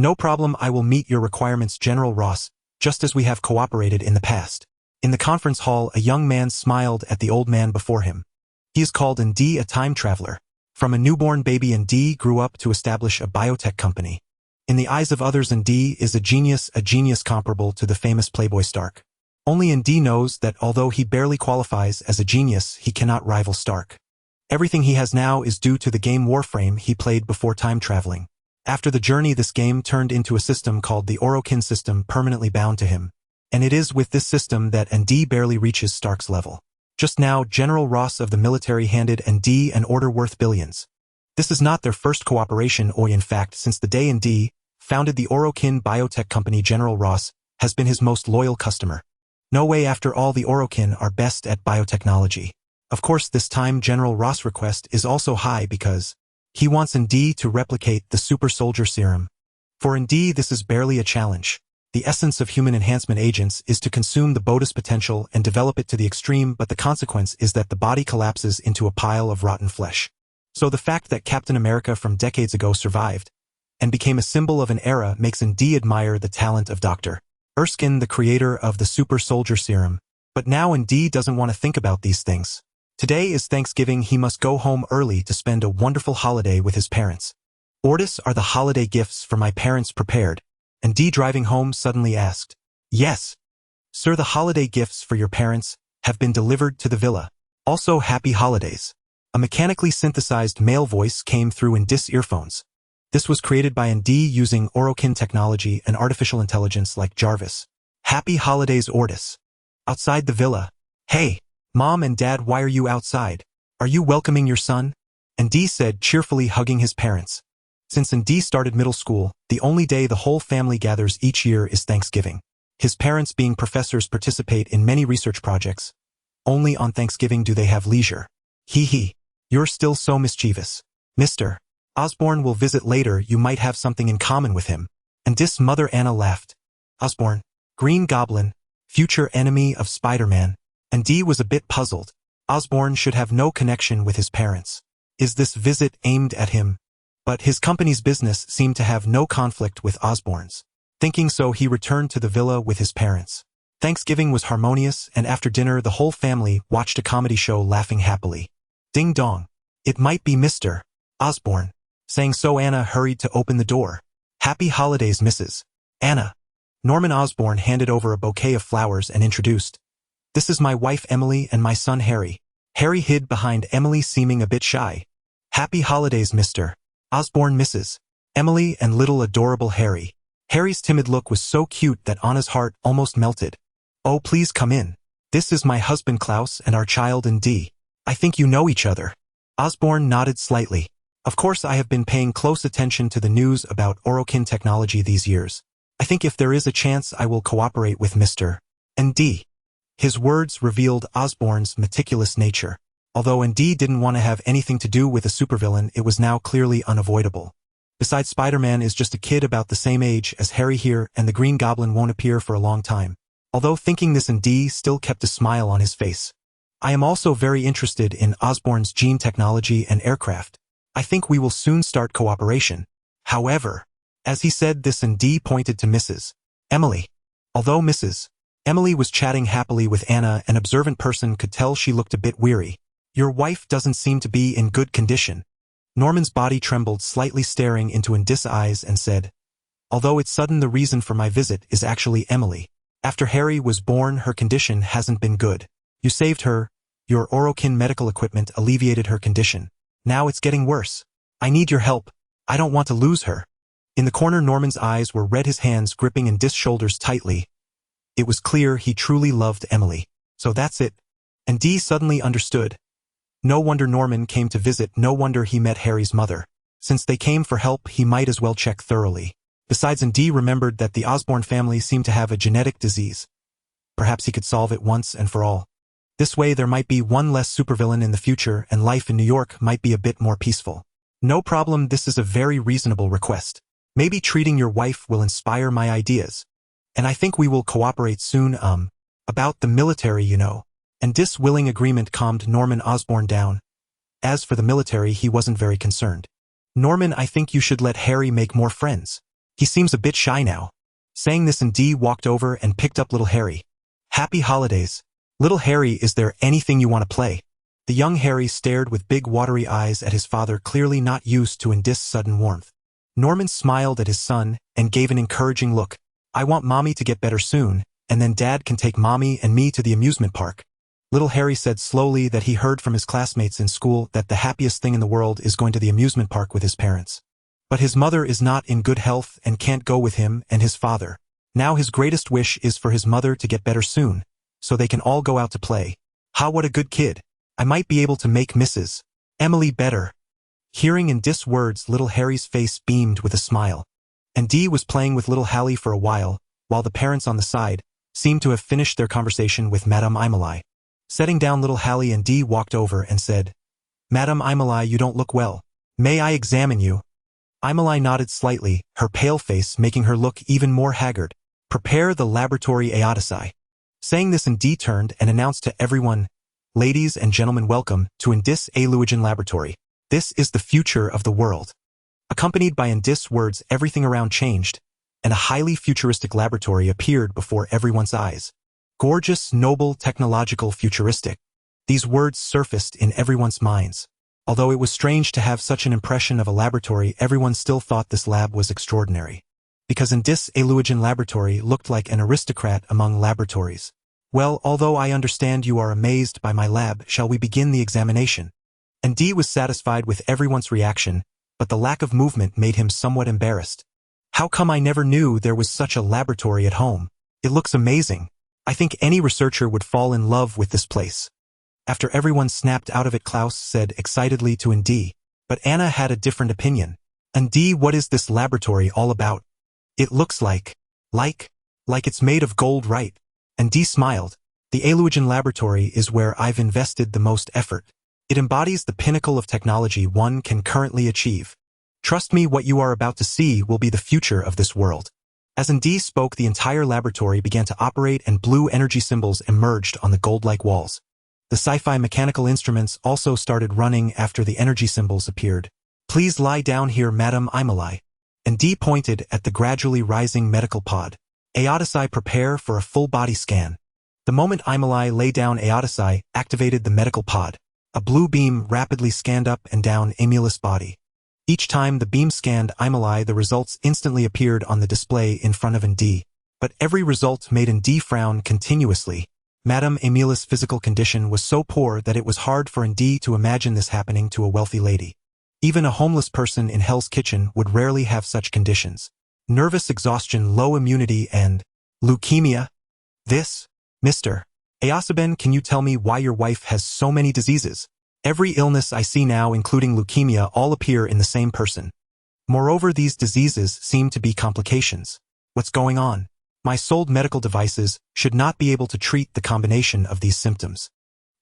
No problem, I will meet your requirements, General Ross, just as we have cooperated in the past. In the conference hall, a young man smiled at the old man before him. He is called N.D., a time traveler. From a newborn baby, N.D. grew up to establish a biotech company. In the eyes of others, N.D. is a genius comparable to the famous Playboy Stark. Only N.D. knows that although he barely qualifies as a genius, he cannot rival Stark. Everything he has now is due to the game Warframe he played before time traveling. After the journey, this game turned into a system called the Orokin system, permanently bound to him. And it is with this system that N.D. barely reaches Stark's level. Just now, General Ross of the military handed N.D. an order worth billions. This is not their first cooperation, or in fact, since the day N.D. founded the Orokin biotech company, General Ross has been his most loyal customer. No way, after all, the Orokin are best at biotechnology. Of course, this time General Ross' request is also high because he wants N.D. to replicate the super soldier serum. For N.D., this is barely a challenge. The essence of human enhancement agents is to consume the bonus potential and develop it to the extreme, but the consequence is that the body collapses into a pile of rotten flesh. So the fact that Captain America from decades ago survived and became a symbol of an era makes N.D. admire the talent of Dr. Erskine, the creator of the super soldier serum. But now N.D. doesn't want to think about these things. Today is Thanksgiving. He must go home early to spend a wonderful holiday with his parents. Ordis, are the holiday gifts for my parents prepared? N.D. driving home suddenly asked. Yes, sir, the holiday gifts for your parents have been delivered to the villa. Also, happy holidays. A mechanically synthesized male voice came through N.D.'s earphones. This was created by N.D. using Orokin technology and artificial intelligence like J.A.R.V.I.S. Happy holidays, Ordis. Outside the villa. Hey, Mom and Dad, why are you outside? Are you welcoming your son? N.D. said, cheerfully hugging his parents. Since N.D. started middle school, the only day the whole family gathers each year is Thanksgiving. His parents, being professors, participate in many research projects. Only on Thanksgiving do they have leisure. Hee. You're still so mischievous. Mr. Osborn will visit later, you might have something in common with him. N.D.'s mother Anna laughed. Osborn, Green Goblin, future enemy of Spider-Man. N.D. was a bit puzzled. Osborn should have no connection with his parents. Is this visit aimed at him? But his company's business seemed to have no conflict with Osborn's. Thinking so, he returned to the villa with his parents. Thanksgiving was harmonious, and after dinner the whole family watched a comedy show laughing happily. Ding dong. It might be Mr. Osborn. Saying so, Anna hurried to open the door. Happy holidays, Mrs. Anna. Norman Osborn handed over a bouquet of flowers and introduced. This is my wife Emily and my son Harry. Harry hid behind Emily, seeming a bit shy. Happy holidays, Mr. Osborn, Mrs. Emily, and little adorable Harry. Harry's timid look was so cute that Anna's heart almost melted. Oh, please come in. This is my husband Klaus and our child N.D. I think you know each other. Osborn nodded slightly. Of course, I have been paying close attention to the news about Orokin technology these years. I think if there is a chance I will cooperate with Mr. N.D. His words revealed Osborn's meticulous nature. Although N.D. didn't want to have anything to do with a supervillain, it was now clearly unavoidable. Besides, Spider-Man is just a kid about the same age as Harry here, and the Green Goblin won't appear for a long time. Although thinking this, N.D. still kept a smile on his face. I am also very interested in Osborn's gene technology and aircraft. I think we will soon start cooperation. However, as he said this, N.D. pointed to Mrs. Emily. Although Mrs. Emily was chatting happily with Anna, an observant person could tell she looked a bit weary. Your wife doesn't seem to be in good condition. Norman's body trembled slightly, staring into N.D.'s eyes, and said, although it's sudden, the reason for my visit is actually Emily. After Harry was born, her condition hasn't been good. You saved her. Your Orokin medical equipment alleviated her condition. Now it's getting worse. I need your help. I don't want to lose her. In the corner, Norman's eyes were red, his hands gripping N.D.'s shoulders tightly. It was clear he truly loved Emily. So that's it. N.D. suddenly understood. No wonder Norman came to visit, no wonder he met Harry's mother. Since they came for help, he might as well check thoroughly. Besides, N.D. remembered that the Osborn family seemed to have a genetic disease. Perhaps he could solve it once and for all. This way there might be one less supervillain in the future, and life in New York might be a bit more peaceful. No problem, this is a very reasonable request. Maybe treating your wife will inspire my ideas. And I think we will cooperate soon, about the military, you know. And this willing agreement calmed Norman Osborn down. As for the military, he wasn't very concerned. Norman, I think you should let Harry make more friends. He seems a bit shy now. Saying this, Dee walked over and picked up little Harry. Happy holidays. Little Harry, is there anything you want to play? The young Harry stared with big watery eyes at his father, clearly not used to Indi's sudden warmth. Norman smiled at his son and gave an encouraging look. I want Mommy to get better soon, and then Dad can take Mommy and me to the amusement park. Little Harry said slowly that he heard from his classmates in school that the happiest thing in the world is going to the amusement park with his parents. But his mother is not in good health and can't go with him and his father. Now his greatest wish is for his mother to get better soon, so they can all go out to play. What a good kid. I might be able to make Mrs. Emily better. Hearing Indi's words, little Harry's face beamed with a smile. Indi was playing with little Hallie for a while the parents on the side seemed to have finished their conversation with Madame Imlai. Setting down little Hallie, Indi walked over and said, Madame Imlai, you don't look well. May I examine you? Imlai nodded slightly, her pale face making her look even more haggard. Prepare the laboratory Aodicei. Saying this, Indi turned and announced to everyone, Ladies and gentlemen, welcome to Indi's Aluogen laboratory. This is the future of the world. Accompanied by Indi's words, everything around changed, and a highly futuristic laboratory appeared before everyone's eyes. Gorgeous, noble, technological, futuristic. These words surfaced in everyone's minds. Although it was strange to have such an impression of a laboratory, everyone still thought this lab was extraordinary. Because Indi's Aluogen laboratory looked like an aristocrat among laboratories. Well, although I understand you are amazed by my lab, shall we begin the examination? Indi was satisfied with everyone's reaction, but the lack of movement made him somewhat embarrassed. How come I never knew there was such a laboratory at home? It looks amazing. I think any researcher would fall in love with this place. After everyone snapped out of it, Klaus said excitedly to Indi, but Anna had a different opinion. Indi, what is this laboratory all about? It looks like it's made of gold, right? Indi smiled. The Aluogen laboratory is where I've invested the most effort. It embodies the pinnacle of technology one can currently achieve. Trust me, what you are about to see will be the future of this world. As Indi spoke, the entire laboratory began to operate and blue energy symbols emerged on the gold-like walls. The sci-fi mechanical instruments also started running after the energy symbols appeared. Please lie down here, Madame Imlai. Indi pointed at the gradually rising medical pod. Aodicei, prepare for a full-body scan. The moment Imlai lay down, Aodicei activated the medical pod. A blue beam rapidly scanned up and down Emilius' body. Each time the beam scanned Imlai, the results instantly appeared on the display in front of Indi. But every result made Indi frown continuously. Madame Emilius' physical condition was so poor that it was hard for Indi to imagine this happening to a wealthy lady. Even a homeless person in Hell's Kitchen would rarely have such conditions. Nervous exhaustion, low immunity, and leukemia. This, Mr. Aosaben, can you tell me why your wife has so many diseases? Every illness I see now, including leukemia, all appear in the same person. Moreover, these diseases seem to be complications. What's going on? My sold medical devices should not be able to treat the combination of these symptoms.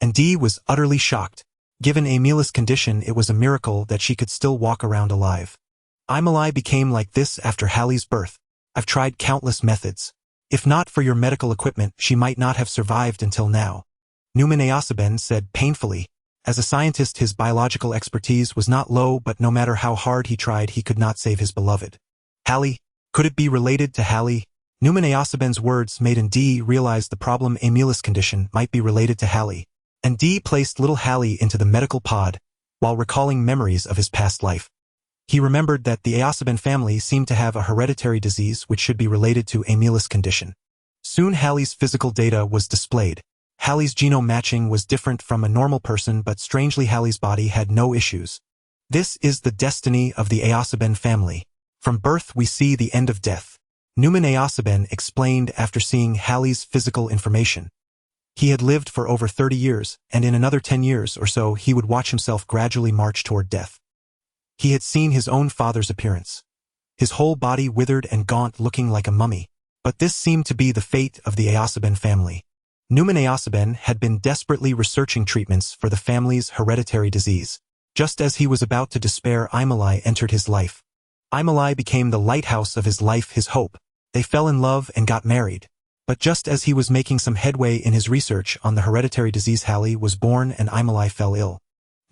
Indi was utterly shocked. Given Emilius' condition, it was a miracle that she could still walk around alive. Imlai became like this after Hallie's birth. I've tried countless methods. If not for your medical equipment, she might not have survived until now. Numan Aosaben said painfully. As a scientist, his biological expertise was not low, but no matter how hard he tried, he could not save his beloved. Hallie? Could it be related to Hallie? Numan Aosaben's words made Indi realize the problem. Emilius' condition might be related to Hallie. Indi placed little Hallie into the medical pod while recalling memories of his past life. He remembered that the Aosaben family seemed to have a hereditary disease which should be related to Emilius' condition. Soon Hallie's physical data was displayed. Hallie's genome matching was different from a normal person, but strangely Hallie's body had no issues. This is the destiny of the Aosaben family. From birth we see the end of death. Numan Aosaben explained after seeing Hallie's physical information. He had lived for over 30 years, and in another 10 years or so he would watch himself gradually march toward death. He had seen his own father's appearance. His whole body withered and gaunt, looking like a mummy. But this seemed to be the fate of the Aosaben family. Numan Aosaben had been desperately researching treatments for the family's hereditary disease. Just as he was about to despair, Imlai entered his life. Imlai became the lighthouse of his life, his hope. They fell in love and got married. But just as he was making some headway in his research on the hereditary disease, Hallie was born and Imlai fell ill.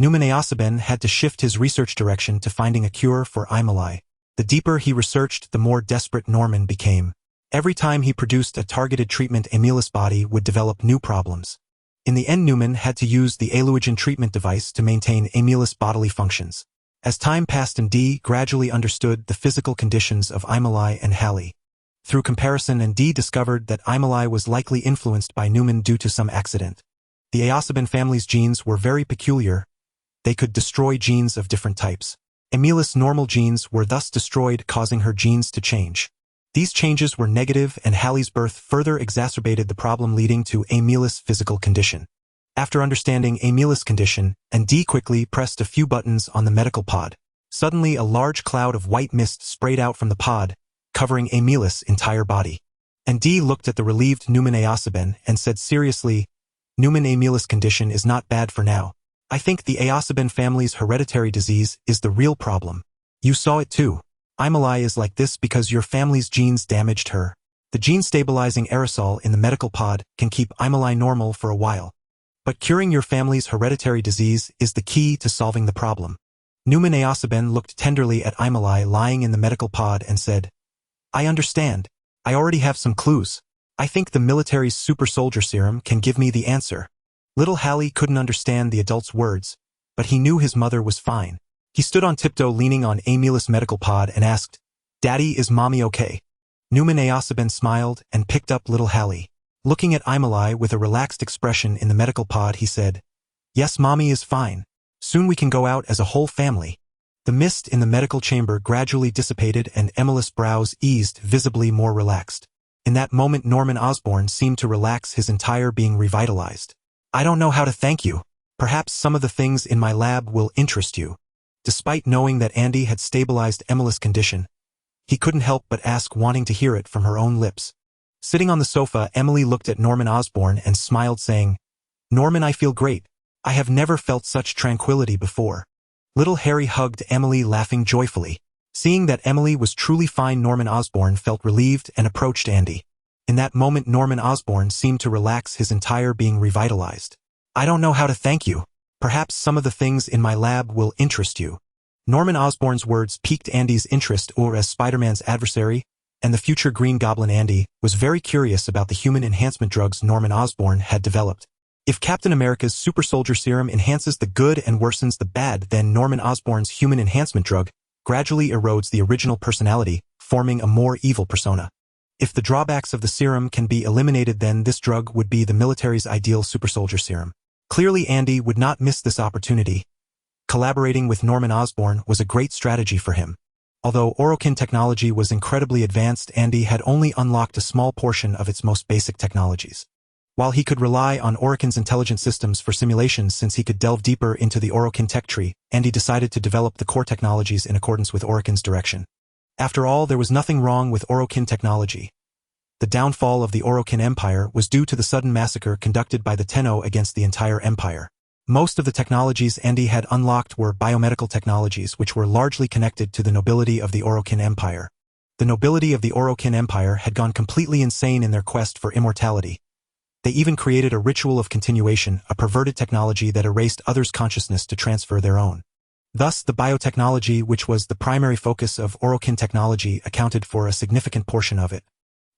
Numan Aosaben had to shift his research direction to finding a cure for Imlai. The deeper he researched, the more desperate Norman became. Every time he produced a targeted treatment, Emil's body would develop new problems. In the end, Newman had to use the Orokin treatment device to maintain Emil's bodily functions. As time passed, D gradually understood the physical conditions of Emily and Hallie. Through comparison, D discovered that Emily was likely influenced by Newman due to some accident. The J.A.R.V.I.S family's genes were very peculiar. They could destroy genes of different types. Emil's normal genes were thus destroyed, causing her genes to change. These changes were negative, and Hallie's birth further exacerbated the problem, leading to Emil's physical condition. After understanding Emil's condition, D quickly pressed a few buttons on the medical pod. Suddenly, a large cloud of white mist sprayed out from the pod, covering Emil's entire body. D looked at the relieved Newman J.A.R.V.I.S and said seriously, "Newman, Emil's condition is not bad for now. I think the J.A.R.V.I.S family's hereditary disease is the real problem. You saw it too. Emily is like this because your family's genes damaged her. The gene-stabilizing aerosol in the medical pod can keep Emily normal for a while. But curing your family's hereditary disease is the key to solving the problem." Newman J.A.R.V.I.S looked tenderly at Emily lying in the medical pod and said, "I understand. I already have some clues. I think the military's super soldier serum can give me the answer." Little Hallie couldn't understand the adult's words, but he knew his mother was fine. He stood on tiptoe leaning on Emil's medical pod and asked, "Daddy, is Mommy okay?" Newman J.A.R.V.I.S smiled and picked up little Hallie. Looking at Emily with a relaxed expression in the medical pod, he said, "Yes, Mommy is fine. Soon we can go out as a whole family." The mist in the medical chamber gradually dissipated and Emily's brows eased, visibly more relaxed. In that moment, Norman Osborn seemed to relax, his entire being revitalized. "I don't know how to thank you. Perhaps some of the things in my lab will interest you." Despite knowing that Andy had stabilized Emily's condition, he couldn't help but ask, wanting to hear it from her own lips. Sitting on the sofa, Emily looked at Norman Osborn and smiled, saying, "Norman, I feel great. I have never felt such tranquility before." Little Harry hugged Emily, laughing joyfully. Seeing that Emily was truly fine, Norman Osborn felt relieved and approached Andy. In that moment, Norman Osborn seemed to relax, his entire being revitalized. "I don't know how to thank you. Perhaps some of the things in my lab will interest you." Norman Osborn's words piqued Andy's interest, or as Spider-Man's adversary, and the future Green Goblin. Andy was very curious about the human enhancement drugs Norman Osborn had developed. If Captain America's super soldier serum enhances the good and worsens the bad, then Norman Osborn's human enhancement drug gradually erodes the original personality, forming a more evil persona. If the drawbacks of the serum can be eliminated, then this drug would be the military's ideal super soldier serum. Clearly, Andy would not miss this opportunity. Collaborating with Norman Osborn was a great strategy for him. Although Orokin technology was incredibly advanced, Andy had only unlocked a small portion of its most basic technologies. While he could rely on Orokin's intelligent systems for simulations, since he could delve deeper into the Orokin tech tree, Andy decided to develop the core technologies in accordance with Orokin's direction. After all, there was nothing wrong with Orokin technology. The downfall of the Orokin Empire was due to the sudden massacre conducted by the Tenno against the entire empire. Most of the technologies Andy had unlocked were biomedical technologies, which were largely connected to the nobility of the Orokin Empire. The nobility of the Orokin Empire had gone completely insane in their quest for immortality. They even created a ritual of continuation, a perverted technology that erased others' consciousness to transfer their own. Thus, the biotechnology, which was the primary focus of Orokin technology, accounted for a significant portion of it.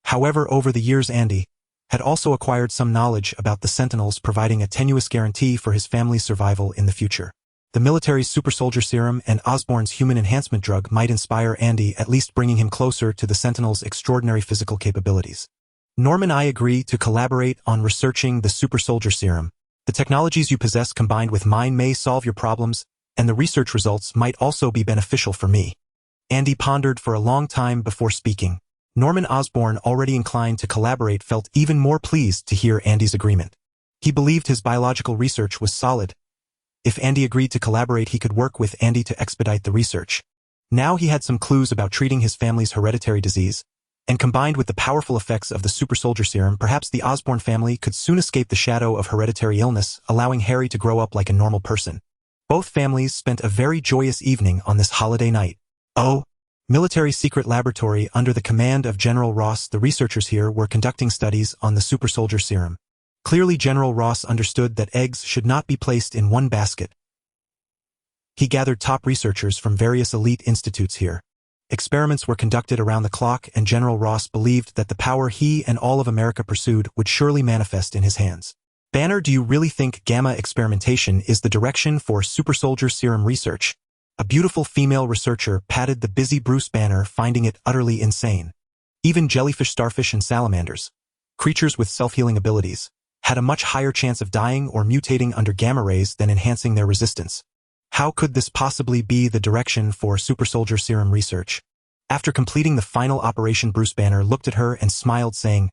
However, over the years, Andy had also acquired some knowledge about the Sentinels, providing a tenuous guarantee for his family's survival in the future. The military's super soldier serum and Osborn's human enhancement drug might inspire Andy, at least bringing him closer to the Sentinels' extraordinary physical capabilities. Norman, I agree to collaborate on researching the super soldier serum. The technologies you possess combined with mine may solve your problems, and the research results might also be beneficial for me. Andy pondered for a long time before speaking. Norman Osborn, already inclined to collaborate, felt even more pleased to hear Andy's agreement. He believed his biological research was solid. If Andy agreed to collaborate, he could work with Andy to expedite the research. Now he had some clues about treating his family's hereditary disease, and combined with the powerful effects of the super soldier serum, perhaps the Osborn family could soon escape the shadow of hereditary illness, allowing Harry to grow up like a normal person. Both families spent a very joyous evening on this holiday night. Military secret laboratory under the command of General Ross. The researchers here were conducting studies on the super soldier serum. Clearly, General Ross understood that eggs should not be placed in one basket. He gathered top researchers from various elite institutes here. Experiments were conducted around the clock, and General Ross believed that the power he and all of America pursued would surely manifest in his hands. Banner, do you really think gamma experimentation is the direction for super soldier serum research? A beautiful female researcher patted the busy Bruce Banner, finding it utterly insane. Even jellyfish, starfish, and salamanders, creatures with self-healing abilities, had a much higher chance of dying or mutating under gamma rays than enhancing their resistance. How could this possibly be the direction for super soldier serum research? After completing the final operation, Bruce Banner looked at her and smiled, saying,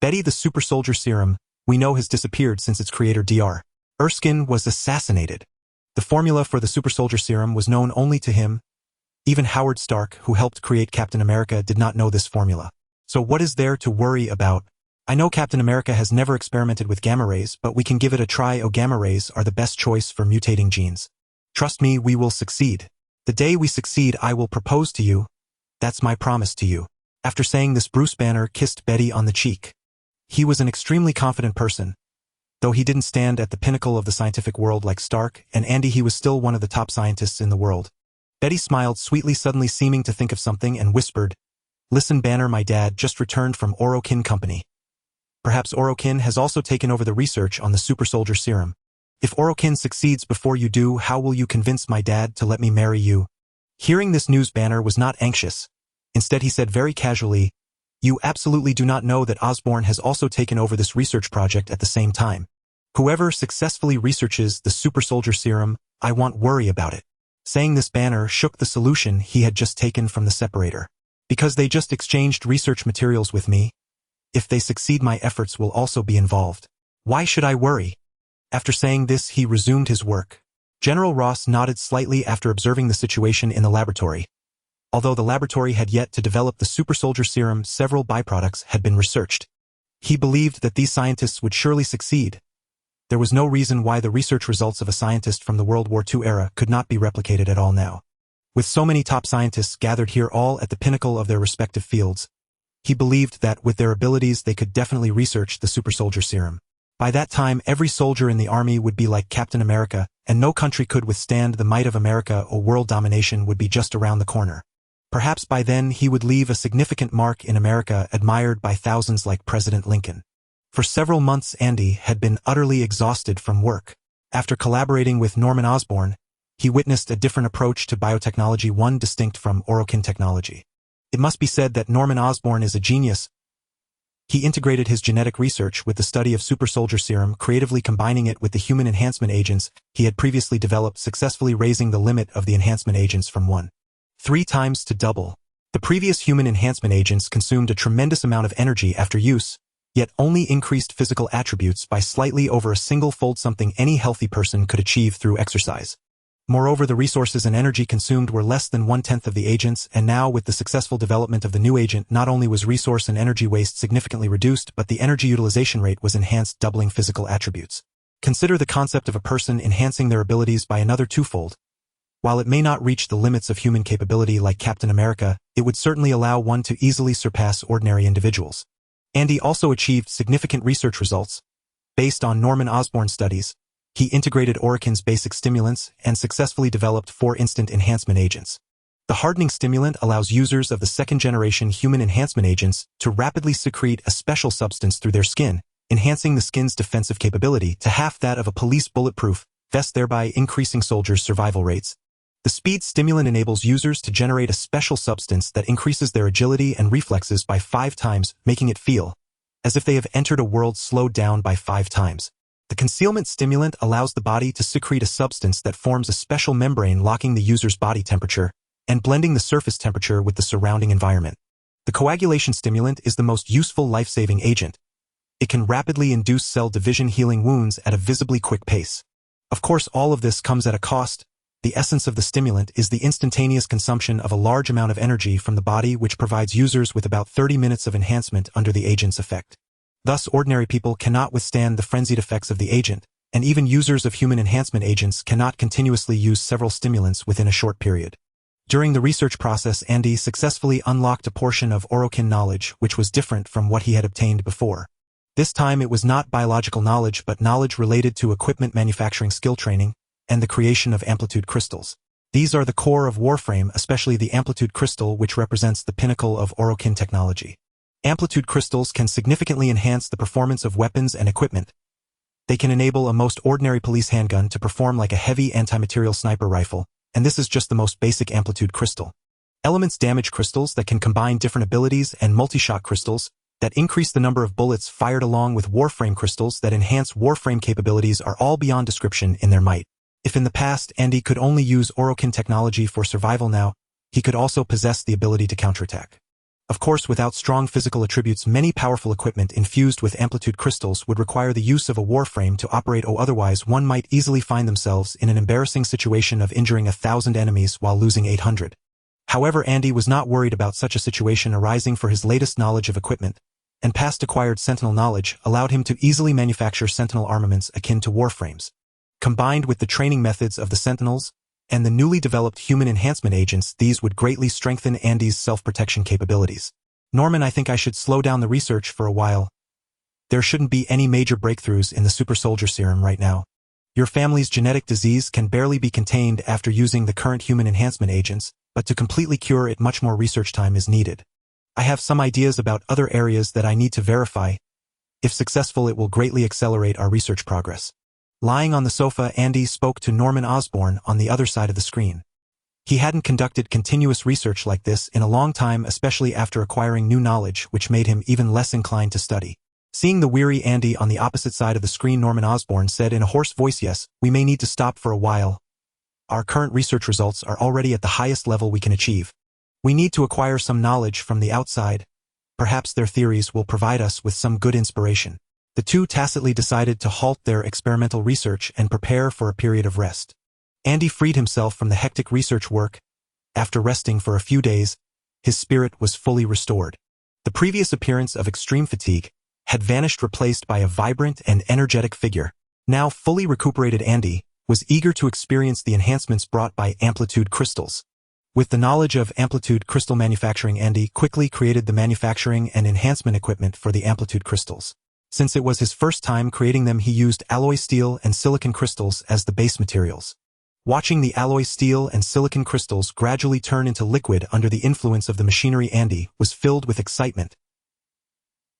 "Betty, the super soldier serum, we know, has disappeared since its creator J.A.R.V.I.S. Erskine was assassinated. The formula for the super soldier serum was known only to him. Even Howard Stark, who helped create Captain America, did not know this formula. So what is there to worry about? I know Captain America has never experimented with gamma rays, but we can give it a try. Gamma rays are the best choice for mutating genes. Trust me, we will succeed. The day we succeed, I will propose to you. That's my promise to you." After saying this, Bruce Banner kissed Betty on the cheek. He was an extremely confident person. Though he didn't stand at the pinnacle of the scientific world like Stark and Andy, he was still one of the top scientists in the world. Betty smiled sweetly, suddenly seeming to think of something, and whispered, "Listen, Banner, my dad just returned from Orokin Company. Perhaps Orokin has also taken over the research on the super soldier serum. If Orokin succeeds before you do, how will you convince my dad to let me marry you?" Hearing this news, Banner was not anxious. Instead, he said very casually, "You absolutely do not know that Osborn has also taken over this research project at the same time. Whoever successfully researches the super soldier serum, I won't worry about it." Saying this, Banner shook the solution he had just taken from the separator. "Because they just exchanged research materials with me. If they succeed, my efforts will also be involved. Why should I worry?" After saying this, he resumed his work. General Ross nodded slightly after observing the situation in the laboratory. Although the laboratory had yet to develop the super soldier serum, several byproducts had been researched. He believed that these scientists would surely succeed. There was no reason why the research results of a scientist from the World War II era could not be replicated at all now. With so many top scientists gathered here, all at the pinnacle of their respective fields, he believed that with their abilities they could definitely research the super soldier serum. By that time, every soldier in the army would be like Captain America, and no country could withstand the might of America, or world domination would be just around the corner. Perhaps by then he would leave a significant mark in America, admired by thousands like President Lincoln. For several months, Andy had been utterly exhausted from work. After collaborating with Norman Osborn, he witnessed a different approach to biotechnology, one distinct from Orokin technology. It must be said that Norman Osborn is a genius. He integrated his genetic research with the study of super soldier serum, creatively combining it with the human enhancement agents he had previously developed, successfully raising the limit of the enhancement agents from 1.3 times to double. The previous human enhancement agents consumed a tremendous amount of energy after use, yet only increased physical attributes by slightly over a single-fold, something any healthy person could achieve through exercise. Moreover, the resources and energy consumed were less than 1/10 of the agents, and now with the successful development of the new agent, not only was resource and energy waste significantly reduced, but the energy utilization rate was enhanced, doubling physical attributes. Consider the concept of a person enhancing their abilities by another twofold. While it may not reach the limits of human capability like Captain America, it would certainly allow one to easily surpass ordinary individuals. Andy also achieved significant research results. Based on Norman Osborn's studies, he integrated Orokin's basic stimulants and successfully developed 4 instant enhancement agents. The hardening stimulant allows users of the second-generation human enhancement agents to rapidly secrete a special substance through their skin, enhancing the skin's defensive capability to half that of a police bulletproof vest, thereby increasing soldiers' survival rates. The speed stimulant enables users to generate a special substance that increases their agility and reflexes by 5 times, making it feel as if they have entered a world slowed down by 5 times. The concealment stimulant allows the body to secrete a substance that forms a special membrane, locking the user's body temperature and blending the surface temperature with the surrounding environment. The coagulation stimulant is the most useful life-saving agent. It can rapidly induce cell division, healing wounds at a visibly quick pace. Of course, all of this comes at a cost. The essence of the stimulant is the instantaneous consumption of a large amount of energy from the body, which provides users with about 30 minutes of enhancement under the agent's effect. Thus, ordinary people cannot withstand the frenzied effects of the agent, and even users of human enhancement agents cannot continuously use several stimulants within a short period. During the research process, Andy successfully unlocked a portion of Orokin knowledge, which was different from what he had obtained before. This time it was not biological knowledge, but knowledge related to equipment manufacturing, skill training, and the creation of amplitude crystals. These are the core of Warframe, especially the amplitude crystal, which represents the pinnacle of Orokin technology. Amplitude crystals can significantly enhance the performance of weapons and equipment. They can enable a most ordinary police handgun to perform like a heavy anti-material sniper rifle, and this is just the most basic amplitude crystal. Elements damage crystals that can combine different abilities and multi-shot crystals that increase the number of bullets fired, along with Warframe crystals that enhance Warframe capabilities, are all beyond description in their might. If in the past Andy could only use Orokin technology for survival, now he could also possess the ability to counterattack. Of course, without strong physical attributes, many powerful equipment infused with amplitude crystals would require the use of a Warframe to operate, or otherwise one might easily find themselves in an embarrassing situation of injuring 1,000 enemies while losing 800. However, Andy was not worried about such a situation arising, for his latest knowledge of equipment and past acquired Sentinel knowledge allowed him to easily manufacture Sentinel armaments akin to Warframes. Combined with the training methods of the Sentinels and the newly developed human enhancement agents, these would greatly strengthen Andy's self-protection capabilities. Norman, I think I should slow down the research for a while. There shouldn't be any major breakthroughs in the super soldier serum right now. Your family's genetic disease can barely be contained after using the current human enhancement agents, but to completely cure it, much more research time is needed. I have some ideas about other areas that I need to verify. If successful, it will greatly accelerate our research progress. Lying on the sofa, Andy spoke to Norman Osborn on the other side of the screen. He hadn't conducted continuous research like this in a long time, especially after acquiring new knowledge, which made him even less inclined to study. Seeing the weary Andy on the opposite side of the screen, Norman Osborn said in a hoarse voice, "Yes, we may need to stop for a while. Our current research results are already at the highest level we can achieve. We need to acquire some knowledge from the outside. Perhaps their theories will provide us with some good inspiration." The two tacitly decided to halt their experimental research and prepare for a period of rest. Andy freed himself from the hectic research work. After resting for a few days, his spirit was fully restored. The previous appearance of extreme fatigue had vanished, replaced by a vibrant and energetic figure. Now fully recuperated, Andy was eager to experience the enhancements brought by amplitude crystals. With the knowledge of amplitude crystal manufacturing, Andy quickly created the manufacturing and enhancement equipment for the amplitude crystals. Since it was his first time creating them, he used alloy steel and silicon crystals as the base materials. Watching the alloy steel and silicon crystals gradually turn into liquid under the influence of the machinery, Andy was filled with excitement.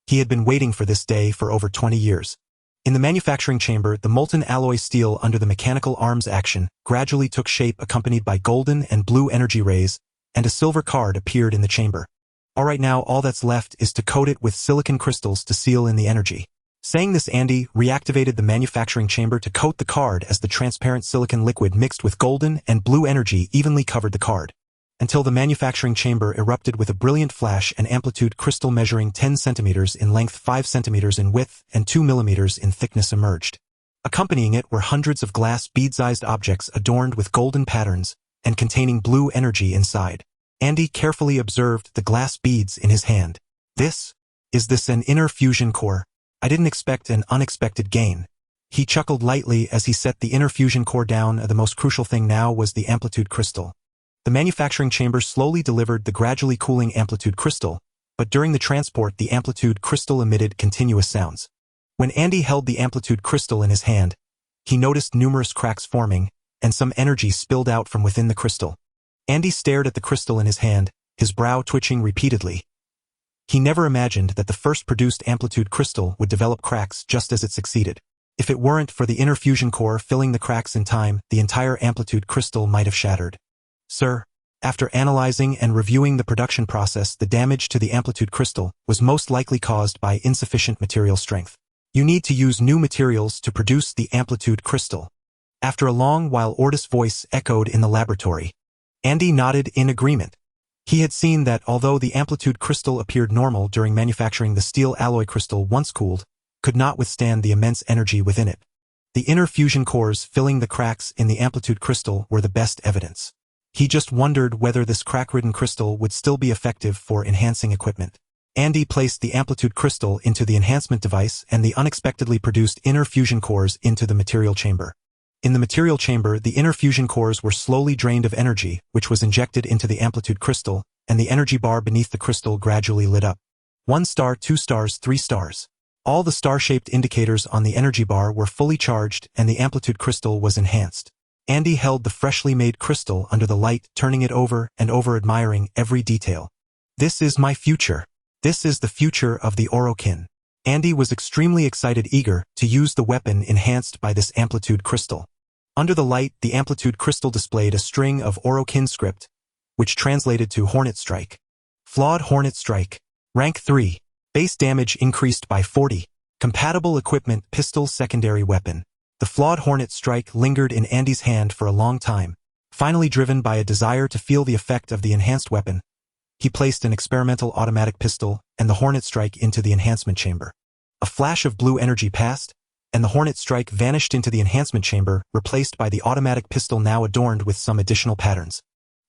He had been waiting for this day for over 20 years. In the manufacturing chamber, the molten alloy steel under the mechanical arms action gradually took shape, accompanied by golden and blue energy rays, and a silver card appeared in the chamber. Alright, now all that's left is to coat it with silicon crystals to seal in the energy. Saying this, Andy reactivated the manufacturing chamber to coat the card as the transparent silicon liquid mixed with golden and blue energy evenly covered the card, until the manufacturing chamber erupted with a brilliant flash. An amplitude crystal measuring 10 centimeters in length, 5 centimeters in width, and 2 millimeters in thickness emerged. Accompanying it were hundreds of glass bead-sized objects adorned with golden patterns and containing blue energy inside. Andy carefully observed the glass beads in his hand. Is this an inner fusion core? I didn't expect an unexpected gain. He chuckled lightly as he set the inner fusion core down. The most crucial thing now was the amplitude crystal. The manufacturing chamber slowly delivered the gradually cooling amplitude crystal, but during the transport the amplitude crystal emitted continuous sounds. When Andy held the amplitude crystal in his hand, he noticed numerous cracks forming, and some energy spilled out from within the crystal. Andy stared at the crystal in his hand, his brow twitching repeatedly. He never imagined that the first produced amplitude crystal would develop cracks just as it succeeded. If it weren't for the inner fusion core filling the cracks in time, the entire amplitude crystal might have shattered. Sir, after analyzing and reviewing the production process, the damage to the amplitude crystal was most likely caused by insufficient material strength. You need to use new materials to produce the amplitude crystal. After a long while, Ordis' voice echoed in the laboratory. Andy nodded in agreement. He had seen that although the amplitude crystal appeared normal during manufacturing, the steel alloy crystal, once cooled, could not withstand the immense energy within it. The inner fusion cores filling the cracks in the amplitude crystal were the best evidence. He just wondered whether this crack-ridden crystal would still be effective for enhancing equipment. Andy placed the amplitude crystal into the enhancement device and the unexpectedly produced inner fusion cores into the material chamber. In the material chamber, the inner fusion cores were slowly drained of energy, which was injected into the amplitude crystal, and the energy bar beneath the crystal gradually lit up. 1 star, 2 stars, 3 stars. All the star-shaped indicators on the energy bar were fully charged, and the amplitude crystal was enhanced. Andy held the freshly made crystal under the light, turning it over and over, admiring every detail. This is my future. This is the future of the Orokin. Andy was extremely excited, eager to use the weapon enhanced by this amplitude crystal. Under the light, the amplitude crystal displayed a string of Orokin script, which translated to Hornet Strike. Flawed Hornet Strike. Rank 3. Base damage increased by 40. Compatible equipment, pistol, secondary weapon. The Flawed Hornet Strike lingered in Andy's hand for a long time. Finally, driven by a desire to feel the effect of the enhanced weapon, he placed an experimental automatic pistol and the Hornet Strike into the enhancement chamber. A flash of blue energy passed, and the Hornet Strike vanished into the enhancement chamber, replaced by the automatic pistol now adorned with some additional patterns.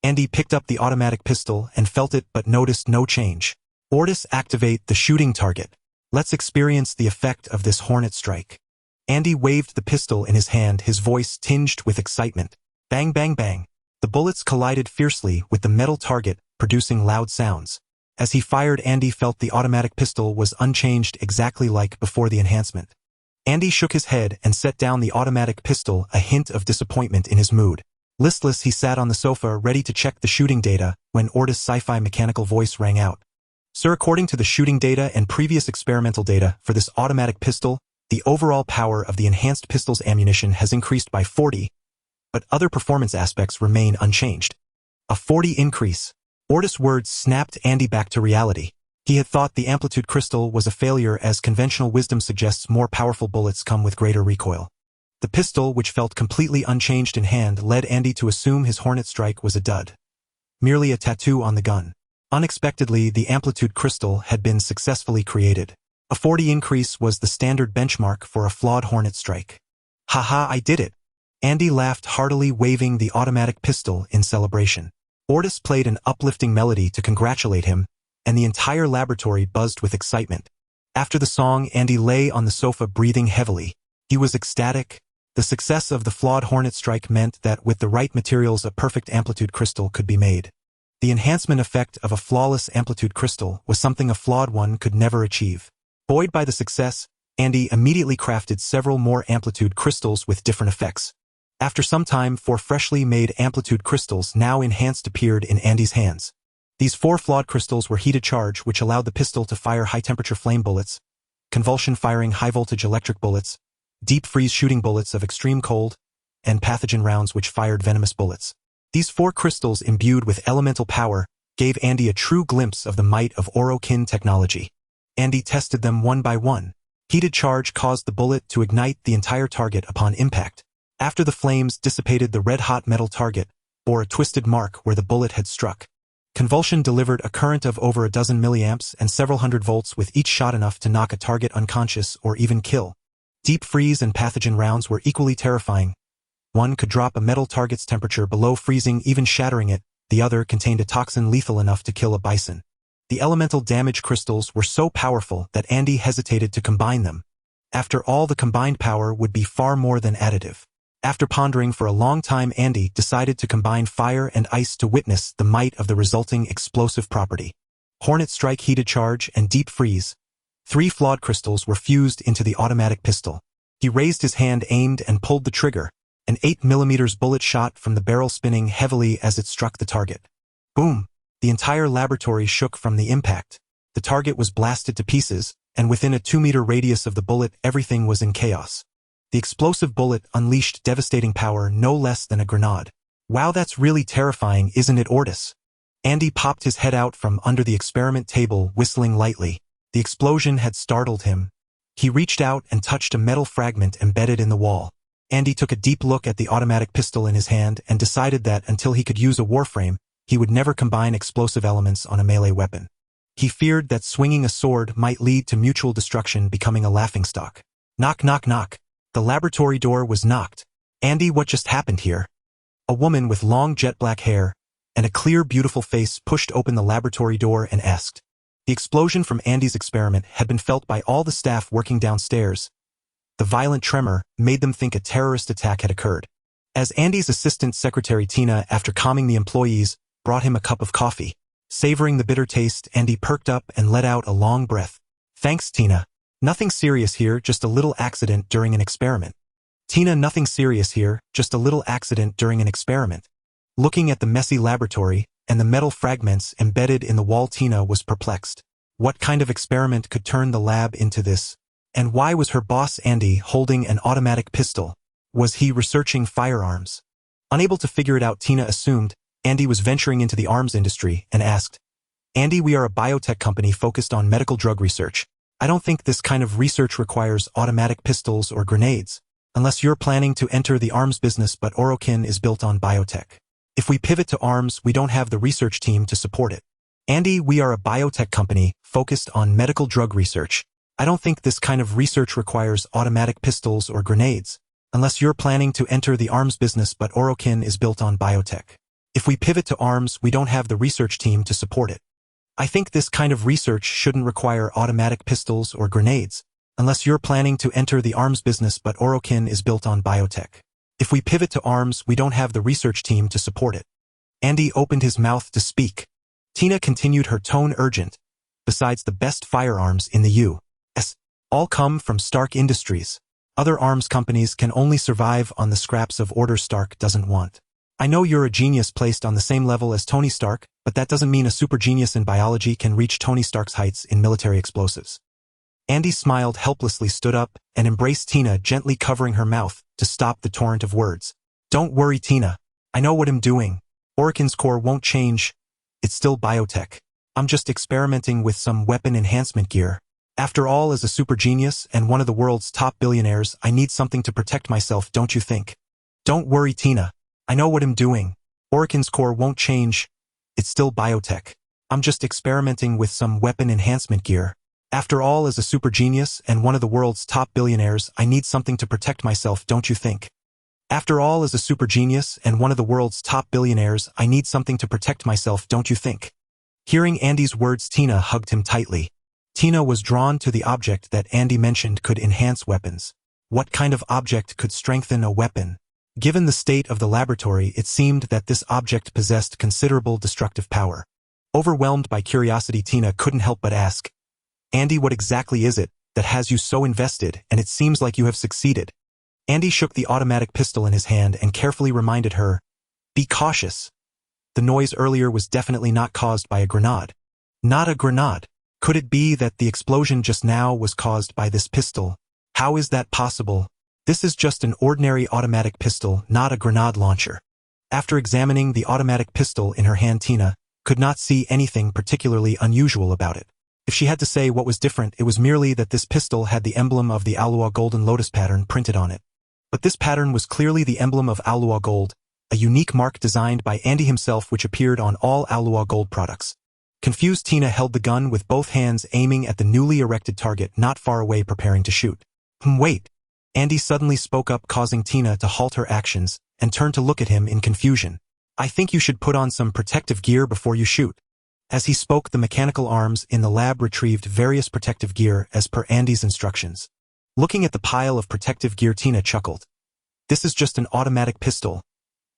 Andy picked up the automatic pistol and felt it but noticed no change. Ordis, activate the shooting target. Let's experience the effect of this Hornet Strike. Andy waved the pistol in his hand, his voice tinged with excitement. Bang, bang, bang. The bullets collided fiercely with the metal target, producing loud sounds. As he fired, Andy felt the automatic pistol was unchanged, exactly like before the enhancement. Andy shook his head and set down the automatic pistol, a hint of disappointment in his mood. Listless, he sat on the sofa, ready to check the shooting data, when Ordis' sci-fi mechanical voice rang out. Sir, according to the shooting data and previous experimental data for this automatic pistol, the overall power of the enhanced pistol's ammunition has increased by 40, but other performance aspects remain unchanged. A 40 increase. Ordis' words snapped Andy back to reality. He had thought the amplitude crystal was a failure, as conventional wisdom suggests more powerful bullets come with greater recoil. The pistol, which felt completely unchanged in hand, led Andy to assume his Hornet Strike was a dud. Merely a tattoo on the gun. Unexpectedly, the amplitude crystal had been successfully created. A 40 increase was the standard benchmark for a flawed Hornet Strike. Haha, I did it! Andy laughed heartily, waving the automatic pistol in celebration. Ordis played an uplifting melody to congratulate him, and the entire laboratory buzzed with excitement. After the song, Andy lay on the sofa breathing heavily. He was ecstatic. The success of the flawed Hornet Strike meant that with the right materials a perfect amplitude crystal could be made. The enhancement effect of a flawless amplitude crystal was something a flawed one could never achieve. Buoyed by the success, Andy immediately crafted several more amplitude crystals with different effects. After some time, 4 freshly made amplitude crystals, now enhanced, appeared in Andy's hands. These 4 flawed crystals were heated charge, which allowed the pistol to fire high-temperature flame bullets, convulsion-firing high-voltage electric bullets, deep freeze shooting bullets of extreme cold, and pathogen rounds which fired venomous bullets. These 4 crystals, imbued with elemental power, gave Andy a true glimpse of the might of Orokin technology. Andy tested them one by one. Heated charge caused the bullet to ignite the entire target upon impact. After the flames dissipated, the red-hot metal target bore a twisted mark where the bullet had struck. Convulsion delivered a current of over a dozen milliamps and several hundred volts, with each shot enough to knock a target unconscious or even kill. Deep freeze and pathogen rounds were equally terrifying. One could drop a metal target's temperature below freezing, even shattering it. The other contained a toxin lethal enough to kill a bison. The elemental damage crystals were so powerful that Andy hesitated to combine them. After all, the combined power would be far more than additive. After pondering for a long time, Andy decided to combine fire and ice to witness the might of the resulting explosive property. Hornet Strike, heated charge, and deep freeze. 3 flawed crystals were fused into the automatic pistol. He raised his hand, aimed, and pulled the trigger. An 8mm bullet shot from the barrel, spinning heavily as it struck the target. Boom! The entire laboratory shook from the impact. The target was blasted to pieces, and within a 2-meter radius of the bullet, everything was in chaos. The explosive bullet unleashed devastating power, no less than a grenade. Wow, that's really terrifying, isn't it, Ordis? Andy popped his head out from under the experiment table, whistling lightly. The explosion had startled him. He reached out and touched a metal fragment embedded in the wall. Andy took a deep look at the automatic pistol in his hand and decided that until he could use a Warframe, he would never combine explosive elements on a melee weapon. He feared that swinging a sword might lead to mutual destruction, becoming a laughingstock. Knock, knock, knock. The laboratory door was knocked. Andy, what just happened here? A woman with long jet-black hair and a clear, beautiful face pushed open the laboratory door and asked. The explosion from Andy's experiment had been felt by all the staff working downstairs. The violent tremor made them think a terrorist attack had occurred. As Andy's assistant secretary Tina, after calming the employees, brought him a cup of coffee. Savoring the bitter taste, Andy perked up and let out a long breath. Thanks, Tina. Nothing serious here, just a little accident during an experiment. Tina, nothing serious here, just a little accident during an experiment. Looking at the messy laboratory and the metal fragments embedded in the wall, Tina was perplexed. What kind of experiment could turn the lab into this? And why was her boss Andy holding an automatic pistol? Was he researching firearms? Unable to figure it out, Tina assumed Andy was venturing into the arms industry and asked, Andy, we are a biotech company focused on medical drug research. I don't think this kind of research requires automatic pistols or grenades, unless you're planning to enter the arms business, but Orokin is built on biotech. If we pivot to arms, we don't have the research team to support it. Andy, we are a biotech company focused on medical drug research. I don't think this kind of research requires automatic pistols or grenades, unless you're planning to enter the arms business, but Orokin is built on biotech. If we pivot to arms, we don't have the research team to support it. I think this kind of research shouldn't require automatic pistols or grenades, unless you're planning to enter the arms business, but Orokin is built on biotech. If we pivot to arms, we don't have the research team to support it. Andy opened his mouth to speak. Tina continued, her tone urgent. Besides, the best firearms in the U.S. all come from Stark Industries. Other arms companies can only survive on the scraps of orders Stark doesn't want. I know you're a genius placed on the same level as Tony Stark, but that doesn't mean a super genius in biology can reach Tony Stark's heights in military explosives. Andy smiled helplessly, stood up, and embraced Tina, gently covering her mouth to stop the torrent of words. Don't worry, Tina. I know what I'm doing. Orokin's core won't change. It's still biotech. I'm just experimenting with some weapon enhancement gear. After all, as a super genius and one of the world's top billionaires, I need something to protect myself, don't you think? Don't worry, Tina. I know what I'm doing. Orokin's core won't change. It's still biotech. I'm just experimenting with some weapon enhancement gear. After all, as a super genius and one of the world's top billionaires, I need something to protect myself, don't you think? After all, as a super genius and one of the world's top billionaires, I need something to protect myself, don't you think? Hearing Andy's words, Tina hugged him tightly. Tina was drawn to the object that Andy mentioned could enhance weapons. What kind of object could strengthen a weapon? Given the state of the laboratory, it seemed that this object possessed considerable destructive power. Overwhelmed by curiosity, Tina couldn't help but ask, Andy, what exactly is it that has you so invested, and it seems like you have succeeded? Andy shook the automatic pistol in his hand and carefully reminded her, be cautious. The noise earlier was definitely not caused by a grenade. Not a grenade. Could it be that the explosion just now was caused by this pistol? How is that possible? This is just an ordinary automatic pistol, not a grenade launcher. After examining the automatic pistol in her hand, Tina could not see anything particularly unusual about it. If she had to say what was different, it was merely that this pistol had the emblem of the Alua Golden Lotus pattern printed on it. But this pattern was clearly the emblem of Alua Gold, a unique mark designed by Andy himself which appeared on all Alua Gold products. Confused, Tina held the gun with both hands, aiming at the newly erected target not far away, preparing to shoot. Wait! Andy suddenly spoke up, causing Tina to halt her actions and turn to look at him in confusion. I think you should put on some protective gear before you shoot. As he spoke, the mechanical arms in the lab retrieved various protective gear as per Andy's instructions. Looking at the pile of protective gear, Tina chuckled. This is just an automatic pistol.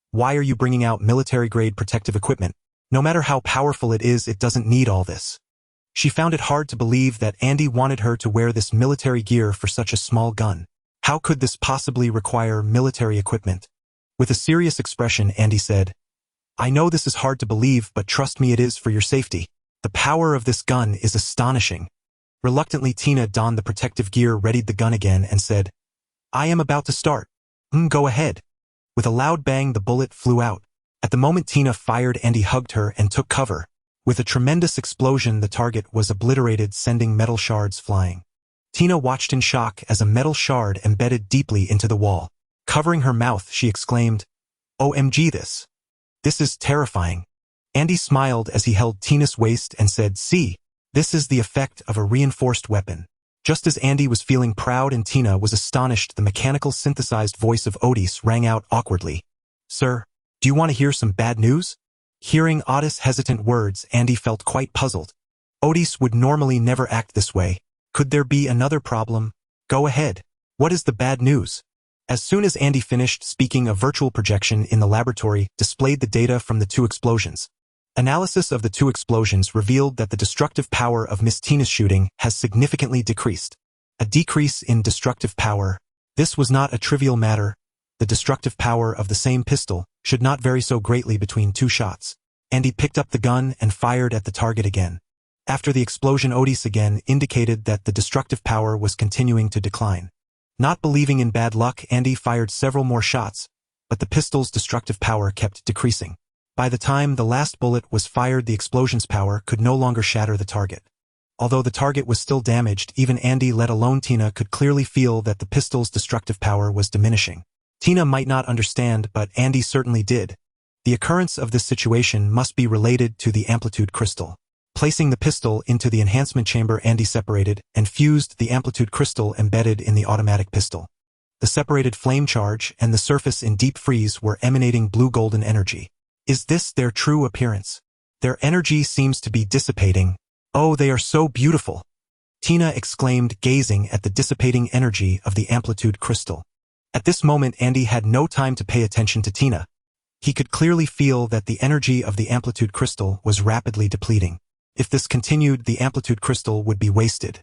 Why are you bringing out military-grade protective equipment? No matter how powerful it is, it doesn't need all this. She found it hard to believe that Andy wanted her to wear this military gear for such a small gun. How could this possibly require military equipment? With a serious expression, Andy said, I know this is hard to believe, but trust me, it is for your safety. The power of this gun is astonishing. Reluctantly, Tina donned the protective gear, readied the gun again, and said, I am about to start. Go ahead. With a loud bang, the bullet flew out. At the moment Tina fired, Andy hugged her and took cover. With a tremendous explosion, the target was obliterated, sending metal shards flying. Tina watched in shock as a metal shard embedded deeply into the wall. Covering her mouth, she exclaimed, OMG, this is terrifying. Andy smiled as he held Tina's waist and said, see, this is the effect of a reinforced weapon. Just as Andy was feeling proud and Tina was astonished, the mechanical synthesized voice of Otis rang out awkwardly. Sir, do you want to hear some bad news? Hearing Otis' hesitant words, Andy felt quite puzzled. Otis would normally never act this way. Could there be another problem? Go ahead. What is the bad news? As soon as Andy finished speaking, a virtual projection in the laboratory displayed the data from the two explosions. Analysis of the two explosions revealed that the destructive power of Miss Tina's shooting has significantly decreased. A decrease in destructive power. This was not a trivial matter. The destructive power of the same pistol should not vary so greatly between two shots. Andy picked up the gun and fired at the target again. After the explosion, Otis again indicated that the destructive power was continuing to decline. Not believing in bad luck, Andy fired several more shots, but the pistol's destructive power kept decreasing. By the time the last bullet was fired, the explosion's power could no longer shatter the target. Although the target was still damaged, even Andy, let alone Tina, could clearly feel that the pistol's destructive power was diminishing. Tina might not understand, but Andy certainly did. The occurrence of this situation must be related to the amplitude crystal. Placing the pistol into the enhancement chamber, Andy separated and fused the amplitude crystal embedded in the automatic pistol. The separated flame charge and the surface in deep freeze were emanating blue-golden energy. Is this their true appearance? Their energy seems to be dissipating. Oh, they are so beautiful! Tina exclaimed, gazing at the dissipating energy of the amplitude crystal. At this moment, Andy had no time to pay attention to Tina. He could clearly feel that the energy of the amplitude crystal was rapidly depleting. If this continued, the amplitude crystal would be wasted.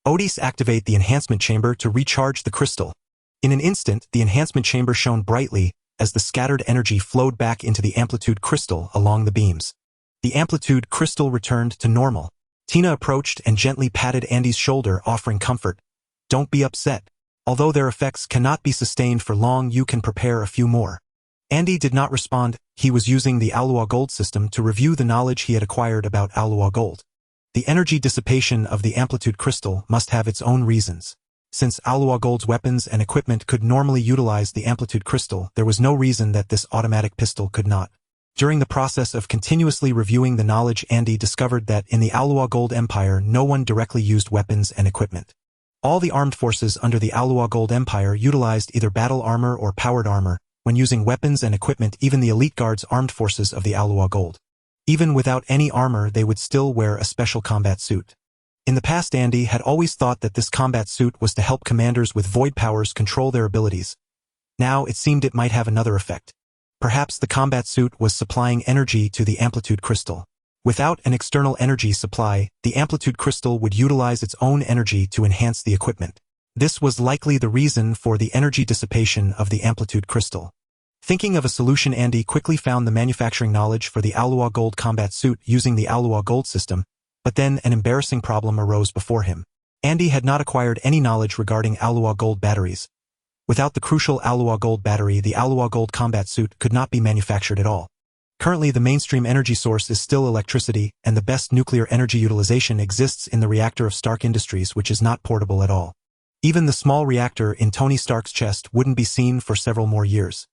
Otis activated the enhancement chamber to recharge the crystal. In an instant, the enhancement chamber shone brightly as the scattered energy flowed back into the amplitude crystal along the beams. The amplitude crystal returned to normal. Tina approached and gently patted Andy's shoulder, offering comfort. Don't be upset. Although their effects cannot be sustained for long, you can prepare a few more. Andy did not respond. He was using the Alua Gold system to review the knowledge he had acquired about Alua Gold. The energy dissipation of the amplitude crystal must have its own reasons. Since Alua Gold's weapons and equipment could normally utilize the amplitude crystal, there was no reason that this automatic pistol could not. During the process of continuously reviewing the knowledge, Andy discovered that in the Alua Gold Empire, no one directly used weapons and equipment. All the armed forces under the Alua Gold Empire utilized either battle armor or powered armor. When using weapons and equipment, even the elite guards, armed forces of the Alua Gold. Even without any armor, they would still wear a special combat suit. In the past, Andy had always thought that this combat suit was to help commanders with void powers control their abilities. Now it seemed it might have another effect. Perhaps the combat suit was supplying energy to the amplitude crystal. Without an external energy supply, the amplitude crystal would utilize its own energy to enhance the equipment. This was likely the reason for the energy dissipation of the amplitude crystal. Thinking of a solution, Andy quickly found the manufacturing knowledge for the Alua Gold combat suit using the Alua Gold system, but then an embarrassing problem arose before him. Andy had not acquired any knowledge regarding Alua Gold batteries. Without the crucial Alua Gold battery, the Alua Gold combat suit could not be manufactured at all. Currently, the mainstream energy source is still electricity, and the best nuclear energy utilization exists in the reactor of Stark Industries, which is not portable at all. Even the small reactor in Tony Stark's chest wouldn't be seen for several more years.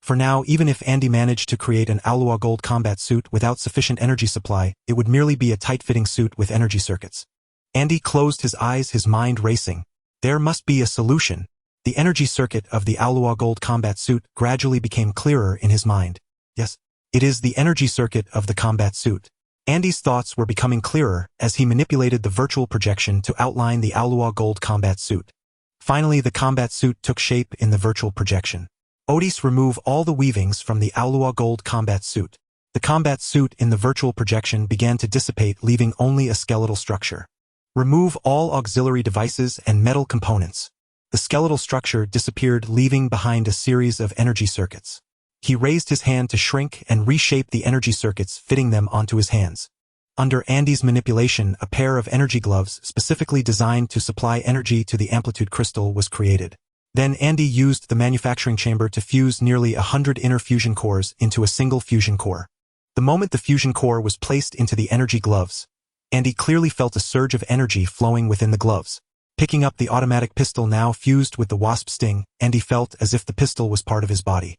For now, even if Andy managed to create an Alua Gold combat suit without sufficient energy supply, it would merely be a tight-fitting suit with energy circuits. Andy closed his eyes, his mind racing. There must be a solution. The energy circuit of the Alua Gold combat suit gradually became clearer in his mind. Yes, it is the energy circuit of the combat suit. Andy's thoughts were becoming clearer as he manipulated the virtual projection to outline the Alua Gold combat suit. Finally, the combat suit took shape in the virtual projection. Otis, remove all the weavings from the Alua Gold combat suit. The combat suit in the virtual projection began to dissipate, leaving only a skeletal structure. Remove all auxiliary devices and metal components. The skeletal structure disappeared, leaving behind a series of energy circuits. He raised his hand to shrink and reshape the energy circuits, fitting them onto his hands. Under Andy's manipulation, a pair of energy gloves specifically designed to supply energy to the amplitude crystal was created. Then Andy used the manufacturing chamber to fuse nearly 100 inner fusion cores into a single fusion core. The moment the fusion core was placed into the energy gloves, Andy clearly felt a surge of energy flowing within the gloves. Picking up the automatic pistol now fused with the wasp sting, Andy felt as if the pistol was part of his body.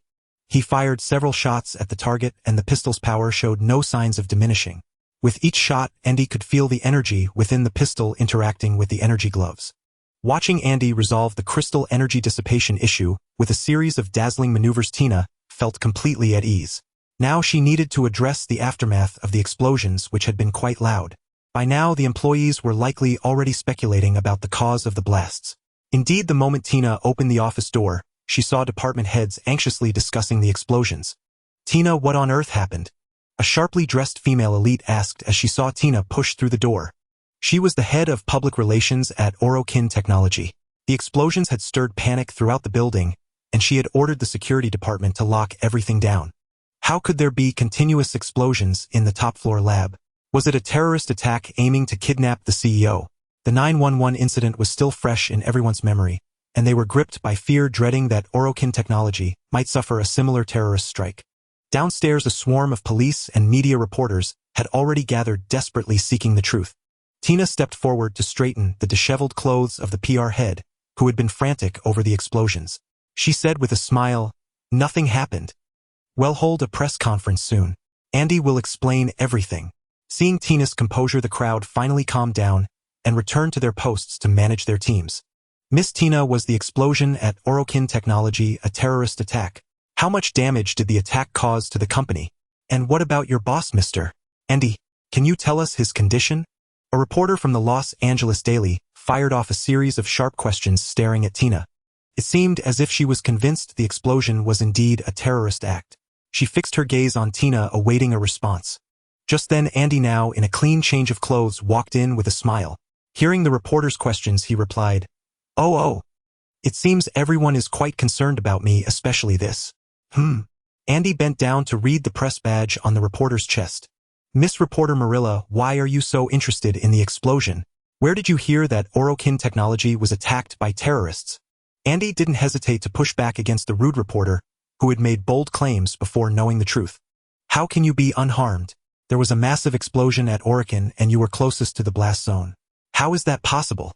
He fired several shots at the target, and the pistol's power showed no signs of diminishing. With each shot, Andy could feel the energy within the pistol interacting with the energy gloves. Watching Andy resolve the crystal energy dissipation issue with a series of dazzling maneuvers, Tina felt completely at ease. Now she needed to address the aftermath of the explosions, which had been quite loud. By now, the employees were likely already speculating about the cause of the blasts. Indeed, the moment Tina opened the office door, she saw department heads anxiously discussing the explosions. "Tina, what on earth happened?" a sharply dressed female elite asked as she saw Tina push through the door. She was the head of public relations at Orokin Technology. The explosions had stirred panic throughout the building, and she had ordered the security department to lock everything down. How could there be continuous explosions in the top-floor lab? Was it a terrorist attack aiming to kidnap the CEO? The 911 incident was still fresh in everyone's memory, and they were gripped by fear, dreading that Orokin technology might suffer a similar terrorist strike. Downstairs, a swarm of police and media reporters had already gathered, desperately seeking the truth. Tina stepped forward to straighten the disheveled clothes of the PR head, who had been frantic over the explosions. She said with a smile, "Nothing happened. We'll hold a press conference soon. Andy will explain everything." Seeing Tina's composure, the crowd finally calmed down and returned to their posts to manage their teams. "Miss Tina, was the explosion at Orokin Technology a terrorist attack? How much damage did the attack cause to the company? And what about your boss, Mr. Andy? Can you tell us his condition?" A reporter from the Los Angeles Daily fired off a series of sharp questions, staring at Tina. It seemed as if she was convinced the explosion was indeed a terrorist act. She fixed her gaze on Tina, awaiting a response. Just then, Andy, now in a clean change of clothes, walked in with a smile. Hearing the reporter's questions, he replied, Oh. It seems everyone is quite concerned about me, especially this. Andy bent down to read the press badge on the reporter's chest. "Miss Reporter Marilla, why are you so interested in the explosion? Where did you hear that Orokin Technology was attacked by terrorists?" Andy didn't hesitate to push back against the rude reporter, who had made bold claims before knowing the truth. "How can you be unharmed? There was a massive explosion at Orokin and you were closest to the blast zone. How is that possible?"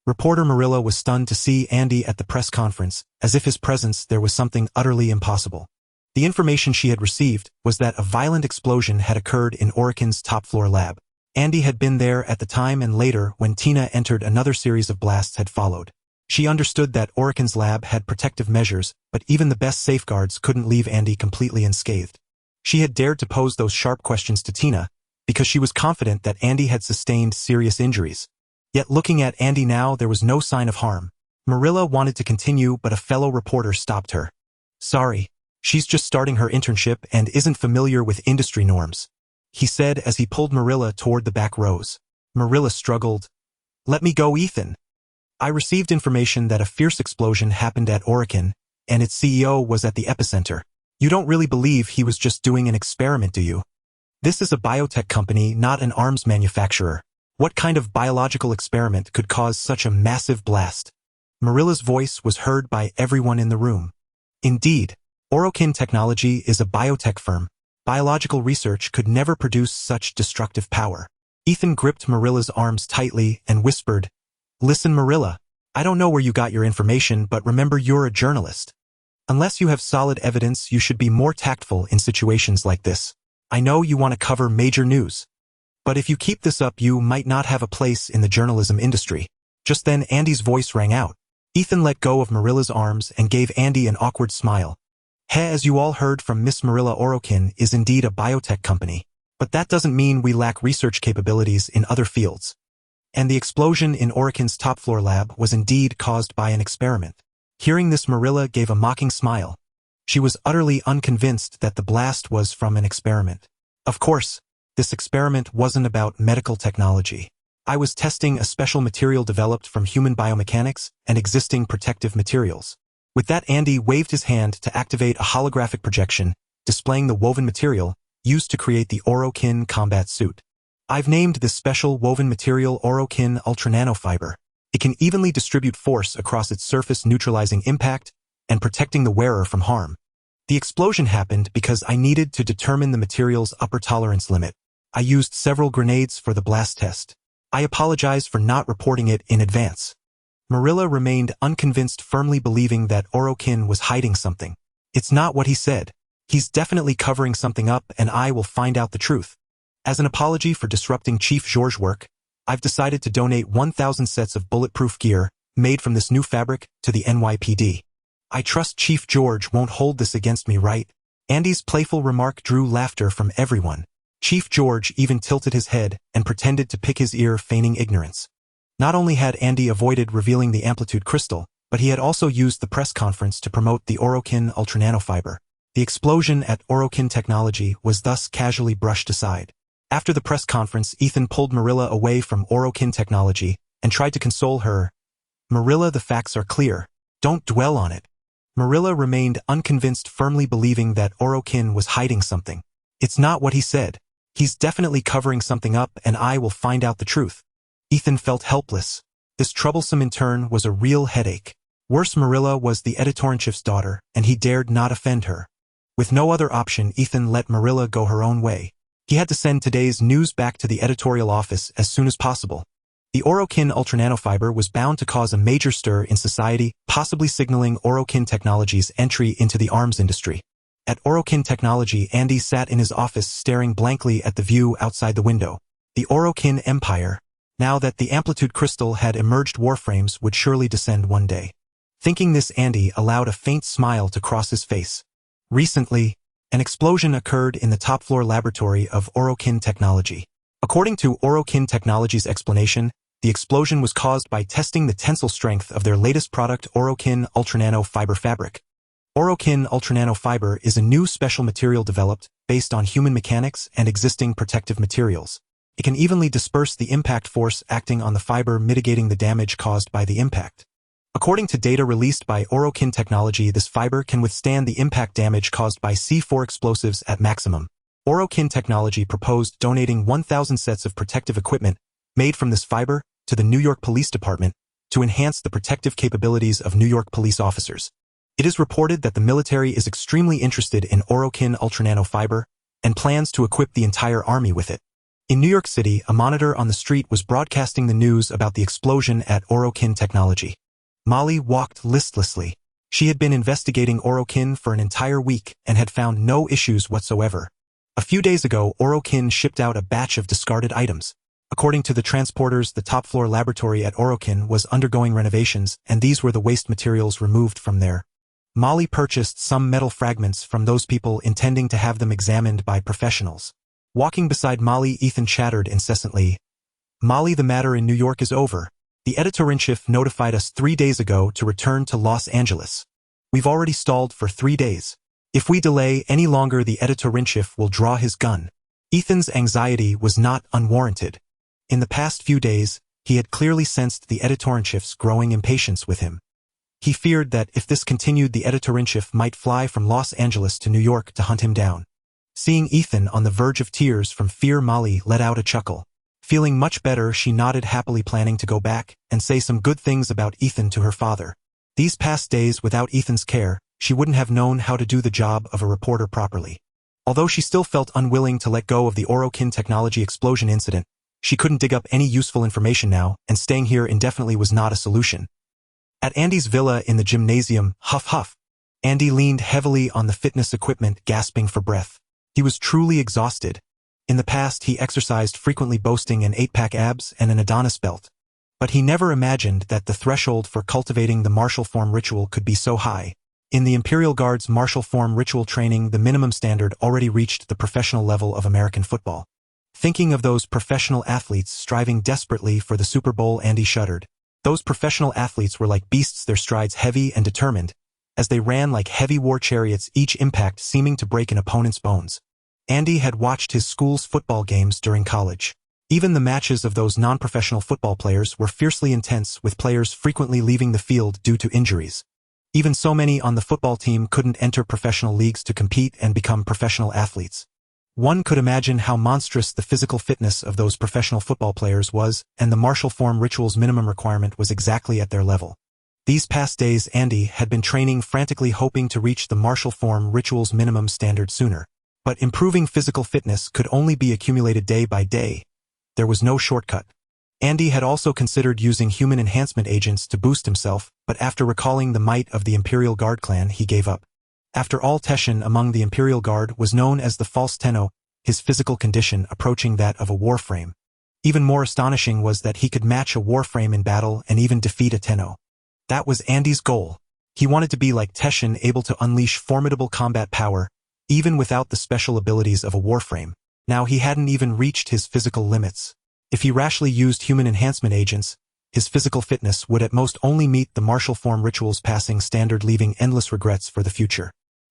Reporter Marilla was stunned to see Andy at the press conference, as if his presence there was something utterly impossible. The information she had received was that a violent explosion had occurred in Orokin's top-floor lab. Andy had been there at the time, and later, when Tina entered, another series of blasts had followed. She understood that Orokin's lab had protective measures, but even the best safeguards couldn't leave Andy completely unscathed. She had dared to pose those sharp questions to Tina because she was confident that Andy had sustained serious injuries. Yet looking at Andy now, there was no sign of harm. Marilla wanted to continue, but a fellow reporter stopped her. "Sorry, she's just starting her internship and isn't familiar with industry norms," he said as he pulled Marilla toward the back rows. Marilla struggled. "Let me go, Ethan. I received information that a fierce explosion happened at Orokin, and its CEO was at the epicenter. You don't really believe he was just doing an experiment, do you? This is a biotech company, not an arms manufacturer. What kind of biological experiment could cause such a massive blast?" Marilla's voice was heard by everyone in the room. "Indeed, Orokin Technology is a biotech firm. Biological research could never produce such destructive power." Ethan gripped Marilla's arms tightly and whispered, "Listen, Marilla, I don't know where you got your information, but remember, you're a journalist. Unless you have solid evidence, you should be more tactful in situations like this. I know you want to cover major news, but if you keep this up, you might not have a place in the journalism industry." Just then, Andy's voice rang out. Ethan let go of Marilla's arms and gave Andy an awkward smile. "As you all heard from Miss Marilla, Orokin is indeed a biotech company, but that doesn't mean we lack research capabilities in other fields. And the explosion in Orokin's top-floor lab was indeed caused by an experiment." Hearing this, Marilla gave a mocking smile. She was utterly unconvinced that the blast was from an experiment. "Of course, this experiment wasn't about medical technology. I was testing a special material developed from human biomechanics and existing protective materials." With that, Andy waved his hand to activate a holographic projection, displaying the woven material used to create the Orokin combat suit. "I've named this special woven material Orokin Ultra Nanofiber. It can evenly distribute force across its surface, neutralizing impact and protecting the wearer from harm. The explosion happened because I needed to determine the material's upper tolerance limit. I used several grenades for the blast test. I apologize for not reporting it in advance." Marilla remained unconvinced, firmly believing that Orokin was hiding something. "It's not what he said. He's definitely covering something up, and I will find out the truth. As an apology for disrupting Chief George's work, I've decided to donate 1,000 sets of bulletproof gear made from this new fabric to the NYPD. I trust Chief George won't hold this against me, right?" Andy's playful remark drew laughter from everyone. Chief George even tilted his head and pretended to pick his ear, feigning ignorance. Not only had Andy avoided revealing the amplitude crystal, but he had also used the press conference to promote the Orokin Ultra Nanofiber. The explosion at Orokin Technology was thus casually brushed aside. After the press conference, Ethan pulled Marilla away from Orokin Technology and tried to console her. Marilla, the facts are clear. Don't dwell on it. Marilla remained unconvinced, firmly believing that Orokin was hiding something. It's not what he said. He's definitely covering something up, and I will find out the truth. Ethan felt helpless. This troublesome intern was a real headache. Worse, Marilla was the editor-in-chief's daughter, and he dared not offend her. With no other option, Ethan let Marilla go her own way. He had to send today's news back to the editorial office as soon as possible. The Orokin ultrananofiber was bound to cause a major stir in society, possibly signaling Orokin Technology's entry into the arms industry. At Orokin Technology, Andy sat in his office staring blankly at the view outside the window. The Orokin Empire. Now that the amplitude crystal had emerged, Warframes would surely descend one day. Thinking this, Andy allowed a faint smile to cross his face. Recently, an explosion occurred in the top-floor laboratory of Orokin Technology. According to Orokin Technology's explanation, the explosion was caused by testing the tensile strength of their latest product, Orokin Ultranano Fiber Fabric. Orokin Ultranano Fiber is a new special material developed based on human mechanics and existing protective materials. It can evenly disperse the impact force acting on the fiber, mitigating the damage caused by the impact. According to data released by Orokin Technology, this fiber can withstand the impact damage caused by C4 explosives at maximum. Orokin Technology proposed donating 1,000 sets of protective equipment made from this fiber to the New York Police Department to enhance the protective capabilities of New York police officers. It is reported that the military is extremely interested in Orokin Ultranano Fiber and plans to equip the entire army with it. In New York City, a monitor on the street was broadcasting the news about the explosion at Orokin Technology. Molly walked listlessly. She had been investigating Orokin for an entire week and had found no issues whatsoever. A few days ago, Orokin shipped out a batch of discarded items. According to the transporters, the top-floor laboratory at Orokin was undergoing renovations, and these were the waste materials removed from there. Molly purchased some metal fragments from those people, intending to have them examined by professionals. Walking beside Molly, Ethan chattered incessantly. Molly, the matter in New York is over. The editor-in-chief notified us 3 days ago to return to Los Angeles. We've already stalled for 3 days. If we delay any longer, the editor-in-chief will draw his gun. Ethan's anxiety was not unwarranted. In the past few days, he had clearly sensed the editor-in-chief's growing impatience with him. He feared that if this continued, the editor-in-chief might fly from Los Angeles to New York to hunt him down. Seeing Ethan on the verge of tears from fear, Molly let out a chuckle. Feeling much better, she nodded happily, planning to go back and say some good things about Ethan to her father. These past days, without Ethan's care, she wouldn't have known how to do the job of a reporter properly. Although she still felt unwilling to let go of the Orokin Technology explosion incident, she couldn't dig up any useful information now, and staying here indefinitely was not a solution. At Andy's villa in the gymnasium, huff. Andy leaned heavily on the fitness equipment, gasping for breath. He was truly exhausted. In the past, he exercised frequently, boasting an 8-pack abs and an Adonis belt. But he never imagined that the threshold for cultivating the martial form ritual could be so high. In the Imperial Guard's martial form ritual training, the minimum standard already reached the professional level of American football. Thinking of those professional athletes striving desperately for the Super Bowl, Andy shuddered. Those professional athletes were like beasts, their strides heavy and determined, as they ran like heavy war chariots, each impact seeming to break an opponent's bones. Andy had watched his school's football games during college. Even the matches of those non-professional football players were fiercely intense, with players frequently leaving the field due to injuries. Even so many on the football team couldn't enter professional leagues to compete and become professional athletes. One could imagine how monstrous the physical fitness of those professional football players was, and the martial form ritual's minimum requirement was exactly at their level. These past days, Andy had been training frantically, hoping to reach the martial form ritual's minimum standard sooner. But improving physical fitness could only be accumulated day by day. There was no shortcut. Andy had also considered using human enhancement agents to boost himself, but after recalling the might of the Imperial Guard clan, he gave up. After all, Teshin among the Imperial Guard was known as the False Tenno, his physical condition approaching that of a Warframe. Even more astonishing was that he could match a Warframe in battle and even defeat a Tenno. That was Andy's goal. He wanted to be like Teshin, able to unleash formidable combat power, even without the special abilities of a Warframe. Now he hadn't even reached his physical limits. If he rashly used human enhancement agents, his physical fitness would at most only meet the martial form ritual's passing standard, leaving endless regrets for the future.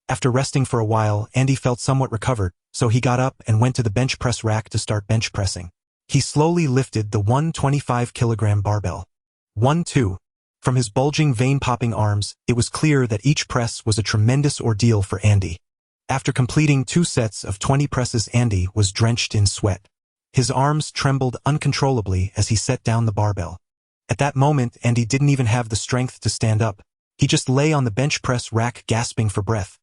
After resting for a while, Andy felt somewhat recovered, so he got up and went to the bench press rack to start bench pressing. He slowly lifted the 125-kilogram barbell. 1, 2, From his bulging vein-popping arms, it was clear that each press was a tremendous ordeal for Andy. After completing 2 sets of 20 presses, Andy was drenched in sweat. His arms trembled uncontrollably as he set down the barbell. At that moment, Andy didn't even have the strength to stand up. He just lay on the bench press rack gasping for breath.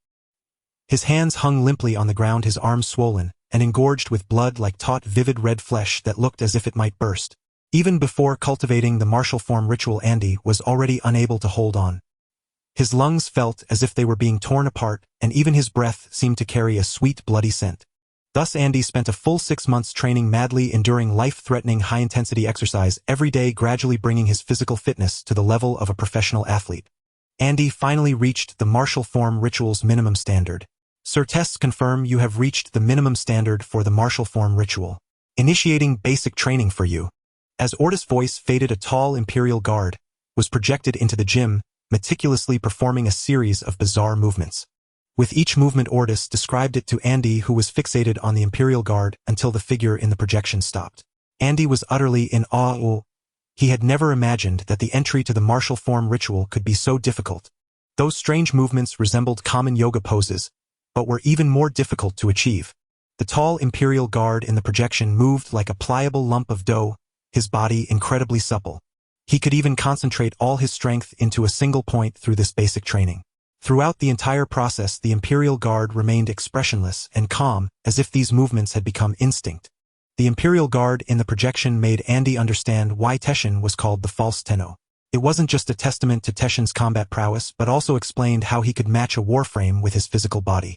His hands hung limply on the ground, his arms swollen and engorged with blood like taut, vivid red flesh that looked as if it might burst. Even before cultivating the martial form ritual, Andy was already unable to hold on. His lungs felt as if they were being torn apart, and even his breath seemed to carry a sweet, bloody scent. Thus Andy spent a full 6 months training, madly enduring life-threatening high-intensity exercise every day, gradually bringing his physical fitness to the level of a professional athlete. Andy finally reached the martial form ritual's minimum standard. Sir, tests confirm you have reached the minimum standard for the martial form ritual. Initiating basic training for you. As Ortis' voice faded, a tall Imperial Guard was projected into the gym, meticulously performing a series of bizarre movements. With each movement, Ortis described it to Andy, who was fixated on the Imperial Guard until the figure in the projection stopped. Andy was utterly in awe. He had never imagined that the entry to the martial form ritual could be so difficult. Those strange movements resembled common yoga poses, but were even more difficult to achieve. The tall Imperial Guard in the projection moved like a pliable lump of dough, his body incredibly supple. He could even concentrate all his strength into a single point through this basic training. Throughout the entire process, the Imperial Guard remained expressionless and calm, as if these movements had become instinct. The Imperial Guard in the projection made Andy understand why Teshin was called the False Tenno. It wasn't just a testament to Teshin's combat prowess, but also explained how he could match a warframe with his physical body.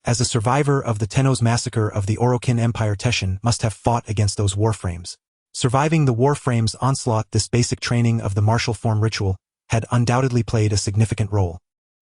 As a survivor of the Tenno's massacre of the Orokin Empire, Teshin must have fought against those warframes. Surviving the warframes' onslaught, this basic training of the martial form ritual had undoubtedly played a significant role.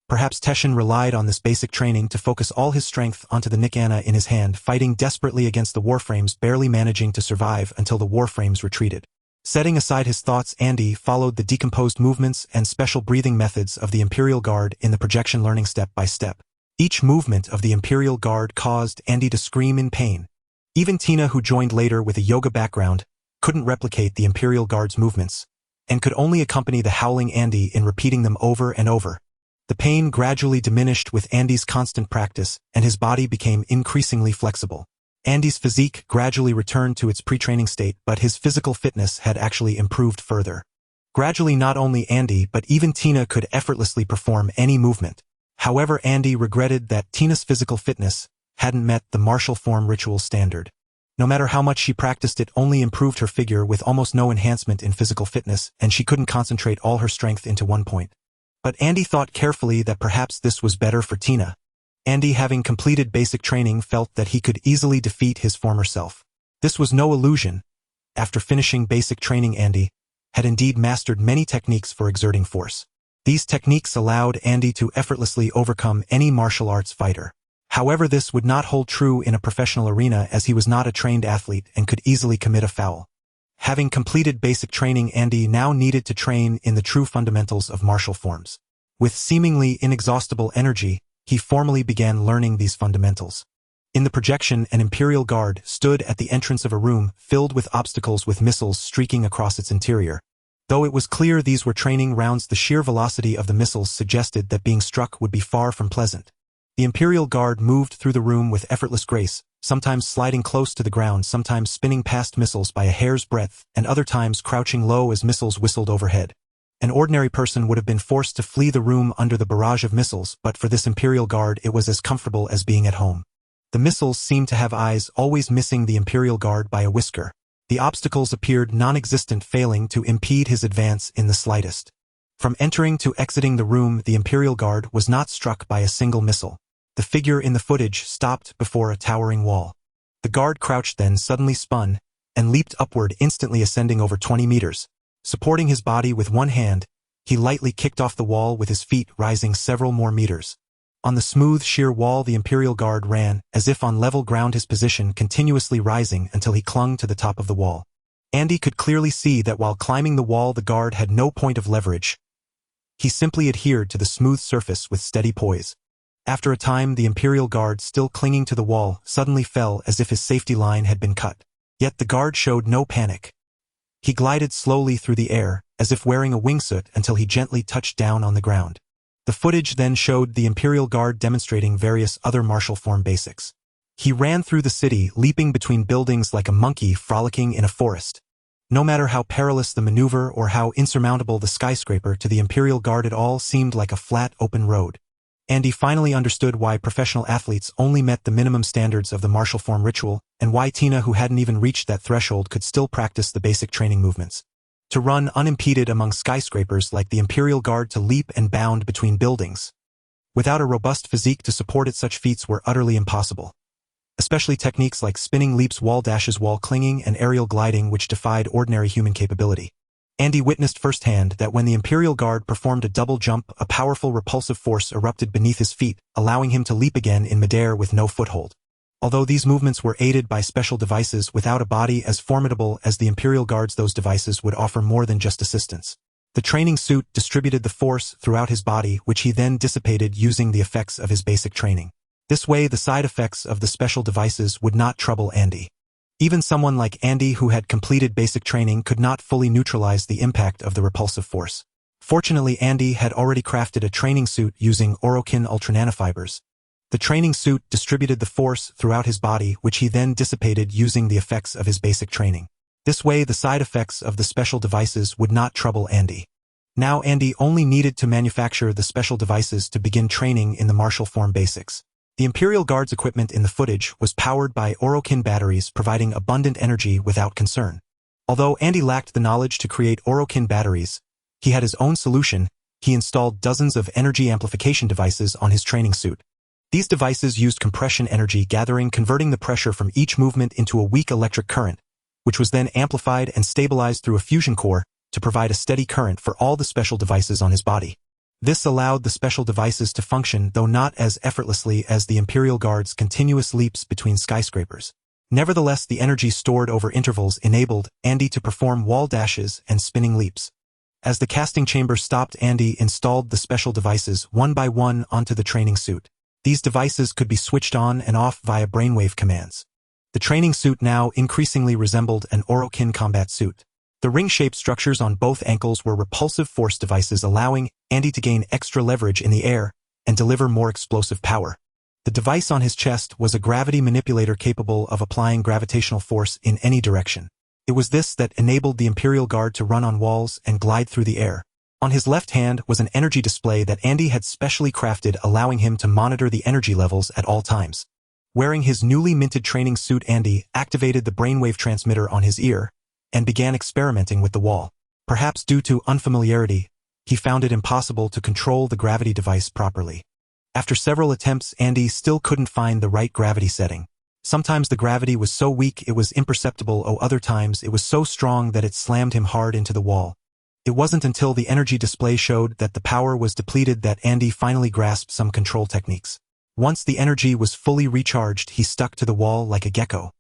Perhaps Teshin relied on this basic training to focus all his strength onto the Nikana in his hand, fighting desperately against the warframes, barely managing to survive until the warframes retreated. Setting aside his thoughts, Andy followed the decomposed movements and special breathing methods of the Imperial Guard in the projection, learning step by step. Each movement of the Imperial Guard caused Andy to scream in pain. Even Tina, who joined later with a yoga background, couldn't replicate the Imperial Guard's movements, and could only accompany the howling Andy in repeating them over and over. The pain gradually diminished with Andy's constant practice, and his body became increasingly flexible. Andy's physique gradually returned to its pre-training state, but his physical fitness had actually improved further. Gradually, not only Andy but even Tina could effortlessly perform any movement. However, Andy regretted that Tina's physical fitness hadn't met the martial form ritual standard. No matter how much she practiced, it only improved her figure with almost no enhancement in physical fitness, and she couldn't concentrate all her strength into one point. But Andy thought carefully that perhaps this was better for Tina. Andy, having completed basic training, felt that he could easily defeat his former self. This was no illusion. After finishing basic training, Andy had indeed mastered many techniques for exerting force. These techniques allowed Andy to effortlessly overcome any martial arts fighter. However, this would not hold true in a professional arena, as he was not a trained athlete and could easily commit a foul. Having completed basic training, Andy now needed to train in the true fundamentals of martial forms. With seemingly inexhaustible energy, he formally began learning these fundamentals. In the projection, an Imperial Guard stood at the entrance of a room filled with obstacles, with missiles streaking across its interior. Though it was clear these were training rounds, the sheer velocity of the missiles suggested that being struck would be far from pleasant. The Imperial Guard moved through the room with effortless grace, sometimes sliding close to the ground, sometimes spinning past missiles by a hair's breadth, and other times crouching low as missiles whistled overhead. An ordinary person would have been forced to flee the room under the barrage of missiles, but for this Imperial Guard it was as comfortable as being at home. The missiles seemed to have eyes, always missing the Imperial Guard by a whisker. The obstacles appeared non-existent, failing to impede his advance in the slightest. From entering to exiting the room, the Imperial Guard was not struck by a single missile. The figure in the footage stopped before a towering wall. The guard crouched, then suddenly spun and leaped upward, instantly ascending over 20 meters. Supporting his body with one hand, he lightly kicked off the wall with his feet, rising several more meters. On the smooth, sheer wall, the Imperial Guard ran, as if on level ground, his position continuously rising until he clung to the top of the wall. Andy could clearly see that while climbing the wall, the guard had no point of leverage. He simply adhered to the smooth surface with steady poise. After a time, the Imperial Guard, still clinging to the wall, suddenly fell as if his safety line had been cut. Yet the guard showed no panic. He glided slowly through the air, as if wearing a wingsuit until he gently touched down on the ground. The footage then showed the Imperial Guard demonstrating various other martial form basics. He ran through the city, leaping between buildings like a monkey frolicking in a forest. No matter how perilous the maneuver or how insurmountable the skyscraper, to the Imperial Guard it all seemed like a flat, open road. Andy finally understood why professional athletes only met the minimum standards of the martial form ritual, and why Tina, who hadn't even reached that threshold, could still practice the basic training movements. To run unimpeded among skyscrapers like the Imperial Guard, to leap and bound between buildings without a robust physique to support it, such feats were utterly impossible. Especially techniques like spinning leaps, wall dashes, wall clinging, and aerial gliding, which defied ordinary human capability. Andy witnessed firsthand that when the Imperial Guard performed a double jump, a powerful repulsive force erupted beneath his feet, allowing him to leap again in midair with no foothold. Although these movements were aided by special devices without a body as formidable as the Imperial Guard's, those devices would offer more than just assistance. The training suit distributed the force throughout his body, which he then dissipated using the effects of his basic training. This way, the side effects of the special devices would not trouble Andy. Even someone like Andy, who had completed basic training, could not fully neutralize the impact of the repulsive force. Fortunately, Andy had already crafted a training suit using Orokin ultra nanofibers. The training suit distributed the force throughout his body, which he then dissipated using the effects of his basic training. This way, the side effects of the special devices would not trouble Andy. Now Andy only needed to manufacture the special devices to begin training in the martial form basics. The Imperial Guard's equipment in the footage was powered by Orokin batteries, providing abundant energy without concern. Although Andy lacked the knowledge to create Orokin batteries, he had his own solution. He installed dozens of energy amplification devices on his training suit. These devices used compression energy gathering, converting the pressure from each movement into a weak electric current, which was then amplified and stabilized through a fusion core to provide a steady current for all the special devices on his body. This allowed the special devices to function, though not as effortlessly as the Imperial Guard's continuous leaps between skyscrapers. Nevertheless, the energy stored over intervals enabled Andy to perform wall dashes and spinning leaps. As the casting chamber stopped, Andy installed the special devices one by one onto the training suit. These devices could be switched on and off via brainwave commands. The training suit now increasingly resembled an Orokin combat suit. The ring-shaped structures on both ankles were repulsive force devices, allowing Andy to gain extra leverage in the air and deliver more explosive power. The device on his chest was a gravity manipulator capable of applying gravitational force in any direction. It was this that enabled the Imperial Guard to run on walls and glide through the air. On his left hand was an energy display that Andy had specially crafted, allowing him to monitor the energy levels at all times. Wearing his newly minted training suit, Andy activated the brainwave transmitter on his ear and began experimenting with the wall. Perhaps due to unfamiliarity, he found it impossible to control the gravity device properly. After several attempts, Andy still couldn't find the right gravity setting. Sometimes the gravity was so weak it was imperceptible, other times it was so strong that it slammed him hard into the wall. It wasn't until the energy display showed that the power was depleted that Andy finally grasped some control techniques. Once the energy was fully recharged, he stuck to the wall like a gecko.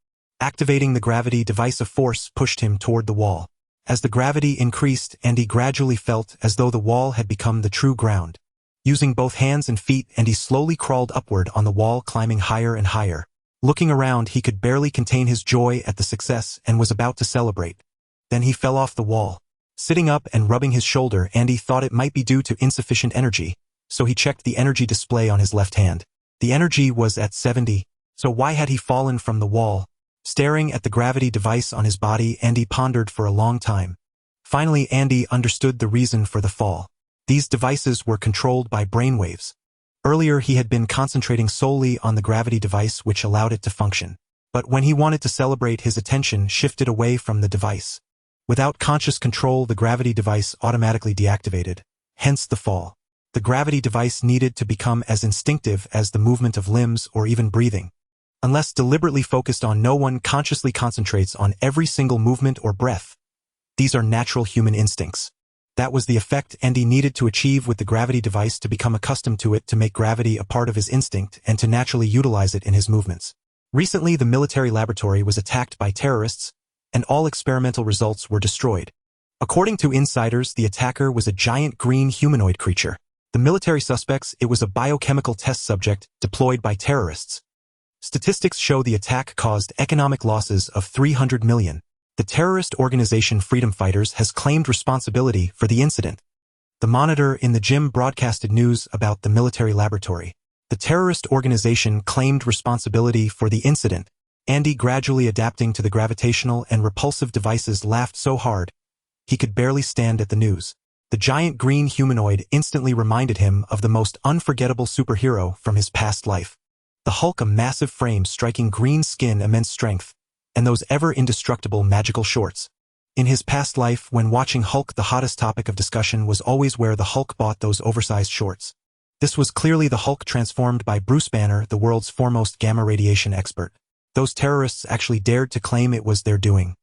Activating the gravity device, a force pushed him toward the wall. As the gravity increased, Andy gradually felt as though the wall had become the true ground. Using both hands and feet, Andy slowly crawled upward on the wall, climbing higher and higher. Looking around, he could barely contain his joy at the success and was about to celebrate. Then he fell off the wall. Sitting up and rubbing his shoulder, Andy thought it might be due to insufficient energy, so he checked the energy display on his left hand. The energy was at 70, so why had he fallen from the wall? Staring at the gravity device on his body, Andy pondered for a long time. Finally, Andy understood the reason for the fall. These devices were controlled by brainwaves. Earlier, he had been concentrating solely on the gravity device, which allowed it to function. But when he wanted to celebrate, his attention shifted away from the device. Without conscious control, the gravity device automatically deactivated, hence the fall. The gravity device needed to become as instinctive as the movement of limbs or even breathing. Unless deliberately focused on, no one consciously concentrates on every single movement or breath. These are natural human instincts. That was the effect Andy needed to achieve with the gravity device, to become accustomed to it, to make gravity a part of his instinct, and to naturally utilize it in his movements. Recently, the military laboratory was attacked by terrorists, and all experimental results were destroyed. According to insiders, the attacker was a giant green humanoid creature. The military suspects it was a biochemical test subject deployed by terrorists. Statistics show the attack caused economic losses of $300 million. The terrorist organization Freedom Fighters has claimed responsibility for the incident. The monitor in the gym broadcasted news about the military laboratory. The terrorist organization claimed responsibility for the incident. Andy, gradually adapting to the gravitational and repulsive devices, laughed so hard he could barely stand at the news. The giant green humanoid instantly reminded him of the most unforgettable superhero from his past life. The Hulk, a massive frame, striking green skin, immense strength, and those ever-indestructible magical shorts. In his past life, when watching Hulk, the hottest topic of discussion was always where the Hulk bought those oversized shorts. This was clearly the Hulk transformed by Bruce Banner, the world's foremost gamma radiation expert. Those terrorists actually dared to claim it was their doing.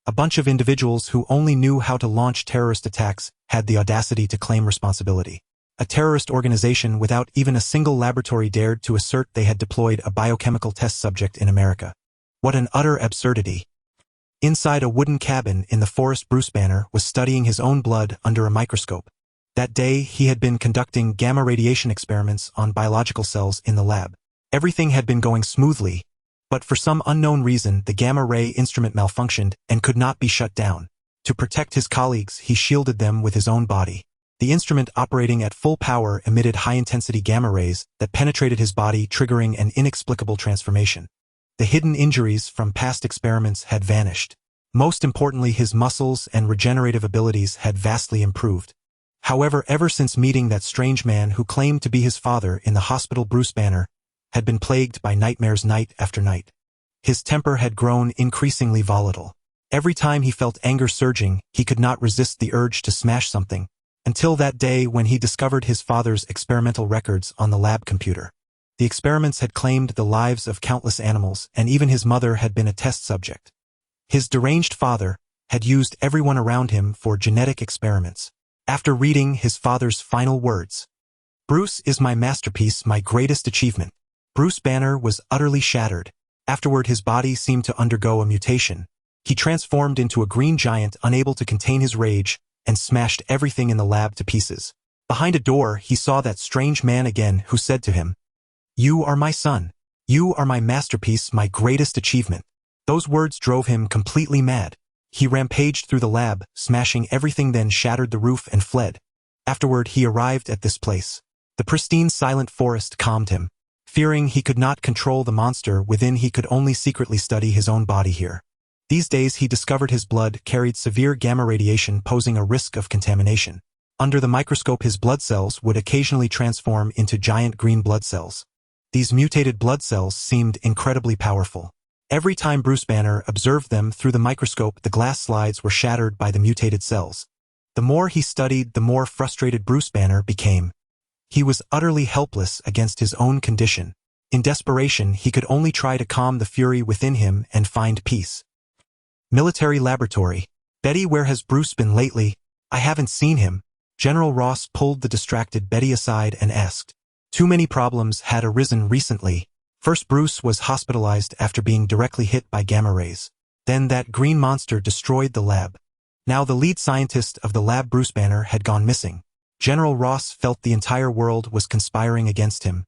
A bunch of individuals who only knew how to launch terrorist attacks had the audacity to claim responsibility. A terrorist organization without even a single laboratory dared to assert they had deployed a biochemical test subject in America. What an utter absurdity. Inside a wooden cabin in the forest, Bruce Banner was studying his own blood under a microscope. That day, he had been conducting gamma radiation experiments on biological cells in the lab. Everything had been going smoothly, but for some unknown reason, the gamma-ray instrument malfunctioned and could not be shut down. To protect his colleagues, he shielded them with his own body. The instrument, operating at full power, emitted high-intensity gamma rays that penetrated his body, triggering an inexplicable transformation. The hidden injuries from past experiments had vanished. Most importantly, his muscles and regenerative abilities had vastly improved. However, ever since meeting that strange man who claimed to be his father in the hospital, Bruce Banner had been plagued by nightmares night after night. His temper had grown increasingly volatile. Every time he felt anger surging, he could not resist the urge to smash something, until that day when he discovered his father's experimental records on the lab computer. The experiments had claimed the lives of countless animals, and even his mother had been a test subject. His deranged father had used everyone around him for genetic experiments. After reading his father's final words, "Bruce is my masterpiece, my greatest achievement," Bruce Banner was utterly shattered. Afterward, his body seemed to undergo a mutation. He transformed into a green giant, unable to contain his rage, and smashed everything in the lab to pieces. Behind a door, he saw that strange man again, who said to him, "You are my son. You are my masterpiece, my greatest achievement." Those words drove him completely mad. He rampaged through the lab, smashing everything, then shattered the roof and fled. Afterward, he arrived at this place. The pristine, silent forest calmed him. Fearing he could not control the monster within, he could only secretly study his own body here. These days, he discovered his blood carried severe gamma radiation, posing a risk of contamination. Under the microscope, his blood cells would occasionally transform into giant green blood cells. These mutated blood cells seemed incredibly powerful. Every time Bruce Banner observed them through the microscope, the glass slides were shattered by the mutated cells. The more he studied, the more frustrated Bruce Banner became. He was utterly helpless against his own condition. In desperation, he could only try to calm the fury within him and find peace. Military laboratory. "Betty, where has Bruce been lately? I haven't seen him." General Ross pulled the distracted Betty aside and asked. Too many problems had arisen recently. First, Bruce was hospitalized after being directly hit by gamma rays. Then that green monster destroyed the lab. Now the lead scientist of the lab, Bruce Banner, had gone missing. General Ross felt the entire world was conspiring against him.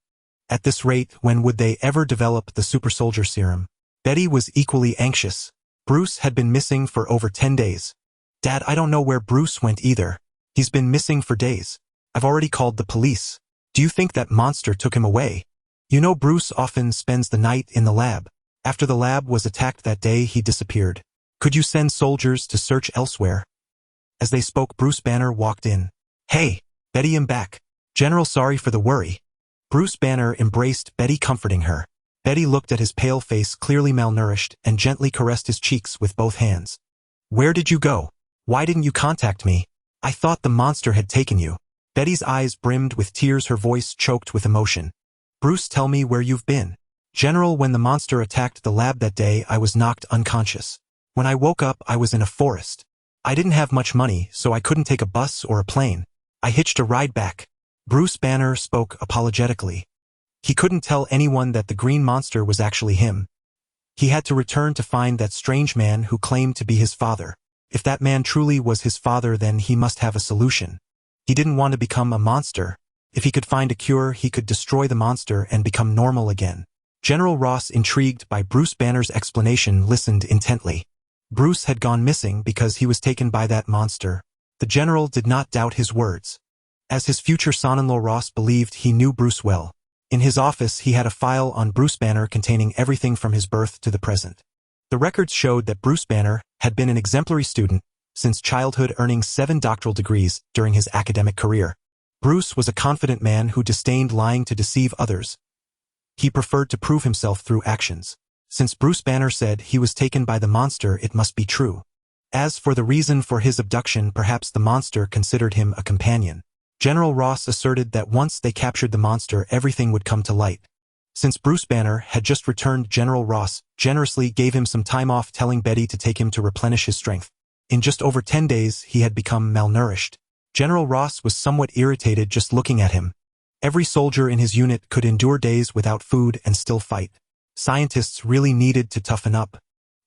At this rate, when would they ever develop the super soldier serum? Betty was equally anxious. Bruce had been missing for over 10 days. "Dad, I don't know where Bruce went either. He's been missing for days. I've already called the police. Do you think that monster took him away? You know, Bruce often spends the night in the lab. After the lab was attacked that day, he disappeared. Could you send soldiers to search elsewhere?" As they spoke, Bruce Banner walked in. "Hey, Betty, I'm back. General, sorry for the worry." Bruce Banner embraced Betty, comforting her. Betty looked at his pale face, clearly malnourished, and gently caressed his cheeks with both hands. "Where did you go? Why didn't you contact me? I thought the monster had taken you." Betty's eyes brimmed with tears, her voice choked with emotion. "Bruce, tell me where you've been." "General, when the monster attacked the lab that day, I was knocked unconscious. When I woke up, I was in a forest. I didn't have much money, so I couldn't take a bus or a plane. I hitched a ride back." Bruce Banner spoke apologetically. He couldn't tell anyone that the green monster was actually him. He had to return to find that strange man who claimed to be his father. If that man truly was his father, then he must have a solution. He didn't want to become a monster. If he could find a cure, he could destroy the monster and become normal again. General Ross, intrigued by Bruce Banner's explanation, listened intently. Bruce had gone missing because he was taken by that monster. The general did not doubt his words. As his future son-in-law Ross believed he knew Bruce well. In his office he had a file on Bruce Banner containing everything from his birth to the present. The records showed that Bruce Banner had been an exemplary student since childhood, earning 7 doctoral degrees during his academic career. Bruce was a confident man who disdained lying to deceive others. He preferred to prove himself through actions. Since Bruce Banner said he was taken by the monster, it must be true. As for the reason for his abduction, perhaps the monster considered him a companion. General Ross asserted that once they captured the monster, everything would come to light. Since Bruce Banner had just returned, General Ross generously gave him some time off, telling Betty to take him to replenish his strength. In just over 10 days, he had become malnourished. General Ross was somewhat irritated just looking at him. Every soldier in his unit could endure days without food and still fight. Scientists really needed to toughen up.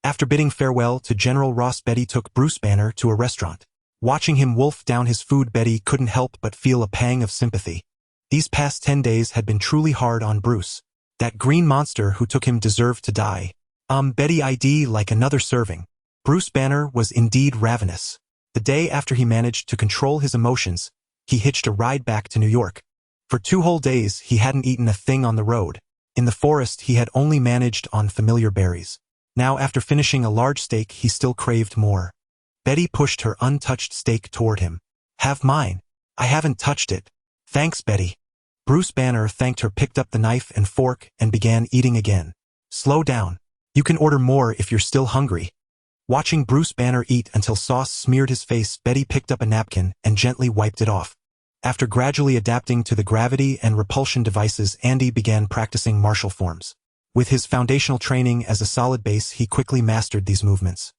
After bidding farewell to General Ross, Betty took Bruce Banner to a restaurant. Watching him wolf down his food, Betty couldn't help but feel a pang of sympathy. These past 10 days had been truly hard on Bruce. That green monster who took him deserved to die. Betty ID like another serving. Bruce Banner was indeed ravenous. The day after he managed to control his emotions, he hitched a ride back to New York. For 2 whole days, he hadn't eaten a thing on the road. In the forest, he had only managed on familiar berries. Now, after finishing a large steak, he still craved more. Betty pushed her untouched steak toward him. "Have mine. I haven't touched it." "Thanks, Betty." Bruce Banner thanked her, picked up the knife and fork, and began eating again. "Slow down. You can order more if you're still hungry." Watching Bruce Banner eat until sauce smeared his face, Betty picked up a napkin and gently wiped it off. After gradually adapting to the gravity and repulsion devices, Andy began practicing martial forms. With his foundational training as a solid base, he quickly mastered these movements.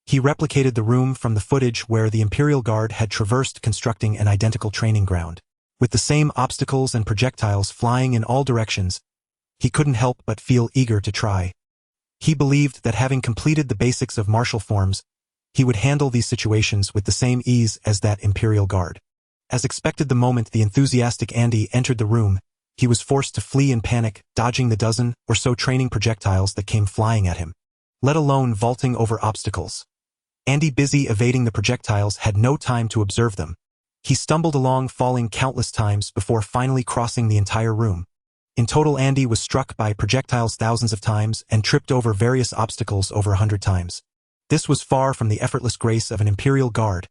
He replicated the room from the footage where the Imperial Guard had traversed, constructing an identical training ground. With the same obstacles and projectiles flying in all directions, he couldn't help but feel eager to try. He believed that having completed the basics of martial forms, he would handle these situations with the same ease as that Imperial Guard. As expected, the moment the enthusiastic Andy entered the room, he was forced to flee in panic, dodging the dozen or so training projectiles that came flying at him, let alone vaulting over obstacles. Andy, busy evading the projectiles, had no time to observe them. He stumbled along, falling countless times before finally crossing the entire room. In total, Andy was struck by projectiles thousands of times and tripped over various obstacles over 100 times. This was far from the effortless grace of an Imperial Guard.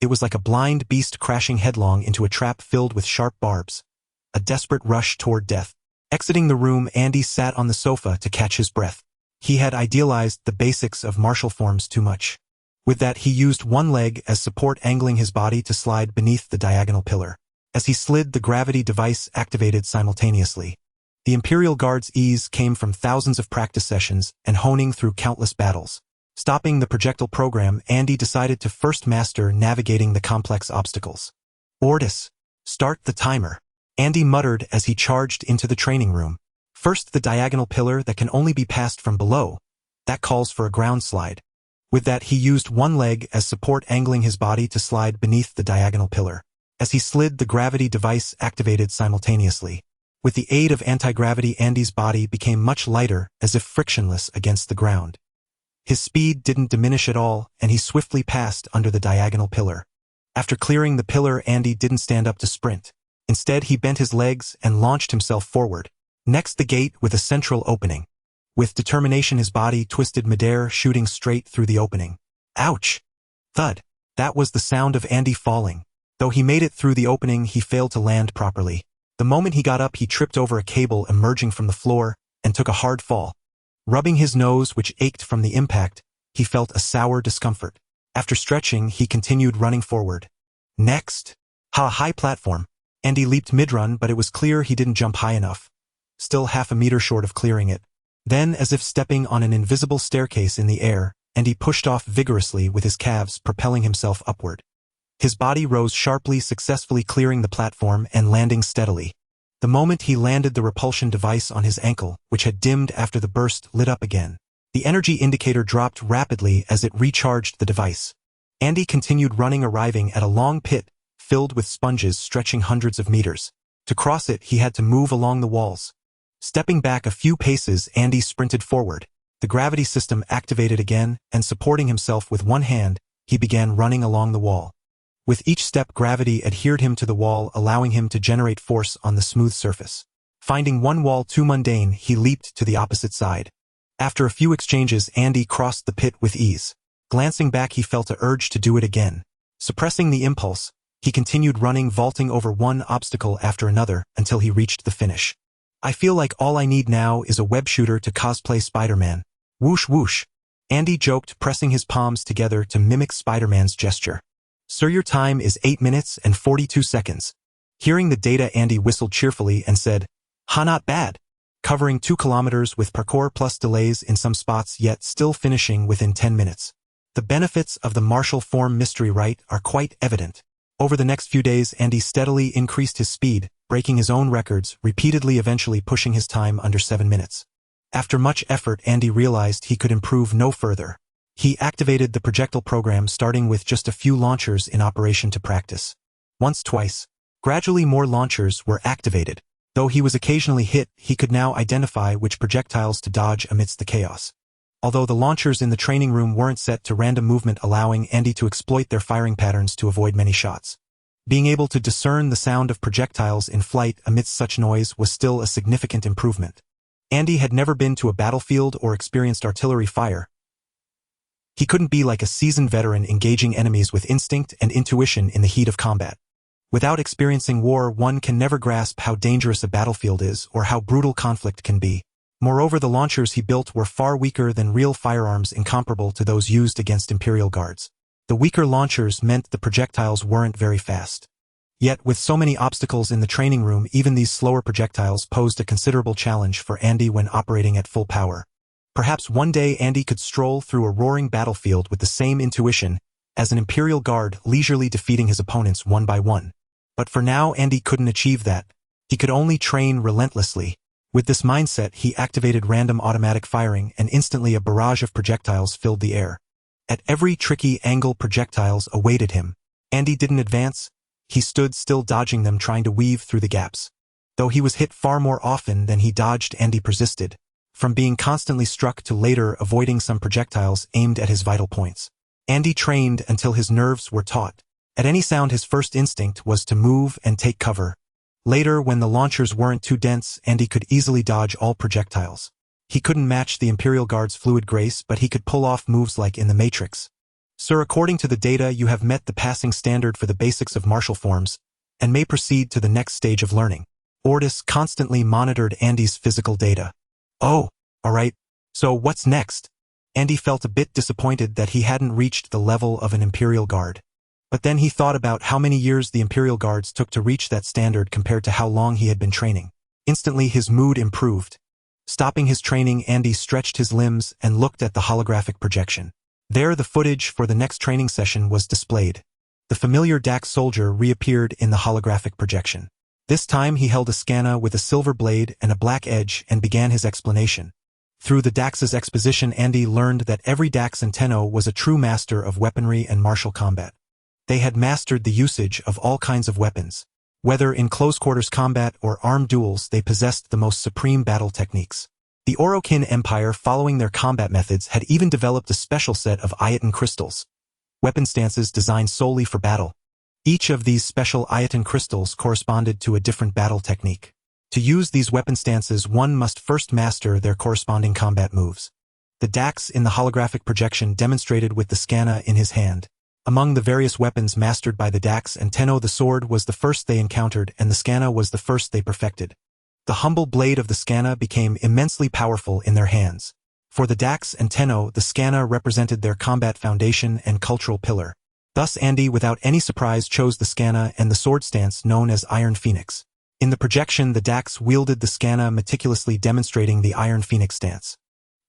It was like a blind beast crashing headlong into a trap filled with sharp barbs. A desperate rush toward death. Exiting the room, Andy sat on the sofa to catch his breath. He had idealized the basics of martial forms too much. With that, he used one leg as support, angling his body to slide beneath the diagonal pillar. As he slid, the gravity device activated simultaneously. The Imperial Guard's ease came from thousands of practice sessions and honing through countless battles. Stopping the projectile program, Andy decided to first master navigating the complex obstacles. "Ordis, start the timer," Andy muttered as he charged into the training room. "First, the diagonal pillar that can only be passed from below. That calls for a ground slide." With that, he used one leg as support, angling his body to slide beneath the diagonal pillar. As he slid, the gravity device activated simultaneously. With the aid of anti-gravity, Andy's body became much lighter, as if frictionless against the ground. His speed didn't diminish at all, and he swiftly passed under the diagonal pillar. After clearing the pillar, Andy didn't stand up to sprint. Instead, he bent his legs and launched himself forward. Next, the gate with a central opening. With determination, his body twisted midair, shooting straight through the opening. Ouch! Thud! That was the sound of Andy falling. Though he made it through the opening, he failed to land properly. The moment he got up, he tripped over a cable emerging from the floor and took a hard fall. Rubbing his nose, which ached from the impact, he felt a sour discomfort. After stretching, he continued running forward. Next! High platform. Andy leaped mid-run, but it was clear he didn't jump high enough. Still half a meter short of clearing it. Then, as if stepping on an invisible staircase in the air, Andy pushed off vigorously with his calves propelling himself upward. His body rose sharply, successfully clearing the platform and landing steadily. The moment he landed, the repulsion device on his ankle, which had dimmed after the burst, lit up again. The energy indicator dropped rapidly as it recharged the device. Andy continued running, arriving at a long pit filled with sponges stretching hundreds of meters. To cross it, he had to move along the walls. Stepping back a few paces, Andy sprinted forward. The gravity system activated again, and supporting himself with one hand, he began running along the wall. With each step, gravity adhered him to the wall, allowing him to generate force on the smooth surface. Finding one wall too mundane, he leaped to the opposite side. After a few exchanges, Andy crossed the pit with ease. Glancing back, he felt an urge to do it again. Suppressing the impulse, he continued running, vaulting over one obstacle after another until he reached the finish. I feel like all I need now is a web shooter to cosplay Spider-Man. Whoosh whoosh. Andy joked, pressing his palms together to mimic Spider-Man's gesture. Sir, your time is 8 minutes and 42 seconds. Hearing the data, Andy whistled cheerfully and said, "Ha, not bad." Covering 2 kilometers with parkour plus delays in some spots, yet still finishing within 10 minutes. The benefits of the martial form mystery rite are quite evident. Over the next few days, Andy steadily increased his speed, breaking his own records, repeatedly, eventually pushing his time under 7 minutes. After much effort, Andy realized he could improve no further. He activated the projectile program, starting with just a few launchers in operation to practice. Once, twice. Gradually more launchers were activated. Though he was occasionally hit, he could now identify which projectiles to dodge amidst the chaos. Although the launchers in the training room weren't set to random movement, allowing Andy to exploit their firing patterns to avoid many shots. Being able to discern the sound of projectiles in flight amidst such noise was still a significant improvement. Andy had never been to a battlefield or experienced artillery fire. He couldn't be like a seasoned veteran engaging enemies with instinct and intuition in the heat of combat. Without experiencing war, one can never grasp how dangerous a battlefield is or how brutal conflict can be. Moreover, the launchers he built were far weaker than real firearms, incomparable to those used against Imperial Guards. The weaker launchers meant the projectiles weren't very fast. Yet, with so many obstacles in the training room, even these slower projectiles posed a considerable challenge for Andy when operating at full power. Perhaps one day Andy could stroll through a roaring battlefield with the same intuition as an Imperial Guard, leisurely defeating his opponents one by one. But for now, Andy couldn't achieve that. He could only train relentlessly. With this mindset, he activated random automatic firing, and instantly a barrage of projectiles filled the air. At every tricky angle, projectiles awaited him. Andy didn't advance. He stood still, dodging them, trying to weave through the gaps. Though he was hit far more often than he dodged, Andy persisted. From being constantly struck to later avoiding some projectiles aimed at his vital points. Andy trained until his nerves were taut. At any sound, his first instinct was to move and take cover. Later, when the launchers weren't too dense, Andy could easily dodge all projectiles. He couldn't match the Imperial Guard's fluid grace, but he could pull off moves like in the Matrix. Sir, according to the data, you have met the passing standard for the basics of martial forms, and may proceed to the next stage of learning. Ordis constantly monitored Andy's physical data. Oh, alright. So what's next? Andy felt a bit disappointed that he hadn't reached the level of an Imperial Guard. But then he thought about how many years the Imperial Guards took to reach that standard compared to how long he had been training. Instantly, his mood improved. Stopping his training, Andy stretched his limbs and looked at the holographic projection. There, the footage for the next training session was displayed. The familiar Dax soldier reappeared in the holographic projection. This time he held a skana with a silver blade and a black edge and began his explanation. Through the Dax's exposition, Andy learned that every Dax in Tenno was a true master of weaponry and martial combat. They had mastered the usage of all kinds of weapons. Whether in close-quarters combat or armed duels, they possessed the most supreme battle techniques. The Orokin Empire, following their combat methods, had even developed a special set of Ayaton crystals, weapon stances designed solely for battle. Each of these special Ayaton crystals corresponded to a different battle technique. To use these weapon stances, one must first master their corresponding combat moves. The Dax in the holographic projection demonstrated with the skana in his hand. Among the various weapons mastered by the Dax and Tenno, the sword was the first they encountered, and the skana was the first they perfected. The humble blade of the skana became immensely powerful in their hands. For the Dax and Tenno, the skana represented their combat foundation and cultural pillar. Thus Andy, without any surprise, chose the skana and the sword stance known as Iron Phoenix. In the projection, the Dax wielded the skana, meticulously demonstrating the Iron Phoenix stance.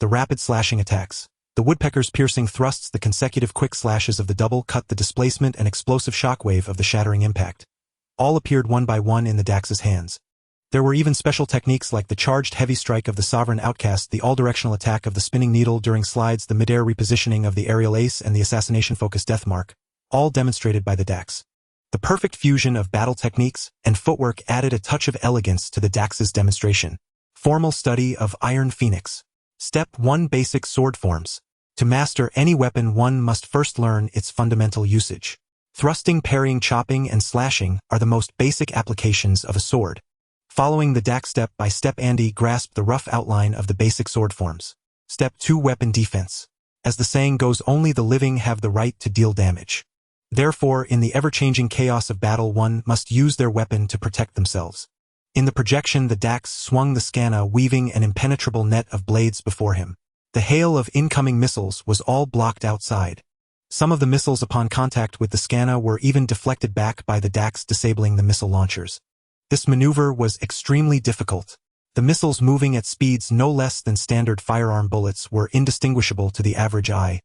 The rapid slashing attacks. The woodpecker's piercing thrusts, the consecutive quick slashes of the double cut, the displacement and explosive shockwave of the shattering impact. All appeared one by one in the Dax's hands. There were even special techniques like the charged heavy strike of the Sovereign Outcast, the all-directional attack of the spinning needle during slides, the mid-air repositioning of the aerial ace, and the assassination-focused death mark, all demonstrated by the Dax. The perfect fusion of battle techniques and footwork added a touch of elegance to the Dax's demonstration. Formal study of Iron Phoenix. Step 1. Basic sword forms. To master any weapon, one must first learn its fundamental usage. Thrusting, parrying, chopping, and slashing are the most basic applications of a sword. Following the DAX step-by-step, Andy grasped the rough outline of the basic sword forms. Step 2. Weapon defense. As the saying goes, only the living have the right to deal damage. Therefore, in the ever-changing chaos of battle, one must use their weapon to protect themselves. In the projection, the DAX swung the Scana, weaving an impenetrable net of blades before him. The hail of incoming missiles was all blocked outside. Some of the missiles upon contact with the Scana were even deflected back by the DAX, disabling the missile launchers. This maneuver was extremely difficult. The missiles, moving at speeds no less than standard firearm bullets, were indistinguishable to the average eye.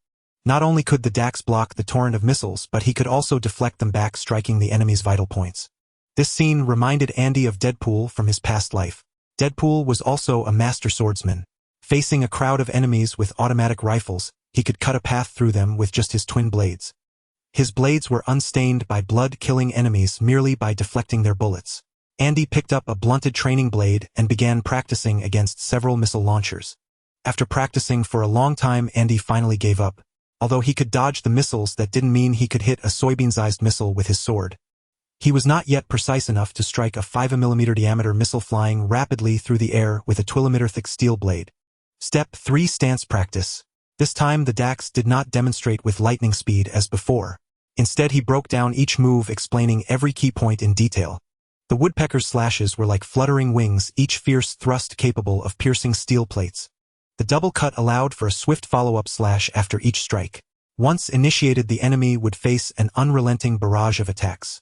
Not only could the DAX block the torrent of missiles, but he could also deflect them back, striking the enemy's vital points. This scene reminded Andy of Deadpool from his past life. Deadpool was also a master swordsman. Facing a crowd of enemies with automatic rifles, he could cut a path through them with just his twin blades. His blades were unstained by blood, killing enemies merely by deflecting their bullets. Andy picked up a blunted training blade and began practicing against several missile launchers. After practicing for a long time, Andy finally gave up. Although he could dodge the missiles, that didn't mean he could hit a soybean-sized missile with his sword. He was not yet precise enough to strike a 5mm diameter missile flying rapidly through the air with a 12mm thick steel blade. Step 3. Stance practice. This time the DAX did not demonstrate with lightning speed as before. Instead, he broke down each move, explaining every key point in detail. The woodpecker's slashes were like fluttering wings, each fierce thrust capable of piercing steel plates. The double cut allowed for a swift follow-up slash after each strike. Once initiated, the enemy would face an unrelenting barrage of attacks.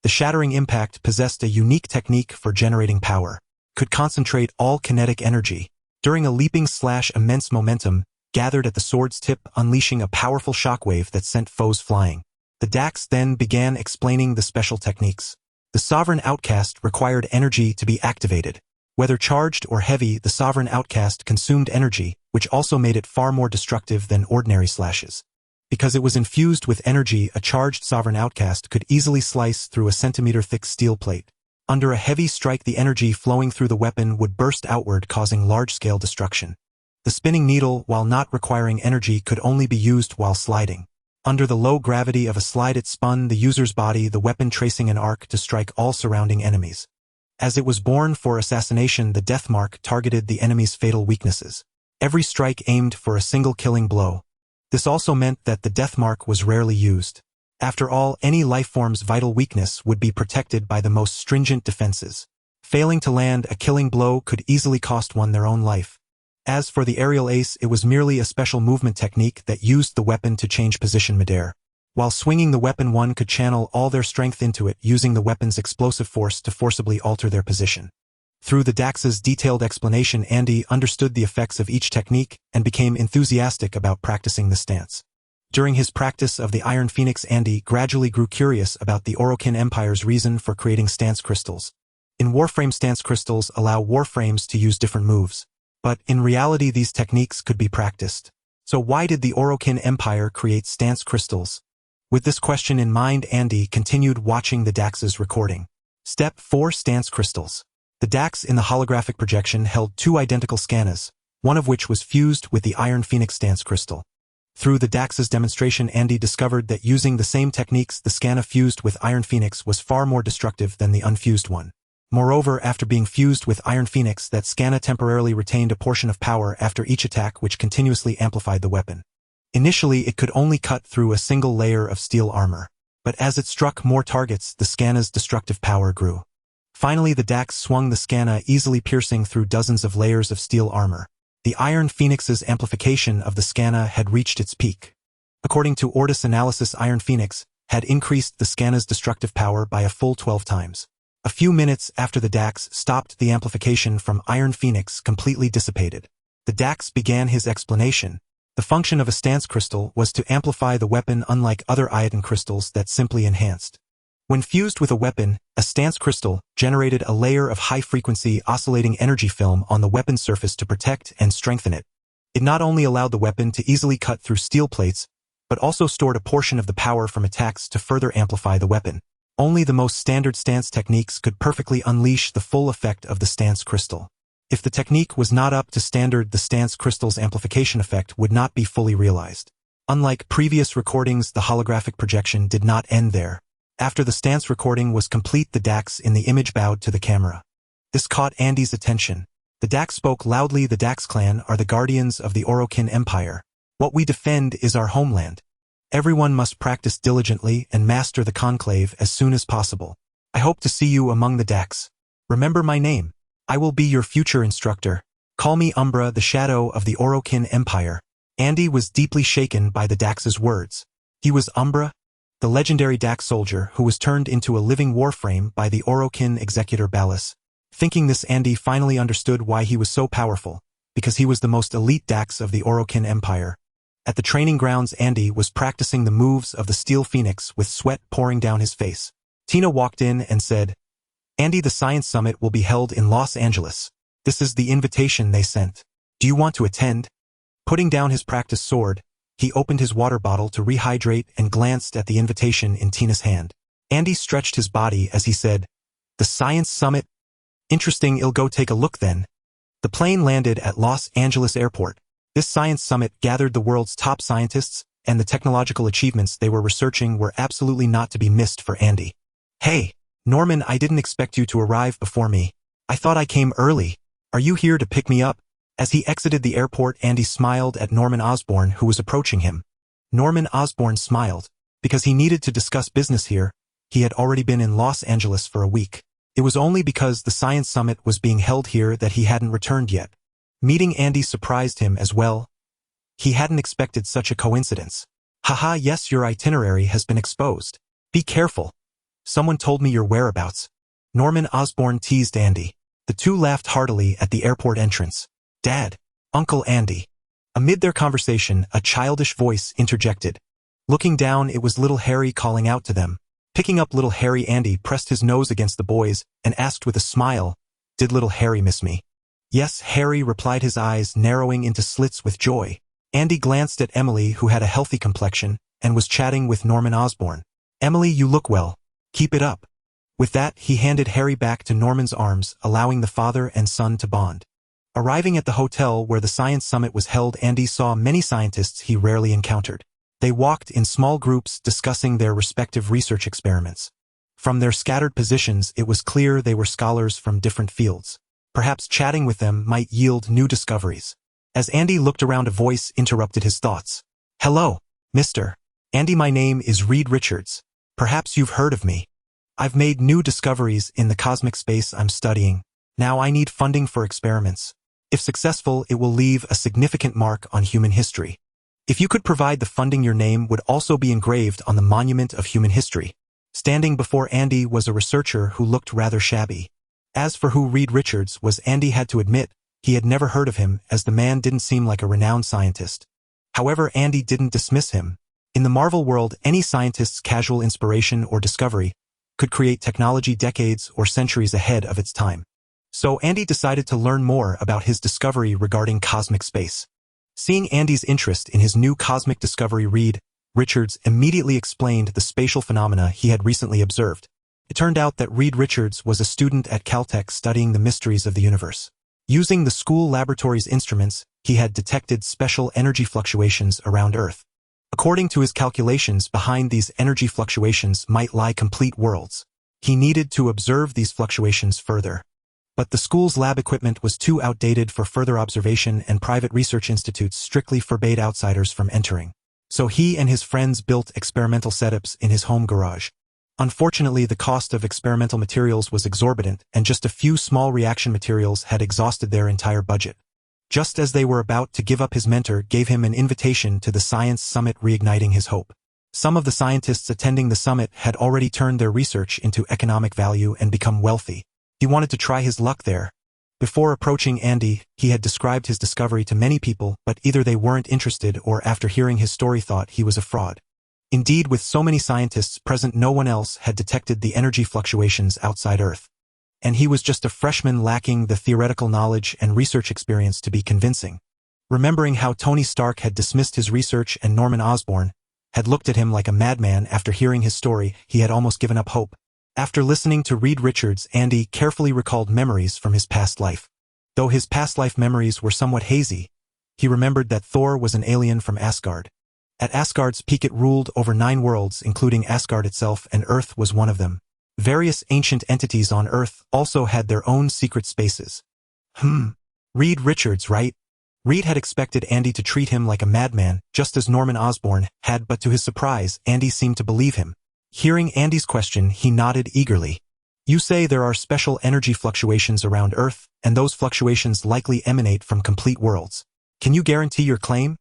The shattering impact possessed a unique technique for generating power, could concentrate all kinetic energy. During a leaping slash, immense momentum gathered at the sword's tip, unleashing a powerful shockwave that sent foes flying. The DAX then began explaining the special techniques. The Sovereign Outcast required energy to be activated. Whether charged or heavy, the Sovereign Outcast consumed energy, which also made it far more destructive than ordinary slashes. Because it was infused with energy, a charged Sovereign Outcast could easily slice through a centimeter-thick steel plate. Under a heavy strike, the energy flowing through the weapon would burst outward, causing large-scale destruction. The spinning needle, while not requiring energy, could only be used while sliding. Under the low gravity of a slide, it spun the user's body, the weapon tracing an arc to strike all surrounding enemies. As it was born for assassination, the death mark targeted the enemy's fatal weaknesses. Every strike aimed for a single killing blow. This also meant that the death mark was rarely used. After all, any lifeform's vital weakness would be protected by the most stringent defenses. Failing to land a killing blow could easily cost one their own life. As for the aerial ace, it was merely a special movement technique that used the weapon to change position midair. While swinging the weapon, one could channel all their strength into it, using the weapon's explosive force to forcibly alter their position. Through the DAX's detailed explanation, Andy understood the effects of each technique and became enthusiastic about practicing the stance. During his practice of the Iron Phoenix, Andy gradually grew curious about the Orokin Empire's reason for creating stance crystals. In Warframe, stance crystals allow Warframes to use different moves. But in reality, these techniques could be practiced. So why did the Orokin Empire create stance crystals? With this question in mind, Andy continued watching the DAX's recording. Step 4. Stance crystals. The DAX in the holographic projection held two identical Scanas, one of which was fused with the Iron Phoenix stance crystal. Through the DAX's demonstration, Andy discovered that using the same techniques, the Scana fused with Iron Phoenix was far more destructive than the unfused one. Moreover, after being fused with Iron Phoenix, that Scana temporarily retained a portion of power after each attack, which continuously amplified the weapon. Initially, it could only cut through a single layer of steel armor, but as it struck more targets, the Scana's destructive power grew. Finally, the DAX swung the Scana, easily piercing through dozens of layers of steel armor. The Iron Phoenix's amplification of the Scana had reached its peak. According to Ordis analysis, Iron Phoenix had increased the Scana's destructive power by a full 12 times. A few minutes after the DAX stopped, the amplification from Iron Phoenix completely dissipated. The DAX began his explanation. The function of a stance crystal was to amplify the weapon, unlike other iodine crystals that simply enhanced. When fused with a weapon, a stance crystal generated a layer of high-frequency oscillating energy film on the weapon's surface to protect and strengthen it. It not only allowed the weapon to easily cut through steel plates, but also stored a portion of the power from attacks to further amplify the weapon. Only the most standard stance techniques could perfectly unleash the full effect of the stance crystal. If the technique was not up to standard, the stance crystal's amplification effect would not be fully realized. Unlike previous recordings, the holographic projection did not end there. After the stance recording was complete, the Dax in the image bowed to the camera. This caught Andy's attention. The Dax spoke loudly. The Dax clan are the guardians of the Orokin Empire. What we defend is our homeland. Everyone must practice diligently and master the conclave as soon as possible. I hope to see you among the Dax. Remember my name. I will be your future instructor. Call me Umbra, the shadow of the Orokin Empire. Andy was deeply shaken by the Dax's words. He was Umbra, the legendary Dax soldier who was turned into a living warframe by the Orokin executor J.A.R.V.I.S. Thinking this, Andy finally understood why he was so powerful, because he was the most elite Dax of the Orokin Empire. At the training grounds, Andy was practicing the moves of the Steel Phoenix with sweat pouring down his face. Tina walked in and said, "Andy, the Science Summit will be held in Los Angeles. This is the invitation they sent. Do you want to attend?" Putting down his practice sword, he opened his water bottle to rehydrate and glanced at the invitation in Tina's hand. Andy stretched his body as he said, "The Science Summit? Interesting, I'll go take a look then." The plane landed at Los Angeles Airport. This Science Summit gathered the world's top scientists, and the technological achievements they were researching were absolutely not to be missed for Andy. "Hey, Norman, I didn't expect you to arrive before me. I thought I came early. Are you here to pick me up?" As he exited the airport, Andy smiled at Norman Osborn, who was approaching him. Norman Osborn smiled, because he needed to discuss business here. He had already been in Los Angeles for a week. It was only because the Science Summit was being held here that he hadn't returned yet. Meeting Andy surprised him as well. He hadn't expected such a coincidence. "Haha, yes, your itinerary has been exposed. Be careful. Someone told me your whereabouts." Norman Osborn teased Andy. The two laughed heartily at the airport entrance. "Dad, Uncle Andy." Amid their conversation, a childish voice interjected. Looking down, it was little Harry calling out to them. Picking up little Harry, Andy pressed his nose against the boys and asked with a smile, "Did little Harry miss me?" "Yes," Harry replied, his eyes narrowing into slits with joy. Andy glanced at Emily, who had a healthy complexion, and was chatting with Norman Osborn. "Emily, you look well. Keep it up." With that, he handed Harry back to Norman's arms, allowing the father and son to bond. Arriving at the hotel where the Science Summit was held, Andy saw many scientists he rarely encountered. They walked in small groups discussing their respective research experiments. From their scattered positions, it was clear they were scholars from different fields. Perhaps chatting with them might yield new discoveries. As Andy looked around, a voice interrupted his thoughts. "Hello, Mr. Andy, my name is Reed Richards. Perhaps you've heard of me. I've made new discoveries in the cosmic space I'm studying. Now I need funding for experiments. If successful, it will leave a significant mark on human history. If you could provide the funding, your name would also be engraved on the monument of human history." Standing before Andy was a researcher who looked rather shabby. As for who Reed Richards was, Andy had to admit he had never heard of him, as the man didn't seem like a renowned scientist. However, Andy didn't dismiss him. In the Marvel world, any scientist's casual inspiration or discovery could create technology decades or centuries ahead of its time. So Andy decided to learn more about his discovery regarding cosmic space. Seeing Andy's interest in his new cosmic discovery, Reed Richards immediately explained the spatial phenomena he had recently observed. It turned out that Reed Richards was a student at Caltech studying the mysteries of the universe. Using the school laboratory's instruments, he had detected special energy fluctuations around Earth. According to his calculations, behind these energy fluctuations might lie complete worlds. He needed to observe these fluctuations further. But the school's lab equipment was too outdated for further observation, and private research institutes strictly forbade outsiders from entering. So he and his friends built experimental setups in his home garage. Unfortunately, the cost of experimental materials was exorbitant, and just a few small reaction materials had exhausted their entire budget. Just as they were about to give up, his mentor gave him an invitation to the Science Summit, reigniting his hope. Some of the scientists attending the summit had already turned their research into economic value and become wealthy. He wanted to try his luck there. Before approaching Andy, he had described his discovery to many people, but either they weren't interested or after hearing his story thought he was a fraud. Indeed, with so many scientists present, no one else had detected the energy fluctuations outside Earth. And he was just a freshman lacking the theoretical knowledge and research experience to be convincing. Remembering how Tony Stark had dismissed his research and Norman Osborn had looked at him like a madman after hearing his story, he had almost given up hope. After listening to Reed Richards, Andy carefully recalled memories from his past life. Though his past life memories were somewhat hazy, he remembered that Thor was an alien from Asgard. At Asgard's peak it ruled over 9 worlds, including Asgard itself, and Earth was one of them. Various ancient entities on Earth also had their own secret spaces. Reed Richards, right? Reed had expected Andy to treat him like a madman, just as Norman Osborn had, but to his surprise, Andy seemed to believe him. Hearing Andy's question, he nodded eagerly. You say there are special energy fluctuations around Earth, and those fluctuations likely emanate from complete worlds. Can you guarantee your claim?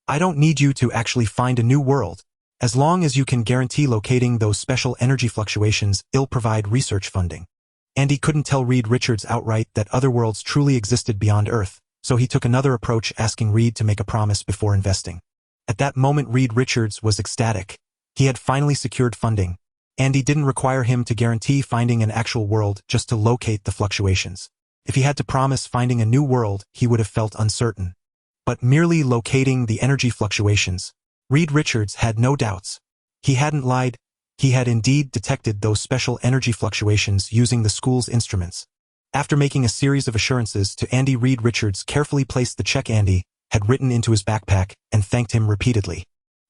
I don't need you to actually find a new world. As long as you can guarantee locating those special energy fluctuations, I'll provide research funding. Andy couldn't tell Reed Richards outright that other worlds truly existed beyond Earth, so he took another approach, asking Reed to make a promise before investing. At that moment Reed Richards was ecstatic. He had finally secured funding. Andy didn't require him to guarantee finding an actual world, just to locate the fluctuations. If he had to promise finding a new world, he would have felt uncertain. But merely locating the energy fluctuations, Reed Richards had no doubts. He hadn't lied. He had indeed detected those special energy fluctuations using the school's instruments. After making a series of assurances to Andy, Reed Richards carefully placed the check Andy had written into his backpack and thanked him repeatedly.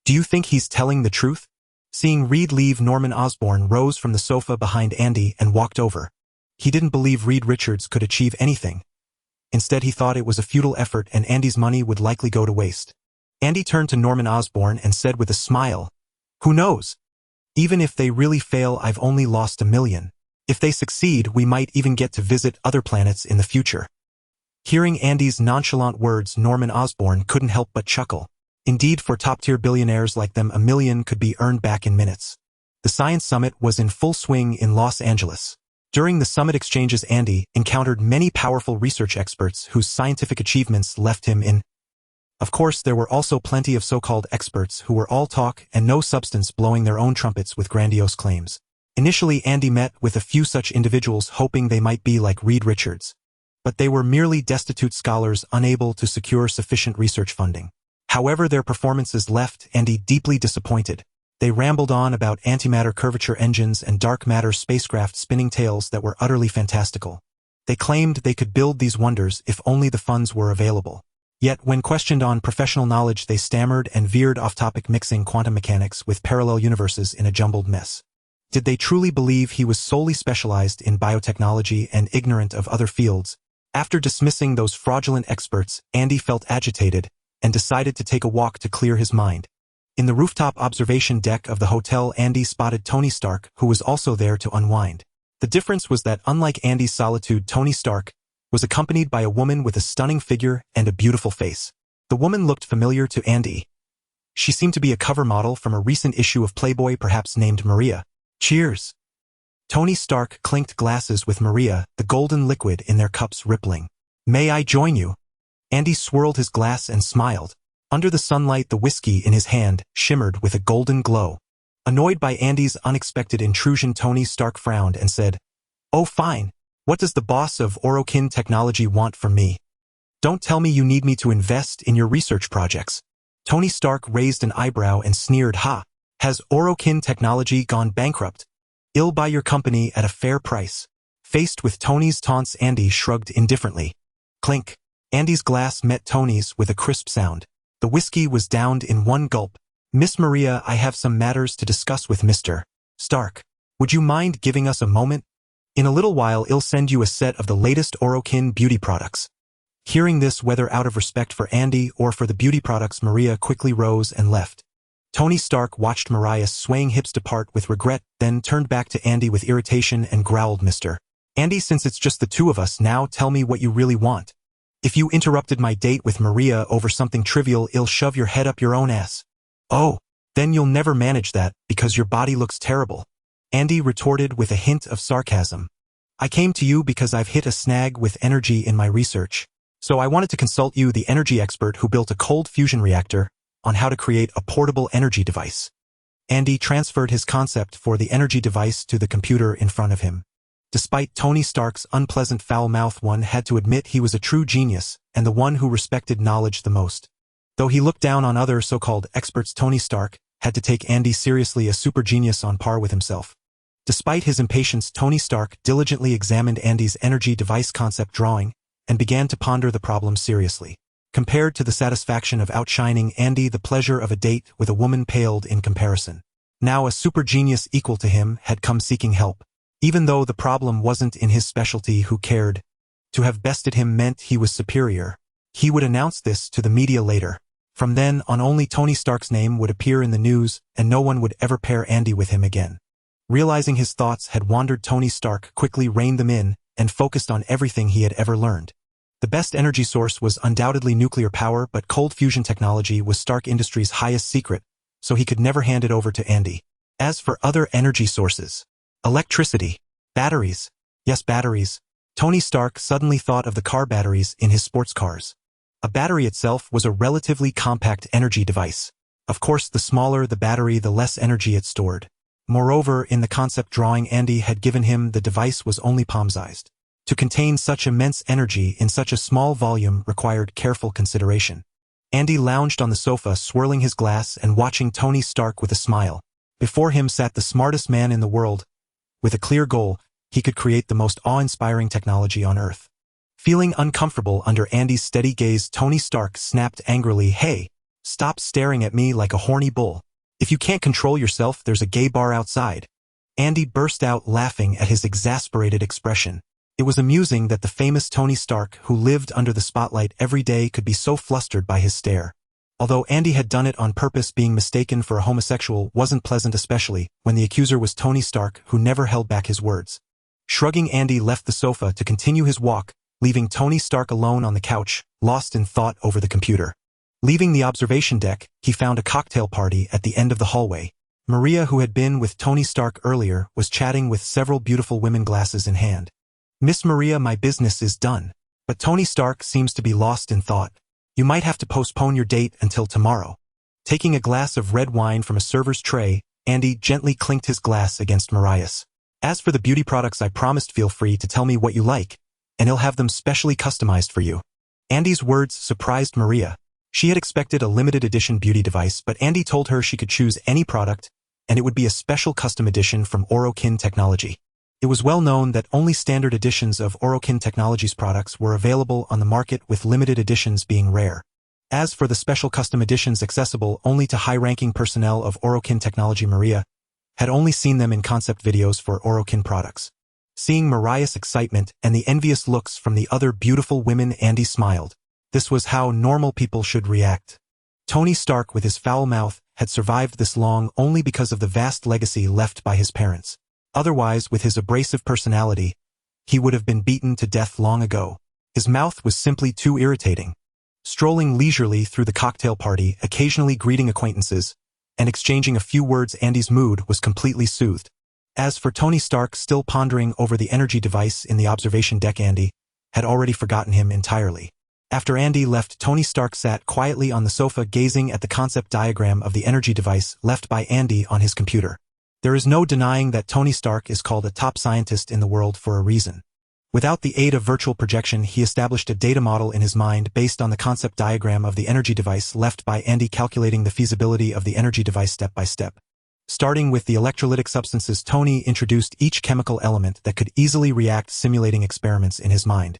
Do you think he's telling the truth? Seeing Reed leave, Norman Osborn rose from the sofa behind Andy and walked over. He didn't believe Reed Richards could achieve anything. Instead, he thought it was a futile effort and Andy's money would likely go to waste. Andy turned to Norman Osborn and said with a smile, "Who knows? Even if they really fail, I've only lost $1 million. If they succeed, we might even get to visit other planets in the future." Hearing Andy's nonchalant words, Norman Osborn couldn't help but chuckle. Indeed, for top-tier billionaires like them, $1 million could be earned back in minutes. The Science Summit was in full swing in Los Angeles. During the summit exchanges, Andy encountered many powerful research experts whose scientific achievements left him in. Of course, there were also plenty of so-called experts who were all talk and no substance, blowing their own trumpets with grandiose claims. Initially, Andy met with a few such individuals, hoping they might be like Reed Richards. But they were merely destitute scholars unable to secure sufficient research funding. However, their performances left Andy deeply disappointed. They rambled on about antimatter curvature engines and dark matter spacecraft, spinning tales that were utterly fantastical. They claimed they could build these wonders if only the funds were available. Yet, when questioned on professional knowledge, they stammered and veered off topic, mixing quantum mechanics with parallel universes in a jumbled mess. Did they truly believe he was solely specialized in biotechnology and ignorant of other fields? After dismissing those fraudulent experts, Andy felt agitated and decided to take a walk to clear his mind. In the rooftop observation deck of the hotel, Andy spotted Tony Stark, who was also there to unwind. The difference was that, unlike Andy's solitude, Tony Stark was accompanied by a woman with a stunning figure and a beautiful face. The woman looked familiar to Andy. She seemed to be a cover model from a recent issue of Playboy, perhaps named Maria. Cheers! Tony Stark clinked glasses with Maria, the golden liquid in their cups rippling. May I join you? Andy swirled his glass and smiled. Under the sunlight, the whiskey in his hand shimmered with a golden glow. Annoyed by Andy's unexpected intrusion, Tony Stark frowned and said, "Oh, fine. What does the boss of Orokin Technology want from me? Don't tell me you need me to invest in your research projects." Tony Stark raised an eyebrow and sneered, "Ha! Has Orokin Technology gone bankrupt? I'll buy your company at a fair price." Faced with Tony's taunts, Andy shrugged indifferently. Clink. Andy's glass met Tony's with a crisp sound. The whiskey was downed in one gulp. "Miss Maria, I have some matters to discuss with Mr. Stark. Would you mind giving us a moment? In a little while, I'll send you a set of the latest Orokin beauty products." Hearing this, whether out of respect for Andy or for the beauty products, Maria quickly rose and left. Tony Stark watched Maria's swaying hips depart with regret, then turned back to Andy with irritation and growled, "Mr. Andy, since it's just the two of us now, tell me what you really want. If you interrupted my date with Maria over something trivial, I'll shove your head up your own ass." "Oh, then you'll never manage that, because your body looks terrible," Andy retorted with a hint of sarcasm. "I came to you because I've hit a snag with energy in my research. So I wanted to consult you, the energy expert who built a cold fusion reactor, on how to create a portable energy device." Andy transferred his concept for the energy device to the computer in front of him. Despite Tony Stark's unpleasant foul mouth, one had to admit he was a true genius and the one who respected knowledge the most. Though he looked down on other so-called experts, Tony Stark had to take Andy seriously, a super genius on par with himself. Despite his impatience, Tony Stark diligently examined Andy's energy device concept drawing and began to ponder the problem seriously. Compared to the satisfaction of outshining Andy, the pleasure of a date with a woman paled in comparison. Now a super genius equal to him had come seeking help. Even though the problem wasn't in his specialty, who cared? To have bested him meant he was superior. He would announce this to the media later. From then on, only Tony Stark's name would appear in the news, and no one would ever pair Andy with him again. Realizing his thoughts had wandered, Tony Stark quickly reined them in and focused on everything he had ever learned. The best energy source was undoubtedly nuclear power, but cold fusion technology was Stark Industries' highest secret, so he could never hand it over to Andy. As for other energy sources, electricity, batteries. Yes, batteries. Tony Stark suddenly thought of the car batteries in his sports cars. A battery itself was a relatively compact energy device. Of course, the smaller the battery, the less energy it stored. Moreover, in the concept drawing Andy had given him, the device was only palm-sized. To contain such immense energy in such a small volume required careful consideration. Andy lounged on the sofa, swirling his glass and watching Tony Stark with a smile. Before him sat the smartest man in the world. With a clear goal, he could create the most awe-inspiring technology on Earth. Feeling uncomfortable under Andy's steady gaze, Tony Stark snapped angrily, "Hey, stop staring at me like a horny bull. If you can't control yourself, there's a gay bar outside." Andy burst out laughing at his exasperated expression. It was amusing that the famous Tony Stark, who lived under the spotlight every day, could be so flustered by his stare. Although Andy had done it on purpose, being mistaken for a homosexual wasn't pleasant, especially when the accuser was Tony Stark, who never held back his words. Shrugging, Andy left the sofa to continue his walk, leaving Tony Stark alone on the couch, lost in thought over the computer. Leaving the observation deck, he found a cocktail party at the end of the hallway. Maria, who had been with Tony Stark earlier, was chatting with several beautiful women, glasses in hand. "Miss Maria, my business is done." But Tony Stark seems to be lost in thought. "You might have to postpone your date until tomorrow." Taking a glass of red wine from a server's tray, Andy gently clinked his glass against Mariah's. "As for the beauty products I promised, feel free to tell me what you like, and he'll have them specially customized for you." Andy's words surprised Maria. She had expected a limited edition beauty device, but Andy told her she could choose any product, and it would be a special custom edition from Orokin Technology. It was well known that only standard editions of Orokin Technology's products were available on the market, with limited editions being rare. As for the special custom editions accessible only to high-ranking personnel of Orokin Technology, Maria had only seen them in concept videos for Orokin products. Seeing Mariah's excitement and the envious looks from the other beautiful women, Andy smiled. This was how normal people should react. Tony Stark, with his foul mouth, had survived this long only because of the vast legacy left by his parents. Otherwise, with his abrasive personality, he would have been beaten to death long ago. His mouth was simply too irritating. Strolling leisurely through the cocktail party, occasionally greeting acquaintances, and exchanging a few words, Andy's mood was completely soothed. As for Tony Stark, still pondering over the energy device in the observation deck, Andy had already forgotten him entirely. After Andy left, Tony Stark sat quietly on the sofa, gazing at the concept diagram of the energy device left by Andy on his computer. There is no denying that Tony Stark is called a top scientist in the world for a reason. Without the aid of virtual projection, he established a data model in his mind based on the concept diagram of the energy device left by Andy, calculating the feasibility of the energy device step by step. Starting with the electrolytic substances, Tony introduced each chemical element that could easily react, simulating experiments in his mind.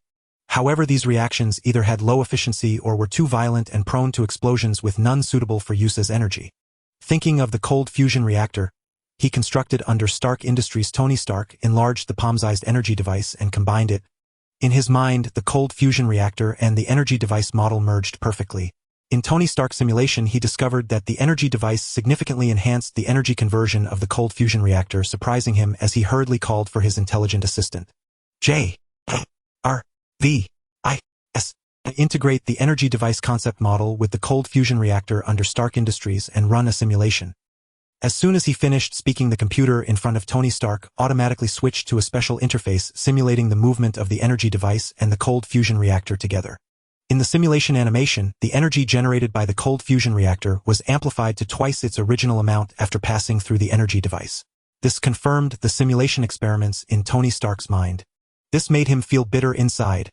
However, these reactions either had low efficiency or were too violent and prone to explosions, with none suitable for use as energy. Thinking of the cold fusion reactor he constructed under Stark Industries, Tony Stark enlarged the palm-sized energy device and combined it. In his mind, the cold fusion reactor and the energy device model merged perfectly. In Tony Stark's simulation, he discovered that the energy device significantly enhanced the energy conversion of the cold fusion reactor, surprising him as he hurriedly called for his intelligent assistant. J.A.R.V.I.S. Integrate the energy device concept model with the cold fusion reactor under Stark Industries and run a simulation. As soon as he finished speaking, the computer in front of Tony Stark automatically switched to a special interface simulating the movement of the energy device and the cold fusion reactor together. In the simulation animation, the energy generated by the cold fusion reactor was amplified to twice its original amount after passing through the energy device. This confirmed the simulation experiments in Tony Stark's mind. This made him feel bitter inside.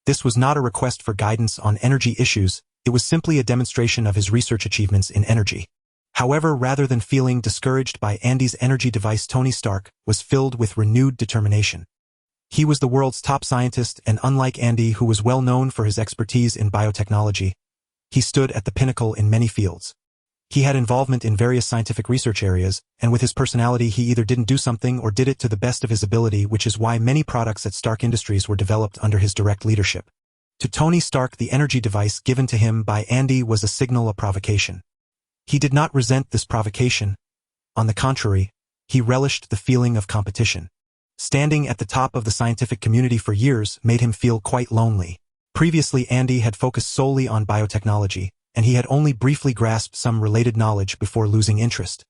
This was not a request for guidance on energy issues, it was simply a demonstration of his research achievements in energy. However, rather than feeling discouraged by Andy's energy device, Tony Stark was filled with renewed determination. He was the world's top scientist, and unlike Andy, who was well known for his expertise in biotechnology, he stood at the pinnacle in many fields. He had involvement in various scientific research areas, and with his personality he either didn't do something or did it to the best of his ability, which is why many products at Stark Industries were developed under his direct leadership. To Tony Stark, the energy device given to him by Andy was a signal of provocation. He did not resent this provocation. On the contrary, he relished the feeling of competition. Standing at the top of the scientific community for years made him feel quite lonely. Previously, Andy had focused solely on biotechnology, and he had only briefly grasped some related knowledge before losing interest.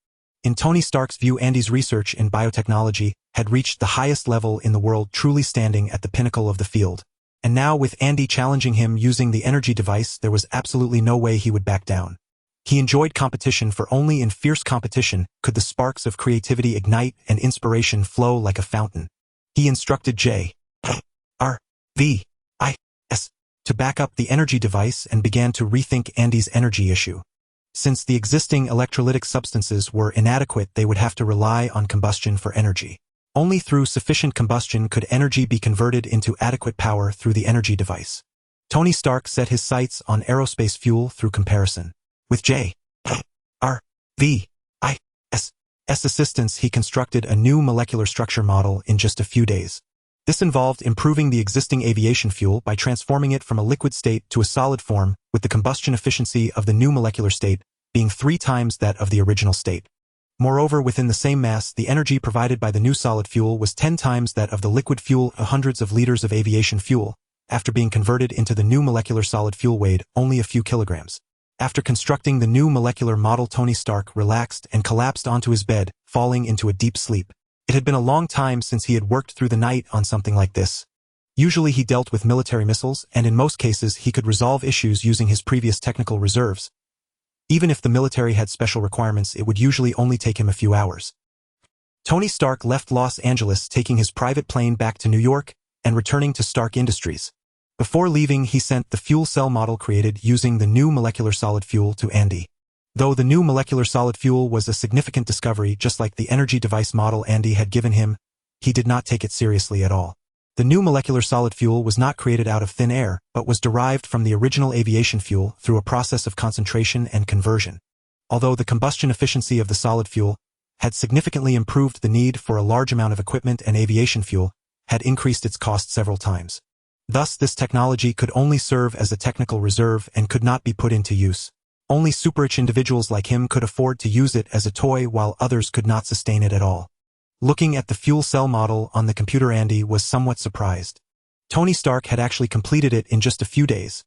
In Tony Stark's view, Andy's research in biotechnology had reached the highest level in the world, truly standing at the pinnacle of the field. And now, with Andy challenging him using the energy device, there was absolutely no way he would back down. He enjoyed competition, for only in fierce competition could the sparks of creativity ignite and inspiration flow like a fountain. He instructed J.A.R.V.I.S. to back up the energy device and began to rethink Andy's energy issue. Since the existing electrolytic substances were inadequate, they would have to rely on combustion for energy. Only through sufficient combustion could energy be converted into adequate power through the energy device. Tony Stark set his sights on aerospace fuel through comparison. With J.A.R.V.I.S. assistance, he constructed a new molecular structure model in just a few days. This involved improving the existing aviation fuel by transforming it from a liquid state to a solid form, with the combustion efficiency of the new molecular state being 3 times that of the original state. Moreover, within the same mass, the energy provided by the new solid fuel was 10 times that of the liquid fuel. Hundreds of liters of aviation fuel, after being converted into the new molecular solid fuel, weighed only a few kilograms. After constructing the new molecular model, Tony Stark relaxed and collapsed onto his bed, falling into a deep sleep. It had been a long time since he had worked through the night on something like this. Usually he dealt with military missiles, and in most cases he could resolve issues using his previous technical reserves. Even if the military had special requirements, it would usually only take him a few hours. Tony Stark left Los Angeles, taking his private plane back to New York and returning to Stark Industries. Before leaving, he sent the fuel cell model created using the new molecular solid fuel to Andy. Though the new molecular solid fuel was a significant discovery, just like the energy device model Andy had given him, he did not take it seriously at all. The new molecular solid fuel was not created out of thin air, but was derived from the original aviation fuel through a process of concentration and conversion. Although the combustion efficiency of the solid fuel had significantly improved, the need for a large amount of equipment and aviation fuel had increased its cost several times. Thus, this technology could only serve as a technical reserve and could not be put into use. Only super-rich individuals like him could afford to use it as a toy, while others could not sustain it at all. Looking at the fuel cell model on the computer, Andy was somewhat surprised. Tony Stark had actually completed it in just a few days.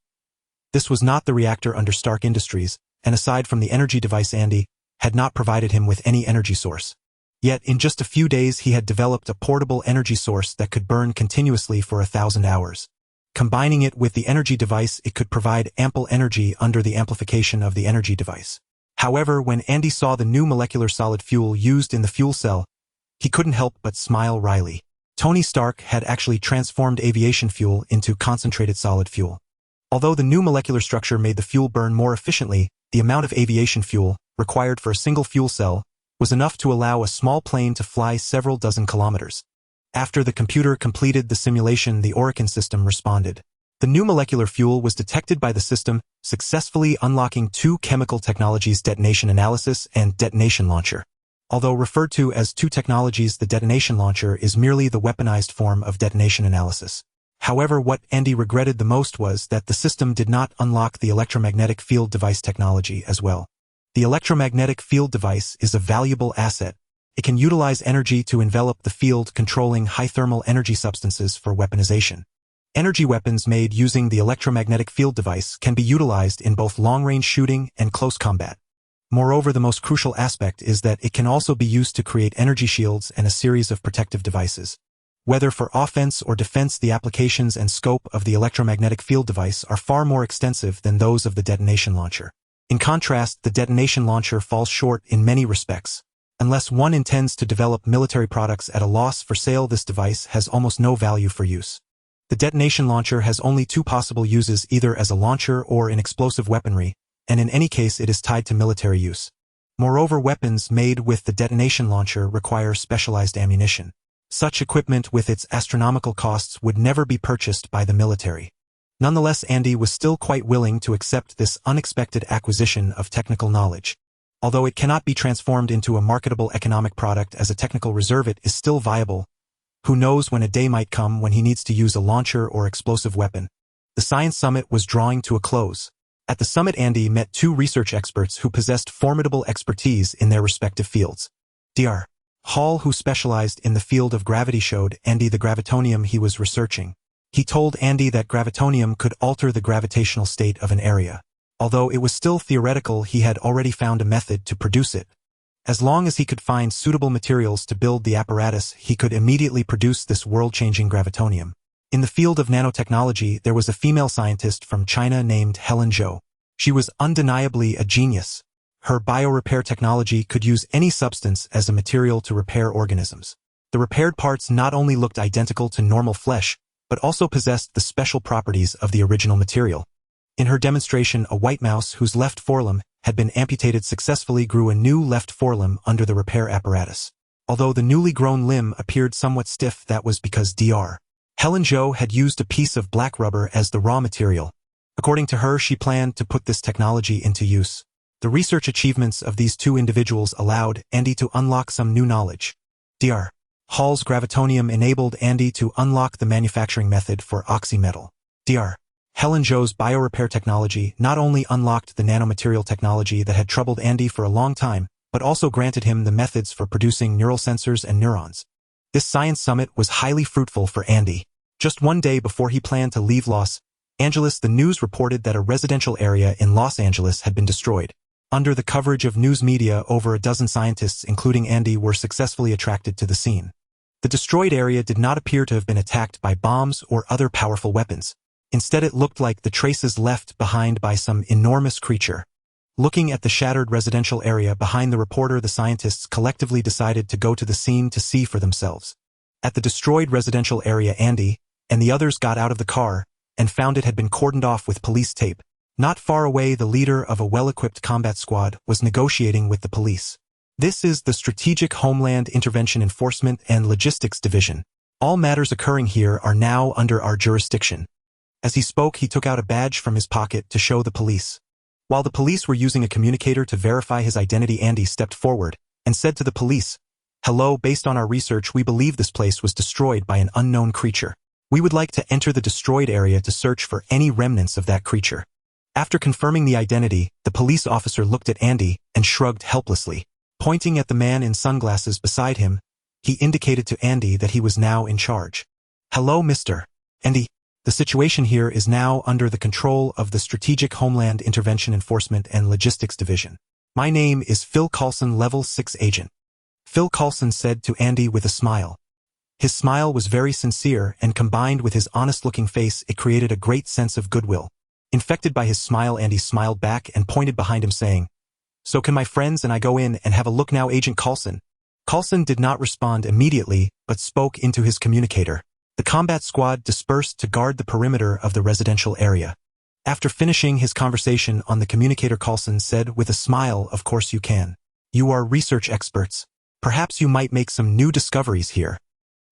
This was not the reactor under Stark Industries, and aside from the energy device, Andy had not provided him with any energy source. Yet, in just a few days, he had developed a portable energy source that could burn continuously for 1,000 hours. Combining it with the energy device, it could provide ample energy under the amplification of the energy device. However, when Andy saw the new molecular solid fuel used in the fuel cell, he couldn't help but smile wryly. Tony Stark had actually transformed aviation fuel into concentrated solid fuel. Although the new molecular structure made the fuel burn more efficiently, the amount of aviation fuel required for a single fuel cell was enough to allow a small plane to fly several dozen kilometers. After the computer completed the simulation, the Orokin system responded. The new molecular fuel was detected by the system, successfully unlocking 2 chemical technologies: detonation analysis and detonation launcher. Although referred to as 2 technologies, the detonation launcher is merely the weaponized form of detonation analysis. However, what Andy regretted the most was that the system did not unlock the electromagnetic field device technology as well. The electromagnetic field device is a valuable asset. It can utilize energy to envelop the field, controlling high thermal energy substances for weaponization. Energy weapons made using the electromagnetic field device can be utilized in both long-range shooting and close combat. Moreover, the most crucial aspect is that it can also be used to create energy shields and a series of protective devices. Whether for offense or defense, the applications and scope of the electromagnetic field device are far more extensive than those of the detonation launcher. In contrast, the detonation launcher falls short in many respects. Unless one intends to develop military products at a loss for sale, this device has almost no value for use. The detonation launcher has only 2 possible uses, either as a launcher or in explosive weaponry, and in any case it is tied to military use. Moreover, weapons made with the detonation launcher require specialized ammunition. Such equipment with its astronomical costs would never be purchased by the military. Nonetheless, Andy was still quite willing to accept this unexpected acquisition of technical knowledge. Although it cannot be transformed into a marketable economic product as a technical reserve, it is still viable. Who knows when a day might come when he needs to use a launcher or explosive weapon. The Science Summit was drawing to a close. At the summit, Andy met two research experts who possessed formidable expertise in their respective fields. Dr. Hall, who specialized in the field of gravity, showed Andy the gravitonium he was researching. He told Andy that gravitonium could alter the gravitational state of an area. Although it was still theoretical, he had already found a method to produce it. As long as he could find suitable materials to build the apparatus, he could immediately produce this world-changing gravitonium. In the field of nanotechnology, there was a female scientist from China named Helen Zhou. She was undeniably a genius. Her biorepair technology could use any substance as a material to repair organisms. The repaired parts not only looked identical to normal flesh, but also possessed the special properties of the original material. In her demonstration, a white mouse whose left forelimb had been amputated successfully grew a new left forelimb under the repair apparatus. Although the newly grown limb appeared somewhat stiff, that was because Dr. Helen Zhou had used a piece of black rubber as the raw material. According to her, she planned to put this technology into use. The research achievements of these two individuals allowed Andy to unlock some new knowledge. Dr. Hall's gravitonium enabled Andy to unlock the manufacturing method for oxymetal. Dr. Helen Zhou's biorepair technology not only unlocked the nanomaterial technology that had troubled Andy for a long time, but also granted him the methods for producing neural sensors and neurons. This science summit was highly fruitful for Andy. Just one day before he planned to leave Los Angeles, the news reported that a residential area in Los Angeles had been destroyed. Under the coverage of news media, over a dozen scientists, including Andy, were successfully attracted to the scene. The destroyed area did not appear to have been attacked by bombs or other powerful weapons. Instead, it looked like the traces left behind by some enormous creature. Looking at the shattered residential area behind the reporter, the scientists collectively decided to go to the scene to see for themselves. At the destroyed residential area, Andy and the others got out of the car and found it had been cordoned off with police tape. Not far away, the leader of a well-equipped combat squad was negotiating with the police. This is the Strategic Homeland Intervention Enforcement and Logistics Division. All matters occurring here are now under our jurisdiction. As he spoke, he took out a badge from his pocket to show the police. While the police were using a communicator to verify his identity, Andy stepped forward and said to the police, "Hello, based on our research, we believe this place was destroyed by an unknown creature. We would like to enter the destroyed area to search for any remnants of that creature." After confirming the identity, the police officer looked at Andy and shrugged helplessly. Pointing at the man in sunglasses beside him, he indicated to Andy that he was now in charge. "Hello, Mr. Andy. The situation here is now under the control of the Strategic Homeland Intervention Enforcement and Logistics Division. My name is Phil Coulson, Level 6 Agent." Phil Coulson said to Andy with a smile. His smile was very sincere, and combined with his honest-looking face, it created a great sense of goodwill. Infected by his smile, Andy smiled back and pointed behind him, saying, "So can my friends and I go in and have a look now, Agent Coulson?" Coulson did not respond immediately, but spoke into his communicator. The combat squad dispersed to guard the perimeter of the residential area. After finishing his conversation on the communicator, Coulson said with a smile, "Of course you can. You are research experts. Perhaps you might make some new discoveries here.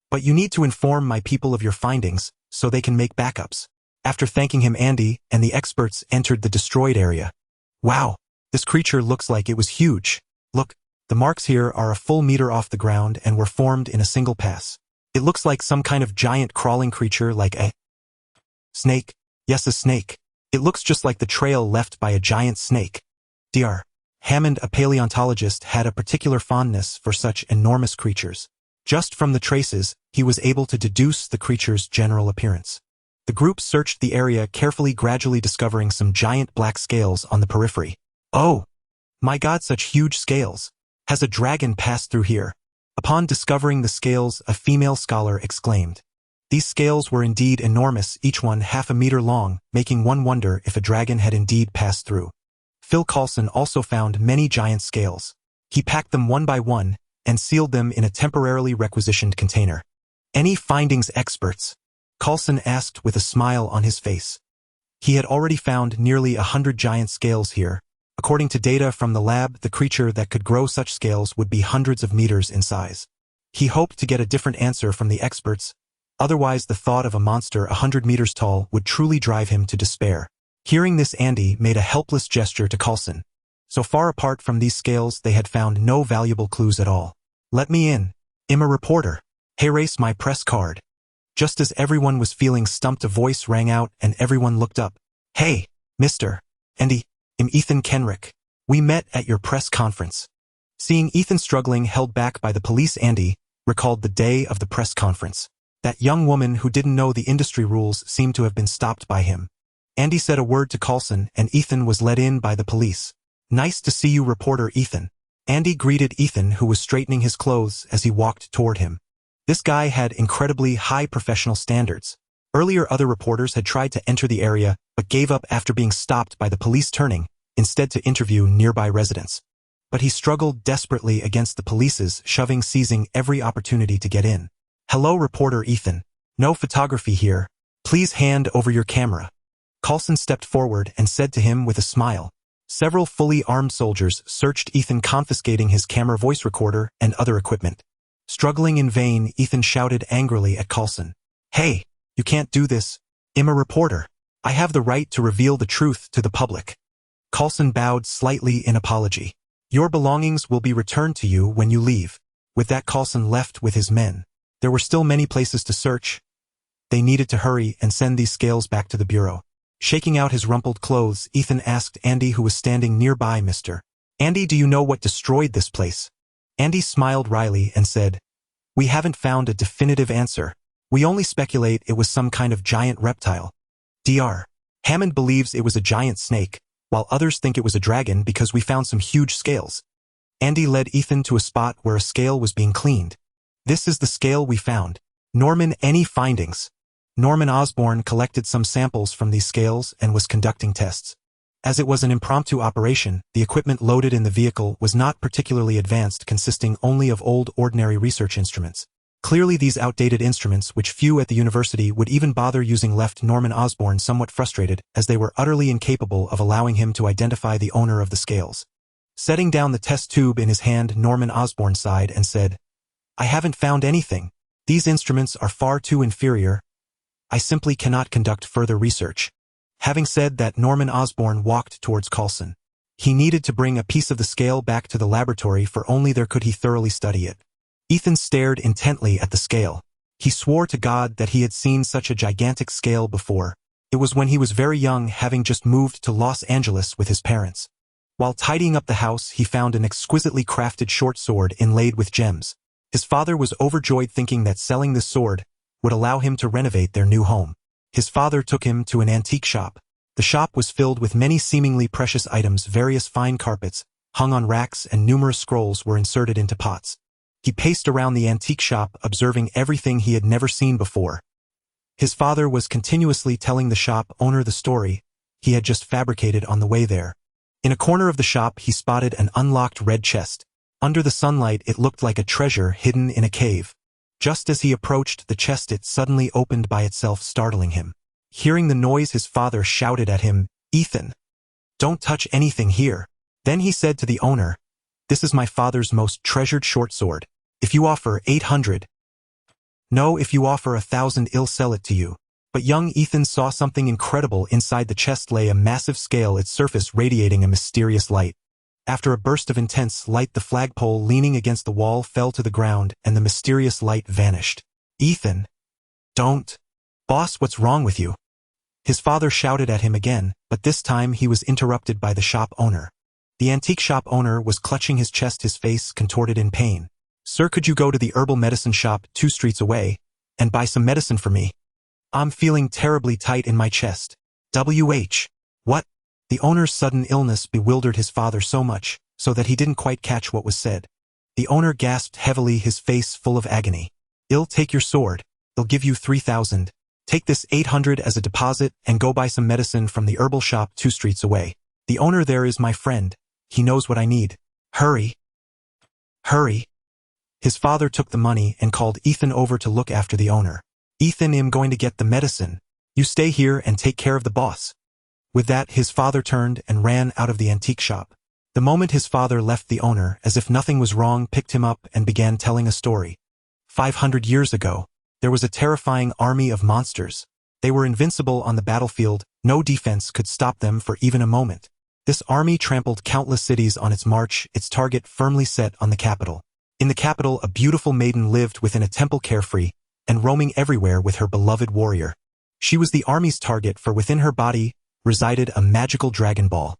But you need to inform my people of your findings so they can make backups." After thanking him, Andy and the experts entered the destroyed area. "Wow, this creature looks like it was huge. Look, the marks here are a full meter off the ground and were formed in a single pass. It looks like some kind of giant crawling creature, like a snake. Yes, a snake. It looks just like the trail left by a giant snake." Dr. Hammond, a paleontologist, had a particular fondness for such enormous creatures. Just from the traces, he was able to deduce the creature's general appearance. The group searched the area carefully, gradually discovering some giant black scales on the periphery. "Oh, my God, such huge scales. Has a dragon passed through here?" Upon discovering the scales, a female scholar exclaimed. These scales were indeed enormous, each one half a meter long, making one wonder if a dragon had indeed passed through. Phil Coulson also found many giant scales. He packed them one by one and sealed them in a temporarily requisitioned container. "Any findings, experts?" Coulson asked with a smile on his face. He had already found nearly 100 giant scales here. According to data from the lab, the creature that could grow such scales would be hundreds of meters in size. He hoped to get a different answer from the experts, otherwise the thought of a monster 100 meters tall would truly drive him to despair. Hearing this, Andy made a helpless gesture to Coulson. So far apart from these scales, they had found no valuable clues at all. "Let me in. I'm a reporter. Hey, race my press card." Just as everyone was feeling stumped, a voice rang out and everyone looked up. "Hey, Mr. Andy, I'm Ethan Kenrick. We met at your press conference." Seeing Ethan struggling, held back by the police, Andy recalled the day of the press conference. That young woman who didn't know the industry rules seemed to have been stopped by him. Andy said a word to Coulson and Ethan was let in by the police. "Nice to see you, reporter Ethan." Andy greeted Ethan, who was straightening his clothes as he walked toward him. This guy had incredibly high professional standards. Earlier, other reporters had tried to enter the area but gave up after being stopped by the police, turning instead to interview nearby residents. But he struggled desperately against the police's shoving, seizing every opportunity to get in. "Hello, reporter Ethan. No photography here. Please hand over your camera." Coulson stepped forward and said to him with a smile. Several fully armed soldiers searched Ethan, confiscating his camera, voice recorder, and other equipment. Struggling in vain, Ethan shouted angrily at Coulson. "Hey, you can't do this. I'm a reporter. I have the right to reveal the truth to the public." Coulson bowed slightly in apology. "Your belongings will be returned to you when you leave." With that, Coulson left with his men. There were still many places to search. They needed to hurry and send these scales back to the bureau. Shaking out his rumpled clothes, Ethan asked Andy, who was standing nearby, "Mr. Andy, do you know what destroyed this place?" Andy smiled wryly and said, "We haven't found a definitive answer. We only speculate it was some kind of giant reptile. Dr. Hammond believes it was a giant snake, while others think it was a dragon because we found some huge scales." Andy led Ethan to a spot where a scale was being cleaned. "This is the scale we found. Norman, any findings?" Norman Osborn collected some samples from these scales and was conducting tests. As it was an impromptu operation, the equipment loaded in the vehicle was not particularly advanced, consisting only of old, ordinary research instruments. Clearly these outdated instruments, which few at the university would even bother using, left Norman Osborn somewhat frustrated, as they were utterly incapable of allowing him to identify the owner of the scales. Setting down the test tube in his hand, Norman Osborn sighed and said, "I haven't found anything. These instruments are far too inferior. I simply cannot conduct further research." Having said that, Norman Osborn walked towards Coulson. He needed to bring a piece of the scale back to the laboratory, for only there could he thoroughly study it. Ethan stared intently at the scale. He swore to God that he had seen such a gigantic scale before. It was when he was very young, having just moved to Los Angeles with his parents. While tidying up the house, he found an exquisitely crafted short sword inlaid with gems. His father was overjoyed, thinking that selling this sword would allow him to renovate their new home. His father took him to an antique shop. The shop was filled with many seemingly precious items. Various fine carpets hung on racks and numerous scrolls were inserted into pots. He paced around the antique shop, observing everything he had never seen before. His father was continuously telling the shop owner the story he had just fabricated on the way there. In a corner of the shop, he spotted an unlocked red chest. Under the sunlight, it looked like a treasure hidden in a cave. Just as he approached the chest, it suddenly opened by itself, startling him. Hearing the noise, his father shouted at him, "Ethan, don't touch anything here." Then he said to the owner, "This is my father's most treasured short sword. If you offer 800, no, if you offer 1,000, I'll sell it to you." But young Ethan saw something incredible. Inside the chest lay a massive scale, its surface radiating a mysterious light. After a burst of intense light, the flagpole leaning against the wall fell to the ground and the mysterious light vanished. "Ethan, don't. Boss, what's wrong with you?" His father shouted at him again, but this time he was interrupted by the shop owner. The antique shop owner was clutching his chest, his face contorted in pain. "Sir, could you go to the herbal medicine shop 2 streets away and buy some medicine for me? I'm feeling terribly tight in my chest." "WH. What?" The owner's sudden illness bewildered his father so much, so that he didn't quite catch what was said. The owner gasped heavily, his face full of agony. "I'll take your sword. I'll give you 3,000. Take this 800 as a deposit and go buy some medicine from the herbal shop 2 streets away. The owner there is my friend. He knows what I need. Hurry. Hurry." His father took the money and called Ethan over to look after the owner. "Ethan, I'm going to get the medicine. You stay here and take care of the boss." With that, his father turned and ran out of the antique shop. The moment his father left, the owner, as if nothing was wrong, picked him up and began telling a story. 500 years ago, there was a terrifying army of monsters. They were invincible on the battlefield, no defense could stop them for even a moment. This army trampled countless cities on its march, its target firmly set on the capital. In the capital, a beautiful maiden lived within a temple carefree, and roaming everywhere with her beloved warrior. She was the army's target, for within her body resided a magical Dragon Ball.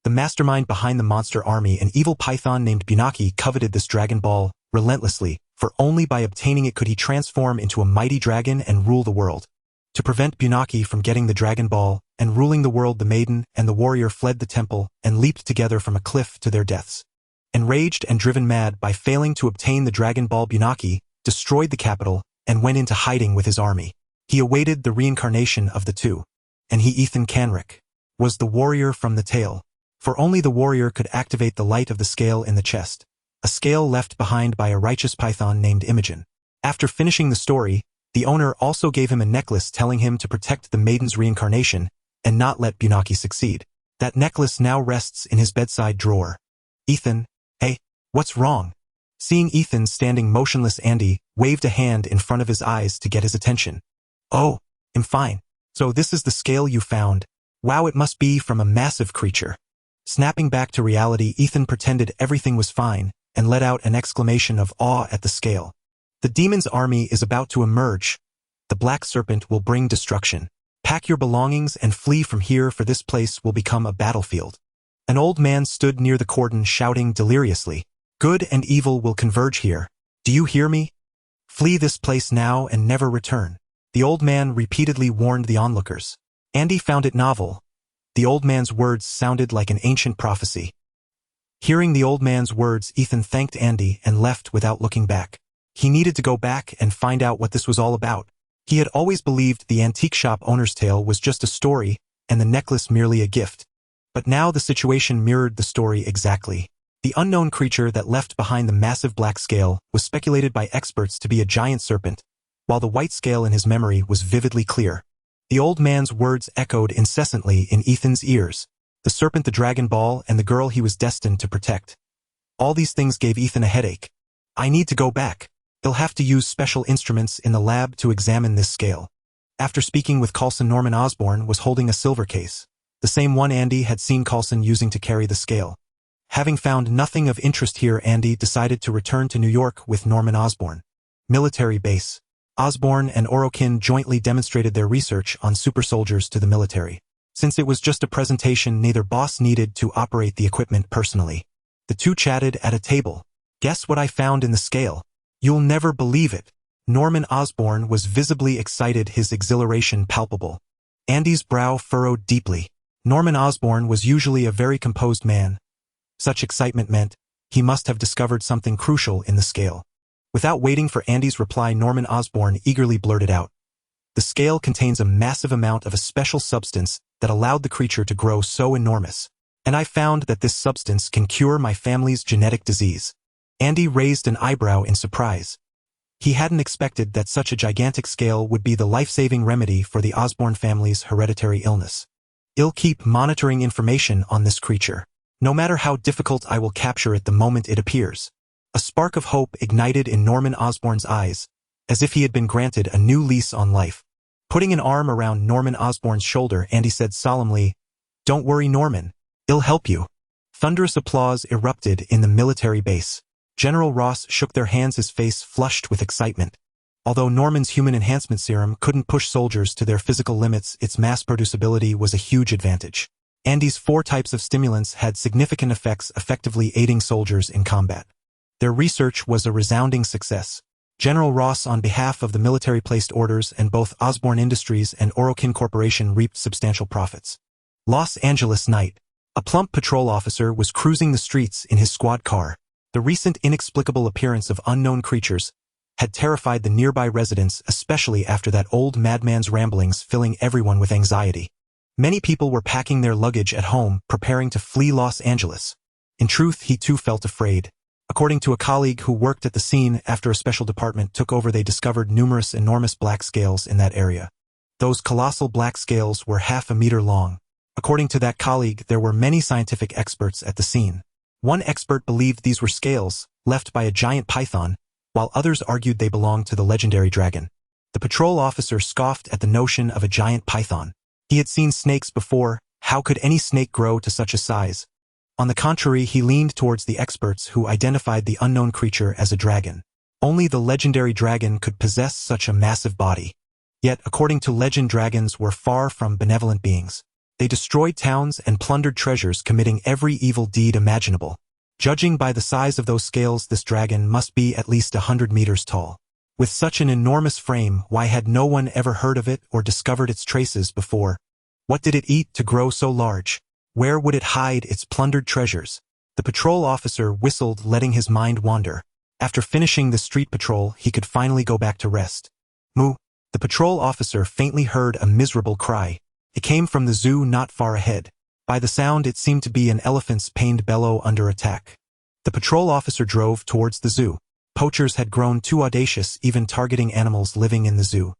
The mastermind behind the monster army, an evil python named Bunaki, coveted this Dragon Ball relentlessly, for only by obtaining it could he transform into a mighty dragon and rule the world. To prevent Bunaki from getting the Dragon Ball and ruling the world, the maiden and the warrior fled the temple and leaped together from a cliff to their deaths. Enraged and driven mad by failing to obtain the Dragon Ball, Bunaki destroyed the capital and went into hiding with his army. He awaited the reincarnation of the two. And he, Ethan Canrick, was the warrior from the tale. For only the warrior could activate the light of the scale in the chest, a scale left behind by a righteous python named Imogen. After finishing the story, the owner also gave him a necklace telling him to protect the maiden's reincarnation and not let Bunaki succeed. That necklace now rests in his bedside drawer. Ethan, hey, what's wrong? Seeing Ethan standing motionless, Andy waved a hand in front of his eyes to get his attention. Oh, I'm fine. So this is the scale you found. Wow, it must be from a massive creature. Snapping back to reality, Ethan pretended everything was fine and let out an exclamation of awe at the scale. The demon's army is about to emerge. The black serpent will bring destruction. Pack your belongings and flee from here, for this place will become a battlefield. An old man stood near the cordon shouting deliriously, "Good and evil will converge here. Do you hear me? Flee this place now and never return." The old man repeatedly warned the onlookers. Andy found it novel. The old man's words sounded like an ancient prophecy. Hearing the old man's words, Ethan thanked Andy and left without looking back. He needed to go back and find out what this was all about. He had always believed the antique shop owner's tale was just a story and the necklace merely a gift. But now the situation mirrored the story exactly. The unknown creature that left behind the massive black scale was speculated by experts to be a giant serpent, while the white scale in his memory was vividly clear. The old man's words echoed incessantly in Ethan's ears. The serpent, the Dragon Ball, and the girl he was destined to protect. All these things gave Ethan a headache. I need to go back. They'll have to use special instruments in the lab to examine this scale. After speaking with Coulson, Norman Osborn was holding a silver case, the same one Andy had seen Coulson using to carry the scale. Having found nothing of interest here, Andy decided to return to New York with Norman Osborn. Military base. Osborn and Orokin jointly demonstrated their research on super soldiers to the military. Since it was just a presentation, neither boss needed to operate the equipment personally. The two chatted at a table. Guess what I found in the scale? You'll never believe it. Norman Osborn was visibly excited, his exhilaration palpable. Andy's brow furrowed deeply. Norman Osborn was usually a very composed man. Such excitement meant he must have discovered something crucial in the scale. Without waiting for Andy's reply, Norman Osborn eagerly blurted out, "The scale contains a massive amount of a special substance that allowed the creature to grow so enormous. And I found that this substance can cure my family's genetic disease." Andy raised an eyebrow in surprise. He hadn't expected that such a gigantic scale would be the life-saving remedy for the Osborn family's hereditary illness. "I'll keep monitoring information on this creature. No matter how difficult, I will capture it the moment it appears." A spark of hope ignited in Norman Osborn's eyes, as if he had been granted a new lease on life. Putting an arm around Norman Osborn's shoulder, Andy said solemnly, "Don't worry, Norman. I'll help you." Thunderous applause erupted in the military base. General Ross shook their hands, his face flushed with excitement. Although Norman's human enhancement serum couldn't push soldiers to their physical limits, its mass producibility was a huge advantage. Andy's 4 types of stimulants had significant effects, effectively aiding soldiers in combat. Their research was a resounding success. General Ross, on behalf of the military, placed orders, and both Osborn Industries and Orokin Corporation reaped substantial profits. Los Angeles night. A plump patrol officer was cruising the streets in his squad car. The recent inexplicable appearance of unknown creatures had terrified the nearby residents, especially after that old madman's ramblings, filling everyone with anxiety. Many people were packing their luggage at home, preparing to flee Los Angeles. In truth, he too felt afraid. According to a colleague who worked at the scene after a special department took over, they discovered numerous enormous black scales in that area. Those colossal black scales were half a meter long. According to that colleague, there were many scientific experts at the scene. One expert believed these were scales, left by a giant python, while others argued they belonged to the legendary dragon. The patrol officer scoffed at the notion of a giant python. He had seen snakes before. How could any snake grow to such a size? On the contrary, he leaned towards the experts who identified the unknown creature as a dragon. Only the legendary dragon could possess such a massive body. Yet, according to legend, dragons were far from benevolent beings. They destroyed towns and plundered treasures, committing every evil deed imaginable. Judging by the size of those scales, this dragon must be at least 100 meters tall. With such an enormous frame, why had no one ever heard of it or discovered its traces before? What did it eat to grow so large? Where would it hide its plundered treasures? The patrol officer whistled, letting his mind wander. After finishing the street patrol, he could finally go back to rest. Moo! The patrol officer faintly heard a miserable cry. It came from the zoo not far ahead. By the sound, it seemed to be an elephant's pained bellow under attack. The patrol officer drove towards the zoo. Poachers had grown too audacious, even targeting animals living in the zoo.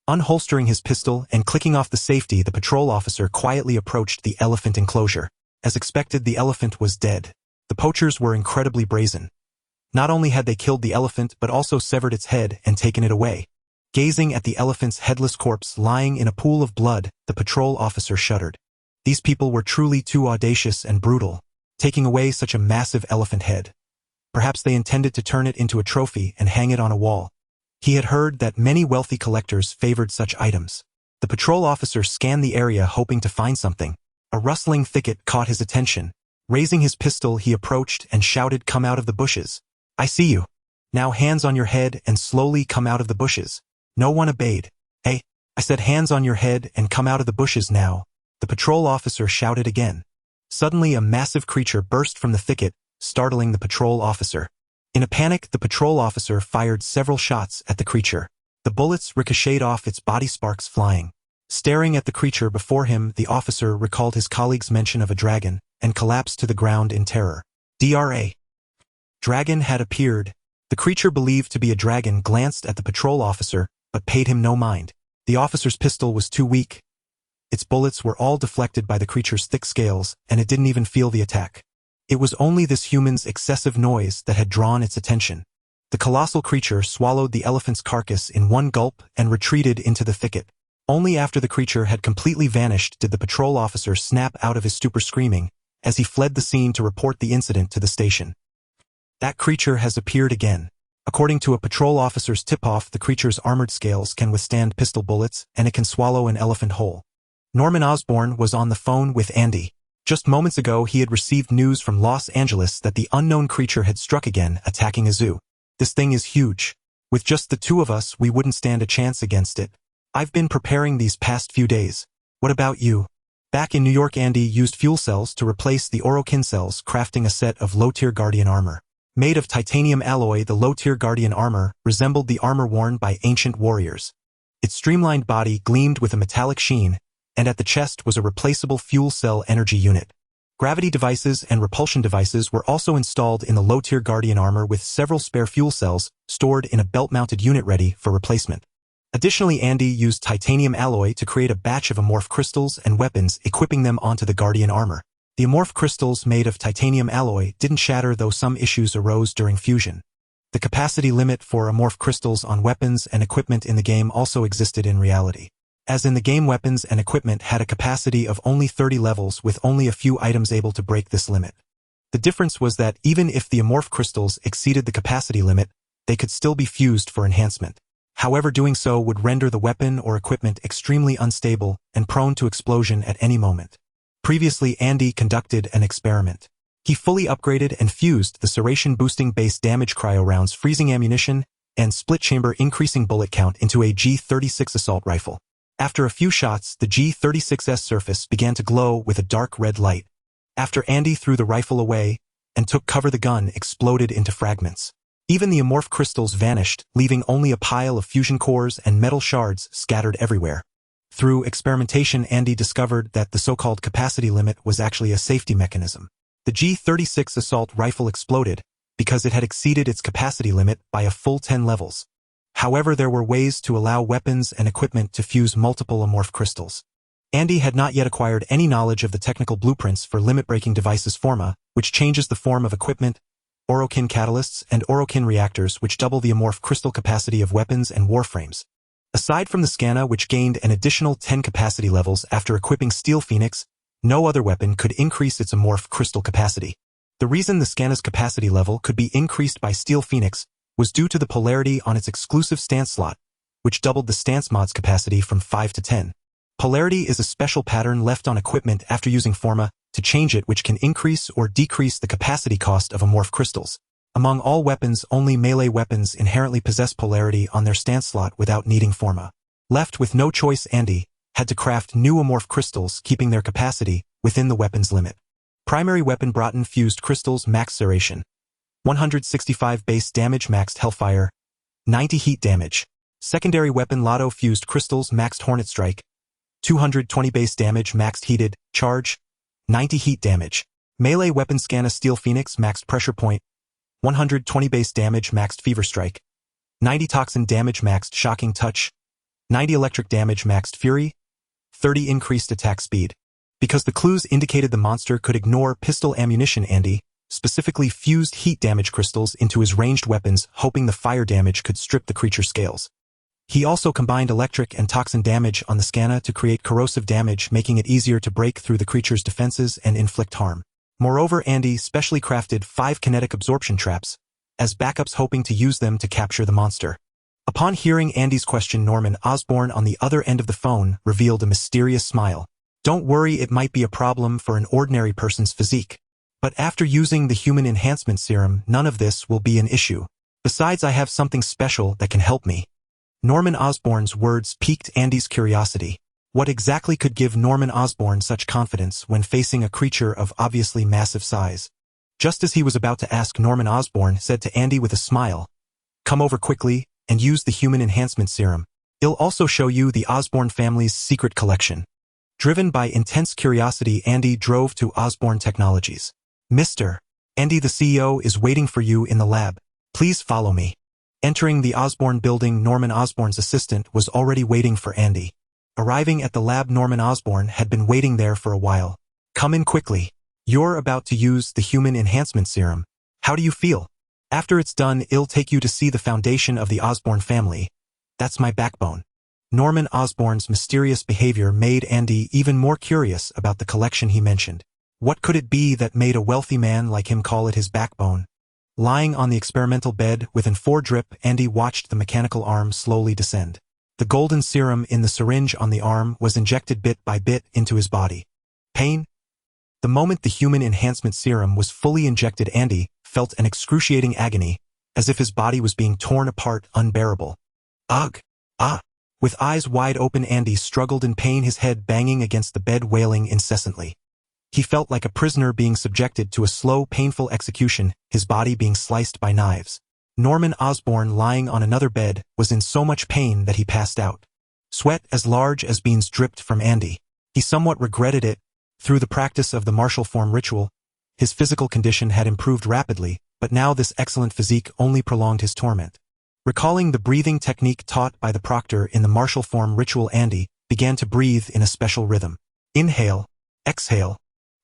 Unholstering his pistol and clicking off the safety, the patrol officer quietly approached the elephant enclosure. As expected, the elephant was dead. The poachers were incredibly brazen. Not only had they killed the elephant, but also severed its head and taken it away. Gazing at the elephant's headless corpse lying in a pool of blood, the patrol officer shuddered. These people were truly too audacious and brutal, taking away such a massive elephant head. Perhaps they intended to turn it into a trophy and hang it on a wall. He had heard that many wealthy collectors favored such items. The patrol officer scanned the area, hoping to find something. A rustling thicket caught his attention. Raising his pistol, he approached and shouted, "Come out of the bushes. I see you. Now hands on your head and slowly come out of the bushes." No one obeyed. "Hey, I said hands on your head and come out of the bushes now," the patrol officer shouted again. Suddenly, a massive creature burst from the thicket, startling the patrol officer. In a panic, the patrol officer fired several shots at the creature. The bullets ricocheted off its body, sparks flying. Staring at the creature before him, the officer recalled his colleague's mention of a dragon and collapsed to the ground in terror. D.R.A. Dragon had appeared. The creature, believed to be a dragon, glanced at the patrol officer, but paid him no mind. The officer's pistol was too weak. Its bullets were all deflected by the creature's thick scales, and it didn't even feel the attack. It was only this human's excessive noise that had drawn its attention. The colossal creature swallowed the elephant's carcass in one gulp and retreated into the thicket. Only after the creature had completely vanished did the patrol officer snap out of his stupor, screaming, as he fled the scene to report the incident to the station. "That creature has appeared again." According to a patrol officer's tip-off, the creature's armored scales can withstand pistol bullets, and it can swallow an elephant whole. Norman Osborn was on the phone with Andy. Just moments ago, he had received news from Los Angeles that the unknown creature had struck again, attacking a zoo. "This thing is huge. With just the two of us, we wouldn't stand a chance against it. I've been preparing these past few days. What about you?" Back in New York, Andy used fuel cells to replace the Orokin cells, crafting a set of low-tier Guardian armor. Made of titanium alloy, the low-tier Guardian armor resembled the armor worn by ancient warriors. Its streamlined body gleamed with a metallic sheen, and at the chest was a replaceable fuel cell energy unit. Gravity devices and repulsion devices were also installed in the low-tier Guardian armor, with several spare fuel cells stored in a belt-mounted unit ready for replacement. Additionally, Andy used titanium alloy to create a batch of amorph crystals and weapons, equipping them onto the Guardian armor. The amorph crystals made of titanium alloy didn't shatter, though some issues arose during fusion. The capacity limit for amorph crystals on weapons and equipment in the game also existed in reality. As in the game, weapons and equipment had a capacity of only 30 levels, with only a few items able to break this limit. The difference was that even if the amorph crystals exceeded the capacity limit, they could still be fused for enhancement. However, doing so would render the weapon or equipment extremely unstable and prone to explosion at any moment. Previously, Andy conducted an experiment. He fully upgraded and fused the Serration boosting base damage cryo rounds, freezing ammunition, and split chamber increasing bullet count into a G36 assault rifle. After a few shots, the G36's surface began to glow with a dark red light. After Andy threw the rifle away and took cover, the gun exploded into fragments. Even the amorph crystals vanished, leaving only a pile of fusion cores and metal shards scattered everywhere. Through experimentation, Andy discovered that the so-called capacity limit was actually a safety mechanism. The G36 assault rifle exploded because it had exceeded its capacity limit by a full 10 levels. However, there were ways to allow weapons and equipment to fuse multiple amorph crystals. Andy had not yet acquired any knowledge of the technical blueprints for limit-breaking devices Forma, which changes the form of equipment Orokin catalysts, and Orokin reactors which double the amorph crystal capacity of weapons and warframes. Aside from the Scanna, which gained an additional 10 capacity levels after equipping Steel Phoenix, no other weapon could increase its amorph crystal capacity. The reason the Scanna's capacity level could be increased by Steel Phoenix was due to the polarity on its exclusive stance slot, which doubled the stance mod's capacity from 5 to 10. Polarity is a special pattern left on equipment after using Forma to change it, which can increase or decrease the capacity cost of amorph crystals. Among all weapons, only melee weapons inherently possess polarity on their stance slot without needing Forma. Left with no choice, Andy had to craft new amorph crystals, keeping their capacity within the weapon's limit. Primary weapon Broughton fused crystals max serration. 165 base damage maxed Hellfire. 90 heat damage. Secondary weapon Lotto fused crystals maxed Hornet Strike. 220 base damage maxed Heated Charge. 90 heat damage. Melee weapon Scanna Steel Phoenix maxed Pressure Point. 120 base damage maxed Fever Strike. 90 toxin damage maxed Shocking Touch. 90 electric damage maxed Fury. 30 increased attack speed. Because the clues indicated the monster could ignore pistol ammunition, Andy specifically fused heat damage crystals into his ranged weapons, hoping the fire damage could strip the creature's scales. He also combined electric and toxin damage on the Scanna to create corrosive damage, making it easier to break through the creature's defenses and inflict harm. Moreover, Andy specially crafted 5 kinetic absorption traps as backups, hoping to use them to capture the monster. Upon hearing Andy's question, Norman Osborn on the other end of the phone revealed a mysterious smile. Don't worry, it might be a problem for an ordinary person's physique. But after using the human enhancement serum, none of this will be an issue. Besides, I have something special that can help me. Norman Osborn's words piqued Andy's curiosity. What exactly could give Norman Osborn such confidence when facing a creature of obviously massive size? Just as he was about to ask, Norman Osborn said to Andy with a smile, "Come over quickly and use the human enhancement serum. It'll also show you the Osborn family's secret collection." Driven by intense curiosity, Andy drove to Osborn Technologies. "Mr. Andy, the CEO is waiting for you in the lab. Please follow me." Entering the Osborn building, Norman Osborn's assistant was already waiting for Andy. Arriving at the lab, Norman Osborn had been waiting there for a while. "Come in quickly. You're about to use the human enhancement serum. How do you feel? After it's done, it'll take you to see the foundation of the Osborn family. That's my backbone." Norman Osborn's mysterious behavior made Andy even more curious about the collection he mentioned. What could it be that made a wealthy man like him call it his backbone? Lying on the experimental bed with an 4-drip, Andy watched the mechanical arm slowly descend. The golden serum in the syringe on the arm was injected bit by bit into his body. Pain? The moment the human enhancement serum was fully injected, Andy felt an excruciating agony, as if his body was being torn apart, unbearable. Ugh! Ah! With eyes wide open, Andy struggled in pain, his head banging against the bed, wailing incessantly. He felt like a prisoner being subjected to a slow, painful execution, his body being sliced by knives. Norman Osborn, lying on another bed, was in so much pain that he passed out. Sweat as large as beans dripped from Andy. He somewhat regretted it. Through the practice of the martial form ritual, his physical condition had improved rapidly, but now this excellent physique only prolonged his torment. Recalling the breathing technique taught by the proctor in the martial form ritual, Andy began to breathe in a special rhythm. Inhale, exhale.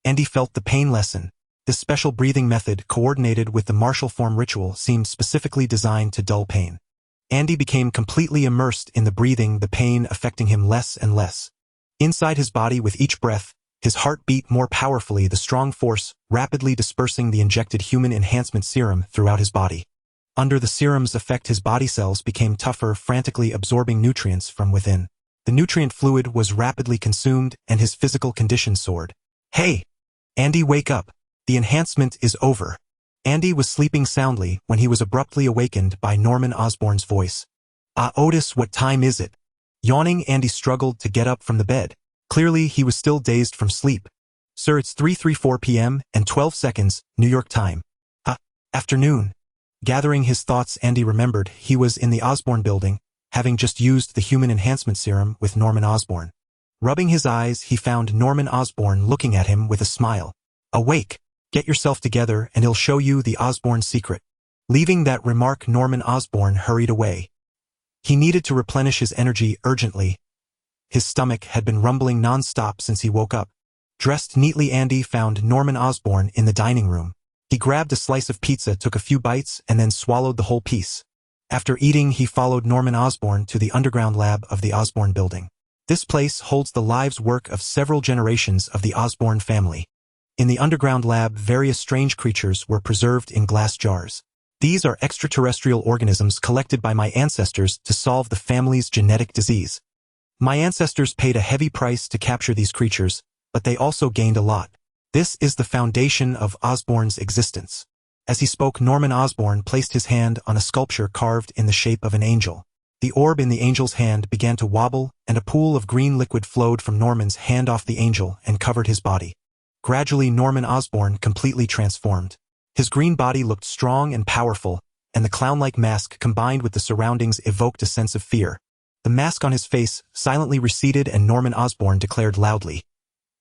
Andy felt the pain lessen. This special breathing method, coordinated with the martial form ritual, seemed specifically designed to dull pain. Andy became completely immersed in the breathing, the pain affecting him less and less. Inside his body, with each breath, his heart beat more powerfully, the strong force rapidly dispersing the injected human enhancement serum throughout his body. Under the serum's effect, his body cells became tougher, frantically absorbing nutrients from within. The nutrient fluid was rapidly consumed, and his physical condition soared. "Hey! Andy, wake up! The enhancement is over." Andy was sleeping soundly when he was abruptly awakened by Norman Osborn's voice. "Ah, Otis, what time is it?" Yawning, Andy struggled to get up from the bed. Clearly, he was still dazed from sleep. "Sir, it's 3:34 p.m. and 12 seconds, New York time." Afternoon." Gathering his thoughts, Andy remembered he was in the Osborn building, having just used the human enhancement serum with Norman Osborn. Rubbing his eyes, he found Norman Osborn looking at him with a smile. "Awake! Get yourself together and he'll show you the Osborn secret." Leaving that remark, Norman Osborn hurried away. He needed to replenish his energy urgently. His stomach had been rumbling non-stop since he woke up. Dressed neatly, Andy found Norman Osborn in the dining room. He grabbed a slice of pizza, took a few bites, and then swallowed the whole piece. After eating, he followed Norman Osborn to the underground lab of the Osborn building. This place holds the lives work of several generations of the Osborn family. In the underground lab, various strange creatures were preserved in glass jars. These are extraterrestrial organisms collected by my ancestors to solve the family's genetic disease. My ancestors paid a heavy price to capture these creatures, but they also gained a lot. This is the foundation of Osborn's existence. As he spoke, Norman Osborn placed his hand on a sculpture carved in the shape of an angel. The orb in the angel's hand began to wobble, and a pool of green liquid flowed from Norman's hand off the angel and covered his body. Gradually, Norman Osborn completely transformed. His green body looked strong and powerful, and the clown-like mask combined with the surroundings evoked a sense of fear. The mask on his face silently receded, and Norman Osborn declared loudly,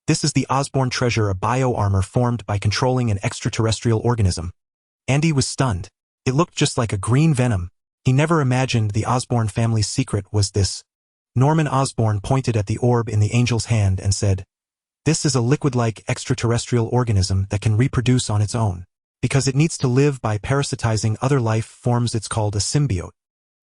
"This is the Osborn treasure, a bio-armor formed by controlling an extraterrestrial organism." Andy was stunned. It looked just like a green venom. He never imagined the Osborn family's secret was this. Norman Osborn pointed at the orb in the angel's hand and said, "This is a liquid-like extraterrestrial organism that can reproduce on its own. Because it needs to live by parasitizing other life forms, it's called a symbiote.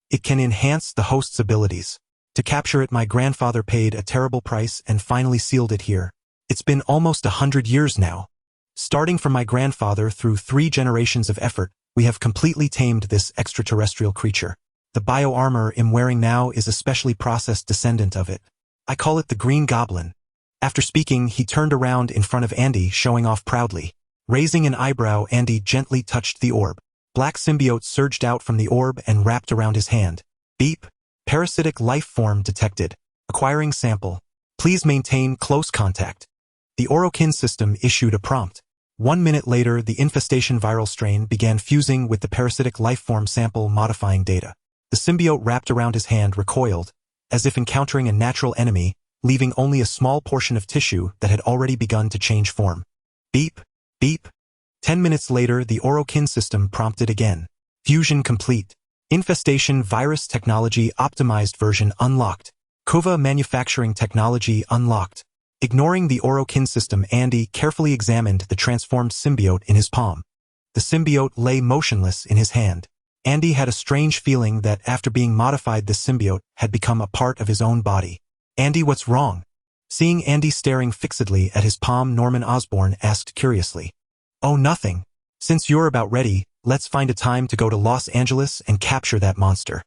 It can enhance the host's abilities. To capture it, my grandfather paid a terrible price and finally sealed it here. It's been almost 100 years now. Starting from my grandfather through 3 generations of effort, we have completely tamed this extraterrestrial creature. The bio-armor I'm wearing now is a specially processed descendant of it. I call it the Green Goblin." After speaking, he turned around in front of Andy, showing off proudly. Raising an eyebrow, Andy gently touched the orb. Black symbiote surged out from the orb and wrapped around his hand. Beep. Parasitic life form detected. Acquiring sample. Please maintain close contact. The Orokin system issued a prompt. 1 minute later, the infestation viral strain began fusing with the parasitic lifeform sample, modifying data. The symbiote wrapped around his hand recoiled, as if encountering a natural enemy, leaving only a small portion of tissue that had already begun to change form. Beep, beep. 10 minutes later, the Orokin system prompted again. Fusion complete. Infestation virus technology optimized version unlocked. Kova manufacturing technology unlocked. Ignoring the Orokin system, Andy carefully examined the transformed symbiote in his palm. The symbiote lay motionless in his hand. Andy had a strange feeling that after being modified, the symbiote had become a part of his own body. "Andy, what's wrong?" Seeing Andy staring fixedly at his palm, Norman Osborn asked curiously. "Oh, nothing. Since you're about ready, let's find a time to go to Los Angeles and capture that monster."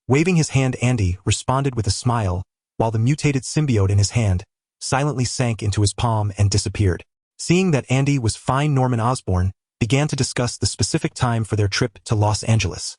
Waving his hand, Andy responded with a smile, while the mutated symbiote in his hand silently sank into his palm and disappeared. Seeing that Andy was fine, Norman Osborn began to discuss the specific time for their trip to Los Angeles.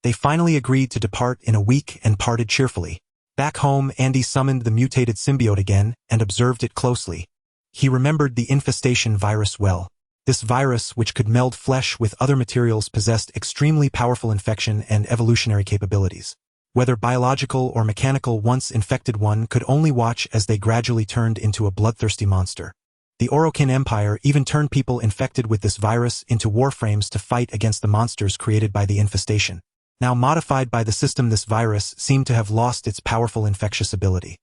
They finally agreed to depart in a week and parted cheerfully. Back home, Andy summoned the mutated symbiote again and observed it closely. He remembered the infestation virus well. This virus, which could meld flesh with other materials, possessed extremely powerful infection and evolutionary capabilities. Whether biological or mechanical, once infected, one could only watch as they gradually turned into a bloodthirsty monster. The Orokin Empire even turned people infected with this virus into Warframes to fight against the monsters created by the infestation. Now modified by the system, this virus seemed to have lost its powerful infectious ability.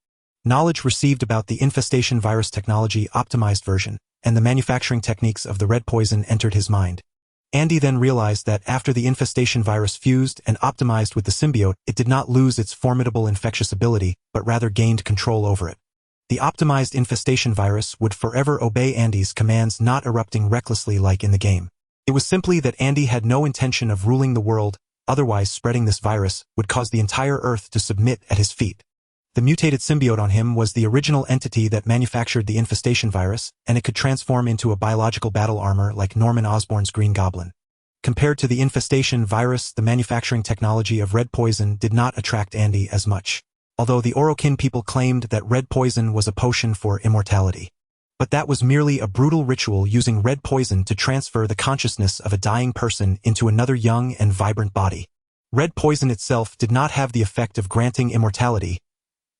Knowledge received about the infestation virus technology optimized version and the manufacturing techniques of the red poison entered his mind. Andy then realized that after the infestation virus fused and optimized with the symbiote, it did not lose its formidable infectious ability, but rather gained control over it. The optimized infestation virus would forever obey Andy's commands, not erupting recklessly like in the game. It was simply that Andy had no intention of ruling the world, otherwise spreading this virus would cause the entire Earth to submit at his feet. The mutated symbiote on him was the original entity that manufactured the infestation virus, and it could transform into a biological battle armor like Norman Osborn's Green Goblin. Compared to the infestation virus, the manufacturing technology of red poison did not attract Andy as much, although the Orokin people claimed that red poison was a potion for immortality. But that was merely a brutal ritual using red poison to transfer the consciousness of a dying person into another young and vibrant body. Red poison itself did not have the effect of granting immortality.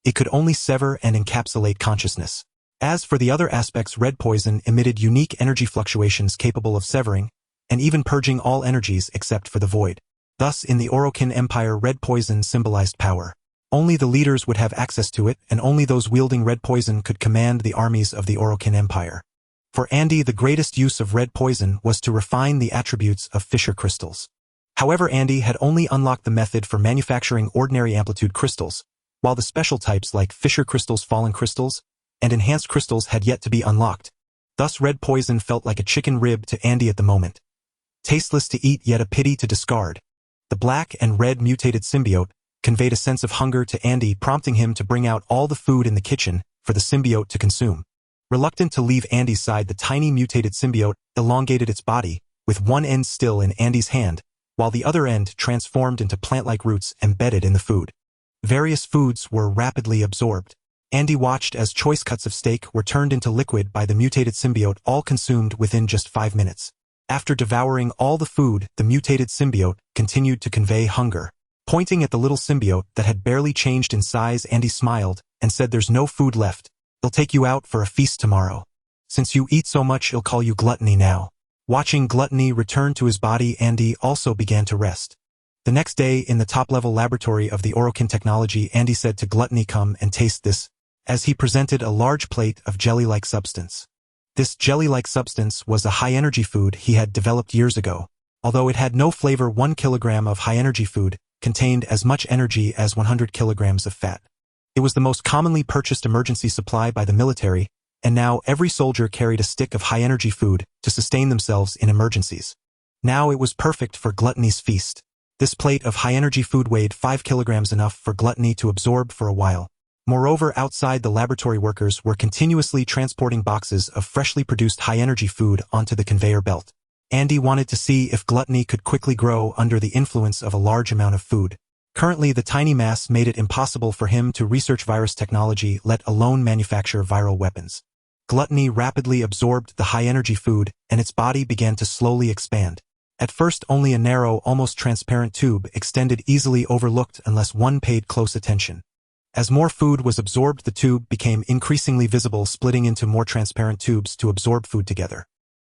It could only sever and encapsulate consciousness. As for the other aspects, red poison emitted unique energy fluctuations capable of severing and even purging all energies except for the void. Thus, in the Orokin Empire, red poison symbolized power. Only the leaders would have access to it, and only those wielding red poison could command the armies of the Orokin Empire. For Andy, the greatest use of red poison was to refine the attributes of Fisher crystals. However, Andy had only unlocked the method for manufacturing ordinary amplitude crystals, while the special types like Fisher crystals, fallen crystals, and enhanced crystals had yet to be unlocked. Thus, red poison felt like a chicken rib to Andy at the moment. Tasteless to eat, yet a pity to discard. The black and red mutated symbiote conveyed a sense of hunger to Andy, prompting him to bring out all the food in the kitchen for the symbiote to consume. Reluctant to leave Andy's side, the tiny mutated symbiote elongated its body, with one end still in Andy's hand, while the other end transformed into plant-like roots embedded in the food. Various foods were rapidly absorbed. Andy watched as choice cuts of steak were turned into liquid by the mutated symbiote, all consumed within just 5 minutes. After devouring all the food, the mutated symbiote continued to convey hunger. Pointing at the little symbiote that had barely changed in size, Andy smiled and said, "There's no food left. They'll take you out for a feast tomorrow. Since you eat so much, I'll call you Gluttony now." Watching Gluttony return to his body, Andy also began to rest. The next day, in the top-level laboratory of the Orokin technology, Andy said to Gluttony, "Come and taste this," as he presented a large plate of jelly-like substance. This jelly-like substance was a high-energy food he had developed years ago. Although it had no flavor, 1 kilogram of high-energy food contained as much energy as 100 kilograms of fat. It was the most commonly purchased emergency supply by the military, and now every soldier carried a stick of high-energy food to sustain themselves in emergencies. Now it was perfect for Gluttony's feast. This plate of high-energy food weighed 5 kilograms, enough for Gluttony to absorb for a while. Moreover, outside, the laboratory workers were continuously transporting boxes of freshly produced high-energy food onto the conveyor belt. Andy wanted to see if Gluttony could quickly grow under the influence of a large amount of food. Currently, the tiny mass made it impossible for him to research virus technology, let alone manufacture viral weapons. Gluttony rapidly absorbed the high-energy food, and its body began to slowly expand. At first, only a narrow, almost transparent tube extended, easily overlooked unless one paid close attention. As more food was absorbed, the tube became increasingly visible, splitting into more transparent tubes to absorb food together.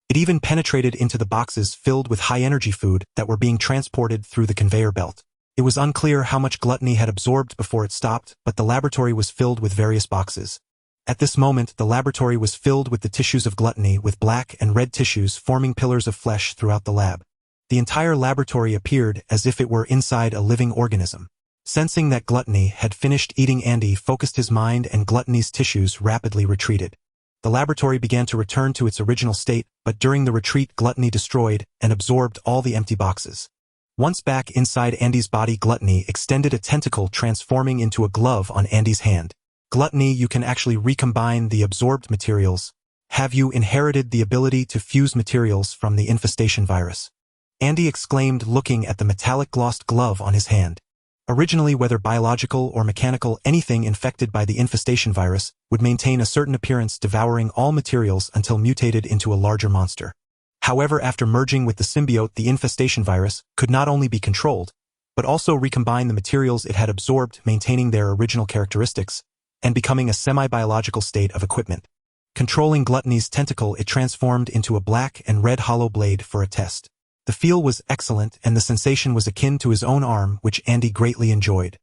It even penetrated into the boxes filled with high-energy food that were being transported through the conveyor belt. It was unclear how much Gluttony had absorbed before it stopped, but the laboratory was filled with various boxes. At this moment, the laboratory was filled with the tissues of Gluttony, with black and red tissues forming pillars of flesh throughout the lab. The entire laboratory appeared as if it were inside a living organism. Sensing that Gluttony had finished eating, Andy focused his mind, and Gluttony's tissues rapidly retreated. The laboratory began to return to its original state, but during the retreat, Gluttony destroyed and absorbed all the empty boxes. Once back inside Andy's body, Gluttony extended a tentacle, transforming into a glove on Andy's hand. "Gluttony, you can actually recombine the absorbed materials. Have you inherited the ability to fuse materials from the infestation virus?" Andy exclaimed, looking at the metallic glossed glove on his hand. Originally, whether biological or mechanical, anything infected by the infestation virus would maintain a certain appearance, devouring all materials until mutated into a larger monster. However, after merging with the symbiote, the infestation virus could not only be controlled, but also recombine the materials it had absorbed, maintaining their original characteristics, and becoming a semi-biological state of equipment. Controlling Gluttony's tentacle, it transformed into a black and red hollow blade for a test. The feel was excellent, and the sensation was akin to his own arm, which Andy greatly enjoyed.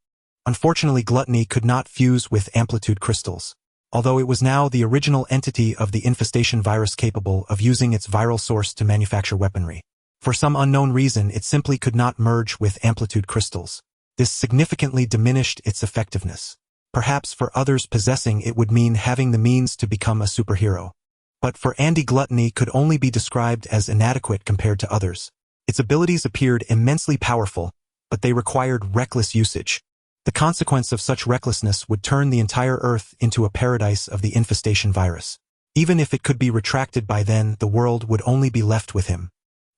Unfortunately, Gluttony could not fuse with amplitude crystals. Although it was now the original entity of the infestation virus, capable of using its viral source to manufacture weaponry. For some unknown reason, it simply could not merge with amplitude crystals. This significantly diminished its effectiveness. Perhaps for others, possessing it would mean having the means to become a superhero. But for Andy, Gluttony could only be described as inadequate compared to others. Its abilities appeared immensely powerful, but they required reckless usage. The consequence of such recklessness would turn the entire Earth into a paradise of the infestation virus. Even if it could be retracted by then, the world would only be left with him.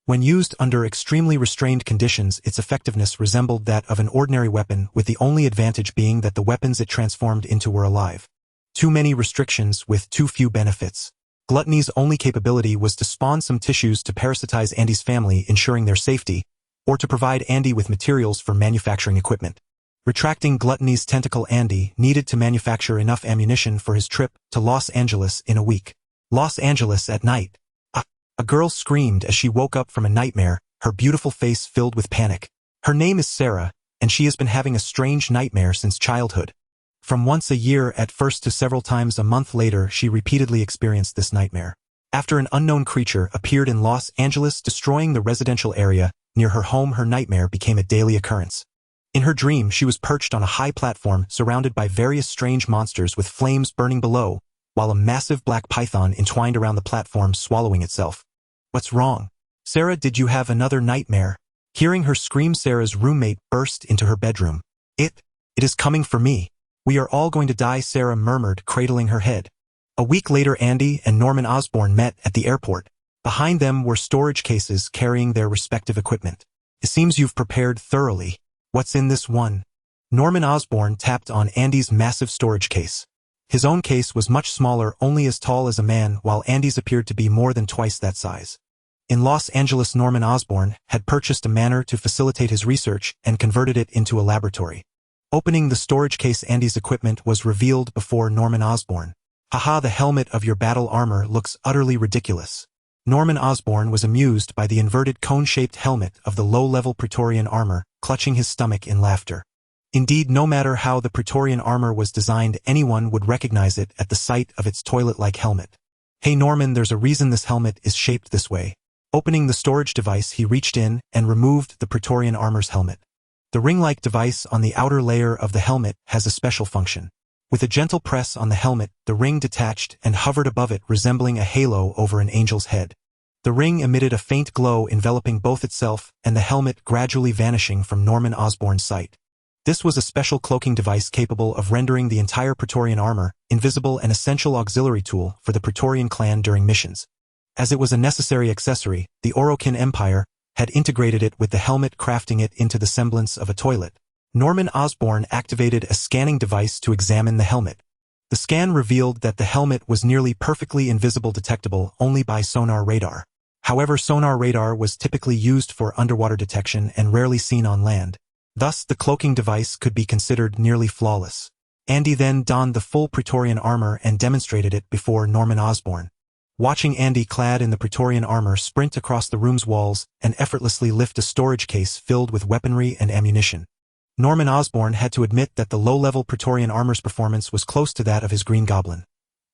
When used under extremely restrained conditions, its effectiveness resembled that of an ordinary weapon, with the only advantage being that the weapons it transformed into were alive. Too many restrictions with too few benefits. Gluttony's only capability was to spawn some tissues to parasitize Andy's family, ensuring their safety, or to provide Andy with materials for manufacturing equipment. Retracting Gluttony's tentacle, Andy needed to manufacture enough ammunition for his trip to Los Angeles in a week. Los Angeles at night. A girl screamed as she woke up from a nightmare, her beautiful face filled with panic. Her name is Sarah, and she has been having a strange nightmare since childhood. From once a year at first to several times a month later, she repeatedly experienced this nightmare. After an unknown creature appeared in Los Angeles destroying the residential area near her home, her nightmare became a daily occurrence. In her dream, she was perched on a high platform surrounded by various strange monsters with flames burning below, while a massive black python entwined around the platform swallowing itself. "What's wrong? Sarah, did you have another nightmare?" Hearing her scream, Sarah's roommate burst into her bedroom. It is coming for me. We are all going to die," Sarah murmured, cradling her head. A week later, Andy and Norman Osborn met at the airport. Behind them were storage cases carrying their respective equipment. "It seems you've prepared thoroughly. What's in this one?" Norman Osborn tapped on Andy's massive storage case. His own case was much smaller, only as tall as a man, while Andy's appeared to be more than twice that size. In Los Angeles, Norman Osborn had purchased a manor to facilitate his research and converted it into a laboratory. Opening the storage case, Andy's equipment was revealed before Norman Osborn. "Haha, the helmet of your battle armor looks utterly ridiculous." Norman Osborn was amused by the inverted cone-shaped helmet of the low-level Praetorian armor, clutching his stomach in laughter. Indeed, no matter how the Praetorian armor was designed, anyone would recognize it at the sight of its toilet-like helmet. "Hey Norman, there's a reason this helmet is shaped this way." Opening the storage device, he reached in and removed the Praetorian armor's helmet. The ring-like device on the outer layer of the helmet has a special function. With a gentle press on the helmet, the ring detached and hovered above it, resembling a halo over an angel's head. The ring emitted a faint glow enveloping both itself and the helmet, gradually vanishing from Norman Osborn's sight. This was a special cloaking device capable of rendering the entire Praetorian armor invisible, an essential auxiliary tool for the Praetorian clan during missions. As it was a necessary accessory, the Orokin Empire had integrated it with the helmet, crafting it into the semblance of a toilet. Norman Osborn activated a scanning device to examine the helmet. The scan revealed that the helmet was nearly perfectly invisible, detectable only by sonar radar. However, sonar radar was typically used for underwater detection and rarely seen on land. Thus, the cloaking device could be considered nearly flawless. Andy then donned the full Praetorian armor and demonstrated it before Norman Osborn. Watching Andy, clad in the Praetorian armor, sprint across the room's walls and effortlessly lift a storage case filled with weaponry and ammunition, Norman Osborn had to admit that the low-level Praetorian armor's performance was close to that of his Green Goblin,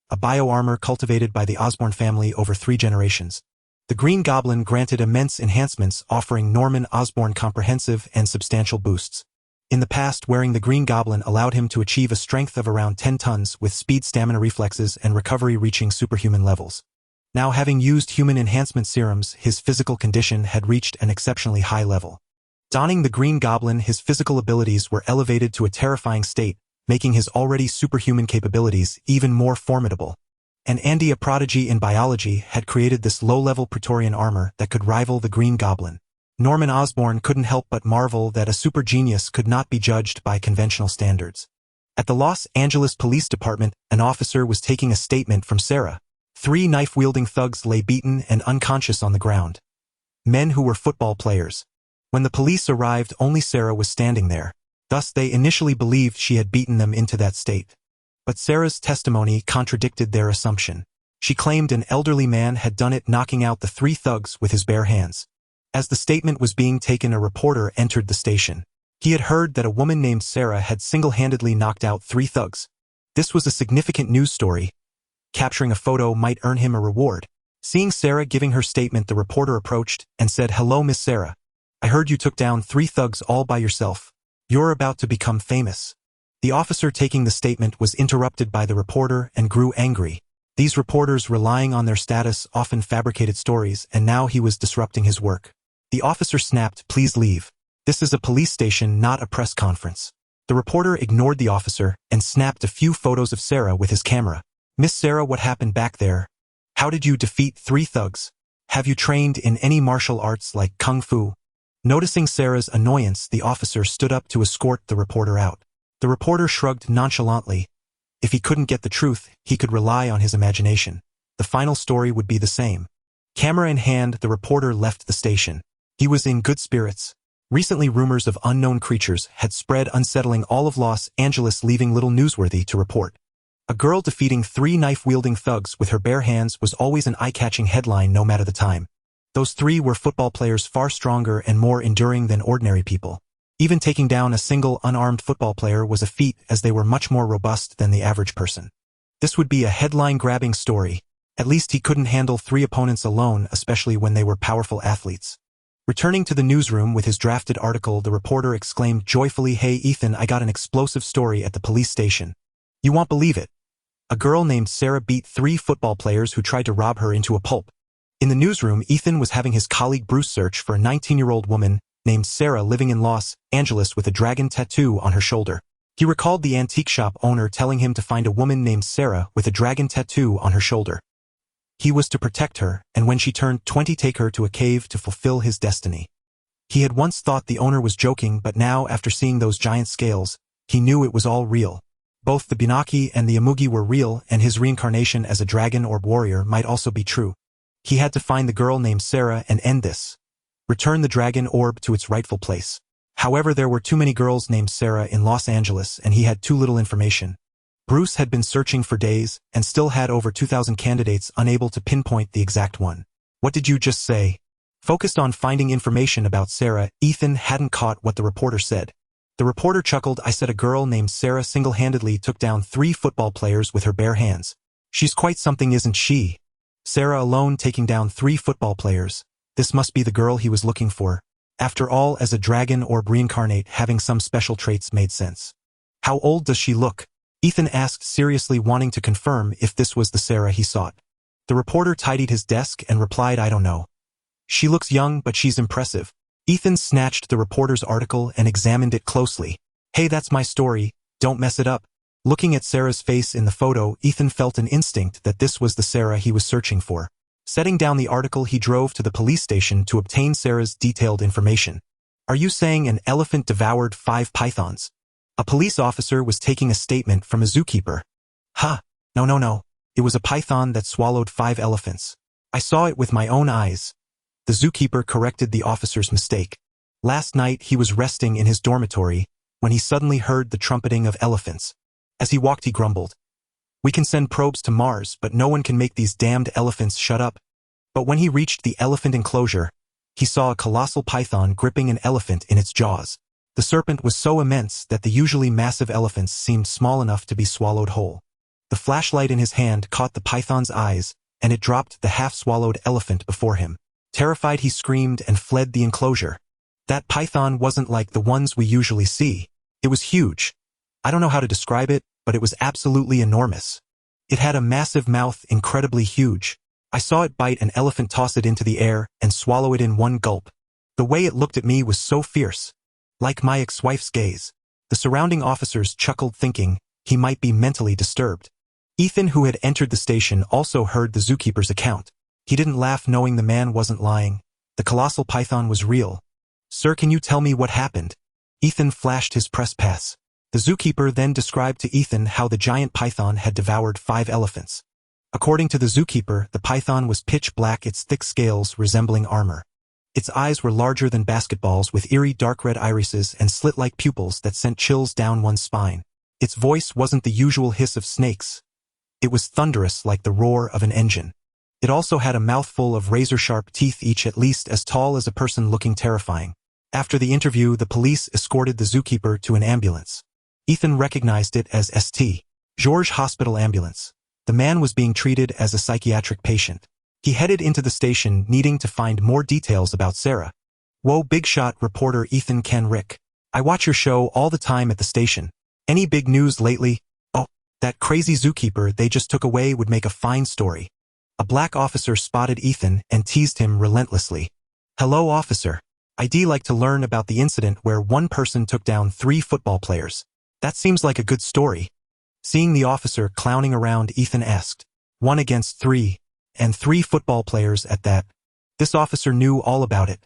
a bio-armor cultivated by the Osborn family over 3 generations. The Green Goblin granted immense enhancements, offering Norman Osborn comprehensive and substantial boosts. In the past, wearing the Green Goblin allowed him to achieve a strength of around 10 tons with speed, stamina, reflexes, and recovery reaching superhuman levels. Now, having used human enhancement serums, his physical condition had reached an exceptionally high level. Donning the Green Goblin, his physical abilities were elevated to a terrifying state, making his already superhuman capabilities even more formidable. And Andy, a prodigy in biology, had created this low-level Praetorian armor that could rival the Green Goblin. Norman Osborn couldn't help but marvel that a super genius could not be judged by conventional standards. At the Los Angeles Police Department, an officer was taking a statement from Sarah. 3 knife-wielding thugs lay beaten and unconscious on the ground. Men who were football players. When the police arrived, only Sarah was standing there. Thus, they initially believed she had beaten them into that state. But Sarah's testimony contradicted their assumption. She claimed an elderly man had done it, knocking out the 3 thugs with his bare hands. As the statement was being taken, a reporter entered the station. He had heard that a woman named Sarah had single-handedly knocked out 3 thugs. This was a significant news story. Capturing a photo might earn him a reward. Seeing Sarah giving her statement, the reporter approached and said, "Hello, Miss Sarah. I heard you took down 3 thugs all by yourself. You're about to become famous." The officer taking the statement was interrupted by the reporter and grew angry. These reporters, relying on their status, often fabricated stories, and now he was disrupting his work. The officer snapped, "Please leave. This is a police station, not a press conference." The reporter ignored the officer and snapped a few photos of Sarah with his camera. "Miss Sarah, what happened back there? How did you defeat 3 thugs? Have you trained in any martial arts like Kung Fu?" Noticing Sarah's annoyance, the officer stood up to escort the reporter out. The reporter shrugged nonchalantly. If he couldn't get the truth, he could rely on his imagination. The final story would be the same. Camera in hand, the reporter left the station. He was in good spirits. Recently, rumors of unknown creatures had spread, unsettling all of Los Angeles, leaving little newsworthy to report. A girl defeating 3 knife-wielding thugs with her bare hands was always an eye-catching headline, no matter the time. Those 3 were football players, far stronger and more enduring than ordinary people. Even taking down a single unarmed football player was a feat, as they were much more robust than the average person. This would be a headline-grabbing story. At least he couldn't handle 3 opponents alone, especially when they were powerful athletes. Returning to the newsroom with his drafted article, the reporter exclaimed joyfully, "Hey Ethan, I got an explosive story at the police station. You won't believe it. A girl named Sarah beat 3 football players who tried to rob her into a pulp." In the newsroom, Ethan was having his colleague Bruce search for a 19-year-old woman named Sarah living in Los Angeles with a dragon tattoo on her shoulder. He recalled the antique shop owner telling him to find a woman named Sarah with a dragon tattoo on her shoulder. He was to protect her, and when she turned 20, take her to a cave to fulfill his destiny. He had once thought the owner was joking, but now, after seeing those giant scales, he knew it was all real. Both the Bunaki and the Amugi were real, and his reincarnation as a dragon orb warrior might also be true. He had to find the girl named Sarah and end this. Return the dragon orb to its rightful place. However, there were too many girls named Sarah in Los Angeles, and he had too little information. Bruce had been searching for days, and still had over 2,000 candidates, unable to pinpoint the exact one. "What did you just say?" Focused on finding information about Sarah, Ethan hadn't caught what the reporter said. The reporter chuckled. "I said a girl named Sarah single-handedly took down 3 football players with her bare hands. She's quite something, isn't she?" Sarah alone taking down 3 football players. This must be the girl he was looking for. After all, as a dragon orb reincarnate, having some special traits made sense. "How old does she look?" Ethan asked, seriously wanting to confirm if this was the Sarah he sought. The reporter tidied his desk and replied, "I don't know. She looks young, but she's impressive." Ethan snatched the reporter's article and examined it closely. "Hey, that's my story, don't mess it up." Looking at Sarah's face in the photo, Ethan felt an instinct that this was the Sarah he was searching for. Setting down the article, he drove to the police station to obtain Sarah's detailed information. "Are you saying an elephant devoured 5 pythons?" A police officer was taking a statement from a zookeeper. "Huh, no. It was a python that swallowed 5 elephants. I saw it with my own eyes." The zookeeper corrected the officer's mistake. Last night he was resting in his dormitory when he suddenly heard the trumpeting of elephants. As he walked, he grumbled, "We can send probes to Mars, but no one can make these damned elephants shut up." But when he reached the elephant enclosure, he saw a colossal python gripping an elephant in its jaws. The serpent was so immense that the usually massive elephants seemed small enough to be swallowed whole. The flashlight in his hand caught the python's eyes, and it dropped the half-swallowed elephant before him. Terrified, he screamed and fled the enclosure. That python wasn't like the ones we usually see. It was huge. I don't know how to describe it, but it was absolutely enormous. It had a massive mouth, incredibly huge. I saw it bite an elephant, toss it into the air, and swallow it in one gulp. The way it looked at me was so fierce. Like my ex-wife's gaze. The surrounding officers chuckled, thinking he might be mentally disturbed. Ethan, who had entered the station, also heard the zookeeper's account. He didn't laugh, knowing the man wasn't lying. The colossal python was real. "Sir, can you tell me what happened?" Ethan flashed his press pass. The zookeeper then described to Ethan how the giant python had devoured 5 elephants. According to the zookeeper, the python was pitch black, its thick scales resembling armor. Its eyes were larger than basketballs, with eerie dark red irises and slit-like pupils that sent chills down one's spine. Its voice wasn't the usual hiss of snakes. It was thunderous, like the roar of an engine. It also had a mouthful of razor-sharp teeth, each at least as tall as a person, looking terrifying. After the interview, the police escorted the zookeeper to an ambulance. Ethan recognized it as St. George Hospital ambulance. The man was being treated as a psychiatric patient. He headed into the station, needing to find more details about Sarah. "Whoa, big shot," reporter Ethan Ken Rick. "I watch your show all the time at the station. Any big news lately?" "Oh, that crazy zookeeper they just took away would make a fine story." A black officer spotted Ethan and teased him relentlessly. "Hello, officer. I'd like to learn about the incident where one person took down 3 football players. That seems like a good story." Seeing the officer clowning around, Ethan asked, "1 against 3, and 3 football players at that?" This officer knew all about it.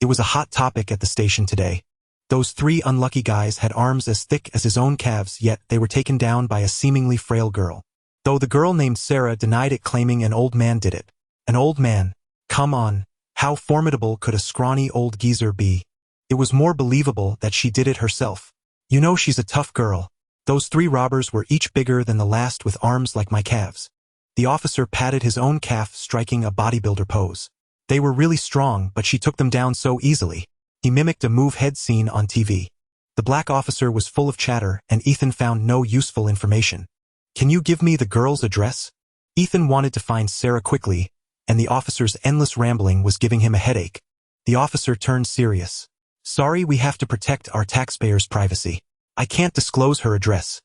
It was a hot topic at the station today. Those 3 unlucky guys had arms as thick as his own calves, yet they were taken down by a seemingly frail girl. Though the girl named Sarah denied it, claiming an old man did it. An old man? Come on, how formidable could a scrawny old geezer be? It was more believable that she did it herself. "You know she's a tough girl. Those 3 robbers were each bigger than the last, with arms like my calves." The officer patted his own calf, striking a bodybuilder pose. "They were really strong, but she took them down so easily." He mimicked a move head seen on TV. The black officer was full of chatter, and Ethan found no useful information. "Can you give me the girl's address?" Ethan wanted to find Sarah quickly, and the officer's endless rambling was giving him a headache. The officer turned serious. Sorry, we have to protect our taxpayers' privacy. I can't disclose her address.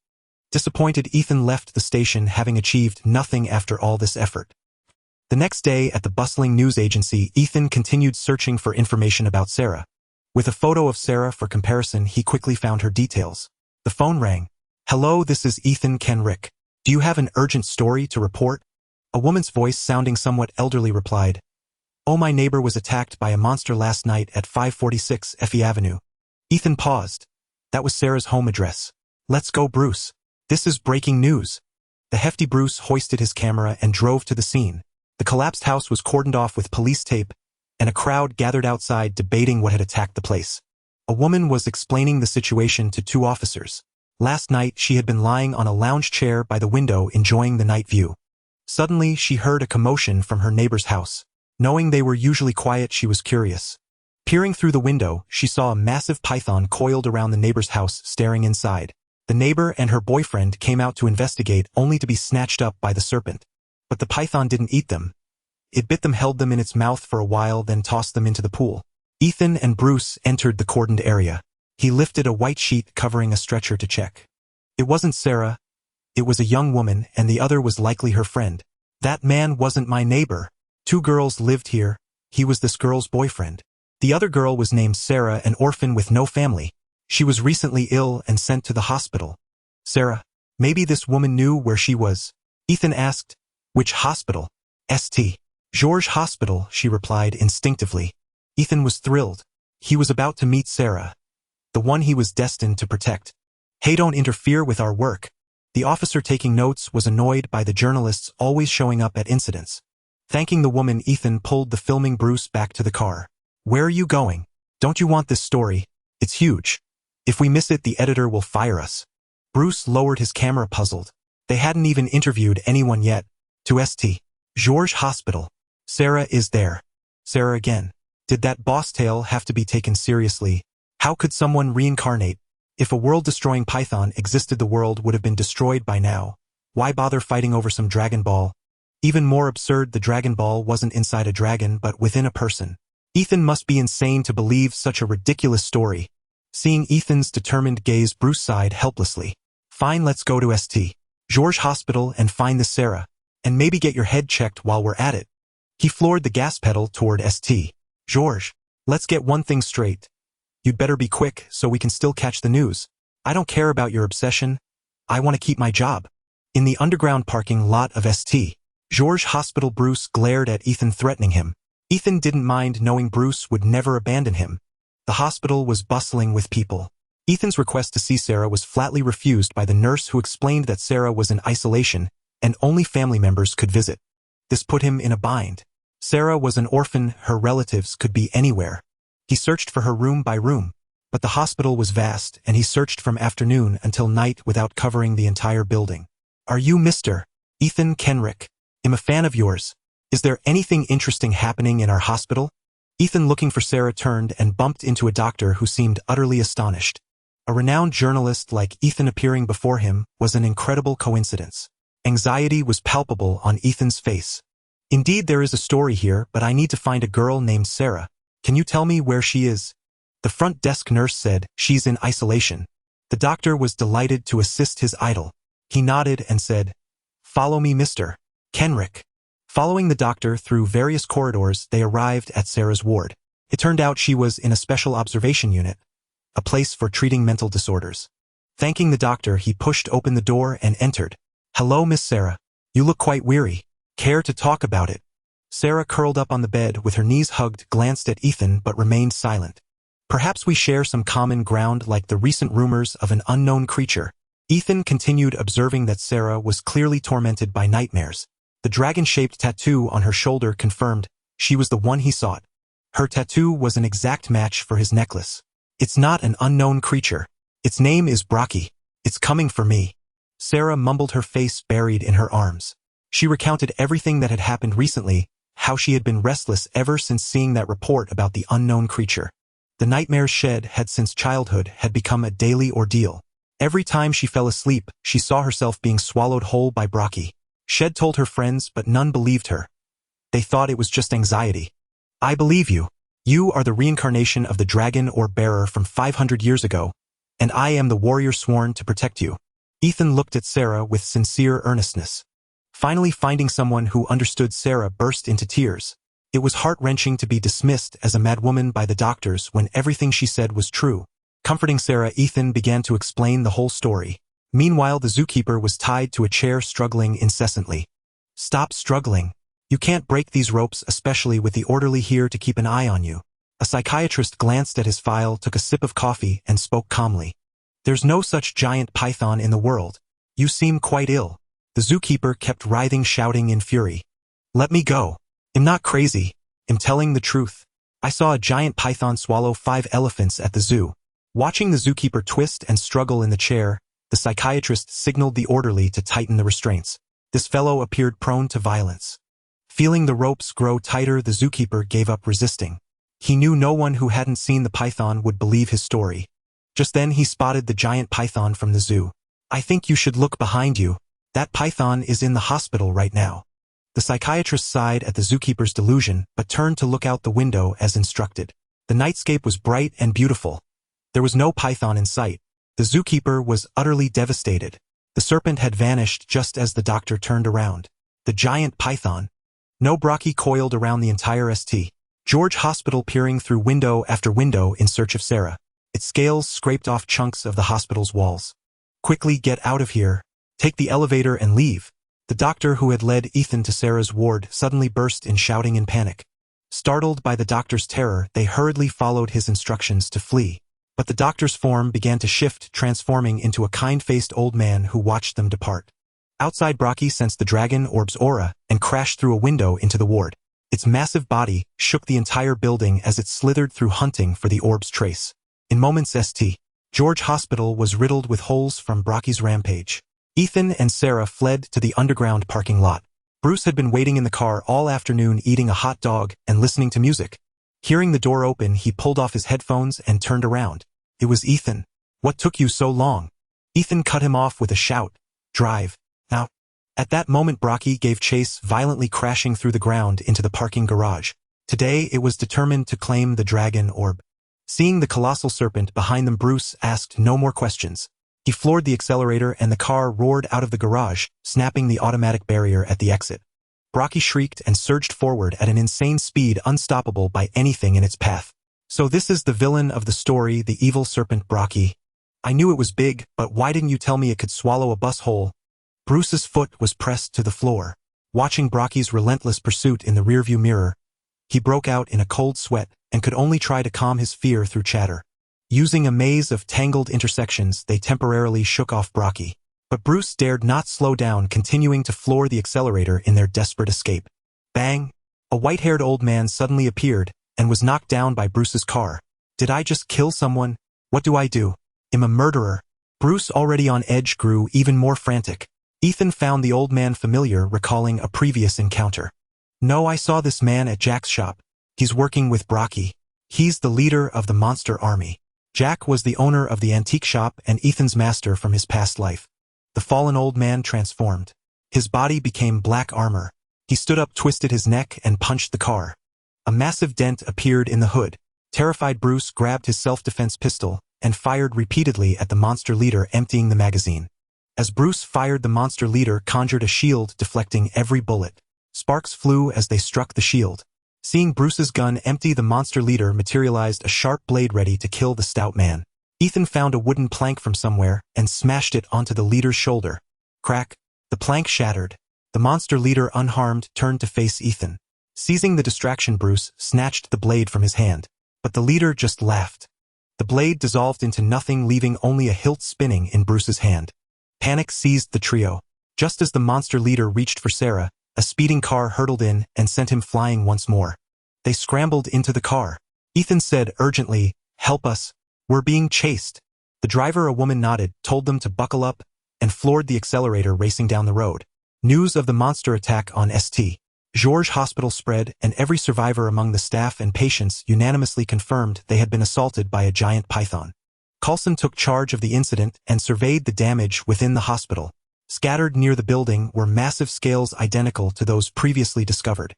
Disappointed, Ethan left the station, having achieved nothing after all this effort. The next day at the bustling news agency, Ethan continued searching for information about Sarah. With a photo of Sarah for comparison, he quickly found her details. The phone rang. Hello, this is Ethan Kenrick. Do you have an urgent story to report? A woman's voice, sounding somewhat elderly, replied. Oh, my neighbor was attacked by a monster last night at 546 Effie Avenue. Ethan paused. That was Sarah's home address. Let's go, Bruce. This is breaking news. The hefty Bruce hoisted his camera and drove to the scene. The collapsed house was cordoned off with police tape, and a crowd gathered outside debating what had attacked the place. A woman was explaining the situation to two officers. Last night she had been lying on a lounge chair by the window enjoying the night view. Suddenly she heard a commotion from her neighbor's house. Knowing they were usually quiet, she was curious. Peering through the window, she saw a massive python coiled around the neighbor's house, staring inside. The neighbor and her boyfriend came out to investigate, only to be snatched up by the serpent. But the python didn't eat them. It bit them, held them in its mouth for a while, then tossed them into the pool. Ethan and Bruce entered the cordoned area. He lifted a white sheet covering a stretcher to check. It wasn't Sarah. It was a young woman, and the other was likely her friend. That man wasn't my neighbor. Two girls lived here. He was this girl's boyfriend. The other girl was named Sarah, an orphan with no family. She was recently ill and sent to the hospital. Sarah, maybe this woman knew where she was. Ethan asked. Which hospital? St. George Hospital, she replied instinctively. Ethan was thrilled. He was about to meet Sarah, the one he was destined to protect. Hey, don't interfere with our work. The officer taking notes was annoyed by the journalists always showing up at incidents. Thanking the woman, Ethan pulled the filming Bruce back to the car. Where are you going? Don't you want this story? It's huge. If we miss it, the editor will fire us. Bruce lowered his camera, puzzled. They hadn't even interviewed anyone yet. To St. George Hospital. Sarah is there. Sarah again. Did that boss tale have to be taken seriously? How could someone reincarnate? If a world-destroying python existed, the world would have been destroyed by now. Why bother fighting over some Dragon Ball? Even more absurd, the Dragon Ball wasn't inside a dragon but within a person. Ethan must be insane to believe such a ridiculous story. Seeing Ethan's determined gaze, Bruce sighed helplessly. Fine, let's go to St. George Hospital and find this Sarah. And maybe get your head checked while we're at it. He floored the gas pedal toward St. George. Let's get one thing straight. You'd better be quick so we can still catch the news. I don't care about your obsession. I want to keep my job. In the underground parking lot of St. George Hospital, Bruce glared at Ethan, threatening him. Ethan didn't mind, knowing Bruce would never abandon him. The hospital was bustling with people. Ethan's request to see Sarah was flatly refused by the nurse, who explained that Sarah was in isolation and only family members could visit. This put him in a bind. Sarah was an orphan, her relatives could be anywhere. He searched for her room by room, but the hospital was vast, and he searched from afternoon until night without covering the entire building. Are you Mr. Ethan Kenrick? I'm a fan of yours. Is there anything interesting happening in our hospital? Ethan, looking for Sarah, turned and bumped into a doctor who seemed utterly astonished. A renowned journalist like Ethan appearing before him was an incredible coincidence. Anxiety was palpable on Ethan's face. Indeed, there is a story here, but I need to find a girl named Sarah. Can you tell me where she is? The front desk nurse said, she's in isolation. The doctor was delighted to assist his idol. He nodded and said, follow me, Mr. Kenrick. Following the doctor through various corridors, they arrived at Sarah's ward. It turned out she was in a special observation unit, a place for treating mental disorders. Thanking the doctor, he pushed open the door and entered. Hello, Miss Sarah. You look quite weary. Care to talk about it? Sarah, curled up on the bed with her knees hugged, glanced at Ethan but remained silent. Perhaps we share some common ground, like the recent rumors of an unknown creature. Ethan continued, observing that Sarah was clearly tormented by nightmares. The dragon-shaped tattoo on her shoulder confirmed she was the one he sought. Her tattoo was an exact match for his necklace. It's not an unknown creature. Its name is Brocky. It's coming for me. Sarah mumbled, her face buried in her arms. She recounted everything that had happened recently, how she had been restless ever since seeing that report about the unknown creature. The nightmares shed had since childhood had become a daily ordeal. Every time she fell asleep, she saw herself being swallowed whole by Brocky. Shed told her friends, but none believed her. They thought it was just anxiety. I believe you. You are the reincarnation of the dragon or bearer from 500 years ago, and I am the warrior sworn to protect you. Ethan looked at Sarah with sincere earnestness. Finally finding someone who understood, Sarah burst into tears. It was heart-wrenching to be dismissed as a madwoman by the doctors when everything she said was true. Comforting Sarah, Ethan began to explain the whole story. Meanwhile, the zookeeper was tied to a chair, struggling incessantly. Stop struggling. You can't break these ropes, especially with the orderly here to keep an eye on you. A psychiatrist glanced at his file, took a sip of coffee, and spoke calmly. There's no such giant python in the world. You seem quite ill. The zookeeper kept writhing, shouting in fury. Let me go. I'm not crazy. I'm telling the truth. I saw a giant python swallow 5 elephants at the zoo. Watching the zookeeper twist and struggle in the chair, the psychiatrist signaled the orderly to tighten the restraints. This fellow appeared prone to violence. Feeling the ropes grow tighter, the zookeeper gave up resisting. He knew no one who hadn't seen the python would believe his story. Just then he spotted the giant python from the zoo. I think you should look behind you. That python is in the hospital right now. The psychiatrist sighed at the zookeeper's delusion, but turned to look out the window as instructed. The nightscape was bright and beautiful. There was no python in sight. The zookeeper was utterly devastated. The serpent had vanished just as the doctor turned around. The giant python. No Brocky coiled around the entire St. George Hospital, peering through window after window in search of Sarah. Its scales scraped off chunks of the hospital's walls. Quickly get out of here. Take the elevator and leave. The doctor who had led Ethan to Sarah's ward suddenly burst in, shouting in panic. Startled by the doctor's terror, they hurriedly followed his instructions to flee. But the doctor's form began to shift, transforming into a kind-faced old man who watched them depart. Outside, Brocky sensed the dragon orb's aura and crashed through a window into the ward. Its massive body shook the entire building as it slithered through, hunting for the orb's trace. In moments, St. George Hospital was riddled with holes from Brocky's rampage. Ethan and Sarah fled to the underground parking lot. Bruce had been waiting in the car all afternoon, eating a hot dog and listening to music. Hearing the door open, he pulled off his headphones and turned around. It was Ethan. What took you so long? Ethan cut him off with a shout. Drive. Now. At that moment, Brocky gave chase, violently crashing through the ground into the parking garage. Today, it was determined to claim the dragon orb. Seeing the colossal serpent behind them, Bruce asked no more questions. He floored the accelerator and the car roared out of the garage, snapping the automatic barrier at the exit. Brocky shrieked and surged forward at an insane speed, unstoppable by anything in its path. So this is the villain of the story, the evil serpent Brocky. I knew it was big, but why didn't you tell me it could swallow a bus hole? Bruce's foot was pressed to the floor. Watching Brocky's relentless pursuit in the rearview mirror, he broke out in a cold sweat and could only try to calm his fear through chatter. Using a maze of tangled intersections, they temporarily shook off Brocky. But Bruce dared not slow down, continuing to floor the accelerator in their desperate escape. Bang! A white-haired old man suddenly appeared and was knocked down by Bruce's car. Did I just kill someone? What do I do? I'm a murderer. Bruce, already on edge, grew even more frantic. Ethan found the old man familiar, recalling a previous encounter. No, I saw this man at Jack's shop. He's working with Brocky. He's the leader of the monster army. Jack was the owner of the antique shop and Ethan's master from his past life. The fallen old man transformed. His body became black armor. He stood up, twisted his neck, and punched the car. A massive dent appeared in the hood. Terrified, Bruce grabbed his self-defense pistol and fired repeatedly at the monster leader, emptying the magazine. As Bruce fired, the monster leader conjured a shield, deflecting every bullet. Sparks flew as they struck the shield. Seeing Bruce's gun empty, the monster leader materialized a sharp blade ready to kill the stout man. Ethan found a wooden plank from somewhere and smashed it onto the leader's shoulder. Crack! The plank shattered. The monster leader, unharmed, turned to face Ethan. Seizing the distraction, Bruce snatched the blade from his hand. But the leader just laughed. The blade dissolved into nothing, leaving only a hilt spinning in Bruce's hand. Panic seized the trio. Just as the monster leader reached for Sarah, a speeding car hurtled in and sent him flying once more. They scrambled into the car. Ethan said urgently, "Help us. We're being chased." The driver, a woman, nodded, told them to buckle up, and floored the accelerator, racing down the road. News of the monster attack on St. George Hospital spread, and every survivor among the staff and patients unanimously confirmed they had been assaulted by a giant python. Coulson took charge of the incident and surveyed the damage within the hospital. Scattered near the building were massive scales identical to those previously discovered.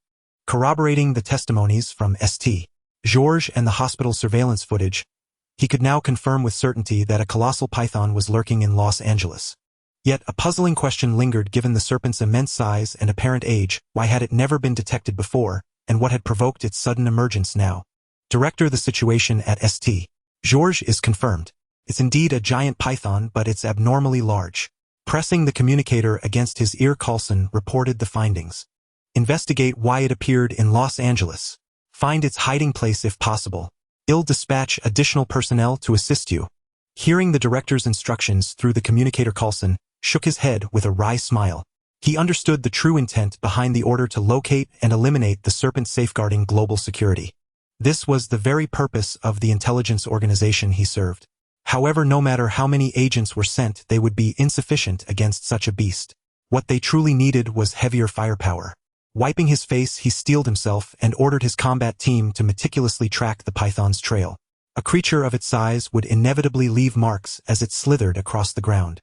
Corroborating the testimonies from St. George and the hospital surveillance footage, he could now confirm with certainty that a colossal python was lurking in Los Angeles. Yet a puzzling question lingered given the serpent's immense size and apparent age. Why had it never been detected before, and what had provoked its sudden emergence now? Director, the situation at St. George is confirmed. It's indeed a giant python, but it's abnormally large. Pressing the communicator against his ear, Coulson reported the findings. Investigate why it appeared in Los Angeles. Find its hiding place if possible. I'll dispatch additional personnel to assist you. Hearing the director's instructions through the communicator, Coulson shook his head with a wry smile. He understood the true intent behind the order to locate and eliminate the serpent safeguarding global security. This was the very purpose of the intelligence organization he served. However, no matter how many agents were sent, they would be insufficient against such a beast. What they truly needed was heavier firepower. Wiping his face, he steeled himself and ordered his combat team to meticulously track the python's trail. A creature of its size would inevitably leave marks as it slithered across the ground.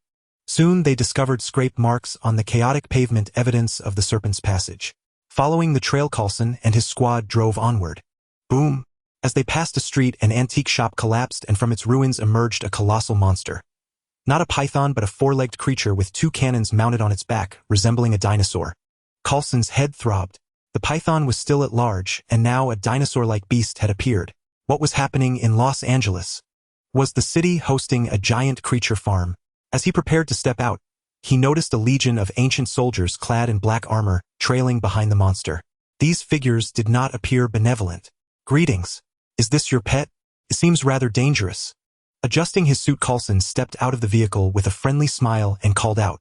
Soon they discovered scrape marks on the chaotic pavement, evidence of the serpent's passage. Following the trail, Coulson and his squad drove onward. Boom! As they passed a street, an antique shop collapsed and from its ruins emerged a colossal monster. Not a python but a four-legged creature with two cannons mounted on its back, resembling a dinosaur. Coulson's head throbbed. The python was still at large, and now a dinosaur-like beast had appeared. What was happening in Los Angeles? Was the city hosting a giant creature farm? As he prepared to step out, he noticed a legion of ancient soldiers clad in black armor, trailing behind the monster. These figures did not appear benevolent. Greetings. Is this your pet? It seems rather dangerous. Adjusting his suit, Coulson stepped out of the vehicle with a friendly smile and called out.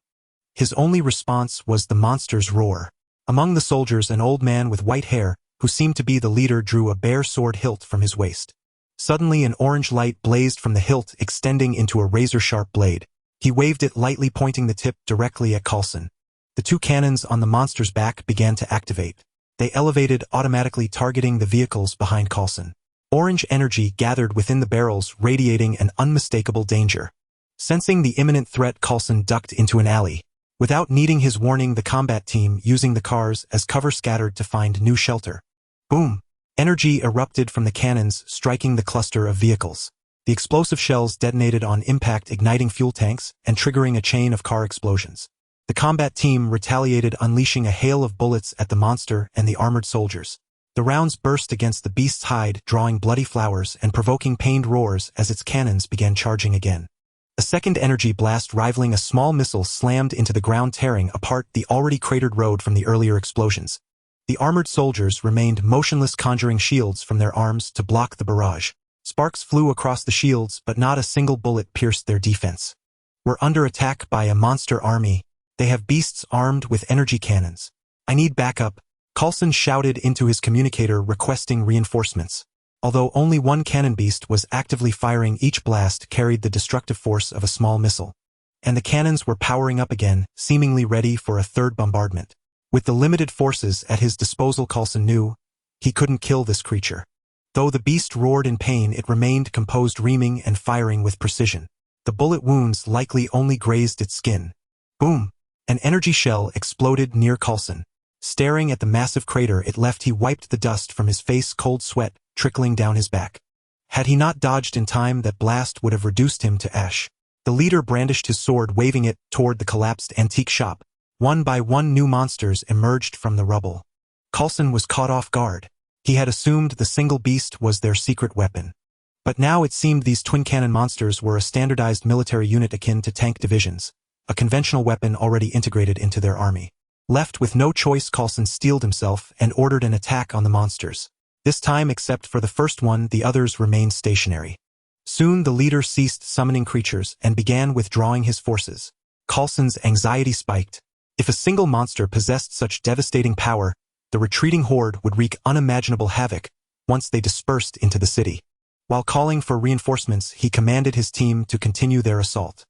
His only response was the monster's roar. Among the soldiers, an old man with white hair, who seemed to be the leader, drew a bare sword hilt from his waist. Suddenly an orange light blazed from the hilt, extending into a razor-sharp blade. He waved it lightly, pointing the tip directly at Coulson. The two cannons on the monster's back began to activate. They elevated, automatically targeting the vehicles behind Coulson. Orange energy gathered within the barrels, radiating an unmistakable danger. Sensing the imminent threat, Coulson ducked into an alley. Without needing his warning, the combat team, using the cars as cover, scattered to find new shelter. Boom! Energy erupted from the cannons, striking the cluster of vehicles. The explosive shells detonated on impact, igniting fuel tanks and triggering a chain of car explosions. The combat team retaliated, unleashing a hail of bullets at the monster and the armored soldiers. The rounds burst against the beast's hide, drawing bloody flowers and provoking pained roars as its cannons began charging again. A second energy blast, rivaling a small missile, slammed into the ground, tearing apart the already cratered road from the earlier explosions. The armored soldiers remained motionless, conjuring shields from their arms to block the barrage. Sparks flew across the shields, but not a single bullet pierced their defense. We're under attack by a monster army. They have beasts armed with energy cannons. I need backup. Coulson shouted into his communicator, requesting reinforcements. Although only one cannon beast was actively firing, each blast carried the destructive force of a small missile. And the cannons were powering up again, seemingly ready for a third bombardment. With the limited forces at his disposal, Coulson knew he couldn't kill this creature. Though the beast roared in pain, it remained composed, reaming and firing with precision. The bullet wounds likely only grazed its skin. Boom! An energy shell exploded near Coulson. Staring at the massive crater it left, he wiped the dust from his face, cold sweat trickling down his back. Had he not dodged in time, that blast would have reduced him to ash. The leader brandished his sword, waving it toward the collapsed antique shop. One by one, new monsters emerged from the rubble. Coulson was caught off guard. He had assumed the single beast was their secret weapon. But now it seemed these twin cannon monsters were a standardized military unit akin to tank divisions, a conventional weapon already integrated into their army. Left with no choice, Coulson steeled himself and ordered an attack on the monsters. This time, except for the first one, the others remained stationary. Soon the leader ceased summoning creatures and began withdrawing his forces. Coulson's anxiety spiked. If a single monster possessed such devastating power, the retreating horde would wreak unimaginable havoc once they dispersed into the city. While calling for reinforcements, he commanded his team to continue their assault.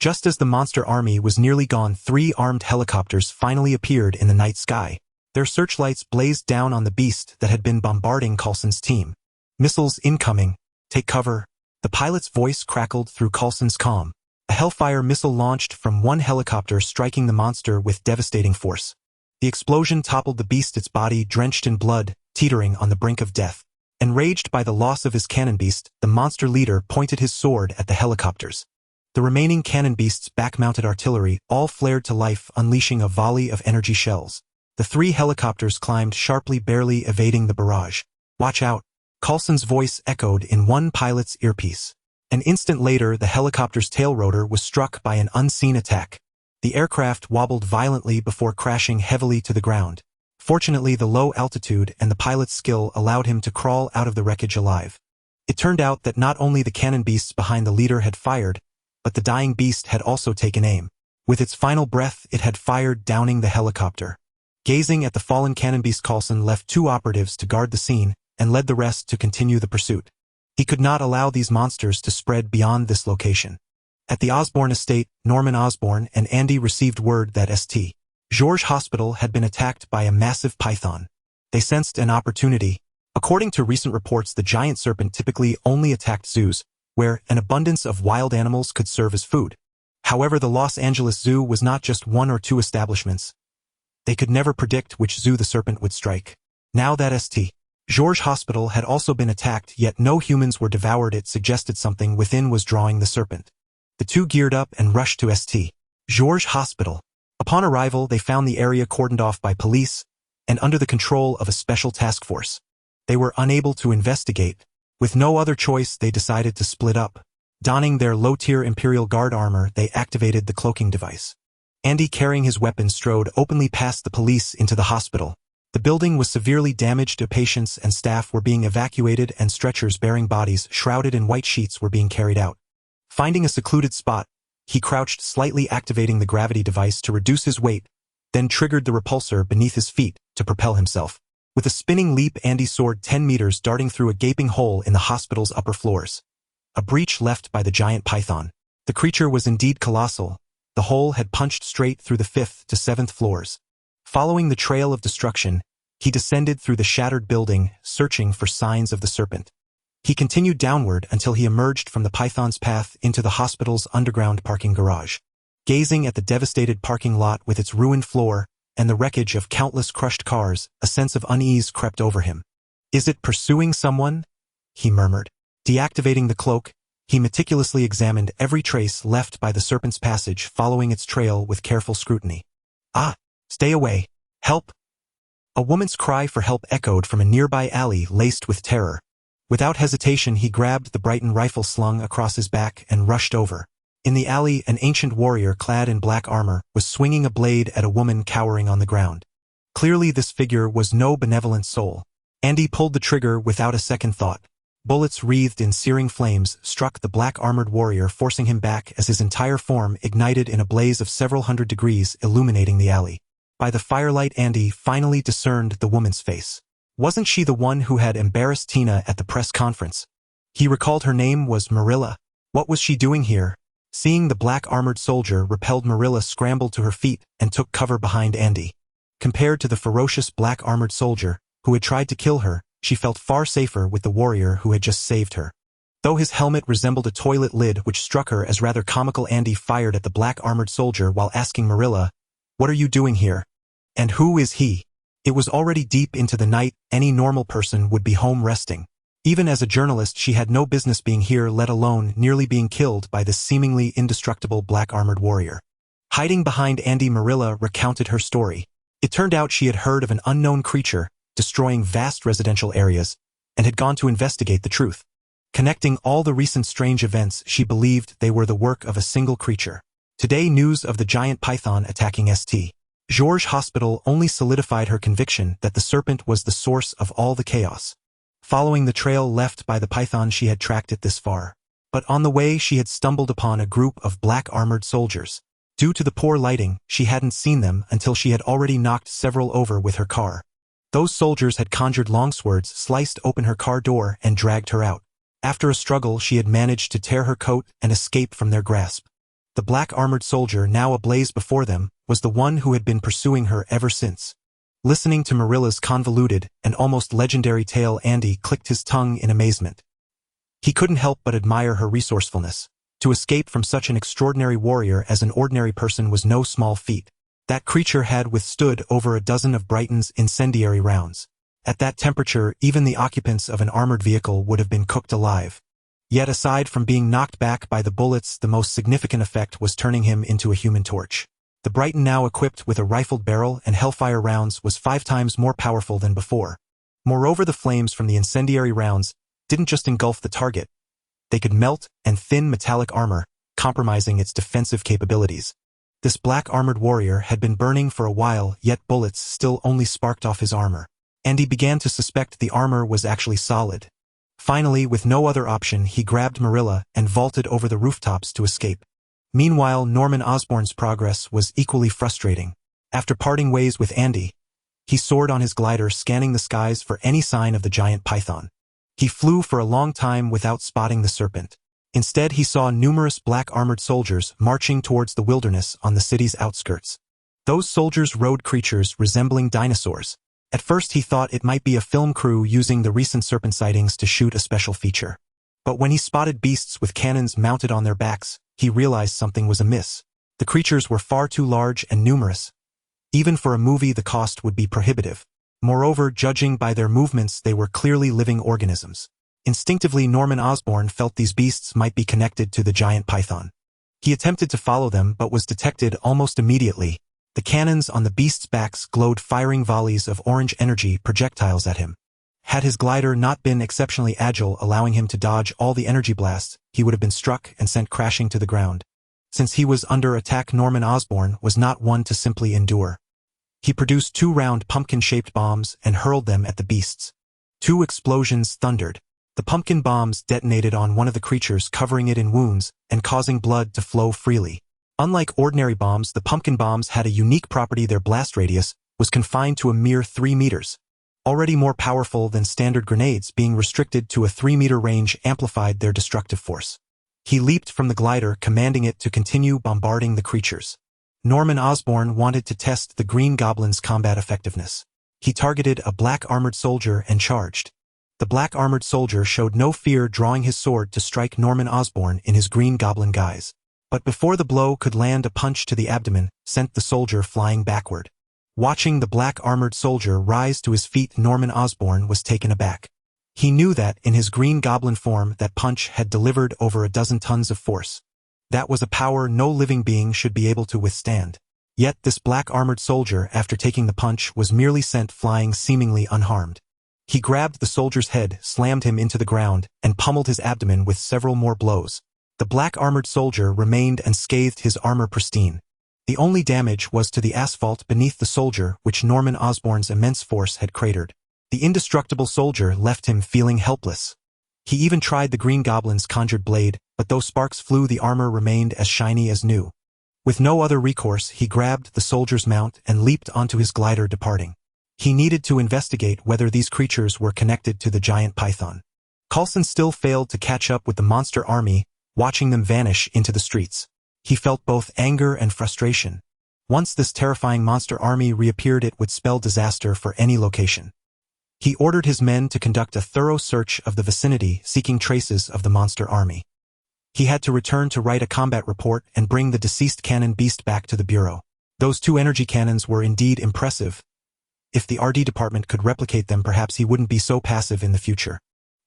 Just as the monster army was nearly gone, 3 armed helicopters finally appeared in the night sky. Their searchlights blazed down on the beast that had been bombarding Coulson's team. Missiles incoming. Take cover. The pilot's voice crackled through Coulson's comm. A Hellfire missile launched from one helicopter, striking the monster with devastating force. The explosion toppled the beast, its body drenched in blood, teetering on the brink of death. Enraged by the loss of his cannon beast, the monster leader pointed his sword at the helicopters. The remaining cannon beasts' back-mounted artillery all flared to life, unleashing a volley of energy shells. The 3 helicopters climbed sharply, barely evading the barrage. "Watch out!" Coulson's voice echoed in one pilot's earpiece. An instant later, the helicopter's tail rotor was struck by an unseen attack. The aircraft wobbled violently before crashing heavily to the ground. Fortunately, the low altitude and the pilot's skill allowed him to crawl out of the wreckage alive. It turned out that not only the cannon beasts behind the leader had fired, but the dying beast had also taken aim. With its final breath, it had fired, downing the helicopter. Gazing at the fallen cannon beast, Coulson left 2 operatives to guard the scene and led the rest to continue the pursuit. He could not allow these monsters to spread beyond this location. At the Osborne estate, Norman Osborn and Andy received word that St. George Hospital had been attacked by a massive python. They sensed an opportunity. According to recent reports, the giant serpent typically only attacked zoos, where an abundance of wild animals could serve as food. However, the Los Angeles Zoo was not just 1 or 2 establishments. They could never predict which zoo the serpent would strike. Now that St. George Hospital had also been attacked, yet no humans were devoured, it suggested something within was drawing the serpent. The 2 geared up and rushed to St. George Hospital. Upon arrival, they found the area cordoned off by police and under the control of a special task force. They were unable to investigate. With no other choice, they decided to split up. Donning their low-tier Imperial Guard armor, they activated the cloaking device. Andy, carrying his weapon, strode openly past the police into the hospital. The building was severely damaged. Patients and staff were being evacuated, and stretchers bearing bodies shrouded in white sheets were being carried out. Finding a secluded spot, he crouched, slightly activating the gravity device to reduce his weight, then triggered the repulsor beneath his feet to propel himself. With a spinning leap, Andy soared 10 meters, darting through a gaping hole in the hospital's upper floors. A breach left by the giant python. The creature was indeed colossal. The hole had punched straight through the 5th to 7th floors. Following the trail of destruction, he descended through the shattered building, searching for signs of the serpent. He continued downward until he emerged from the python's path into the hospital's underground parking garage. Gazing at the devastated parking lot with its ruined floor and the wreckage of countless crushed cars, a sense of unease crept over him. "Is it pursuing someone?" he murmured. Deactivating the cloak, he meticulously examined every trace left by the serpent's passage, following its trail with careful scrutiny. "Ah! Stay away! Help!" A woman's cry for help echoed from a nearby alley laced with terror. Without hesitation, he grabbed the Brighton rifle slung across his back and rushed over. In the alley, an ancient warrior clad in black armor was swinging a blade at a woman cowering on the ground. Clearly, this figure was no benevolent soul. Andy pulled the trigger without a second thought. Bullets wreathed in searing flames struck the black-armored warrior, forcing him back as his entire form ignited in a blaze of several hundred degrees, illuminating the alley. By the firelight, Andy finally discerned the woman's face. Wasn't she the one who had embarrassed Tina at the press conference? He recalled her name was Marilla. What was she doing here? Seeing the black-armored soldier repelled, Marilla scrambled to her feet and took cover behind Andy. Compared to the ferocious black-armored soldier who had tried to kill her, she felt far safer with the warrior who had just saved her. Though his helmet resembled a toilet lid which struck her as rather comical, Andy fired at the black-armored soldier while asking Marilla, "What are you doing here? And who is he?" It was already deep into the night. Any normal person would be home resting. Even as a journalist, she had no business being here, let alone nearly being killed by this seemingly indestructible black-armored warrior. Hiding behind Andy, Marilla recounted her story. It turned out she had heard of an unknown creature destroying vast residential areas and had gone to investigate the truth. Connecting all the recent strange events, she believed they were the work of a single creature. Today, news of the giant python attacking St. George Hospital only solidified her conviction that the serpent was the source of all the chaos. Following the trail left by the python, she had tracked it this far. But on the way, she had stumbled upon a group of black-armored soldiers. Due to the poor lighting, she hadn't seen them until she had already knocked several over with her car. Those soldiers had conjured long swords, sliced open her car door, and dragged her out. After a struggle, she had managed to tear her coat and escape from their grasp. The black-armored soldier, now ablaze before them, was the one who had been pursuing her ever since. Listening to Marilla's convoluted and almost legendary tale, Andy clicked his tongue in amazement. He couldn't help but admire her resourcefulness. To escape from such an extraordinary warrior as an ordinary person was no small feat. That creature had withstood over a dozen of Brighton's incendiary rounds. At that temperature, even the occupants of an armored vehicle would have been cooked alive. Yet aside from being knocked back by the bullets, the most significant effect was turning him into a human torch. The Brighton, now equipped with a rifled barrel and hellfire rounds, was 5 times more powerful than before. Moreover, the flames from the incendiary rounds didn't just engulf the target. They could melt and thin metallic armor, compromising its defensive capabilities. This black armored warrior had been burning for a while, yet bullets still only sparked off his armor. And he began to suspect the armor was actually solid. Finally, with no other option, he grabbed Marilla and vaulted over the rooftops to escape. Meanwhile, Norman Osborn's progress was equally frustrating. After parting ways with Andy, he soared on his glider, scanning the skies for any sign of the giant python. He flew for a long time without spotting the serpent. Instead, he saw numerous black armored soldiers marching towards the wilderness on the city's outskirts. Those soldiers rode creatures resembling dinosaurs. At first he thought it might be a film crew using the recent serpent sightings to shoot a special feature. But when he spotted beasts with cannons mounted on their backs, he realized something was amiss. The creatures were far too large and numerous. Even for a movie, the cost would be prohibitive. Moreover, judging by their movements, they were clearly living organisms. Instinctively, Norman Osborn felt these beasts might be connected to the giant python. He attempted to follow them but was detected almost immediately. The cannons on the beasts' backs glowed, firing volleys of orange energy projectiles at him. Had his glider not been exceptionally agile, allowing him to dodge all the energy blasts, he would have been struck and sent crashing to the ground. Since he was under attack, Norman Osborn was not one to simply endure. He produced 2 round pumpkin-shaped bombs and hurled them at the beasts. 2 explosions thundered. The pumpkin bombs detonated on one of the creatures, covering it in wounds and causing blood to flow freely. Unlike ordinary bombs, the pumpkin bombs had a unique property: their blast radius was confined to a mere 3 meters. Already more powerful than standard grenades, being restricted to a 3-meter range amplified their destructive force. He leaped from the glider, commanding it to continue bombarding the creatures. Norman Osborn wanted to test the Green Goblin's combat effectiveness. He targeted a black armored soldier and charged. The black armored soldier showed no fear, drawing his sword to strike Norman Osborn in his Green Goblin guise. But before the blow could land, a punch to the abdomen sent the soldier flying backward. Watching the black armored soldier rise to his feet, Norman Osborn was taken aback. He knew that, in his Green Goblin form, that punch had delivered over a dozen tons of force. That was a power no living being should be able to withstand. Yet this black armored soldier, after taking the punch, was merely sent flying seemingly unharmed. He grabbed the soldier's head, slammed him into the ground, and pummeled his abdomen with several more blows. The black armored soldier remained unscathed, his armor pristine. The only damage was to the asphalt beneath the soldier, which Norman Osborn's immense force had cratered. The indestructible soldier left him feeling helpless. He even tried the Green Goblin's conjured blade, but though sparks flew, the armor remained as shiny as new. With no other recourse, he grabbed the soldier's mount and leaped onto his glider, departing. He needed to investigate whether these creatures were connected to the giant python. Coulson still failed to catch up with the monster army, watching them vanish into the streets. He felt both anger and frustration. Once this terrifying monster army reappeared, it would spell disaster for any location. He ordered his men to conduct a thorough search of the vicinity, seeking traces of the monster army. He had to return to write a combat report and bring the deceased cannon beast back to the bureau. Those 2 energy cannons were indeed impressive. If the RD department could replicate them, perhaps he wouldn't be so passive in the future.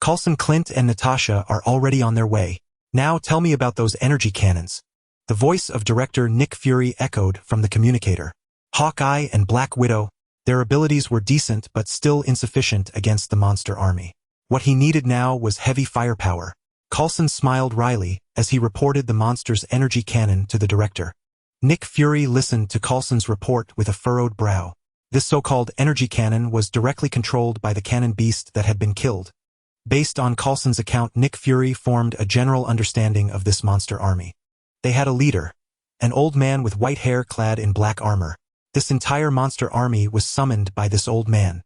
Coulson, Clint, and Natasha are already on their way. Now tell me about those energy cannons. The voice of director Nick Fury echoed from the communicator. Hawkeye and Black Widow, their abilities were decent but still insufficient against the monster army. What he needed now was heavy firepower. Coulson smiled wryly as he reported the monster's energy cannon to the director. Nick Fury listened to Coulson's report with a furrowed brow. This so-called energy cannon was directly controlled by the cannon beast that had been killed. Based on Coulson's account, Nick Fury formed a general understanding of this monster army. They had a leader, an old man with white hair clad in black armor. This entire monster army was summoned by this old man.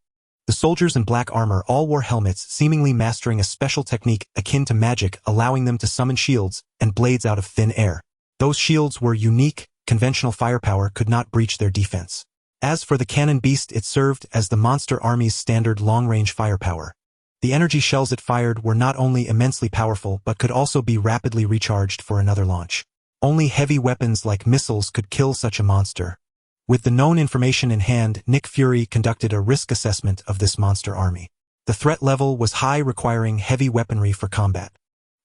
The soldiers in black armor all wore helmets, seemingly mastering a special technique akin to magic, allowing them to summon shields and blades out of thin air. Those shields were unique. Conventional firepower could not breach their defense. As for the cannon beast, it served as the monster army's standard long-range firepower. The energy shells it fired were not only immensely powerful but could also be rapidly recharged for another launch. Only heavy weapons like missiles could kill such a monster. With the known information in hand, Nick Fury conducted a risk assessment of this monster army. The threat level was high, requiring heavy weaponry for combat.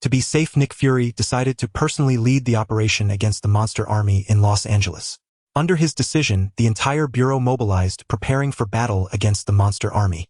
To be safe, Nick Fury decided to personally lead the operation against the monster army in Los Angeles. Under his decision, the entire Bureau mobilized, preparing for battle against the monster army.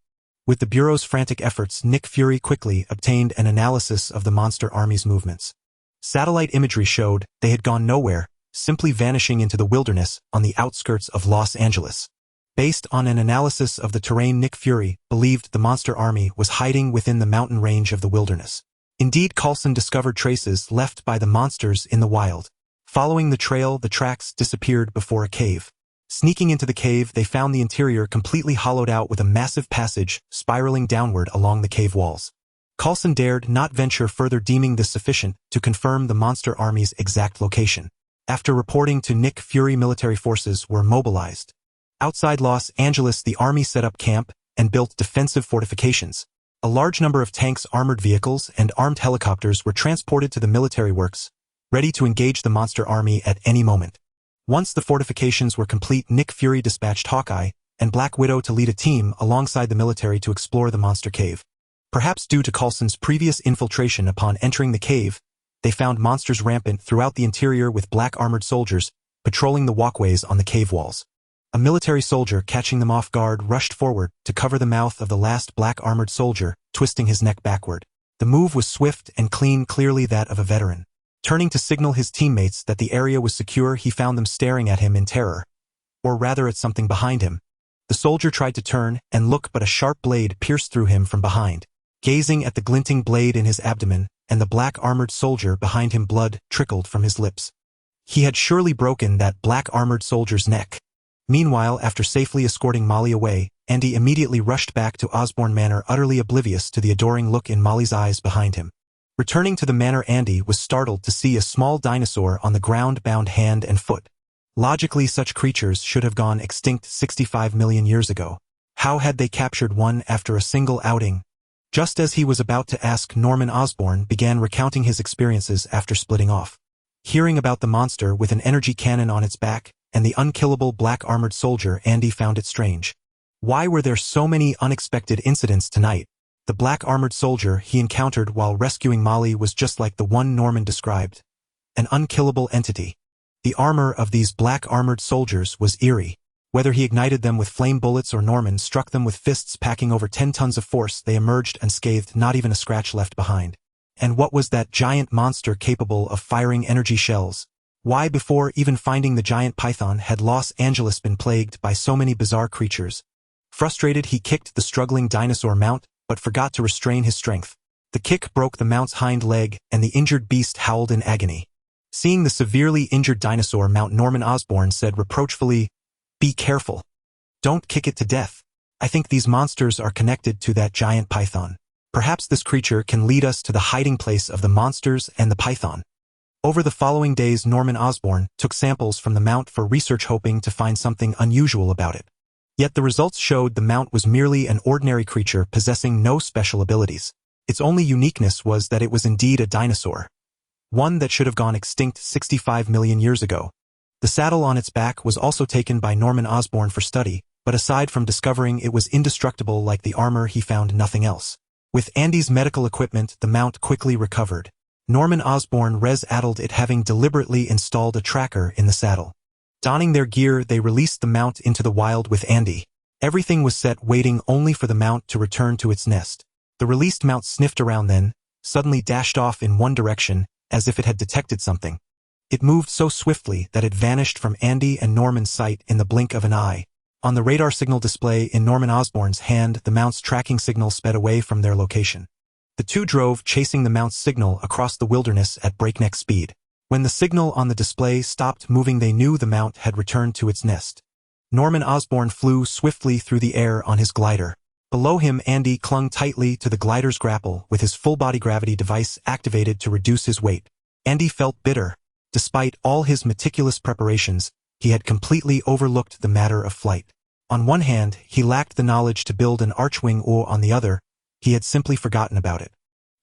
With the Bureau's frantic efforts, Nick Fury quickly obtained an analysis of the monster army's movements. Satellite imagery showed they had gone nowhere, simply vanishing into the wilderness on the outskirts of Los Angeles. Based on an analysis of the terrain, Nick Fury believed the monster army was hiding within the mountain range of the wilderness. Indeed, Coulson discovered traces left by the monsters in the wild. Following the trail, the tracks disappeared before a cave. Sneaking into the cave, they found the interior completely hollowed out with a massive passage spiraling downward along the cave walls. Coulson dared not venture further, deeming this sufficient to confirm the monster army's exact location. After reporting to Nick Fury, military forces were mobilized. Outside Los Angeles, the army set up camp and built defensive fortifications. A large number of tanks, armored vehicles, and armed helicopters were transported to the military works, ready to engage the monster army at any moment. Once the fortifications were complete, Nick Fury dispatched Hawkeye and Black Widow to lead a team alongside the military to explore the monster cave. Perhaps due to Coulson's previous infiltration, upon entering the cave, they found monsters rampant throughout the interior, with black armored soldiers patrolling the walkways on the cave walls. A military soldier, catching them off guard, rushed forward to cover the mouth of the last black armored soldier, twisting his neck backward. The move was swift and clean, clearly that of a veteran. Turning to signal his teammates that the area was secure, he found them staring at him in terror. Or rather, at something behind him. The soldier tried to turn and look, but a sharp blade pierced through him from behind. Gazing at the glinting blade in his abdomen and the black armored soldier behind him, blood trickled from his lips. He had surely broken that black armored soldier's neck. Meanwhile, after safely escorting Molly away, Andy immediately rushed back to Osborne Manor, utterly oblivious to the adoring look in Molly's eyes behind him. Returning to the manor, Andy was startled to see a small dinosaur on the ground, bound hand and foot. Logically, such creatures should have gone extinct 65 million years ago. How had they captured one after a single outing? Just as he was about to ask, Norman Osborn began recounting his experiences after splitting off. Hearing about the monster with an energy cannon on its back and the unkillable black armored soldier, Andy found it strange. Why were there so many unexpected incidents tonight? The black armored soldier he encountered while rescuing Molly was just like the one Norman described. An unkillable entity. The armor of these black armored soldiers was eerie. Whether he ignited them with flame bullets or Norman struck them with fists packing over 10 tons of force, they emerged unscathed, not even a scratch left behind. And what was that giant monster capable of firing energy shells? Why, before even finding the giant python, had Los Angeles been plagued by so many bizarre creatures? Frustrated, he kicked the struggling dinosaur mount, but forgot to restrain his strength. The kick broke the mount's hind leg, and the injured beast howled in agony. Seeing the severely injured dinosaur mount, Norman Osborn said reproachfully, "Be careful. Don't kick it to death. I think these monsters are connected to that giant python. Perhaps this creature can lead us to the hiding place of the monsters and the python." Over the following days, Norman Osborn took samples from the mount for research, hoping to find something unusual about it. Yet the results showed the mount was merely an ordinary creature possessing no special abilities. Its only uniqueness was that it was indeed a dinosaur. One that should have gone extinct 65 million years ago. The saddle on its back was also taken by Norman Osborn for study, but aside from discovering it was indestructible like the armor, he found nothing else. With Andy's medical equipment, the mount quickly recovered. Norman Osborn res-addled it, having deliberately installed a tracker in the saddle. Donning their gear, they released the mount into the wild with Andy. Everything was set, waiting only for the mount to return to its nest. The released mount sniffed around, then suddenly dashed off in one direction, as if it had detected something. It moved so swiftly that it vanished from Andy and Norman's sight in the blink of an eye. On the radar signal display in Norman Osborn's hand, the mount's tracking signal sped away from their location. The two drove, chasing the mount's signal across the wilderness at breakneck speed. When the signal on the display stopped moving, they knew the mount had returned to its nest. Norman Osborn flew swiftly through the air on his glider. Below him, Andy clung tightly to the glider's grapple, with his full-body gravity device activated to reduce his weight. Andy felt bitter. Despite all his meticulous preparations, he had completely overlooked the matter of flight. On one hand, he lacked the knowledge to build an archwing, or on the other, He had simply forgotten about it.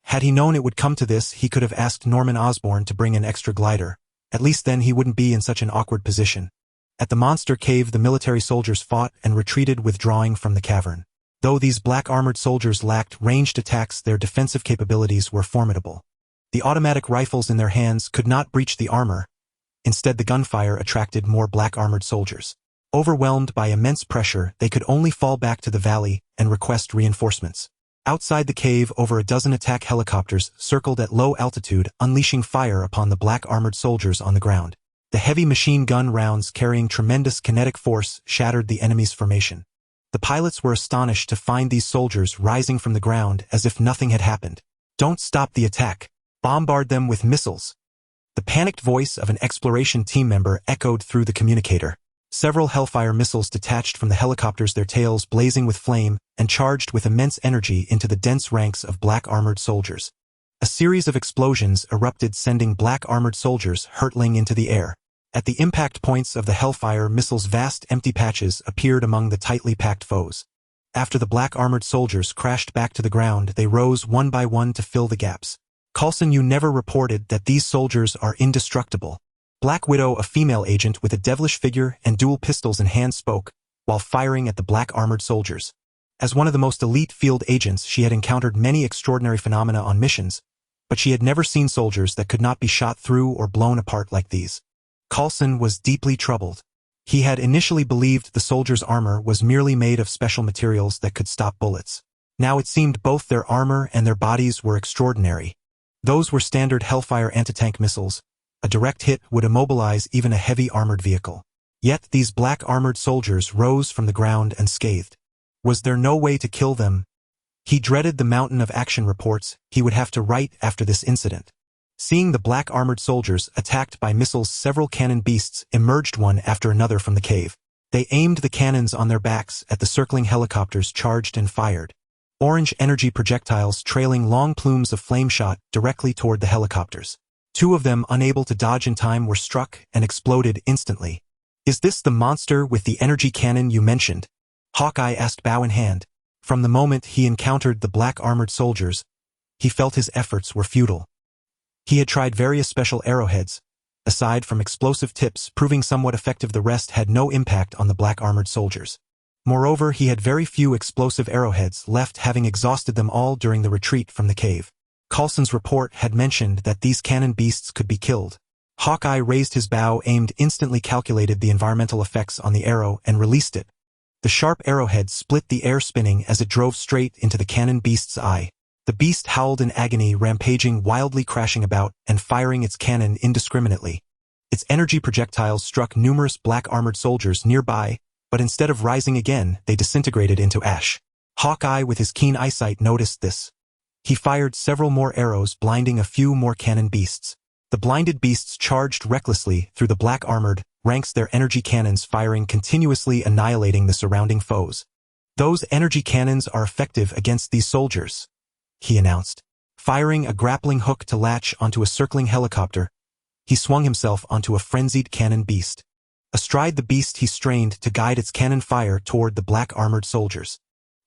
Had he known it would come to this, he could have asked Norman Osborn to bring an extra glider. At least then he wouldn't be in such an awkward position. At the monster cave, the military soldiers fought and retreated, withdrawing from the cavern. Though these black-armored soldiers lacked ranged attacks, their defensive capabilities were formidable. The automatic rifles in their hands could not breach the armor. Instead, the gunfire attracted more black-armored soldiers. Overwhelmed by immense pressure, they could only fall back to the valley and request reinforcements. Outside the cave, over a dozen attack helicopters circled at low altitude, unleashing fire upon the black-armored soldiers on the ground. The heavy machine gun rounds carrying tremendous kinetic force shattered the enemy's formation. The pilots were astonished to find these soldiers rising from the ground as if nothing had happened. "Don't stop the attack. Bombard them with missiles." The panicked voice of an exploration team member echoed through the communicator. Several Hellfire missiles detached from the helicopters, their tails blazing with flame and charged with immense energy into the dense ranks of black-armored soldiers. A series of explosions erupted, sending black-armored soldiers hurtling into the air. At the impact points of the Hellfire missiles, vast empty patches appeared among the tightly packed foes. After the black-armored soldiers crashed back to the ground, they rose one by one to fill the gaps. "Coulson, you never reported that these soldiers are indestructible." Black Widow, a female agent with a devilish figure and dual pistols in hand, spoke, while firing at the black-armored soldiers. As one of the most elite field agents, she had encountered many extraordinary phenomena on missions, but she had never seen soldiers that could not be shot through or blown apart like these. Coulson was deeply troubled. He had initially believed the soldiers' armor was merely made of special materials that could stop bullets. Now it seemed both their armor and their bodies were extraordinary. Those were standard Hellfire anti-tank missiles. A direct hit would immobilize even a heavy armored vehicle. Yet these black-armored soldiers rose from the ground unscathed. Was there no way to kill them? He dreaded the mountain of action reports he would have to write after this incident. Seeing the black-armored soldiers attacked by missiles, several cannon beasts emerged one after another from the cave. They aimed the cannons on their backs at the circling helicopters, charged and fired. Orange energy projectiles trailing long plumes of flame shot directly toward the helicopters. Two of them, unable to dodge in time, were struck and exploded instantly. "Is this the monster with the energy cannon you mentioned?" Hawkeye asked, bow in hand. From the moment he encountered the black-armored soldiers, he felt his efforts were futile. He had tried various special arrowheads. Aside from explosive tips proving somewhat effective, the rest had no impact on the black-armored soldiers. Moreover, he had very few explosive arrowheads left, having exhausted them all during the retreat from the cave. Coulson's report had mentioned that these cannon beasts could be killed. Hawkeye raised his bow, aimed, instantly calculated the environmental effects on the arrow, and released it. The sharp arrowhead split the air, spinning as it drove straight into the cannon beast's eye. The beast howled in agony, rampaging wildly, crashing about and firing its cannon indiscriminately. Its energy projectiles struck numerous black-armored soldiers nearby, but instead of rising again, they disintegrated into ash. Hawkeye, with his keen eyesight, noticed this. He fired several more arrows, blinding a few more cannon beasts. The blinded beasts charged recklessly through the black-armored ranks, their energy cannons firing continuously, annihilating the surrounding foes. "Those energy cannons are effective against these soldiers," he announced. Firing a grappling hook to latch onto a circling helicopter, he swung himself onto a frenzied cannon beast. Astride the beast, he strained to guide its cannon fire toward the black-armored soldiers.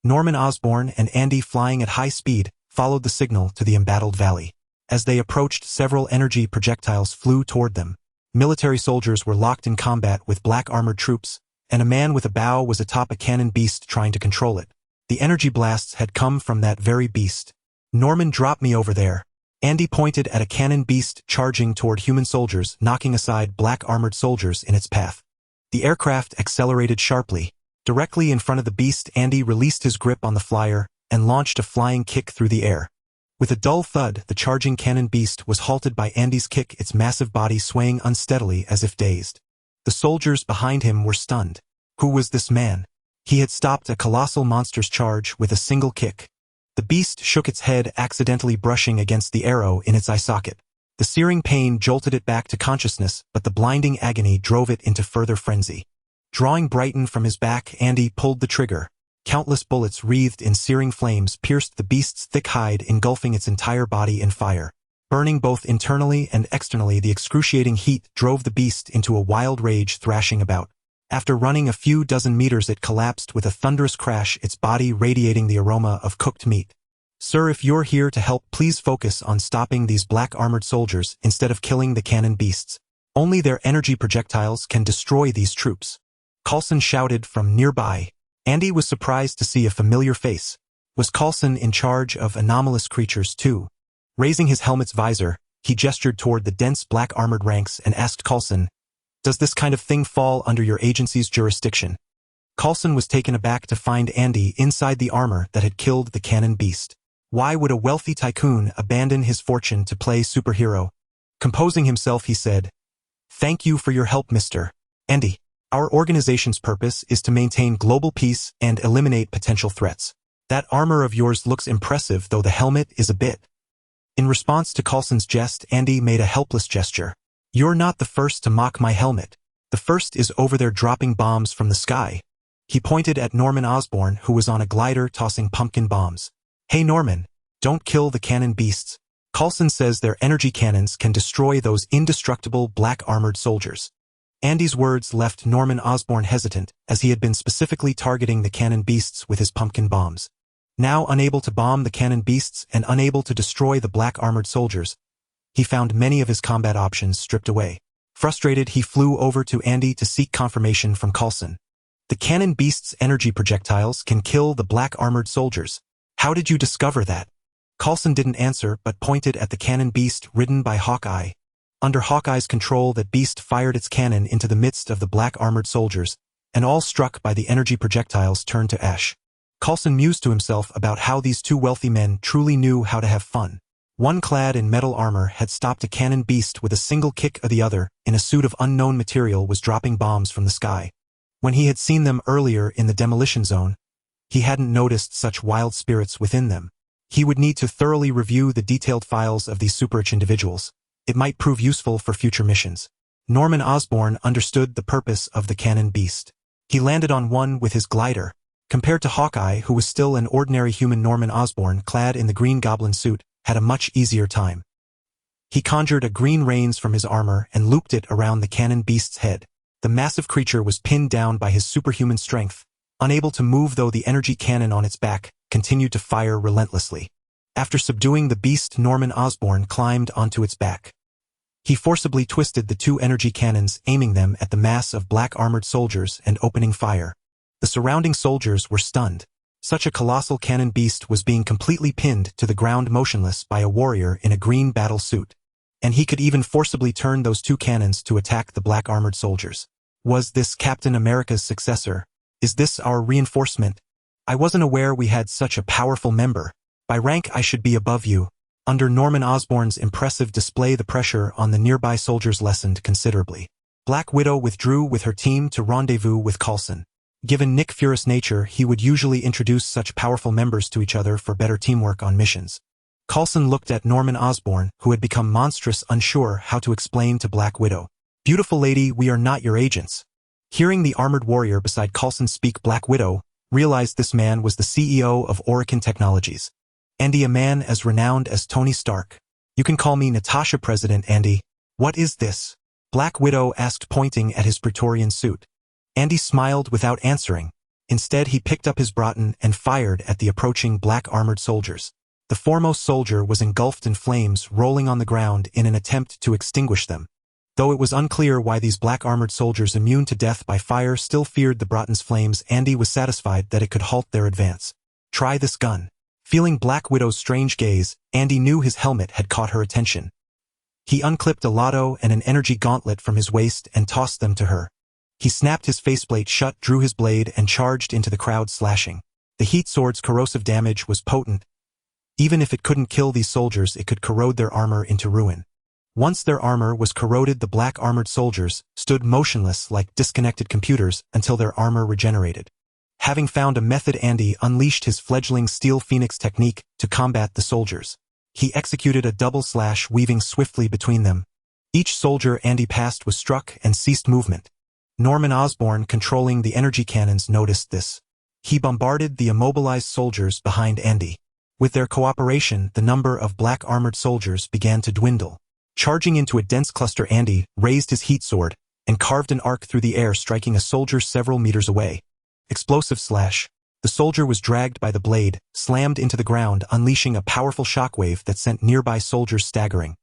Norman Osborn and Andy, flying at high speed, followed the signal to the embattled valley. As they approached, several energy projectiles flew toward them. Military soldiers were locked in combat with black-armored troops, and a man with a bow was atop a cannon beast trying to control it. The energy blasts had come from that very beast. "Norman, drop me over there." Andy pointed at a cannon beast charging toward human soldiers, knocking aside black-armored soldiers in its path. The aircraft accelerated sharply. Directly in front of the beast, Andy released his grip on the flyer and launched a flying kick through the air. With a dull thud, the charging cannon beast was halted by Andy's kick, its massive body swaying unsteadily as if dazed. The soldiers behind him were stunned. Who was this man? He had stopped a colossal monster's charge with a single kick. The beast shook its head, accidentally brushing against the arrow in its eye socket. The searing pain jolted it back to consciousness, but the blinding agony drove it into further frenzy. Drawing Brighton from his back, Andy pulled the trigger. Countless bullets wreathed in searing flames pierced the beast's thick hide, engulfing its entire body in fire. Burning both internally and externally, the excruciating heat drove the beast into a wild rage, thrashing about. After running a few dozen meters, it collapsed with a thunderous crash, its body radiating the aroma of cooked meat. Sir, if you're here to help, please focus on stopping these black armored soldiers instead of killing the cannon beasts. Only their energy projectiles can destroy these troops. Coulson shouted from nearby. Andy was surprised to see a familiar face. Was Coulson in charge of anomalous creatures too? Raising his helmet's visor, he gestured toward the dense black armored ranks and asked Coulson, "Does this kind of thing fall under your agency's jurisdiction?" Coulson was taken aback to find Andy inside the armor that had killed the cannon beast. Why would a wealthy tycoon abandon his fortune to play superhero? Composing himself, he said, "Thank you for your help, Mr. Andy. Our organization's purpose is to maintain global peace and eliminate potential threats. That armor of yours looks impressive, though the helmet is a bit." In response to Coulson's jest, Andy made a helpless gesture. "You're not the first to mock my helmet. The first is over there dropping bombs from the sky." He pointed at Norman Osborn, who was on a glider tossing pumpkin bombs. "Hey Norman, don't kill the cannon beasts. Coulson says their energy cannons can destroy those indestructible black armored soldiers." Andy's words left Norman Osborn hesitant, as he had been specifically targeting the cannon beasts with his pumpkin bombs. Now unable to bomb the cannon beasts and unable to destroy the black armored soldiers, he found many of his combat options stripped away. Frustrated, he flew over to Andy to seek confirmation from Coulson. "The cannon beasts' energy projectiles can kill the black armored soldiers. How did you discover that?" Coulson didn't answer but pointed at the cannon beast ridden by Hawkeye. Under Hawkeye's control, that beast fired its cannon into the midst of the black armored soldiers, and all struck by the energy projectiles turned to ash. Coulson mused to himself about how these two wealthy men truly knew how to have fun. One clad in metal armor had stopped a cannon beast with a single kick, of the other, in a suit of unknown material, was dropping bombs from the sky. When he had seen them earlier in the demolition zone, he hadn't noticed such wild spirits within them. He would need to thoroughly review the detailed files of these super-rich individuals. It might prove useful for future missions. Norman Osborn understood the purpose of the cannon beast. He landed on one with his glider. Compared to Hawkeye, who was still an ordinary human, Norman Osborn, clad in the Green Goblin suit, had a much easier time. He conjured a green reins from his armor and looped it around the cannon beast's head. The massive creature was pinned down by his superhuman strength. Unable to move, though, the energy cannon on its back continued to fire relentlessly. After subduing the beast, Norman Osborn climbed onto its back. He forcibly twisted the two energy cannons, aiming them at the mass of black armored soldiers and opening fire. The surrounding soldiers were stunned. Such a colossal cannon beast was being completely pinned to the ground motionless by a warrior in a green battle suit. And he could even forcibly turn those two cannons to attack the black armored soldiers. Was this Captain America's successor? Is this our reinforcement? I wasn't aware we had such a powerful member. By rank, I should be above you. Under Norman Osborn's impressive display, the pressure on the nearby soldiers lessened considerably. Black Widow withdrew with her team to rendezvous with Coulson. Given Nick Fury's nature, he would usually introduce such powerful members to each other for better teamwork on missions. Coulson looked at Norman Osborn, who had become monstrous, unsure how to explain to Black Widow. "Beautiful lady, we are not your agents." Hearing the armored warrior beside Coulson speak, Black Widow realized this man was the CEO of Orokin Technologies. "Andy, a man as renowned as Tony Stark. You can call me Natasha, President Andy." "What is this?" Black Widow asked, pointing at his Praetorian suit. Andy smiled without answering. Instead, he picked up his Broughton and fired at the approaching black armored soldiers. The foremost soldier was engulfed in flames, rolling on the ground in an attempt to extinguish them. Though it was unclear why these black armored soldiers, immune to death by fire, still feared the Broughton's flames, Andy was satisfied that it could halt their advance. "Try this gun." Feeling Black Widow's strange gaze, Andy knew his helmet had caught her attention. He unclipped a lotto and an energy gauntlet from his waist and tossed them to her. He snapped his faceplate shut, drew his blade, and charged into the crowd, slashing. The heat sword's corrosive damage was potent. Even if it couldn't kill these soldiers, it could corrode their armor into ruin. Once their armor was corroded, the black armored soldiers stood motionless like disconnected computers until their armor regenerated. Having found a method, Andy unleashed his fledgling Steel Phoenix technique to combat the soldiers. He executed a double slash, weaving swiftly between them. Each soldier Andy passed was struck and ceased movement. Norman Osborn, controlling the energy cannons, noticed this. He bombarded the immobilized soldiers behind Andy. With their cooperation, the number of black armored soldiers began to dwindle. Charging into a dense cluster, Andy raised his heat sword and carved an arc through the air, striking a soldier several meters away. Explosive slash. The soldier was dragged by the blade, slammed into the ground, unleashing a powerful shockwave that sent nearby soldiers staggering.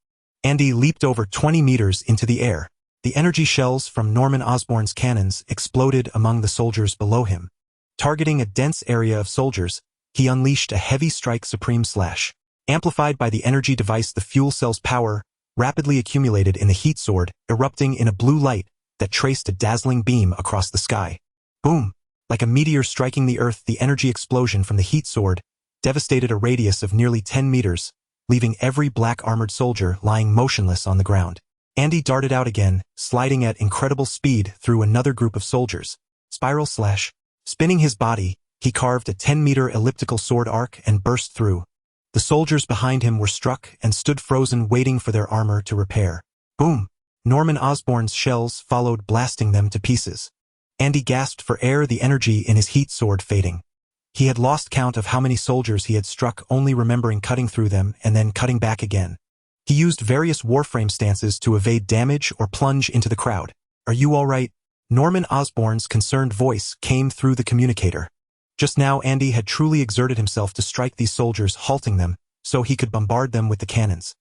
Andy leaped over 20 meters into the air. The energy shells from Norman Osborn's cannons exploded among the soldiers below him. Targeting a dense area of soldiers, he unleashed a heavy strike supreme slash. Amplified by the energy device, the fuel cell's power rapidly accumulated in the heat sword, erupting in a blue light that traced a dazzling beam across the sky. Boom! Like a meteor striking the earth, the energy explosion from the heat sword devastated a radius of nearly 10 meters, leaving every black-armored soldier lying motionless on the ground. Andy darted out again, sliding at incredible speed through another group of soldiers. Spiral slash. Spinning his body, he carved a 10-meter elliptical sword arc and burst through. The soldiers behind him were struck and stood frozen, waiting for their armor to repair. Boom! Norman Osborn's shells followed, blasting them to pieces. Andy gasped for air, the energy in his heat sword fading. He had lost count of how many soldiers he had struck, only remembering cutting through them and then cutting back again. He used various Warframe stances to evade damage or plunge into the crowd. "Are you all right?" Norman Osborn's concerned voice came through the communicator. Just now Andy had truly exerted himself to strike these soldiers, halting them, so he could bombard them with the cannons.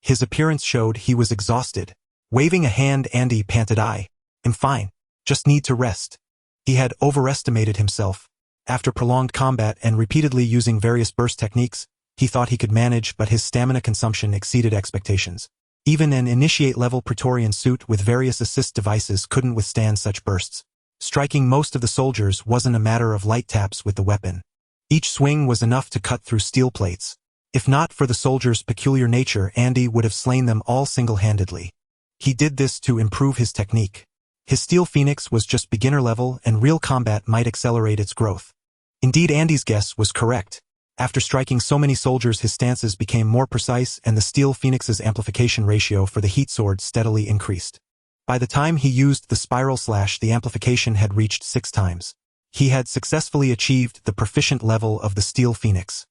His appearance showed he was exhausted. Waving a hand, Andy panted, "I'm fine. Just need to rest." He had overestimated himself. After prolonged combat and repeatedly using various burst techniques, he thought he could manage, but his stamina consumption exceeded expectations. Even an initiate-level Praetorian suit with various assist devices couldn't withstand such bursts. Striking most of the soldiers wasn't a matter of light taps with the weapon. Each swing was enough to cut through steel plates. If not for the soldiers' peculiar nature, Andy would have slain them all single-handedly. He did this to improve his technique. His Steel Phoenix was just beginner level, and real combat might accelerate its growth. Indeed, Andy's guess was correct. After striking so many soldiers, his stances became more precise, and the Steel Phoenix's amplification ratio for the heat sword steadily increased. By the time he used the spiral slash, the amplification had reached 6 times. He had successfully achieved the proficient level of the Steel Phoenix.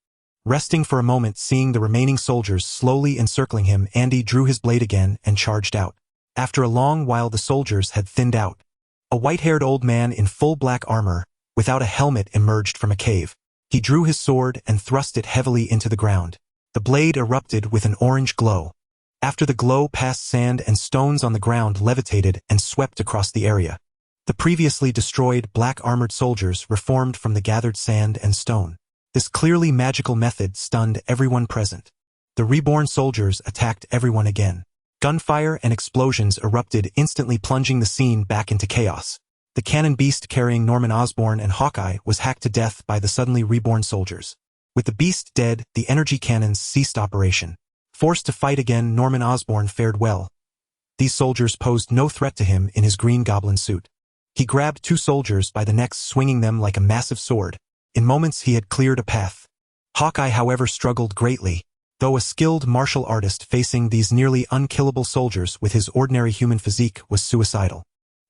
Resting for a moment, seeing the remaining soldiers slowly encircling him, Andy drew his blade again and charged out. After a long while, the soldiers had thinned out. A white-haired old man in full black armor, without a helmet, emerged from a cave. He drew his sword and thrust it heavily into the ground. The blade erupted with an orange glow. After the glow passed, sand and stones on the ground levitated and swept across the area. The previously destroyed black-armored soldiers reformed from the gathered sand and stone. This clearly magical method stunned everyone present. The reborn soldiers attacked everyone again. Gunfire and explosions erupted, instantly plunging the scene back into chaos. The cannon beast carrying Norman Osborn and Hawkeye was hacked to death by the suddenly reborn soldiers. With the beast dead, the energy cannons ceased operation. Forced to fight again, Norman Osborn fared well. These soldiers posed no threat to him in his Green Goblin suit. He grabbed 2 soldiers by the necks, swinging them like a massive sword. In moments he had cleared a path. Hawkeye, however, struggled greatly. Though a skilled martial artist, facing these nearly unkillable soldiers with his ordinary human physique was suicidal.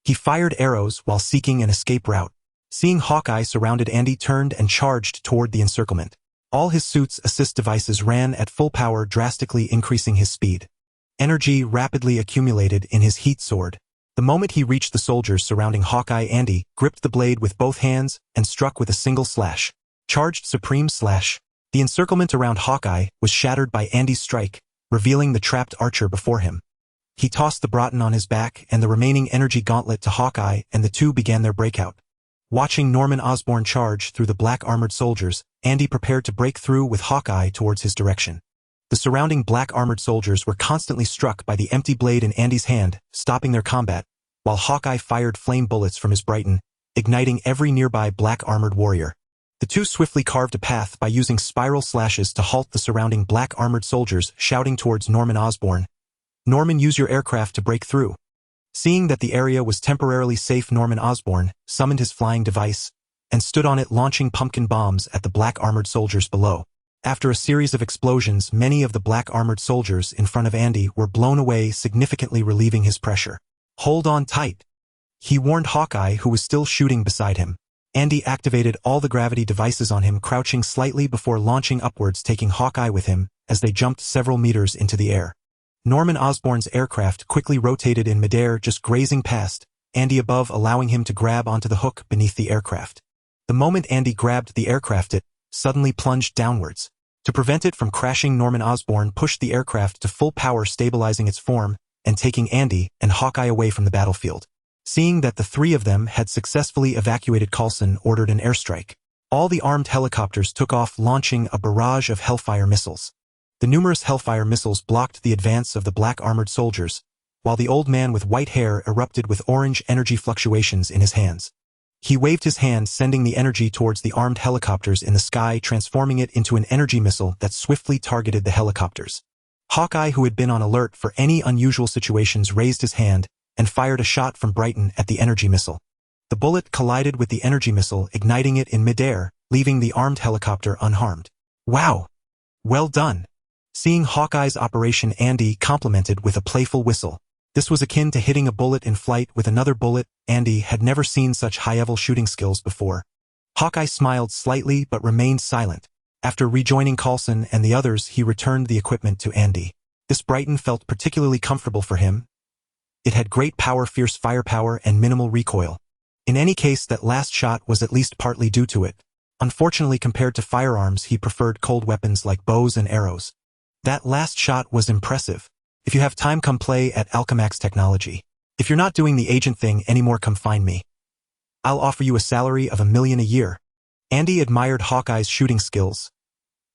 He fired arrows while seeking an escape route. Seeing Hawkeye surrounded, Andy turned and charged toward the encirclement. All his suit's assist devices ran at full power, drastically increasing his speed. Energy rapidly accumulated in his heat sword. The moment he reached the soldiers surrounding Hawkeye, Andy gripped the blade with both hands and struck with a single slash. Charged supreme slash. The encirclement around Hawkeye was shattered by Andy's strike, revealing the trapped archer before him. He tossed the Broughton on his back and the remaining energy gauntlet to Hawkeye, and the two began their breakout. Watching Norman Osborn charge through the black-armored soldiers, Andy prepared to break through with Hawkeye towards his direction. The surrounding black-armored soldiers were constantly struck by the empty blade in Andy's hand, stopping their combat, while Hawkeye fired flame bullets from his Broughton, igniting every nearby black-armored warrior. The two swiftly carved a path by using spiral slashes to halt the surrounding black-armored soldiers, shouting towards Norman Osborn, "Norman, use your aircraft to break through." Seeing that the area was temporarily safe, Norman Osborn summoned his flying device and stood on it, launching pumpkin bombs at the black-armored soldiers below. After a series of explosions, many of the black-armored soldiers in front of Andy were blown away, significantly relieving his pressure. "Hold on tight," he warned Hawkeye, who was still shooting beside him. Andy activated all the gravity devices on him, crouching slightly before launching upwards, taking Hawkeye with him as they jumped several meters into the air. Norman Osborn's aircraft quickly rotated in midair, just grazing past Andy above, allowing him to grab onto the hook beneath the aircraft. The moment Andy grabbed the aircraft, it suddenly plunged downwards. To prevent it from crashing, Norman Osborn pushed the aircraft to full power, stabilizing its form and taking Andy and Hawkeye away from the battlefield. Seeing that the three of them had successfully evacuated, Coulson ordered an airstrike. All the armed helicopters took off, launching a barrage of Hellfire missiles. The numerous Hellfire missiles blocked the advance of the black armored soldiers, while the old man with white hair erupted with orange energy fluctuations in his hands. He waved his hand, sending the energy towards the armed helicopters in the sky, transforming it into an energy missile that swiftly targeted the helicopters. Hawkeye, who had been on alert for any unusual situations, raised his hand and fired a shot from Brighton at the energy missile. The bullet collided with the energy missile, igniting it in midair, leaving the armed helicopter unharmed. "Wow! Well done!" Seeing Hawkeye's operation, Andy complimented with a playful whistle. This was akin to hitting a bullet in flight with another bullet. Andy had never seen such high-level shooting skills before. Hawkeye smiled slightly but remained silent. After rejoining Coulson and the others, he returned the equipment to Andy. This Brighton felt particularly comfortable for him. It had great power, fierce firepower, and minimal recoil. In any case, that last shot was at least partly due to it. Unfortunately, compared to firearms, he preferred cold weapons like bows and arrows. That last shot was impressive. If you have time, come play at Alchemax Technology. If you're not doing the agent thing anymore, come find me. I'll offer you a salary of $1 million a year. Andy admired Hawkeye's shooting skills.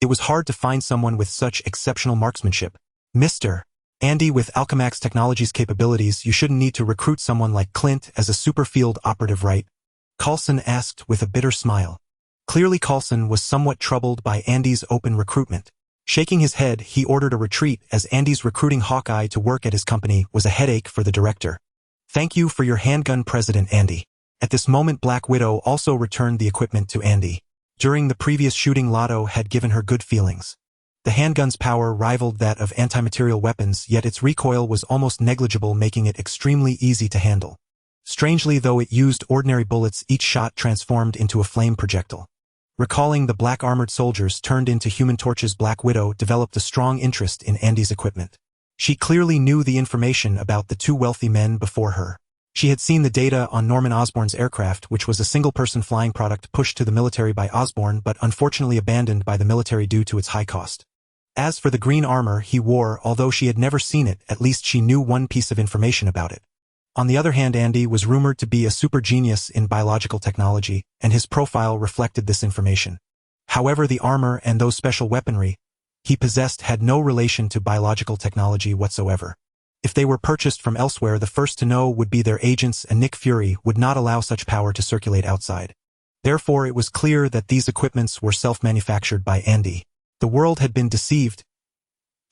It was hard to find someone with such exceptional marksmanship. Mr. Andy, with Alchemax Technology's capabilities, you shouldn't need to recruit someone like Clint as a super field operative, right? Coulson asked with a bitter smile. Clearly, Coulson was somewhat troubled by Andy's open recruitment. Shaking his head, he ordered a retreat, as Andy's recruiting Hawkeye to work at his company was a headache for the director. "Thank you for your handgun, President Andy." At this moment, Black Widow also returned the equipment to Andy. During the previous shooting, Lotto had given her good feelings. The handgun's power rivaled that of anti-material weapons, yet its recoil was almost negligible, making it extremely easy to handle. Strangely, though it used ordinary bullets, each shot transformed into a flame projectile. Recalling the black armored soldiers turned into Human Torches, Black Widow developed a strong interest in Andy's equipment. She clearly knew the information about the two wealthy men before her. She had seen the data on Norman Osborn's aircraft, which was a single-person flying product pushed to the military by Osborn but unfortunately abandoned by the military due to its high cost. As for the green armor he wore, although she had never seen it, at least she knew one piece of information about it. On the other hand, Andy was rumored to be a super genius in biological technology, and his profile reflected this information. However, the armor and those special weaponry he possessed had no relation to biological technology whatsoever. If they were purchased from elsewhere, the first to know would be their agents, and Nick Fury would not allow such power to circulate outside. Therefore, it was clear that these equipments were self-manufactured by Andy. The world had been deceived.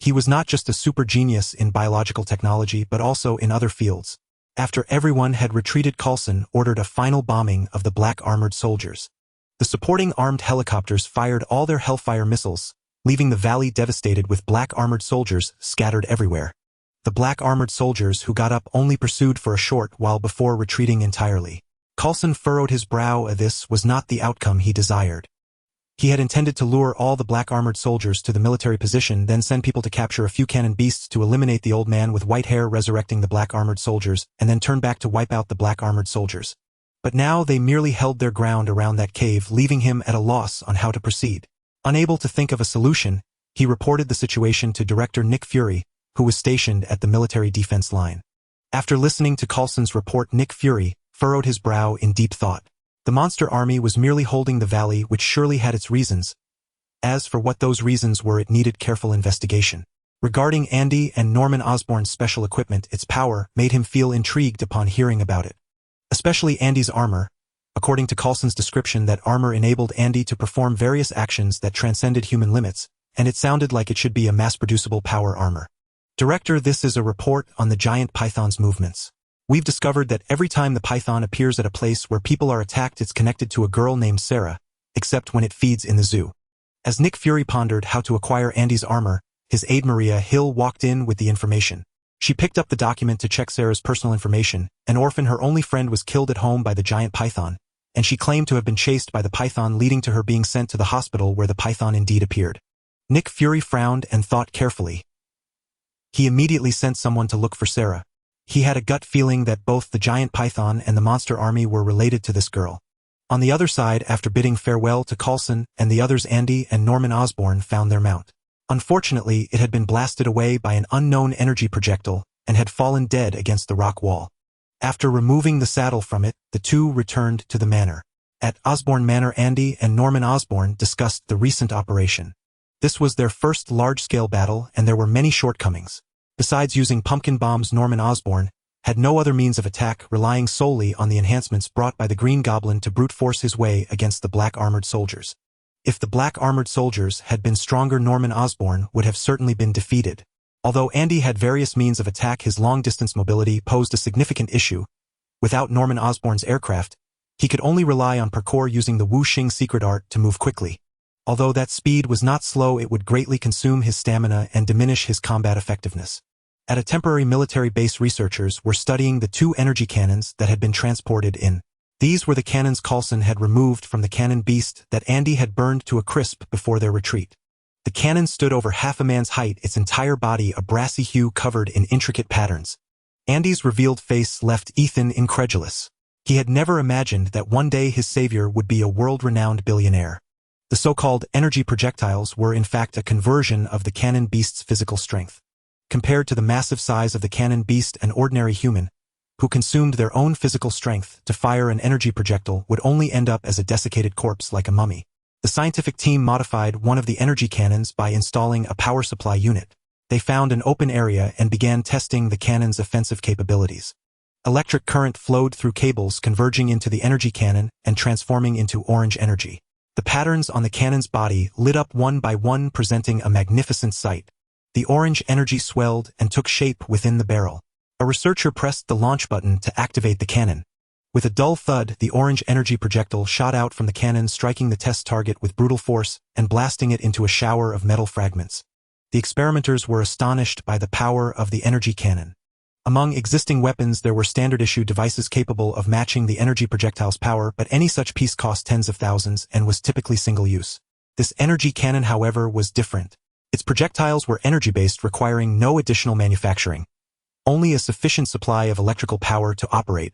He was not just a super genius in biological technology but also in other fields. After everyone had retreated, Coulson ordered a final bombing of the black armored soldiers. The supporting armed helicopters fired all their Hellfire missiles, leaving the valley devastated with black armored soldiers scattered everywhere. The black armored soldiers, who got up, only pursued for a short while before retreating entirely. Coulson furrowed his brow. This was not the outcome he desired. He had intended to lure all the black armored soldiers to the military position, then send people to capture a few cannon beasts to eliminate the old man with white hair, resurrecting the black armored soldiers, and then turn back to wipe out the black armored soldiers. But now they merely held their ground around that cave, leaving him at a loss on how to proceed. Unable to think of a solution, he reported the situation to Director Nick Fury, who was stationed at the military defense line. After listening to Coulson's report, Nick Fury furrowed his brow in deep thought. The monster army was merely holding the valley, which surely had its reasons. As for what those reasons were, it needed careful investigation. Regarding Andy and Norman Osborn's special equipment, its power made him feel intrigued upon hearing about it. Especially Andy's armor. According to Coulson's description, that armor enabled Andy to perform various actions that transcended human limits, and it sounded like it should be a mass-producible power armor. Director, this is a report on the giant python's movements. We've discovered that every time the python appears at a place where people are attacked, it's connected to a girl named Sarah, except when it feeds in the zoo. As Nick Fury pondered how to acquire Andy's armor, his aide Maria Hill walked in with the information. She picked up the document to check Sarah's personal information. An orphan, her only friend, was killed at home by the giant python, and she claimed to have been chased by the python, leading to her being sent to the hospital where the python indeed appeared. Nick Fury frowned and thought carefully. He immediately sent someone to look for Sarah. He had a gut feeling that both the giant python and the monster army were related to this girl. On the other side, after bidding farewell to Coulson and the others, Andy and Norman Osborn found their mount. Unfortunately, it had been blasted away by an unknown energy projectile and had fallen dead against the rock wall. After removing the saddle from it, the two returned to the manor. At Osborn Manor, Andy and Norman Osborn discussed the recent operation. This was their first large-scale battle, and there were many shortcomings. Besides using pumpkin bombs, Norman Osborn had no other means of attack, relying solely on the enhancements brought by the Green Goblin to brute force his way against the black armored soldiers. If the black armored soldiers had been stronger, Norman Osborn would have certainly been defeated. Although Andy had various means of attack, his long-distance mobility posed a significant issue. Without Norman Osborn's aircraft, he could only rely on parkour using the Wuxing secret art to move quickly. Although that speed was not slow, it would greatly consume his stamina and diminish his combat effectiveness. At a temporary military base, researchers were studying the two energy cannons that had been transported in. These were the cannons Coulson had removed from the cannon beast that Andy had burned to a crisp before their retreat. The cannon stood over half a man's height, its entire body a brassy hue covered in intricate patterns. Andy's revealed face left Ethan incredulous. He had never imagined that one day his savior would be a world-renowned billionaire. The so-called energy projectiles were in fact a conversion of the cannon beast's physical strength. Compared to the massive size of the cannon beast, an ordinary human, who consumed their own physical strength to fire an energy projectile, would only end up as a desiccated corpse like a mummy. The scientific team modified one of the energy cannons by installing a power supply unit. They found an open area and began testing the cannon's offensive capabilities. Electric current flowed through cables, converging into the energy cannon and transforming into orange energy. The patterns on the cannon's body lit up one by one, presenting a magnificent sight. The orange energy swelled and took shape within the barrel. A researcher pressed the launch button to activate the cannon. With a dull thud, the orange energy projectile shot out from the cannon, striking the test target with brutal force and blasting it into a shower of metal fragments. The experimenters were astonished by the power of the energy cannon. Among existing weapons, there were standard-issue devices capable of matching the energy projectile's power, but any such piece cost tens of thousands and was typically single-use. This energy cannon, however, was different. Its projectiles were energy-based, requiring no additional manufacturing, only a sufficient supply of electrical power to operate.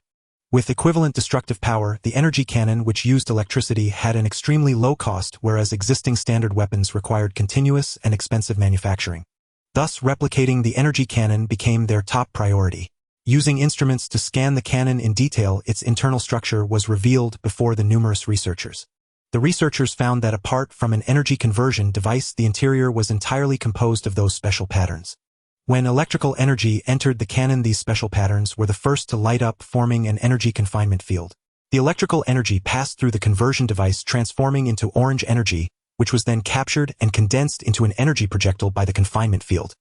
With equivalent destructive power, the energy cannon, which used electricity, had an extremely low cost, whereas existing standard weapons required continuous and expensive manufacturing. Thus, replicating the energy cannon became their top priority. Using instruments to scan the cannon in detail, its internal structure was revealed before the numerous researchers. The researchers found that apart from an energy conversion device, the interior was entirely composed of those special patterns. When electrical energy entered the cannon, these special patterns were the first to light up, forming an energy confinement field. The electrical energy passed through the conversion device, transforming into orange energy, which was then captured and condensed into an energy projectile by the confinement field.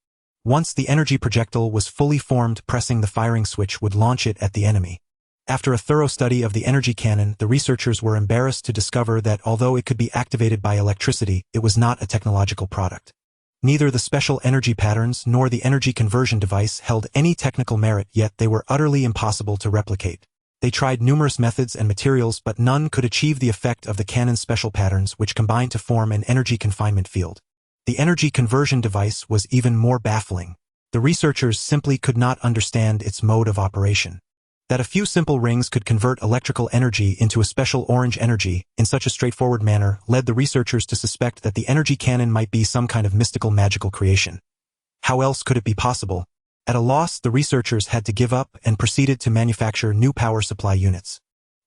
Once the energy projectile was fully formed, pressing the firing switch would launch it at the enemy. After a thorough study of the energy cannon, the researchers were embarrassed to discover that although it could be activated by electricity, it was not a technological product. Neither the special energy patterns nor the energy conversion device held any technical merit, yet they were utterly impossible to replicate. They tried numerous methods and materials, but none could achieve the effect of the cannon's special patterns, which combined to form an energy confinement field. The energy conversion device was even more baffling. The researchers simply could not understand its mode of operation. That a few simple rings could convert electrical energy into a special orange energy in such a straightforward manner led the researchers to suspect that the energy cannon might be some kind of mystical, magical creation. How else could it be possible? At a loss, the researchers had to give up and proceeded to manufacture new power supply units.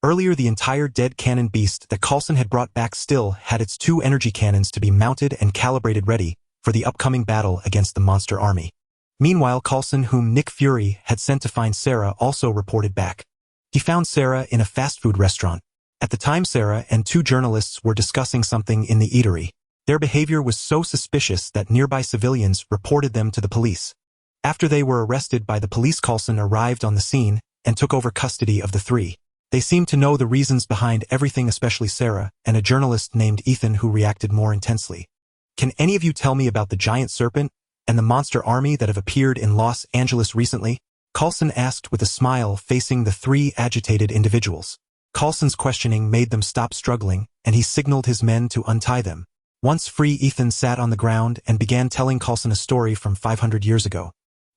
Earlier, the entire dead cannon beast that Coulson had brought back still had its two energy cannons to be mounted and calibrated, ready for the upcoming battle against the monster army. Meanwhile, Coulson, whom Nick Fury had sent to find Sarah, also reported back. He found Sarah in a fast food restaurant. At the time, Sarah and two journalists were discussing something in the eatery. Their behavior was so suspicious that nearby civilians reported them to the police. After they were arrested by the police, Coulson arrived on the scene and took over custody of the three. They seemed to know the reasons behind everything, especially Sarah and a journalist named Ethan, who reacted more intensely. Can any of you tell me about the giant serpent and the monster army that have appeared in Los Angeles recently? Coulson asked with a smile, facing the three agitated individuals. Coulson's questioning made them stop struggling, and he signaled his men to untie them. Once free, Ethan sat on the ground and began telling Coulson a story from 500 years ago.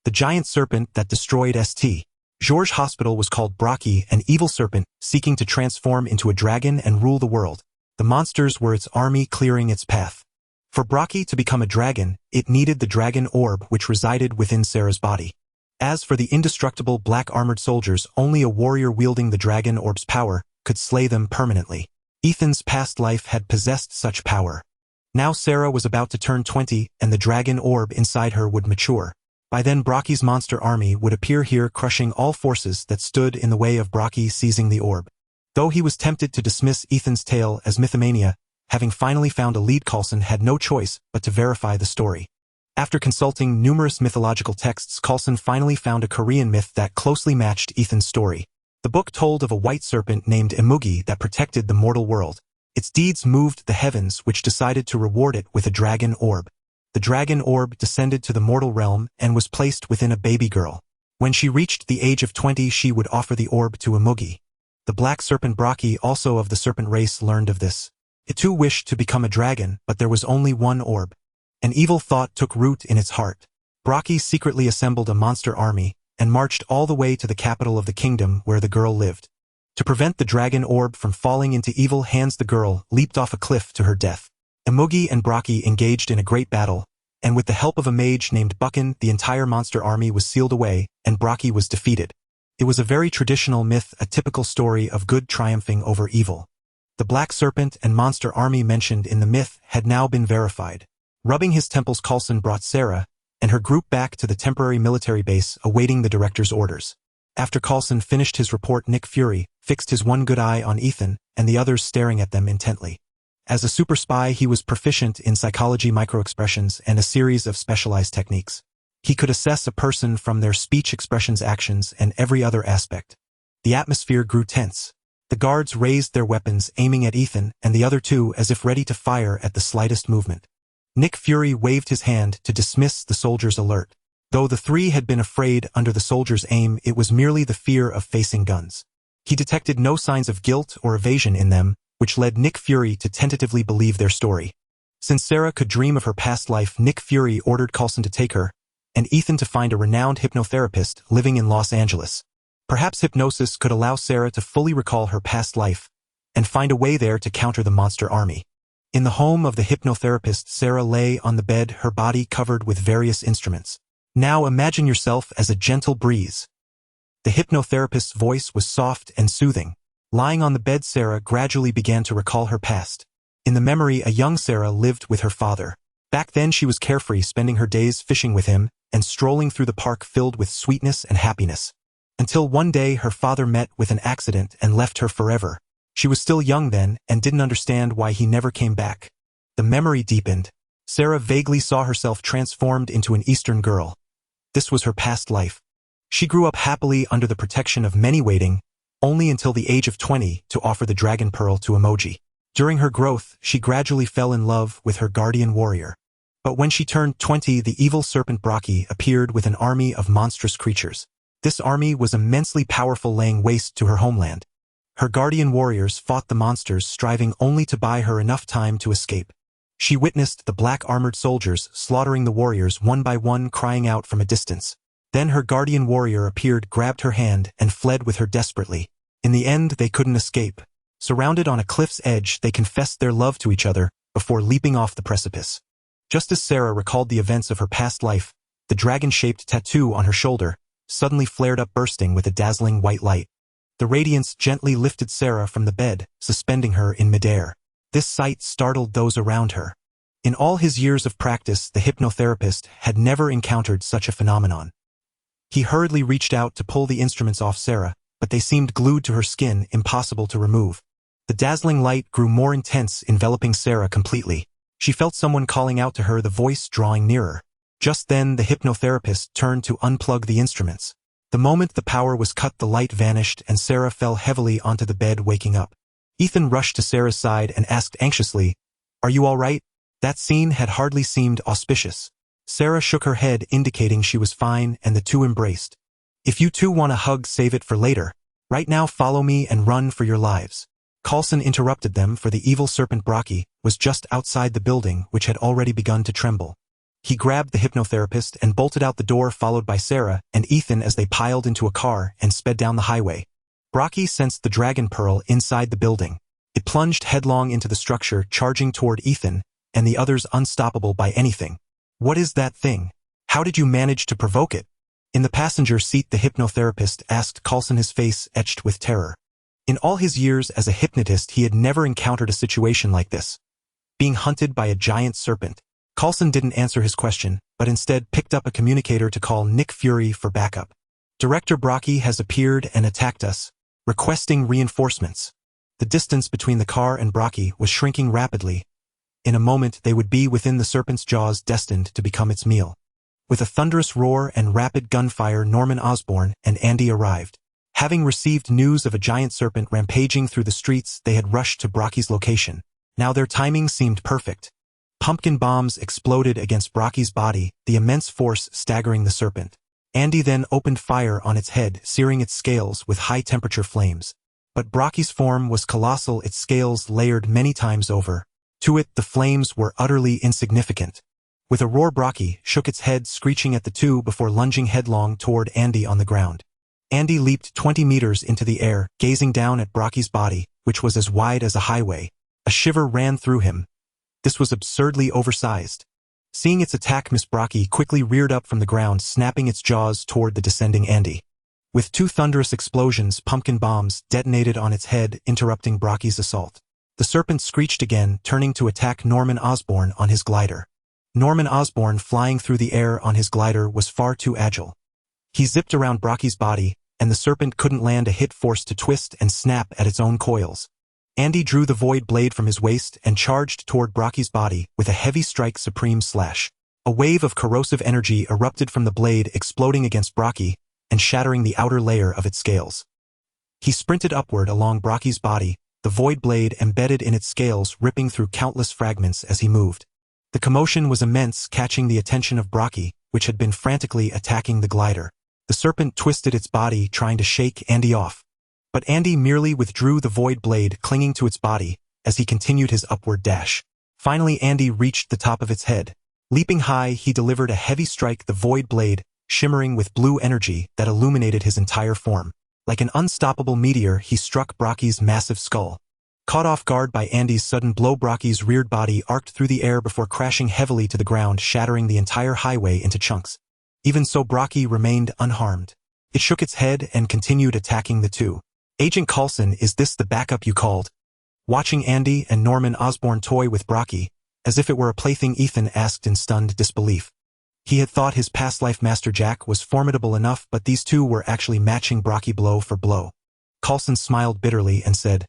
The giant serpent that destroyed St. Georges' hospital was called Brockie, an evil serpent seeking to transform into a dragon and rule the world. The monsters were its army clearing its path. For Brockie to become a dragon, it needed the dragon orb which resided within Sarah's body. As for the indestructible black-armored soldiers, only a warrior wielding the dragon orb's power could slay them permanently. Ethan's past life had possessed such power. Now Sarah was about to turn 20, and the dragon orb inside her would mature. By then Brockie's monster army would appear here, crushing all forces that stood in the way of Brockie seizing the orb. Though he was tempted to dismiss Ethan's tale as mythomania, having finally found a lead, Coulson had no choice but to verify the story. After consulting numerous mythological texts, Coulson finally found a Korean myth that closely matched Ethan's story. The book told of a white serpent named Imugi that protected the mortal world. Its deeds moved the heavens, which decided to reward it with a dragon orb. The dragon orb descended to the mortal realm and was placed within a baby girl. When she reached the age of 20, she would offer the orb to Imugi. The black serpent Brockie, also of the serpent race, learned of this. It too wished to become a dragon, but there was only one orb. An evil thought took root in its heart. Brockie secretly assembled a monster army and marched all the way to the capital of the kingdom where the girl lived. To prevent the dragon orb from falling into evil hands, the girl leaped off a cliff to her death. Imugi and Brockie engaged in a great battle, and with the help of a mage named Buchan, the entire monster army was sealed away, and Brockie was defeated. It was a very traditional myth, a typical story of good triumphing over evil. The black serpent and monster army mentioned in the myth had now been verified. Rubbing his temples, Coulson brought Sarah and her group back to the temporary military base, awaiting the director's orders. After Coulson finished his report, Nick Fury fixed his one good eye on Ethan and the others, staring at them intently. As a super spy, he was proficient in psychology, microexpressions, and a series of specialized techniques. He could assess a person from their speech, expressions, actions, and every other aspect. The atmosphere grew tense. The guards raised their weapons, aiming at Ethan and the other two as if ready to fire at the slightest movement. Nick Fury waved his hand to dismiss the soldiers' alert. Though the three had been afraid under the soldiers' aim, it was merely the fear of facing guns. He detected no signs of guilt or evasion in them, which led Nick Fury to tentatively believe their story. Since Sarah could dream of her past life, Nick Fury ordered Coulson to take her, and Ethan to find a renowned hypnotherapist living in Los Angeles. Perhaps hypnosis could allow Sarah to fully recall her past life, and find a way there to counter the monster army. In the home of the hypnotherapist, Sarah lay on the bed, her body covered with various instruments. Now imagine yourself as a gentle breeze. The hypnotherapist's voice was soft and soothing. Lying on the bed, Sarah gradually began to recall her past. In the memory, a young Sarah lived with her father. Back then she was carefree, spending her days fishing with him and strolling through the park filled with sweetness and happiness. Until one day her father met with an accident and left her forever. She was still young then and didn't understand why he never came back. The memory deepened. Sarah vaguely saw herself transformed into an Eastern girl. This was her past life. She grew up happily under the protection of many, waiting only until the age of 20 to offer the dragon pearl to Emoji. During her growth, she gradually fell in love with her guardian warrior. But when she turned 20, the evil serpent Brockie appeared with an army of monstrous creatures. This army was immensely powerful, laying waste to her homeland. Her guardian warriors fought the monsters, striving only to buy her enough time to escape. She witnessed the black-armored soldiers slaughtering the warriors one by one, crying out from a distance. Then her guardian warrior appeared, grabbed her hand, and fled with her desperately. In the end, they couldn't escape. Surrounded on a cliff's edge, they confessed their love to each other before leaping off the precipice. Just as Sarah recalled the events of her past life, the dragon-shaped tattoo on her shoulder suddenly flared up, bursting with a dazzling white light. The radiance gently lifted Sarah from the bed, suspending her in midair. This sight startled those around her. In all his years of practice, the hypnotherapist had never encountered such a phenomenon. He hurriedly reached out to pull the instruments off Sarah, but they seemed glued to her skin, impossible to remove. The dazzling light grew more intense, enveloping Sarah completely. She felt someone calling out to her, the voice drawing nearer. Just then, the hypnotherapist turned to unplug the instruments. The moment the power was cut, the light vanished and Sarah fell heavily onto the bed, waking up. Ethan rushed to Sarah's side and asked anxiously, "Are you all right?" That scene had hardly seemed auspicious. Sarah shook her head, indicating she was fine, and the two embraced. "If you two want a hug, save it for later. Right now, follow me and run for your lives." Coulson interrupted them, for the evil serpent Brockie was just outside the building, which had already begun to tremble. He grabbed the hypnotherapist and bolted out the door, followed by Sarah and Ethan as they piled into a car and sped down the highway. Brocky sensed the dragon pearl inside the building. It plunged headlong into the structure, charging toward Ethan and the others, unstoppable by anything. "What is that thing? How did you manage to provoke it?" In the passenger seat, the hypnotherapist asked Coulson, his face etched with terror. In all his years as a hypnotist, he had never encountered a situation like this. Being hunted by a giant serpent. Coulson didn't answer his question, but instead picked up a communicator to call Nick Fury for backup. "Director Brocky has appeared and attacked us, requesting reinforcements." The distance between the car and Brocky was shrinking rapidly. In a moment they would be within the serpent's jaws, destined to become its meal. With a thunderous roar and rapid gunfire, Norman Osborn and Andy arrived. Having received news of a giant serpent rampaging through the streets, they had rushed to Brocky's location. Now their timing seemed perfect. Pumpkin bombs exploded against Brocky's body, the immense force staggering the serpent. Andy then opened fire on its head, searing its scales with high-temperature flames. But Brocky's form was colossal, its scales layered many times over. To it, the flames were utterly insignificant. With a roar, Brocky shook its head, screeching at the two before lunging headlong toward Andy on the ground. Andy leaped 20 meters into the air, gazing down at Brocky's body, which was as wide as a highway. A shiver ran through him. This was absurdly oversized. Seeing its attack miss, Brocky quickly reared up from the ground, snapping its jaws toward the descending Andy. With two thunderous explosions, pumpkin bombs detonated on its head, interrupting Brocky's assault. The serpent screeched again, turning to attack Norman Osborn on his glider. Norman Osborn, flying through the air on his glider, was far too agile. He zipped around Brocky's body, and the serpent couldn't land a hit, forced to twist and snap at its own coils. Andy drew the void blade from his waist and charged toward Brocky's body with a heavy strike, supreme slash. A wave of corrosive energy erupted from the blade, exploding against Brocky and shattering the outer layer of its scales. He sprinted upward along Brocky's body, the void blade embedded in its scales, ripping through countless fragments as he moved. The commotion was immense, catching the attention of Brocky, which had been frantically attacking the glider. The serpent twisted its body, trying to shake Andy off. But Andy merely withdrew the void blade, clinging to its body as he continued his upward dash. Finally, Andy reached the top of its head. Leaping high, he delivered a heavy strike, the void blade shimmering with blue energy that illuminated his entire form. Like an unstoppable meteor, he struck Brocky's massive skull. Caught off guard by Andy's sudden blow, Brocky's reared body arced through the air before crashing heavily to the ground, shattering the entire highway into chunks. Even so, Brocky remained unharmed. It shook its head and continued attacking the two. "Agent Coulson, is this the backup you called?" Watching Andy and Norman Osborn toy with Brocky, as if it were a plaything, Ethan asked in stunned disbelief. He had thought his past life Master Jack was formidable enough, but these two were actually matching Brocky blow for blow. Coulson smiled bitterly and said,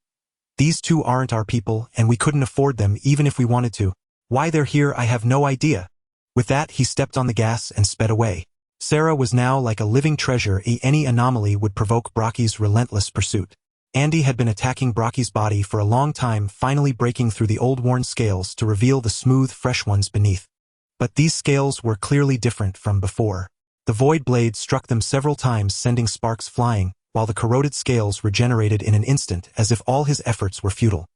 "These two aren't our people, and we couldn't afford them even if we wanted to. Why they're here, I have no idea." With that, he stepped on the gas and sped away. Sarah was now like a living treasure. Any anomaly would provoke Brocky's relentless pursuit. Andy had been attacking Brocky's body for a long time, finally breaking through the old worn scales to reveal the smooth, fresh ones beneath. But these scales were clearly different from before. The void blade struck them several times, sending sparks flying, while the corroded scales regenerated in an instant, as if all his efforts were futile.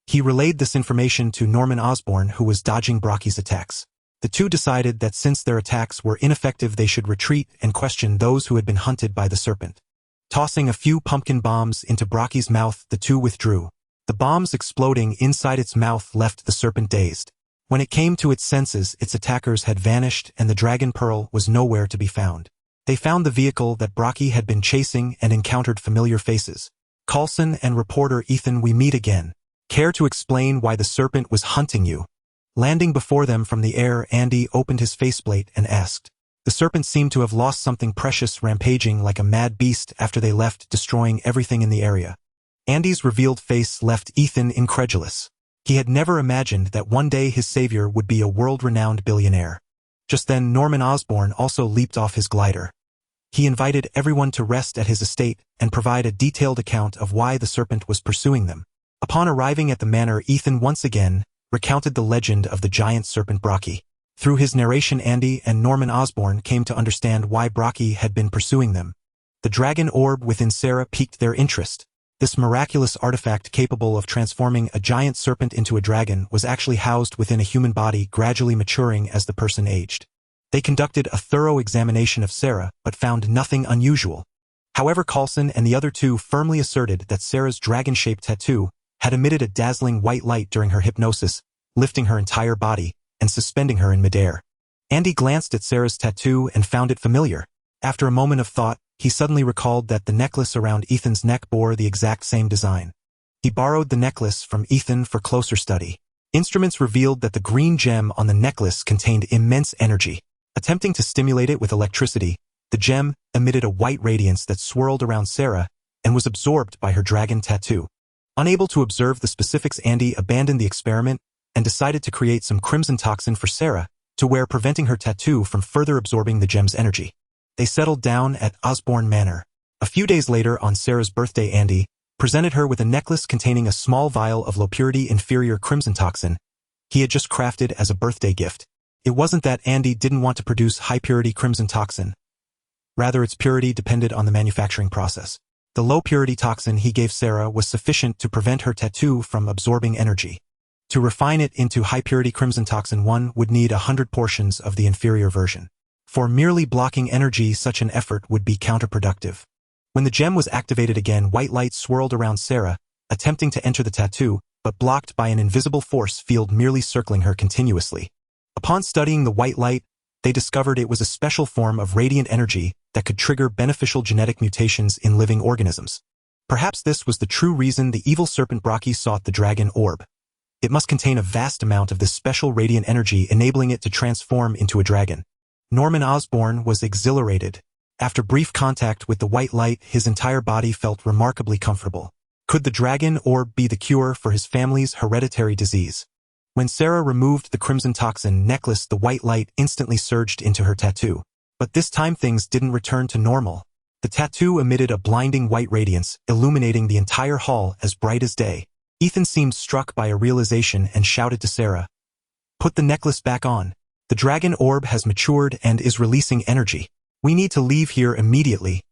He relayed this information to Norman Osborn, who was dodging Brocky's attacks. The two decided that since their attacks were ineffective, they should retreat and question those who had been hunted by the serpent. Tossing a few pumpkin bombs into Brocky's mouth, the two withdrew. The bombs exploding inside its mouth left the serpent dazed. When it came to its senses, its attackers had vanished and the dragon pearl was nowhere to be found. They found the vehicle that Brocky had been chasing and encountered familiar faces. "Coulson and reporter Ethan, we meet again. Care to explain why the serpent was hunting you?" Landing before them from the air, Andy opened his faceplate and asked. The serpent seemed to have lost something precious, rampaging like a mad beast after they left, destroying everything in the area. Andy's revealed face left Ethan incredulous. He had never imagined that one day his savior would be a world-renowned billionaire. Just then, Norman Osborn also leaped off his glider. He invited everyone to rest at his estate and provide a detailed account of why the serpent was pursuing them. Upon arriving at the manor, Ethan once again recounted the legend of the giant serpent Brocky. Through his narration, Andy and Norman Osborn came to understand why Brocky had been pursuing them. The dragon orb within Sarah piqued their interest. This miraculous artifact capable of transforming a giant serpent into a dragon was actually housed within a human body, gradually maturing as the person aged. They conducted a thorough examination of Sarah, but found nothing unusual. However, Coulson and the other two firmly asserted that Sarah's dragon-shaped tattoo had emitted a dazzling white light during her hypnosis, lifting her entire body and suspending her in midair. Andy glanced at Sarah's tattoo and found it familiar. After a moment of thought, he suddenly recalled that the necklace around Ethan's neck bore the exact same design. He borrowed the necklace from Ethan for closer study. Instruments revealed that the green gem on the necklace contained immense energy. Attempting to stimulate it with electricity, the gem emitted a white radiance that swirled around Sarah and was absorbed by her dragon tattoo. Unable to observe the specifics, Andy abandoned the experiment and decided to create some crimson toxin for Sarah to wear, preventing her tattoo from further absorbing the gem's energy. They settled down at Osborne Manor. A few days later, on Sarah's birthday, Andy presented her with a necklace containing a small vial of low-purity inferior crimson toxin he had just crafted as a birthday gift. It wasn't that Andy didn't want to produce high-purity crimson toxin. Rather, its purity depended on the manufacturing process. The low-purity toxin he gave Sarah was sufficient to prevent her tattoo from absorbing energy. To refine it into high-purity crimson toxin, one would need 100 portions of the inferior version. For merely blocking energy, such an effort would be counterproductive. When the gem was activated again, white light swirled around Sarah, attempting to enter the tattoo, but blocked by an invisible force field merely circling her continuously. Upon studying the white light, they discovered it was a special form of radiant energy that could trigger beneficial genetic mutations in living organisms. Perhaps this was the true reason the evil serpent Brocky sought the dragon orb. It must contain a vast amount of this special radiant energy, enabling it to transform into a dragon. Norman Osborn was exhilarated. After brief contact with the white light, his entire body felt remarkably comfortable. Could the dragon orb be the cure for his family's hereditary disease? When Sarah removed the crimson toxin necklace, the white light instantly surged into her tattoo. But this time things didn't return to normal. The tattoo emitted a blinding white radiance, illuminating the entire hall as bright as day. Ethan seemed struck by a realization and shouted to Sarah, "Put the necklace back on. The dragon orb has matured and is releasing energy. We need to leave here immediately."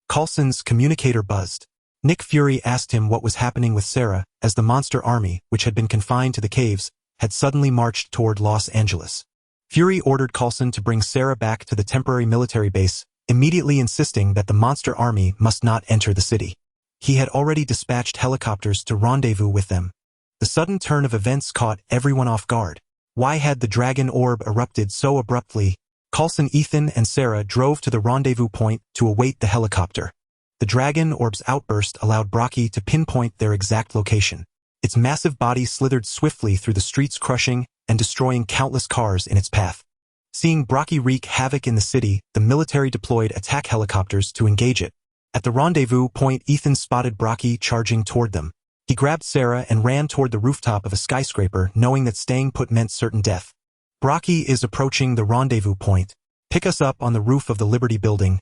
Coulson's communicator buzzed. Nick Fury asked him what was happening with Sarah, as the monster army, which had been confined to the caves, had suddenly marched toward Los Angeles. Fury ordered Coulson to bring Sarah back to the temporary military base, immediately insisting that the monster army must not enter the city. He had already dispatched helicopters to rendezvous with them. The sudden turn of events caught everyone off guard. Why had the dragon orb erupted so abruptly? Coulson, Ethan, and Sarah drove to the rendezvous point to await the helicopter. The dragon orb's outburst allowed Brocky to pinpoint their exact location. Its massive body slithered swiftly through the streets, crushing and destroying countless cars in its path. Seeing Brocky wreak havoc in the city, the military deployed attack helicopters to engage it. At the rendezvous point, Ethan spotted Brocky charging toward them. He grabbed Sarah and ran toward the rooftop of a skyscraper, knowing that staying put meant certain death. "Brocky is approaching the rendezvous point. Pick us up on the roof of the Liberty building."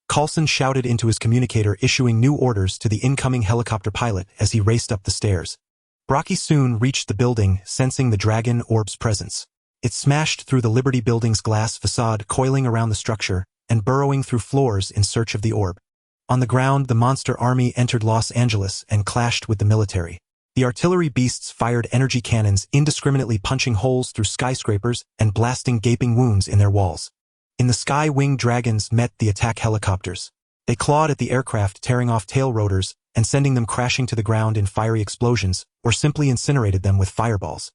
Coulson shouted into his communicator, issuing new orders to the incoming helicopter pilot as he raced up the stairs. Brocky soon reached the building, sensing the dragon orb's presence. It smashed through the Liberty building's glass facade, coiling around the structure and burrowing through floors in search of the orb. On the ground, the monster army entered Los Angeles and clashed with the military. The artillery beasts fired energy cannons, indiscriminately punching holes through skyscrapers and blasting gaping wounds in their walls. In the sky, winged dragons met the attack helicopters. They clawed at the aircraft, tearing off tail rotors and sending them crashing to the ground in fiery explosions, or simply incinerated them with fireballs.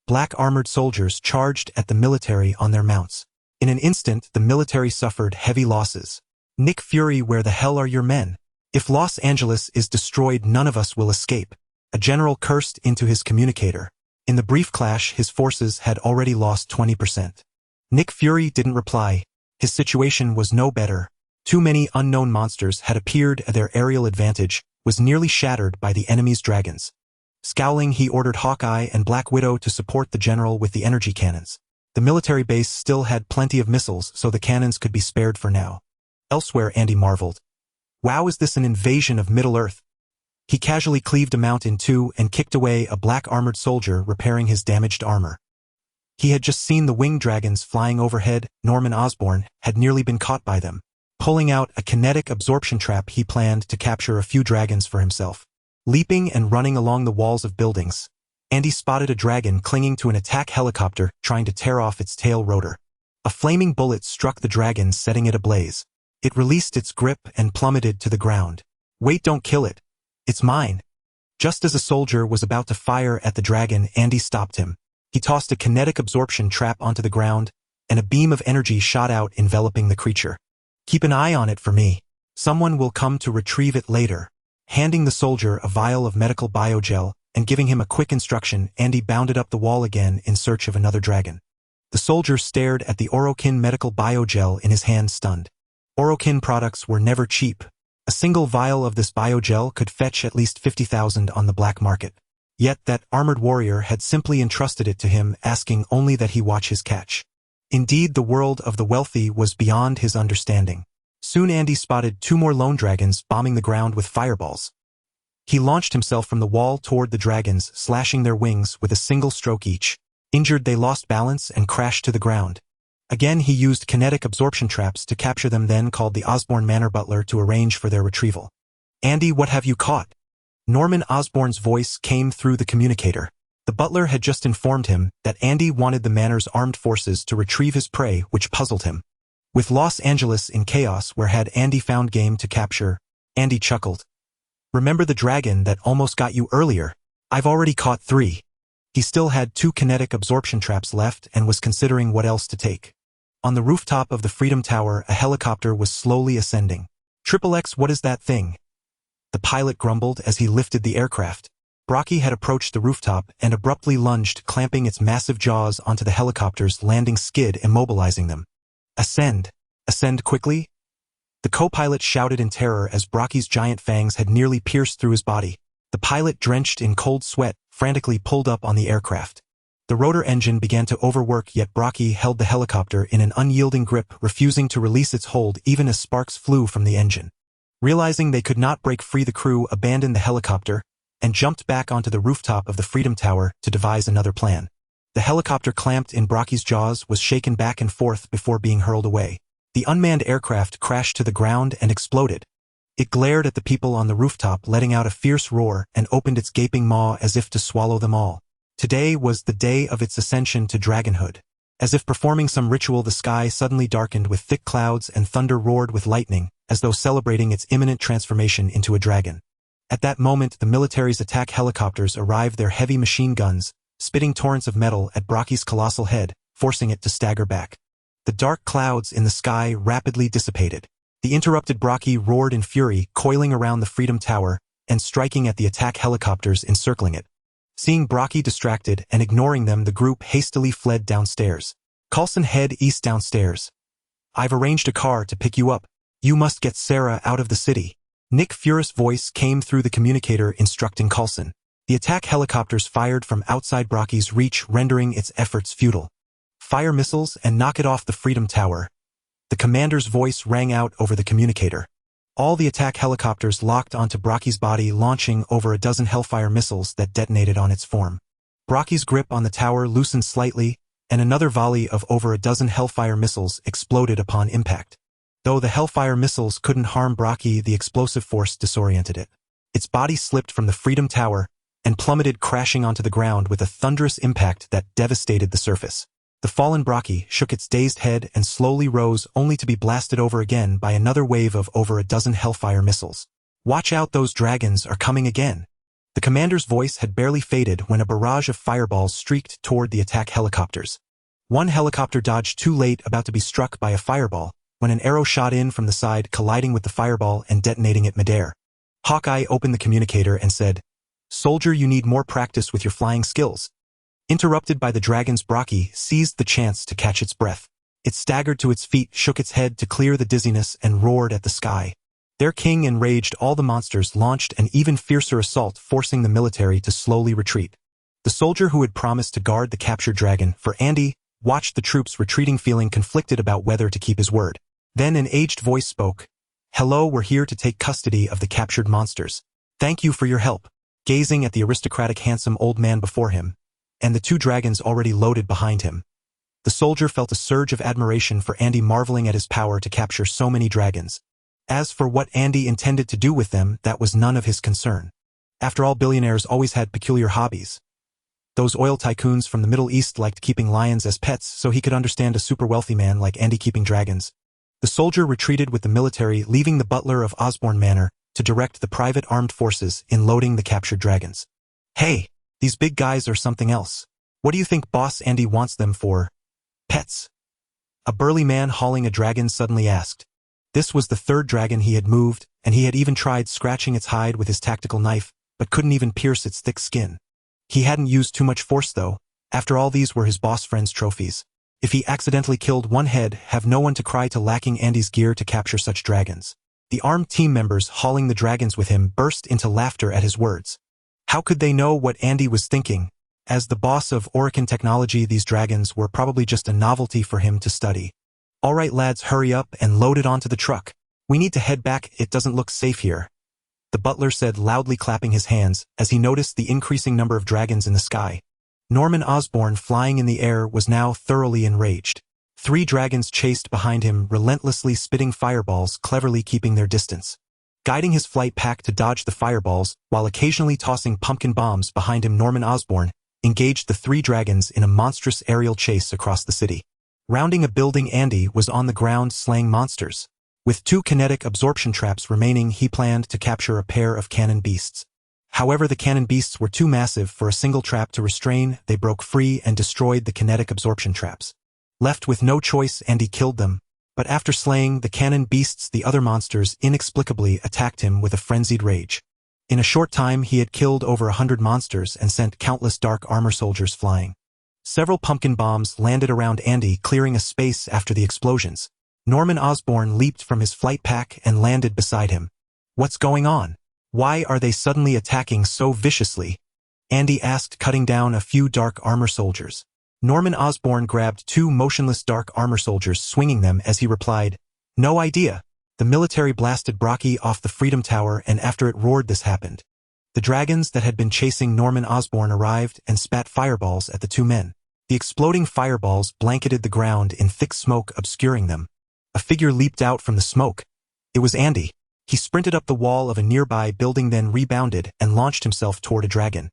Black armored soldiers charged at the military on their mounts. In an instant, the military suffered heavy losses. Nick Fury, where the hell are your men? If Los Angeles is destroyed, none of us will escape. A general cursed into his communicator. In the brief clash, his forces had already lost 20%. Nick Fury didn't reply. His situation was no better. Too many unknown monsters had appeared, and their aerial advantage was nearly shattered by the enemy's dragons. Scowling, he ordered Hawkeye and Black Widow to support the general with the energy cannons. The military base still had plenty of missiles, so the cannons could be spared for now. Elsewhere, Andy marveled. Wow, is this an invasion of Middle-earth? He casually cleaved a mount in two and kicked away a black armored soldier repairing his damaged armor. He had just seen the winged dragons flying overhead. Norman Osborn had nearly been caught by them. Pulling out a kinetic absorption trap, he planned to capture a few dragons for himself. Leaping and running along the walls of buildings, Andy spotted a dragon clinging to an attack helicopter, trying to tear off its tail rotor. A flaming bullet struck the dragon, setting it ablaze. It released its grip and plummeted to the ground. "Wait, don't kill it. It's mine." Just as a soldier was about to fire at the dragon, Andy stopped him. He tossed a kinetic absorption trap onto the ground, and a beam of energy shot out, enveloping the creature. "Keep an eye on it for me. Someone will come to retrieve it later." Handing the soldier a vial of medical biogel and giving him a quick instruction, Andy bounded up the wall again in search of another dragon. The soldier stared at the Orokin medical biogel in his hand, stunned. Orokin products were never cheap. A single vial of this biogel could fetch at least 50,000 on the black market. Yet that armored warrior had simply entrusted it to him, asking only that he watch his catch. Indeed, the world of the wealthy was beyond his understanding. Soon Andy spotted 2 more lone dragons bombing the ground with fireballs. He launched himself from the wall toward the dragons, slashing their wings with a single stroke each. Injured, they lost balance and crashed to the ground. Again, he used kinetic absorption traps to capture them, then called the Osborne Manor butler to arrange for their retrieval. "Andy, what have you caught?" Norman Osborne's voice came through the communicator. The butler had just informed him that Andy wanted the manor's armed forces to retrieve his prey, which puzzled him. With Los Angeles in chaos, where had Andy found game to capture? Andy chuckled. "Remember the dragon that almost got you earlier? I've already caught 3. He still had 2 kinetic absorption traps left and was considering what else to take. On the rooftop of the Freedom Tower, a helicopter was slowly ascending. "XXX, what is that thing?" the pilot grumbled as he lifted the aircraft. Brocky had approached the rooftop and abruptly lunged, clamping its massive jaws onto the helicopter's landing skid, immobilizing them. "Ascend! Ascend quickly!" The co-pilot shouted in terror as Brocky's giant fangs had nearly pierced through his body. The pilot, drenched in cold sweat, frantically pulled up on the aircraft. The rotor engine began to overwork, yet Brocky held the helicopter in an unyielding grip, refusing to release its hold even as sparks flew from the engine. Realizing they could not break free, the crew abandoned the helicopter and jumped back onto the rooftop of the Freedom Tower to devise another plan. The helicopter, clamped in Brocky's jaws, was shaken back and forth before being hurled away. The unmanned aircraft crashed to the ground and exploded. It glared at the people on the rooftop, letting out a fierce roar, and opened its gaping maw as if to swallow them all. Today was the day of its ascension to dragonhood. As if performing some ritual, the sky suddenly darkened with thick clouds and thunder roared with lightning, as though celebrating its imminent transformation into a dragon. At that moment, the military's attack helicopters arrived, their heavy machine guns spitting torrents of metal at Brocky's colossal head, forcing it to stagger back. The dark clouds in the sky rapidly dissipated. The interrupted Brocky roared in fury, coiling around the Freedom Tower and striking at the attack helicopters encircling it. Seeing Brocky distracted and ignoring them, the group hastily fled downstairs. "Coulson, head east downstairs. I've arranged a car to pick you up. You must get Sarah out of the city." Nick Fury's voice came through the communicator, instructing Coulson. The attack helicopters fired from outside Brocky's reach, rendering its efforts futile. "Fire missiles and knock it off the Freedom Tower." The commander's voice rang out over the communicator. All the attack helicopters locked onto Brocky's body, launching over a dozen Hellfire missiles that detonated on its form. Brocky's grip on the tower loosened slightly, and another volley of over a dozen Hellfire missiles exploded upon impact. Though the Hellfire missiles couldn't harm Brocky, the explosive force disoriented it. Its body slipped from the Freedom Tower and plummeted, crashing onto the ground with a thunderous impact that devastated the surface. The fallen Brocky shook its dazed head and slowly rose, only to be blasted over again by another wave of over a dozen Hellfire missiles. "Watch out, those dragons are coming again." The commander's voice had barely faded when a barrage of fireballs streaked toward the attack helicopters. One helicopter dodged too late, about to be struck by a fireball, when an arrow shot in from the side, colliding with the fireball and detonating it midair. Hawkeye opened the communicator and said, "Soldier, you need more practice with your flying skills." Interrupted by the dragons, Brocky seized the chance to catch its breath. It staggered to its feet, shook its head to clear the dizziness, and roared at the sky. Their king enraged, all the monsters launched an even fiercer assault, forcing the military to slowly retreat. The soldier who had promised to guard the captured dragon for Andy watched the troops retreating, feeling conflicted about whether to keep his word. Then an aged voice spoke. "Hello, we're here to take custody of the captured monsters. Thank you for your help." Gazing at the aristocratic, handsome old man before him, and the 2 dragons already loaded behind him, the soldier felt a surge of admiration for Andy, marveling at his power to capture so many dragons. As for what Andy intended to do with them, that was none of his concern. After all, billionaires always had peculiar hobbies. Those oil tycoons from the Middle East liked keeping lions as pets, so he could understand a super wealthy man like Andy keeping dragons. The soldier retreated with the military, leaving the butler of Osborne Manor to direct the private armed forces in loading the captured dragons. Hey, these big guys are something else. What do you think Boss Andy wants them for? Pets? A burly man hauling a dragon suddenly asked. This was the third dragon he had moved, and he had even tried scratching its hide with his tactical knife, but couldn't even pierce its thick skin. He hadn't used too much force though. After all, these were his boss friend's trophies. If he accidentally killed one head, have no one to cry to lacking Andy's gear to capture such dragons. The armed team members hauling the dragons with him burst into laughter at his words. How could they know what Andy was thinking? As the boss of Orokin technology, these dragons were probably just a novelty for him to study. All right lads, hurry up and load it onto the truck. We need to head back, it doesn't look safe here. The butler said, loudly clapping his hands as he noticed the increasing number of dragons in the sky. Norman Osborn, flying in the air, was now thoroughly enraged. 3 dragons chased behind him, relentlessly spitting fireballs, cleverly keeping their distance. Guiding his flight pack to dodge the fireballs, while occasionally tossing pumpkin bombs behind him, Norman Osborn engaged the 3 dragons in a monstrous aerial chase across the city. Rounding a building, Andy was on the ground slaying monsters. With 2 kinetic absorption traps remaining, he planned to capture a pair of cannon beasts. However, the cannon beasts were too massive for a single trap to restrain. They broke free and destroyed the kinetic absorption traps. Left with no choice, Andy killed them. But after slaying the cannon beasts, the other monsters inexplicably attacked him with a frenzied rage. In a short time, he had killed over 100 monsters and sent countless dark armor soldiers flying. Several pumpkin bombs landed around Andy, clearing a space after the explosions. Norman Osborn leaped from his flight pack and landed beside him. What's going on? Why are they suddenly attacking so viciously? Andy asked, cutting down a few dark armor soldiers. Norman Osborn grabbed 2 motionless dark armor soldiers, swinging them as he replied, "No idea." The military blasted Brocky off the Freedom Tower, and after it roared, this happened. The dragons that had been chasing Norman Osborn arrived and spat fireballs at the 2 men. The exploding fireballs blanketed the ground in thick smoke, obscuring them. A figure leaped out from the smoke. It was Andy. He sprinted up the wall of a nearby building, then rebounded and launched himself toward a dragon.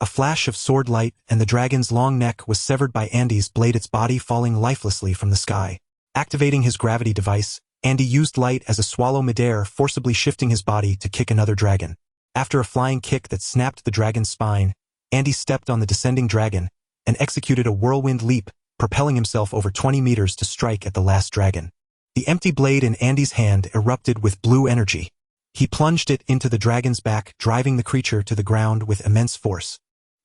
A flash of sword light, and the dragon's long neck was severed by Andy's blade, its body falling lifelessly from the sky. Activating his gravity device, Andy used light as a swallow midair, forcibly shifting his body to kick another dragon. After a flying kick that snapped the dragon's spine, Andy stepped on the descending dragon and executed a whirlwind leap, propelling himself over 20 meters to strike at the last dragon. The empty blade in Andy's hand erupted with blue energy. He plunged it into the dragon's back, driving the creature to the ground with immense force.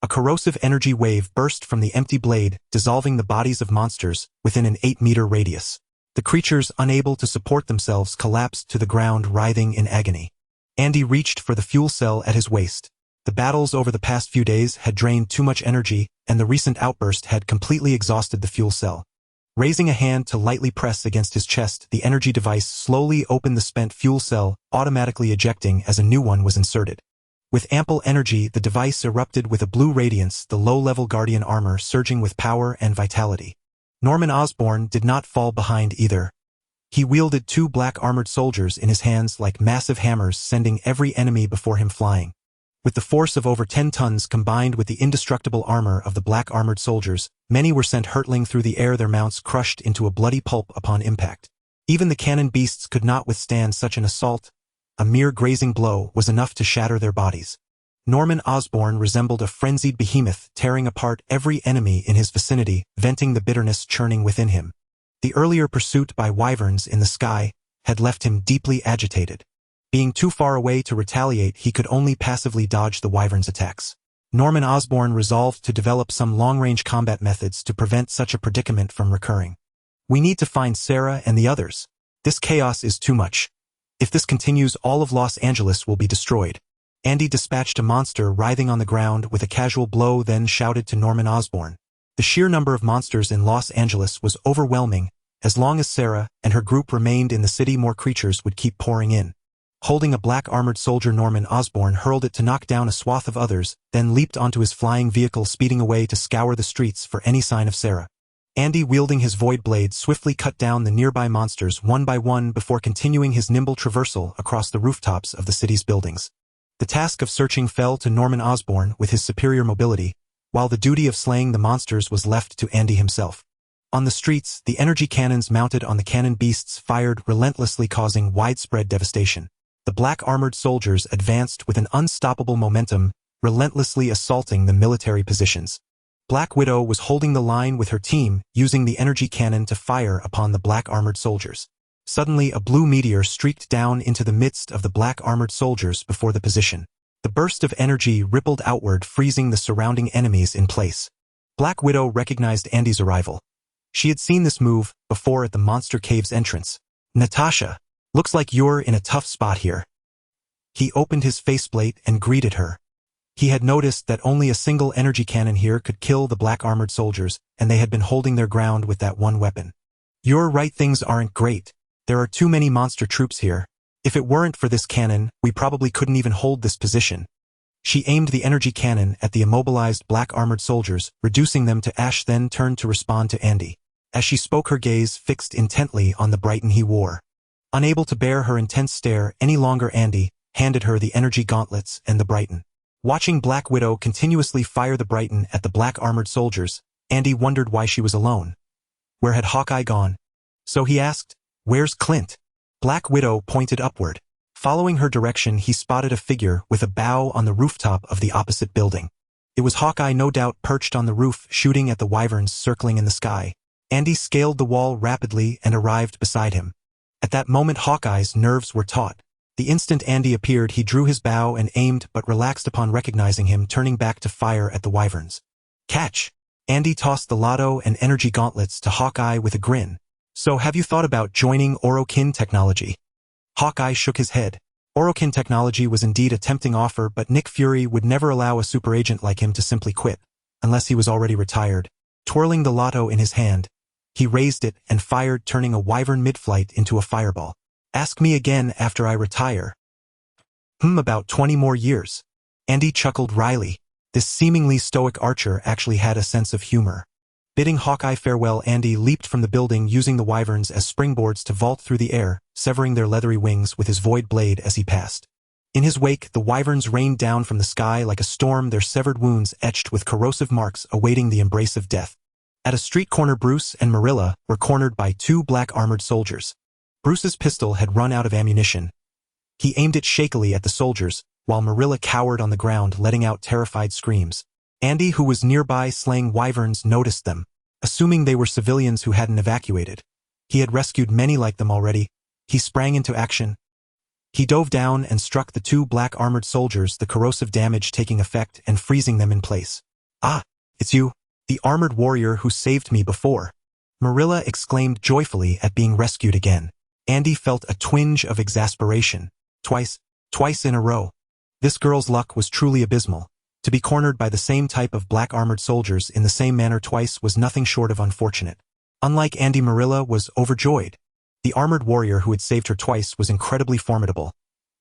A corrosive energy wave burst from the empty blade, dissolving the bodies of monsters within an 8-meter radius. The creatures, unable to support themselves, collapsed to the ground, writhing in agony. Andy reached for the fuel cell at his waist. The battles over the past few days had drained too much energy, and the recent outburst had completely exhausted the fuel cell. Raising a hand to lightly press against his chest, the energy device slowly opened the spent fuel cell, automatically ejecting as a new one was inserted. With ample energy, the device erupted with a blue radiance, the low-level Guardian armor surging with power and vitality. Norman Osborn did not fall behind either. He wielded 2 black armored soldiers in his hands like massive hammers, sending every enemy before him flying. With the force of over 10 tons combined with the indestructible armor of the black armored soldiers, many were sent hurtling through the air, their mounts crushed into a bloody pulp upon impact. Even the cannon beasts could not withstand such an assault. A mere grazing blow was enough to shatter their bodies. Norman Osborn resembled a frenzied behemoth, tearing apart every enemy in his vicinity, venting the bitterness churning within him. The earlier pursuit by wyverns in the sky had left him deeply agitated. Being too far away to retaliate, he could only passively dodge the wyverns' attacks. Norman Osborn resolved to develop some long-range combat methods to prevent such a predicament from recurring. We need to find Sarah and the others. This chaos is too much. If this continues, all of Los Angeles will be destroyed. Andy dispatched a monster writhing on the ground with a casual blow, then shouted to Norman Osborn. The sheer number of monsters in Los Angeles was overwhelming. As long as Sarah and her group remained in the city, more creatures would keep pouring in. Holding a black armored soldier, Norman Osborn hurled it to knock down a swath of others, then leaped onto his flying vehicle, speeding away to scour the streets for any sign of Sarah. Andy, wielding his void blade, swiftly cut down the nearby monsters one by one before continuing his nimble traversal across the rooftops of the city's buildings. The task of searching fell to Norman Osborn with his superior mobility, while the duty of slaying the monsters was left to Andy himself. On the streets, the energy cannons mounted on the cannon beasts fired relentlessly, causing widespread devastation. The black armored soldiers advanced with an unstoppable momentum, relentlessly assaulting the military positions. Black Widow was holding the line with her team, using the energy cannon to fire upon the black armored soldiers. Suddenly, a blue meteor streaked down into the midst of the black armored soldiers before the position. The burst of energy rippled outward, freezing the surrounding enemies in place. Black Widow recognized Andy's arrival. She had seen this move before at the monster cave's entrance. "Natasha, looks like you're in a tough spot here." He opened his faceplate and greeted her. He had noticed that only a single energy cannon here could kill the black armored soldiers, and they had been holding their ground with that one weapon. "You're right, things aren't great. There are too many monster troops here. If it weren't for this cannon, we probably couldn't even hold this position." She aimed the energy cannon at the immobilized black armored soldiers, reducing them to ash, then turned to respond to Andy. As she spoke, her gaze fixed intently on the Brighton he wore. Unable to bear her intense stare any longer, Andy handed her the energy gauntlets and the Brighton. Watching Black Widow continuously fire the Brighton at the black armored soldiers, Andy wondered why she was alone. Where had Hawkeye gone? So he asked, "Where's Clint?" Black Widow pointed upward. Following her direction, he spotted a figure with a bow on the rooftop of the opposite building. It was Hawkeye, no doubt, perched on the roof, shooting at the wyverns circling in the sky. Andy scaled the wall rapidly and arrived beside him. At that moment, Hawkeye's nerves were taut. The instant Andy appeared, he drew his bow and aimed, but relaxed upon recognizing him, turning back to fire at the wyverns. "Catch!" Andy tossed the lotto and energy gauntlets to Hawkeye with a grin. "So have you thought about joining Orokin technology?" Hawkeye shook his head. Orokin technology was indeed a tempting offer, but Nick Fury would never allow a super agent like him to simply quit, unless he was already retired. Twirling the lotto in his hand, he raised it and fired, turning a wyvern mid-flight into a fireball. "Ask me again after I retire." About 20 more years. Andy chuckled wryly. This seemingly stoic archer actually had a sense of humor. Bidding Hawkeye farewell, Andy leaped from the building, using the wyverns as springboards to vault through the air, severing their leathery wings with his void blade as he passed. In his wake, the wyverns rained down from the sky like a storm, their severed wounds etched with corrosive marks awaiting the embrace of death. At a street corner, Bruce and Marilla were cornered by two black armored soldiers. Bruce's pistol had run out of ammunition. He aimed it shakily at the soldiers, while Marilla cowered on the ground, letting out terrified screams. Andy, who was nearby slaying wyverns, noticed them. Assuming they were civilians who hadn't evacuated. He had rescued many like them already. He sprang into action. He dove down and struck the two black armored soldiers, the corrosive damage taking effect and freezing them in place. "Ah, it's you, the armored warrior who saved me before." Marilla exclaimed joyfully at being rescued again. Andy felt a twinge of exasperation. Twice in a row. This girl's luck was truly abysmal. To be cornered by the same type of black armored soldiers in the same manner twice was nothing short of unfortunate. Unlike Andy, Marilla was overjoyed. The armored warrior who had saved her twice was incredibly formidable.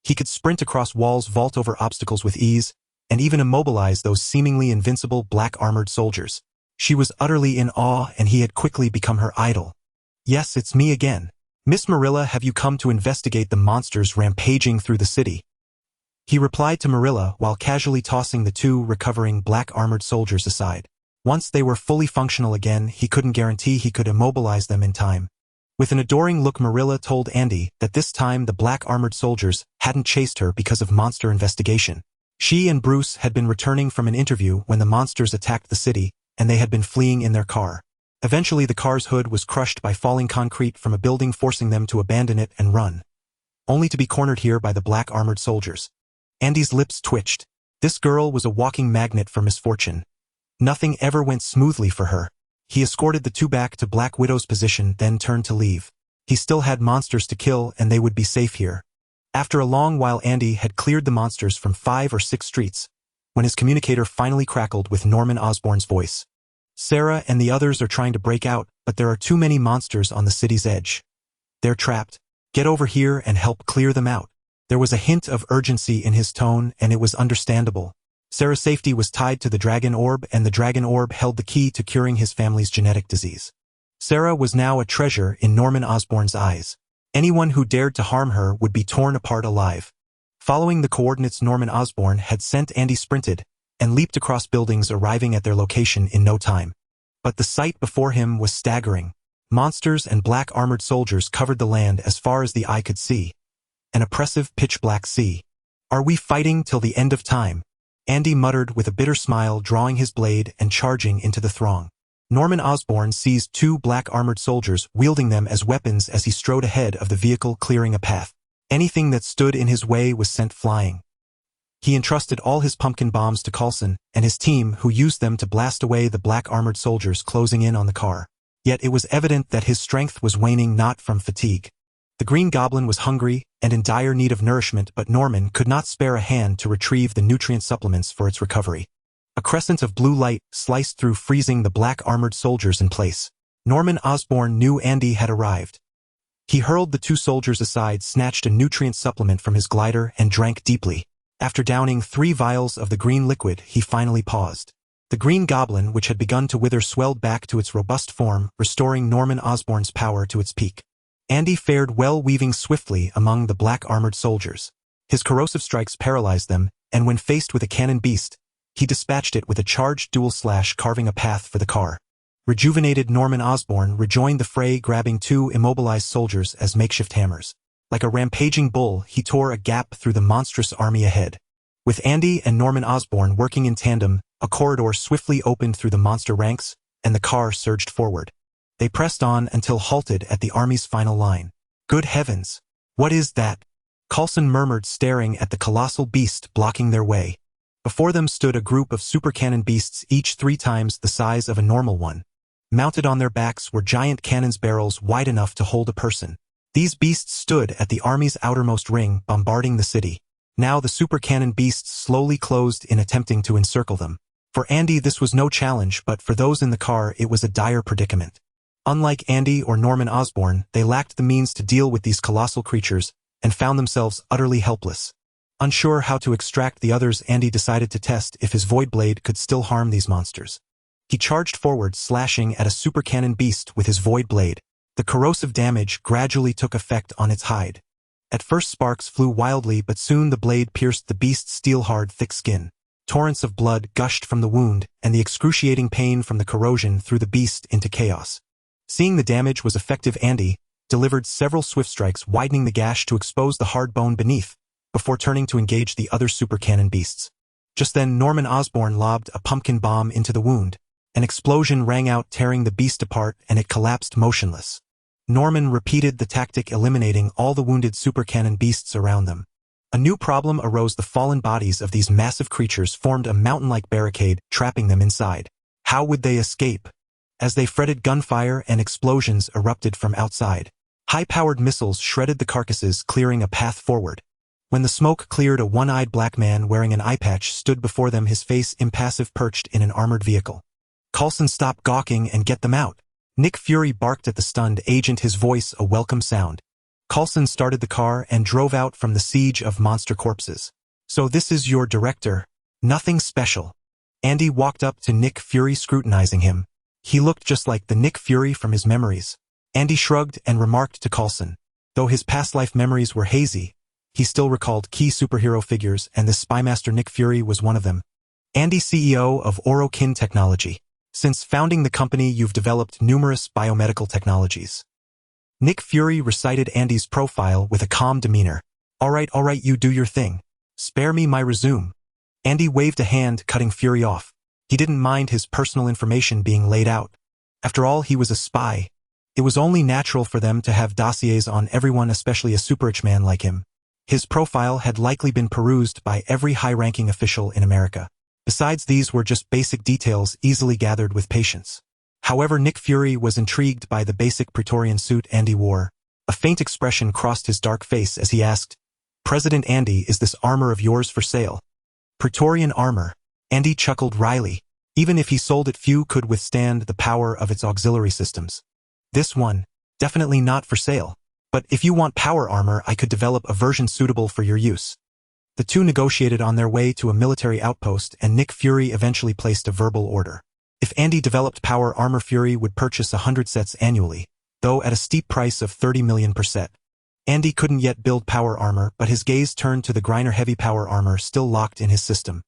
He could sprint across walls, vault over obstacles with ease, and even immobilize those seemingly invincible black armored soldiers. She was utterly in awe, and he had quickly become her idol. "Yes, it's me again. Miss Marilla, have you come to investigate the monsters rampaging through the city?" He replied to Marilla while casually tossing the two recovering black armored soldiers aside. Once they were fully functional again, he couldn't guarantee he could immobilize them in time. With an adoring look, Marilla told Andy that this time the black armored soldiers hadn't chased her because of monster investigation. She and Bruce had been returning from an interview when the monsters attacked the city, and they had been fleeing in their car. Eventually, the car's hood was crushed by falling concrete from a building, forcing them to abandon it and run. Only to be cornered here by the black armored soldiers. Andy's lips twitched. This girl was a walking magnet for misfortune. Nothing ever went smoothly for her. He escorted the two back to Black Widow's position, then turned to leave. He still had monsters to kill, and they would be safe here. After a long while, Andy had cleared the monsters from 5 or 6 streets, when his communicator finally crackled with Norman Osborn's voice. "Sarah and the others are trying to break out, but there are too many monsters on the city's edge. They're trapped. Get over here and help clear them out." There was a hint of urgency in his tone, and it was understandable. Sarah's safety was tied to the dragon orb, and the dragon orb held the key to curing his family's genetic disease. Sarah was now a treasure in Norman Osborn's eyes. Anyone who dared to harm her would be torn apart alive. Following the coordinates Norman Osborn had sent, Andy sprinted, and leaped across buildings, arriving at their location in no time. But the sight before him was staggering. Monsters and black armored soldiers covered the land as far as the eye could see. An oppressive pitch-black sea. "Are we fighting till the end of time?" Andy muttered with a bitter smile, drawing his blade and charging into the throng. Norman Osborn seized 2 black armored soldiers, wielding them as weapons as he strode ahead of the vehicle, clearing a path. Anything that stood in his way was sent flying. He entrusted all his pumpkin bombs to Coulson and his team, who used them to blast away the black armored soldiers closing in on the car. Yet it was evident that his strength was waning, not from fatigue. The Green Goblin was hungry and in dire need of nourishment, but Norman could not spare a hand to retrieve the nutrient supplements for its recovery. A crescent of blue light sliced through, freezing the black armored soldiers in place. Norman Osborn knew Andy had arrived. He hurled the 2 soldiers aside, snatched a nutrient supplement from his glider, and drank deeply. After downing 3 vials of the green liquid, he finally paused. The Green Goblin, which had begun to wither, swelled back to its robust form, restoring Norman Osborn's power to its peak. Andy fared well, weaving swiftly among the black armored soldiers. His corrosive strikes paralyzed them, and when faced with a cannon beast, he dispatched it with a charged dual slash, carving a path for the car. Rejuvenated Norman Osborn rejoined the fray, grabbing 2 immobilized soldiers as makeshift hammers. Like a rampaging bull, he tore a gap through the monstrous army ahead. With Andy and Norman Osborn working in tandem, a corridor swiftly opened through the monster ranks, and the car surged forward. They pressed on until halted at the army's final line. "Good heavens! What is that?" Coulson murmured, staring at the colossal beast blocking their way. Before them stood a group of supercannon beasts, each 3 times the size of a normal one. Mounted on their backs were giant cannons, barrels wide enough to hold a person. These beasts stood at the army's outermost ring, bombarding the city. Now the supercannon beasts slowly closed in, attempting to encircle them. For Andy this was no challenge, but for those in the car it was a dire predicament. Unlike Andy or Norman Osborn, they lacked the means to deal with these colossal creatures, and found themselves utterly helpless. Unsure how to extract the others, Andy decided to test if his void blade could still harm these monsters. He charged forward, slashing at a supercannon beast with his void blade. The corrosive damage gradually took effect on its hide. At first sparks flew wildly, but soon the blade pierced the beast's steel-hard, thick skin. Torrents of blood gushed from the wound, and the excruciating pain from the corrosion threw the beast into chaos. Seeing the damage was effective, Andy delivered several swift strikes, widening the gash to expose the hard bone beneath, before turning to engage the other supercannon beasts. Just then Norman Osborn lobbed a pumpkin bomb into the wound. An explosion rang out, tearing the beast apart, and it collapsed motionless. Norman repeated the tactic, eliminating all the wounded supercannon beasts around them. A new problem arose. The fallen bodies of these massive creatures formed a mountain-like barricade, trapping them inside. How would they escape? As they fretted, gunfire and explosions erupted from outside. High-powered missiles shredded the carcasses, clearing a path forward. When the smoke cleared, a one-eyed black man wearing an eye patch stood before them, his face impassive, perched in an armored vehicle. "Coulson, stop gawking and get them out." Nick Fury barked at the stunned agent, his voice a welcome sound. Coulson started the car and drove out from the siege of monster corpses. "So this is your director? Nothing special." Andy walked up to Nick Fury, scrutinizing him. He looked just like the Nick Fury from his memories. Andy shrugged and remarked to Coulson. Though his past life memories were hazy, he still recalled key superhero figures, and this spymaster Nick Fury was one of them. "Andy, CEO of Orokin Technology. Since founding the company, you've developed numerous biomedical technologies." Nick Fury recited Andy's profile with a calm demeanor. All right, you do your thing. Spare me my resume." Andy waved a hand, cutting Fury off. He didn't mind his personal information being laid out. After all, he was a spy. It was only natural for them to have dossiers on everyone, especially a super-rich man like him. His profile had likely been perused by every high-ranking official in America. Besides, these were just basic details easily gathered with patience. However, Nick Fury was intrigued by the basic Praetorian suit Andy wore. A faint expression crossed his dark face as he asked, "President Andy, is this armor of yours for sale?" "Praetorian armor." Andy chuckled wryly. Even if he sold it, few could withstand the power of its auxiliary systems. "This one, definitely not for sale. But if you want power armor, I could develop a version suitable for your use." The two negotiated on their way to a military outpost, and Nick Fury eventually placed a verbal order. If Andy developed power armor, Fury would purchase 100 sets annually, though at a steep price of 30 million per set. Andy couldn't yet build power armor, but his gaze turned to the Griner heavy power armor still locked in his system.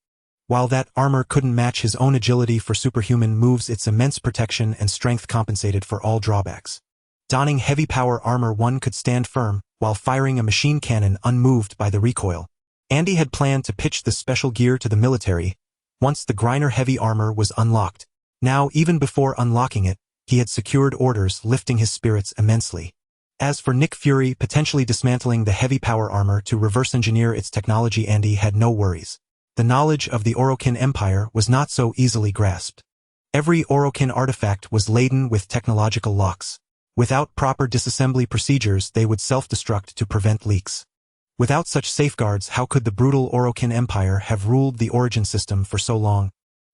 While that armor couldn't match his own agility for superhuman moves, its immense protection and strength compensated for all drawbacks. Donning heavy power armor, one could stand firm, while firing a machine cannon unmoved by the recoil. Andy had planned to pitch this special gear to the military once the Griner heavy armor was unlocked. Now, even before unlocking it, he had secured orders, lifting his spirits immensely. As for Nick Fury potentially dismantling the heavy power armor to reverse engineer its technology, Andy had no worries. The knowledge of the Orokin Empire was not so easily grasped. Every Orokin artifact was laden with technological locks. Without proper disassembly procedures, they would self-destruct to prevent leaks. Without such safeguards, how could the brutal Orokin Empire have ruled the Origin system for so long?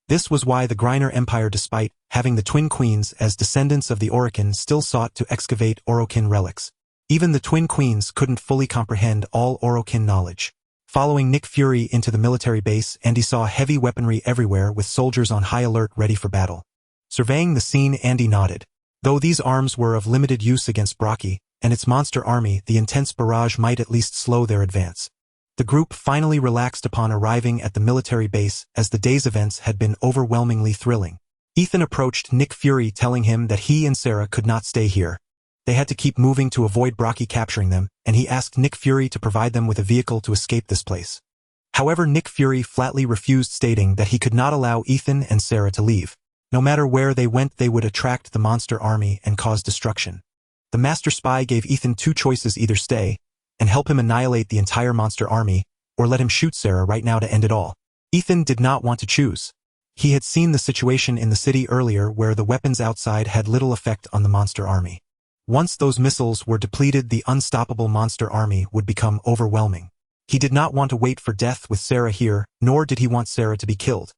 This was why the Griner Empire, despite having the Twin Queens as descendants of the Orokin, still sought to excavate Orokin relics. Even the Twin Queens couldn't fully comprehend all Orokin knowledge. Following Nick Fury into the military base, Andy saw heavy weaponry everywhere with soldiers on high alert ready for battle. Surveying the scene, Andy nodded. Though these arms were of limited use against Brocky and its monster army, the intense barrage might at least slow their advance. The group finally relaxed upon arriving at the military base, as the day's events had been overwhelmingly thrilling. Ethan approached Nick Fury, telling him that he and Sarah could not stay here. They had to keep moving to avoid Brocky capturing them, and he asked Nick Fury to provide them with a vehicle to escape this place. However, Nick Fury flatly refused, stating that he could not allow Ethan and Sarah to leave. No matter where they went, they would attract the monster army and cause destruction. The master spy gave Ethan two choices: either stay and help him annihilate the entire monster army, or let him shoot Sarah right now to end it all. Ethan did not want to choose. He had seen the situation in the city earlier, where the weapons outside had little effect on the monster army. Once those missiles were depleted, the unstoppable monster army would become overwhelming. He did not want to wait for death with Sarah here, nor did he want Sarah to be killed.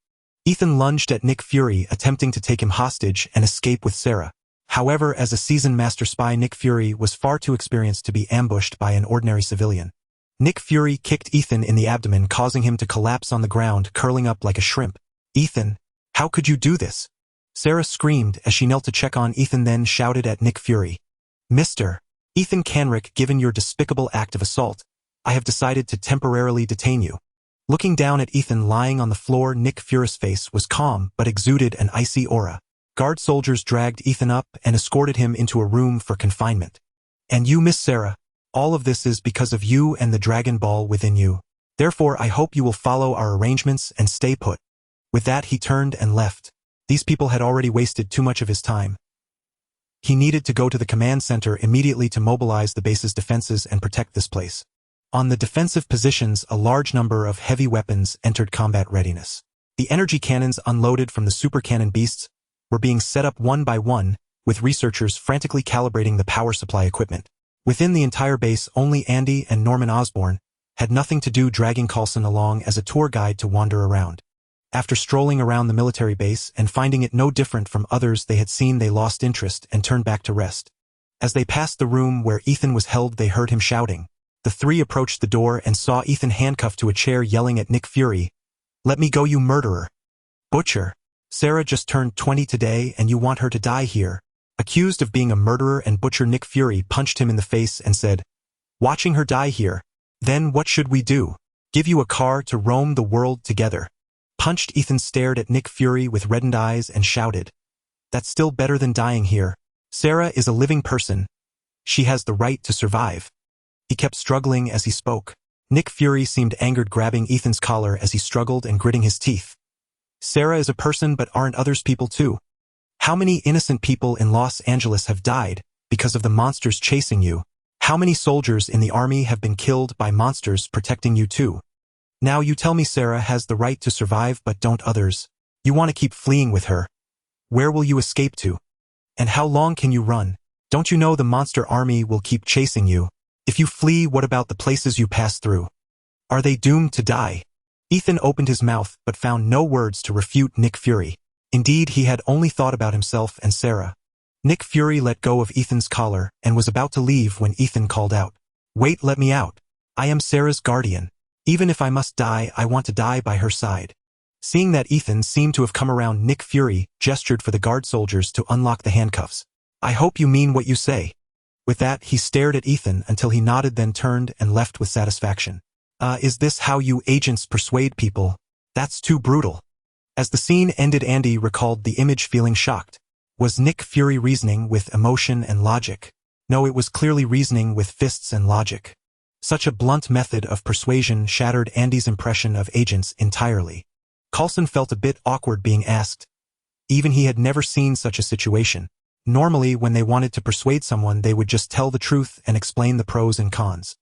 Ethan lunged at Nick Fury, attempting to take him hostage and escape with Sarah. However, as a seasoned master spy, Nick Fury was far too experienced to be ambushed by an ordinary civilian. Nick Fury kicked Ethan in the abdomen, causing him to collapse on the ground, curling up like a shrimp. "Ethan, how could you do this?" Sarah screamed as she knelt to check on Ethan, then shouted at Nick Fury. "Mr. Ethan Canrick, given your despicable act of assault, I have decided to temporarily detain you." Looking down at Ethan lying on the floor, Nick Fury's face was calm but exuded an icy aura. Guard soldiers dragged Ethan up and escorted him into a room for confinement. "And you, Miss Sarah, all of this is because of you and the Dragon Ball within you. Therefore, I hope you will follow our arrangements and stay put." With that, he turned and left. These people had already wasted too much of his time. He needed to go to the command center immediately to mobilize the base's defenses and protect this place. On the defensive positions, a large number of heavy weapons entered combat readiness. The energy cannons unloaded from the super cannon beasts were being set up one by one, with researchers frantically calibrating the power supply equipment. Within the entire base, only Andy and Norman Osborn had nothing to do, dragging Coulson along as a tour guide to wander around. After strolling around the military base and finding it no different from others they had seen, they lost interest and turned back to rest. As they passed the room where Ethan was held, they heard him shouting. The three approached the door and saw Ethan handcuffed to a chair, yelling at Nick Fury, "Let me go, you murderer! Butcher! Sarah just turned 20 today and you want her to die here." Accused of being a murderer and butcher, Nick Fury punched him in the face and said, "Watching her die here? Then what should we do? Give you a car to roam the world together?" Punched Ethan stared at Nick Fury with reddened eyes and shouted, "That's still better than dying here. Sarah is a living person. She has the right to survive." He kept struggling as he spoke. Nick Fury seemed angered, grabbing Ethan's collar as he struggled and gritting his teeth. "Sarah is a person, but aren't others people too? How many innocent people in Los Angeles have died because of the monsters chasing you? How many soldiers in the army have been killed by monsters protecting you too? Now you tell me Sarah has the right to survive, but don't others? You want to keep fleeing with her. Where will you escape to? And how long can you run? Don't you know the monster army will keep chasing you? If you flee, what about the places you pass through? Are they doomed to die?" Ethan opened his mouth but found no words to refute Nick Fury. Indeed, he had only thought about himself and Sarah. Nick Fury let go of Ethan's collar and was about to leave when Ethan called out, "Wait, let me out. I am Sarah's guardian. Even if I must die, I want to die by her side." Seeing that Ethan seemed to have come around, Nick Fury gestured for the guard soldiers to unlock the handcuffs. "I hope you mean what you say." With that, he stared at Ethan until he nodded, then turned and left with satisfaction. Is this how you agents persuade people?" That's too brutal. As the scene ended, Andy recalled the image, feeling shocked. Was Nick Fury reasoning with emotion and logic? No, it was clearly reasoning with fists and logic. Such a blunt method of persuasion shattered Andy's impression of agents entirely. Coulson felt a bit awkward being asked. Even he had never seen such a situation. Normally, when they wanted to persuade someone, they would just tell the truth and explain the pros and cons.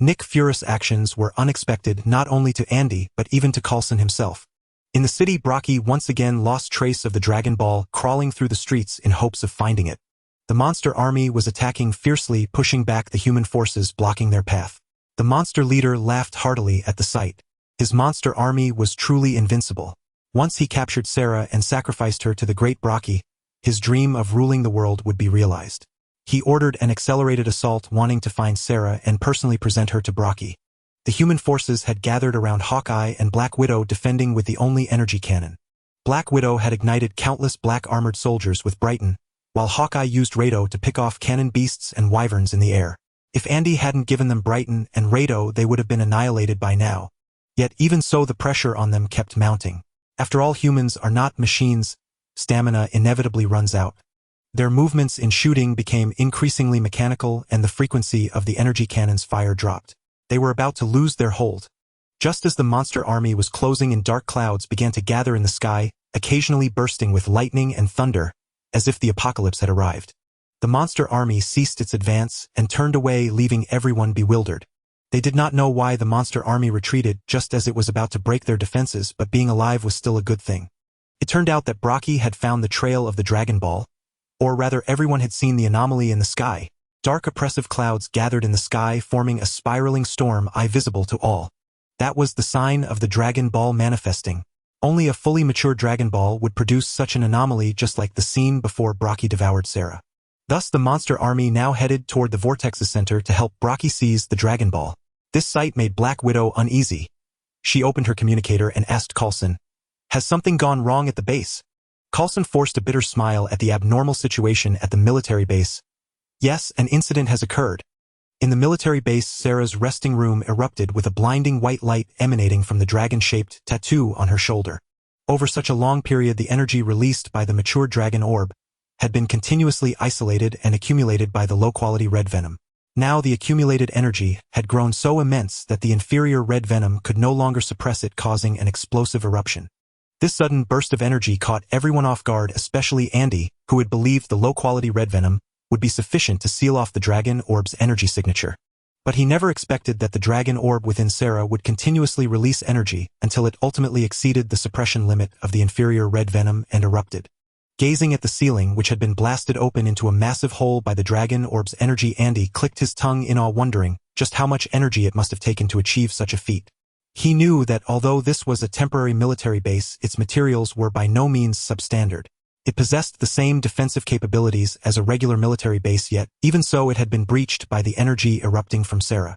Nick Fury's actions were unexpected not only to Andy but even to Coulson himself. In the city, Brocky once again lost trace of the Dragon Ball, crawling through the streets in hopes of finding it. The monster army was attacking fiercely, pushing back the human forces blocking their path. The monster leader laughed heartily at the sight. His monster army was truly invincible. Once he captured Sarah and sacrificed her to the great Brocky, his dream of ruling the world would be realized. He ordered an accelerated assault, wanting to find Sarah and personally present her to Brocky. The human forces had gathered around Hawkeye and Black Widow, defending with the only energy cannon. Black Widow had ignited countless black armored soldiers with Brighton, while Hawkeye used Rado to pick off cannon beasts and wyverns in the air. If Andy hadn't given them Brighton and Rado, they would have been annihilated by now. Yet even so, the pressure on them kept mounting. After all, humans are not machines. Stamina inevitably runs out. Their movements in shooting became increasingly mechanical, and the frequency of the energy cannon's fire dropped. They were about to lose their hold. Just as the monster army was closing in, dark clouds began to gather in the sky, occasionally bursting with lightning and thunder, as if the apocalypse had arrived. The monster army ceased its advance and turned away, leaving everyone bewildered. They did not know why the monster army retreated just as it was about to break their defenses, but being alive was still a good thing. It turned out that Brocky had found the trail of the Dragon Ball, or rather everyone had seen the anomaly in the sky. Dark oppressive clouds gathered in the sky, forming a spiraling storm, visible to all. That was the sign of the Dragon Ball manifesting. Only a fully mature Dragon Ball would produce such an anomaly, just like the scene before Brocky devoured Sarah. Thus the monster army now headed toward the Vortex's center to help Brocky seize the Dragon Ball. This sight made Black Widow uneasy. She opened her communicator and asked Coulson, "Has something gone wrong at the base?" Coulson forced a bitter smile at the abnormal situation at the military base. "Yes, an incident has occurred." In the military base, Sarah's resting room erupted with a blinding white light emanating from the dragon-shaped tattoo on her shoulder. Over such a long period, the energy released by the mature dragon orb had been continuously isolated and accumulated by the low-quality red venom. Now the accumulated energy had grown so immense that the inferior red venom could no longer suppress it, causing an explosive eruption. This sudden burst of energy caught everyone off guard, especially Andy, who had believed the low-quality red venom would be sufficient to seal off the dragon orb's energy signature. But he never expected that the dragon orb within Sarah would continuously release energy until it ultimately exceeded the suppression limit of the inferior red venom and erupted. Gazing at the ceiling, which had been blasted open into a massive hole by the dragon orb's energy, Andy clicked his tongue in awe, wondering just how much energy it must have taken to achieve such a feat. He knew that although this was a temporary military base, its materials were by no means substandard. It possessed the same defensive capabilities as a regular military base, yet, even so, it had been breached by the energy erupting from Sarah.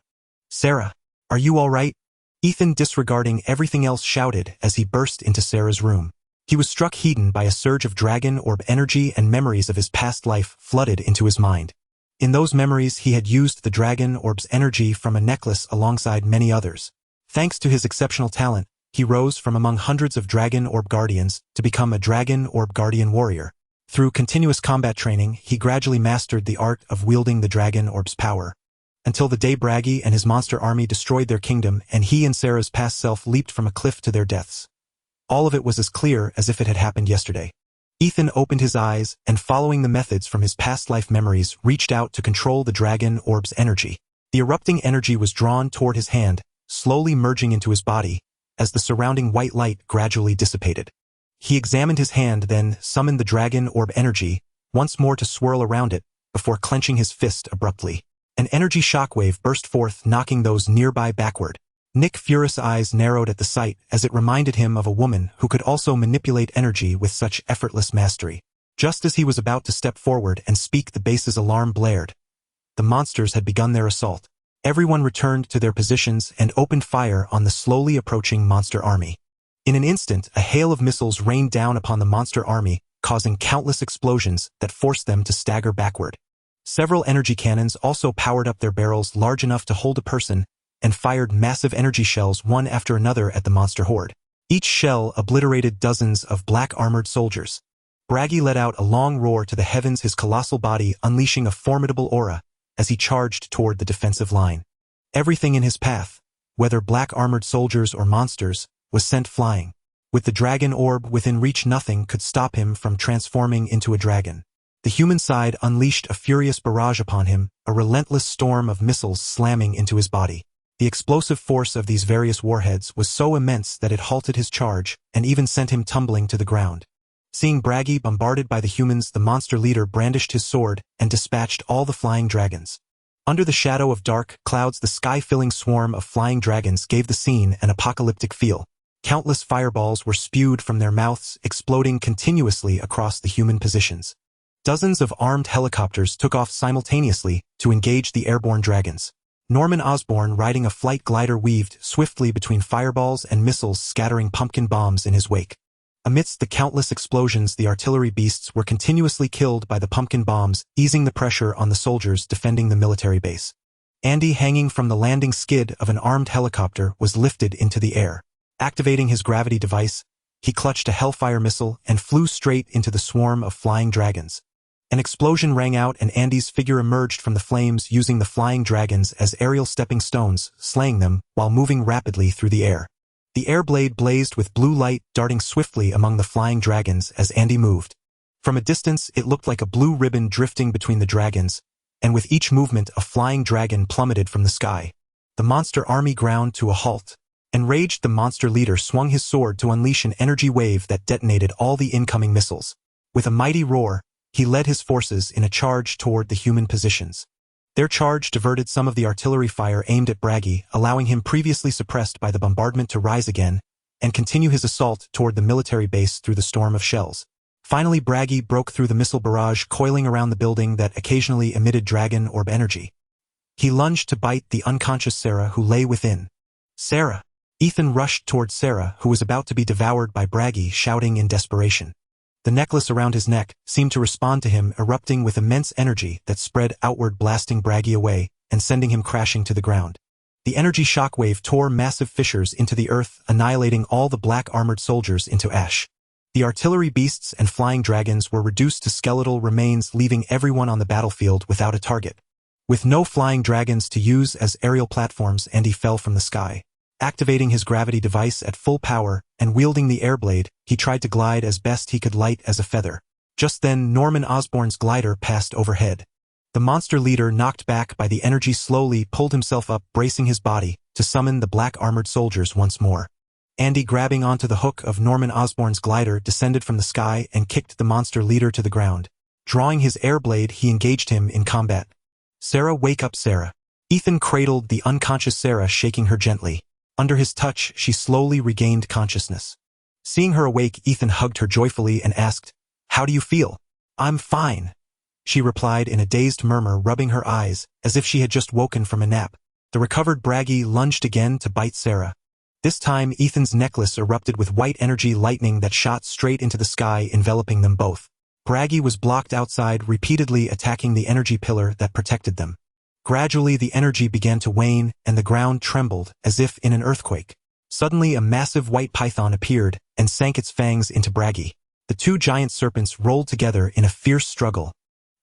"Sarah, are you all right?" Ethan, disregarding everything else, shouted as he burst into Sarah's room. He was struck heated by a surge of dragon orb energy, and memories of his past life flooded into his mind. In those memories, he had used the dragon orb's energy from a necklace alongside many others. Thanks to his exceptional talent, he rose from among hundreds of Dragon Orb Guardians to become a Dragon Orb Guardian warrior. Through continuous combat training, he gradually mastered the art of wielding the Dragon Orb's power. Until the day Bragi and his monster army destroyed their kingdom and he and Sarah's past self leaped from a cliff to their deaths. All of it was as clear as if it had happened yesterday. Ethan opened his eyes and, following the methods from his past life memories, reached out to control the Dragon Orb's energy. The erupting energy was drawn toward his hand, slowly merging into his body, as the surrounding white light gradually dissipated. He examined his hand, then summoned the Dragon Orb energy once more to swirl around it, before clenching his fist abruptly. An energy shockwave burst forth, knocking those nearby backward. Nick Fury's eyes narrowed at the sight, as it reminded him of a woman who could also manipulate energy with such effortless mastery. Just as he was about to step forward and speak, the base's alarm blared. The monsters had begun their assault. Everyone returned to their positions and opened fire on the slowly approaching monster army. In an instant, a hail of missiles rained down upon the monster army, causing countless explosions that forced them to stagger backward. Several energy cannons also powered up their barrels large enough to hold a person and fired massive energy shells one after another at the monster horde. Each shell obliterated dozens of black-armored soldiers. Bragi let out a long roar to the heavens, his colossal body unleashing a formidable aura as he charged toward the defensive line. Everything in his path, whether black-armored soldiers or monsters, was sent flying. With the dragon orb within reach, nothing could stop him from transforming into a dragon. The human side unleashed a furious barrage upon him, a relentless storm of missiles slamming into his body. The explosive force of these various warheads was so immense that it halted his charge and even sent him tumbling to the ground. Seeing Bragi bombarded by the humans, the monster leader brandished his sword and dispatched all the flying dragons. Under the shadow of dark clouds, the sky-filling swarm of flying dragons gave the scene an apocalyptic feel. Countless fireballs were spewed from their mouths, exploding continuously across the human positions. Dozens of armed helicopters took off simultaneously to engage the airborne dragons. Norman Osborn, riding a flight glider, weaved swiftly between fireballs and missiles, scattering pumpkin bombs in his wake. Amidst the countless explosions, the artillery beasts were continuously killed by the pumpkin bombs, easing the pressure on the soldiers defending the military base. Andy, hanging from the landing skid of an armed helicopter, was lifted into the air. Activating his gravity device, he clutched a Hellfire missile and flew straight into the swarm of flying dragons. An explosion rang out and Andy's figure emerged from the flames, using the flying dragons as aerial stepping stones, slaying them while moving rapidly through the air. The air blade blazed with blue light, darting swiftly among the flying dragons as Andy moved. From a distance, it looked like a blue ribbon drifting between the dragons, and with each movement a flying dragon plummeted from the sky. The monster army ground to a halt. Enraged, the monster leader swung his sword to unleash an energy wave that detonated all the incoming missiles. With a mighty roar, he led his forces in a charge toward the human positions. Their charge diverted some of the artillery fire aimed at Bragi, allowing him, previously suppressed by the bombardment, to rise again and continue his assault toward the military base through the storm of shells. Finally, Bragi broke through the missile barrage coiling around the building that occasionally emitted dragon orb energy. He lunged to bite the unconscious Sarah, who lay within. "Sarah!" Ethan rushed toward Sarah, who was about to be devoured by Bragi, shouting in desperation. The necklace around his neck seemed to respond to him, erupting with immense energy that spread outward, blasting Bragi away and sending him crashing to the ground. The energy shockwave tore massive fissures into the earth, annihilating all the black-armored soldiers into ash. The artillery beasts and flying dragons were reduced to skeletal remains, leaving everyone on the battlefield without a target. With no flying dragons to use as aerial platforms, Andy fell from the sky. Activating his gravity device at full power and wielding the airblade, he tried to glide as best he could, light as a feather. Just then, Norman Osborn's glider passed overhead. The monster leader, knocked back by the energy, slowly pulled himself up, bracing his body to summon the black-armored soldiers once more. Andy, grabbing onto the hook of Norman Osborn's glider, descended from the sky and kicked the monster leader to the ground. Drawing his airblade, he engaged him in combat. "Sarah, wake up, Sarah." Ethan cradled the unconscious Sarah, shaking her gently. Under his touch, she slowly regained consciousness. Seeing her awake, Ethan hugged her joyfully and asked, "How do you feel?" "I'm fine," she replied in a dazed murmur, rubbing her eyes as if she had just woken from a nap. The recovered Bragi lunged again to bite Sarah. This time, Ethan's necklace erupted with white energy lightning that shot straight into the sky, enveloping them both. Bragi was blocked outside, repeatedly attacking the energy pillar that protected them. Gradually, the energy began to wane, and the ground trembled as if in an earthquake. Suddenly, a massive white python appeared and sank its fangs into Bragi. The two giant serpents rolled together in a fierce struggle.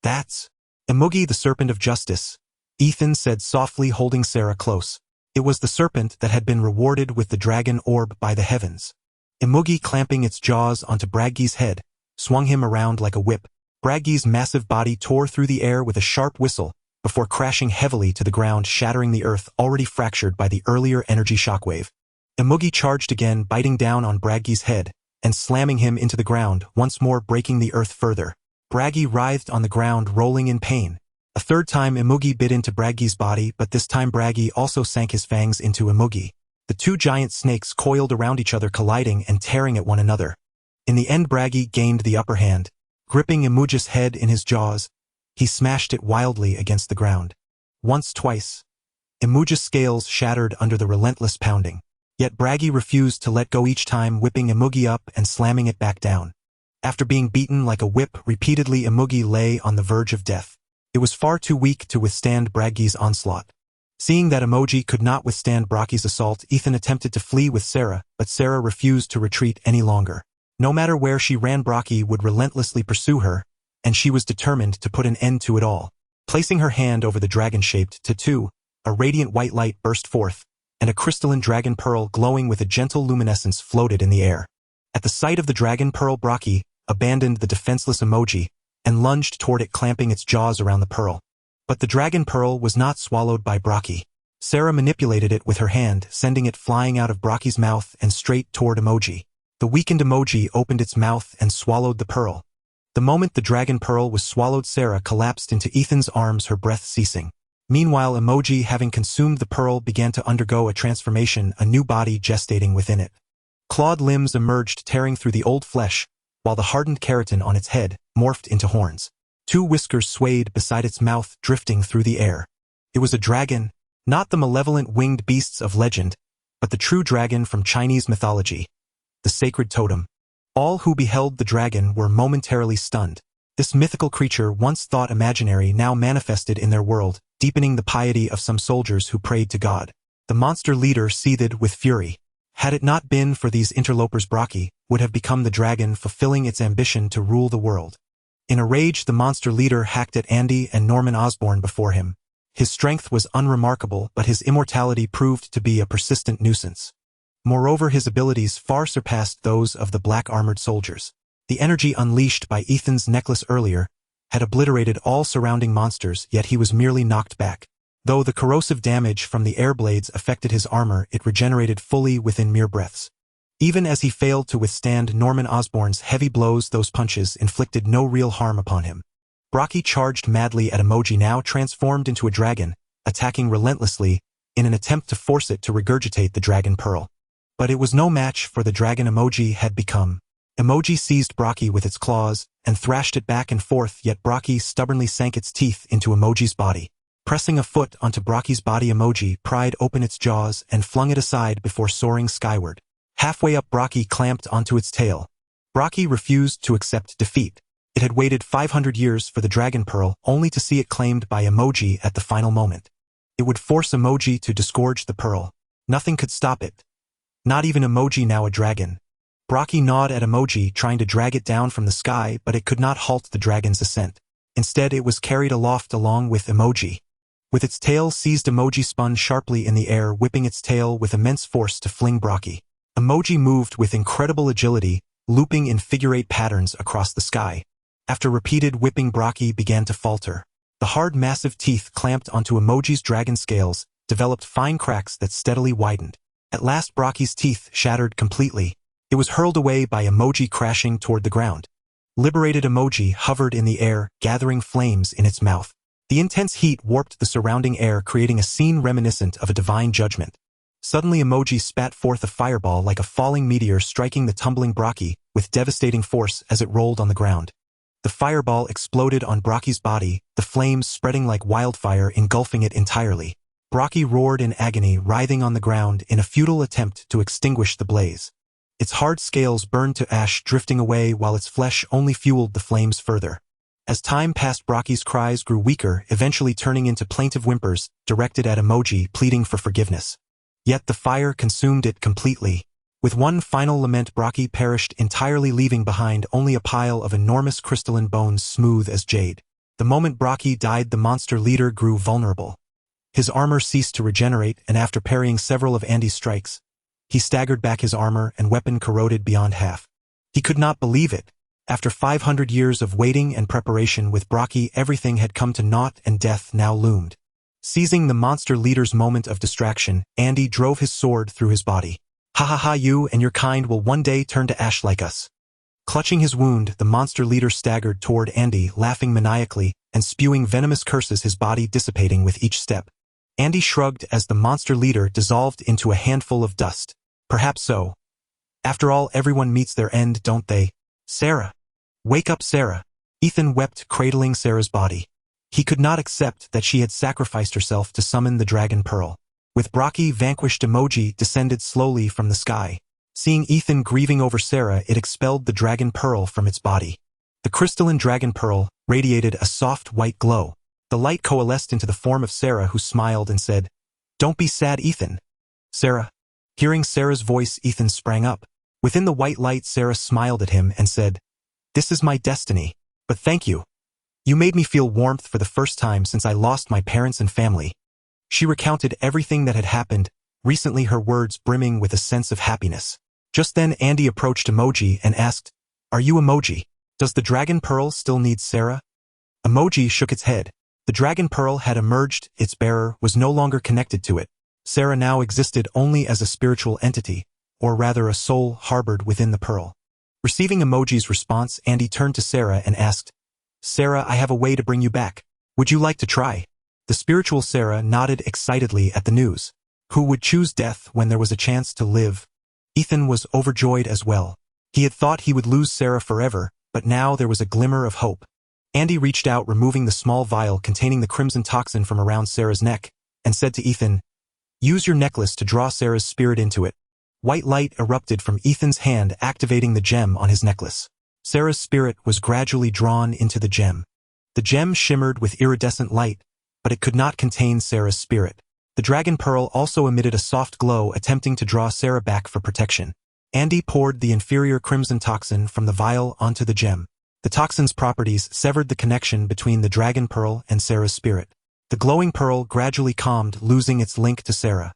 "That's Imugi, the serpent of justice," Ethan said softly, holding Sarah close. It was the serpent that had been rewarded with the dragon orb by the heavens. Imugi, clamping its jaws onto Bragi's head, swung him around like a whip. Bragi's massive body tore through the air with a sharp whistle, before crashing heavily to the ground, shattering the earth already fractured by the earlier energy shockwave. Imugi charged again, biting down on Bragi's head and slamming him into the ground, once more breaking the earth further. Bragi writhed on the ground, rolling in pain. A third time, Imugi bit into Bragi's body, but this time Bragi also sank his fangs into Imugi. The two giant snakes coiled around each other, colliding and tearing at one another. In the end, Bragi gained the upper hand. Gripping Imugi's head in his jaws, he smashed it wildly against the ground. Once, twice. Imugi's scales shattered under the relentless pounding. Yet Bragi refused to let go, each time whipping Imugi up and slamming it back down. After being beaten like a whip repeatedly, Imugi lay on the verge of death. It was far too weak to withstand Bragi's onslaught. Seeing that emoji could not withstand Brocky's assault, Ethan attempted to flee with Sarah, but Sarah refused to retreat any longer. No matter where she ran, Brocky would relentlessly pursue her, and she was determined to put an end to it all. Placing her hand over the dragon-shaped tattoo, a radiant white light burst forth, and a crystalline dragon pearl glowing with a gentle luminescence floated in the air. At the sight of the dragon pearl, Brocky abandoned the defenseless emoji and lunged toward it, clamping its jaws around the pearl. But the dragon pearl was not swallowed by Brocky. Sarah manipulated it with her hand, sending it flying out of Brocky's mouth and straight toward emoji. The weakened emoji opened its mouth and swallowed the pearl. The moment the dragon pearl was swallowed, Sarah collapsed into Ethan's arms, her breath ceasing. Meanwhile, emoji, having consumed the pearl, began to undergo a transformation, a new body gestating within it. Clawed limbs emerged, tearing through the old flesh, while the hardened keratin on its head morphed into horns. 2 whiskers swayed beside its mouth, drifting through the air. It was a dragon, not the malevolent winged beasts of legend, but the true dragon from Chinese mythology, the sacred totem. All who beheld the dragon were momentarily stunned. This mythical creature, once thought imaginary, now manifested in their world, deepening the piety of some soldiers who prayed to God. The monster leader seethed with fury. Had it not been for these interlopers, Brocky would have become the dragon, fulfilling its ambition to rule the world. In a rage, the monster leader hacked at Andy and Norman Osborn before him. His strength was unremarkable, but his immortality proved to be a persistent nuisance. Moreover, his abilities far surpassed those of the black-armored soldiers. The energy unleashed by Ethan's necklace earlier had obliterated all surrounding monsters, yet he was merely knocked back. Though the corrosive damage from the air blades affected his armor, it regenerated fully within mere breaths. Even as he failed to withstand Norman Osborn's heavy blows, those punches inflicted no real harm upon him. Brocky charged madly at emoji, now transformed into a dragon, attacking relentlessly in an attempt to force it to regurgitate the dragon pearl. But it was no match for the dragon emoji had become. Emoji seized Brocky with its claws and thrashed it back and forth, yet Brocky stubbornly sank its teeth into emoji's body. Pressing a foot onto Brocky's body, emoji pried open its jaws and flung it aside before soaring skyward. Halfway up, Brocky clamped onto its tail. Brocky refused to accept defeat. It had waited 500 years for the dragon pearl, only to see it claimed by emoji at the final moment. It would force emoji to disgorge the pearl. Nothing could stop it. Not even emoji, now a dragon. Brocky gnawed at emoji, trying to drag it down from the sky, but it could not halt the dragon's ascent. Instead, it was carried aloft along with emoji. With its tail seized, emoji spun sharply in the air, whipping its tail with immense force to fling Brocky. Emoji moved with incredible agility, looping in figure-8 patterns across the sky. After repeated whipping, Brocky began to falter. The hard, massive teeth clamped onto emoji's dragon scales developed fine cracks that steadily widened. At last, Brocky's teeth shattered completely. It was hurled away by emoji, crashing toward the ground. Liberated, emoji hovered in the air, gathering flames in its mouth. The intense heat warped the surrounding air, creating a scene reminiscent of a divine judgment. Suddenly, emoji spat forth a fireball like a falling meteor, striking the tumbling Brocky with devastating force as it rolled on the ground. The fireball exploded on Brocky's body, the flames spreading like wildfire, engulfing it entirely. Brocky roared in agony, writhing on the ground in a futile attempt to extinguish the blaze. Its hard scales burned to ash, drifting away while its flesh only fueled the flames further. As time passed, Brocky's cries grew weaker, eventually turning into plaintive whimpers directed at emoji, pleading for forgiveness. Yet the fire consumed it completely. With one final lament, Brocky perished entirely, leaving behind only a pile of enormous crystalline bones smooth as jade. The moment Brocky died, the monster leader grew vulnerable. His armor ceased to regenerate, and after parrying several of Andy's strikes, he staggered back, his armor and weapon corroded beyond half. He could not believe it. After 500 years of waiting and preparation with Brocky, everything had come to naught, and death now loomed. Seizing the monster leader's moment of distraction, Andy drove his sword through his body. "Ha ha ha, you and your kind will one day turn to ash like us." Clutching his wound, the monster leader staggered toward Andy, laughing maniacally and spewing venomous curses, his body dissipating with each step. Andy shrugged as the monster leader dissolved into a handful of dust. Perhaps so. After all, everyone meets their end, don't they? "Sarah. Wake up, Sarah." Ethan wept, cradling Sarah's body. He could not accept that she had sacrificed herself to summon the dragon pearl. With Brocky vanquished, emoji descended slowly from the sky. Seeing Ethan grieving over Sarah, it expelled the dragon pearl from its body. The crystalline dragon pearl radiated a soft white glow. The light coalesced into the form of Sarah, who smiled and said, Don't be sad, Ethan. Sarah. Hearing Sarah's voice, Ethan sprang up. Within the white light, Sarah smiled at him and said, "This is my destiny, but thank you. You made me feel warmth for the first time since I lost my parents and family." She recounted everything that had happened, recently, her words brimming with a sense of happiness. Just then Andy approached Emoji and asked, "Are you Emoji? Does the Dragon Pearl still need Sarah?" Emoji shook its head. The Dragon Pearl had emerged, its bearer was no longer connected to it. Sarah now existed only as a spiritual entity, or rather a soul harbored within the pearl. Receiving Emoji's response, Andy turned to Sarah and asked, "Sarah, I have a way to bring you back. Would you like to try?" The spiritual Sarah nodded excitedly at the news. Who would choose death when there was a chance to live? Ethan was overjoyed as well. He had thought he would lose Sarah forever, but now there was a glimmer of hope. Andy reached out, removing the small vial containing the crimson toxin from around Sarah's neck, and said to Ethan, "Use your necklace to draw Sarah's spirit into it." White light erupted from Ethan's hand, activating the gem on his necklace. Sarah's spirit was gradually drawn into the gem. The gem shimmered with iridescent light, but it could not contain Sarah's spirit. The Dragon Pearl also emitted a soft glow, attempting to draw Sarah back for protection. Andy poured the inferior crimson toxin from the vial onto the gem. The toxin's properties severed the connection between the Dragon Pearl and Sarah's spirit. The glowing pearl gradually calmed, losing its link to Sarah.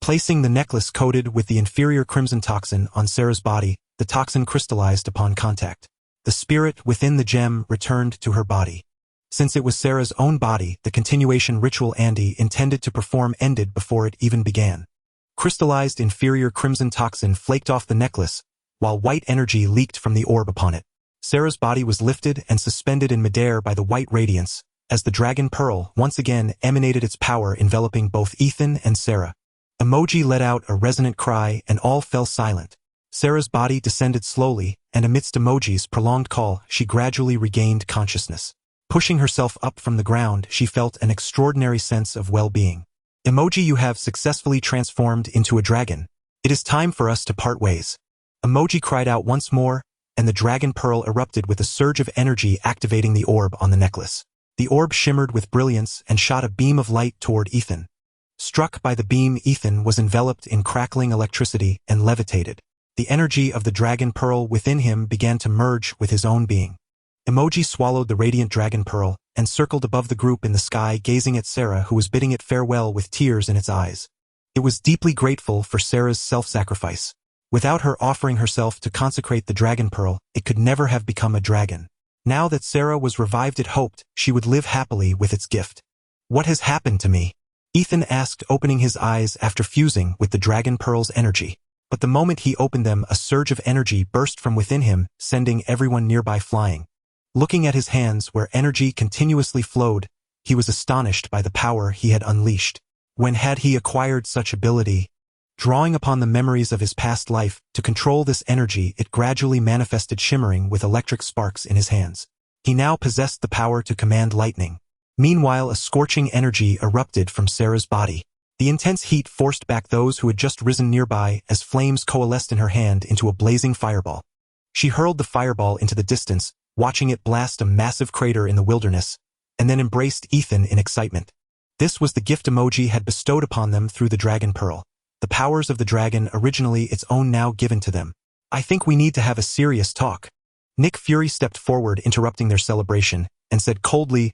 Placing the necklace coated with the inferior crimson toxin on Sarah's body, the toxin crystallized upon contact. The spirit within the gem returned to her body. Since it was Sarah's own body, the continuation ritual Andy intended to perform ended before it even began. Crystallized inferior crimson toxin flaked off the necklace, while white energy leaked from the orb upon it. Sarah's body was lifted and suspended in midair by the white radiance, as the Dragon Pearl once again emanated its power, enveloping both Ethan and Sarah. Emoji let out a resonant cry and all fell silent. Sarah's body descended slowly, and amidst Emoji's prolonged call, she gradually regained consciousness. Pushing herself up from the ground, she felt an extraordinary sense of well-being. "Emoji, you have successfully transformed into a dragon. It is time for us to part ways." Emoji cried out once more, and the Dragon Pearl erupted with a surge of energy, activating the orb on the necklace. The orb shimmered with brilliance and shot a beam of light toward Ethan. Struck by the beam, Ethan was enveloped in crackling electricity and levitated. The energy of the Dragon Pearl within him began to merge with his own being. Emoji swallowed the radiant Dragon Pearl and circled above the group in the sky, gazing at Sarah, who was bidding it farewell with tears in its eyes. It was deeply grateful for Sarah's self-sacrifice. Without her offering herself to consecrate the Dragon Pearl, it could never have become a dragon. Now that Sarah was revived, it hoped she would live happily with its gift. "What has happened to me?" Ethan asked, opening his eyes after fusing with the Dragon Pearl's energy. But the moment he opened them, a surge of energy burst from within him, sending everyone nearby flying. Looking at his hands, where energy continuously flowed, he was astonished by the power he had unleashed. When had he acquired such ability? Drawing upon the memories of his past life to control this energy, it gradually manifested, shimmering with electric sparks in his hands. He now possessed the power to command lightning. Meanwhile, a scorching energy erupted from Sarah's body. The intense heat forced back those who had just risen nearby as flames coalesced in her hand into a blazing fireball. She hurled the fireball into the distance, watching it blast a massive crater in the wilderness, and then embraced Ethan in excitement. This was the gift Emoji had bestowed upon them through the Dragon Pearl. The powers of the dragon, originally its own, now given to them. "I think we need to have a serious talk." Nick Fury stepped forward, interrupting their celebration, and said coldly,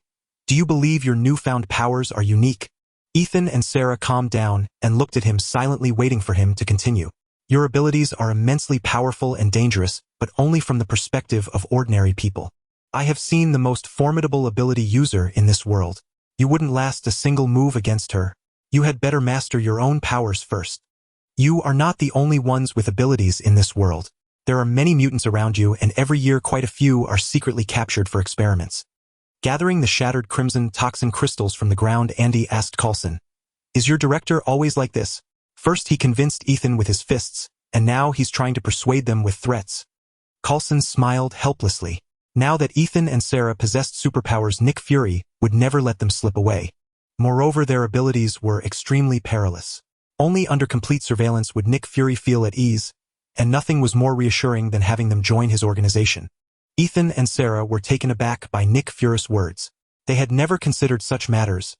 "Do you believe your newfound powers are unique?" Ethan and Sarah calmed down and looked at him silently, waiting for him to continue. "Your abilities are immensely powerful and dangerous, but only from the perspective of ordinary people. I have seen the most formidable ability user in this world. You wouldn't last a single move against her. You had better master your own powers first. You are not the only ones with abilities in this world. There are many mutants around you, and every year quite a few are secretly captured for experiments." Gathering the shattered crimson toxin crystals from the ground, Andy asked Coulson, "Is your director always like this? First he convinced Ethan with his fists, and now he's trying to persuade them with threats." Coulson smiled helplessly. Now that Ethan and Sarah possessed superpowers, Nick Fury would never let them slip away. Moreover, their abilities were extremely perilous. Only under complete surveillance would Nick Fury feel at ease, and nothing was more reassuring than having them join his organization. Ethan and Sarah were taken aback by Nick Fury's words. They had never considered such matters,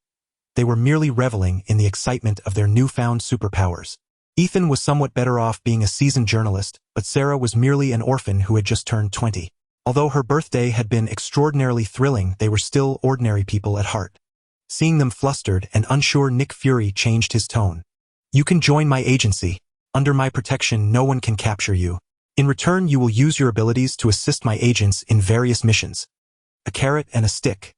They were merely reveling in the excitement of their newfound superpowers. Ethan was somewhat better off being a seasoned journalist, but Sarah was merely an orphan who had just turned 20. Although her birthday had been extraordinarily thrilling, they were still ordinary people at heart. Seeing them flustered and unsure, Nick Fury changed his tone. "You can join my agency. Under my protection, no one can capture you. In return, you will use your abilities to assist my agents in various missions." A carrot and a stick.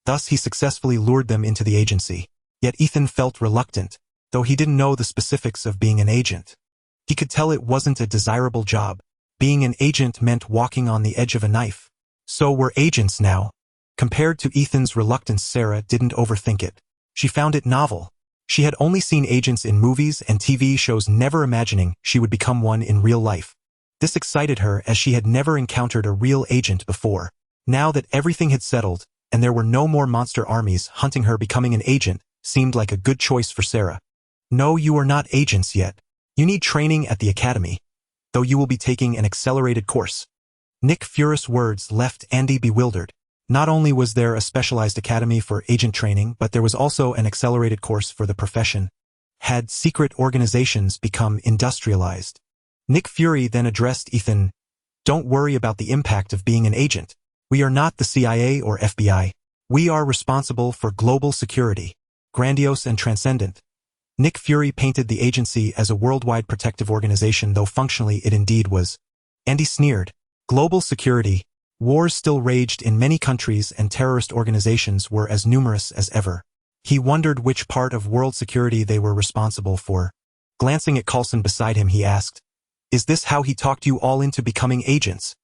Thus he successfully lured them into the agency. Yet Ethan felt reluctant, though he didn't know the specifics of being an agent. He could tell it wasn't a desirable job. Being an agent meant walking on the edge of a knife. So we're agents now. Compared to Ethan's reluctance, Sarah didn't overthink it. She found it novel. She had only seen agents in movies and TV shows, never imagining she would become one in real life. This excited her as she had never encountered a real agent before. Now that everything had settled, and there were no more monster armies hunting her, becoming an agent seemed like a good choice for Sarah. "No, you are not agents yet. You need training at the academy, though you will be taking an accelerated course." Nick Fury's words left Andy bewildered. Not only was there a specialized academy for agent training, but there was also an accelerated course for the profession. Had secret organizations become industrialized? Nick Fury then addressed Ethan. "Don't worry about the impact of being an agent. We are not the CIA or FBI. We are responsible for global security. Grandiose and transcendent." Nick Fury painted the agency as a worldwide protective organization, though functionally it indeed was. Andy sneered. Global security. Wars still raged in many countries and terrorist organizations were as numerous as ever. He wondered which part of world security they were responsible for. Glancing at Coulson beside him, he asked, "Is this how he talked you all into becoming agents?"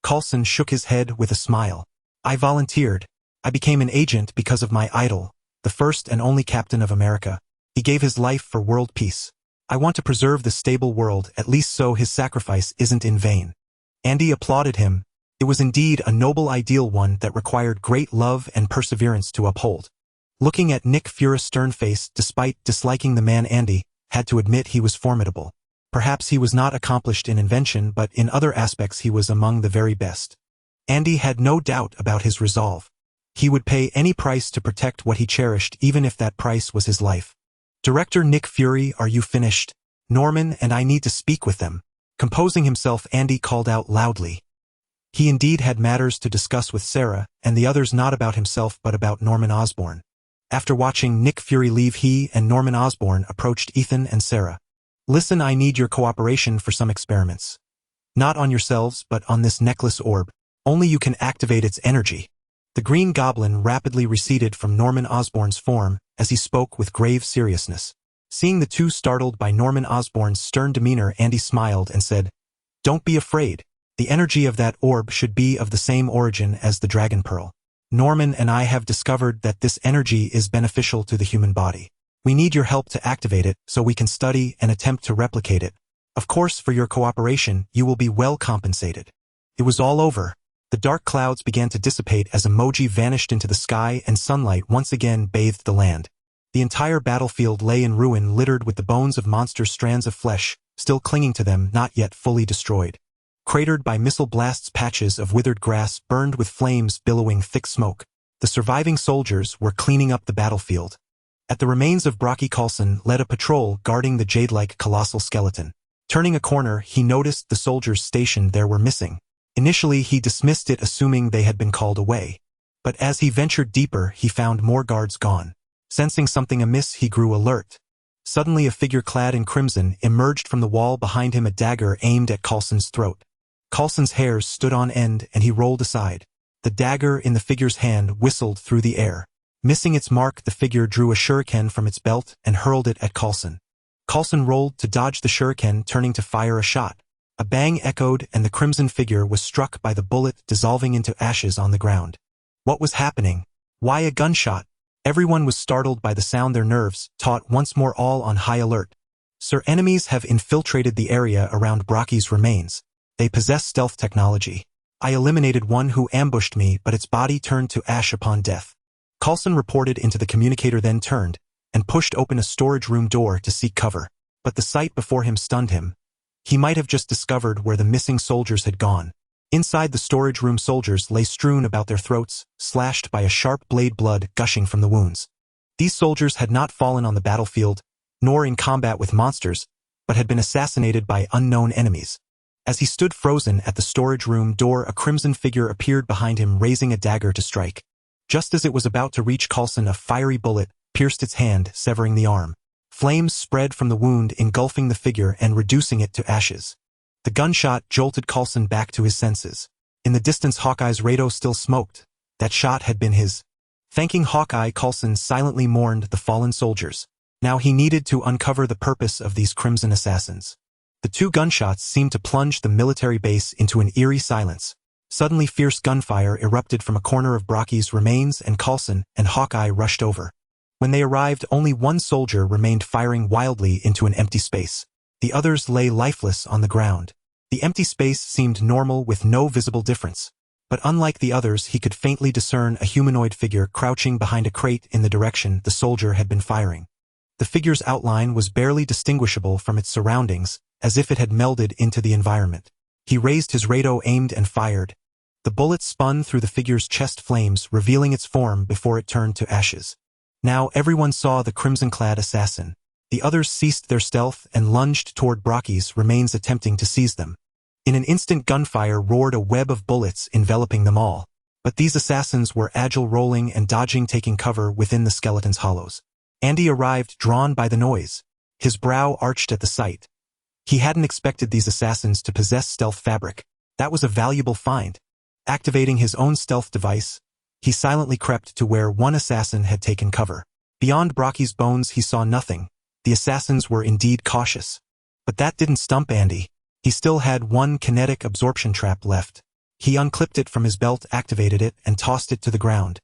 Coulson shook his head with a smile. "I volunteered. I became an agent because of my idol, the first and only Captain of America. He gave his life for world peace. I want to preserve the stable world, at least so his sacrifice isn't in vain." Andy applauded him. It was indeed a noble ideal, one that required great love and perseverance to uphold. Looking at Nick Fury's stern face, despite disliking the man, Andy had to admit he was formidable. Perhaps he was not accomplished in invention, but in other aspects he was among the very best. Andy had no doubt about his resolve. He would pay any price to protect what he cherished, even if that price was his life. "Director Nick Fury, are you finished? Norman and I need to speak with them." Composing himself, Andy called out loudly. He indeed had matters to discuss with Sarah, and the others, not about himself but about Norman Osborn. After watching Nick Fury leave, he and Norman Osborn approached Ethan and Sarah. "Listen, I need your cooperation for some experiments. Not on yourselves, but on this necklace orb. Only you can activate its energy." The Green Goblin rapidly receded from Norman Osborn's form as he spoke with grave seriousness. Seeing the two startled by Norman Osborn's stern demeanor, Andy smiled and said, "Don't be afraid. The energy of that orb should be of the same origin as the Dragon Pearl. Norman and I have discovered that this energy is beneficial to the human body. We need your help to activate it so we can study and attempt to replicate it. Of course, for your cooperation, you will be well compensated." It was all over. The dark clouds began to dissipate as emoji vanished into the sky and sunlight once again bathed the land. The entire battlefield lay in ruin, littered with the bones of monsters, strands of flesh still clinging to them, not yet fully destroyed. Cratered by missile blasts, patches of withered grass burned with flames billowing thick smoke. The surviving soldiers were cleaning up the battlefield. At the remains of Brocky, Coulson led a patrol guarding the jade-like colossal skeleton. Turning a corner, he noticed the soldiers stationed there were missing. Initially, he dismissed it, assuming they had been called away. But as he ventured deeper, he found more guards gone. Sensing something amiss, he grew alert. Suddenly, a figure clad in crimson emerged from the wall behind him, a dagger aimed at Coulson's throat. Coulson's hairs stood on end and he rolled aside. The dagger in the figure's hand whistled through the air. Missing its mark, the figure drew a shuriken from its belt and hurled it at Coulson. Coulson rolled to dodge the shuriken, turning to fire a shot. A bang echoed and the crimson figure was struck by the bullet, dissolving into ashes on the ground. What was happening? Why a gunshot? Everyone was startled by the sound, their nerves taut once more, all on high alert. "Sir, enemies have infiltrated the area around Brocky's remains. They possess stealth technology. I eliminated one who ambushed me, but its body turned to ash upon death." Coulson reported into the communicator, then turned and pushed open a storage room door to seek cover. But the sight before him stunned him. He might have just discovered where the missing soldiers had gone. Inside the storage room, soldiers lay strewn about, their throats slashed by a sharp blade, blood gushing from the wounds. These soldiers had not fallen on the battlefield, nor in combat with monsters, but had been assassinated by unknown enemies. As he stood frozen at the storage room door, a crimson figure appeared behind him, raising a dagger to strike. Just as it was about to reach Coulson, a fiery bullet pierced its hand, severing the arm. Flames spread from the wound, engulfing the figure and reducing it to ashes. The gunshot jolted Coulson back to his senses. In the distance, Hawkeye's radio still smoked. That shot had been his. Thanking Hawkeye, Coulson silently mourned the fallen soldiers. Now he needed to uncover the purpose of these crimson assassins. The two gunshots seemed to plunge the military base into an eerie silence. Suddenly, fierce gunfire erupted from a corner of Brocky's remains, and Coulson and Hawkeye rushed over. When they arrived, only one soldier remained, firing wildly into an empty space. The others lay lifeless on the ground. The empty space seemed normal, with no visible difference. But unlike the others, he could faintly discern a humanoid figure crouching behind a crate in the direction the soldier had been firing. The figure's outline was barely distinguishable from its surroundings, as if it had melded into the environment. He raised his radio, aimed, and fired. The bullet spun through the figure's chest, flames revealing its form before it turned to ashes. Now everyone saw the crimson-clad assassin. The others ceased their stealth and lunged toward Brocky's remains, attempting to seize them. In an instant, gunfire roared, a web of bullets enveloping them all. But these assassins were agile, rolling and dodging, taking cover within the skeleton's hollows. Andy arrived, drawn by the noise. His brow arched at the sight. He hadn't expected these assassins to possess stealth fabric. That was a valuable find. Activating his own stealth device, he silently crept to where one assassin had taken cover. Beyond Brocky's bones, he saw nothing. The assassins were indeed cautious. But that didn't stump Andy. He still had one kinetic absorption trap left. He unclipped it from his belt, activated it, and tossed it to the ground.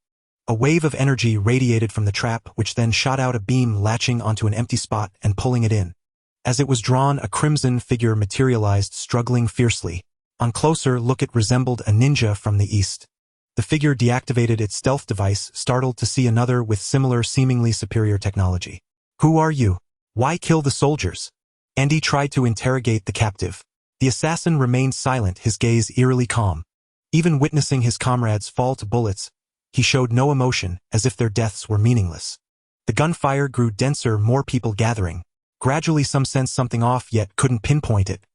A wave of energy radiated from the trap, which then shot out a beam, latching onto an empty spot and pulling it in. As it was drawn, a crimson figure materialized, struggling fiercely. On closer look, it resembled a ninja from the east. The figure deactivated its stealth device, startled to see another with similar, seemingly superior technology. "Who are you? Why kill the soldiers?" Andy tried to interrogate the captive. The assassin remained silent, his gaze eerily calm. Even witnessing his comrades fall to bullets, he showed no emotion, as if their deaths were meaningless. The gunfire grew denser, more people gathering. Gradually some sensed something off, yet couldn't pinpoint it.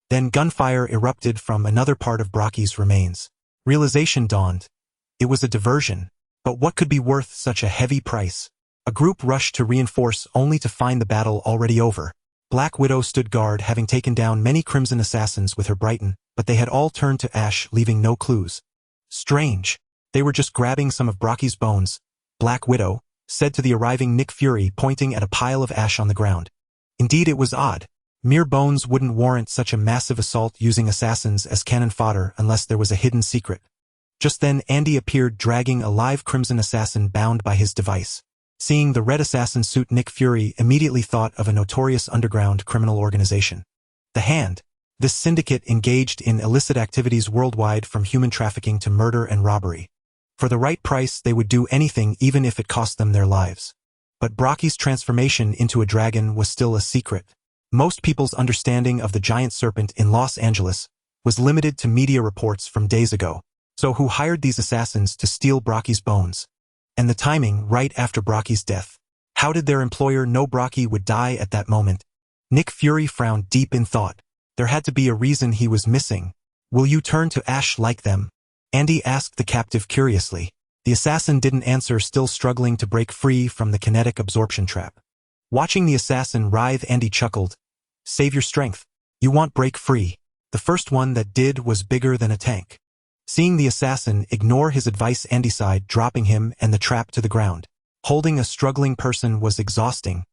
Then gunfire erupted from another part of Brocky's remains. Realization dawned. It was a diversion. But what could be worth such a heavy price? A group rushed to reinforce, only to find the battle already over. Black Widow stood guard, having taken down many crimson assassins with her Brighton, but they had all turned to ash, leaving no clues. "Strange. They were just grabbing some of Brocky's bones," Black Widow said to the arriving Nick Fury, pointing at a pile of ash on the ground. Indeed, it was odd. Mere bones wouldn't warrant such a massive assault, using assassins as cannon fodder unless there was a hidden secret. Just then, Andy appeared, dragging a live crimson assassin bound by his device. Seeing the red assassin suit, Nick Fury immediately thought of a notorious underground criminal organization. The Hand. This syndicate engaged in illicit activities worldwide, from human trafficking to murder and robbery. For the right price, they would do anything, even if it cost them their lives. But Brocky's transformation into a dragon was still a secret. Most people's understanding of the giant serpent in Los Angeles was limited to media reports from days ago. So who hired these assassins to steal Brocky's bones? And the timing, right after Brocky's death. How did their employer know Brocky would die at that moment? Nick Fury frowned, deep in thought. There had to be a reason he was missing. "Will you turn to ash like them?" Andy asked the captive curiously. The assassin didn't answer, still struggling to break free from the kinetic absorption trap. Watching the assassin writhe, Andy chuckled. "Save your strength. You won't break free." The first one that did was bigger than a tank. Seeing the assassin ignore his advice, Andy sighed, dropping him and the trap to the ground. Holding a struggling person was exhausting.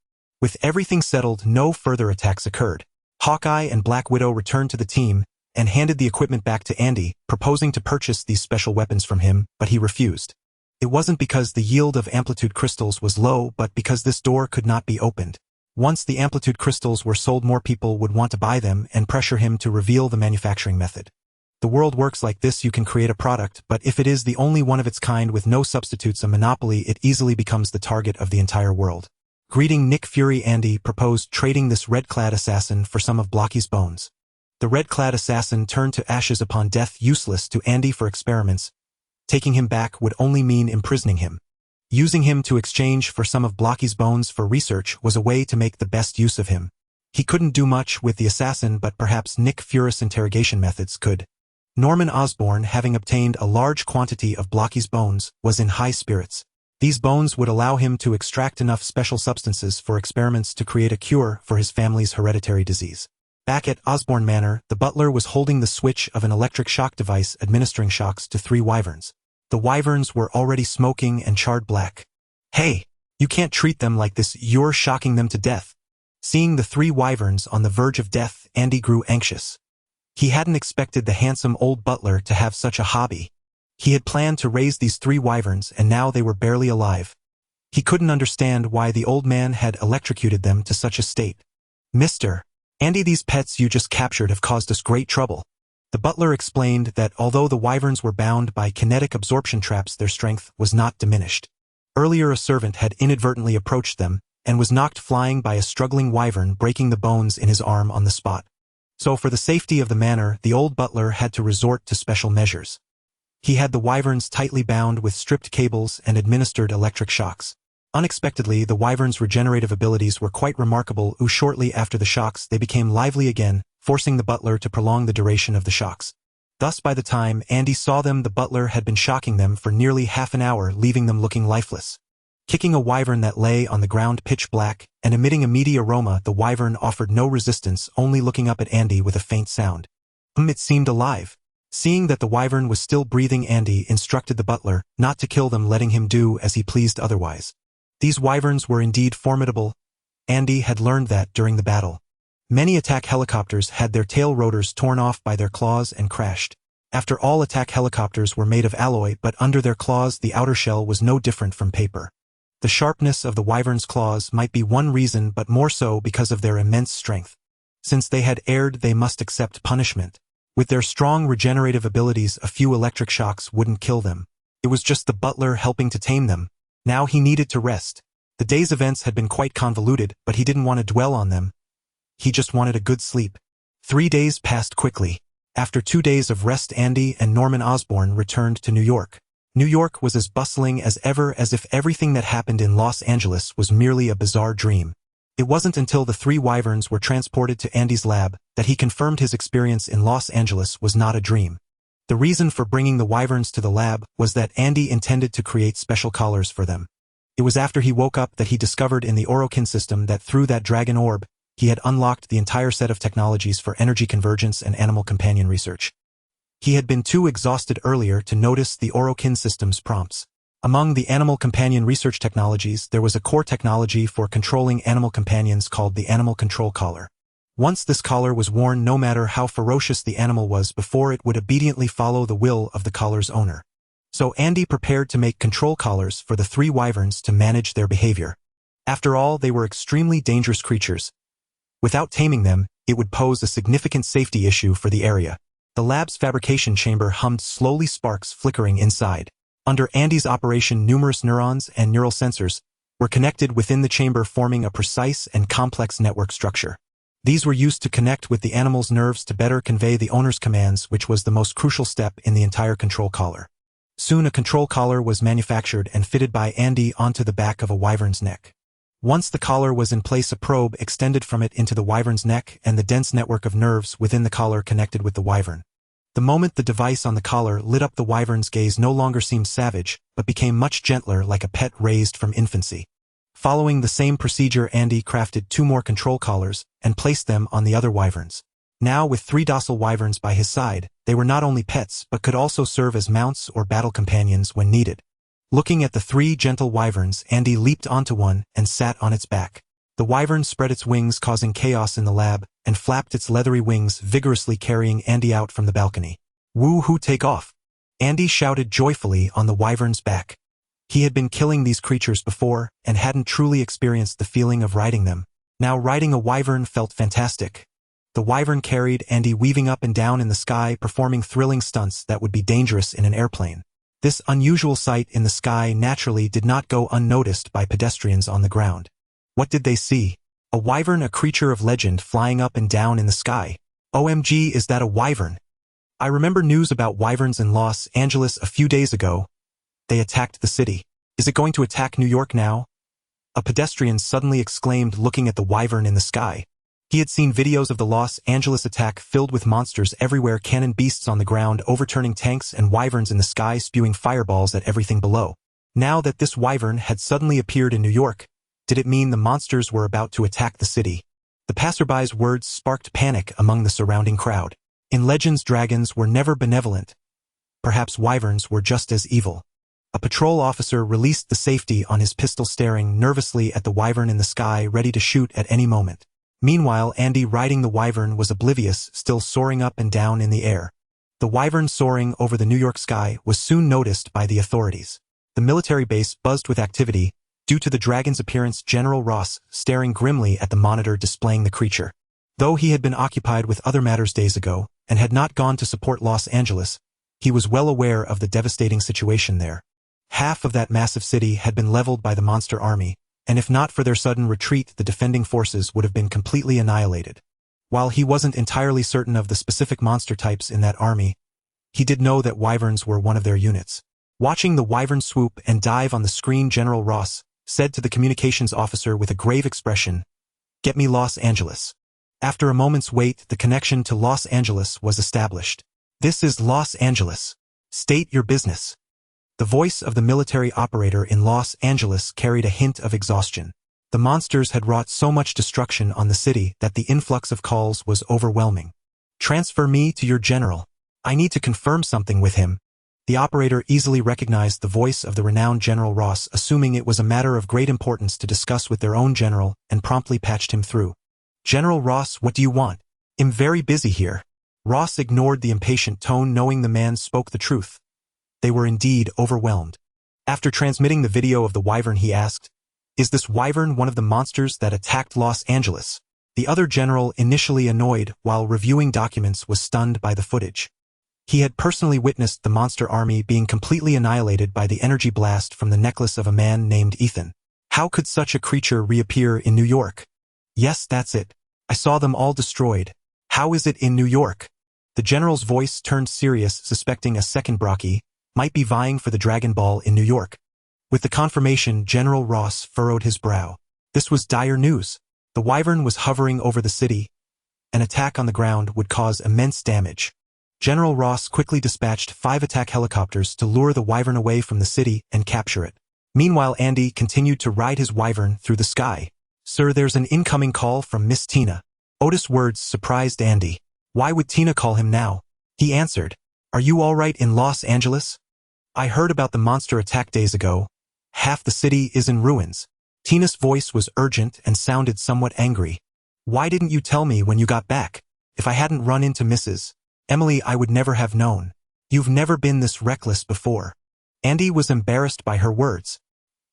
With everything settled, no further attacks occurred. Hawkeye and Black Widow returned to the team and handed the equipment back to Andy, proposing to purchase these special weapons from him, but he refused. It wasn't because the yield of amplitude crystals was low, but because this door could not be opened. Once the amplitude crystals were sold, more people would want to buy them and pressure him to reveal the manufacturing method. The world works like this: you can create a product, but if it is the only one of its kind with no substitutes, a monopoly, it easily becomes the target of the entire world. Greeting Nick Fury, Andy proposed trading this red-clad assassin for some of Brocky's bones. The red-clad assassin turned to ashes upon death, useless to Andy for experiments. Taking him back would only mean imprisoning him. Using him to exchange for some of Blocky's bones for research was a way to make the best use of him. He couldn't do much with the assassin, but perhaps Nick Fury's interrogation methods could. Norman Osborn, having obtained a large quantity of Blocky's bones, was in high spirits. These bones would allow him to extract enough special substances for experiments to create a cure for his family's hereditary disease. Back at Osborn Manor, the butler was holding the switch of an electric shock device administering shocks to 3 wyverns. The wyverns were already smoking and charred black. "Hey, you can't treat them like this, you're shocking them to death." Seeing the 3 wyverns on the verge of death, Andy grew anxious. He hadn't expected the handsome old butler to have such a hobby. He had planned to raise these 3 wyverns and now they were barely alive. He couldn't understand why the old man had electrocuted them to such a state. "Mr. Andy, these pets you just captured have caused us great trouble." The butler explained that although the wyverns were bound by kinetic absorption traps, their strength was not diminished. Earlier a servant had inadvertently approached them and was knocked flying by a struggling wyvern, breaking the bones in his arm on the spot. So for the safety of the manor, the old butler had to resort to special measures. He had the wyverns tightly bound with stripped cables and administered electric shocks. Unexpectedly, the wyverns' regenerative abilities were quite remarkable. Shortly after the shocks, they became lively again, forcing the butler to prolong the duration of the shocks. Thus by the time Andy saw them, the butler had been shocking them for nearly half an hour, leaving them looking lifeless. Kicking a wyvern that lay on the ground pitch black and emitting a meaty aroma, the wyvern offered no resistance, only looking up at Andy with a faint sound. It seemed alive. Seeing that the wyvern was still breathing, Andy instructed the butler not to kill them, letting him do as he pleased otherwise. These wyverns were indeed formidable. Andy had learned that during the battle. Many attack helicopters had their tail rotors torn off by their claws and crashed. After all, attack helicopters were made of alloy, but under their claws the outer shell was no different from paper. The sharpness of the wyvern's claws might be one reason, but more so because of their immense strength. Since they had erred, they must accept punishment. With their strong regenerative abilities, a few electric shocks wouldn't kill them. It was just the butler helping to tame them. Now he needed to rest. The day's events had been quite convoluted, but he didn't want to dwell on them. He just wanted a good sleep. 3 days passed quickly. After 2 days of rest, Andy and Norman Osborn returned to New York. New York was as bustling as ever, as if everything that happened in Los Angeles was merely a bizarre dream. It wasn't until the 3 wyverns were transported to Andy's lab that he confirmed his experience in Los Angeles was not a dream. The reason for bringing the wyverns to the lab was that Andy intended to create special collars for them. It was after he woke up that he discovered in the Orokin system that through that dragon orb, he had unlocked the entire set of technologies for energy convergence and animal companion research. He had been too exhausted earlier to notice the Orokin system's prompts. Among the animal companion research technologies, there was a core technology for controlling animal companions called the animal control collar. Once this collar was worn, no matter how ferocious the animal was before, it would obediently follow the will of the collar's owner. So Andy prepared to make control collars for the 3 wyverns to manage their behavior. After all, they were extremely dangerous creatures. Without taming them, it would pose a significant safety issue for the area. The lab's fabrication chamber hummed slowly, sparks flickering inside. Under Andy's operation, numerous neurons and neural sensors were connected within the chamber, forming a precise and complex network structure. These were used to connect with the animal's nerves to better convey the owner's commands, which was the most crucial step in the entire control collar. Soon a control collar was manufactured and fitted by Andy onto the back of a wyvern's neck. Once the collar was in place, a probe extended from it into the wyvern's neck, and the dense network of nerves within the collar connected with the wyvern. The moment the device on the collar lit up, the wyvern's gaze no longer seemed savage, but became much gentler, like a pet raised from infancy. Following the same procedure, Andy crafted 2 more control collars and placed them on the other wyverns. Now, with 3 docile wyverns by his side, they were not only pets but could also serve as mounts or battle companions when needed. Looking at the 3 gentle wyverns, Andy leaped onto one and sat on its back. The wyvern spread its wings, causing chaos in the lab, and flapped its leathery wings vigorously, carrying Andy out from the balcony. "Woo-hoo, take off!" Andy shouted joyfully on the wyvern's back. He had been killing these creatures before and hadn't truly experienced the feeling of riding them. Now riding a wyvern felt fantastic. The wyvern carried Andy, weaving up and down in the sky, performing thrilling stunts that would be dangerous in an airplane. This unusual sight in the sky naturally did not go unnoticed by pedestrians on the ground. What did they see? A wyvern, a creature of legend, flying up and down in the sky. OMG, is that a wyvern? I remember news about wyverns in Los Angeles a few days ago. They attacked the city. Is it going to attack New York now? A pedestrian suddenly exclaimed, looking at the wyvern in the sky. He had seen videos of the Los Angeles attack filled with monsters everywhere, cannon beasts on the ground overturning tanks and wyverns in the sky spewing fireballs at everything below. Now that this wyvern had suddenly appeared in New York, did it mean the monsters were about to attack the city? The passerby's words sparked panic among the surrounding crowd. In legends, dragons were never benevolent. Perhaps wyverns were just as evil. A patrol officer released the safety on his pistol, staring nervously at the wyvern in the sky, ready to shoot at any moment. Meanwhile, Andy, riding the wyvern, was oblivious, still soaring up and down in the air. The wyvern soaring over the New York sky was soon noticed by the authorities. The military base buzzed with activity, due to the dragon's appearance. General Ross, staring grimly at the monitor displaying the creature. Though he had been occupied with other matters days ago, and had not gone to support Los Angeles, he was well aware of the devastating situation there. Half of that massive city had been leveled by the monster army, and if not for their sudden retreat, the defending forces would have been completely annihilated. While he wasn't entirely certain of the specific monster types in that army, he did know that wyverns were one of their units. Watching the wyvern swoop and dive on the screen, General Ross said to the communications officer with a grave expression, "Get me Los Angeles." After a moment's wait, the connection to Los Angeles was established. "This is Los Angeles. State your business." The voice of the military operator in Los Angeles carried a hint of exhaustion. The monsters had wrought so much destruction on the city that the influx of calls was overwhelming. "Transfer me to your general. I need to confirm something with him." The operator easily recognized the voice of the renowned General Ross, assuming it was a matter of great importance to discuss with their own general, and promptly patched him through. "General Ross, what do you want? I'm very busy here." Ross ignored the impatient tone, knowing the man spoke the truth. They were indeed overwhelmed. After transmitting the video of the wyvern, he asked, "Is this wyvern one of the monsters that attacked Los Angeles?" The other general, initially annoyed while reviewing documents, was stunned by the footage. He had personally witnessed the monster army being completely annihilated by the energy blast from the necklace of a man named Ethan. How could such a creature reappear in New York? "Yes, that's it. I saw them all destroyed. How is it in New York?" The general's voice turned serious, suspecting a second Brocky might be vying for the Dragon Ball in New York. With the confirmation, General Ross furrowed his brow. This was dire news. The wyvern was hovering over the city. An attack on the ground would cause immense damage. General Ross quickly dispatched 5 attack helicopters to lure the wyvern away from the city and capture it. Meanwhile, Andy continued to ride his wyvern through the sky. "Sir, there's an incoming call from Miss Tina." Otis' words surprised Andy. Why would Tina call him now? He answered, "Are you all right in Los Angeles? I heard about the monster attack days ago. Half the city is in ruins." Tina's voice was urgent and sounded somewhat angry. "Why didn't you tell me when you got back? If I hadn't run into Mrs. Emily, I would never have known. You've never been this reckless before." Andy was embarrassed by her words.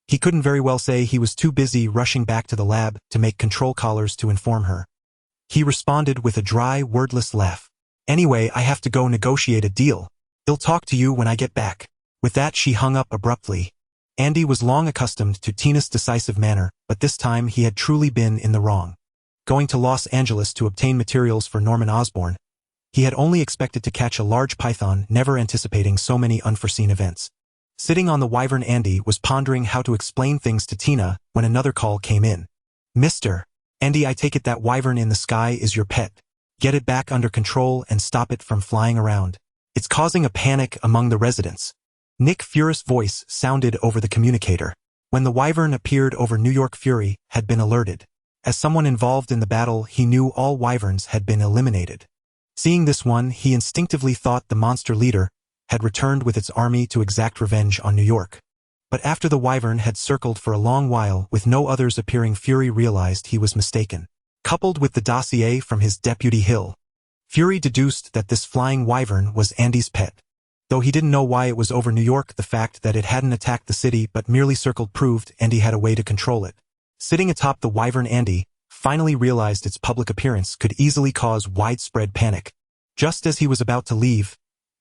He couldn't very well say he was too busy rushing back to the lab to make control callers to inform her. He responded with a dry, wordless laugh. "Anyway, I have to go negotiate a deal. I'll talk to you when I get back." With that, she hung up abruptly. Andy was long accustomed to Tina's decisive manner, but this time he had truly been in the wrong. Going to Los Angeles to obtain materials for Norman Osborn, he had only expected to catch a large python, never anticipating so many unforeseen events. Sitting on the wyvern, Andy was pondering how to explain things to Tina when another call came in. "Mr. Andy, I take it that wyvern in the sky is your pet. Get it back under control and stop it from flying around. It's causing a panic among the residents." Nick Fury's voice sounded over the communicator. When the wyvern appeared over New York, Fury had been alerted. As someone involved in the battle, he knew all wyverns had been eliminated. Seeing this one, he instinctively thought the monster leader had returned with its army to exact revenge on New York. But after the wyvern had circled for a long while with no others appearing, Fury realized he was mistaken. Coupled with the dossier from his deputy Hill, Fury deduced that this flying wyvern was Andy's pet. Though he didn't know why it was over New York, the fact that it hadn't attacked the city but merely circled proved Andy had a way to control it. Sitting atop the wyvern, Andy finally realized its public appearance could easily cause widespread panic. Just as he was about to leave,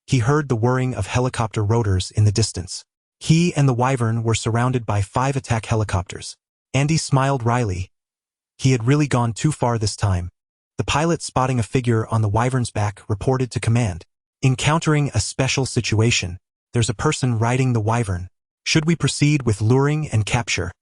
he heard the whirring of helicopter rotors in the distance. He and the wyvern were surrounded by 5 attack helicopters. Andy smiled wryly. He had really gone too far this time. The pilot, spotting a figure on the wyvern's back, reported to command. "Encountering a special situation. There's a person riding the wyvern. Should we proceed with luring and capture?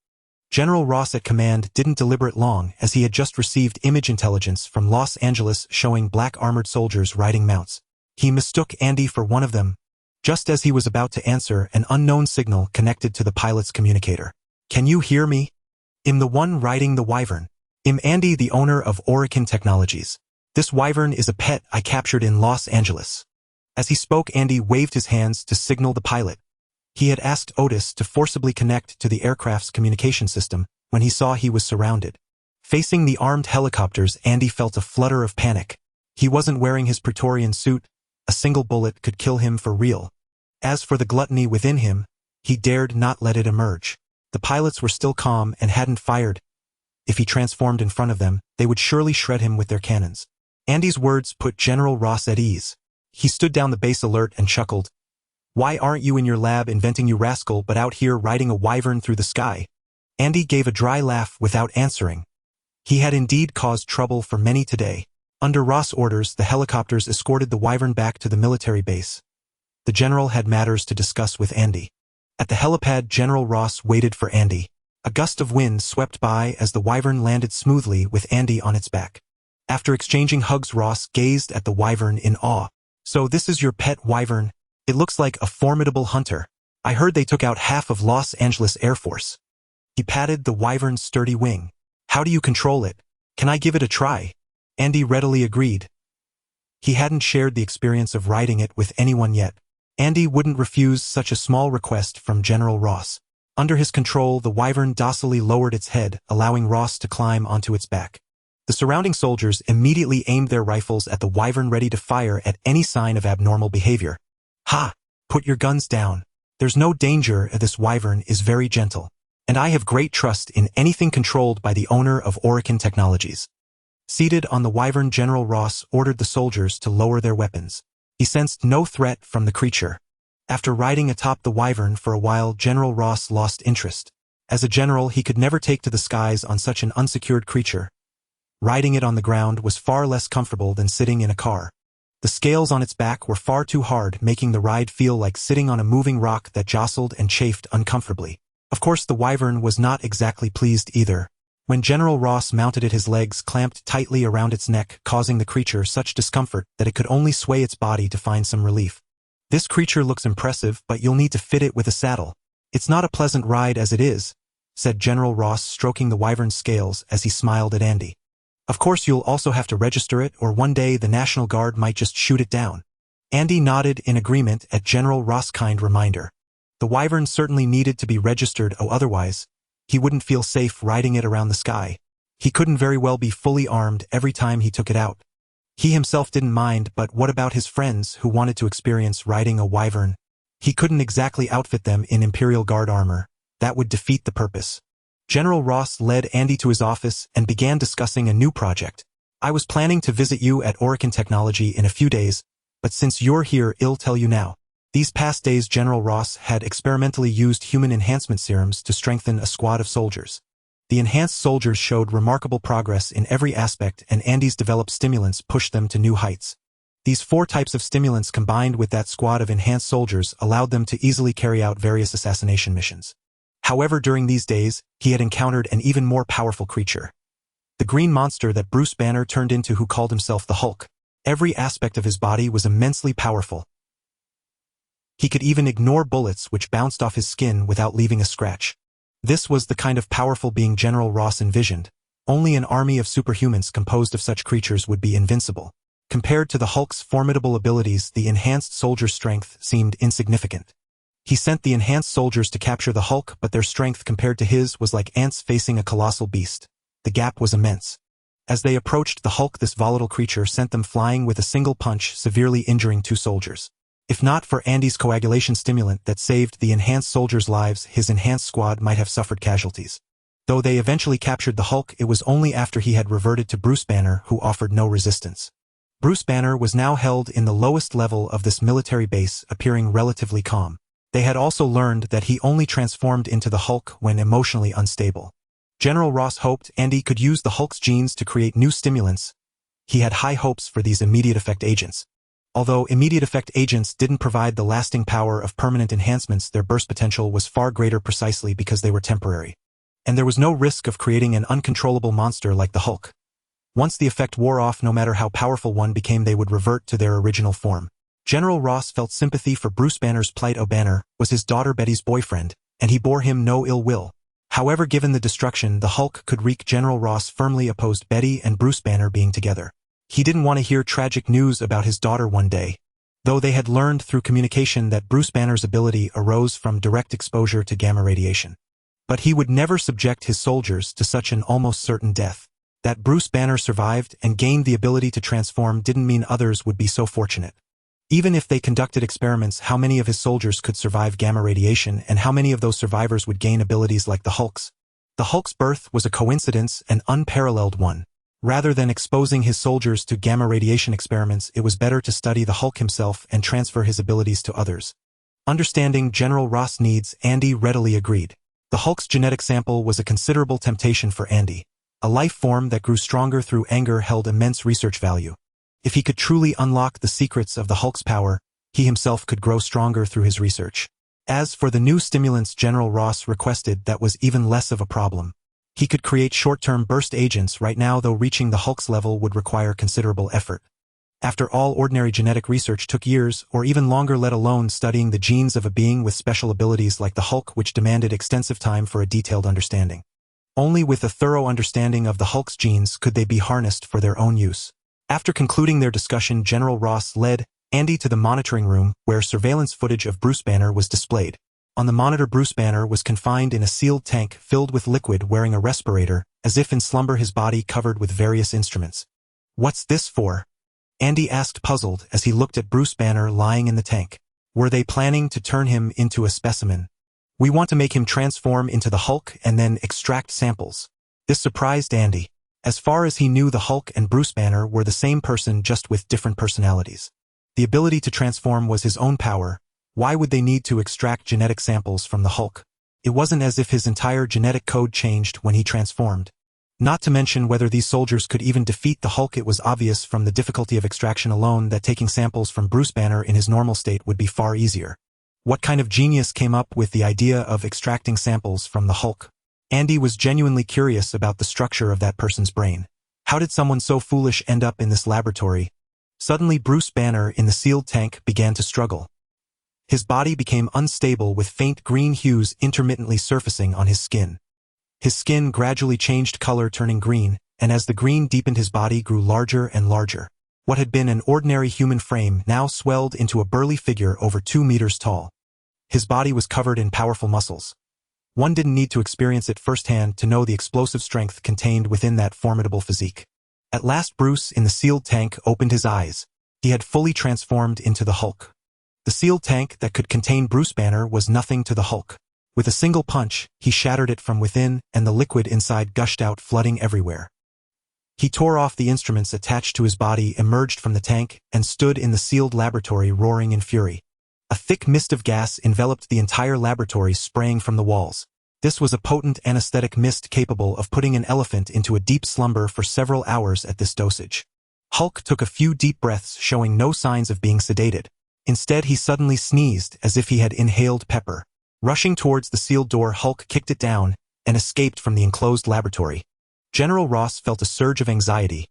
General Ross at command didn't deliberate long, as he had just received image intelligence from Los Angeles showing black armored soldiers riding mounts. He mistook Andy for one of them. Just as he was about to answer, an unknown signal connected to the pilot's communicator. Can you hear me? I'm the one riding the wyvern. I'm Andy, the owner of Orokin Technologies. This wyvern is a pet I captured in Los Angeles. As he spoke, Andy waved his hands to signal the pilot. He had asked Otis to forcibly connect to the aircraft's communication system when he saw he was surrounded. Facing the armed helicopters, Andy felt a flutter of panic. He wasn't wearing his Praetorian suit. A single bullet could kill him for real. As for the gluttony within him, he dared not let it emerge. The pilots were still calm and hadn't fired. If he transformed in front of them, they would surely shred him with their cannons. Andy's words put General Ross at ease. He stood down the base alert and chuckled. Why aren't you in your lab inventing, you rascal, but out here riding a wyvern through the sky? Andy gave a dry laugh without answering. He had indeed caused trouble for many today. Under Ross' orders, the helicopters escorted the wyvern back to the military base. The general had matters to discuss with Andy. At the helipad, General Ross waited for Andy. A gust of wind swept by as the wyvern landed smoothly with Andy on its back. After exchanging hugs, Ross gazed at the wyvern in awe. So this is your pet wyvern? It looks like a formidable hunter. I heard they took out half of Los Angeles Air Force. He patted the wyvern's sturdy wing. How do you control it? Can I give it a try? Andy readily agreed. He hadn't shared the experience of riding it with anyone yet. Andy wouldn't refuse such a small request from General Ross. Under his control, the wyvern docilely lowered its head, allowing Ross to climb onto its back. The surrounding soldiers immediately aimed their rifles at the wyvern, ready to fire at any sign of abnormal behavior. Ha! Put your guns down. There's no danger. This wyvern is very gentle. And I have great trust in anything controlled by the owner of Orokin Technologies. Seated on the wyvern, General Ross ordered the soldiers to lower their weapons. He sensed no threat from the creature. After riding atop the wyvern for a while, General Ross lost interest. As a general, he could never take to the skies on such an unsecured creature. Riding it on the ground was far less comfortable than sitting in a car. The scales on its back were far too hard, making the ride feel like sitting on a moving rock that jostled and chafed uncomfortably. Of course, the wyvern was not exactly pleased either. When General Ross mounted it, his legs clamped tightly around its neck, causing the creature such discomfort that it could only sway its body to find some relief. This creature looks impressive, but you'll need to fit it with a saddle. It's not a pleasant ride as it is, said General Ross, stroking the wyvern's scales as he smiled at Andy. Of course, you'll also have to register it, or one day the National Guard might just shoot it down. Andy nodded in agreement at General Ross' kind reminder. The wyvern certainly needed to be registered, otherwise he wouldn't feel safe riding it around the sky. He couldn't very well be fully armed every time he took it out. He himself didn't mind, but what about his friends who wanted to experience riding a wyvern? He couldn't exactly outfit them in Imperial Guard armor. That would defeat the purpose. General Ross led Andy to his office and began discussing a new project. I was planning to visit you at Orokin Technology in a few days, but since you're here, I'll tell you now. These past days, General Ross had experimentally used human enhancement serums to strengthen a squad of soldiers. The enhanced soldiers showed remarkable progress in every aspect, and Andy's developed stimulants pushed them to new heights. These 4 types of stimulants combined with that squad of enhanced soldiers allowed them to easily carry out various assassination missions. However, during these days, he had encountered an even more powerful creature. The green monster that Bruce Banner turned into, who called himself the Hulk. Every aspect of his body was immensely powerful. He could even ignore bullets which bounced off his skin without leaving a scratch. This was the kind of powerful being General Ross envisioned. Only an army of superhumans composed of such creatures would be invincible. Compared to the Hulk's formidable abilities, the enhanced soldiers' strength seemed insignificant. He sent the enhanced soldiers to capture the Hulk, but their strength compared to his was like ants facing a colossal beast. The gap was immense. As they approached the Hulk, this volatile creature sent them flying with a single punch, severely injuring 2 soldiers. If not for Andy's coagulation stimulant that saved the enhanced soldiers' lives, his enhanced squad might have suffered casualties. Though they eventually captured the Hulk, it was only after he had reverted to Bruce Banner, who offered no resistance. Bruce Banner was now held in the lowest level of this military base, appearing relatively calm. They had also learned that he only transformed into the Hulk when emotionally unstable. General Ross hoped Andy could use the Hulk's genes to create new stimulants. He had high hopes for these immediate effect agents. Although immediate effect agents didn't provide the lasting power of permanent enhancements, their burst potential was far greater precisely because they were temporary. And there was no risk of creating an uncontrollable monster like the Hulk. Once the effect wore off, no matter how powerful one became, they would revert to their original form. General Ross felt sympathy for Bruce Banner's plight. Banner was his daughter Betty's boyfriend, and he bore him no ill will. However, given the destruction the Hulk could wreak, General Ross firmly opposed Betty and Bruce Banner being together. He didn't want to hear tragic news about his daughter one day. Though they had learned through communication that Bruce Banner's ability arose from direct exposure to gamma radiation. But he would never subject his soldiers to such an almost certain death. That Bruce Banner survived and gained the ability to transform didn't mean others would be so fortunate. Even if they conducted experiments, how many of his soldiers could survive gamma radiation, and how many of those survivors would gain abilities like the Hulk's? The Hulk's birth was a coincidence, an unparalleled one. Rather than exposing his soldiers to gamma radiation experiments, it was better to study the Hulk himself and transfer his abilities to others. Understanding General Ross' needs, Andy readily agreed. The Hulk's genetic sample was a considerable temptation for Andy. A life form that grew stronger through anger held immense research value. If he could truly unlock the secrets of the Hulk's power, he himself could grow stronger through his research. As for the new stimulants General Ross requested, that was even less of a problem. He could create short-term burst agents right now, though reaching the Hulk's level would require considerable effort. After all, ordinary genetic research took years or even longer, let alone studying the genes of a being with special abilities like the Hulk, which demanded extensive time for a detailed understanding. Only with a thorough understanding of the Hulk's genes could they be harnessed for their own use. After concluding their discussion, General Ross led Andy to the monitoring room, where surveillance footage of Bruce Banner was displayed. On the monitor, Bruce Banner was confined in a sealed tank filled with liquid, wearing a respirator, as if in slumber, his body covered with various instruments. "What's this for?" Andy asked, puzzled, as he looked at Bruce Banner lying in the tank. Were they planning to turn him into a specimen? "We want to make him transform into the Hulk and then extract samples." This surprised Andy. As far as he knew, the Hulk and Bruce Banner were the same person, just with different personalities. The ability to transform was his own power. Why would they need to extract genetic samples from the Hulk? It wasn't as if his entire genetic code changed when he transformed. Not to mention whether these soldiers could even defeat the Hulk. It was obvious from the difficulty of extraction alone that taking samples from Bruce Banner in his normal state would be far easier. What kind of genius came up with the idea of extracting samples from the Hulk? Andy was genuinely curious about the structure of that person's brain. How did someone so foolish end up in this laboratory? Suddenly, Bruce Banner in the sealed tank began to struggle. His body became unstable, with faint green hues intermittently surfacing on his skin. His skin gradually changed color, turning green, and as the green deepened, his body grew larger and larger. What had been an ordinary human frame now swelled into a burly figure over 2 meters tall. His body was covered in powerful muscles. One didn't need to experience it firsthand to know the explosive strength contained within that formidable physique. At last, Bruce in the sealed tank opened his eyes. He had fully transformed into the Hulk. The sealed tank that could contain Bruce Banner was nothing to the Hulk. With a single punch, he shattered it from within, and the liquid inside gushed out, flooding everywhere. He tore off the instruments attached to his body, emerged from the tank, and stood in the sealed laboratory, roaring in fury. A thick mist of gas enveloped the entire laboratory, spraying from the walls. This was a potent anesthetic mist capable of putting an elephant into a deep slumber for several hours at this dosage. Hulk took a few deep breaths, showing no signs of being sedated. Instead, he suddenly sneezed as if he had inhaled pepper. Rushing towards the sealed door, Hulk kicked it down and escaped from the enclosed laboratory. General Ross felt a surge of anxiety.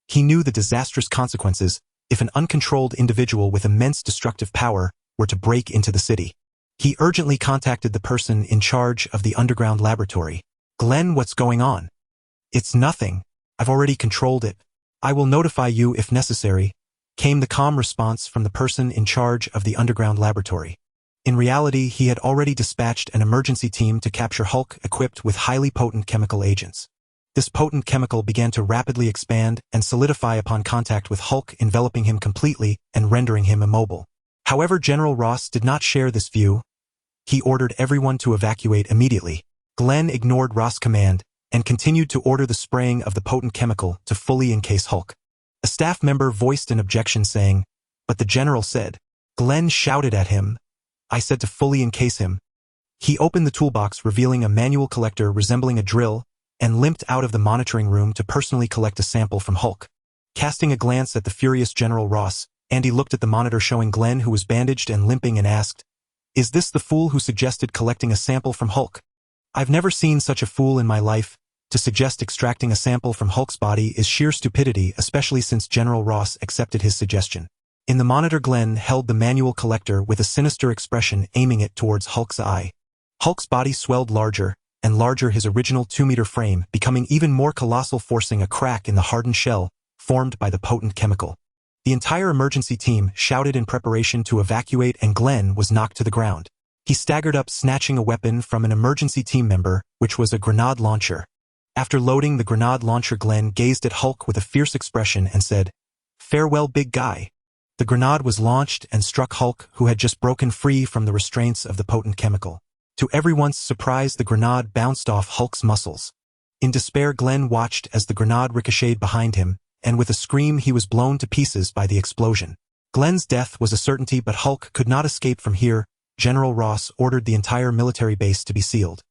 He knew the disastrous consequences if an uncontrolled individual with immense destructive power were to break into the city. He urgently contacted the person in charge of the underground laboratory. "Glenn, what's going on?" "It's nothing. I've already controlled it. I will notify you if necessary," came the calm response from the person in charge of the underground laboratory. In reality, he had already dispatched an emergency team to capture Hulk, equipped with highly potent chemical agents. This potent chemical began to rapidly expand and solidify upon contact with Hulk, enveloping him completely and rendering him immobile. However, General Ross did not share this view. He ordered everyone to evacuate immediately. Glenn ignored Ross' command and continued to order the spraying of the potent chemical to fully encase Hulk. A staff member voiced an objection, saying, "But the general said." Glenn shouted at him, "I said to fully encase him." He opened the toolbox, revealing a manual collector resembling a drill, and limped out of the monitoring room to personally collect a sample from Hulk. Casting a glance at the furious General Ross, Andy looked at the monitor showing Glenn, who was bandaged and limping, and asked, "Is this the fool who suggested collecting a sample from Hulk?" "I've never seen such a fool in my life. To suggest extracting a sample from Hulk's body is sheer stupidity, especially since General Ross accepted his suggestion." In the monitor, Glenn held the manual collector with a sinister expression, aiming it towards Hulk's eye. Hulk's body swelled larger and larger, his original 2-meter frame becoming even more colossal, forcing a crack in the hardened shell formed by the potent chemical. The entire emergency team shouted in preparation to evacuate, and Glenn was knocked to the ground. He staggered up, snatching a weapon from an emergency team member, which was a grenade launcher. After loading the grenade launcher, Glenn gazed at Hulk with a fierce expression and said, "Farewell, big guy." The grenade was launched and struck Hulk, who had just broken free from the restraints of the potent chemical. To everyone's surprise, the grenade bounced off Hulk's muscles. In despair, Glenn watched as the grenade ricocheted behind him, and with a scream he was blown to pieces by the explosion. Glenn's death was a certainty, but Hulk could not escape from here. General Ross ordered the entire military base to be sealed.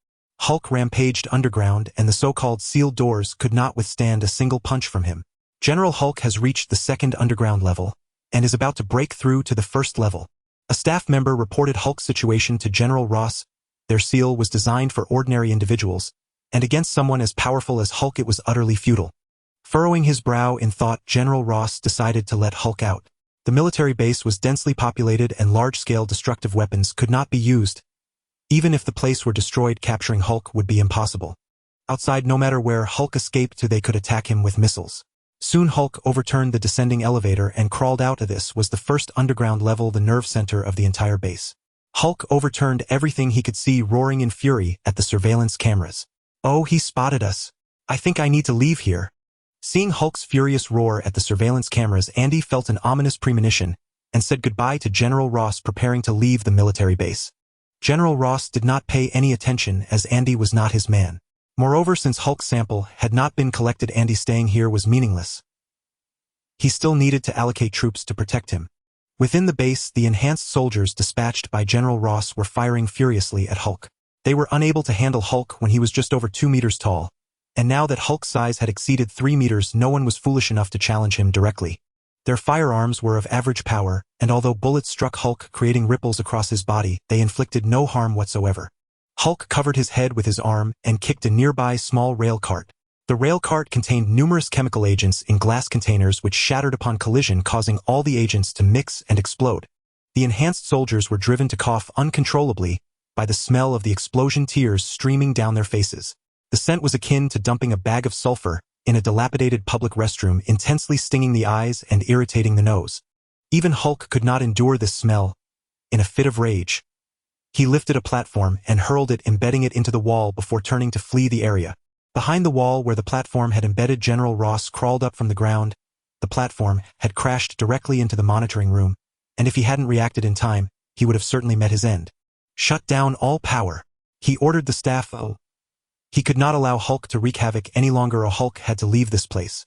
Hulk rampaged underground, and the so-called sealed doors could not withstand a single punch from him. General Hulk has reached the second underground level, and is about to break through to the first level. A staff member reported Hulk's situation to General Ross. Their seal was designed for ordinary individuals, and against someone as powerful as Hulk it was utterly futile. Furrowing his brow in thought, General Ross decided to let Hulk out. The military base was densely populated, and large-scale destructive weapons could not be used. Even if the place were destroyed, capturing Hulk would be impossible. Outside, no matter where Hulk escaped to, they could attack him with missiles. Soon Hulk overturned the descending elevator and crawled out. This was the first underground level, the nerve center of the entire base. Hulk overturned everything he could see, roaring in fury at the surveillance cameras. "Oh, he spotted us. I think I need to leave here." Seeing Hulk's furious roar at the surveillance cameras, Andy felt an ominous premonition and said goodbye to General Ross, preparing to leave the military base. General Ross did not pay any attention, as Andy was not his man. Moreover, since Hulk's sample had not been collected, Andy staying here was meaningless. He still needed to allocate troops to protect him. Within the base, the enhanced soldiers dispatched by General Ross were firing furiously at Hulk. They were unable to handle Hulk when he was just over 2 meters tall, and now that Hulk's size had exceeded 3 meters, no one was foolish enough to challenge him directly. Their firearms were of average power, and although bullets struck Hulk, creating ripples across his body, they inflicted no harm whatsoever. Hulk covered his head with his arm and kicked a nearby small rail cart. The rail cart contained numerous chemical agents in glass containers, which shattered upon collision, causing all the agents to mix and explode. The enhanced soldiers were driven to cough uncontrollably by the smell of the explosion, tears streaming down their faces. The scent was akin to dumping a bag of sulfur in a dilapidated public restroom, intensely stinging the eyes and irritating the nose. Even Hulk could not endure this smell. In a fit of rage, he lifted a platform and hurled it, embedding it into the wall before turning to flee the area. Behind the wall where the platform had embedded, General Ross crawled up from the ground. The platform had crashed directly into the monitoring room, and if he hadn't reacted in time, he would have certainly met his end. "Shut down all power," he ordered the staff. He could not allow Hulk to wreak havoc any longer, or Hulk had to leave this place.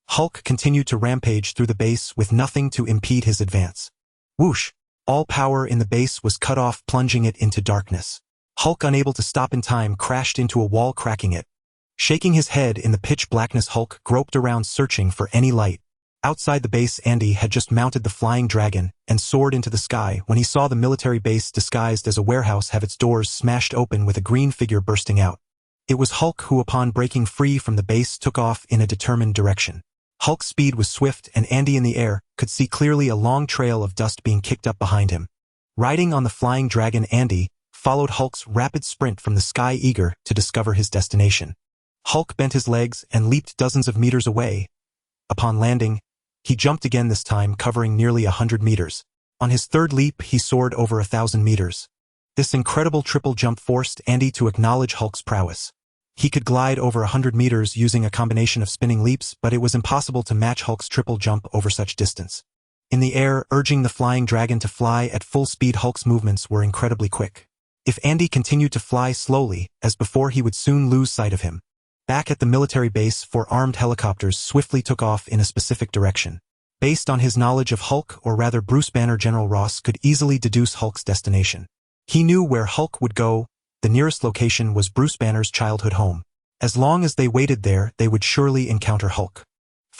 Hulk continued to rampage through the base with nothing to impede his advance. Whoosh! All power in the base was cut off, plunging it into darkness. Hulk, unable to stop in time, crashed into a wall, cracking it. Shaking his head in the pitch blackness, Hulk groped around, searching for any light. Outside the base, Andy had just mounted the flying dragon and soared into the sky when he saw the military base disguised as a warehouse have its doors smashed open, with a green figure bursting out. It was Hulk, who, upon breaking free from the base, took off in a determined direction. Hulk's speed was swift, and Andy in the air could see clearly a long trail of dust being kicked up behind him. Riding on the flying dragon, Andy followed Hulk's rapid sprint from the sky, eager to discover his destination. Hulk bent his legs and leaped dozens of meters away. Upon landing, he jumped again, this time covering nearly 100 meters. On his third leap, he soared over 1,000 meters. This incredible triple jump forced Andy to acknowledge Hulk's prowess. He could glide over 100 meters using a combination of spinning leaps, but it was impossible to match Hulk's triple jump over such distance. In the air, urging the flying dragon to fly at full speed, Hulk's movements were incredibly quick. If Andy continued to fly slowly, as before, he would soon lose sight of him. Back at the military base, 4 armed helicopters swiftly took off in a specific direction. Based on his knowledge of Hulk, or rather Bruce Banner, General Ross could easily deduce Hulk's destination. He knew where Hulk would go. The nearest location was Bruce Banner's childhood home. As long as they waited there, they would surely encounter Hulk.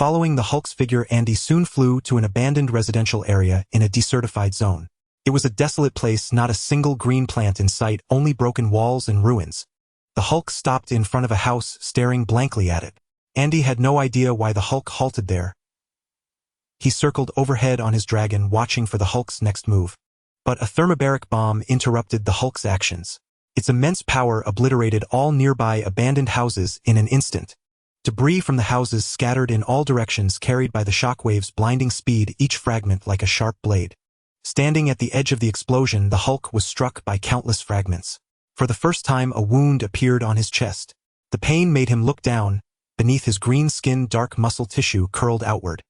Following the Hulk's figure, Andy soon flew to an abandoned residential area in a desertified zone. It was a desolate place, not a single green plant in sight, only broken walls and ruins. The Hulk stopped in front of a house, staring blankly at it. Andy had no idea why the Hulk halted there. He circled overhead on his dragon, watching for the Hulk's next move. But a thermobaric bomb interrupted the Hulk's actions. Its immense power obliterated all nearby abandoned houses in an instant. Debris from the houses scattered in all directions, carried by the shockwave's blinding speed, each fragment like a sharp blade. Standing at the edge of the explosion, the Hulk was struck by countless fragments. For the first time, a wound appeared on his chest. The pain made him look down. Beneath his green skin, dark muscle tissue curled outward.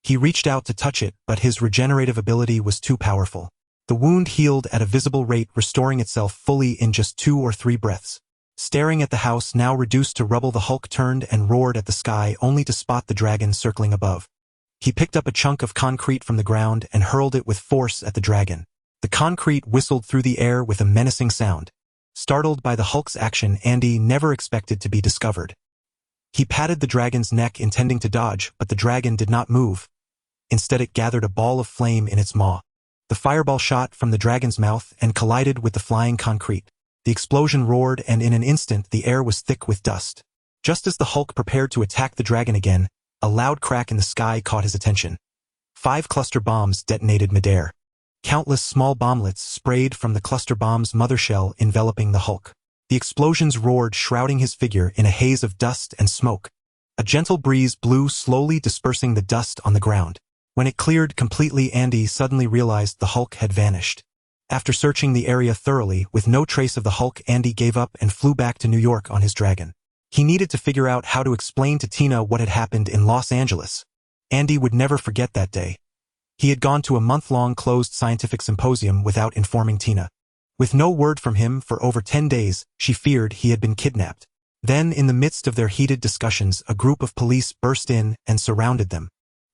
He reached out to touch it, but his regenerative ability was too powerful. The wound healed at a visible rate, restoring itself fully in just 2 or 3 breaths. Staring at the house, now reduced to rubble, the Hulk turned and roared at the sky, only to spot the dragon circling above. He picked up a chunk of concrete from the ground and hurled it with force at the dragon. The concrete whistled through the air with a menacing sound. Startled by the Hulk's action, Andy never expected to be discovered. He patted the dragon's neck, intending to dodge, but the dragon did not move. Instead, it gathered a ball of flame in its maw. The fireball shot from the dragon's mouth and collided with the flying concrete. The explosion roared, and in an instant the air was thick with dust. Just as the Hulk prepared to attack the dragon again, a loud crack in the sky caught his attention. 5 cluster bombs detonated midair. Countless small bomblets sprayed from the cluster bomb's mother shell, enveloping the Hulk. The explosions roared, shrouding his figure in a haze of dust and smoke. A gentle breeze blew, slowly dispersing the dust on the ground. When it cleared completely, Andy suddenly realized the Hulk had vanished. After searching the area thoroughly, with no trace of the Hulk, Andy gave up and flew back to New York on his dragon. He needed to figure out how to explain to Tina what had happened in Los Angeles. Andy would never forget that day. He had gone to a month-long closed scientific symposium without informing Tina. With no word from him for over 10 days, she feared he had been kidnapped. Then, in the midst of their heated discussions, a group of police burst in and surrounded them.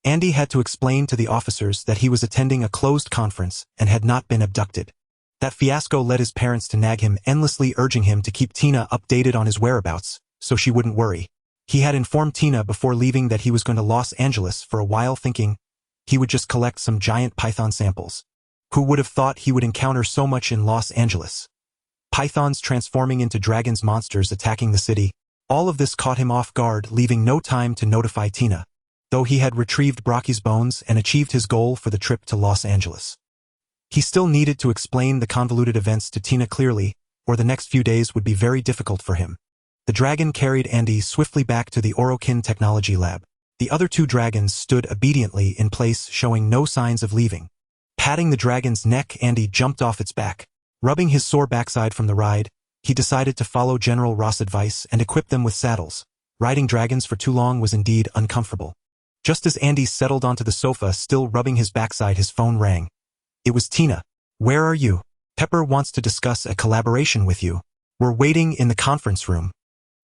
Andy had to explain to the officers that he was attending a closed conference and had not been abducted. That fiasco led his parents to nag him, endlessly urging him to keep Tina updated on his whereabouts, so she wouldn't worry. He had informed Tina before leaving that he was going to Los Angeles for a while, thinking he would just collect some giant python samples. Who would have thought he would encounter so much in Los Angeles? Pythons transforming into dragons, monsters attacking the city. All of this caught him off guard, leaving no time to notify Tina. Though he had retrieved Brocky's bones and achieved his goal for the trip to Los Angeles, he still needed to explain the convoluted events to Tina clearly, or the next few days would be very difficult for him. The dragon carried Andy swiftly back to the Orokin technology lab. The other 2 dragons stood obediently in place, showing no signs of leaving. Patting the dragon's neck, Andy jumped off its back. Rubbing his sore backside from the ride, he decided to follow J.A.R.V.I.S' advice and equip them with saddles. Riding dragons for too long was indeed uncomfortable. Just as Andy settled onto the sofa, still rubbing his backside, his phone rang. It was Tina. "Where are you? Pepper wants to discuss a collaboration with you. We're waiting in the conference room."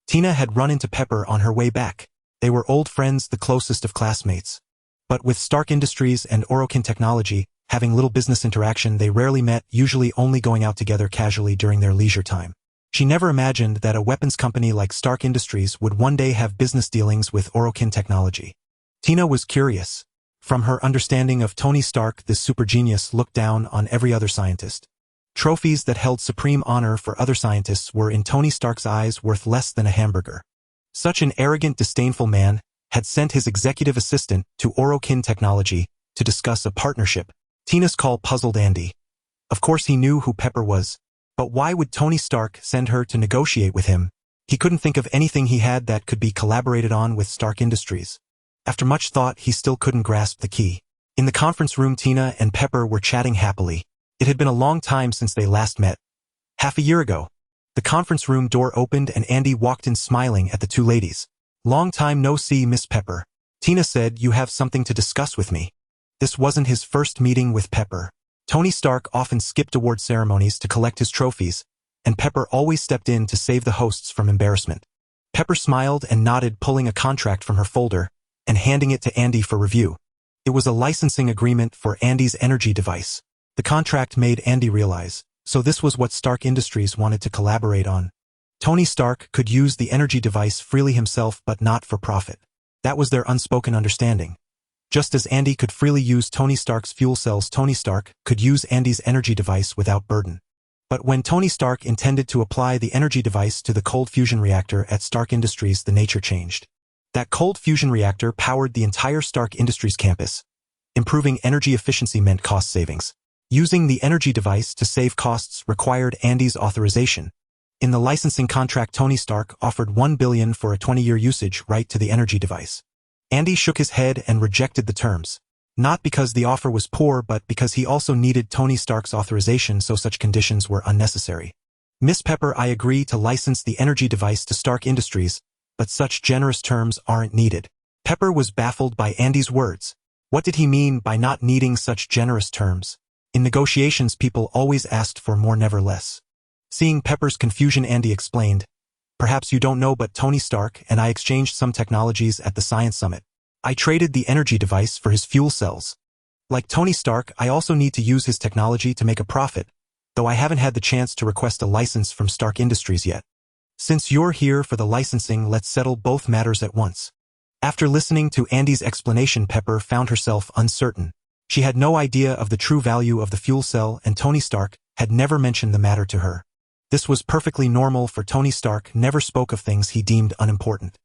Tina had run into Pepper on her way back. They were old friends, the closest of classmates. But with Stark Industries and Orokin Technology having little business interaction, they rarely met, usually only going out together casually during their leisure time. She never imagined that a weapons company like Stark Industries would one day have business dealings with Orokin Technology. Tina was curious. From her understanding of Tony Stark, this super genius looked down on every other scientist. Trophies that held supreme honor for other scientists were in Tony Stark's eyes worth less than a hamburger. Such an arrogant, disdainful man had sent his executive assistant to Orokin Technology to discuss a partnership. Tina's call puzzled Andy. Of course he knew who Pepper was, but why would Tony Stark send her to negotiate with him? He couldn't think of anything he had that could be collaborated on with Stark Industries. After much thought, he still couldn't grasp the key. In the conference room, Tina and Pepper were chatting happily. It had been a long time since they last met. Half a year ago. The conference room door opened and Andy walked in, smiling at the 2 ladies. "Long time no see, Miss Pepper." Tina said, "You have something to discuss with me." This wasn't his first meeting with Pepper. Tony Stark often skipped award ceremonies to collect his trophies, and Pepper always stepped in to save the hosts from embarrassment. Pepper smiled and nodded, pulling a contract from her folder and handing it to Andy for review. It was a licensing agreement for Andy's energy device. The contract made Andy realize, so this was what Stark Industries wanted to collaborate on. Tony Stark could use the energy device freely himself, but not for profit. That was their unspoken understanding. Just as Andy could freely use Tony Stark's fuel cells, Tony Stark could use Andy's energy device without burden. But when Tony Stark intended to apply the energy device to the cold fusion reactor at Stark Industries, the nature changed. That cold fusion reactor powered the entire Stark Industries campus. Improving energy efficiency meant cost savings. Using the energy device to save costs required Andy's authorization. In the licensing contract, Tony Stark offered $1 billion for a 20-year usage right to the energy device. Andy shook his head and rejected the terms. Not because the offer was poor, but because he also needed Tony Stark's authorization, so such conditions were unnecessary. Miss Pepper, I agree to license the energy device to Stark Industries, but such generous terms aren't needed. Pepper was baffled by Andy's words. What did he mean by not needing such generous terms? In negotiations, people always asked for more, never less. Seeing Pepper's confusion, Andy explained, "Perhaps you don't know, but Tony Stark and I exchanged some technologies at the Science Summit. I traded the energy device for his fuel cells. Like Tony Stark, I also need to use his technology to make a profit, though I haven't had the chance to request a license from Stark Industries yet. Since you're here for the licensing, let's settle both matters at once." After listening to Andy's explanation, Pepper found herself uncertain. She had no idea of the true value of the fuel cell, and Tony Stark had never mentioned the matter to her. This was perfectly normal, for Tony Stark never spoke of things he deemed unimportant.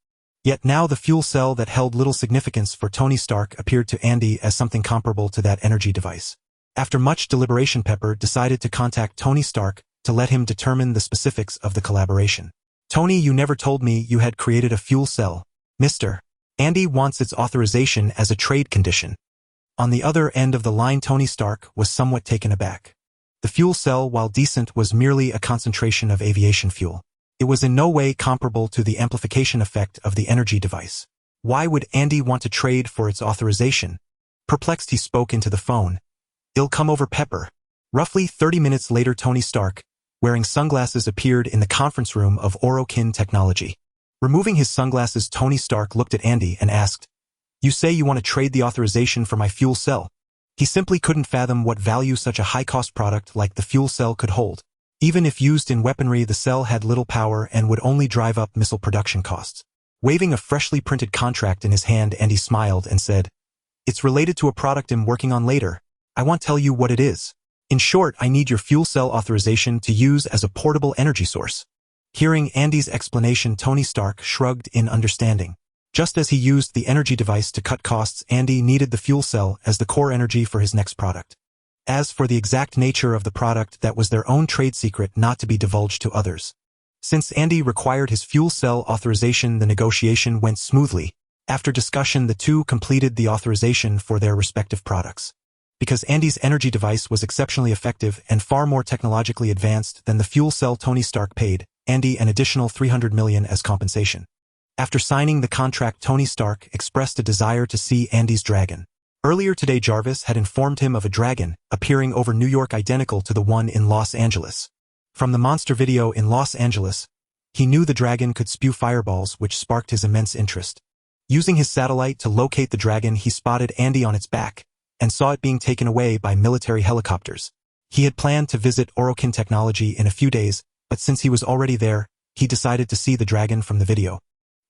Yet now the fuel cell that held little significance for Tony Stark appeared to Andy as something comparable to that energy device. After much deliberation, Pepper decided to contact Tony Stark to let him determine the specifics of the collaboration. "Tony, you never told me you had created a fuel cell, Mr. Andy wants its authorization as a trade condition." On the other end of the line, Tony Stark was somewhat taken aback. The fuel cell, while decent, was merely a concentration of aviation fuel. It was in no way comparable to the amplification effect of the energy device. Why would Andy want to trade for its authorization? Perplexed, he spoke into the phone. "It'll come over, Pepper." Roughly 30 minutes later, Tony Stark, wearing sunglasses, appeared in the conference room of Orokin Technology. Removing his sunglasses, Tony Stark looked at Andy and asked, "You say you want to trade the authorization for my fuel cell?" He simply couldn't fathom what value such a high-cost product like the fuel cell could hold. Even if used in weaponry, the cell had little power and would only drive up missile production costs. Waving a freshly printed contract in his hand, Andy smiled and said, "It's related to a product I'm working on later. I won't tell you what it is. In short, I need your fuel cell authorization to use as a portable energy source." Hearing Andy's explanation, Tony Stark shrugged in understanding. Just as he used the energy device to cut costs, Andy needed the fuel cell as the core energy for his next product. As for the exact nature of the product, that was their own trade secret, not to be divulged to others. Since Andy required his fuel cell authorization, the negotiation went smoothly. After discussion, the two completed the authorization for their respective products. Because Andy's energy device was exceptionally effective and far more technologically advanced than the fuel cell, Tony Stark paid Andy an additional $300 million as compensation. After signing the contract, Tony Stark expressed a desire to see Andy's dragon. Earlier today, J.A.R.V.I.S had informed him of a dragon appearing over New York identical to the one in Los Angeles. From the monster video in Los Angeles, he knew the dragon could spew fireballs, which sparked his immense interest. Using his satellite to locate the dragon, he spotted Andy on its back and saw it being taken away by military helicopters. He had planned to visit Orokin Technology in a few days, but since he was already there, he decided to see the dragon from the video.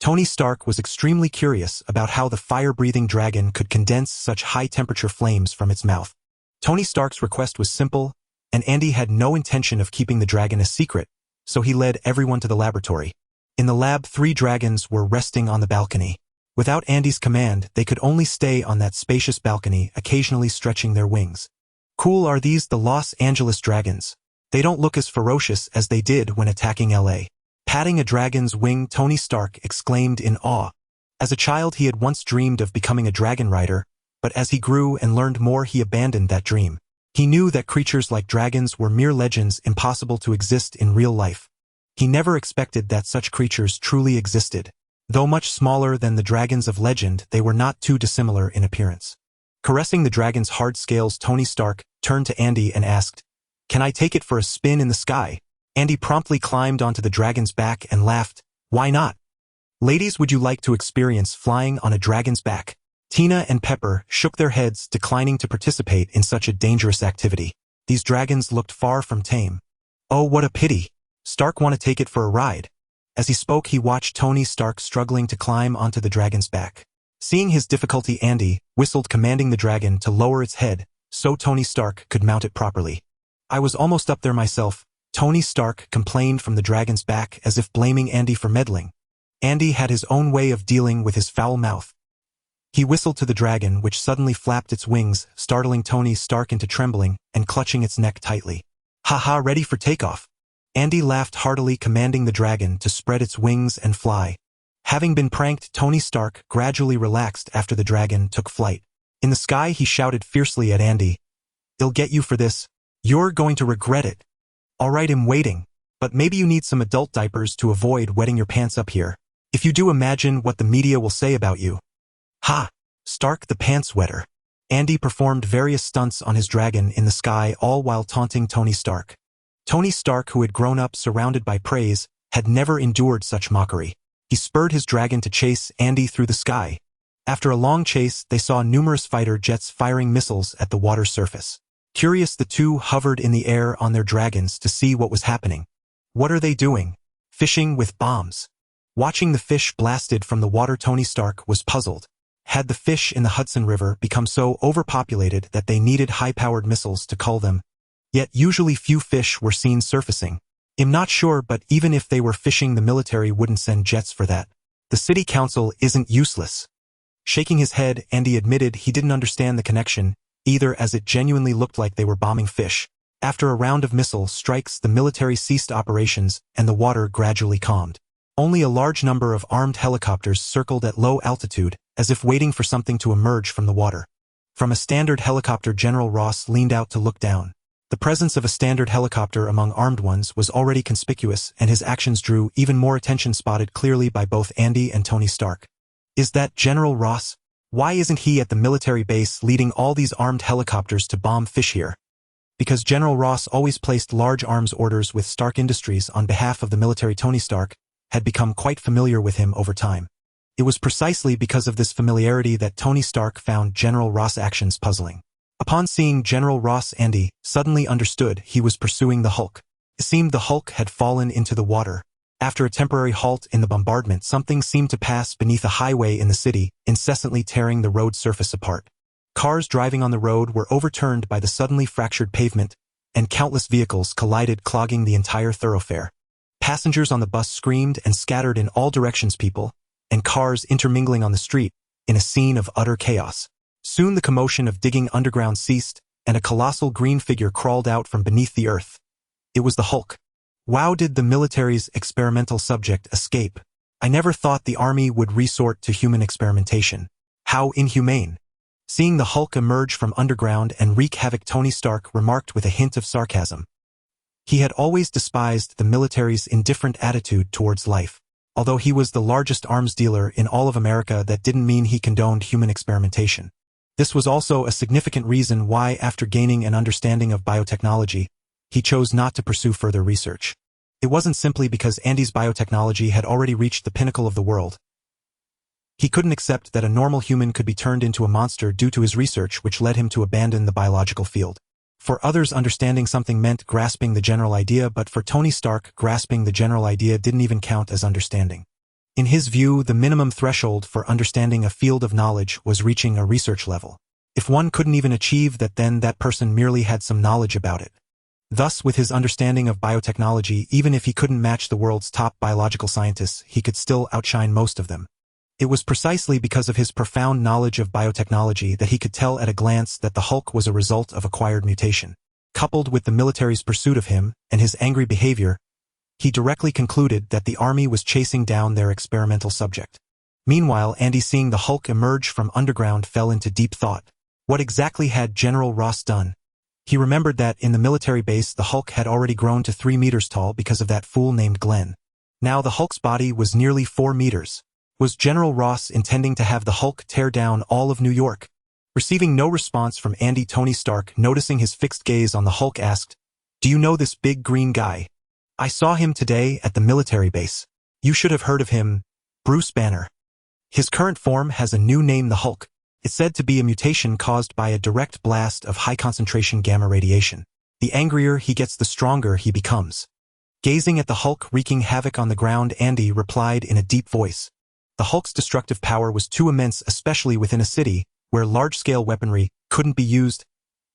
Tony Stark was extremely curious about how the fire-breathing dragon could condense such high-temperature flames from its mouth. Tony Stark's request was simple, and Andy had no intention of keeping the dragon a secret, so he led everyone to the laboratory. In the lab, 3 dragons were resting on the balcony. Without Andy's command, they could only stay on that spacious balcony, occasionally stretching their wings. Cool, are these the Los Angeles dragons? They don't look as ferocious as they did when attacking LA. Patting a dragon's wing, Tony Stark exclaimed in awe. As a child, he had once dreamed of becoming a dragon rider, but as he grew and learned more, he abandoned that dream. He knew that creatures like dragons were mere legends, impossible to exist in real life. He never expected that such creatures truly existed. Though much smaller than the dragons of legend, they were not too dissimilar in appearance. Caressing the dragon's hard scales, Tony Stark turned to Andy and asked, "Can I take it for a spin in the sky?" Andy promptly climbed onto the dragon's back and laughed. "Why not? Ladies, would you like to experience flying on a dragon's back?" Tina and Pepper shook their heads, declining to participate in such a dangerous activity. These dragons looked far from tame. "Oh, what a pity. Stark, want to take it for a ride?" As he spoke, he watched Tony Stark struggling to climb onto the dragon's back. Seeing his difficulty, Andy whistled, commanding the dragon to lower its head so Tony Stark could mount it properly. I was almost up there myself, Tony Stark complained from the dragon's back, as if blaming Andy for meddling. Andy had his own way of dealing with his foul mouth. He whistled to the dragon, which suddenly flapped its wings, startling Tony Stark into trembling and clutching its neck tightly. "Ha, ready for takeoff." Andy laughed heartily, commanding the dragon to spread its wings and fly. Having been pranked, Tony Stark gradually relaxed after the dragon took flight. In the sky, he shouted fiercely at Andy, "I'll get you for this. You're going to regret it." "All right, I'm waiting. But maybe you need some adult diapers to avoid wetting your pants up here. If you do, imagine what the media will say about you." "Ha! Stark the pants wetter." Andy performed various stunts on his dragon in the sky, all while taunting Tony Stark. Tony Stark, who had grown up surrounded by praise, had never endured such mockery. He spurred his dragon to chase Andy through the sky. After a long chase, they saw numerous fighter jets firing missiles at the water's surface. Curious, the two hovered in the air on their dragons to see what was happening. "What are they doing?" "Fishing with bombs." Watching the fish blasted from the water, Tony Stark was puzzled. Had the fish in the Hudson River become so overpopulated that they needed high-powered missiles to cull them? Yet usually few fish were seen surfacing. "I'm not sure, but even if they were fishing, the military wouldn't send jets for that. The city council isn't useless." Shaking his head, Andy admitted he didn't understand the connection, either, as it genuinely looked like they were bombing fish. After a round of missile strikes, the military ceased operations and the water gradually calmed. Only a large number of armed helicopters circled at low altitude, as if waiting for something to emerge from the water. From a standard helicopter, General Ross leaned out to look down. The presence of a standard helicopter among armed ones was already conspicuous, and his actions drew even more attention, spotted clearly by both Andy and Tony Stark. "Is that General Ross? Why isn't he at the military base leading all these armed helicopters to bomb fish here?" Because General Ross always placed large arms orders with Stark Industries on behalf of the military, Tony Stark had become quite familiar with him over time. It was precisely because of this familiarity that Tony Stark found General Ross' actions puzzling. Upon seeing General Ross, Andy suddenly understood he was pursuing the Hulk. It seemed the Hulk had fallen into the water. After a temporary halt in the bombardment, something seemed to pass beneath a highway in the city, incessantly tearing the road surface apart. Cars driving on the road were overturned by the suddenly fractured pavement, and countless vehicles collided, clogging the entire thoroughfare. Passengers on the bus screamed and scattered in all directions, people and cars intermingling on the street in a scene of utter chaos. Soon the commotion of digging underground ceased, and a colossal green figure crawled out from beneath the earth. It was the Hulk. Wow, did the military's experimental subject escape? I never thought the army would resort to human experimentation. How inhumane. Seeing the Hulk emerge from underground and wreak havoc, Tony Stark remarked with a hint of sarcasm. He had always despised the military's indifferent attitude towards life. Although he was the largest arms dealer in all of America, that didn't mean he condoned human experimentation. This was also a significant reason why, after gaining an understanding of biotechnology, he chose not to pursue further research. It wasn't simply because Andy's biotechnology had already reached the pinnacle of the world. He couldn't accept that a normal human could be turned into a monster due to his research, which led him to abandon the biological field. For others, understanding something meant grasping the general idea, but for Tony Stark, grasping the general idea didn't even count as understanding. In his view, the minimum threshold for understanding a field of knowledge was reaching a research level. If one couldn't even achieve that, then that person merely had some knowledge about it. Thus, with his understanding of biotechnology, even if he couldn't match the world's top biological scientists, he could still outshine most of them. It was precisely because of his profound knowledge of biotechnology that he could tell at a glance that the Hulk was a result of acquired mutation. Coupled with the military's pursuit of him and his angry behavior, he directly concluded that the army was chasing down their experimental subject. Meanwhile, Andy, seeing the Hulk emerge from underground, fell into deep thought. What exactly had General Ross done? He remembered that in the military base the Hulk had already grown to 3 meters tall because of that fool named Glenn. Now the Hulk's body was nearly 4 meters. Was General Ross intending to have the Hulk tear down all of New York? Receiving no response from Andy, Tony Stark, noticing his fixed gaze on the Hulk, asked, "Do you know this big green guy? I saw him today at the military base. You should have heard of him, Bruce Banner. His current form has a new name, the Hulk. It's said to be a mutation caused by a direct blast of high-concentration gamma radiation. The angrier he gets, the stronger he becomes." Gazing at the Hulk wreaking havoc on the ground, Andy replied in a deep voice, The Hulk's destructive power was too immense, especially within a city where large-scale weaponry couldn't be used.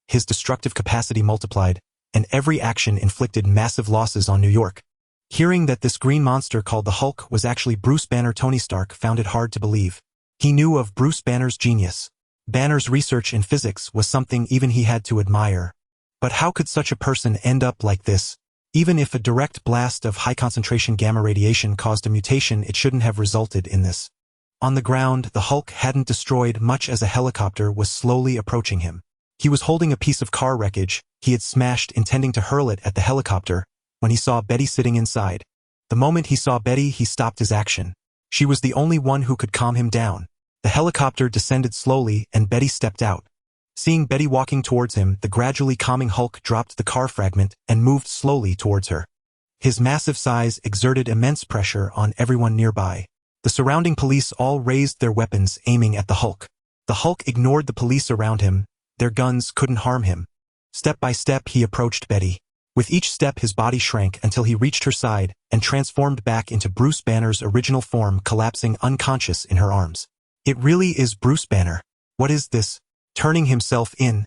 His destructive capacity multiplied, and every action inflicted massive losses on New York. Hearing that this green monster called the Hulk was actually Bruce Banner, Tony Stark found it hard to believe. He knew of Bruce Banner's genius. Banner's research in physics was something even he had to admire. But how could such a person end up like this? Even if a direct blast of high-concentration gamma radiation caused a mutation, it shouldn't have resulted in this. On the ground, the Hulk hadn't destroyed much as a helicopter was slowly approaching him. He was holding a piece of car wreckage he had smashed, intending to hurl it at the helicopter, when he saw Betty sitting inside. The moment he saw Betty, he stopped his action. She was the only one who could calm him down. The helicopter descended slowly and Betty stepped out. Seeing Betty walking towards him, the gradually calming Hulk dropped the car fragment and moved slowly towards her. His massive size exerted immense pressure on everyone nearby. The surrounding police all raised their weapons, aiming at the Hulk. The Hulk ignored the police around him. Their guns couldn't harm him. Step by step, he approached Betty. With each step, his body shrank until he reached her side and transformed back into Bruce Banner's original form, collapsing unconscious in her arms. It really is Bruce Banner. What is this? Turning himself in.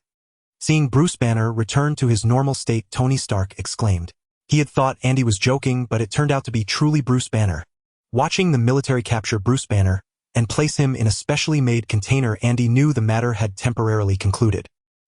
Seeing Bruce Banner return to his normal state, Tony Stark exclaimed. He had thought Andy was joking, but it turned out to be truly Bruce Banner. Watching the military capture Bruce Banner and place him in a specially made container, Andy knew the matter had temporarily concluded.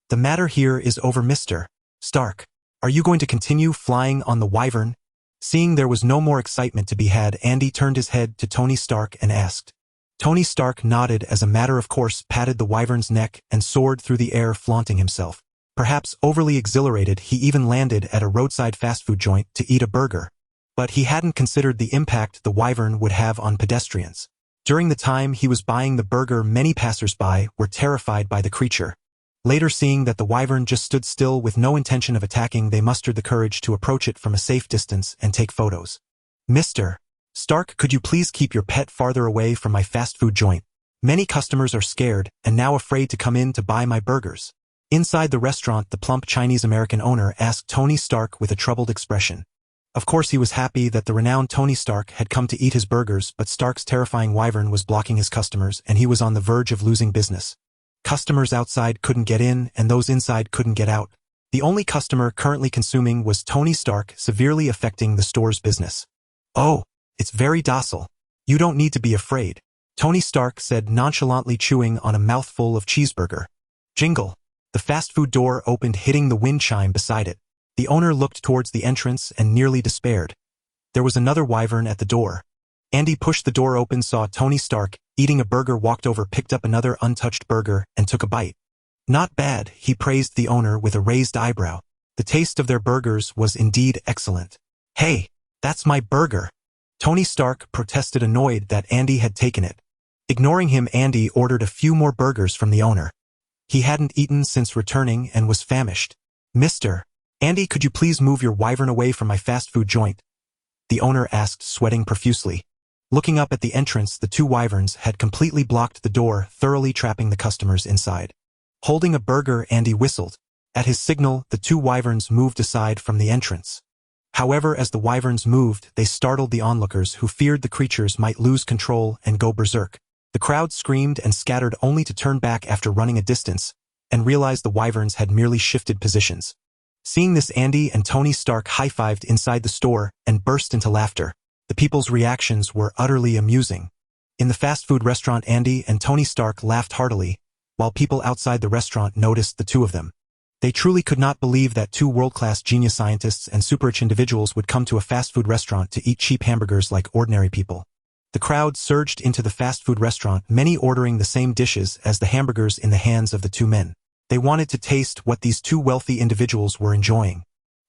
The matter here is over, Mr. Stark. Are you going to continue flying on the Wyvern? Seeing there was no more excitement to be had, Andy turned his head to Tony Stark and asked. Tony Stark nodded as a matter of course, patted the Wyvern's neck and soared through the air, flaunting himself. Perhaps overly exhilarated, he even landed at a roadside fast food joint to eat a burger. But he hadn't considered the impact the Wyvern would have on pedestrians. During the time he was buying the burger, many passers-by were terrified by the creature. Later, seeing that the Wyvern just stood still with no intention of attacking, they mustered the courage to approach it from a safe distance and take photos. Mr. Stark, could you please keep your pet farther away from my fast food joint? Many customers are scared and now afraid to come in to buy my burgers. Inside the restaurant, the plump Chinese-American owner asked Tony Stark with a troubled expression. Of course, he was happy that the renowned Tony Stark had come to eat his burgers, but Stark's terrifying Wyvern was blocking his customers and he was on the verge of losing business. Customers outside couldn't get in and those inside couldn't get out. The only customer currently consuming was Tony Stark, severely affecting the store's business. Oh, it's very docile. You don't need to be afraid, Tony Stark said, nonchalantly chewing on a mouthful of cheeseburger. Jingle. The fast food door opened, hitting the wind chime beside it. The owner looked towards the entrance and nearly despaired. There was another Wyvern at the door. Andy pushed the door open, saw Tony Stark eating a burger, walked over, picked up another untouched burger, and took a bite. Not bad, he praised the owner with a raised eyebrow. The taste of their burgers was indeed excellent. Hey, that's my burger. Tony Stark protested, annoyed that Andy had taken it. Ignoring him, Andy ordered a few more burgers from the owner. He hadn't eaten since returning and was famished. Mr. Andy, could you please move your Wyvern away from my fast food joint? The owner asked, sweating profusely. Looking up at the entrance, the two Wyverns had completely blocked the door, thoroughly trapping the customers inside. Holding a burger, Andy whistled. At his signal, the two Wyverns moved aside from the entrance. However, as the Wyverns moved, they startled the onlookers, who feared the creatures might lose control and go berserk. The crowd screamed and scattered, only to turn back after running a distance and realize the Wyverns had merely shifted positions. Seeing this, Andy and Tony Stark high-fived inside the store and burst into laughter. The people's reactions were utterly amusing. In the fast food restaurant, Andy and Tony Stark laughed heartily, while people outside the restaurant noticed the two of them. They truly could not believe that two world-class genius scientists and super-rich individuals would come to a fast food restaurant to eat cheap hamburgers like ordinary people. The crowd surged into the fast food restaurant, many ordering the same dishes as the hamburgers in the hands of the two men. They wanted to taste what these two wealthy individuals were enjoying.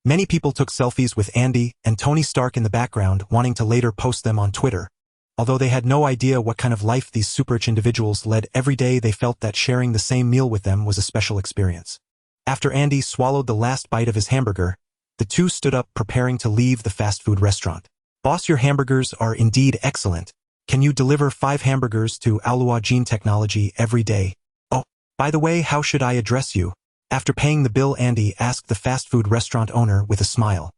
Many people took selfies with Andy and Tony Stark in the background, wanting to later post them on Twitter. Although they had no idea what kind of life these super-rich individuals led every day, they felt that sharing the same meal with them was a special experience. After Andy swallowed the last bite of his hamburger, the two stood up, preparing to leave the fast food restaurant. Boss, your hamburgers are indeed excellent. Can you deliver 5 hamburgers to Alua Gene Technology every day? Oh, by the way, how should I address you? After paying the bill, Andy asked the fast food restaurant owner with a smile.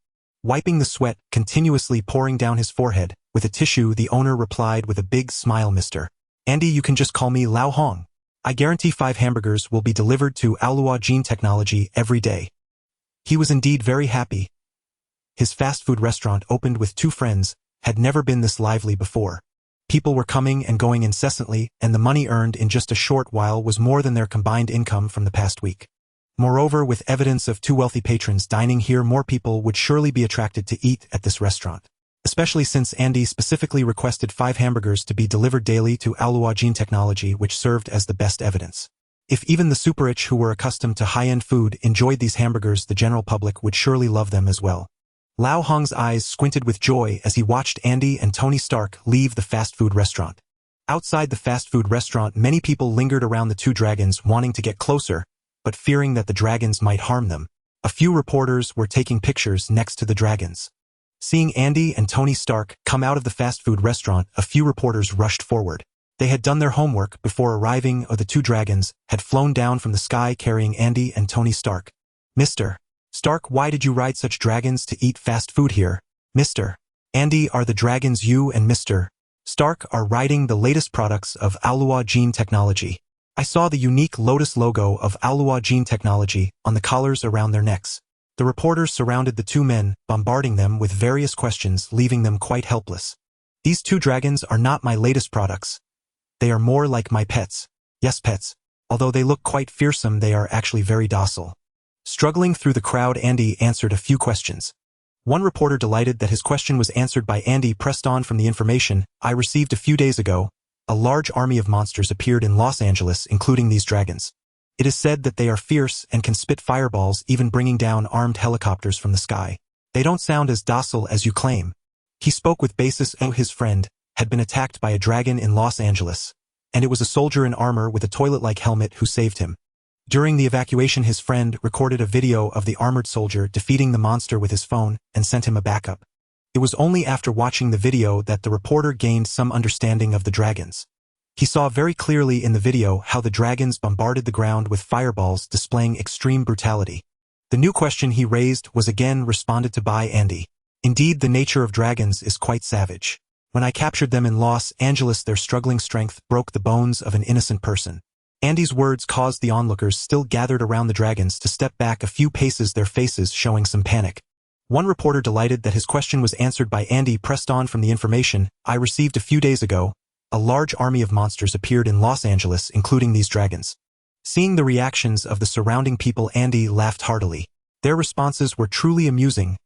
Wiping the sweat continuously pouring down his forehead, with a tissue the owner replied with a big smile, "Mr. Andy, you can just call me Lao Hong. I guarantee 5 hamburgers will be delivered to Alua Gene Technology every day." He was indeed very happy. His fast food restaurant, opened with 2 friends, had never been this lively before. People were coming and going incessantly, and the money earned in just a short while was more than their combined income from the past week. Moreover, with evidence of 2 wealthy patrons dining here, more people would surely be attracted to eat at this restaurant. Especially since Andy specifically requested 5 hamburgers to be delivered daily to Alua Gene Technology, which served as the best evidence. If even the super-rich who were accustomed to high-end food enjoyed these hamburgers, the general public would surely love them as well. Lao Hong's eyes squinted with joy as he watched Andy and Tony Stark leave the fast food restaurant. Outside the fast food restaurant, many people lingered around the 2 dragons, wanting to get closer, but fearing that the dragons might harm them. A few reporters were taking pictures next to the dragons. Seeing Andy and Tony Stark come out of the fast food restaurant, a few reporters rushed forward. They had done their homework before arriving, or the 2 dragons had flown down from the sky carrying Andy and Tony Stark. "Mr. Stark, why did you ride such dragons to eat fast food here?" "Mr. Andy, are the dragons you and Mr. Stark are riding the latest products of Alua Gene Technology? I saw the unique lotus logo of Alua Gene Technology on the collars around their necks." The reporters surrounded the 2 men, bombarding them with various questions, leaving them quite helpless. "These 2 dragons are not my latest products. They are more like my pets." "Yes, pets. Although they look quite fearsome, they are actually very docile." Struggling through the crowd, Andy answered a few questions. One reporter, delighted that his question was answered by Andy, pressed on from the information I received a few days ago. A large army of monsters appeared in Los Angeles, including these dragons. It is said that they are fierce and can spit fireballs, even bringing down armed helicopters from the sky. They don't sound as docile as you claim. He spoke with basis. His friend had been attacked by a dragon in Los Angeles, and it was a soldier in armor with a toilet-like helmet who saved him. During the evacuation, his friend recorded a video of the armored soldier defeating the monster with his phone and sent him a backup. It was only after watching the video that the reporter gained some understanding of the dragons. He saw very clearly in the video how the dragons bombarded the ground with fireballs, displaying extreme brutality. The new question he raised was again responded to by Andy. "Indeed, the nature of dragons is quite savage. When I captured them in Los Angeles, their struggling strength broke the bones of an innocent person." Andy's words caused the onlookers still gathered around the dragons to step back a few paces, their faces showing some panic. One reporter, delighted that his question was answered by Andy, pressed on from the information I received a few days ago. A large army of monsters appeared in Los Angeles, including these dragons. Seeing the reactions of the surrounding people, Andy laughed heartily. Their responses were truly amusing.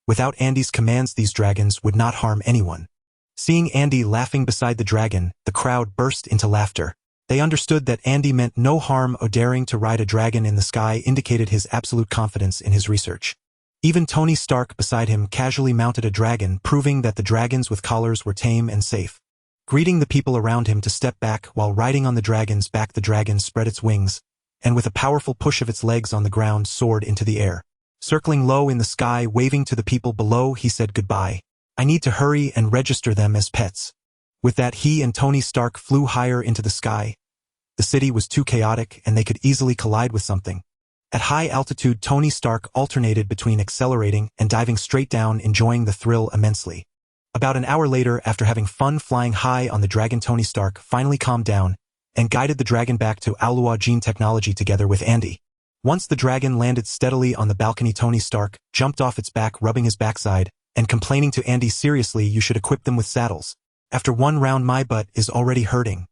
Without Andy's commands, these dragons would not harm anyone. Seeing Andy laughing beside the dragon, the crowd burst into laughter. They understood that Andy meant no harm, or daring to ride a dragon in the sky indicated his absolute confidence in his research. Even Tony Stark beside him casually mounted a dragon, proving that the dragons with collars were tame and safe. Greeting the people around him to step back while riding on the dragon's back, the dragon spread its wings, and with a powerful push of its legs on the ground, soared into the air. Circling low in the sky, waving to the people below, he said, "Goodbye. I need to hurry and register them as pets." With that, he and Tony Stark flew higher into the sky. The city was too chaotic, and they could easily collide with something. At high altitude, Tony Stark alternated between accelerating and diving straight down, enjoying the thrill immensely. About an hour later, after having fun flying high on the dragon, Tony Stark finally calmed down and guided the dragon back to Alua Gene Technology together with Andy. Once the dragon landed steadily on the balcony, Tony Stark jumped off its back, rubbing his backside and complaining to Andy, "Seriously, you should equip them with saddles. After one round, my butt is already hurting.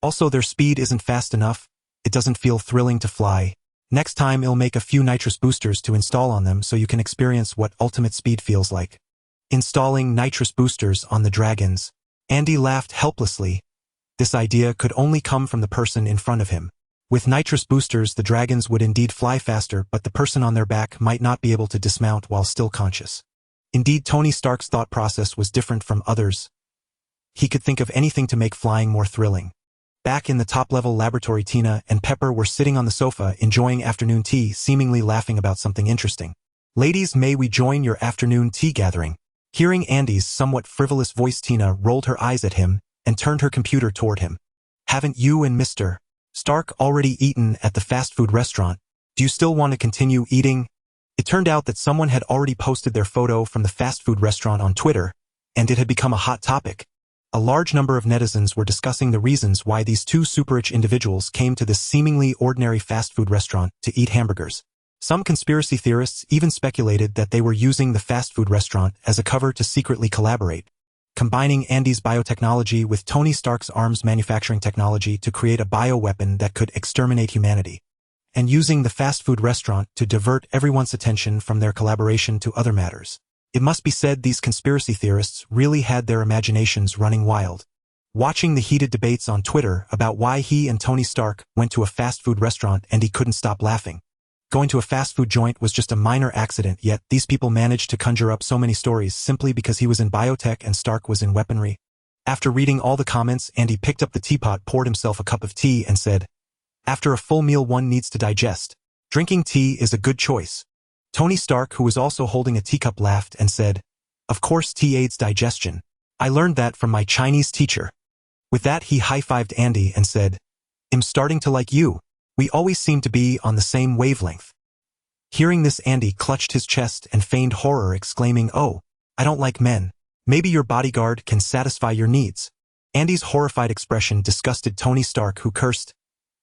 Also, their speed isn't fast enough. It doesn't feel thrilling to fly. Next time, I'll make a few nitrous boosters to install on them so you can experience what ultimate speed feels like." Installing nitrous boosters on the dragons. Andy laughed helplessly. This idea could only come from the person in front of him. With nitrous boosters, the dragons would indeed fly faster, but the person on their back might not be able to dismount while still conscious. Indeed, Tony Stark's thought process was different from others. He could think of anything to make flying more thrilling. Back in the top-level laboratory, Tina and Pepper were sitting on the sofa, enjoying afternoon tea, seemingly laughing about something interesting. "Ladies, may we join your afternoon tea gathering?" Hearing Andy's somewhat frivolous voice, Tina rolled her eyes at him and turned her computer toward him. "Haven't you and Mr. Stark already eaten at the fast food restaurant? Do you still want to continue eating?" It turned out that someone had already posted their photo from the fast food restaurant on Twitter, and it had become a hot topic. A large number of netizens were discussing the reasons why these two super-rich individuals came to this seemingly ordinary fast food restaurant to eat hamburgers. Some conspiracy theorists even speculated that they were using the fast food restaurant as a cover to secretly collaborate, combining Andy's biotechnology with Tony Stark's arms manufacturing technology to create a bioweapon that could exterminate humanity, and using the fast food restaurant to divert everyone's attention from their collaboration to other matters. It must be said these conspiracy theorists really had their imaginations running wild. Watching the heated debates on Twitter about why he and Tony Stark went to a fast food restaurant, Andy couldn't stop laughing. Going to a fast food joint was just a minor accident, yet these people managed to conjure up so many stories simply because he was in biotech and Stark was in weaponry. After reading all the comments, Andy picked up the teapot, poured himself a cup of tea, and said, "After a full meal one needs to digest. Drinking tea is a good choice." Tony Stark, who was also holding a teacup, laughed and said, "Of course tea aids digestion. I learned that from my Chinese teacher." With that he high-fived Andy and said, "I'm starting to like you. We always seem to be on the same wavelength." Hearing this, Andy clutched his chest and feigned horror, exclaiming, "Oh, I don't like men. Maybe your bodyguard can satisfy your needs." Andy's horrified expression disgusted Tony Stark, who cursed,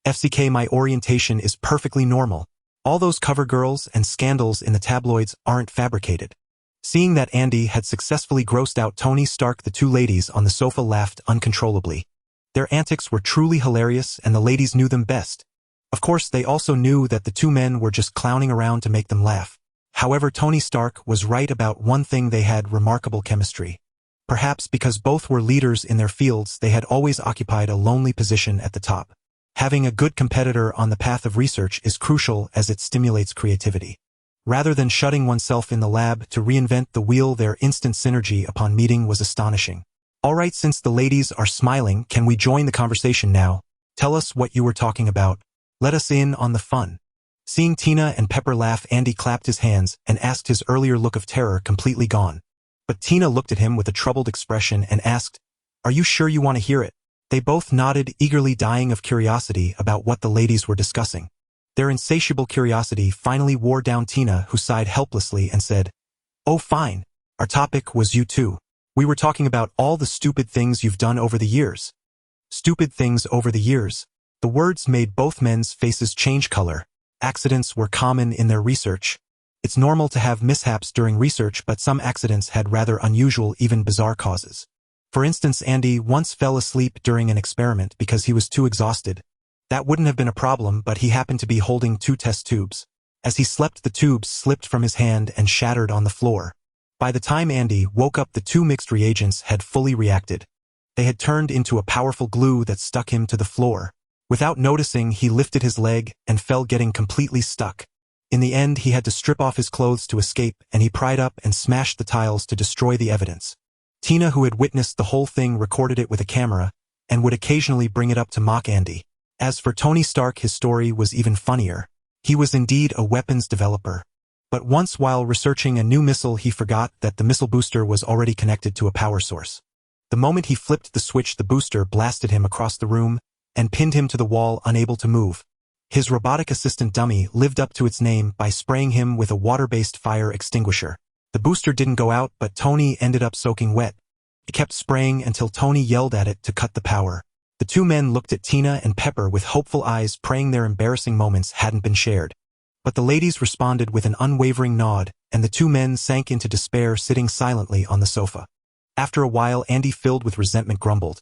"FCK, my orientation is perfectly normal. All those cover girls and scandals in the tabloids aren't fabricated." Seeing that Andy had successfully grossed out Tony Stark, the two ladies on the sofa laughed uncontrollably. Their antics were truly hilarious, and the ladies knew them best. Of course, they also knew that the two men were just clowning around to make them laugh. However, Tony Stark was right about one thing: they had remarkable chemistry. Perhaps because both were leaders in their fields, they had always occupied a lonely position at the top. Having a good competitor on the path of research is crucial, as it stimulates creativity. Rather than shutting oneself in the lab to reinvent the wheel, their instant synergy upon meeting was astonishing. "Alright, since the ladies are smiling, can we join the conversation now? Tell us what you were talking about. Let us in on the fun." Seeing Tina and Pepper laugh, Andy clapped his hands and asked, his earlier look of terror completely gone. But Tina looked at him with a troubled expression and asked, "Are you sure you want to hear it?" They both nodded, eagerly, dying of curiosity about what the ladies were discussing. Their insatiable curiosity finally wore down Tina, who sighed helplessly and said, "Oh fine. Our topic was you two. We were talking about all the stupid things you've done over the years." Stupid things over the years. The words made both men's faces change color. Accidents were common in their research. It's normal to have mishaps during research, but some accidents had rather unusual, even bizarre causes. For instance, Andy once fell asleep during an experiment because he was too exhausted. That wouldn't have been a problem, but he happened to be holding two test tubes. As he slept, the tubes slipped from his hand and shattered on the floor. By the time Andy woke up, the two mixed reagents had fully reacted. They had turned into a powerful glue that stuck him to the floor. Without noticing, he lifted his leg and fell, getting completely stuck. In the end, he had to strip off his clothes to escape, and he pried up and smashed the tiles to destroy the evidence. Tina, who had witnessed the whole thing, recorded it with a camera and would occasionally bring it up to mock Andy. As for Tony Stark, his story was even funnier. He was indeed a weapons developer. But once, while researching a new missile, he forgot that the missile booster was already connected to a power source. The moment he flipped the switch, the booster blasted him across the room and pinned him to the wall, unable to move. His robotic assistant dummy lived up to its name by spraying him with a water-based fire extinguisher. The booster didn't go out, but Tony ended up soaking wet. It kept spraying until Tony yelled at it to cut the power. The two men looked at Tina and Pepper with hopeful eyes, praying their embarrassing moments hadn't been shared. But the ladies responded with an unwavering nod, and the two men sank into despair, sitting silently on the sofa. After a while, Andy, filled with resentment, grumbled,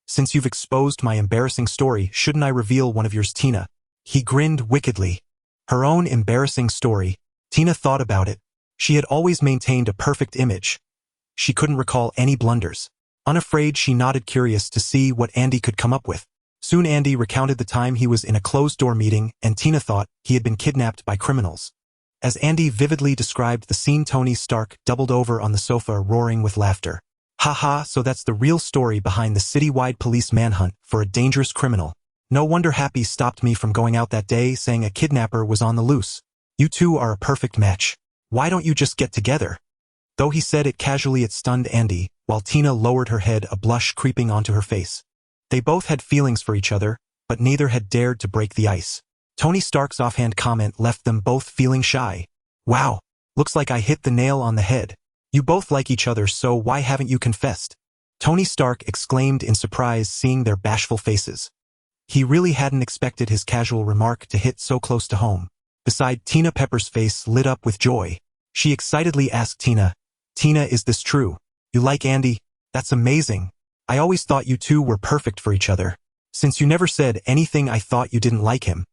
"Since you've exposed my embarrassing story, shouldn't I reveal one of yours, Tina?" He grinned wickedly. Her own embarrassing story. Tina thought about it. She had always maintained a perfect image. She couldn't recall any blunders. Unafraid, she nodded, curious to see what Andy could come up with. Soon Andy recounted the time he was in a closed-door meeting and Tina thought he had been kidnapped by criminals. As Andy vividly described the scene, Tony Stark doubled over on the sofa, roaring with laughter. "Haha, so that's the real story behind the citywide police manhunt for a dangerous criminal. No wonder Happy stopped me from going out that day, saying a kidnapper was on the loose. You two are a perfect match. Why don't you just get together?" Though he said it casually, it stunned Andy, while Tina lowered her head, a blush creeping onto her face. They both had feelings for each other, but neither had dared to break the ice. Tony Stark's offhand comment left them both feeling shy. Wow, looks like I hit the nail on the head. You both like each other, so why haven't you confessed? Tony Stark exclaimed in surprise, seeing their bashful faces. He really hadn't expected his casual remark to hit so close to home. Beside Tina, Pepper's face lit up with joy. She excitedly asked Tina, "Tina, is this true? You like Andy? That's amazing. I always thought you two were perfect for each other. Since you never said anything, I thought you didn't like him."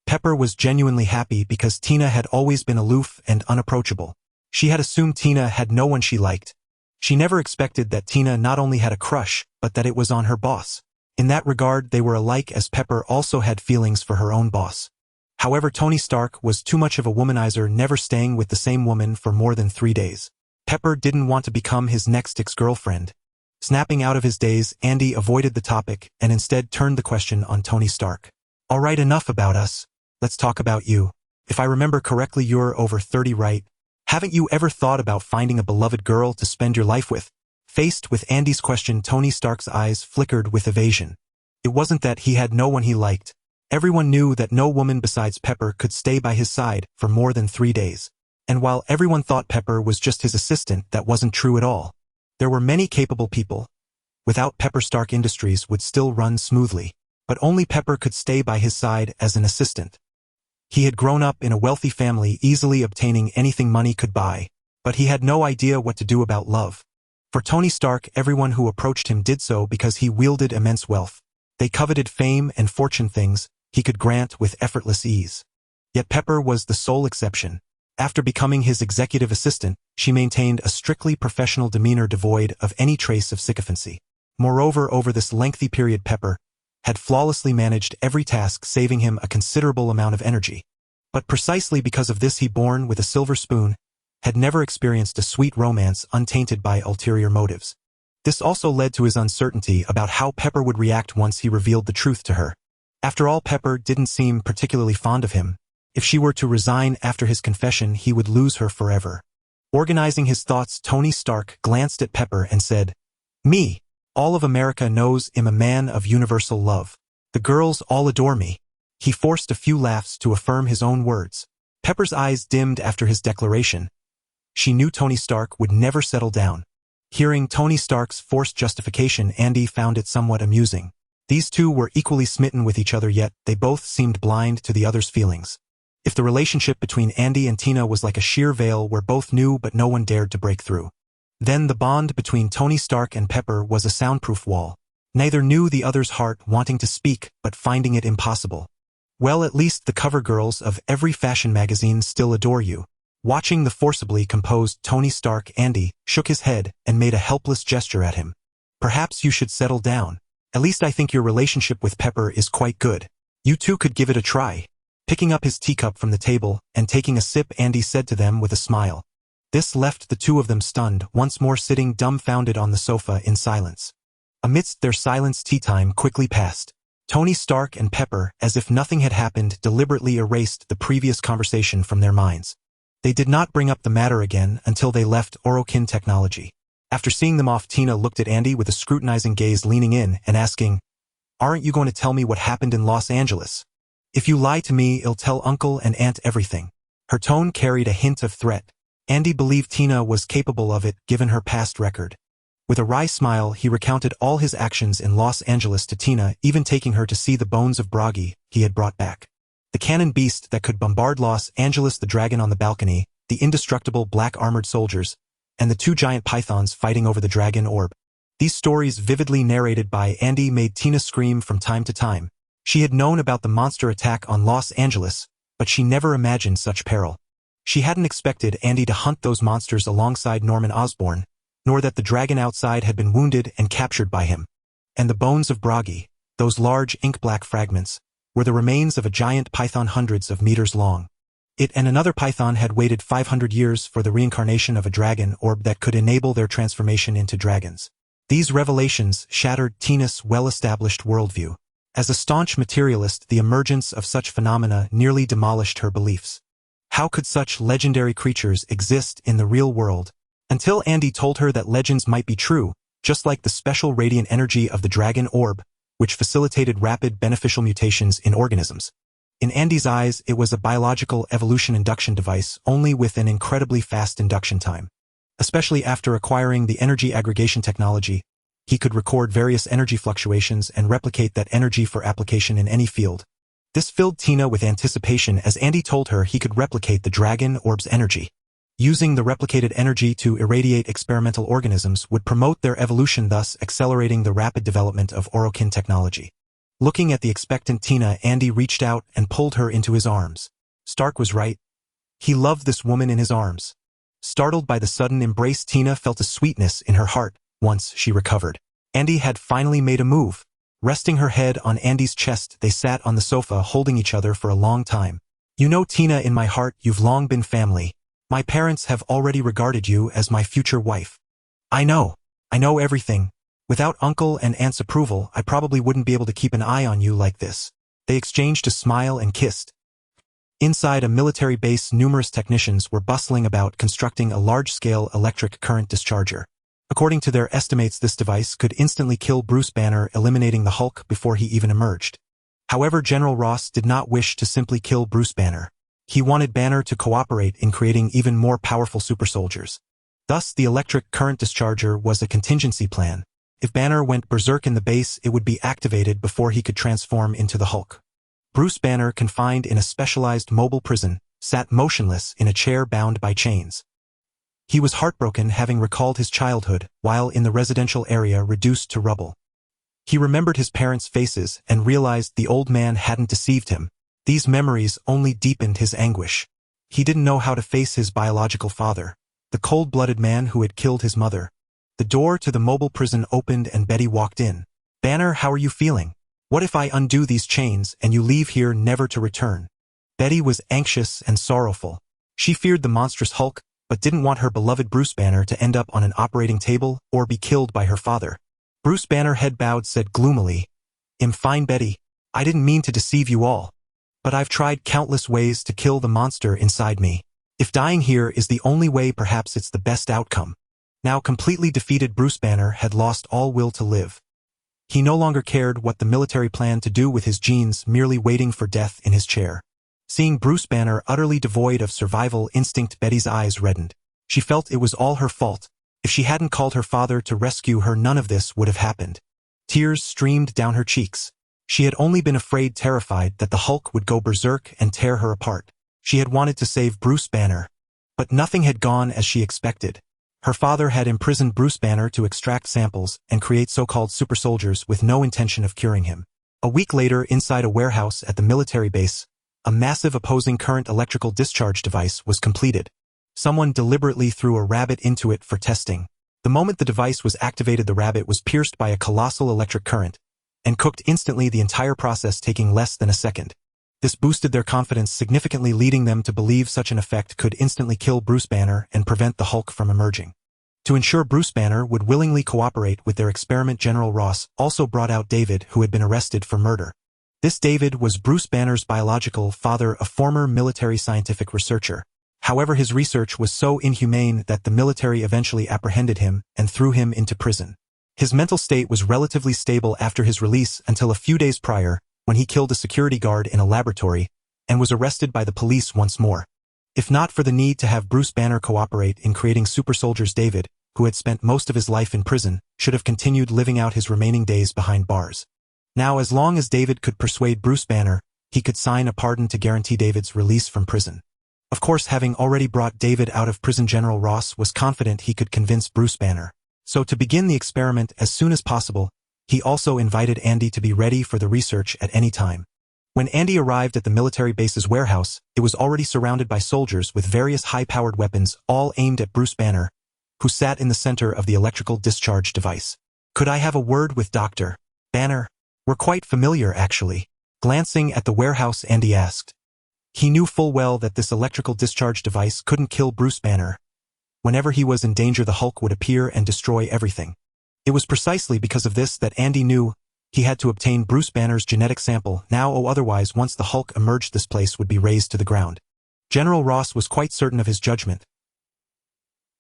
Pepper was genuinely happy because Tina had always been aloof and unapproachable. She had assumed Tina had no one she liked. She never expected that Tina not only had a crush, but that it was on her boss. In that regard, they were alike, as Pepper also had feelings for her own boss. However, Tony Stark was too much of a womanizer, never staying with the same woman for more than 3 days. Pepper didn't want to become his next ex-girlfriend. Snapping out of his daze, Andy avoided the topic and instead turned the question on Tony Stark. "All right, enough about us. Let's talk about you. If I remember correctly, you're over 30, right? Haven't you ever thought about finding a beloved girl to spend your life with?" Faced with Andy's question, Tony Stark's eyes flickered with evasion. It wasn't that he had no one he liked. Everyone knew that no woman besides Pepper could stay by his side for more than 3 days. And while everyone thought Pepper was just his assistant, that wasn't true at all. There were many capable people. Without Pepper, Stark Industries would still run smoothly. But only Pepper could stay by his side as an assistant. He had grown up in a wealthy family, easily obtaining anything money could buy. But he had no idea what to do about love. For Tony Stark, everyone who approached him did so because he wielded immense wealth. They coveted fame and fortune, things he could grant with effortless ease. Yet Pepper was the sole exception. After becoming his executive assistant, she maintained a strictly professional demeanor devoid of any trace of sycophancy. Moreover, over this lengthy period, Pepper had flawlessly managed every task, saving him a considerable amount of energy. But precisely because of this, he, born with a silver spoon, had never experienced a sweet romance untainted by ulterior motives. This also led to his uncertainty about how Pepper would react once he revealed the truth to her. After all, Pepper didn't seem particularly fond of him. If she were to resign after his confession, he would lose her forever. Organizing his thoughts, Tony Stark glanced at Pepper and said, "Me. All of America knows I'm a man of universal love. The girls all adore me." He forced a few laughs to affirm his own words. Pepper's eyes dimmed after his declaration. She knew Tony Stark would never settle down. Hearing Tony Stark's forced justification, Andy found it somewhat amusing. These two were equally smitten with each other, yet they both seemed blind to the other's feelings. If the relationship between Andy and Tina was like a sheer veil where both knew but no one dared to break through, then the bond between Tony Stark and Pepper was a soundproof wall. Neither knew the other's heart, wanting to speak but finding it impossible. "Well, at least the cover girls of every fashion magazine still adore you." Watching the forcibly composed Tony Stark, Andy shook his head and made a helpless gesture at him. "Perhaps you should settle down. At least I think your relationship with Pepper is quite good. You two could give it a try." Picking up his teacup from the table and taking a sip, Andy said to them with a smile. This left the two of them stunned, once more sitting dumbfounded on the sofa in silence. Amidst their silence, tea time quickly passed. Tony Stark and Pepper, as if nothing had happened, deliberately erased the previous conversation from their minds. They did not bring up the matter again until they left Orokin Technology. After seeing them off, Tina looked at Andy with a scrutinizing gaze, leaning in and asking, "Aren't you going to tell me what happened in Los Angeles? If you lie to me, I'll tell Uncle and Aunt everything." Her tone carried a hint of threat. Andy believed Tina was capable of it, given her past record. With a wry smile, he recounted all his actions in Los Angeles to Tina, even taking her to see the bones of Bragi he had brought back. The cannon beast that could bombard Los Angeles, the dragon on the balcony, the indestructible black-armored soldiers, and the 2 giant pythons fighting over the dragon orb. These stories, vividly narrated by Andy, made Tina scream from time to time. She had known about the monster attack on Los Angeles, but she never imagined such peril. She hadn't expected Andy to hunt those monsters alongside Norman Osborn, nor that the dragon outside had been wounded and captured by him. And the bones of Bragi, those large ink-black fragments, were the remains of a giant python hundreds of meters long. It and another python had waited 500 years for the reincarnation of a dragon orb that could enable their transformation into dragons. These revelations shattered Tina's well-established worldview. As a staunch materialist, the emergence of such phenomena nearly demolished her beliefs. How could such legendary creatures exist in the real world? Until Andy told her that legends might be true, just like the special radiant energy of the dragon orb, which facilitated rapid beneficial mutations in organisms. In Andy's eyes, it was a biological evolution induction device, only with an incredibly fast induction time. Especially after acquiring the energy aggregation technology, he could record various energy fluctuations and replicate that energy for application in any field. This filled Tina with anticipation as Andy told her he could replicate the dragon orb's energy. Using the replicated energy to irradiate experimental organisms would promote their evolution, thus accelerating the rapid development of Orokin technology. Looking at the expectant Tina, Andy reached out and pulled her into his arms. Stark was right. He loved this woman in his arms. Startled by the sudden embrace, Tina felt a sweetness in her heart once she recovered. Andy had finally made a move. Resting her head on Andy's chest, they sat on the sofa holding each other for a long time. You know, Tina, in my heart, you've long been family. My parents have already regarded you as my future wife. I know everything. Without Uncle and Aunt's approval, I probably wouldn't be able to keep an eye on you like this. They exchanged a smile and kissed. Inside a military base, numerous technicians were bustling about constructing a large-scale electric current discharger. According to their estimates, this device could instantly kill Bruce Banner, eliminating the Hulk before he even emerged. However, General Ross did not wish to simply kill Bruce Banner. He wanted Banner to cooperate in creating even more powerful super soldiers. Thus, the electric current discharger was a contingency plan. If Banner went berserk in the base, it would be activated before he could transform into the Hulk. Bruce Banner, confined in a specialized mobile prison, sat motionless in a chair bound by chains. He was heartbroken, having recalled his childhood, while in the residential area reduced to rubble. He remembered his parents' faces and realized the old man hadn't deceived him. These memories only deepened his anguish. He didn't know how to face his biological father, the cold-blooded man who had killed his mother. The door to the mobile prison opened and Betty walked in. Banner, how are you feeling? What if I undo these chains and you leave here never to return? Betty was anxious and sorrowful. She feared the monstrous Hulk, but didn't want her beloved Bruce Banner to end up on an operating table or be killed by her father. Bruce Banner, head bowed, said gloomily, I'm fine, Betty. I didn't mean to deceive you all. But I've tried countless ways to kill the monster inside me. If dying here is the only way, perhaps it's the best outcome. Now completely defeated, Bruce Banner had lost all will to live. He no longer cared what the military planned to do with his genes, merely waiting for death in his chair. Seeing Bruce Banner utterly devoid of survival instinct, Betty's eyes reddened. She felt it was all her fault. If she hadn't called her father to rescue her, none of this would have happened. Tears streamed down her cheeks. She had only been terrified that the Hulk would go berserk and tear her apart. She had wanted to save Bruce Banner. But nothing had gone as she expected. Her father had imprisoned Bruce Banner to extract samples and create so-called super soldiers with no intention of curing him. A week later, inside a warehouse at the military base, a massive opposing current electrical discharge device was completed. Someone deliberately threw a rabbit into it for testing. The moment the device was activated, the rabbit was pierced by a colossal electric current and cooked instantly, the entire process taking less than a second. This boosted their confidence significantly, leading them to believe such an effect could instantly kill Bruce Banner and prevent the Hulk from emerging. To ensure Bruce Banner would willingly cooperate with their experiment, General Ross also brought out David, who had been arrested for murder. This David was Bruce Banner's biological father, a former military scientific researcher. However, his research was so inhumane that the military eventually apprehended him and threw him into prison. His mental state was relatively stable after his release until a few days prior, when he killed a security guard in a laboratory and was arrested by the police once more. If not for the need to have Bruce Banner cooperate in creating super soldiers, David, who had spent most of his life in prison, should have continued living out his remaining days behind bars. Now, as long as David could persuade Bruce Banner, he could sign a pardon to guarantee David's release from prison. Of course, having already brought David out of prison, General Ross was confident he could convince Bruce Banner. So to begin the experiment as soon as possible, he also invited Andy to be ready for the research at any time. When Andy arrived at the military base's warehouse, it was already surrounded by soldiers with various high-powered weapons, all aimed at Bruce Banner, who sat in the center of the electrical discharge device. Could I have a word with Dr. Banner? We're quite familiar, actually. Glancing at the warehouse, Andy asked. He knew full well that this electrical discharge device couldn't kill Bruce Banner. Whenever he was in danger, the Hulk would appear and destroy everything. It was precisely because of this that Andy knew he had to obtain Bruce Banner's genetic sample now or otherwise. Once the Hulk emerged, this place would be razed to the ground. General Ross was quite certain of his judgment.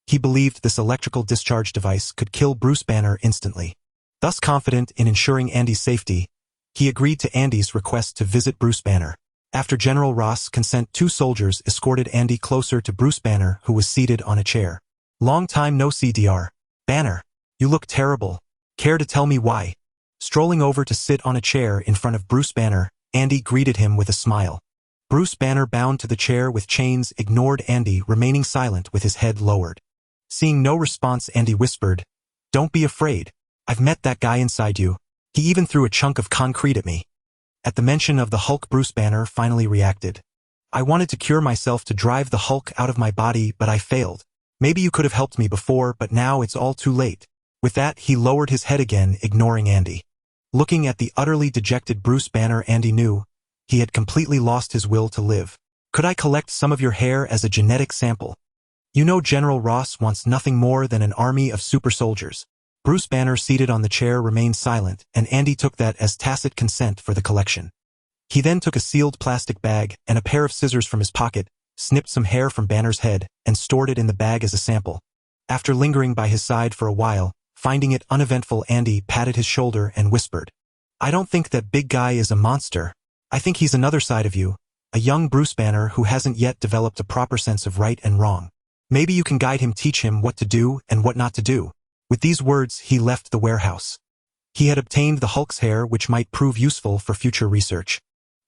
He believed this electrical discharge device could kill Bruce Banner instantly. Thus, confident in ensuring Andy's safety, he agreed to Andy's request to visit Bruce Banner. After General Ross' consent, 2 soldiers escorted Andy closer to Bruce Banner, who was seated on a chair. Long time no see, Dr. Banner. You look terrible. Care to tell me why? Strolling over to sit on a chair in front of Bruce Banner, Andy greeted him with a smile. Bruce Banner, bound to the chair with chains, ignored Andy, remaining silent with his head lowered. Seeing no response, Andy whispered, "Don't be afraid. I've met that guy inside you. He even threw a chunk of concrete at me." At the mention of the Hulk, Bruce Banner finally reacted. "I wanted to cure myself to drive the Hulk out of my body, but I failed. Maybe you could have helped me before, but now it's all too late." With that, he lowered his head again, ignoring Andy. Looking at the utterly dejected Bruce Banner, Andy knew he had completely lost his will to live. "Could I collect some of your hair as a genetic sample? You know General Ross wants nothing more than an army of super soldiers." Bruce Banner, seated on the chair, remained silent, and Andy took that as tacit consent for the collection. He then took a sealed plastic bag and a pair of scissors from his pocket, snipped some hair from Banner's head, and stored it in the bag as a sample. After lingering by his side for a while, finding it uneventful, Andy patted his shoulder and whispered, "I don't think that big guy is a monster. I think he's another side of you, a young Bruce Banner who hasn't yet developed a proper sense of right and wrong. Maybe you can guide him, teach him what to do and what not to do." With these words, he left the warehouse. He had obtained the Hulk's hair, which might prove useful for future research.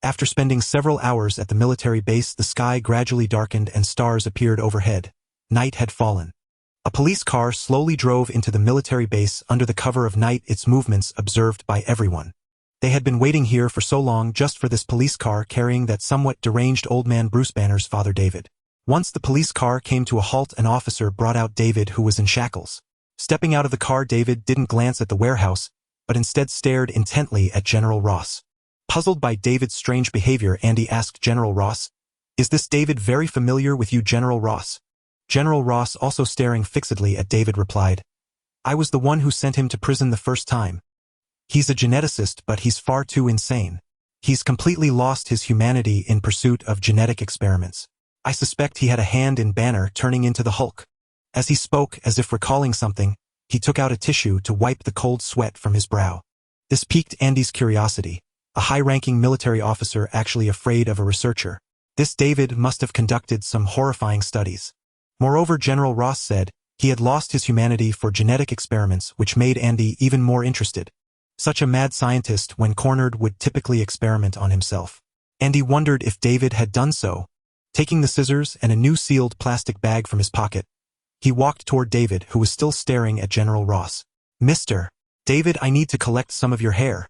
After spending several hours at the military base, the sky gradually darkened and stars appeared overhead. Night had fallen. A police car slowly drove into the military base under the cover of night, its movements observed by everyone. They had been waiting here for so long just for this police car carrying that somewhat deranged old man, Bruce Banner's father, David. Once the police car came to a halt, an officer brought out David, who was in shackles. Stepping out of the car, David didn't glance at the warehouse, but instead stared intently at General Ross. Puzzled by David's strange behavior, Andy asked General Ross, "Is this David very familiar with you, General Ross?" General Ross, also staring fixedly at David, replied, "I was the one who sent him to prison the first time. He's a geneticist, but he's far too insane. He's completely lost his humanity in pursuit of genetic experiments. I suspect he had a hand in Banner turning into the Hulk." As he spoke, as if recalling something, he took out a tissue to wipe the cold sweat from his brow. This piqued Andy's curiosity. A high-ranking military officer actually afraid of a researcher. This David must have conducted some horrifying studies. Moreover, General Ross said he had lost his humanity for genetic experiments, which made Andy even more interested. Such a mad scientist, when cornered, would typically experiment on himself. Andy wondered if David had done so. Taking the scissors and a new sealed plastic bag from his pocket, he walked toward David, who was still staring at General Ross. "Mr. David, I need to collect some of your hair."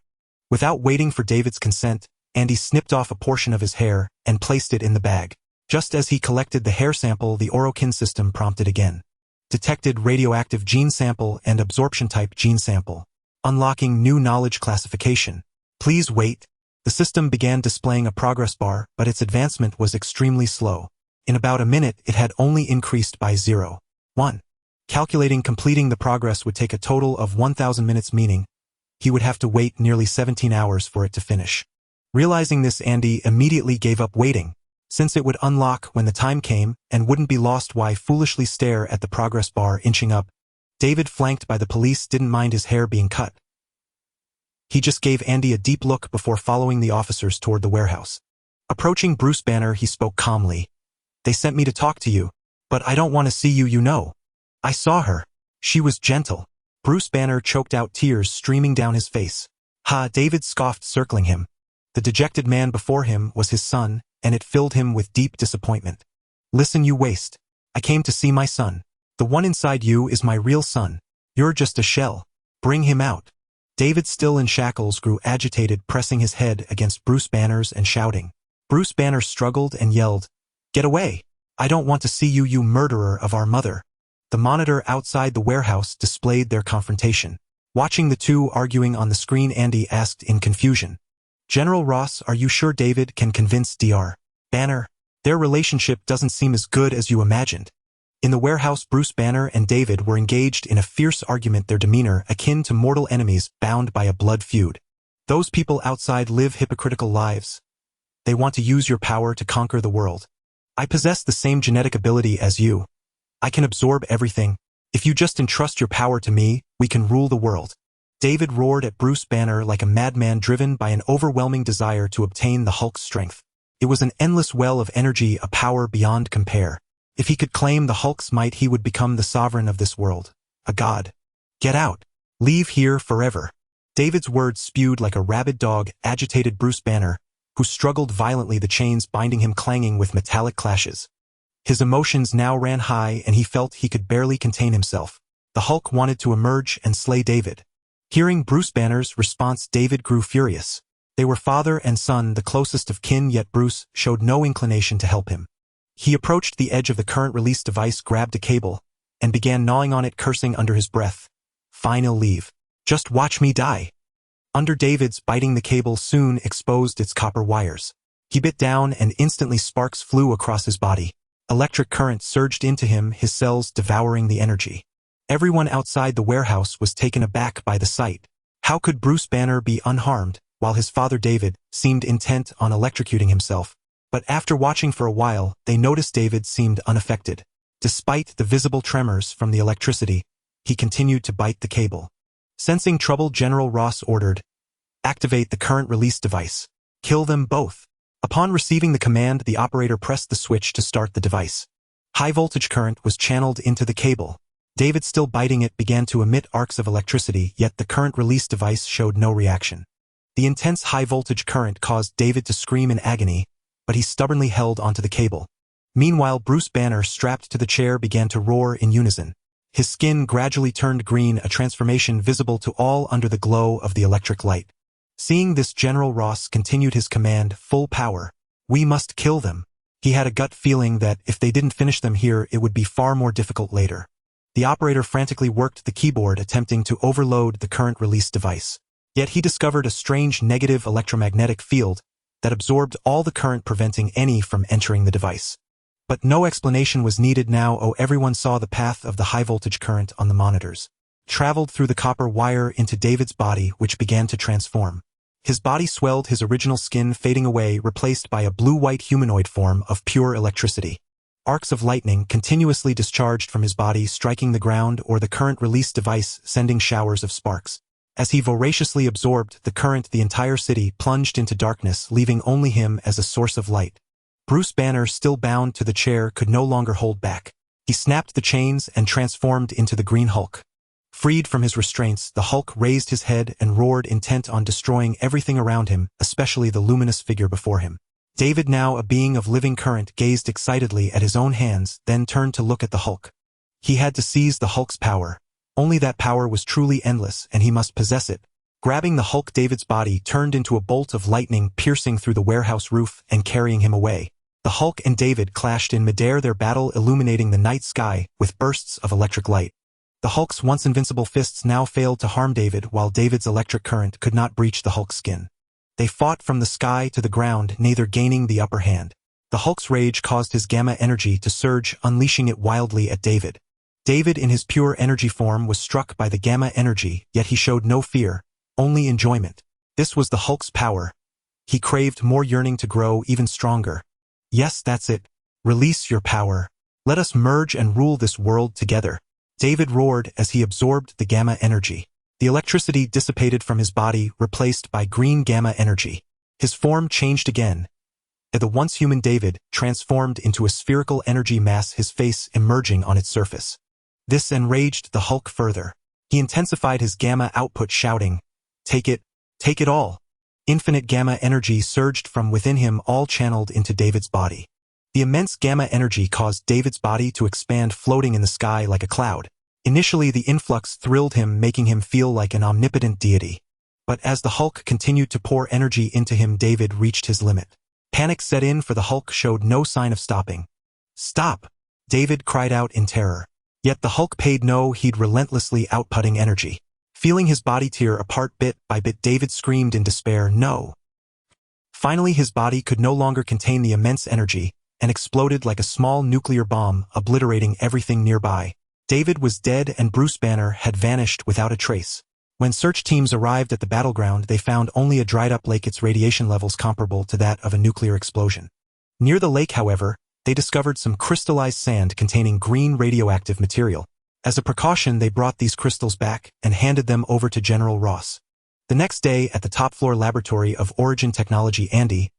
Without waiting for David's consent, Andy snipped off a portion of his hair and placed it in the bag. Just as he collected the hair sample, the Orokin system prompted again. Detected radioactive gene sample and absorption type gene sample. Unlocking new knowledge classification. Please wait. The system began displaying a progress bar, but its advancement was extremely slow. In about a minute, it had only increased by 0.1. Calculating completing the progress would take a total of 1,000 minutes, meaning he would have to wait nearly 17 hours for it to finish. Realizing this, Andy immediately gave up waiting. Since it would unlock when the time came and wouldn't be lost, why foolishly stare at the progress bar inching up? David, flanked by the police, didn't mind his hair being cut. He just gave Andy a deep look before following the officers toward the warehouse. Approaching Bruce Banner, he spoke calmly. "They sent me to talk to you, but I don't want to see you, you know. I saw her. She was gentle." Bruce Banner choked out, tears streaming down his face. "Ha!" David scoffed, circling him. The dejected man before him was his son, and it filled him with deep disappointment. "Listen, you waste. I came to see my son. The one inside you is my real son. You're just a shell. Bring him out." David, still in shackles, grew agitated, pressing his head against Bruce Banner's and shouting. Bruce Banner struggled and yelled, "Get away! I don't want to see you, you murderer of our mother." The monitor outside the warehouse displayed their confrontation. Watching the two arguing on the screen, Andy asked in confusion, "General Ross, are you sure David can convince Dr. Banner? Their relationship doesn't seem as good as you imagined." In the warehouse, Bruce Banner and David were engaged in a fierce argument, their demeanor akin to mortal enemies bound by a blood feud. "Those people outside live hypocritical lives. They want to use your power to conquer the world. I possess the same genetic ability as you. I can absorb everything. If you just entrust your power to me, we can rule the world." David roared at Bruce Banner like a madman driven by an overwhelming desire to obtain the Hulk's strength. It was an endless well of energy, a power beyond compare. If he could claim the Hulk's might, he would become the sovereign of this world. A god. Get out. Leave here forever. David's words spewed like a rabid dog agitated Bruce Banner, who struggled violently, the chains binding him clanging with metallic clashes. His emotions now ran high and he felt he could barely contain himself. The Hulk wanted to emerge and slay David. Hearing Bruce Banner's response, David grew furious. They were father and son, the closest of kin, yet Bruce showed no inclination to help him. He approached the edge of the current release device, grabbed a cable, and began gnawing on it, cursing under his breath. Fine, I'll leave. Just watch me die. Under David's biting, the cable soon exposed its copper wires. He bit down and instantly sparks flew across his body. Electric current surged into him, his cells devouring the energy. Everyone outside the warehouse was taken aback by the sight. How could Bruce Banner be unharmed, while his father David seemed intent on electrocuting himself? But after watching for a while, they noticed David seemed unaffected. Despite the visible tremors from the electricity, he continued to bite the cable. Sensing trouble, General Ross ordered, "Activate the current release device. Kill them both." Upon receiving the command, the operator pressed the switch to start the device. High-voltage current was channeled into the cable. David, still biting it, began to emit arcs of electricity, yet the current release device showed no reaction. The intense high-voltage current caused David to scream in agony, but he stubbornly held onto the cable. Meanwhile, Bruce Banner, strapped to the chair, began to roar in unison. His skin gradually turned green, a transformation visible to all under the glow of the electric light. Seeing this, General Ross continued his command, full power. "We must kill them." He had a gut feeling that if they didn't finish them here, it would be far more difficult later. The operator frantically worked the keyboard, attempting to overload the current release device. Yet he discovered a strange negative electromagnetic field that absorbed all the current, preventing any from entering the device. But no explanation was needed now. Everyone saw the path of the high-voltage current on the monitors. Traveled through the copper wire into David's body, which began to transform. His body swelled, his original skin fading away, replaced by a blue-white humanoid form of pure electricity. Arcs of lightning continuously discharged from his body, striking the ground or the current release device, sending showers of sparks. As he voraciously absorbed the current, the entire city plunged into darkness, leaving only him as a source of light. Bruce Banner, still bound to the chair, could no longer hold back. He snapped the chains and transformed into the Green Hulk. Freed from his restraints, the Hulk raised his head and roared, intent on destroying everything around him, especially the luminous figure before him. David, now a being of living current, gazed excitedly at his own hands, then turned to look at the Hulk. He had to seize the Hulk's power. Only that power was truly endless, and he must possess it. Grabbing the Hulk, David's body turned into a bolt of lightning, piercing through the warehouse roof and carrying him away. The Hulk and David clashed in midair, their battle illuminating the night sky with bursts of electric light. The Hulk's once invincible fists now failed to harm David, while David's electric current could not breach the Hulk's skin. They fought from the sky to the ground, neither gaining the upper hand. The Hulk's rage caused his gamma energy to surge, unleashing it wildly at David. David, in his pure energy form, was struck by the gamma energy, yet he showed no fear, only enjoyment. This was the Hulk's power. He craved more, yearning to grow even stronger. "Yes, that's it. Release your power. Let us merge and rule this world together," David roared as he absorbed the gamma energy. The electricity dissipated from his body, replaced by green gamma energy. His form changed again. The once human David transformed into a spherical energy mass, his face emerging on its surface. This enraged the Hulk further. He intensified his gamma output, shouting, take it all." Infinite gamma energy surged from within him, all channeled into David's body. The immense gamma energy caused David's body to expand, floating in the sky like a cloud. Initially, the influx thrilled him, making him feel like an omnipotent deity. But as the Hulk continued to pour energy into him, David reached his limit. Panic set in, for the Hulk showed no sign of stopping. "Stop!" David cried out in terror. Yet the Hulk paid no heed, relentlessly outputting energy. Feeling his body tear apart bit by bit, David screamed in despair, "No!" Finally, his body could no longer contain the immense energy, and exploded like a small nuclear bomb, obliterating everything nearby. David was dead and Bruce Banner had vanished without a trace. When search teams arrived at the battleground, they found only a dried-up lake, its radiation levels comparable to that of a nuclear explosion. Near the lake, however, they discovered some crystallized sand containing green radioactive material. As a precaution, they brought these crystals back and handed them over to General Ross. The next day, at the top-floor laboratory of Origin Technology, Andy,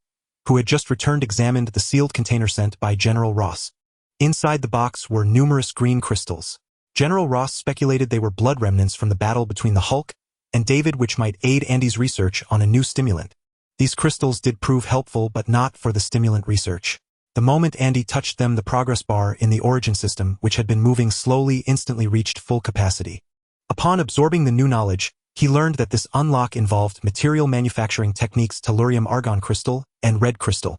who had just returned examined the sealed container sent by General Ross. Inside the box were numerous green crystals. General Ross speculated they were blood remnants from the battle between the Hulk and David, which might aid Andy's research on a new stimulant. These crystals did prove helpful, but not for the stimulant research. The moment Andy touched them, the progress bar in the origin system, which had been moving slowly, instantly reached full capacity. Upon absorbing the new knowledge, he learned that this unlock involved material manufacturing techniques, tellurium argon crystal and red crystal.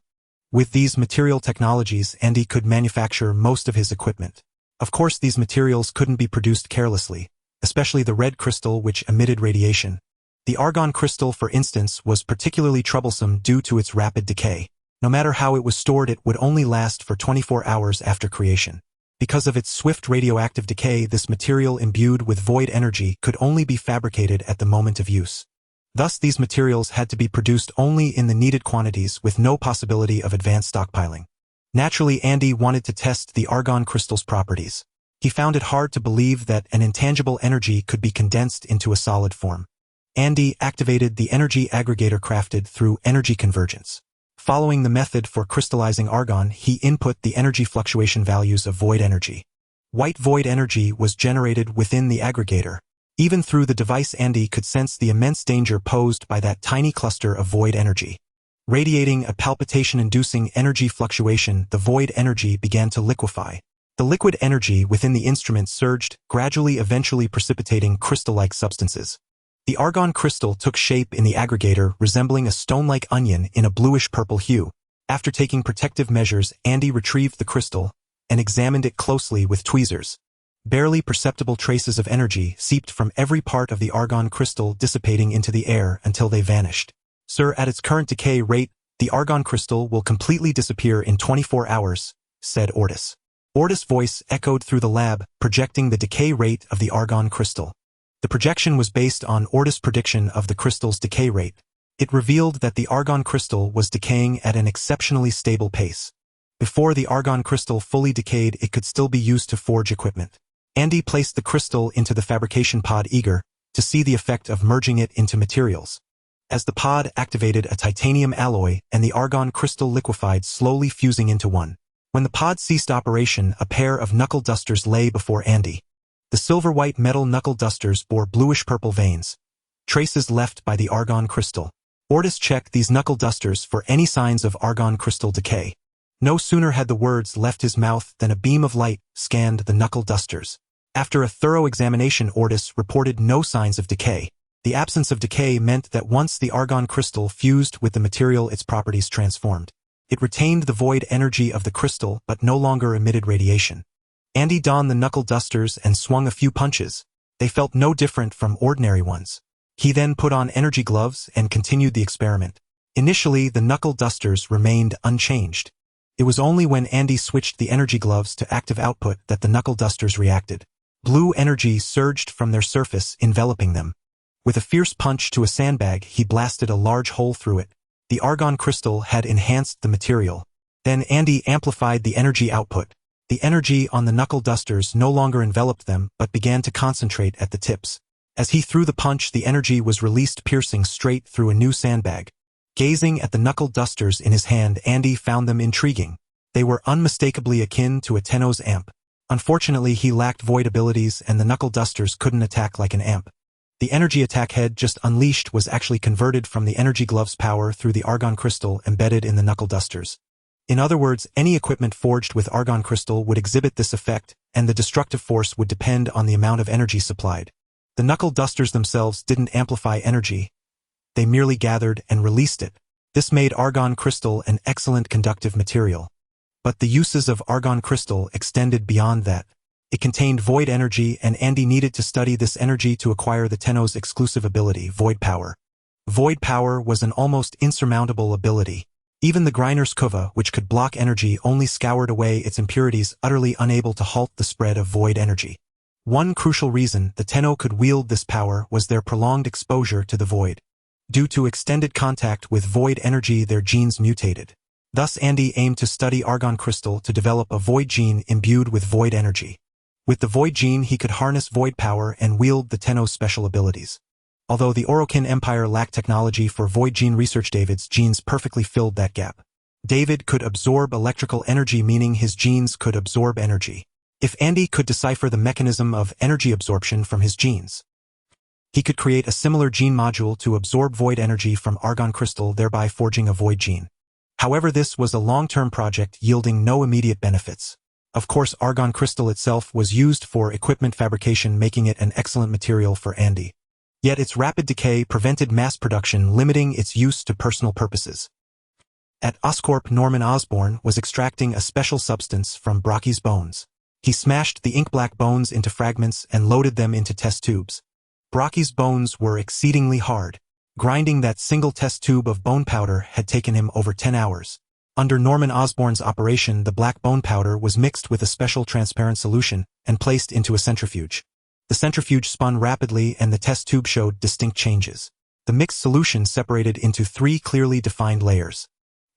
With these material technologies, Andy could manufacture most of his equipment. Of course, these materials couldn't be produced carelessly, especially the red crystal, which emitted radiation. The argon crystal, for instance, was particularly troublesome due to its rapid decay. No matter how it was stored, it would only last for 24 hours after creation. Because of its swift radioactive decay, this material imbued with void energy could only be fabricated at the moment of use. Thus, these materials had to be produced only in the needed quantities, with no possibility of advanced stockpiling. Naturally, Andy wanted to test the argon crystal's properties. He found it hard to believe that an intangible energy could be condensed into a solid form. Andy activated the energy aggregator crafted through energy convergence. Following the method for crystallizing argon, he input the energy fluctuation values of void energy. White void energy was generated within the aggregator. Even through the device, Andy could sense the immense danger posed by that tiny cluster of void energy. Radiating a palpitation-inducing energy fluctuation, the void energy began to liquefy. The liquid energy within the instrument surged, gradually, eventually precipitating crystal-like substances. The argon crystal took shape in the aggregator, resembling a stone-like onion in a bluish-purple hue. After taking protective measures, Andy retrieved the crystal and examined it closely with tweezers. Barely perceptible traces of energy seeped from every part of the argon crystal, dissipating into the air until they vanished. "Sir, at its current decay rate, the argon crystal will completely disappear in 24 hours, said Ortis. Ortis' voice echoed through the lab, projecting the decay rate of the argon crystal. The projection was based on Ortis' prediction of the crystal's decay rate. It revealed that the argon crystal was decaying at an exceptionally stable pace. Before the argon crystal fully decayed, it could still be used to forge equipment. Andy placed the crystal into the fabrication pod, eager to see the effect of merging it into materials. As the pod activated a titanium alloy and the argon crystal liquefied, slowly fusing into one. When the pod ceased operation, a pair of knuckle dusters lay before Andy. The silver-white metal knuckle dusters bore bluish-purple veins, traces left by the argon crystal. Ortis checked these knuckle dusters for any signs of argon crystal decay. No sooner had the words left his mouth than a beam of light scanned the knuckle dusters. After a thorough examination, Ortis reported no signs of decay. The absence of decay meant that once the argon crystal fused with the material, its properties transformed. It retained the void energy of the crystal, but no longer emitted radiation. Andy donned the knuckle dusters and swung a few punches. They felt no different from ordinary ones. He then put on energy gloves and continued the experiment. Initially, the knuckle dusters remained unchanged. It was only when Andy switched the energy gloves to active output that the knuckle dusters reacted. Blue energy surged from their surface, enveloping them. With a fierce punch to a sandbag, he blasted a large hole through it. The argon crystal had enhanced the material. Then Andy amplified the energy output. The energy on the knuckle dusters no longer enveloped them, but began to concentrate at the tips. As he threw the punch, the energy was released, piercing straight through a new sandbag. Gazing at the knuckle dusters in his hand, Andy found them intriguing. They were unmistakably akin to a Thanos amp. Unfortunately, he lacked void abilities, and the knuckle dusters couldn't attack like an amp. The energy attack head just unleashed was actually converted from the energy glove's power through the argon crystal embedded in the knuckle dusters. In other words, any equipment forged with argon crystal would exhibit this effect, and the destructive force would depend on the amount of energy supplied. The knuckle dusters themselves didn't amplify energy. They merely gathered and released it. This made argon crystal an excellent conductive material. But the uses of argon crystal extended beyond that. It contained void energy, and Andy needed to study this energy to acquire the Thanos' exclusive ability, void power. Void power was an almost insurmountable ability. Even the Greiner's Kuva, which could block energy, only scoured away its impurities, utterly unable to halt the spread of void energy. One crucial reason the Tenno could wield this power was their prolonged exposure to the void. Due to extended contact with void energy, their genes mutated. Thus, Andy aimed to study argon crystal to develop a void gene imbued with void energy. With the void gene, he could harness void power and wield the Tenno's special abilities. Although the Orokin Empire lacked technology for void gene research, David's genes perfectly filled that gap. David could absorb electrical energy, meaning his genes could absorb energy. If Andy could decipher the mechanism of energy absorption from his genes, he could create a similar gene module to absorb void energy from argon crystal, thereby forging a void gene. However, this was a long-term project yielding no immediate benefits. Of course, argon crystal itself was used for equipment fabrication, making it an excellent material for Andy. Yet its rapid decay prevented mass production, limiting its use to personal purposes. At Oscorp, Norman Osborn was extracting a special substance from Brocky's bones. He smashed the ink-black bones into fragments and loaded them into test tubes. Brocky's bones were exceedingly hard. Grinding that single test tube of bone powder had taken him over 10 hours. Under Norman Osborn's operation, the black bone powder was mixed with a special transparent solution and placed into a centrifuge. The centrifuge spun rapidly and the test tube showed distinct changes. The mixed solution separated into 3 clearly defined layers.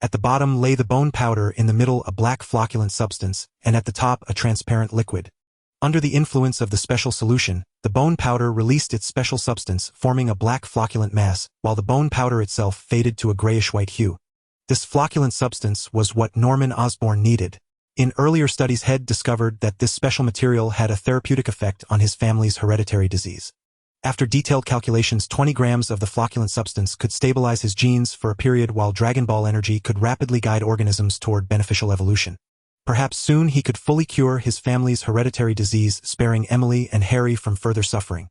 At the bottom lay the bone powder, in the middle a black flocculent substance, and at the top a transparent liquid. Under the influence of the special solution, the bone powder released its special substance, forming a black flocculent mass, while the bone powder itself faded to a grayish-white hue. This flocculent substance was what Norman Osborn needed. In earlier studies, Head discovered that this special material had a therapeutic effect on his family's hereditary disease. After detailed calculations, 20 grams of the flocculent substance could stabilize his genes for a period, while Dragon Ball energy could rapidly guide organisms toward beneficial evolution. Perhaps soon he could fully cure his family's hereditary disease, sparing Emily and Harry from further suffering.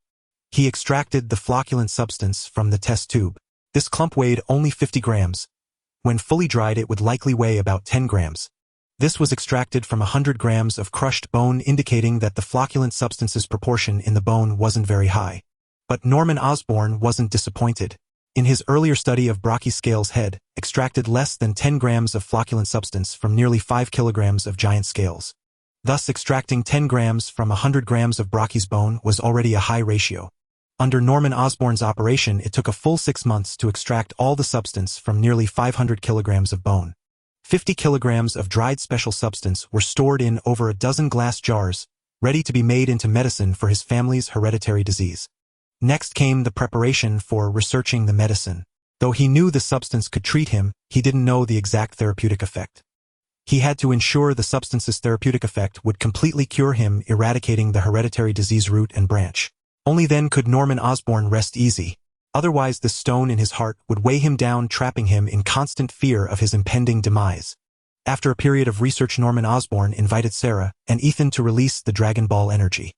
He extracted the flocculent substance from the test tube. This clump weighed only 50 grams. When fully dried, it would likely weigh about 10 grams. This was extracted from 100 grams of crushed bone, indicating that the flocculent substance's proportion in the bone wasn't very high. But Norman Osborn wasn't disappointed. In his earlier study of Brocky Scale's head, extracted less than 10 grams of flocculent substance from nearly 5 kilograms of giant scales. Thus, extracting 10 grams from 100 grams of Brocky's bone was already a high ratio. Under Norman Osborn's operation, it took a full 6 months to extract all the substance from nearly 500 kilograms of bone. 50 kilograms of dried special substance were stored in over a dozen glass jars, ready to be made into medicine for his family's hereditary disease. Next came the preparation for researching the medicine. Though he knew the substance could treat him, he didn't know the exact therapeutic effect. He had to ensure the substance's therapeutic effect would completely cure him, eradicating the hereditary disease root and branch. Only then could Norman Osborn rest easy. Otherwise, the stone in his heart would weigh him down, trapping him in constant fear of his impending demise. After a period of research, Norman Osborn invited Sarah and Ethan to release the Dragon Ball energy.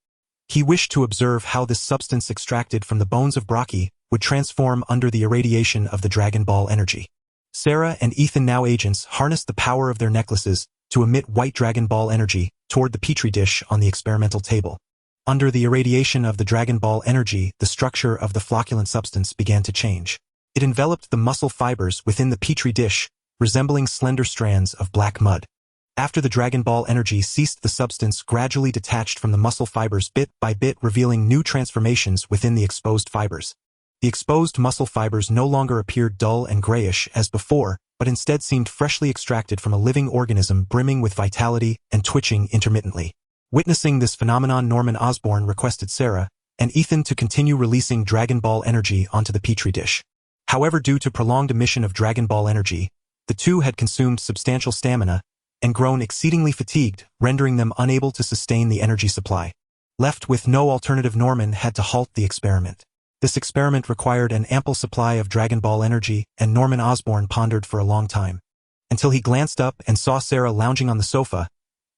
He wished to observe how this substance extracted from the bones of Brocky would transform under the irradiation of the Dragon Ball energy. Sarah and Ethan, now agents, harnessed the power of their necklaces to emit white Dragon Ball energy toward the petri dish on the experimental table. Under the irradiation of the Dragon Ball energy, the structure of the flocculent substance began to change. It enveloped the muscle fibers within the petri dish, resembling slender strands of black mud. After the Dragon Ball energy ceased, the substance gradually detached from the muscle fibers bit by bit, revealing new transformations within the exposed fibers. The exposed muscle fibers no longer appeared dull and grayish as before, but instead seemed freshly extracted from a living organism brimming with vitality and twitching intermittently. Witnessing this phenomenon, Norman Osborn requested Sarah and Ethan to continue releasing Dragon Ball energy onto the petri dish. However, due to prolonged emission of Dragon Ball energy, the two had consumed substantial stamina and grown exceedingly fatigued, rendering them unable to sustain the energy supply. Left with no alternative, Norman had to halt the experiment. This experiment required an ample supply of Dragon Ball energy, and Norman Osborn pondered for a long time. Until he glanced up and saw Sarah lounging on the sofa,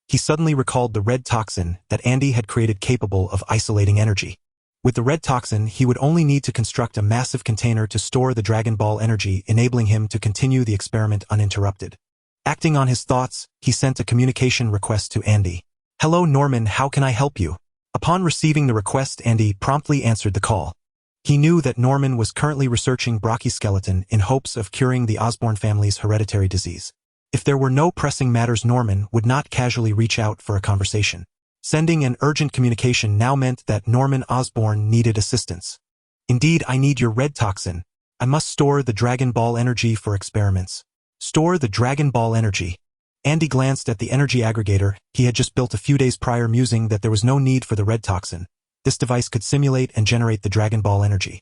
he suddenly recalled the red toxin that Andy had created capable of isolating energy. With the red toxin, he would only need to construct a massive container to store the Dragon Ball energy, enabling him to continue the experiment uninterrupted. Acting on his thoughts, he sent a communication request to Andy. "Hello Norman, how can I help you?" Upon receiving the request, Andy promptly answered the call. He knew that Norman was currently researching Brocky's skeleton in hopes of curing the Osborn family's hereditary disease. If there were no pressing matters, Norman would not casually reach out for a conversation. Sending an urgent communication now meant that Norman Osborn needed assistance. "Indeed, I need your red toxin. I must store the Dragon Ball energy for experiments." Store the Dragon Ball energy. Andy glanced at the energy aggregator he had just built a few days prior, musing that there was no need for the red toxin. This device could simulate and generate the Dragon Ball energy.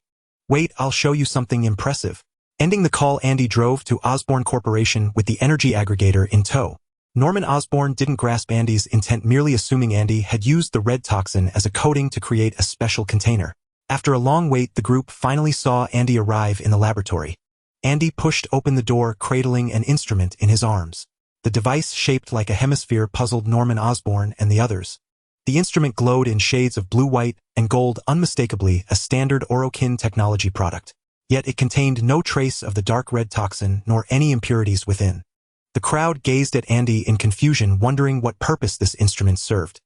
"Wait, I'll show you something impressive." Ending the call, Andy drove to Osborne Corporation with the energy aggregator in tow. Norman Osborn didn't grasp Andy's intent, merely assuming Andy had used the red toxin as a coating to create a special container. After a long wait, the group finally saw Andy arrive in the laboratory. Andy pushed open the door, cradling an instrument in his arms. The device, shaped like a hemisphere, puzzled Norman Osborn and the others. The instrument glowed in shades of blue, white, and gold, unmistakably a standard Orokin technology product. Yet it contained no trace of the dark red toxin nor any impurities within. The crowd gazed at Andy in confusion, wondering what purpose this instrument served.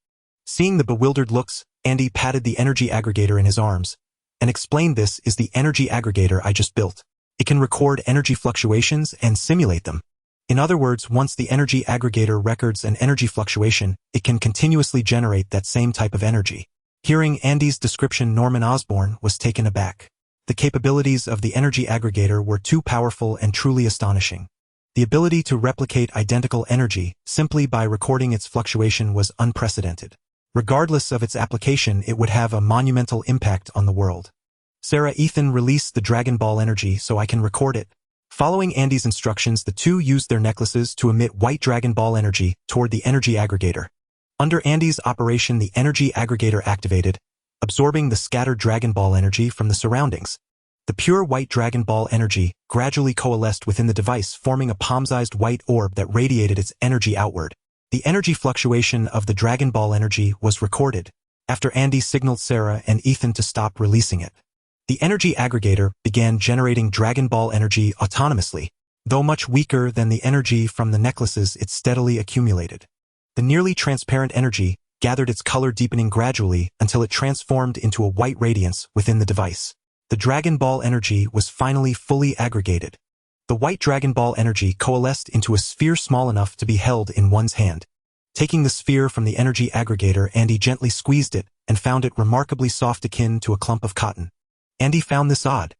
Seeing the bewildered looks, Andy patted the energy aggregator in his arms and explained, "This is the energy aggregator I just built. It can record energy fluctuations and simulate them. In other words, once the energy aggregator records an energy fluctuation, it can continuously generate that same type of energy." Hearing Andy's description, Norman Osborn was taken aback. The capabilities of the energy aggregator were too powerful and truly astonishing. The ability to replicate identical energy simply by recording its fluctuation was unprecedented. Regardless of its application, it would have a monumental impact on the world. "Sarah, Ethan, release the Dragon Ball energy so I can record it." Following Andy's instructions, the two used their necklaces to emit white Dragon Ball energy toward the energy aggregator. Under Andy's operation, the energy aggregator activated, absorbing the scattered Dragon Ball energy from the surroundings. The pure white Dragon Ball energy gradually coalesced within the device, forming a palm-sized white orb that radiated its energy outward. The energy fluctuation of the Dragon Ball energy was recorded, after Andy signaled Sarah and Ethan to stop releasing it. The energy aggregator began generating Dragon Ball energy autonomously. Though much weaker than the energy from the necklaces, it steadily accumulated. The nearly transparent energy gathered its color, deepening gradually until it transformed into a white radiance within the device. The Dragon Ball energy was finally fully aggregated. The white Dragon Ball energy coalesced into a sphere small enough to be held in one's hand. Taking the sphere from the energy aggregator, Andy gently squeezed it and found it remarkably soft, akin to a clump of cotton. Andy found this odd.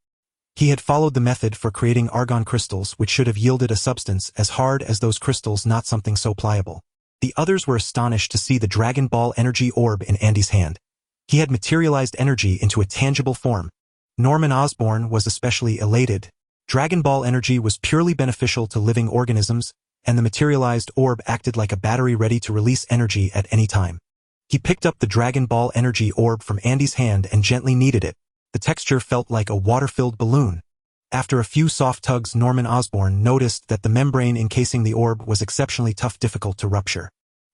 He had followed the method for creating argon crystals, which should have yielded a substance as hard as those crystals, not something so pliable. The others were astonished to see the Dragon Ball energy orb in Andy's hand. He had materialized energy into a tangible form. Norman Osborn was especially elated. Dragon Ball energy was purely beneficial to living organisms, and the materialized orb acted like a battery, ready to release energy at any time. He picked up the Dragon Ball energy orb from Andy's hand and gently kneaded it. The texture felt like a water-filled balloon. After a few soft tugs, Norman Osborn noticed that the membrane encasing the orb was exceptionally tough, difficult to rupture.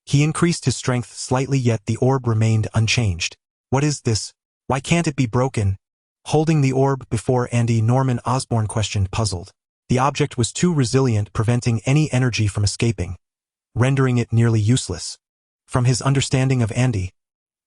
He increased his strength slightly, yet the orb remained unchanged. "What is this? Why can't it be broken?" Holding the orb before Andy, Norman Osborn questioned, puzzled. The object was too resilient, preventing any energy from escaping, rendering it nearly useless. From his understanding of Andy,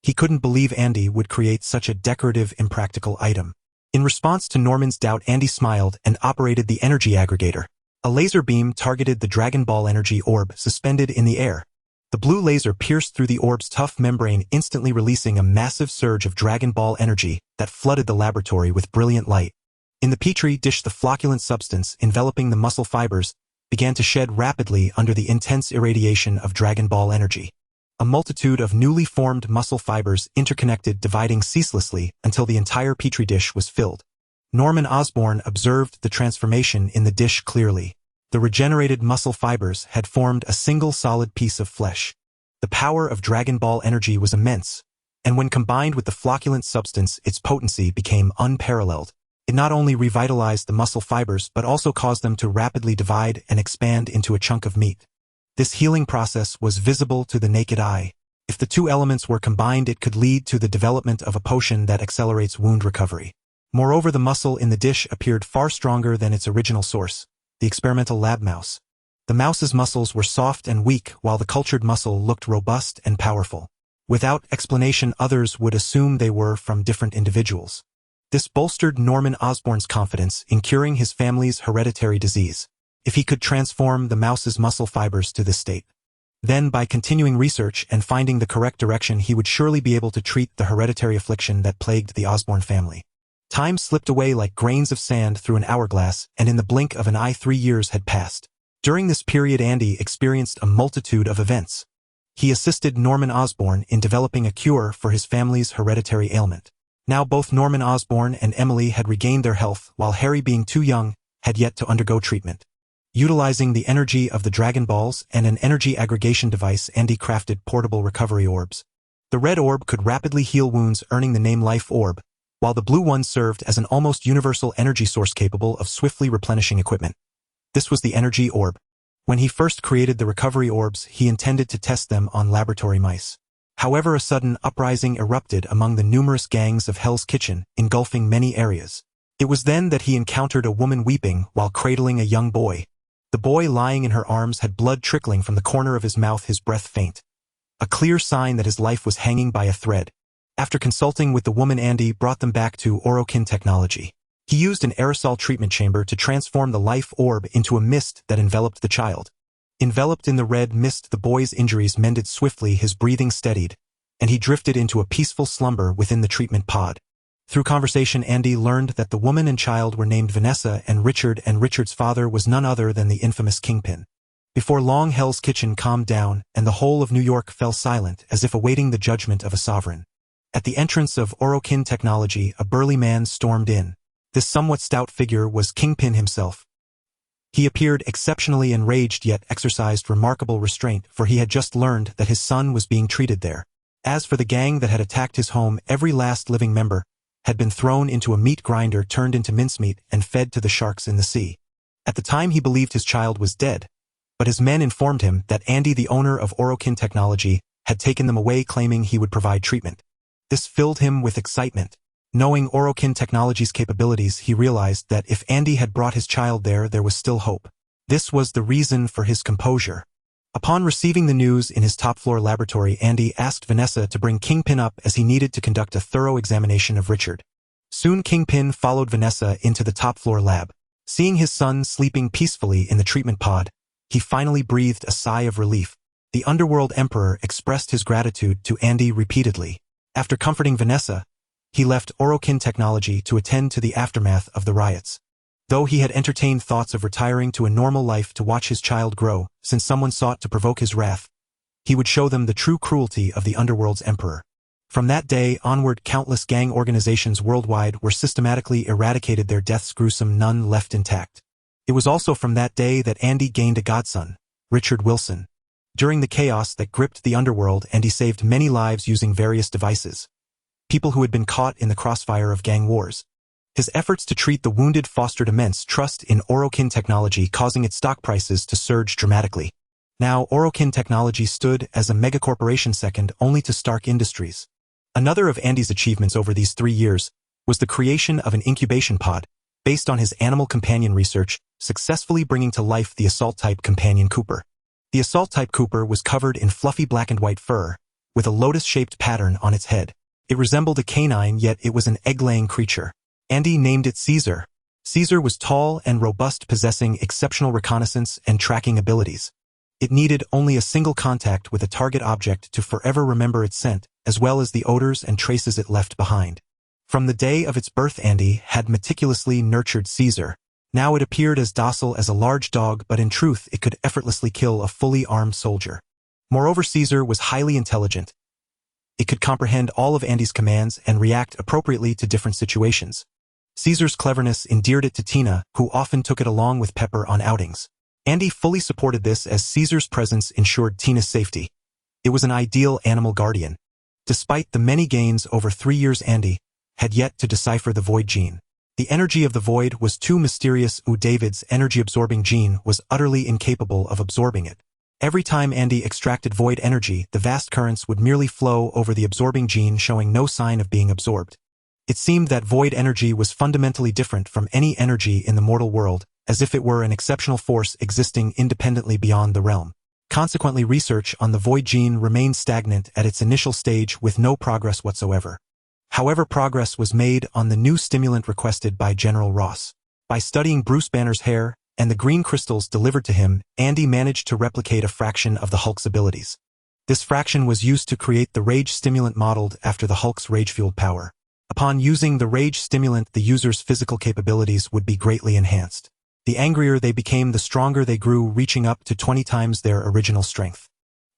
he couldn't believe Andy would create such a decorative, impractical item. In response to Norman's doubt, Andy smiled and operated the energy aggregator. A laser beam targeted the Dragon Ball energy orb suspended in the air. The blue laser pierced through the orb's tough membrane, instantly releasing a massive surge of Dragon Ball energy that flooded the laboratory with brilliant light. In the petri dish, the flocculent substance enveloping the muscle fibers began to shed rapidly under the intense irradiation of Dragon Ball energy. A multitude of newly formed muscle fibers interconnected, dividing ceaselessly until the entire petri dish was filled. Norman Osborn observed the transformation in the dish clearly. The regenerated muscle fibers had formed a single solid piece of flesh. The power of Dragon Ball energy was immense, and when combined with the flocculent substance, its potency became unparalleled. It not only revitalized the muscle fibers, but also caused them to rapidly divide and expand into a chunk of meat. This healing process was visible to the naked eye. If the two elements were combined, it could lead to the development of a potion that accelerates wound recovery. Moreover, the muscle in the dish appeared far stronger than its original source, the experimental lab mouse. The mouse's muscles were soft and weak, while the cultured muscle looked robust and powerful. Without explanation, others would assume they were from different individuals. This bolstered Norman Osborn's confidence in curing his family's hereditary disease. If he could transform the mouse's muscle fibers to this state, then by continuing research and finding the correct direction, he would surely be able to treat the hereditary affliction that plagued the Osborn family. Time slipped away like grains of sand through an hourglass, and in the blink of an eye 3 years had passed. During this period, Andy experienced a multitude of events. He assisted Norman Osborn in developing a cure for his family's hereditary ailment. Now both Norman Osborn and Emily had regained their health, while Harry, being too young, had yet to undergo treatment. Utilizing the energy of the Dragon Balls and an energy aggregation device, Andy crafted portable recovery orbs. The red orb could rapidly heal wounds, earning the name Life Orb, while the blue one served as an almost universal energy source capable of swiftly replenishing equipment. This was the Energy Orb. When he first created the recovery orbs, he intended to test them on laboratory mice. However, a sudden uprising erupted among the numerous gangs of Hell's Kitchen, engulfing many areas. It was then that he encountered a woman weeping while cradling a young boy. The boy lying in her arms had blood trickling from the corner of his mouth, his breath faint. A clear sign that his life was hanging by a thread. After consulting with the woman, Andy brought them back to Orokin technology. He used an aerosol treatment chamber to transform the life orb into a mist that enveloped the child. Enveloped in the red mist, the boy's injuries mended swiftly, his breathing steadied, and he drifted into a peaceful slumber within the treatment pod. Through conversation, Andy learned that the woman and child were named Vanessa and Richard's father was none other than the infamous Kingpin. Before long, Hell's Kitchen calmed down, and the whole of New York fell silent as if awaiting the judgment of a sovereign. At the entrance of Orokin technology, a burly man stormed in. This somewhat stout figure was Kingpin himself. He appeared exceptionally enraged, yet exercised remarkable restraint, for he had just learned that his son was being treated there. As for the gang that had attacked his home, every last living member had been thrown into a meat grinder, turned into mincemeat, and fed to the sharks in the sea. At the time, he believed his child was dead, but his men informed him that Andy, the owner of Orokin technology, had taken them away, claiming he would provide treatment. This filled him with excitement. Knowing Orokin technology's capabilities, he realized that if Andy had brought his child there, there was still hope. This was the reason for his composure. Upon receiving the news in his top-floor laboratory, Andy asked Vanessa to bring Kingpin up as he needed to conduct a thorough examination of Richard. Soon Kingpin followed Vanessa into the top-floor lab. Seeing his son sleeping peacefully in the treatment pod, he finally breathed a sigh of relief. The Underworld Emperor expressed his gratitude to Andy repeatedly. After comforting Vanessa, he left Orokin technology to attend to the aftermath of the riots. Though he had entertained thoughts of retiring to a normal life to watch his child grow, since someone sought to provoke his wrath, he would show them the true cruelty of the Underworld's emperor. From that day onward, countless gang organizations worldwide were systematically eradicated, their deaths gruesome, none left intact. It was also from that day that Andy gained a godson, Richard Wilson. During the chaos that gripped the underworld, Andy saved many lives using various devices. People who had been caught in the crossfire of gang wars. His efforts to treat the wounded fostered immense trust in Orokin technology, causing its stock prices to surge dramatically. Now, Orokin technology stood as a megacorporation, second only to Stark Industries. Another of Andy's achievements over these 3 years was the creation of an incubation pod, based on his animal companion research, successfully bringing to life the assault-type companion Cooper. The assault-type Cooper was covered in fluffy black and white fur, with a lotus-shaped pattern on its head. It resembled a canine, yet it was an egg-laying creature. Andy named it Caesar. Caesar was tall and robust, possessing exceptional reconnaissance and tracking abilities. It needed only a single contact with a target object to forever remember its scent, as well as the odors and traces it left behind. From the day of its birth, Andy had meticulously nurtured Caesar. Now it appeared as docile as a large dog, but in truth it could effortlessly kill a fully armed soldier. Moreover, Caesar was highly intelligent. It could comprehend all of Andy's commands and react appropriately to different situations. Caesar's cleverness endeared it to Tina, who often took it along with Pepper on outings. Andy fully supported this, as Caesar's presence ensured Tina's safety. It was an ideal animal guardian. Despite the many gains over 3 years, Andy had yet to decipher the void gene. The energy of the void was too mysterious. David's energy-absorbing gene was utterly incapable of absorbing it. Every time Andy extracted void energy, the vast currents would merely flow over the absorbing gene, showing no sign of being absorbed. It seemed that void energy was fundamentally different from any energy in the mortal world, as if it were an exceptional force existing independently beyond the realm. Consequently, research on the void gene remained stagnant at its initial stage, with no progress whatsoever. However, progress was made on the new stimulant requested by General Ross. By studying Bruce Banner's hair and the green crystals delivered to him, Andy managed to replicate a fraction of the Hulk's abilities. This fraction was used to create the rage stimulant modeled after the Hulk's rage-fueled power. Upon using the rage stimulant, the user's physical capabilities would be greatly enhanced. The angrier they became, the stronger they grew, reaching up to 20 times their original strength.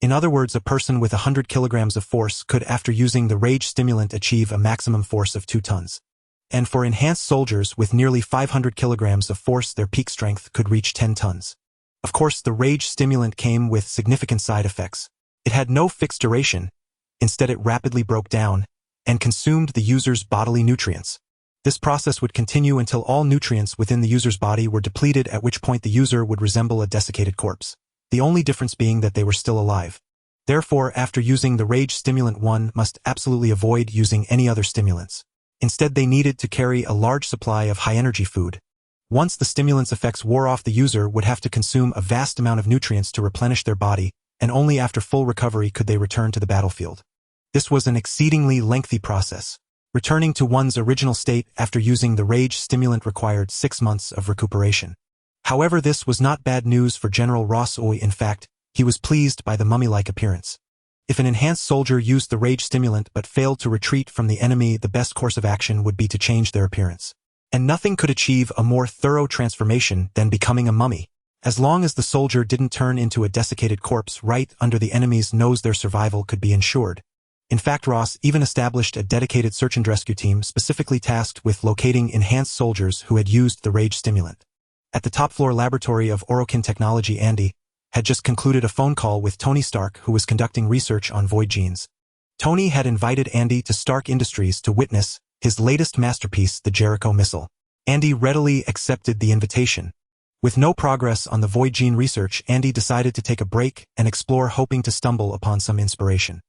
In other words, a person with 100 kilograms of force could, after using the rage stimulant, achieve a maximum force of 2 tons. And for enhanced soldiers with nearly 500 kilograms of force, their peak strength could reach 10 tons. Of course, the rage stimulant came with significant side effects. It had no fixed duration. Instead, it rapidly broke down and consumed the user's bodily nutrients. This process would continue until all nutrients within the user's body were depleted, at which point the user would resemble a desiccated corpse. The only difference being that they were still alive. Therefore, after using the rage stimulant, one must absolutely avoid using any other stimulants. Instead, they needed to carry a large supply of high-energy food. Once the stimulant's effects wore off, the user would have to consume a vast amount of nutrients to replenish their body, and only after full recovery could they return to the battlefield. This was an exceedingly lengthy process. Returning to one's original state after using the rage stimulant required 6 months of recuperation. However, this was not bad news for General Ross. In fact, he was pleased by the mummy-like appearance. If an enhanced soldier used the rage stimulant but failed to retreat from the enemy, the best course of action would be to change their appearance. And nothing could achieve a more thorough transformation than becoming a mummy. As long as the soldier didn't turn into a desiccated corpse right under the enemy's nose, their survival could be ensured. In fact, Ross even established a dedicated search and rescue team specifically tasked with locating enhanced soldiers who had used the rage stimulant. At the top-floor laboratory of Orokin Technology, Andy had just concluded a phone call with Tony Stark, who was conducting research on void genes. Tony had invited Andy to Stark Industries to witness his latest masterpiece, the Jericho missile. Andy readily accepted the invitation. With no progress on the void gene research, Andy decided to take a break and explore, hoping to stumble upon some inspiration.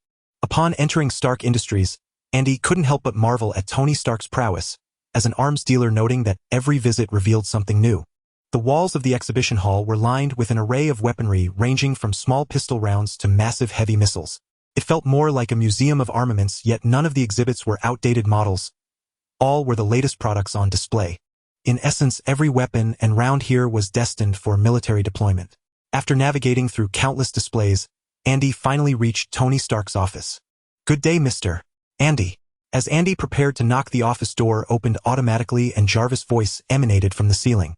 Upon entering Stark Industries, Andy couldn't help but marvel at Tony Stark's prowess as an arms dealer, noting that every visit revealed something new. The walls of the exhibition hall were lined with an array of weaponry ranging from small pistol rounds to massive heavy missiles. It felt more like a museum of armaments, yet none of the exhibits were outdated models. All were the latest products on display. In essence, every weapon and round here was destined for military deployment. After navigating through countless displays, Andy finally reached Tony Stark's office. "Good day, Mr. Andy." As Andy prepared to knock, the office door opened automatically and J.A.R.V.I.S' voice emanated from the ceiling.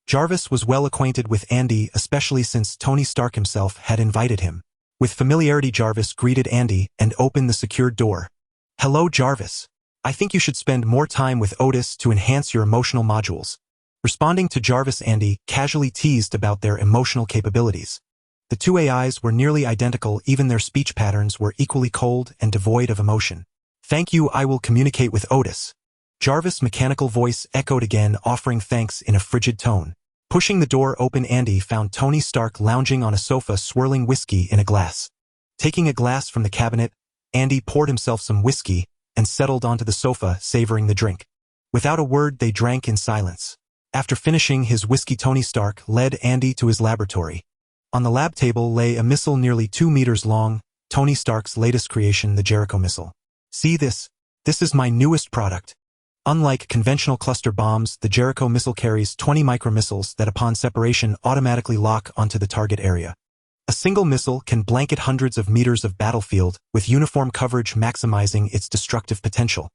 J.A.R.V.I.S was well acquainted with Andy, especially since Tony Stark himself had invited him. With familiarity, J.A.R.V.I.S greeted Andy and opened the secured door. "Hello, J.A.R.V.I.S. I think you should spend more time with Otis to enhance your emotional modules." Responding to J.A.R.V.I.S, Andy casually teased about their emotional capabilities. The two AIs were nearly identical, even their speech patterns were equally cold and devoid of emotion. "Thank you, I will communicate with Otis." J.A.R.V.I.S' mechanical voice echoed again, offering thanks in a frigid tone. Pushing the door open, Andy found Tony Stark lounging on a sofa, swirling whiskey in a glass. Taking a glass from the cabinet, Andy poured himself some whiskey and settled onto the sofa, savoring the drink. Without a word, they drank in silence. After finishing his whiskey, Tony Stark led Andy to his laboratory. On the lab table lay a missile nearly 2 meters long, Tony Stark's latest creation, the Jericho missile. "See this? This is my newest product." Unlike conventional cluster bombs, the Jericho missile carries 20 micromissiles that upon separation automatically lock onto the target area. A single missile can blanket hundreds of meters of battlefield, with uniform coverage maximizing its destructive potential.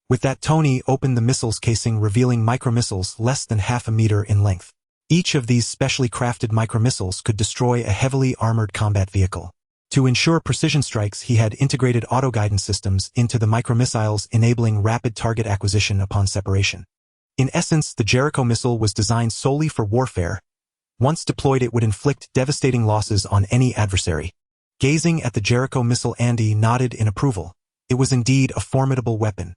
With that, Tony opened the missile's casing, revealing micromissiles less than half a meter in length. Each of these specially crafted micromissiles could destroy a heavily armored combat vehicle. To ensure precision strikes, he had integrated auto-guidance systems into the micromissiles, enabling rapid target acquisition upon separation. In essence, the Jericho missile was designed solely for warfare. Once deployed, it would inflict devastating losses on any adversary. Gazing at the Jericho missile, Andy nodded in approval. It was indeed a formidable weapon.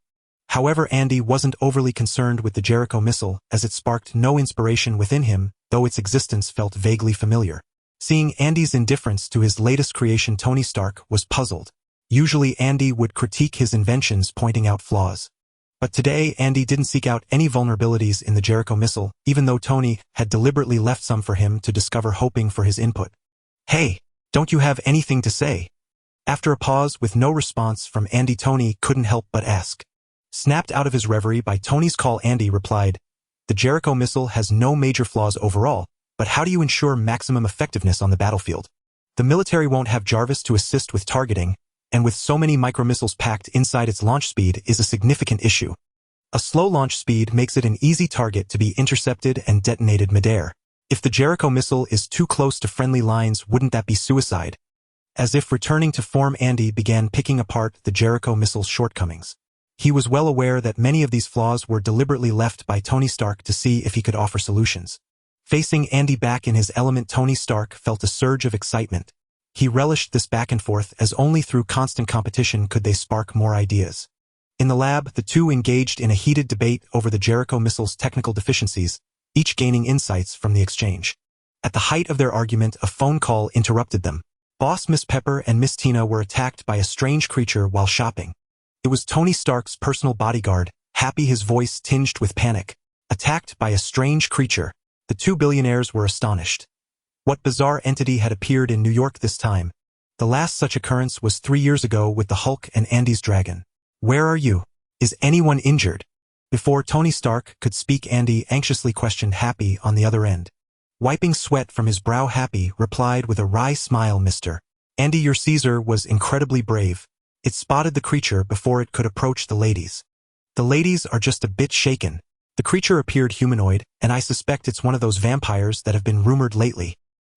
However, Andy wasn't overly concerned with the Jericho missile, as it sparked no inspiration within him, though its existence felt vaguely familiar. Seeing Andy's indifference to his latest creation, Tony Stark was puzzled. Usually, Andy would critique his inventions, pointing out flaws. But today, Andy didn't seek out any vulnerabilities in the Jericho missile, even though Tony had deliberately left some for him to discover, hoping for his input. "Hey, don't you have anything to say?" After a pause with no response from Andy, Tony couldn't help but ask. Snapped out of his reverie by Tony's call, Andy replied, "The Jericho missile has no major flaws overall, but how do you ensure maximum effectiveness on the battlefield? The military won't have J.A.R.V.I.S to assist with targeting, and with so many micromissiles packed inside, its launch speed is a significant issue. A slow launch speed makes it an easy target to be intercepted and detonated midair. If the Jericho missile is too close to friendly lines, wouldn't that be suicide?" As if returning to form, Andy began picking apart the Jericho missile's shortcomings. He was well aware that many of these flaws were deliberately left by Tony Stark to see if he could offer solutions. Facing Andy back in his element, Tony Stark felt a surge of excitement. He relished this back and forth, as only through constant competition could they spark more ideas. In the lab, the two engaged in a heated debate over the Jericho missile's technical deficiencies, each gaining insights from the exchange. At the height of their argument, a phone call interrupted them. Boss Miss Pepper and Miss Tina were attacked by a strange creature while shopping. It was Tony Stark's personal bodyguard, Happy, his voice tinged with panic. Attacked by a strange creature. The two billionaires were astonished. What bizarre entity had appeared in New York this time? The last such occurrence was 3 years ago with the Hulk and Andy's dragon. Where are you? Is anyone injured? Before Tony Stark could speak, Andy anxiously questioned Happy on the other end. Wiping sweat from his brow, Happy replied with a wry smile, Mr. Andy, your Caesar was incredibly brave. It spotted the creature before it could approach the ladies. The ladies are just a bit shaken. The creature appeared humanoid, and I suspect it's one of those vampires that have been rumored lately.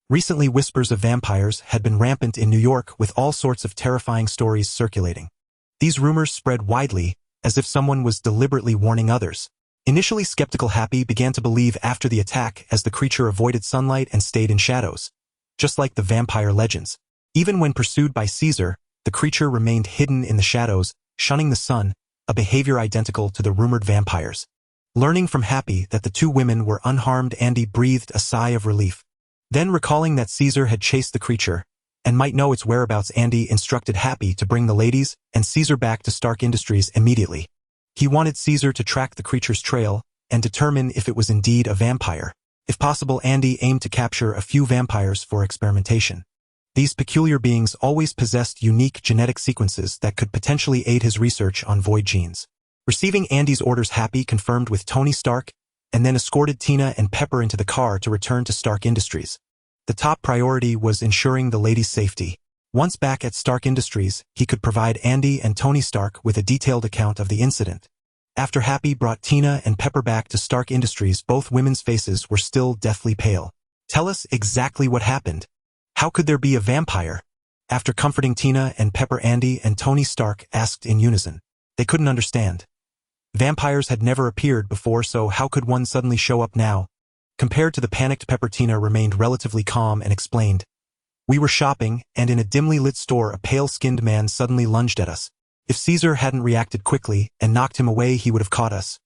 Recently, whispers of vampires had been rampant in New York, with all sorts of terrifying stories circulating. These rumors spread widely, as if someone was deliberately warning others. Initially skeptical, Happy began to believe after the attack, as the creature avoided sunlight and stayed in shadows. Just like the vampire legends. Even when pursued by Caesar, the creature remained hidden in the shadows, shunning the sun, a behavior identical to the rumored vampires. Learning from Happy that the two women were unharmed, Andy breathed a sigh of relief. Then, recalling that Caesar had chased the creature, and might know its whereabouts, Andy instructed Happy to bring the ladies and Caesar back to Stark Industries immediately. He wanted Caesar to track the creature's trail and determine if it was indeed a vampire. If possible, Andy aimed to capture a few vampires for experimentation. These peculiar beings always possessed unique genetic sequences that could potentially aid his research on void genes. Receiving Andy's orders, Happy confirmed with Tony Stark, and then escorted Tina and Pepper into the car to return to Stark Industries. The top priority was ensuring the ladies' safety. Once back at Stark Industries, he could provide Andy and Tony Stark with a detailed account of the incident. After Happy brought Tina and Pepper back to Stark Industries, both women's faces were still deathly pale. Tell us exactly what happened. How could there be a vampire? After comforting Tina and Pepper, Andy and Tony Stark asked in unison. They couldn't understand. Vampires had never appeared before, so how could one suddenly show up now? Compared to the panicked Pepper, Tina remained relatively calm and explained. We were shopping, and in a dimly lit store a pale-skinned man suddenly lunged at us. If Caesar hadn't reacted quickly and knocked him away, he would have caught us.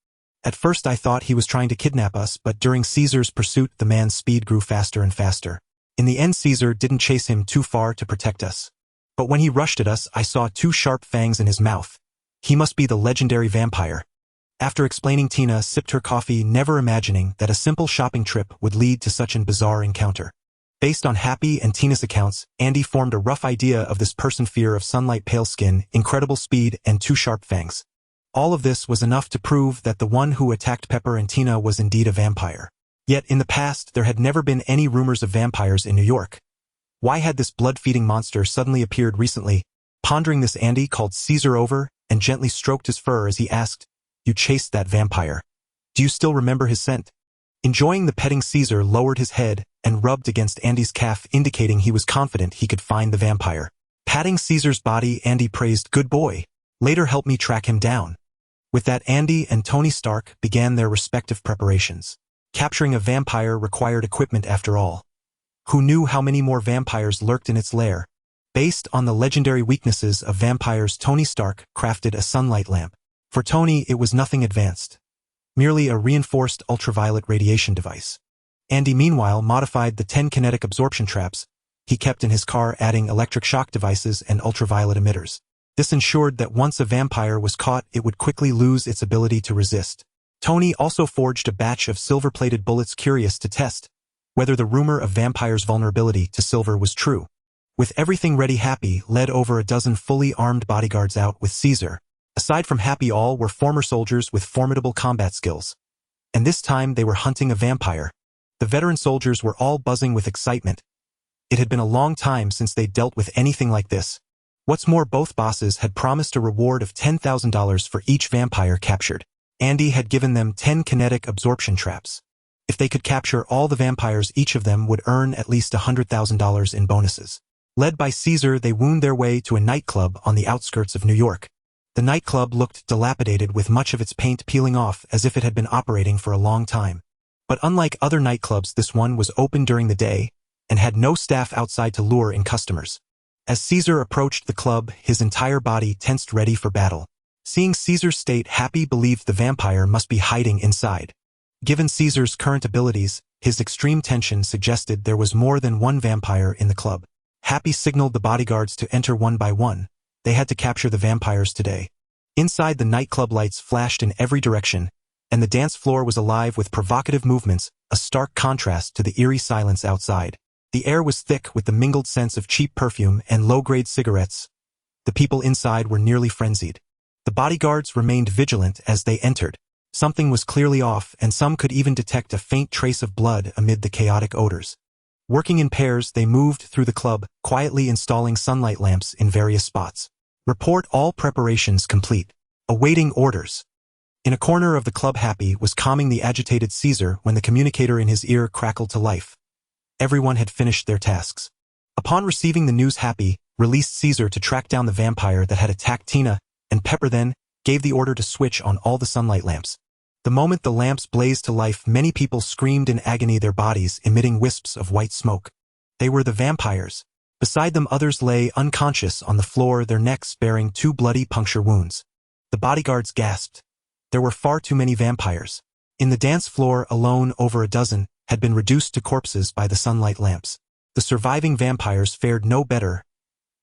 At first I thought he was trying to kidnap us, but during Caesar's pursuit the man's speed grew faster and faster. In the end, Caesar didn't chase him too far to protect us. But when he rushed at us, I saw 2 sharp fangs in his mouth. He must be the legendary vampire. After explaining, Tina sipped her coffee, never imagining that a simple shopping trip would lead to such an bizarre encounter. Based on Happy and Tina's accounts, Andy formed a rough idea of this person: fear of sunlight, pale skin, incredible speed, and 2 sharp fangs. All of this was enough to prove that the one who attacked Pepper and Tina was indeed a vampire. Yet in the past, there had never been any rumors of vampires in New York. Why had this blood-feeding monster suddenly appeared recently? Pondering this, Andy called Caesar over and gently stroked his fur as he asked, You chased that vampire. Do you still remember his scent? Enjoying the petting, Caesar lowered his head and rubbed against Andy's calf, indicating he was confident he could find the vampire. Patting Caesar's body, Andy praised, Good boy. Later help me track him down. With that, Andy and Tony Stark began their respective preparations. Capturing a vampire required equipment after all. Who knew how many more vampires lurked in its lair? Based on the legendary weaknesses of vampires, Tony Stark crafted a sunlight lamp. For Tony, it was nothing advanced. Merely a reinforced ultraviolet radiation device. Andy, meanwhile, modified the 10 kinetic absorption traps he kept in his car, adding electric shock devices and ultraviolet emitters. This ensured that once a vampire was caught, it would quickly lose its ability to resist. Tony also forged a batch of silver-plated bullets, curious to test whether the rumor of vampires' vulnerability to silver was true. With everything ready, Happy led over a dozen fully armed bodyguards out with Caesar. Aside from Happy, all were former soldiers with formidable combat skills. And this time they were hunting a vampire. The veteran soldiers were all buzzing with excitement. It had been a long time since they'd dealt with anything like this. What's more, both bosses had promised a reward of $10,000 for each vampire captured. Andy had given them 10 kinetic absorption traps. If they could capture all the vampires, each of them would earn at least $100,000 in bonuses. Led by Caesar, they wound their way to a nightclub on the outskirts of New York. The nightclub looked dilapidated with much of its paint peeling off as if it had been operating for a long time. But unlike other nightclubs, this one was open during the day and had no staff outside to lure in customers. As Caesar approached the club, his entire body tensed ready for battle. Seeing Caesar's state, Happy believed the vampire must be hiding inside. Given Caesar's current abilities, his extreme tension suggested there was more than one vampire in the club. Happy signaled the bodyguards to enter one by one. They had to capture the vampires today. Inside, the nightclub lights flashed in every direction, and the dance floor was alive with provocative movements, a stark contrast to the eerie silence outside. The air was thick with the mingled scents of cheap perfume and low-grade cigarettes. The people inside were nearly frenzied. The bodyguards remained vigilant as they entered. Something was clearly off, and some could even detect a faint trace of blood amid the chaotic odors. Working in pairs, they moved through the club, quietly installing sunlight lamps in various spots. Report all preparations complete. Awaiting orders. In a corner of the club, Happy was calming the agitated Caesar when the communicator in his ear crackled to life. Everyone had finished their tasks. Upon receiving the news, Happy released Caesar to track down the vampire that had attacked Tina, and Pepper then gave the order to switch on all the sunlight lamps. The moment the lamps blazed to life, many people screamed in agony, their bodies emitting wisps of white smoke. They were the vampires. Beside them, others lay unconscious on the floor, their necks bearing 2 bloody puncture wounds. The bodyguards gasped. There were far too many vampires. In the dance floor alone, over a dozen had been reduced to corpses by the sunlight lamps. The surviving vampires fared no better.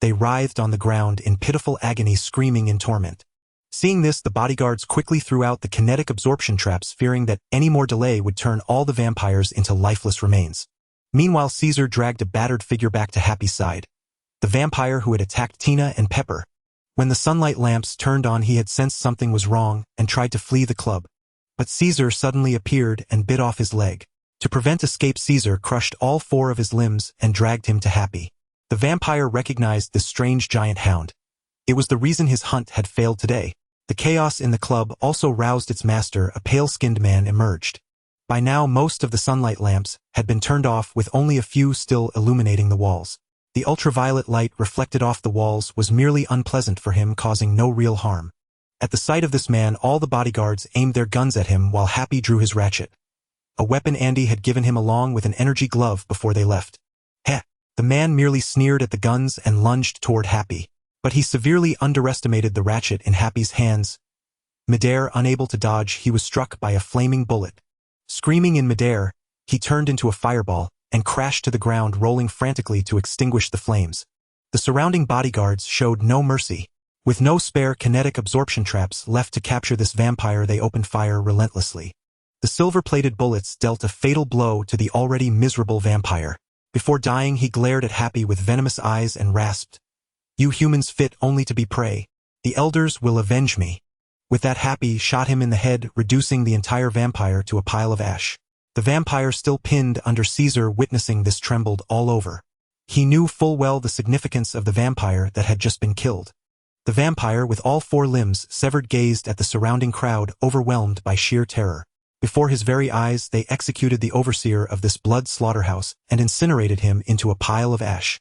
They writhed on the ground in pitiful agony, screaming in torment. Seeing this, the bodyguards quickly threw out the kinetic absorption traps, fearing that any more delay would turn all the vampires into lifeless remains. Meanwhile, Caesar dragged a battered figure back to Happy's side. The vampire who had attacked Tina and Pepper. When the sunlight lamps turned on, he had sensed something was wrong and tried to flee the club. But Caesar suddenly appeared and bit off his leg. To prevent escape, Caesar crushed all 4 of his limbs and dragged him to Happy. The vampire recognized this strange giant hound. It was the reason his hunt had failed today. The chaos in the club also roused its master. A pale-skinned man emerged. By now, most of the sunlight lamps had been turned off, with only a few still illuminating the walls. The ultraviolet light reflected off the walls was merely unpleasant for him, causing no real harm. At the sight of this man, all the bodyguards aimed their guns at him while Happy drew his ratchet. A weapon Andy had given him along with an energy glove before they left. Heh! The man merely sneered at the guns and lunged toward Happy. But he severely underestimated the ratchet in Happy's hands. Midair, unable to dodge, he was struck by a flaming bullet. Screaming in midair, he turned into a fireball and crashed to the ground, rolling frantically to extinguish the flames. The surrounding bodyguards showed no mercy. With no spare kinetic absorption traps left to capture this vampire, they opened fire relentlessly. The silver-plated bullets dealt a fatal blow to the already miserable vampire. Before dying, he glared at Happy with venomous eyes and rasped, "You humans fit only to be prey. The elders will avenge me." With that, Happy shot him in the head, reducing the entire vampire to a pile of ash. The vampire, still pinned under Caesar, witnessing this, trembled all over. He knew full well the significance of the vampire that had just been killed. The vampire, with all 4 limbs severed, gazed at the surrounding crowd, overwhelmed by sheer terror. Before his very eyes, they executed the overseer of this blood slaughterhouse and incinerated him into a pile of ash.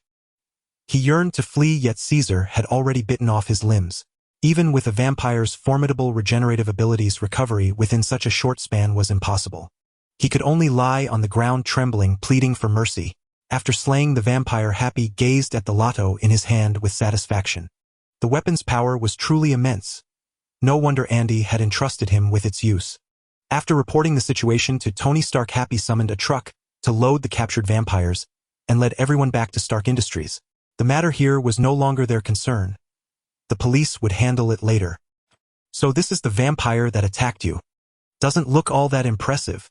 He yearned to flee, yet Caesar had already bitten off his limbs. Even with a vampire's formidable regenerative abilities, recovery within such a short span was impossible. He could only lie on the ground, trembling, pleading for mercy. After slaying the vampire, Happy gazed at the lotto in his hand with satisfaction. The weapon's power was truly immense. No wonder Andy had entrusted him with its use. After reporting the situation to Tony Stark, Happy summoned a truck to load the captured vampires and led everyone back to Stark Industries. The matter here was no longer their concern. The police would handle it later. "So this is the vampire that attacked you. Doesn't look all that impressive."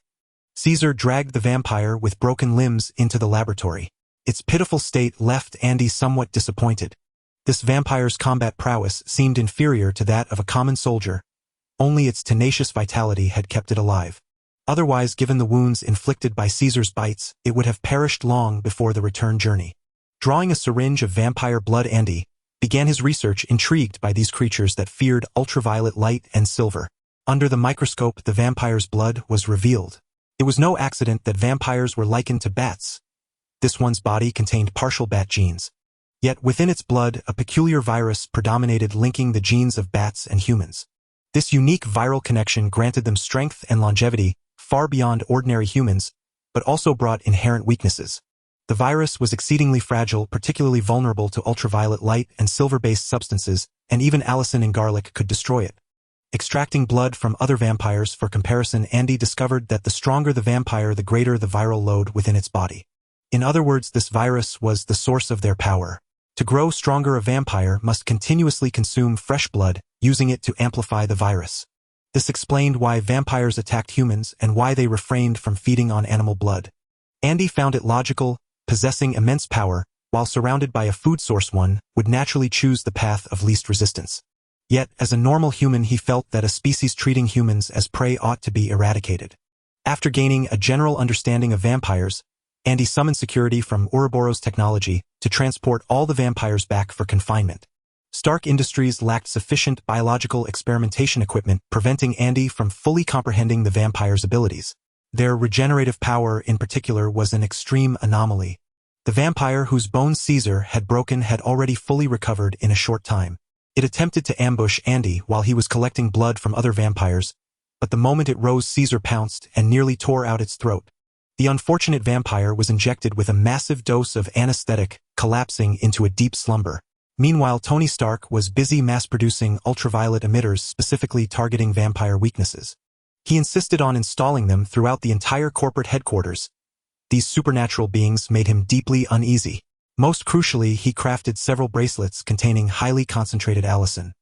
Caesar dragged the vampire with broken limbs into the laboratory. Its pitiful state left Andy somewhat disappointed. This vampire's combat prowess seemed inferior to that of a common soldier. Only its tenacious vitality had kept it alive. Otherwise, given the wounds inflicted by Caesar's bites, it would have perished long before the return journey. Drawing a syringe of vampire blood, Andy began his research, intrigued by these creatures that feared ultraviolet light and silver. Under the microscope, the vampire's blood was revealed. It was no accident that vampires were likened to bats. This one's body contained partial bat genes. Yet within its blood, a peculiar virus predominated, linking the genes of bats and humans. This unique viral connection granted them strength and longevity far beyond ordinary humans, but also brought inherent weaknesses. The virus was exceedingly fragile, particularly vulnerable to ultraviolet light and silver-based substances, and even allicin in garlic could destroy it. Extracting blood from other vampires for comparison, Andy discovered that the stronger the vampire, the greater the viral load within its body. In other words, this virus was the source of their power. To grow stronger, a vampire must continuously consume fresh blood, using it to amplify the virus. This explained why vampires attacked humans and why they refrained from feeding on animal blood. Andy found it logical. Possessing immense power, while surrounded by a food source, one would naturally choose the path of least resistance. Yet, as a normal human, he felt that a species treating humans as prey ought to be eradicated. After gaining a general understanding of vampires, Andy summoned security from Ouroboros technology to transport all the vampires back for confinement. Stark Industries lacked sufficient biological experimentation equipment, preventing Andy from fully comprehending the vampire's abilities. Their regenerative power, in particular, was an extreme anomaly. The vampire whose bones Caesar had broken had already fully recovered in a short time. It attempted to ambush Andy while he was collecting blood from other vampires, but the moment it rose, Caesar pounced and nearly tore out its throat. The unfortunate vampire was injected with a massive dose of anesthetic, collapsing into a deep slumber. Meanwhile, Tony Stark was busy mass-producing ultraviolet emitters specifically targeting vampire weaknesses. He insisted on installing them throughout the entire corporate headquarters. These supernatural beings made him deeply uneasy. Most crucially, he crafted several bracelets containing highly concentrated allicin.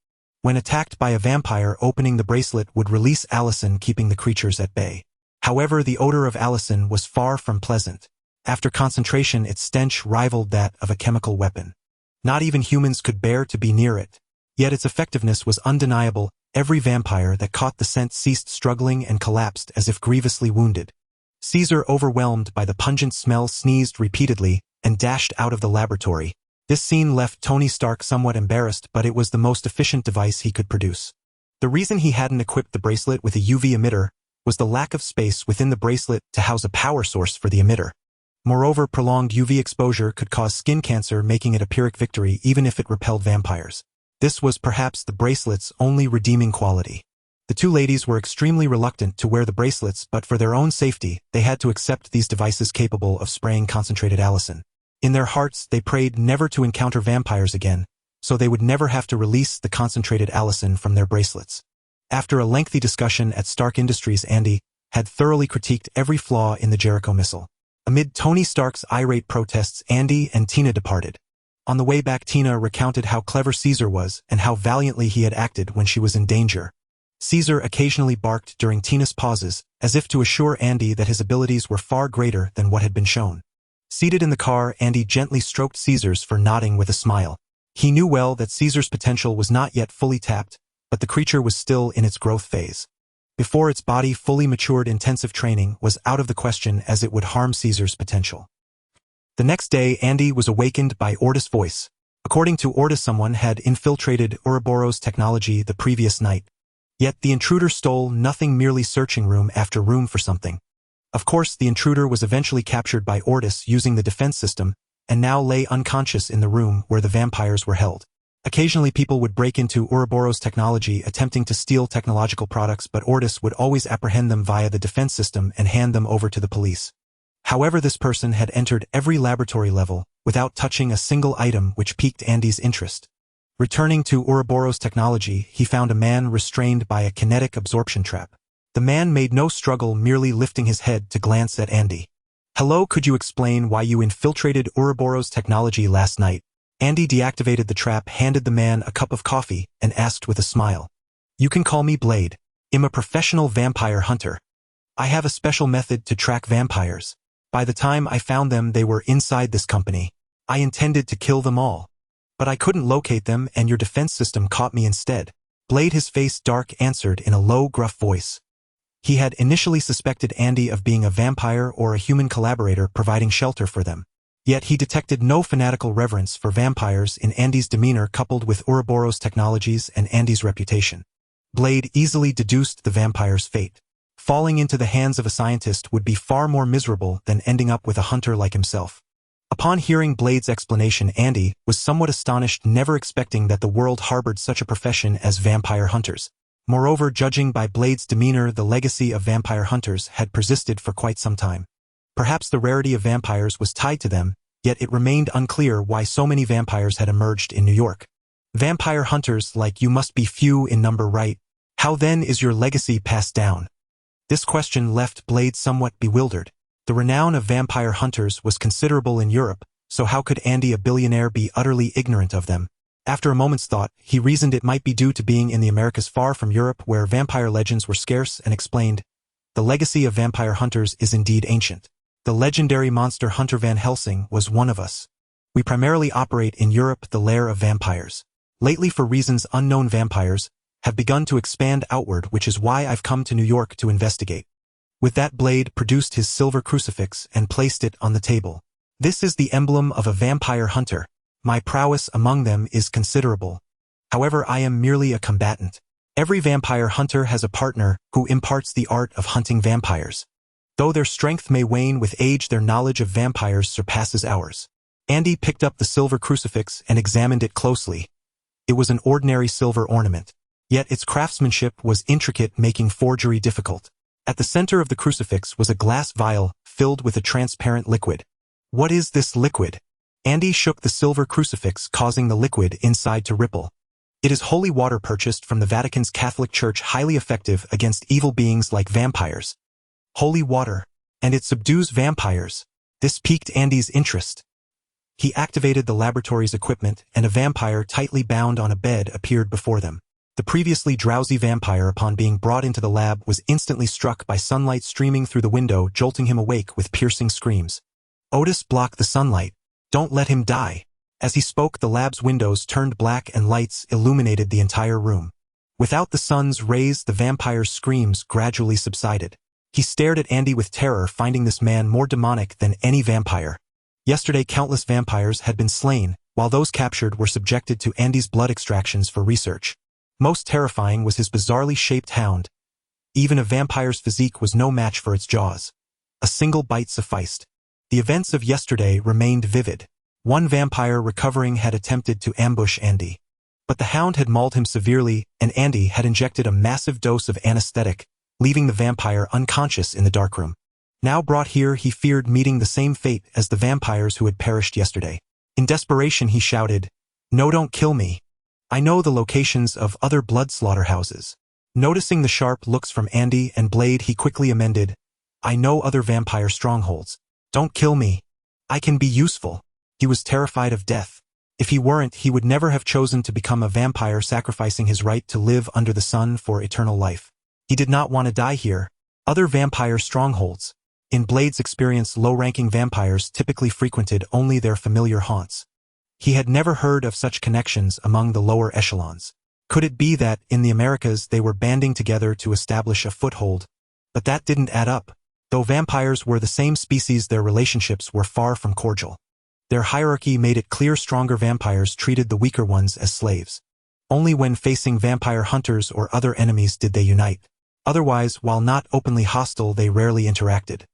When attacked by a vampire, opening the bracelet would release allicin, keeping the creatures at bay. However, the odor of allicin was far from pleasant. After concentration, its stench rivaled that of a chemical weapon. Not even humans could bear to be near it. Yet its effectiveness was undeniable. Every vampire that caught the scent ceased struggling and collapsed as if grievously wounded. Caesar, overwhelmed by the pungent smell, sneezed repeatedly and dashed out of the laboratory. This scene left Tony Stark somewhat embarrassed, but it was the most efficient device he could produce. The reason he hadn't equipped the bracelet with a UV emitter was the lack of space within the bracelet to house a power source for the emitter. Moreover, prolonged UV exposure could cause skin cancer, making it a Pyrrhic victory even if it repelled vampires. This was perhaps the bracelet's only redeeming quality. The two ladies were extremely reluctant to wear the bracelets, but for their own safety, they had to accept these devices capable of spraying concentrated allicin. In their hearts, they prayed never to encounter vampires again, so they would never have to release the concentrated allicin from their bracelets. After a lengthy discussion at Stark Industries, Andy had thoroughly critiqued every flaw in the Jericho missile. Amid Tony Stark's irate protests, Andy and Tina departed. On the way back, Tina recounted how clever Caesar was and how valiantly he had acted when she was in danger. Caesar occasionally barked during Tina's pauses, as if to assure Andy that his abilities were far greater than what had been shown. Seated in the car, Andy gently stroked Caesar's fur, nodding with a smile. He knew well that Caesar's potential was not yet fully tapped, but the creature was still in its growth phase. Before its body fully matured, intensive training was out of the question, as it would harm Caesar's potential. The next day, Andy was awakened by Ortis' voice. According to Ortis, someone had infiltrated Ouroboros technology the previous night. Yet the intruder stole nothing, merely searching room after room for something. Of course, the intruder was eventually captured by Ortis using the defense system, and now lay unconscious in the room where the vampires were held. Occasionally, people would break into Ouroboros technology attempting to steal technological products, but Ortis would always apprehend them via the defense system and hand them over to the police. However, this person had entered every laboratory level without touching a single item, which piqued Andy's interest. Returning to Ouroboros technology, he found a man restrained by a kinetic absorption trap. The man made no struggle, merely lifting his head to glance at Andy. "Hello, could you explain why you infiltrated Ouroboros technology last night?" Andy deactivated the trap, handed the man a cup of coffee, and asked with a smile. "You can call me Blade. I'm a professional vampire hunter. I have a special method to track vampires. By the time I found them, they were inside this company. I intended to kill them all. But I couldn't locate them, and your defense system caught me instead." Blade, his face dark, answered in a low, gruff voice. He had initially suspected Andy of being a vampire or a human collaborator providing shelter for them. Yet he detected no fanatical reverence for vampires in Andy's demeanor, coupled with Ouroboros technologies and Andy's reputation. Blade easily deduced the vampire's fate. Falling into the hands of a scientist would be far more miserable than ending up with a hunter like himself. Upon hearing Blade's explanation, Andy was somewhat astonished, never expecting that the world harbored such a profession as vampire hunters. Moreover, judging by Blade's demeanor, the legacy of vampire hunters had persisted for quite some time. Perhaps the rarity of vampires was tied to them, yet it remained unclear why so many vampires had emerged in New York. Vampire hunters like you must be few in number, right? How then is your legacy passed down? This question left Blade somewhat bewildered. The renown of vampire hunters was considerable in Europe, so how could Andy, a billionaire, be utterly ignorant of them? After a moment's thought, he reasoned it might be due to being in the Americas far from Europe, where vampire legends were scarce, and explained, "The legacy of vampire hunters is indeed ancient. The legendary monster hunter Van Helsing was one of us. We primarily operate in Europe, the lair of vampires. Lately, for reasons unknown, vampires have begun to expand outward, which is why I've come to New York to investigate." With that, Blade produced his silver crucifix and placed it on the table. "This is the emblem of a vampire hunter. My prowess among them is considerable. However, I am merely a combatant. Every vampire hunter has a partner who imparts the art of hunting vampires. Though their strength may wane with age, their knowledge of vampires surpasses ours." Andy picked up the silver crucifix and examined it closely. It was an ordinary silver ornament, yet its craftsmanship was intricate, making forgery difficult. At the center of the crucifix was a glass vial filled with a transparent liquid. "What is this liquid?" Andy shook the silver crucifix, causing the liquid inside to ripple. "It is holy water purchased from the Vatican's Catholic Church, highly effective against evil beings like vampires." Holy water, and it subdues vampires. This piqued Andy's interest. He activated the laboratory's equipment, and a vampire tightly bound on a bed appeared before them. The previously drowsy vampire, upon being brought into the lab, was instantly struck by sunlight streaming through the window, jolting him awake with piercing screams. "Otis, block the sunlight. Don't let him die." As he spoke, the lab's windows turned black and lights illuminated the entire room. Without the sun's rays, the vampire's screams gradually subsided. He stared at Andy with terror, finding this man more demonic than any vampire. Yesterday, countless vampires had been slain, while those captured were subjected to Andy's blood extractions for research. Most terrifying was his bizarrely shaped hound. Even a vampire's physique was no match for its jaws. A single bite sufficed. The events of yesterday remained vivid. One vampire recovering had attempted to ambush Andy. But the hound had mauled him severely, and Andy had injected a massive dose of anesthetic, leaving the vampire unconscious in the darkroom. Now brought here, he feared meeting the same fate as the vampires who had perished yesterday. In desperation, he shouted, "No, don't kill me. I know the locations of other blood slaughterhouses." Noticing the sharp looks from Andy and Blade, he quickly amended, "I know other vampire strongholds. Don't kill me. I can be useful." He was terrified of death. If he weren't, he would never have chosen to become a vampire, sacrificing his right to live under the sun for eternal life. He did not want to die here. Other vampire strongholds. In Blade's experience, low-ranking vampires typically frequented only their familiar haunts. He had never heard of such connections among the lower echelons. Could it be that, in the Americas, they were banding together to establish a foothold? But that didn't add up. Though vampires were the same species, their relationships were far from cordial. Their hierarchy made it clear stronger vampires treated the weaker ones as slaves. Only when facing vampire hunters or other enemies did they unite. Otherwise, while not openly hostile, they rarely interacted.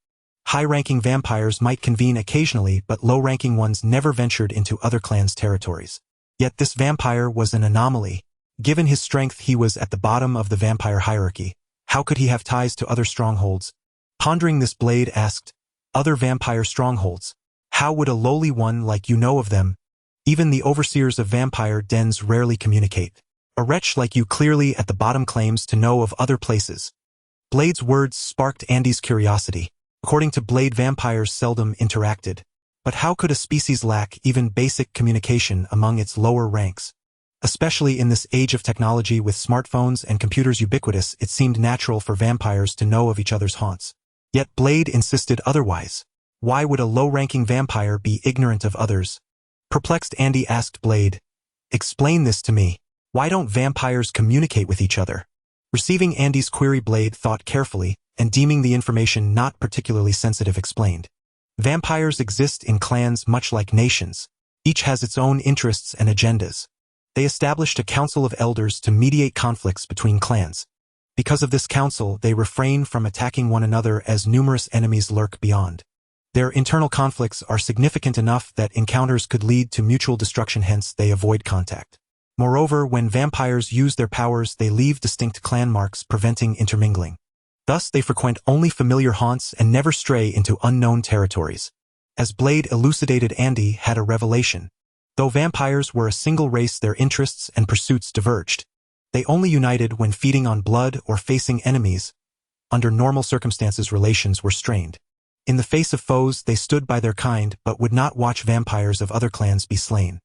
High-ranking vampires might convene occasionally, but low-ranking ones never ventured into other clans' territories. Yet this vampire was an anomaly. Given his strength, he was at the bottom of the vampire hierarchy. How could he have ties to other strongholds? Pondering this, Blade asked, "Other vampire strongholds? How would a lowly one like you know of them? Even the overseers of vampire dens rarely communicate. A wretch like you clearly at the bottom claims to know of other places." Blade's words sparked Andy's curiosity. According to Blade, vampires seldom interacted. But how could a species lack even basic communication among its lower ranks? Especially in this age of technology with smartphones and computers ubiquitous, it seemed natural for vampires to know of each other's haunts. Yet Blade insisted otherwise. Why would a low-ranking vampire be ignorant of others? Perplexed, Andy asked Blade, "Explain this to me. Why don't vampires communicate with each other?" Receiving Andy's query, Blade thought carefully, and deeming the information not particularly sensitive, explained. Vampires exist in clans much like nations. Each has its own interests and agendas. They established a council of elders to mediate conflicts between clans. Because of this council, they refrain from attacking one another as numerous enemies lurk beyond. Their internal conflicts are significant enough that encounters could lead to mutual destruction, hence they avoid contact. Moreover, when vampires use their powers, they leave distinct clan marks, preventing intermingling. Thus, they frequent only familiar haunts and never stray into unknown territories. As Blade elucidated, Andy had a revelation. Though vampires were a single race, their interests and pursuits diverged. They only united when feeding on blood or facing enemies. Under normal circumstances, relations were strained. In the face of foes, they stood by their kind but would not watch vampires of other clans be slain.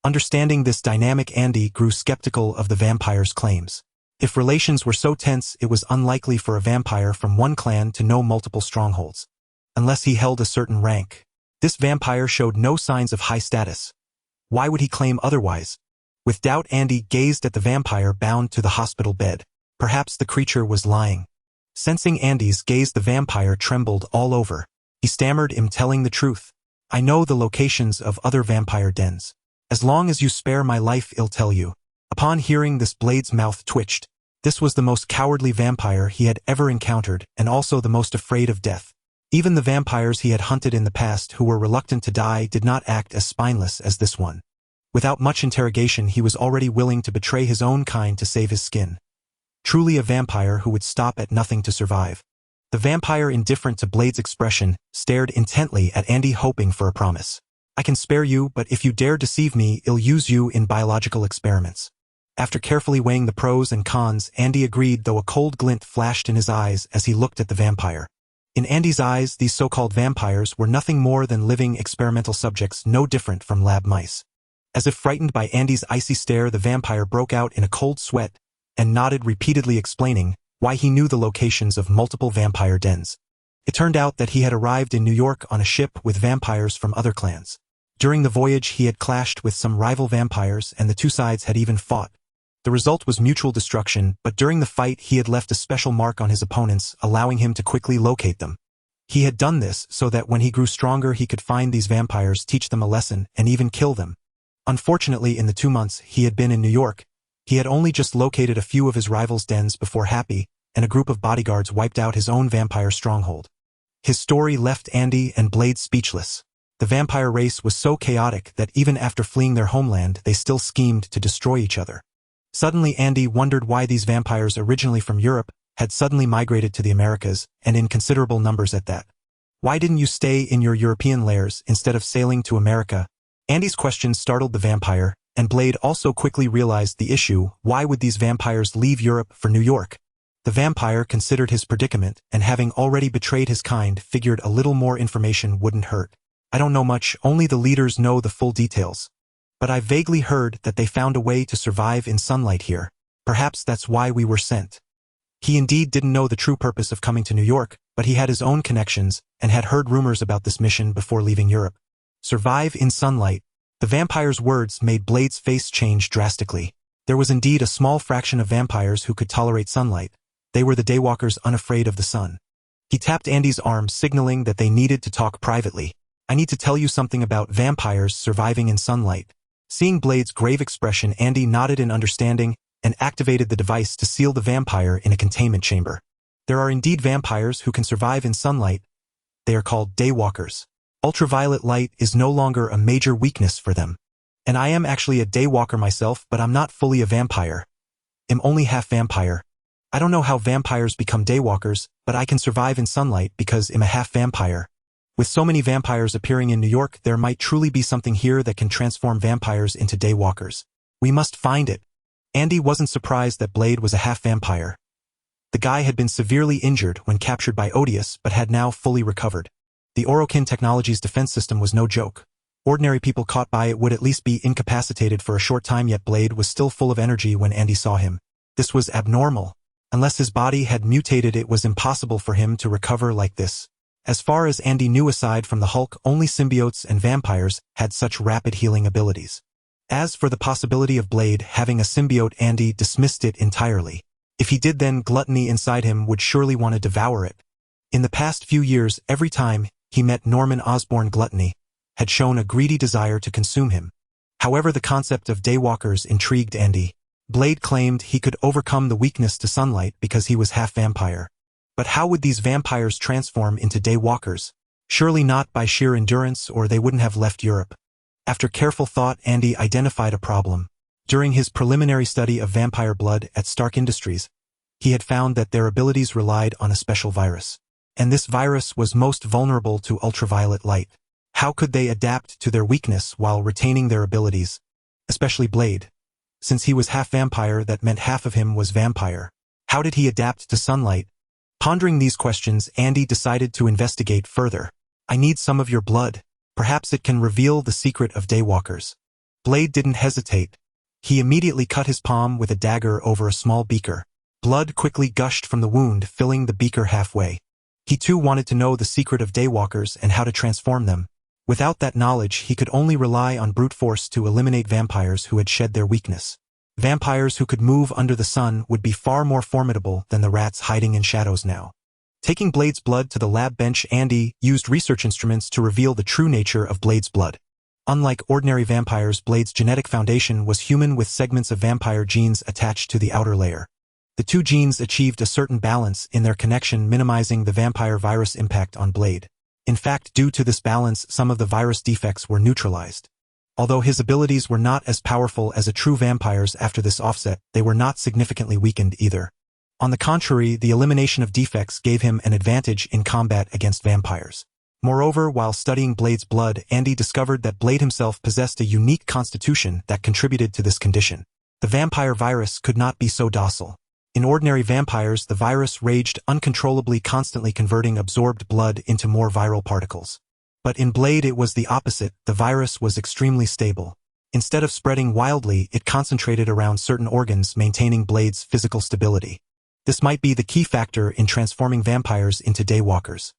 Understanding this dynamic, Andy grew skeptical of the vampire's claims. If relations were so tense, it was unlikely for a vampire from one clan to know multiple strongholds. Unless he held a certain rank. This vampire showed no signs of high status. Why would he claim otherwise? With doubt, Andy gazed at the vampire bound to the hospital bed. Perhaps the creature was lying. Sensing Andy's gaze, the vampire trembled all over. He stammered, "I'm telling the truth. I know the locations of other vampire dens. As long as you spare my life, I'll tell you." Upon hearing this, Blade's mouth twitched. This was the most cowardly vampire he had ever encountered, and also the most afraid of death. Even the vampires he had hunted in the past who were reluctant to die did not act as spineless as this one. Without much interrogation, he was already willing to betray his own kind to save his skin. Truly a vampire who would stop at nothing to survive. The vampire, indifferent to Blade's expression, stared intently at Andy, hoping for a promise. "I can spare you, but if you dare deceive me, I'll use you in biological experiments." After carefully weighing the pros and cons, Andy agreed, though a cold glint flashed in his eyes as he looked at the vampire. In Andy's eyes, these so-called vampires were nothing more than living experimental subjects, no different from lab mice. As if frightened by Andy's icy stare, the vampire broke out in a cold sweat and nodded repeatedly, explaining why he knew the locations of multiple vampire dens. It turned out that he had arrived in New York on a ship with vampires from other clans. During the voyage, he had clashed with some rival vampires, and the two sides had even fought. The result was mutual destruction, but during the fight he had left a special mark on his opponents, allowing him to quickly locate them. He had done this so that when he grew stronger he could find these vampires, teach them a lesson, and even kill them. Unfortunately, in the 2 months he had been in New York, he had only just located a few of his rivals' dens before Happy and a group of bodyguards wiped out his own vampire stronghold. His story left Andy and Blade speechless. The vampire race was so chaotic that even after fleeing their homeland they still schemed to destroy each other. Suddenly Andy wondered why these vampires, originally from Europe, had suddenly migrated to the Americas, and in considerable numbers at that. Why didn't you stay in your European lairs instead of sailing to America? Andy's question startled the vampire, and Blade also quickly realized the issue. Why would these vampires leave Europe for New York? The vampire considered his predicament, and having already betrayed his kind, figured a little more information wouldn't hurt. "I don't know much, only the leaders know the full details. But I vaguely heard that they found a way to survive in sunlight here. Perhaps that's why we were sent." He indeed didn't know the true purpose of coming to New York, but he had his own connections, and had heard rumors about this mission before leaving Europe. Survive in sunlight. The vampire's words made Blade's face change drastically. There was indeed a small fraction of vampires who could tolerate sunlight. They were the daywalkers, unafraid of the sun. He tapped Andy's arm, signaling that they needed to talk privately. "I need to tell you something about vampires surviving in sunlight." Seeing Blade's grave expression, Andy nodded in understanding and activated the device to seal the vampire in a containment chamber. There are indeed vampires who can survive in sunlight. They are called daywalkers. Ultraviolet light is no longer a major weakness for them. And I am actually a daywalker myself, but I'm not fully a vampire. I'm only half vampire. I don't know how vampires become daywalkers, but I can survive in sunlight because I'm a half vampire. With so many vampires appearing in New York, there might truly be something here that can transform vampires into daywalkers. We must find it. Andy wasn't surprised that Blade was a half vampire. The guy had been severely injured when captured by Odious, but had now fully recovered. The Orokin technology's defense system was no joke. Ordinary people caught by it would at least be incapacitated for a short time, yet Blade was still full of energy when Andy saw him. This was abnormal. Unless his body had mutated, it was impossible for him to recover like this. As far as Andy knew, aside from the Hulk, only symbiotes and vampires had such rapid healing abilities. As for the possibility of Blade having a symbiote, Andy dismissed it entirely. If he did, then gluttony inside him would surely want to devour it. In the past few years, every time he met Norman Osborn, gluttony had shown a greedy desire to consume him. However, the concept of daywalkers intrigued Andy. Blade claimed he could overcome the weakness to sunlight because he was half vampire. But how would these vampires transform into daywalkers? Surely not by sheer endurance, or they wouldn't have left Europe. After careful thought, Andy identified a problem. During his preliminary study of vampire blood at Stark Industries, he had found that their abilities relied on a special virus. And this virus was most vulnerable to ultraviolet light. How could they adapt to their weakness while retaining their abilities? Especially Blade. Since he was half vampire, that meant half of him was vampire. How did he adapt to sunlight? Pondering these questions, Andy decided to investigate further. I need some of your blood. Perhaps it can reveal the secret of Daywalkers. Blade didn't hesitate. He immediately cut his palm with a dagger over a small beaker. Blood quickly gushed from the wound, filling the beaker halfway. He too wanted to know the secret of Daywalkers and how to transform them. Without that knowledge, he could only rely on brute force to eliminate vampires who had shed their weakness. Vampires who could move under the sun would be far more formidable than the rats hiding in shadows now. Taking Blade's blood to the lab bench, Andy used research instruments to reveal the true nature of Blade's blood. Unlike ordinary vampires, Blade's genetic foundation was human, with segments of vampire genes attached to the outer layer. The two genes achieved a certain balance in their connection, minimizing the vampire virus impact on Blade. In fact, due to this balance, some of the virus defects were neutralized. Although his abilities were not as powerful as a true vampire's after this offset, they were not significantly weakened either. On the contrary, the elimination of defects gave him an advantage in combat against vampires. Moreover, while studying Blade's blood, Andy discovered that Blade himself possessed a unique constitution that contributed to this condition. The vampire virus could not be so docile. In ordinary vampires, the virus raged uncontrollably, constantly converting absorbed blood into more viral particles. But in Blade it was the opposite. The virus was extremely stable. Instead of spreading wildly, it concentrated around certain organs, maintaining Blade's physical stability. This might be the key factor in transforming vampires into Daywalkers.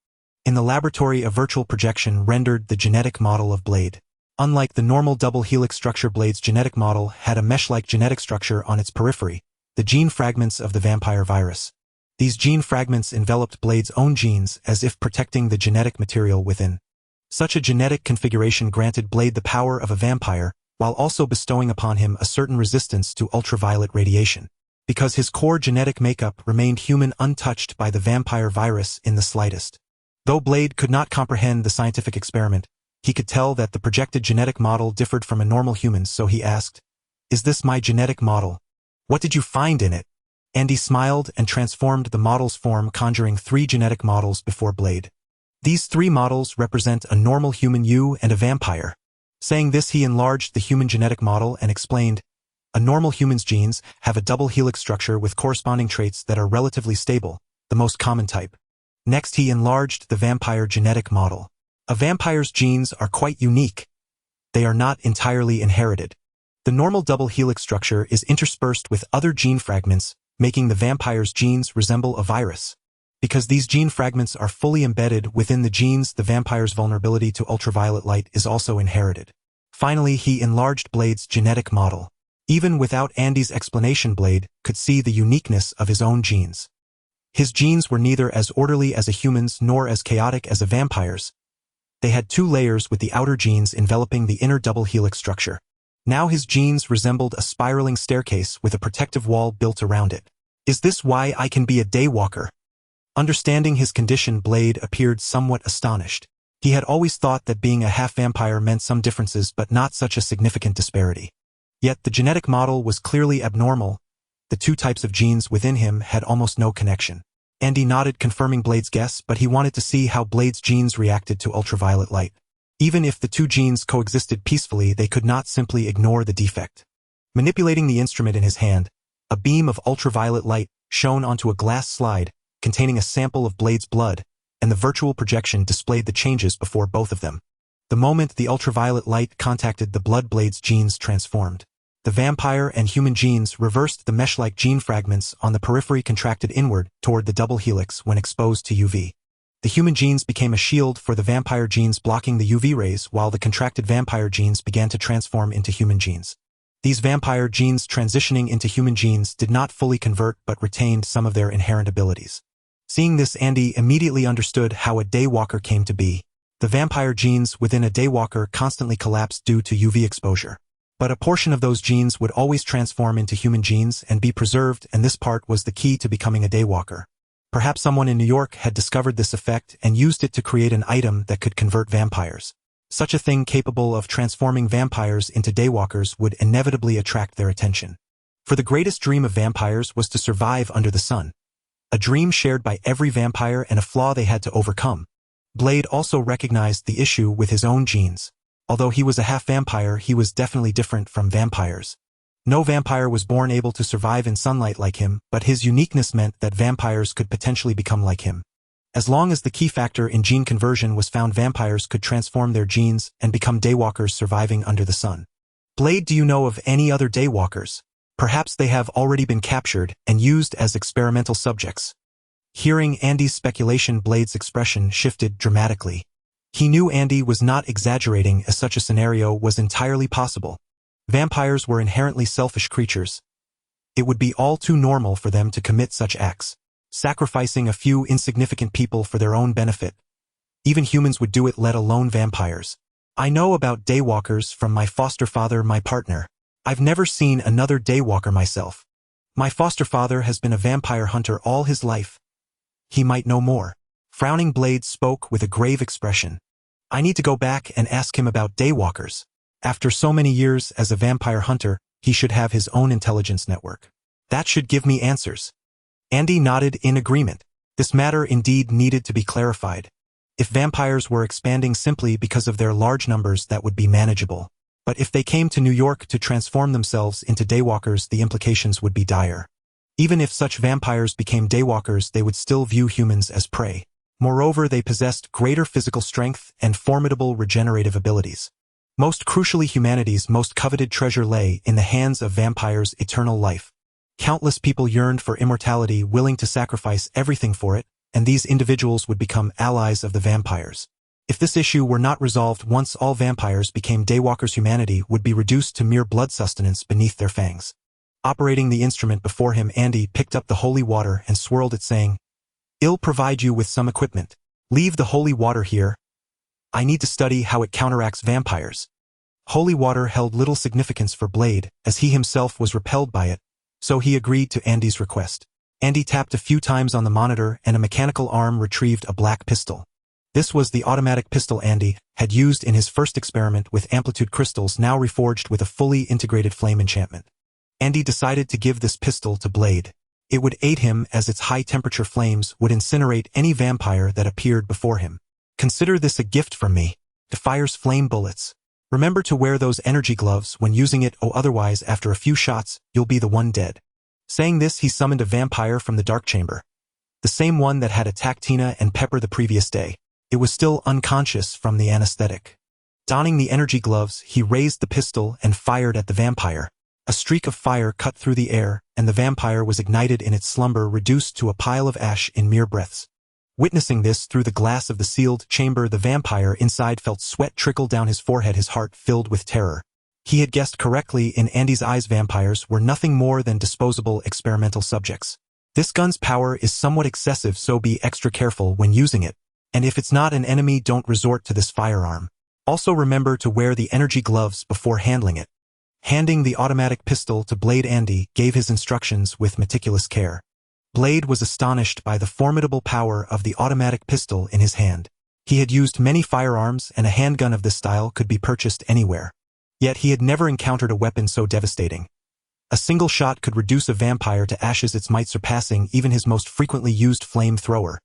In the laboratory, a virtual projection rendered the genetic model of Blade. Unlike the normal double helix structure, Blade's genetic model had a mesh-like genetic structure on its periphery, the gene fragments of the vampire virus. These gene fragments enveloped Blade's own genes, as if protecting the genetic material within. Such a genetic configuration granted Blade the power of a vampire, while also bestowing upon him a certain resistance to ultraviolet radiation. Because his core genetic makeup remained human, untouched by the vampire virus in the slightest. Though Blade could not comprehend the scientific experiment, he could tell that the projected genetic model differed from a normal human, so he asked, "Is this my genetic model? What did you find in it?" Andy smiled and transformed the model's form, conjuring 3 genetic models before Blade. These 3 models represent a normal human, you, and a vampire. Saying this, he enlarged the human genetic model and explained, "A normal human's genes have a double helix structure with corresponding traits that are relatively stable, the most common type." Next, he enlarged the vampire genetic model. A vampire's genes are quite unique. They are not entirely inherited. The normal double helix structure is interspersed with other gene fragments, making the vampire's genes resemble a virus. Because these gene fragments are fully embedded within the genes, the vampire's vulnerability to ultraviolet light is also inherited. Finally, he enlarged Blade's genetic model. Even without Andy's explanation, Blade could see the uniqueness of his own genes. His genes were neither as orderly as a human's nor as chaotic as a vampire's. They had 2 layers, with the outer genes enveloping the inner double helix structure. Now his genes resembled a spiraling staircase with a protective wall built around it. "Is this why I can be a Daywalker?" Understanding his condition, Blade appeared somewhat astonished. He had always thought that being a half-vampire meant some differences, but not such a significant disparity. Yet the genetic model was clearly abnormal. The 2 types of genes within him had almost no connection. Andy nodded, confirming Blade's guess, but he wanted to see how Blade's genes reacted to ultraviolet light. Even if the 2 genes coexisted peacefully, they could not simply ignore the defect. Manipulating the instrument in his hand, a beam of ultraviolet light shone onto a glass slide containing a sample of Blade's blood, and the virtual projection displayed the changes before both of them. The moment the ultraviolet light contacted the blood, Blade's genes transformed. The vampire and human genes reversed. The mesh-like gene fragments on the periphery contracted inward toward the double helix when exposed to UV. The human genes became a shield for the vampire genes, blocking the UV rays, while the contracted vampire genes began to transform into human genes. These vampire genes transitioning into human genes did not fully convert but retained some of their inherent abilities. Seeing this, Andy immediately understood how a Daywalker came to be. The vampire genes within a Daywalker constantly collapsed due to UV exposure. But a portion of those genes would always transform into human genes and be preserved, and this part was the key to becoming a Daywalker. Perhaps someone in New York had discovered this effect and used it to create an item that could convert vampires. Such a thing capable of transforming vampires into daywalkers would inevitably attract their attention. For the greatest dream of vampires was to survive under the sun. A dream shared by every vampire and a flaw they had to overcome. Blade also recognized the issue with his own genes. Although he was a half-vampire, he was definitely different from vampires. No vampire was born able to survive in sunlight like him, but his uniqueness meant that vampires could potentially become like him. As long as the key factor in gene conversion was found, vampires could transform their genes and become daywalkers surviving under the sun. Blade, do you know of any other daywalkers? Perhaps they have already been captured and used as experimental subjects. Hearing Andy's speculation, Blade's expression shifted dramatically. He knew Andy was not exaggerating, as such a scenario was entirely possible. Vampires were inherently selfish creatures. It would be all too normal for them to commit such acts, sacrificing a few insignificant people for their own benefit. Even humans would do it, let alone vampires. I know about daywalkers from my foster father, my partner. I've never seen another daywalker myself. My foster father has been a vampire hunter all his life. He might know more. Frowning, Blade spoke with a grave expression. I need to go back and ask him about daywalkers. After so many years as a vampire hunter, he should have his own intelligence network. That should give me answers. Andy nodded in agreement. This matter indeed needed to be clarified. If vampires were expanding simply because of their large numbers, that would be manageable. But if they came to New York to transform themselves into daywalkers, the implications would be dire. Even if such vampires became daywalkers, they would still view humans as prey. Moreover, they possessed greater physical strength and formidable regenerative abilities. Most crucially, humanity's most coveted treasure lay in the hands of vampires: eternal life. Countless people yearned for immortality, willing to sacrifice everything for it, and these individuals would become allies of the vampires. If this issue were not resolved once all vampires became daywalkers, humanity would be reduced to mere blood sustenance beneath their fangs. Operating the instrument before him, Andy picked up the holy water and swirled it, saying, "I'll provide you with some equipment. Leave the holy water here. I need to study how it counteracts vampires." Holy water held little significance for Blade, as he himself was repelled by it, so he agreed to Andy's request. Andy tapped a few times on the monitor and a mechanical arm retrieved a black pistol. This was the automatic pistol Andy had used in his first experiment with amplitude crystals, now reforged with a fully integrated flame enchantment. Andy decided to give this pistol to Blade. It would aid him, as its high-temperature flames would incinerate any vampire that appeared before him. "Consider this a gift from me. It fires flame bullets. Remember to wear those energy gloves when using it, or otherwise after a few shots, you'll be the one dead." Saying this, he summoned a vampire from the dark chamber. The same one that had attacked Tina and Pepper the previous day. It was still unconscious from the anesthetic. Donning the energy gloves, he raised the pistol and fired at the vampire. A streak of fire cut through the air, and the vampire was ignited in its slumber, reduced to a pile of ash in mere breaths. Witnessing this through the glass of the sealed chamber, the vampire inside felt sweat trickle down his forehead, his heart filled with terror. He had guessed correctly. In Andy's eyes, vampires were nothing more than disposable experimental subjects. This gun's power is somewhat excessive, so be extra careful when using it. And if it's not an enemy, don't resort to this firearm. Also remember to wear the energy gloves before handling it. Handing the automatic pistol to Blade, Andy gave his instructions with meticulous care. Blade was astonished by the formidable power of the automatic pistol in his hand. He had used many firearms, and a handgun of this style could be purchased anywhere. Yet he had never encountered a weapon so devastating. A single shot could reduce a vampire to ashes, its might surpassing even his most frequently used flamethrower.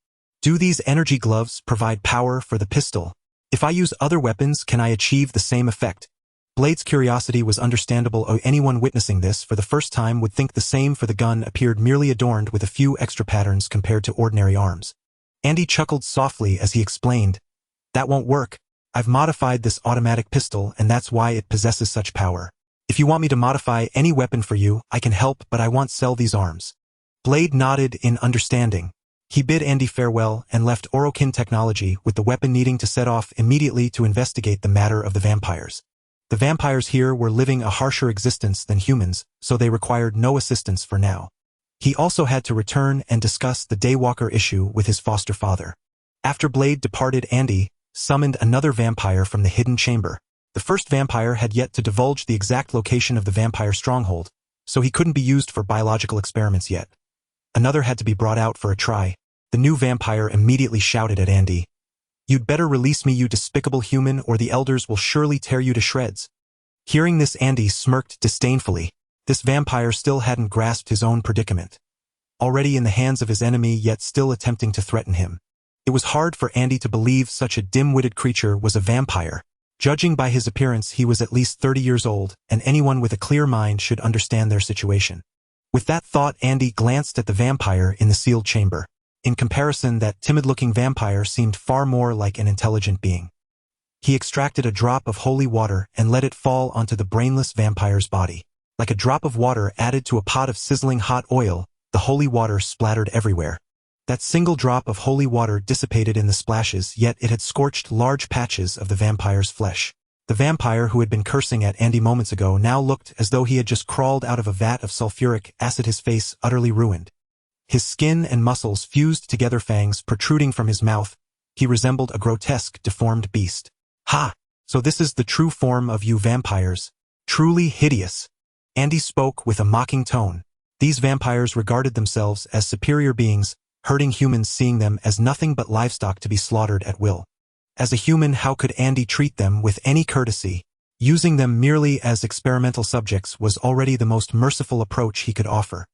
Do these energy gloves provide power for the pistol? If I use other weapons, can I achieve the same effect? Blade's curiosity was understandable. Anyone witnessing this for the first time would think the same, for the gun appeared merely adorned with a few extra patterns compared to ordinary arms. Andy chuckled softly as he explained, "That won't work. I've modified this automatic pistol, and that's why it possesses such power. If you want me to modify any weapon for you, I can help, but I won't sell these arms." Blade nodded in understanding. He bid Andy farewell and left Orokin Technology, with the weapon needing to set off immediately to investigate the matter of the vampires. The vampires here were living a harsher existence than humans, so they required no assistance for now. He also had to return and discuss the Daywalker issue with his foster father. After Blade departed, Andy summoned another vampire from the hidden chamber. The first vampire had yet to divulge the exact location of the vampire stronghold, so he couldn't be used for biological experiments yet. Another had to be brought out for a try. The new vampire immediately shouted at Andy. "You'd better release me, you despicable human, or the elders will surely tear you to shreds." Hearing this, Andy smirked disdainfully. This vampire still hadn't grasped his own predicament. Already in the hands of his enemy, yet still attempting to threaten him. It was hard for Andy to believe such a dim-witted creature was a vampire. Judging by his appearance, he was at least 30 years old, and anyone with a clear mind should understand their situation. With that thought, Andy glanced at the vampire in the sealed chamber. In comparison, that timid-looking vampire seemed far more like an intelligent being. He extracted a drop of holy water and let it fall onto the brainless vampire's body. Like a drop of water added to a pot of sizzling hot oil, the holy water splattered everywhere. That single drop of holy water dissipated in the splashes, yet it had scorched large patches of the vampire's flesh. The vampire who had been cursing at Andy moments ago now looked as though he had just crawled out of a vat of sulfuric acid, his face utterly ruined. His skin and muscles fused together, fangs protruding from his mouth. He resembled a grotesque, deformed beast. "Ha! So this is the true form of you vampires. Truly hideous." Andy spoke with a mocking tone. These vampires regarded themselves as superior beings, hurting humans, seeing them as nothing but livestock to be slaughtered at will. As a human, how could Andy treat them with any courtesy? Using them merely as experimental subjects was already the most merciful approach he could offer.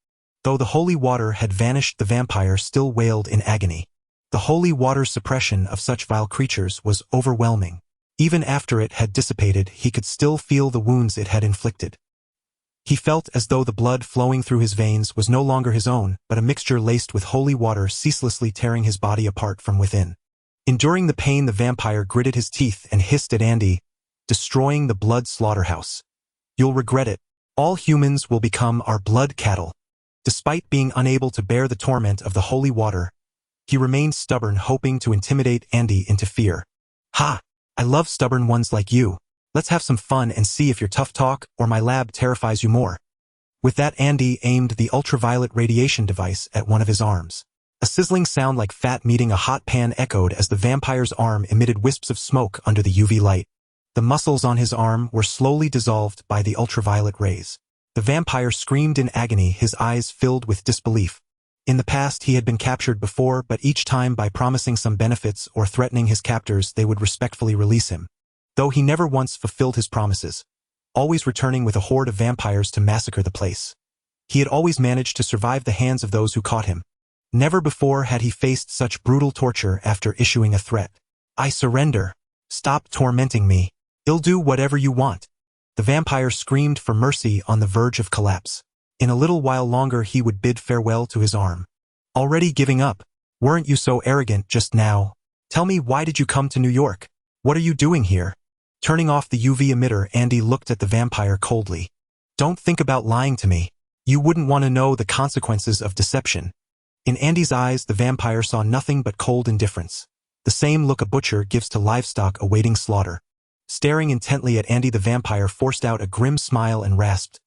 Though the holy water had vanished, the vampire still wailed in agony. The holy water's suppression of such vile creatures was overwhelming. Even after it had dissipated, he could still feel the wounds it had inflicted. He felt as though the blood flowing through his veins was no longer his own, but a mixture laced with holy water, ceaselessly tearing his body apart from within. Enduring the pain, the vampire gritted his teeth and hissed at Andy, "Destroying the blood slaughterhouse. You'll regret it. All humans will become our blood cattle." Despite being unable to bear the torment of the holy water, he remained stubborn, hoping to intimidate Andy into fear. "Ha! I love stubborn ones like you. Let's have some fun and see if your tough talk or my lab terrifies you more." With that, Andy aimed the ultraviolet radiation device at one of his arms. A sizzling sound like fat meeting a hot pan echoed as the vampire's arm emitted wisps of smoke under the UV light. The muscles on his arm were slowly dissolved by the ultraviolet rays. The vampire screamed in agony, his eyes filled with disbelief. In the past, he had been captured before, but each time by promising some benefits or threatening his captors, they would respectfully release him. Though he never once fulfilled his promises, always returning with a horde of vampires to massacre the place. He had always managed to survive the hands of those who caught him. Never before had he faced such brutal torture after issuing a threat. "I surrender. Stop tormenting me. I'll do whatever you want." The vampire screamed for mercy on the verge of collapse. In a little while longer he would bid farewell to his arm. "Already giving up? Weren't you so arrogant just now? Tell me, why did you come to New York? What are you doing here?" Turning off the UV emitter, Andy looked at the vampire coldly. "Don't think about lying to me. You wouldn't want to know the consequences of deception." In Andy's eyes, the vampire saw nothing but cold indifference. The same look a butcher gives to livestock awaiting slaughter. Staring intently at Andy, the vampire forced out a grim smile and rasped,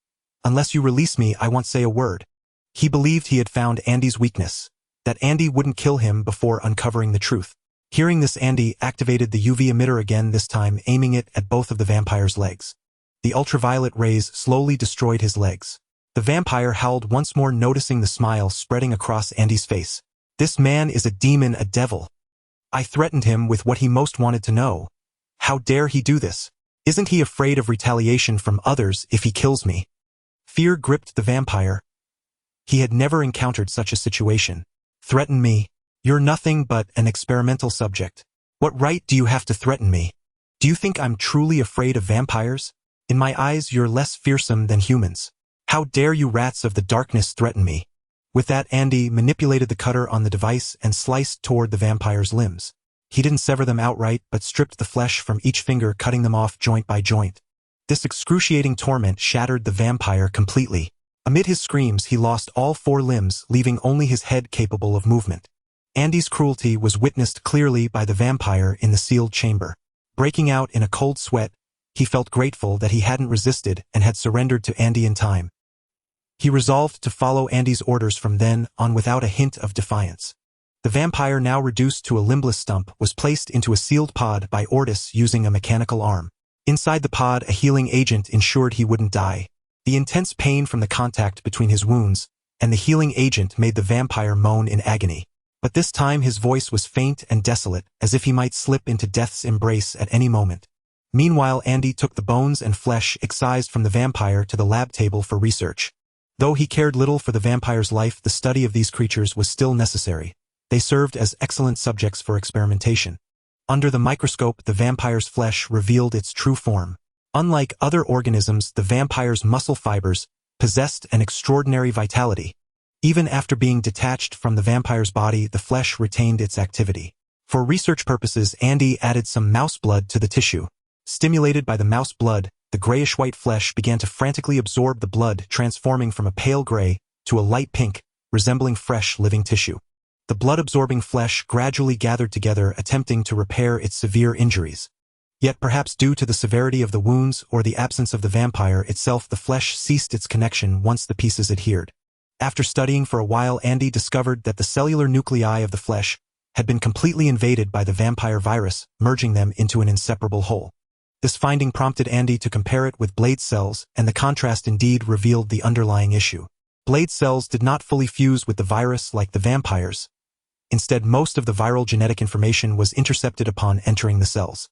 "Unless you release me, I won't say a word." He believed he had found Andy's weakness, that Andy wouldn't kill him before uncovering the truth. Hearing this, Andy activated the UV emitter again, this time aiming it at both of the vampire's legs. The ultraviolet rays slowly destroyed his legs. The vampire howled once more, noticing the smile spreading across Andy's face. "This man is a demon, a devil. I threatened him with what he most wanted to know. How dare he do this? Isn't he afraid of retaliation from others if he kills me?" Fear gripped the vampire. He had never encountered such a situation. "Threaten me? You're nothing but an experimental subject. What right do you have to threaten me? Do you think I'm truly afraid of vampires? In my eyes, you're less fearsome than humans. How dare you rats of the darkness threaten me?" With that, Andy manipulated the cutter on the device and sliced toward the vampire's limbs. He didn't sever them outright, but stripped the flesh from each finger, cutting them off joint by joint. This excruciating torment shattered the vampire completely. Amid his screams, he lost all 4 limbs, leaving only his head capable of movement. Andy's cruelty was witnessed clearly by the vampire in the sealed chamber. Breaking out in a cold sweat, he felt grateful that he hadn't resisted and had surrendered to Andy in time. He resolved to follow Andy's orders from then on without a hint of defiance. The vampire, now reduced to a limbless stump, was placed into a sealed pod by Ortis using a mechanical arm. Inside the pod, a healing agent ensured he wouldn't die. The intense pain from the contact between his wounds and the healing agent made the vampire moan in agony. But this time his voice was faint and desolate, as if he might slip into death's embrace at any moment. Meanwhile, Andy took the bones and flesh excised from the vampire to the lab table for research. Though he cared little for the vampire's life, the study of these creatures was still necessary. They served as excellent subjects for experimentation. Under the microscope, the vampire's flesh revealed its true form. Unlike other organisms, the vampire's muscle fibers possessed an extraordinary vitality. Even after being detached from the vampire's body, the flesh retained its activity. For research purposes, Andy added some mouse blood to the tissue. Stimulated by the mouse blood, the grayish-white flesh began to frantically absorb the blood, transforming from a pale gray to a light pink, resembling fresh, living tissue. The blood-absorbing flesh gradually gathered together, attempting to repair its severe injuries. Yet perhaps due to the severity of the wounds or the absence of the vampire itself, the flesh ceased its connection once the pieces adhered. After studying for a while, Andy discovered that the cellular nuclei of the flesh had been completely invaded by the vampire virus, merging them into an inseparable whole. This finding prompted Andy to compare it with Blade's cells, and the contrast indeed revealed the underlying issue. Blade's cells did not fully fuse with the virus like the vampires. Instead, most of the viral genetic information was intercepted upon entering the cells.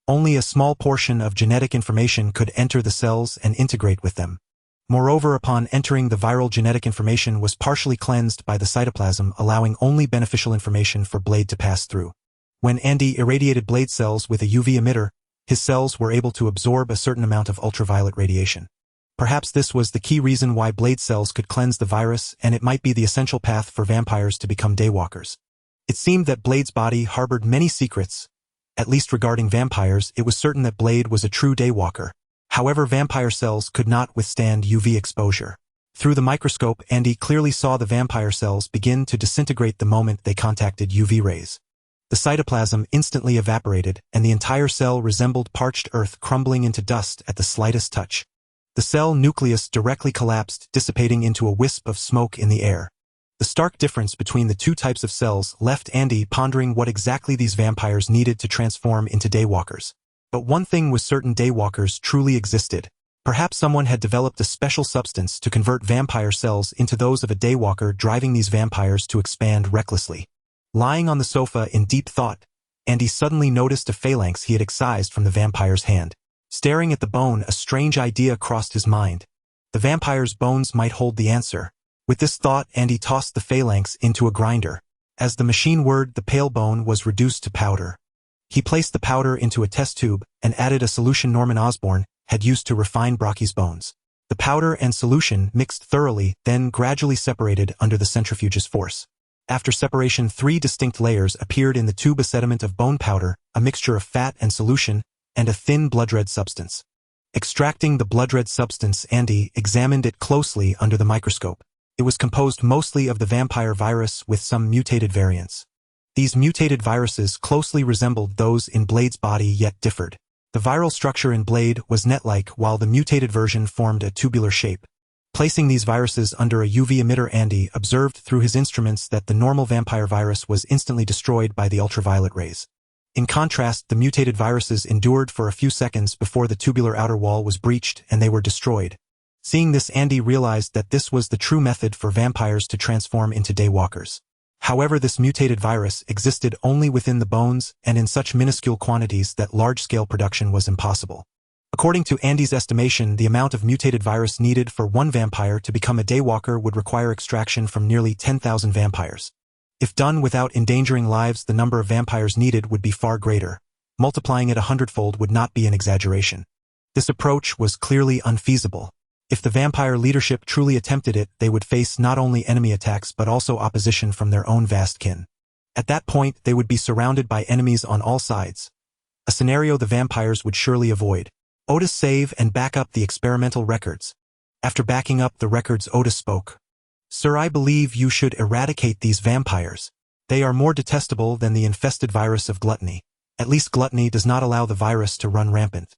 Only a small portion of genetic information could enter the cells and integrate with them. Moreover, upon entering, the viral genetic information was partially cleansed by the cytoplasm, allowing only beneficial information for Blade to pass through. When Andy irradiated Blade cells with a UV emitter, his cells were able to absorb a certain amount of ultraviolet radiation. Perhaps this was the key reason why Blade cells could cleanse the virus, and it might be the essential path for vampires to become daywalkers. It seemed that Blade's body harbored many secrets. At least regarding vampires, it was certain that Blade was a true daywalker. However, vampire cells could not withstand UV exposure. Through the microscope, Andy clearly saw the vampire cells begin to disintegrate the moment they contacted UV rays. The cytoplasm instantly evaporated, and the entire cell resembled parched earth crumbling into dust at the slightest touch. The cell nucleus directly collapsed, dissipating into a wisp of smoke in the air. The stark difference between the two types of cells left Andy pondering what exactly these vampires needed to transform into daywalkers. But one thing was certain: daywalkers truly existed. Perhaps someone had developed a special substance to convert vampire cells into those of a daywalker, driving these vampires to expand recklessly. Lying on the sofa in deep thought, Andy suddenly noticed a phalanx he had excised from the vampire's hand. Staring at the bone, a strange idea crossed his mind. The vampire's bones might hold the answer. With this thought, Andy tossed the phalanx into a grinder. As the machine whirred, the pale bone was reduced to powder. He placed the powder into a test tube and added a solution Norman Osborn had used to refine Brocky's bones. The powder and solution mixed thoroughly, then gradually separated under the centrifuge's force. After separation, 3 distinct layers appeared in the tube: a sediment of bone powder, a mixture of fat and solution, and a thin blood-red substance. Extracting the blood-red substance, Andy examined it closely under the microscope. It was composed mostly of the vampire virus with some mutated variants. These mutated viruses closely resembled those in Blade's body, yet differed. The viral structure in Blade was net-like, while the mutated version formed a tubular shape. Placing these viruses under a UV emitter, Andy observed through his instruments that the normal vampire virus was instantly destroyed by the ultraviolet rays. In contrast, the mutated viruses endured for a few seconds before the tubular outer wall was breached and they were destroyed. Seeing this, Andy realized that this was the true method for vampires to transform into daywalkers. However, this mutated virus existed only within the bones and in such minuscule quantities that large-scale production was impossible. According to Andy's estimation, the amount of mutated virus needed for one vampire to become a daywalker would require extraction from nearly 10,000 vampires. If done without endangering lives, the number of vampires needed would be far greater. Multiplying it 100-fold would not be an exaggeration. This approach was clearly unfeasible. If the vampire leadership truly attempted it, they would face not only enemy attacks but also opposition from their own vast kin. At that point, they would be surrounded by enemies on all sides. A scenario the vampires would surely avoid. Otis, save and back up the experimental records. After backing up the records, Otis spoke. Sir, I believe you should eradicate these vampires. They are more detestable than the infested virus of gluttony. At least gluttony does not allow the virus to run rampant.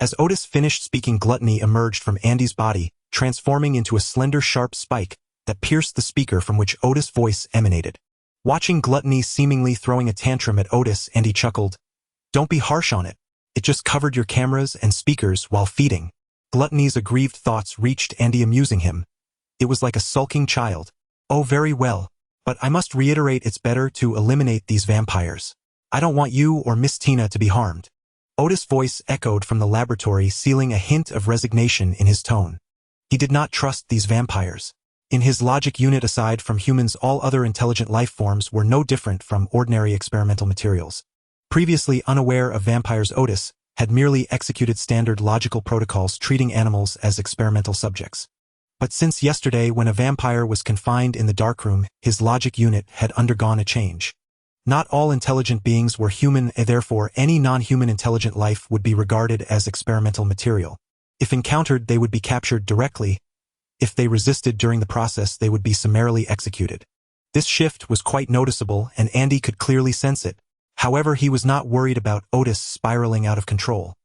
As Otis finished speaking, gluttony emerged from Andy's body, transforming into a slender, sharp spike that pierced the speaker from which Otis' voice emanated. Watching gluttony seemingly throwing a tantrum at Otis, Andy chuckled. Don't be harsh on it. It just covered your cameras and speakers while feeding. Gluttony's aggrieved thoughts reached Andy, amusing him. It was like a sulking child. Oh, very well. But I must reiterate, it's better to eliminate these vampires. I don't want you or Miss Tina to be harmed. Otis' voice echoed from the laboratory, sealing a hint of resignation in his tone. He did not trust these vampires. In his logic unit, aside from humans, all other intelligent life forms were no different from ordinary experimental materials. Previously unaware of vampires, Otis had merely executed standard logical protocols treating animals as experimental subjects. But since yesterday, when a vampire was confined in the darkroom, his logic unit had undergone a change. Not all intelligent beings were human, and therefore any non-human intelligent life would be regarded as experimental material. If encountered, they would be captured directly. If they resisted during the process, they would be summarily executed. This shift was quite noticeable, and Andy could clearly sense it. However, he was not worried about Otis spiraling out of control.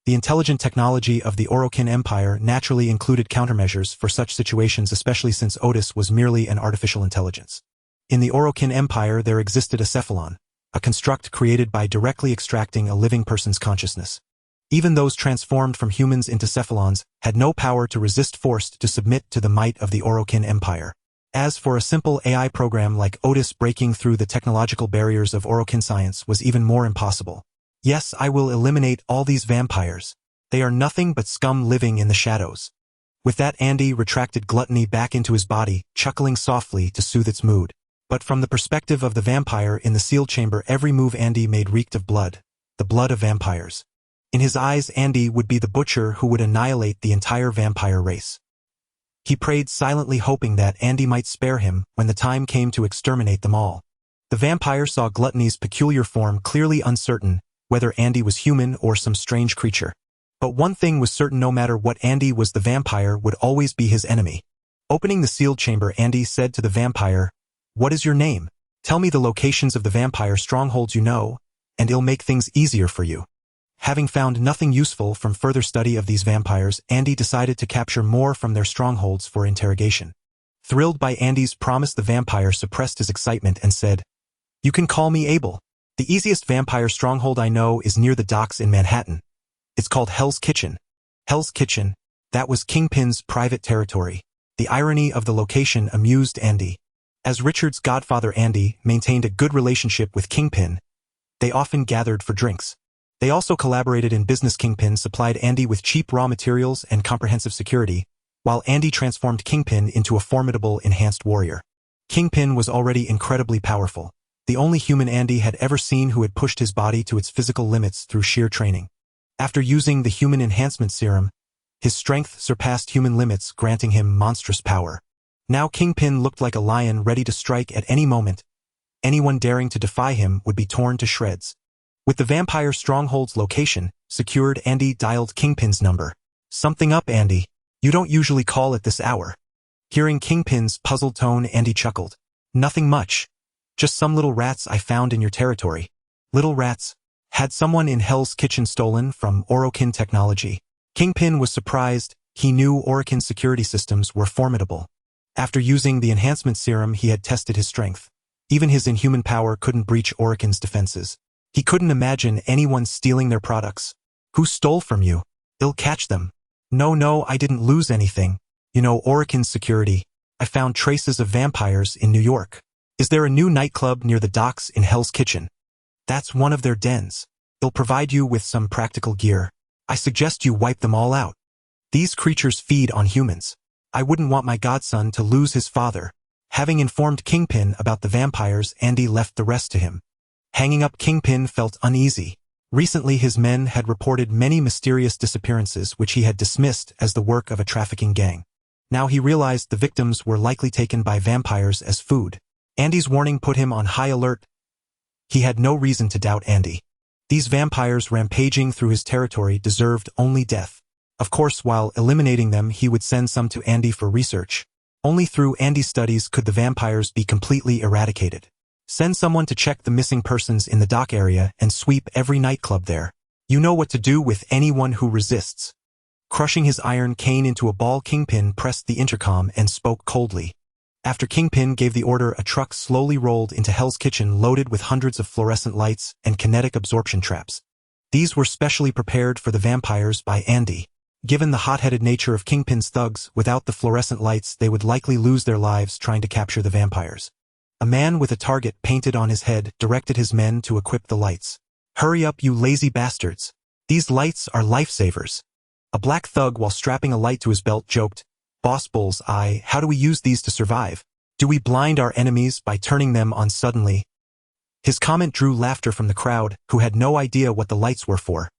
The intelligent technology of the Orokin Empire naturally included countermeasures for such situations, especially since Otis was merely an artificial intelligence. In the Orokin Empire, there existed a cephalon, a construct created by directly extracting a living person's consciousness. Even those transformed from humans into cephalons had no power to resist, forced to submit to the might of the Orokin Empire. As for a simple AI program like Otis, breaking through the technological barriers of Orokin science was even more impossible. Yes, I will eliminate all these vampires. They are nothing but scum living in the shadows. With that, Andy retracted gluttony back into his body, chuckling softly to soothe its mood. But from the perspective of the vampire in the sealed chamber, every move Andy made reeked of blood, the blood of vampires. In his eyes, Andy would be the butcher who would annihilate the entire vampire race. He prayed silently, hoping that Andy might spare him when the time came to exterminate them all. The vampire saw gluttony's peculiar form, clearly uncertain whether Andy was human or some strange creature. But one thing was certain: no matter what Andy was, the vampire would always be his enemy. Opening the sealed chamber, Andy said to the vampire, "What is your name? Tell me the locations of the vampire strongholds you know, and it'll make things easier for you." Having found nothing useful from further study of these vampires, Andy decided to capture more from their strongholds for interrogation. Thrilled by Andy's promise, the vampire suppressed his excitement and said, "You can call me Abel. The easiest vampire stronghold I know is near the docks in Manhattan. It's called Hell's Kitchen." Hell's Kitchen? That was Kingpin's private territory. The irony of the location amused Andy. As Richard's godfather, Andy maintained a good relationship with Kingpin. They often gathered for drinks. They also collaborated in business. Kingpin supplied Andy with cheap raw materials and comprehensive security, while Andy transformed Kingpin into a formidable enhanced warrior. Kingpin was already incredibly powerful, the only human Andy had ever seen who had pushed his body to its physical limits through sheer training. After using the human enhancement serum, his strength surpassed human limits, granting him monstrous power. Now Kingpin looked like a lion ready to strike at any moment. Anyone daring to defy him would be torn to shreds. With the vampire stronghold's location secured, Andy dialed Kingpin's number. "Something up, Andy? You don't usually call at this hour." Hearing Kingpin's puzzled tone, Andy chuckled. "Nothing much. Just some little rats I found in your territory." Little rats? Had someone in Hell's Kitchen stolen from Orokin technology? Kingpin was surprised. He knew Orokin's security systems were formidable. After using the enhancement serum, he had tested his strength. Even his inhuman power couldn't breach Orokin's defenses. He couldn't imagine anyone stealing their products. "Who stole from you? I'll catch them." No, I didn't lose anything. You know, Orokin's security. I found traces of vampires in New York. Is there a new nightclub near the docks in Hell's Kitchen? That's one of their dens. They'll provide you with some practical gear. I suggest you wipe them all out. These creatures feed on humans. I wouldn't want my godson to lose his father. Having informed Kingpin about the vampires, Andy left the rest to him. Hanging up, Kingpin felt uneasy. Recently, his men had reported many mysterious disappearances which he had dismissed as the work of a trafficking gang. Now he realized the victims were likely taken by vampires as food. Andy's warning put him on high alert. He had no reason to doubt Andy. These vampires rampaging through his territory deserved only death. Of course, while eliminating them, he would send some to Andy for research. Only through Andy's studies could the vampires be completely eradicated. Send someone to check the missing persons in the dock area and sweep every nightclub there. You know what to do with anyone who resists. Crushing his iron cane into a ball, Kingpin pressed the intercom and spoke coldly. After Kingpin gave the order, a truck slowly rolled into Hell's Kitchen loaded with hundreds of fluorescent lights and kinetic absorption traps. These were specially prepared for the vampires by Andy. Given the hot-headed nature of Kingpin's thugs, without the fluorescent lights they would likely lose their lives trying to capture the vampires. A man with a target painted on his head directed his men to equip the lights. "Hurry up, you lazy bastards. These lights are lifesavers." A black thug, while strapping a light to his belt, joked, "Boss Bullseye, how do we use these to survive? Do we blind our enemies by turning them on suddenly?" His comment drew laughter from the crowd, who had no idea what the lights were for.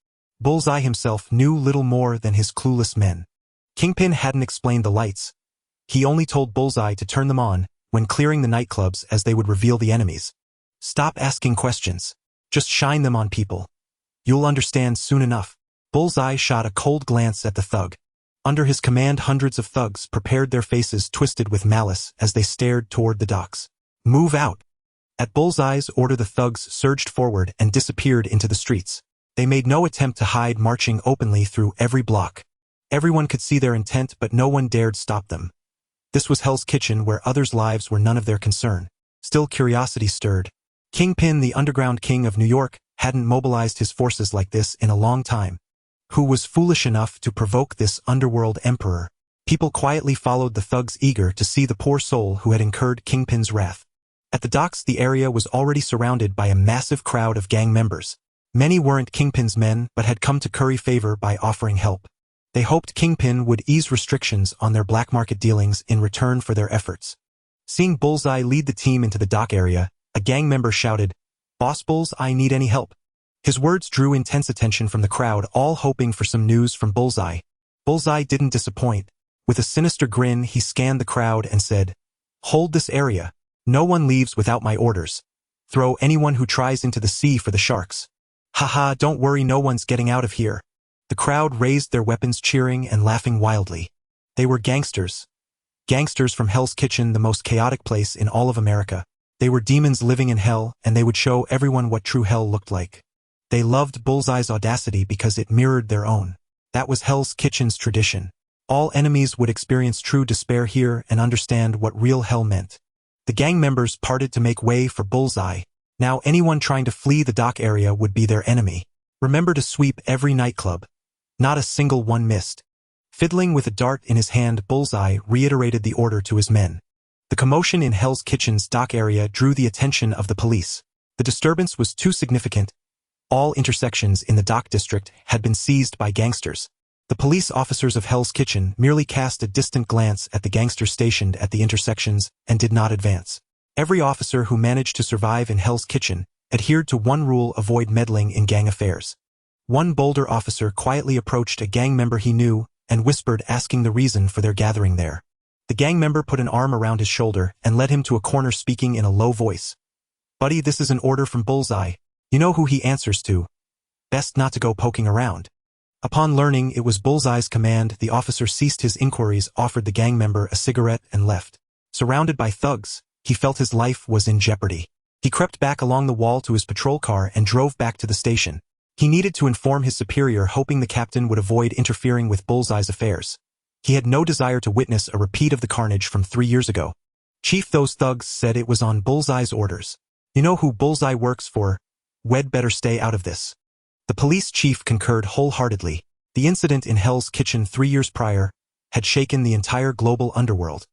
Bullseye himself knew little more than his clueless men. Kingpin hadn't explained the lights. He only told Bullseye to turn them on when clearing the nightclubs, as they would reveal the enemies. "Stop asking questions. Just shine them on people. You'll understand soon enough." Bullseye shot a cold glance at the thug. Under his command, hundreds of thugs prepared, their faces twisted with malice as they stared toward the docks. "Move out." At Bullseye's order, the thugs surged forward and disappeared into the streets. They made no attempt to hide, marching openly through every block. Everyone could see their intent, but no one dared stop them. This was Hell's Kitchen, where others' lives were none of their concern. Still, curiosity stirred. Kingpin, the underground king of New York, hadn't mobilized his forces like this in a long time. Who was foolish enough to provoke this underworld emperor? People quietly followed the thugs, eager to see the poor soul who had incurred Kingpin's wrath. At the docks, the area was already surrounded by a massive crowd of gang members. Many weren't Kingpin's men, but had come to curry favor by offering help. They hoped Kingpin would ease restrictions on their black market dealings in return for their efforts. Seeing Bullseye lead the team into the dock area, a gang member shouted, "Boss Bullseye, need any help?" His words drew intense attention from the crowd, all hoping for some news from Bullseye. Bullseye didn't disappoint. With a sinister grin, he scanned the crowd and said, "Hold this area. No one leaves without my orders. Throw anyone who tries into the sea for the sharks." "Haha, don't worry, no one's getting out of here." The crowd raised their weapons, cheering and laughing wildly. They were gangsters. Gangsters from Hell's Kitchen, the most chaotic place in all of America. They were demons living in hell, and they would show everyone what true hell looked like. They loved Bullseye's audacity because it mirrored their own. That was Hell's Kitchen's tradition. All enemies would experience true despair here and understand what real hell meant. The gang members parted to make way for Bullseye. Now anyone trying to flee the dock area would be their enemy. Remember to sweep every nightclub. Not a single one missed. Fiddling with a dart in his hand, Bullseye reiterated the order to his men. The commotion in Hell's Kitchen's dock area drew the attention of the police. The disturbance was too significant. All intersections in the dock district had been seized by gangsters. The police officers of Hell's Kitchen merely cast a distant glance at the gangsters stationed at the intersections and did not advance. Every officer who managed to survive in Hell's Kitchen adhered to one rule: avoid meddling in gang affairs. One bolder officer quietly approached a gang member he knew and whispered, asking the reason for their gathering there. The gang member put an arm around his shoulder and led him to a corner, speaking in a low voice. "Buddy, this is an order from Bullseye. You know who he answers to. Best not to go poking around." Upon learning it was Bullseye's command, the officer ceased his inquiries, offered the gang member a cigarette, and left. Surrounded by thugs, he felt his life was in jeopardy. He crept back along the wall to his patrol car and drove back to the station. He needed to inform his superior, hoping the captain would avoid interfering with Bullseye's affairs. He had no desire to witness a repeat of the carnage from 3 years ago. "Chief, those thugs said it was on Bullseye's orders. You know who Bullseye works for? We'd better stay out of this." The police chief concurred wholeheartedly. The incident in Hell's Kitchen 3 years prior had shaken the entire global underworld.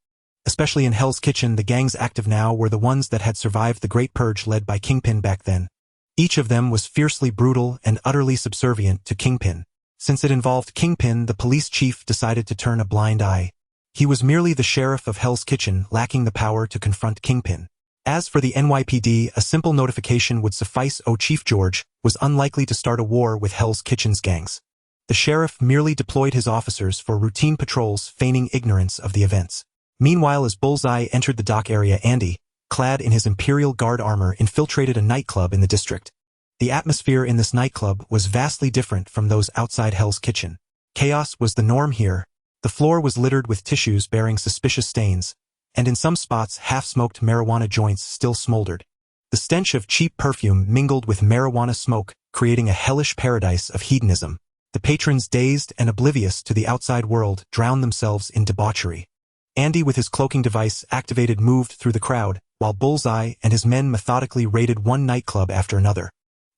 Especially in Hell's Kitchen, the gangs active now were the ones that had survived the Great Purge led by Kingpin back then. Each of them was fiercely brutal and utterly subservient to Kingpin. Since it involved Kingpin, the police chief decided to turn a blind eye. He was merely the sheriff of Hell's Kitchen, lacking the power to confront Kingpin. As for the NYPD, a simple notification would suffice. Chief George was unlikely to start a war with Hell's Kitchen's gangs. The sheriff merely deployed his officers for routine patrols, feigning ignorance of the events. Meanwhile, as Bullseye entered the dock area, Andy, clad in his Imperial Guard armor, infiltrated a nightclub in the district. The atmosphere in this nightclub was vastly different from those outside Hell's Kitchen. Chaos was the norm here. The floor was littered with tissues bearing suspicious stains, and in some spots half-smoked marijuana joints still smoldered. The stench of cheap perfume mingled with marijuana smoke, creating a hellish paradise of hedonism. The patrons, dazed and oblivious to the outside world, drowned themselves in debauchery. Andy, with his cloaking device activated, moved through the crowd, while Bullseye and his men methodically raided one nightclub after another.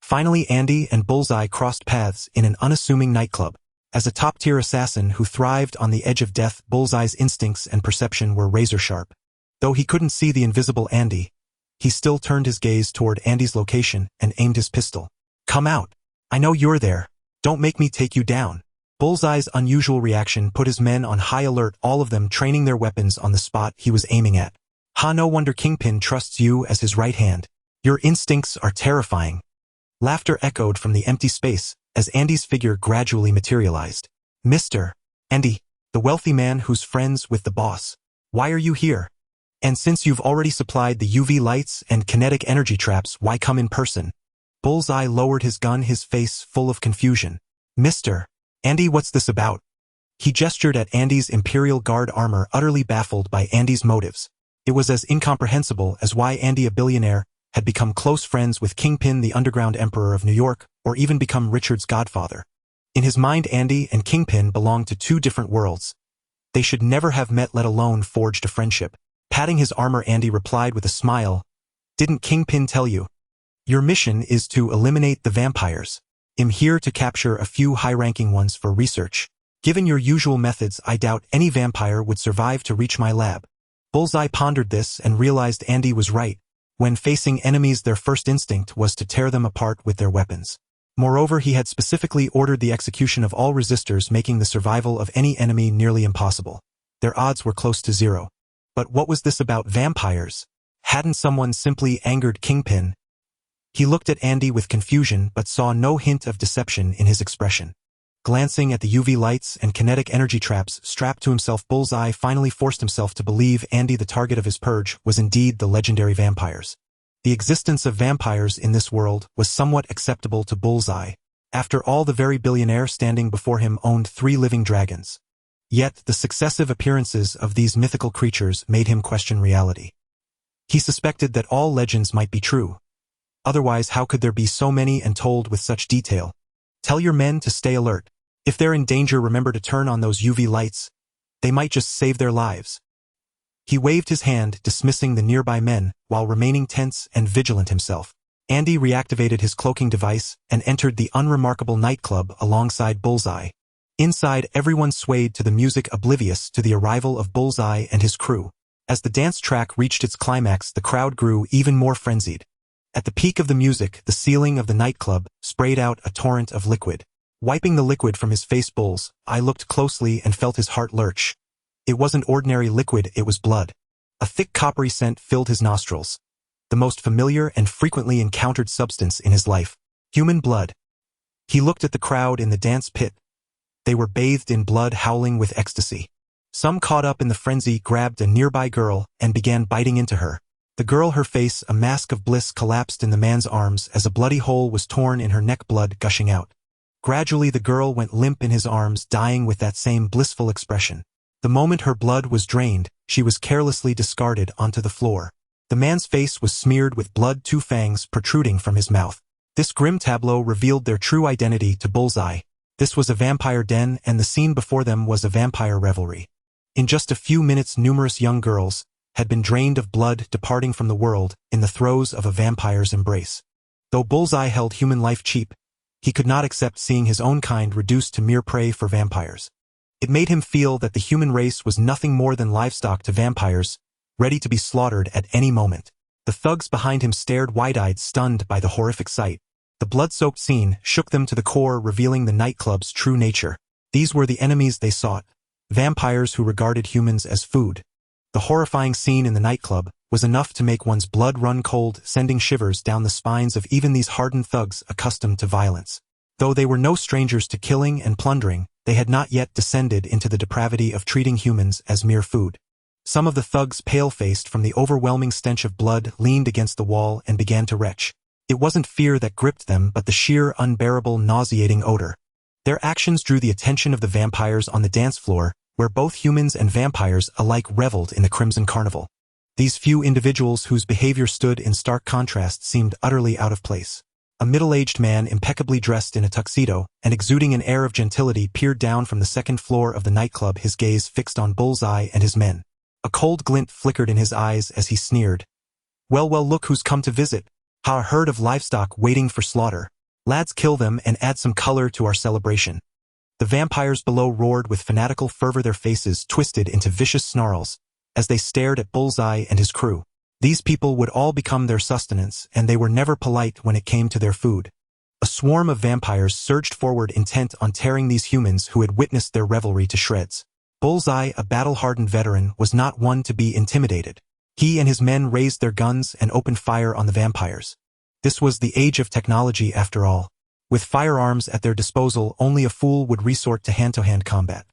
Finally, Andy and Bullseye crossed paths in an unassuming nightclub. As a top-tier assassin who thrived on the edge of death, Bullseye's instincts and perception were razor-sharp. Though he couldn't see the invisible Andy, He still turned his gaze toward Andy's location and aimed his pistol. "Come out. I know you're there. Don't make me take you down." Bullseye's unusual reaction put his men on high alert, all of them training their weapons on the spot he was aiming at. No wonder Kingpin trusts you as his right hand. Your instincts are terrifying. Laughter echoed from the empty space as Andy's figure gradually materialized. "Mr. Andy, the wealthy man who's friends with the boss. Why are you here? And since you've already supplied the UV lights and kinetic energy traps, why come in person?" Bullseye lowered his gun, his face full of confusion. "Mr. Andy, what's this about?" He gestured at Andy's Imperial Guard armor, utterly baffled by Andy's motives. It was as incomprehensible as why Andy, a billionaire, had become close friends with Kingpin, the underground emperor of New York, or even become Richard's godfather. In his mind, Andy and Kingpin belonged to two different worlds. They should never have met, let alone forged a friendship. Patting his armor, Andy replied with a smile, "Didn't Kingpin tell you? Your mission is to eliminate the vampires. I'm here to capture a few high-ranking ones for research. Given your usual methods, I doubt any vampire would survive to reach my lab." Bullseye pondered this and realized Andy was right. When facing enemies, their first instinct was to tear them apart with their weapons. Moreover, he had specifically ordered the execution of all resistors, making the survival of any enemy nearly impossible. Their odds were close to zero. But what was this about vampires? Hadn't someone simply angered Kingpin? He looked at Andy with confusion but saw no hint of deception in his expression. Glancing at the UV lights and kinetic energy traps strapped to himself, Bullseye finally forced himself to believe Andy, the target of his purge, was indeed the legendary vampires. The existence of vampires in this world was somewhat acceptable to Bullseye. After all, the very billionaire standing before him owned 3 living dragons. Yet, the successive appearances of these mythical creatures made him question reality. He suspected that all legends might be true. Otherwise, how could there be so many and told with such detail? "Tell your men to stay alert. If they're in danger, remember to turn on those UV lights. They might just save their lives." He waved his hand, dismissing the nearby men, while remaining tense and vigilant himself. Andy reactivated his cloaking device and entered the unremarkable nightclub alongside Bullseye. Inside, everyone swayed to the music, oblivious to the arrival of Bullseye and his crew. As the dance track reached its climax, the crowd grew even more frenzied. At the peak of the music, the ceiling of the nightclub sprayed out a torrent of liquid. Wiping the liquid from his face, Bullseye looked closely and felt his heart lurch. It wasn't ordinary liquid, it was blood. A thick coppery scent filled his nostrils. The most familiar and frequently encountered substance in his life. Human blood. He looked at the crowd in the dance pit. They were bathed in blood, howling with ecstasy. Some, caught up in the frenzy, grabbed a nearby girl and began biting into her. The girl, her face a mask of bliss, collapsed in the man's arms as a bloody hole was torn in her neck, blood gushing out. Gradually, the girl went limp in his arms, dying with that same blissful expression. The moment her blood was drained, she was carelessly discarded onto the floor. The man's face was smeared with blood, 2 fangs protruding from his mouth. This grim tableau revealed their true identity to Bullseye. This was a vampire den, and the scene before them was a vampire revelry. In just a few minutes, numerous young girls had been drained of blood, departing from the world in the throes of a vampire's embrace. Though Bullseye held human life cheap, he could not accept seeing his own kind reduced to mere prey for vampires. It made him feel that the human race was nothing more than livestock to vampires, ready to be slaughtered at any moment. The thugs behind him stared wide-eyed, stunned by the horrific sight. The blood-soaked scene shook them to the core, revealing the nightclub's true nature. These were the enemies they sought, vampires who regarded humans as food. The horrifying scene in the nightclub was enough to make one's blood run cold, sending shivers down the spines of even these hardened thugs accustomed to violence. Though they were no strangers to killing and plundering, they had not yet descended into the depravity of treating humans as mere food. Some of the thugs, pale-faced from the overwhelming stench of blood, leaned against the wall and began to retch. It wasn't fear that gripped them, but the sheer, unbearable, nauseating odor. Their actions drew the attention of the vampires on the dance floor, where both humans and vampires alike reveled in the Crimson Carnival. These few individuals whose behavior stood in stark contrast seemed utterly out of place. A middle-aged man, impeccably dressed in a tuxedo and exuding an air of gentility, peered down from the second floor of the nightclub, his gaze fixed on Bullseye and his men. A cold glint flickered in his eyes as he sneered. Well, look who's come to visit. A herd of livestock waiting for slaughter. Lads, kill them and add some color to our celebration." The vampires below roared with fanatical fervor, their faces twisted into vicious snarls as they stared at Bullseye and his crew. These people would all become their sustenance, and they were never polite when it came to their food. A swarm of vampires surged forward intent on tearing these humans who had witnessed their revelry to shreds. Bullseye, a battle-hardened veteran, was not one to be intimidated. He and his men raised their guns and opened fire on the vampires. This was the age of technology after all. With firearms at their disposal, only a fool would resort to hand-to-hand combat.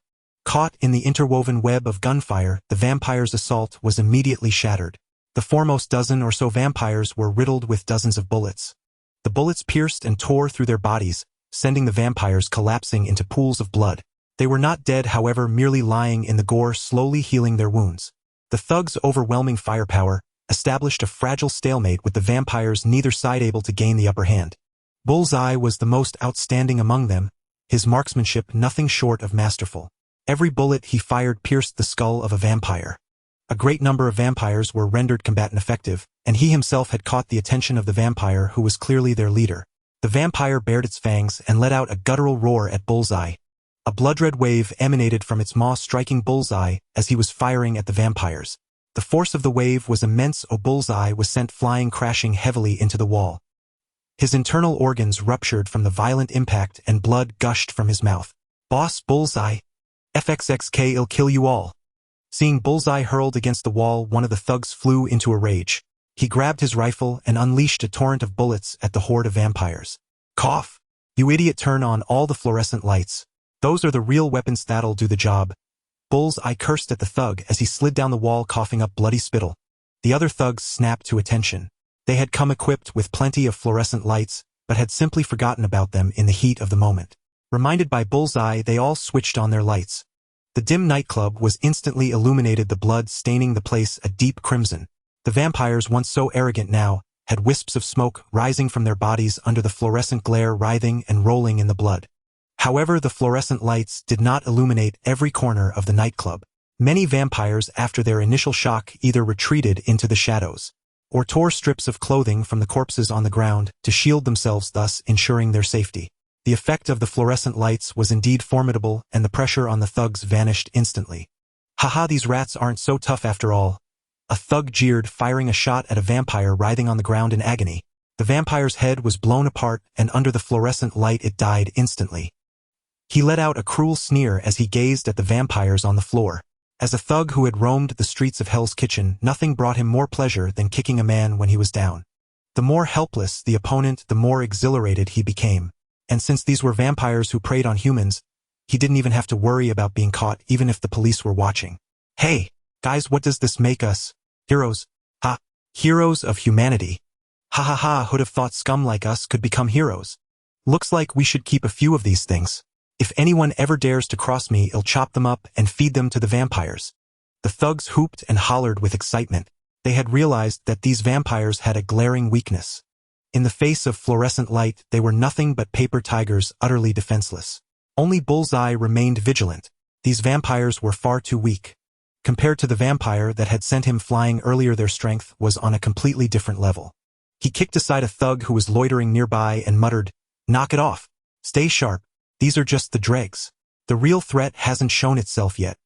Caught in the interwoven web of gunfire, the vampires' assault was immediately shattered. The foremost dozen or so vampires were riddled with dozens of bullets. The bullets pierced and tore through their bodies, sending the vampires collapsing into pools of blood. They were not dead, however, merely lying in the gore, slowly healing their wounds. The thugs' overwhelming firepower established a fragile stalemate with the vampires neither side able to gain the upper hand. Bullseye was the most outstanding among them, his marksmanship nothing short of masterful. Every bullet he fired pierced the skull of a vampire. A great number of vampires were rendered combat ineffective, and he himself had caught the attention of the vampire who was clearly their leader. The vampire bared its fangs and let out a guttural roar at Bullseye. A blood-red wave emanated from its maw, striking Bullseye as he was firing at the vampires. The force of the wave was immense. Bullseye was sent flying, crashing heavily into the wall. His internal organs ruptured from the violent impact and blood gushed from his mouth. "Boss Bullseye, FXXK'll kill you all." Seeing Bullseye hurled against the wall, one of the thugs flew into a rage. He grabbed his rifle and unleashed a torrent of bullets at the horde of vampires. "Cough! You idiot, turn on all the fluorescent lights. Those are the real weapons that'll do the job." Bullseye cursed at the thug as he slid down the wall, coughing up bloody spittle. The other thugs snapped to attention. They had come equipped with plenty of fluorescent lights, but had simply forgotten about them in the heat of the moment. Reminded by Bullseye, they all switched on their lights. The dim nightclub was instantly illuminated, the blood staining the place a deep crimson. The vampires, once so arrogant now, had wisps of smoke rising from their bodies under the fluorescent glare, writhing and rolling in the blood. However, the fluorescent lights did not illuminate every corner of the nightclub. Many vampires, after their initial shock, either retreated into the shadows, or tore strips of clothing from the corpses on the ground to shield themselves, thus ensuring their safety. The effect of the fluorescent lights was indeed formidable, and the pressure on the thugs vanished instantly. "Haha, these rats aren't so tough after all," a thug jeered, firing a shot at a vampire writhing on the ground in agony. The vampire's head was blown apart, and under the fluorescent light it died instantly. He let out a cruel sneer as he gazed at the vampires on the floor. As a thug who had roamed the streets of Hell's Kitchen, nothing brought him more pleasure than kicking a man when he was down. The more helpless the opponent, the more exhilarated he became. And since these were vampires who preyed on humans, he didn't even have to worry about being caught, even if the police were watching. "Hey, guys, what does this make us? Heroes? Ha! Heroes of humanity. Ha ha ha, who'd have thought scum like us could become heroes? Looks like we should keep a few of these things. If anyone ever dares to cross me, I'll chop them up and feed them to the vampires." The thugs hooped and hollered with excitement. They had realized that these vampires had a glaring weakness. In the face of fluorescent light, they were nothing but paper tigers, utterly defenseless. Only Bullseye remained vigilant. These vampires were far too weak. Compared to the vampire that had sent him flying earlier, their strength was on a completely different level. He kicked aside a thug who was loitering nearby and muttered, "Knock it off. Stay sharp. These are just the dregs. The real threat hasn't shown itself yet."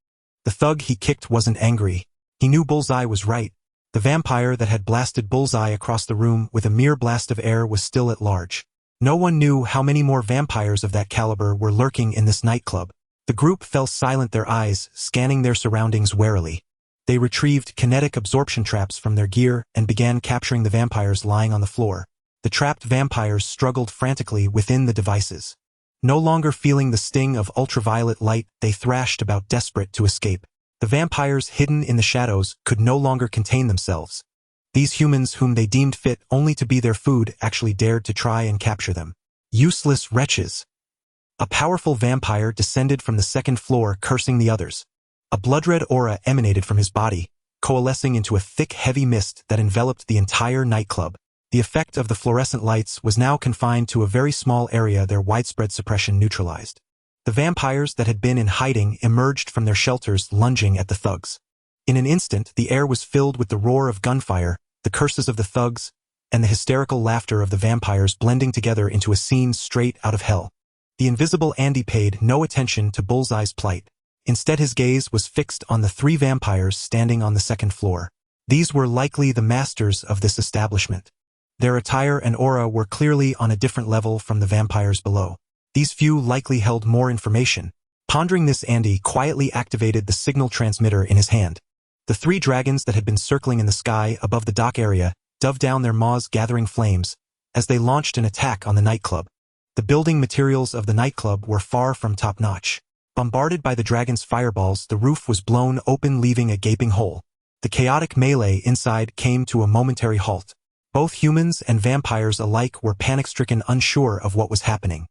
The thug he kicked wasn't angry. He knew Bullseye was right. The vampire that had blasted Bullseye across the room with a mere blast of air was still at large. No one knew how many more vampires of that caliber were lurking in this nightclub. The group fell silent, their eyes scanning their surroundings warily. They retrieved kinetic absorption traps from their gear and began capturing the vampires lying on the floor. The trapped vampires struggled frantically within the devices. No longer feeling the sting of ultraviolet light, they thrashed about, desperate to escape. The vampires hidden in the shadows could no longer contain themselves. These humans whom they deemed fit only to be their food actually dared to try and capture them. Useless wretches. A powerful vampire descended from the second floor, cursing the others. A blood-red aura emanated from his body, coalescing into a thick, heavy mist that enveloped the entire nightclub. The effect of the fluorescent lights was now confined to a very small area, their widespread suppression neutralized. The vampires that had been in hiding emerged from their shelters, lunging at the thugs. In an instant, the air was filled with the roar of gunfire, the curses of the thugs, and the hysterical laughter of the vampires blending together into a scene straight out of hell. The invisible Andy paid no attention to Bullseye's plight. Instead, his gaze was fixed on the three vampires standing on the second floor. These were likely the masters of this establishment. Their attire and aura were clearly on a different level from the vampires below. These few likely held more information. Pondering this, Andy quietly activated the signal transmitter in his hand. The 3 dragons that had been circling in the sky above the dock area dove down their maws, gathering flames, as they launched an attack on the nightclub. The building materials of the nightclub were far from top-notch. Bombarded by the dragon's fireballs, the roof was blown open, leaving a gaping hole. The chaotic melee inside came to a momentary halt. Both humans and vampires alike were panic-stricken, unsure of what was happening.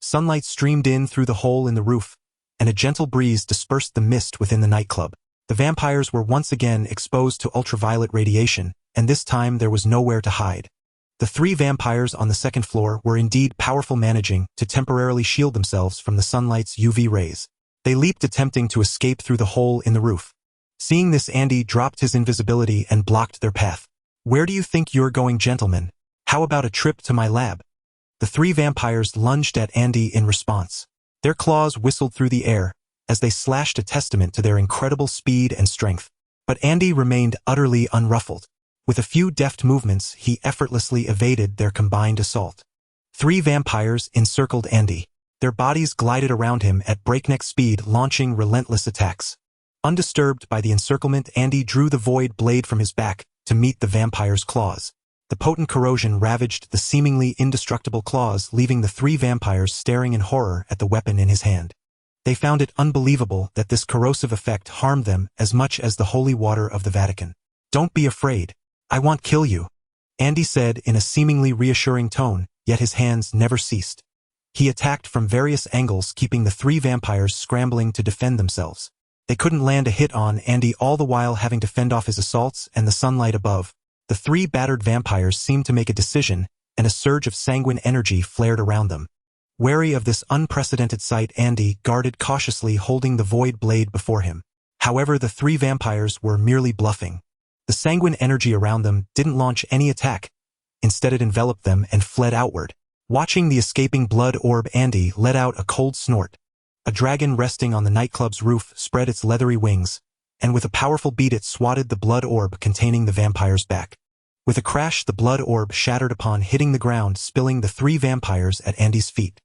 Sunlight streamed in through the hole in the roof, and a gentle breeze dispersed the mist within the nightclub. The vampires were once again exposed to ultraviolet radiation, and this time there was nowhere to hide. The 3 vampires on the second floor were indeed powerful, managing to temporarily shield themselves from the sunlight's UV rays. They leaped, attempting to escape through the hole in the roof. Seeing this, Andy dropped his invisibility and blocked their path. "Where do you think you're going, gentlemen? How about a trip to my lab?" The 3 vampires lunged at Andy in response. Their claws whistled through the air as they slashed, a testament to their incredible speed and strength. But Andy remained utterly unruffled. With a few deft movements, he effortlessly evaded their combined assault. 3 vampires encircled Andy. Their bodies glided around him at breakneck speed, launching relentless attacks. Undisturbed by the encirclement, Andy drew the void blade from his back to meet the vampire's claws. The potent corrosion ravaged the seemingly indestructible claws, leaving the 3 vampires staring in horror at the weapon in his hand. They found it unbelievable that this corrosive effect harmed them as much as the holy water of the Vatican. "Don't be afraid. I won't kill you," Andy said in a seemingly reassuring tone, yet his hands never ceased. He attacked from various angles, keeping the 3 vampires scrambling to defend themselves. They couldn't land a hit on Andy, all the while having to fend off his assaults and the sunlight above. The 3 battered vampires seemed to make a decision, and a surge of sanguine energy flared around them. Wary of this unprecedented sight, Andy guarded cautiously, holding the void blade before him. However, the 3 vampires were merely bluffing. The sanguine energy around them didn't launch any attack. Instead, it enveloped them and fled outward. Watching the escaping blood orb, Andy let out a cold snort. A dragon resting on the nightclub's roof spread its leathery wings, and with a powerful beat it swatted the blood orb containing the vampire's back. With a crash, the blood orb shattered upon hitting the ground, spilling the 3 vampires at Andy's feet.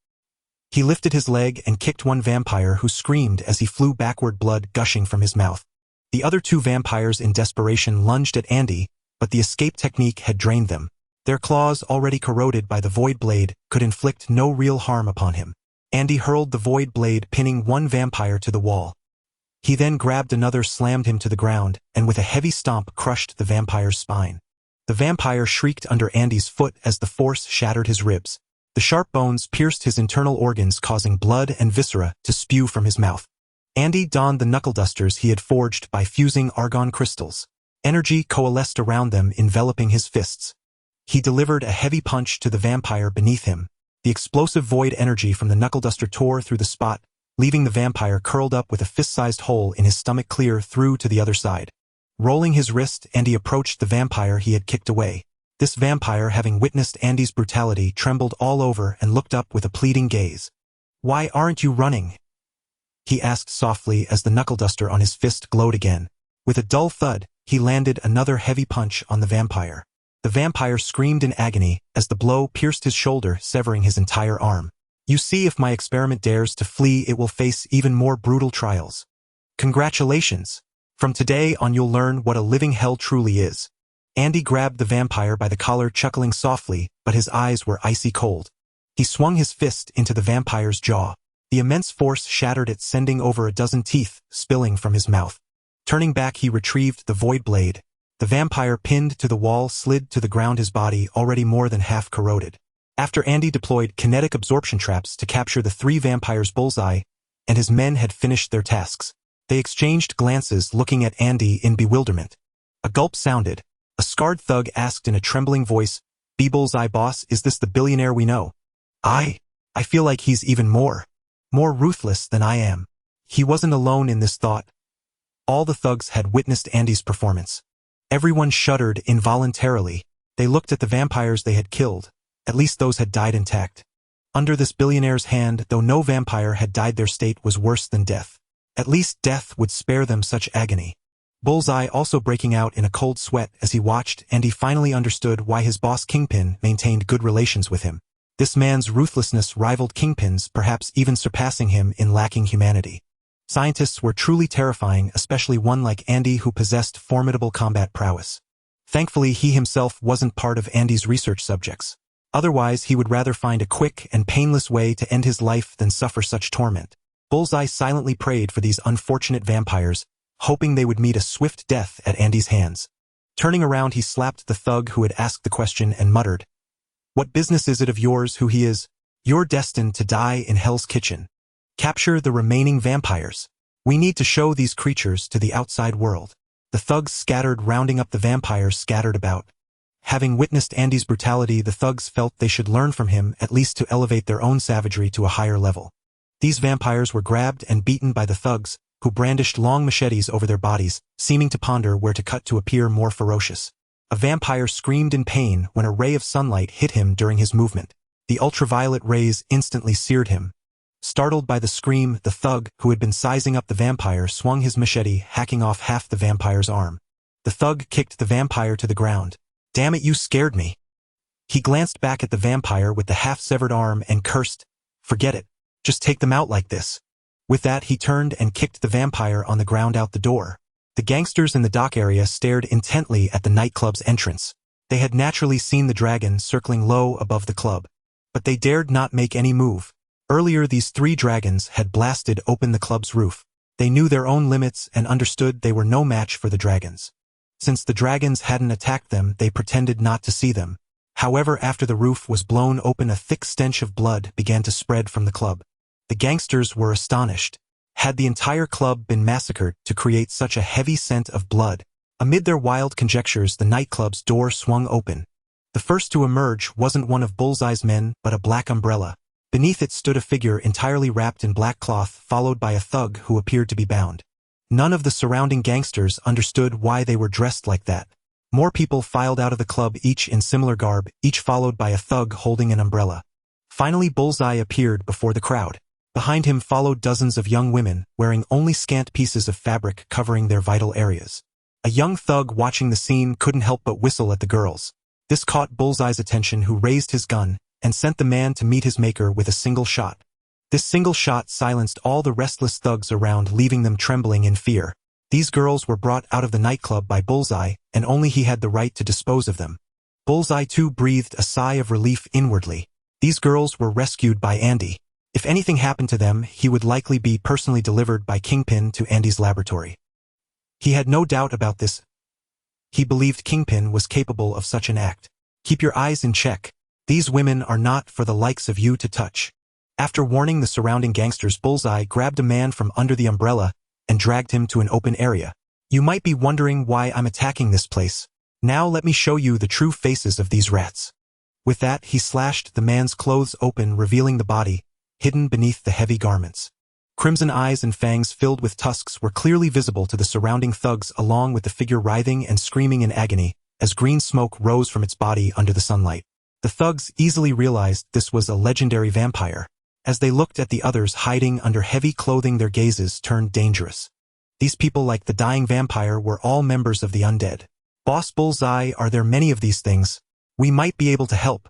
He lifted his leg and kicked one vampire, who screamed as he flew backward, blood gushing from his mouth. The other 2 vampires in desperation lunged at Andy, but the escape technique had drained them. Their claws, already corroded by the void blade, could inflict no real harm upon him. Andy hurled the void blade, pinning one vampire to the wall. He then grabbed another, slammed him to the ground, and with a heavy stomp crushed the vampire's spine. The vampire shrieked under Andy's foot as the force shattered his ribs. The sharp bones pierced his internal organs, causing blood and viscera to spew from his mouth. Andy donned the knuckle dusters he had forged by fusing argon crystals. Energy coalesced around them, enveloping his fists. He delivered a heavy punch to the vampire beneath him. The explosive void energy from the knuckle duster tore through the spot, leaving the vampire curled up with a fist-sized hole in his stomach clear through to the other side. Rolling his wrist, Andy approached the vampire he had kicked away. This vampire, having witnessed Andy's brutality, trembled all over and looked up with a pleading gaze. "Why aren't you running?" he asked softly as the knuckle duster on his fist glowed again. With a dull thud, he landed another heavy punch on the vampire. The vampire screamed in agony as the blow pierced his shoulder, severing his entire arm. "You see, if my experiment dares to flee, it will face even more brutal trials. Congratulations! From today on you'll learn what a living hell truly is." Andy grabbed the vampire by the collar, chuckling softly, but his eyes were icy cold. He swung his fist into the vampire's jaw. The immense force shattered it, sending over a dozen teeth spilling from his mouth. Turning back, he retrieved the void blade. The vampire, pinned to the wall, slid to the ground, his body already more than half corroded. After Andy deployed kinetic absorption traps to capture the 3 vampires' bullseye, and his men had finished their tasks, they exchanged glances, looking at Andy in bewilderment. A gulp sounded. A scarred thug asked in a trembling voice, "Be Bullseye boss, is this the billionaire we know?" I feel like he's even more ruthless than I am." He wasn't alone in this thought. All the thugs had witnessed Andy's performance. Everyone shuddered involuntarily. They looked at the vampires they had killed. At least those had died intact. Under this billionaire's hand, though no vampire had died, their state was worse than death. At least death would spare them such agony. Bullseye also breaking out in a cold sweat as he watched, and he finally understood why his boss Kingpin maintained good relations with him. This man's ruthlessness rivaled Kingpin's, perhaps even surpassing him in lacking humanity. Scientists were truly terrifying, especially one like Andy who possessed formidable combat prowess. Thankfully, he himself wasn't part of Andy's research subjects. Otherwise, he would rather find a quick and painless way to end his life than suffer such torment. Bullseye silently prayed for these unfortunate vampires, hoping they would meet a swift death at Andy's hands. Turning around, he slapped the thug who had asked the question and muttered, "What business is it of yours who he is? You're destined to die in Hell's Kitchen. Capture the remaining vampires. We need to show these creatures to the outside world." The thugs scattered, rounding up the vampires scattered about. Having witnessed Andy's brutality, the thugs felt they should learn from him, at least to elevate their own savagery to a higher level. These vampires were grabbed and beaten by the thugs, who brandished long machetes over their bodies, seeming to ponder where to cut to appear more ferocious. A vampire screamed in pain when a ray of sunlight hit him during his movement. The ultraviolet rays instantly seared him. Startled by the scream, the thug, who had been sizing up the vampire, swung his machete, hacking off half the vampire's arm. The thug kicked the vampire to the ground. "Damn it, you scared me." He glanced back at the vampire with the half-severed arm and cursed, "Forget it. Just take them out like this." With that, he turned and kicked the vampire on the ground out the door. The gangsters in the dock area stared intently at the nightclub's entrance. They had naturally seen the dragon circling low above the club, but they dared not make any move. Earlier, these 3 dragons had blasted open the club's roof. They knew their own limits and understood they were no match for the dragons. Since the dragons hadn't attacked them, they pretended not to see them. However, after the roof was blown open, a thick stench of blood began to spread from the club. The gangsters were astonished. Had the entire club been massacred to create such a heavy scent of blood? Amid their wild conjectures, the nightclub's door swung open. The first to emerge wasn't one of Bullseye's men, but a black umbrella. Beneath it stood a figure entirely wrapped in black cloth, followed by a thug who appeared to be bound. None of the surrounding gangsters understood why they were dressed like that. More people filed out of the club, each in similar garb, each followed by a thug holding an umbrella. Finally, Bullseye appeared before the crowd. Behind him followed dozens of young women, wearing only scant pieces of fabric covering their vital areas. A young thug watching the scene couldn't help but whistle at the girls. This caught Bullseye's attention, who raised his gun and sent the man to meet his maker with a single shot. This single shot silenced all the restless thugs around, leaving them trembling in fear. These girls were brought out of the nightclub by Bullseye, and only he had the right to dispose of them. Bullseye too breathed a sigh of relief inwardly. These girls were rescued by Andy. If anything happened to them, he would likely be personally delivered by Kingpin to Andy's laboratory. He had no doubt about this. He believed Kingpin was capable of such an act. "Keep your eyes in check. These women are not for the likes of you to touch." After warning the surrounding gangsters, Bullseye grabbed a man from under the umbrella and dragged him to an open area. "You might be wondering why I'm attacking this place. Now let me show you the true faces of these rats." With that, he slashed the man's clothes open, revealing the body, hidden beneath the heavy garments. Crimson eyes and fangs filled with tusks were clearly visible to the surrounding thugs, along with the figure writhing and screaming in agony as green smoke rose from its body under the sunlight. The thugs easily realized this was a legendary vampire. As they looked at the others hiding under heavy clothing, their gazes turned dangerous. These people, like the dying vampire, were all members of the undead. "Boss Bullseye, are there many of these things? We might be able to help."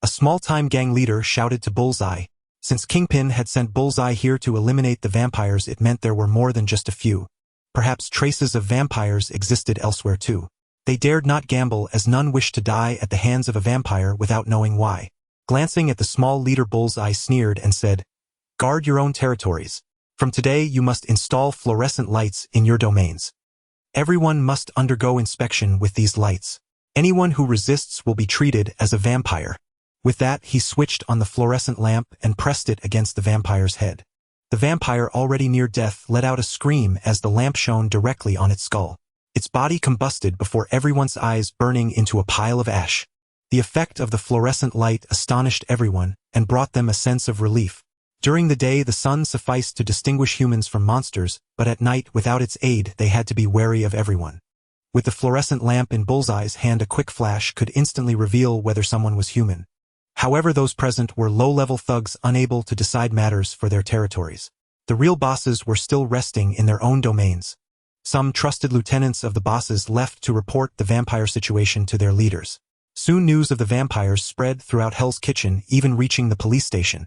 A small-time gang leader shouted to Bullseye. Since Kingpin had sent Bullseye here to eliminate the vampires, it meant there were more than just a few. Perhaps traces of vampires existed elsewhere too. They dared not gamble, as none wished to die at the hands of a vampire without knowing why. Glancing at the small leader, Bullseye sneered and said, "Guard your own territories. From today you must install fluorescent lights in your domains. Everyone must undergo inspection with these lights. Anyone who resists will be treated as a vampire." With that, he switched on the fluorescent lamp and pressed it against the vampire's head. The vampire, already near death, let out a scream as the lamp shone directly on its skull. Its body combusted before everyone's eyes, burning into a pile of ash. The effect of the fluorescent light astonished everyone and brought them a sense of relief. During the day, the sun sufficed to distinguish humans from monsters, but at night, without its aid, they had to be wary of everyone. With the fluorescent lamp in Bullseye's hand, a quick flash could instantly reveal whether someone was human. However, those present were low-level thugs unable to decide matters for their territories. The real bosses were still resting in their own domains. Some trusted lieutenants of the bosses left to report the vampire situation to their leaders. Soon news of the vampires spread throughout Hell's Kitchen, even reaching the police station.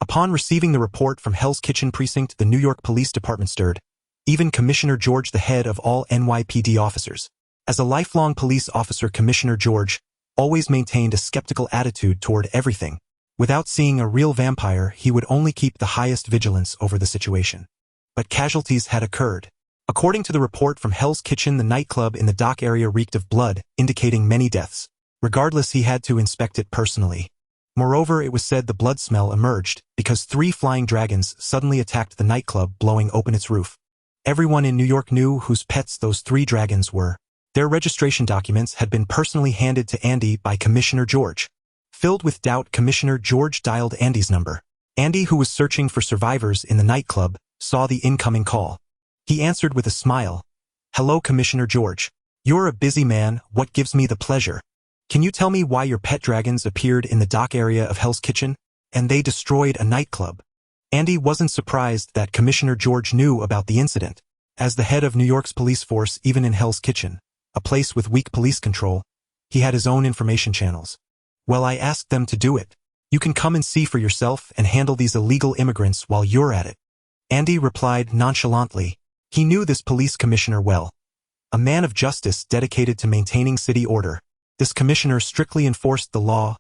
Upon receiving the report from Hell's Kitchen precinct, the New York Police Department stirred. Even Commissioner George, the head of all NYPD officers. As a lifelong police officer, Commissioner George always maintained a skeptical attitude toward everything. Without seeing a real vampire, he would only keep the highest vigilance over the situation. But casualties had occurred. According to the report from Hell's Kitchen, the nightclub in the dock area reeked of blood, indicating many deaths. Regardless, he had to inspect it personally. Moreover, it was said the blood smell emerged because 3 flying dragons suddenly attacked the nightclub, blowing open its roof. Everyone in New York knew whose pets those 3 dragons were. Their registration documents had been personally handed to Andy by Commissioner George. Filled with doubt, Commissioner George dialed Andy's number. Andy, who was searching for survivors in the nightclub, saw the incoming call. He answered with a smile. "Hello, Commissioner George. You're a busy man. What gives me the pleasure? Can you tell me why your pet dragons appeared in the dock area of Hell's Kitchen? And they destroyed a nightclub?" Andy wasn't surprised that Commissioner George knew about the incident. As the head of New York's police force, even in Hell's Kitchen, a place with weak police control, he had his own information channels. "Well, I asked them to do it. You can come and see for yourself and handle these illegal immigrants while you're at it." Andy replied nonchalantly. He knew this police commissioner well. A man of justice dedicated to maintaining city order. This commissioner strictly enforced the law.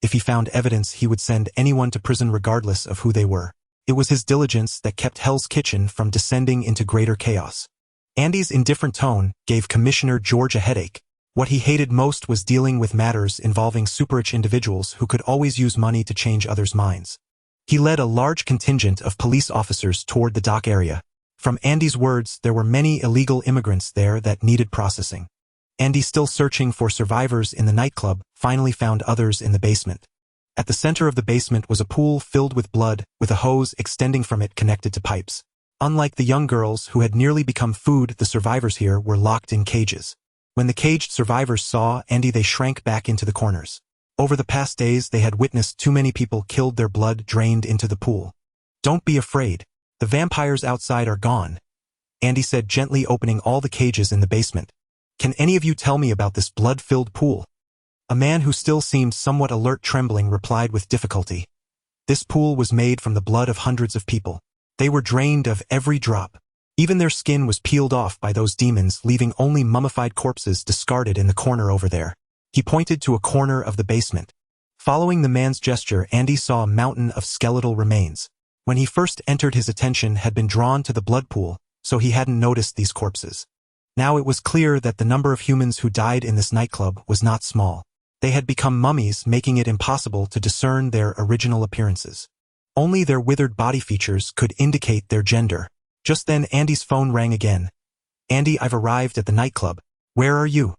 If he found evidence, he would send anyone to prison regardless of who they were. It was his diligence that kept Hell's Kitchen from descending into greater chaos. Andy's indifferent tone gave Commissioner George a headache. What he hated most was dealing with matters involving super-rich individuals who could always use money to change others' minds. He led a large contingent of police officers toward the dock area. From Andy's words, there were many illegal immigrants there that needed processing. Andy, still searching for survivors in the nightclub, finally found others in the basement. At the center of the basement was a pool filled with blood, with a hose extending from it connected to pipes. Unlike the young girls who had nearly become food, the survivors here were locked in cages. When the caged survivors saw Andy, they shrank back into the corners. Over the past days, they had witnessed too many people killed, their blood drained into the pool. "Don't be afraid. The vampires outside are gone," Andy said, gently opening all the cages in the basement. "Can any of you tell me about this blood-filled pool?" A man who still seemed somewhat alert, trembling, replied with difficulty. "This pool was made from the blood of hundreds of people. They were drained of every drop. Even their skin was peeled off by those demons, leaving only mummified corpses discarded in the corner over there." He pointed to a corner of the basement. Following the man's gesture, Andy saw a mountain of skeletal remains. When he first entered, his attention had been drawn to the blood pool, so he hadn't noticed these corpses. Now it was clear that the number of humans who died in this nightclub was not small. They had become mummies, making it impossible to discern their original appearances. Only their withered body features could indicate their gender. Just then, Andy's phone rang again. "Andy, I've arrived at the nightclub. Where are you?"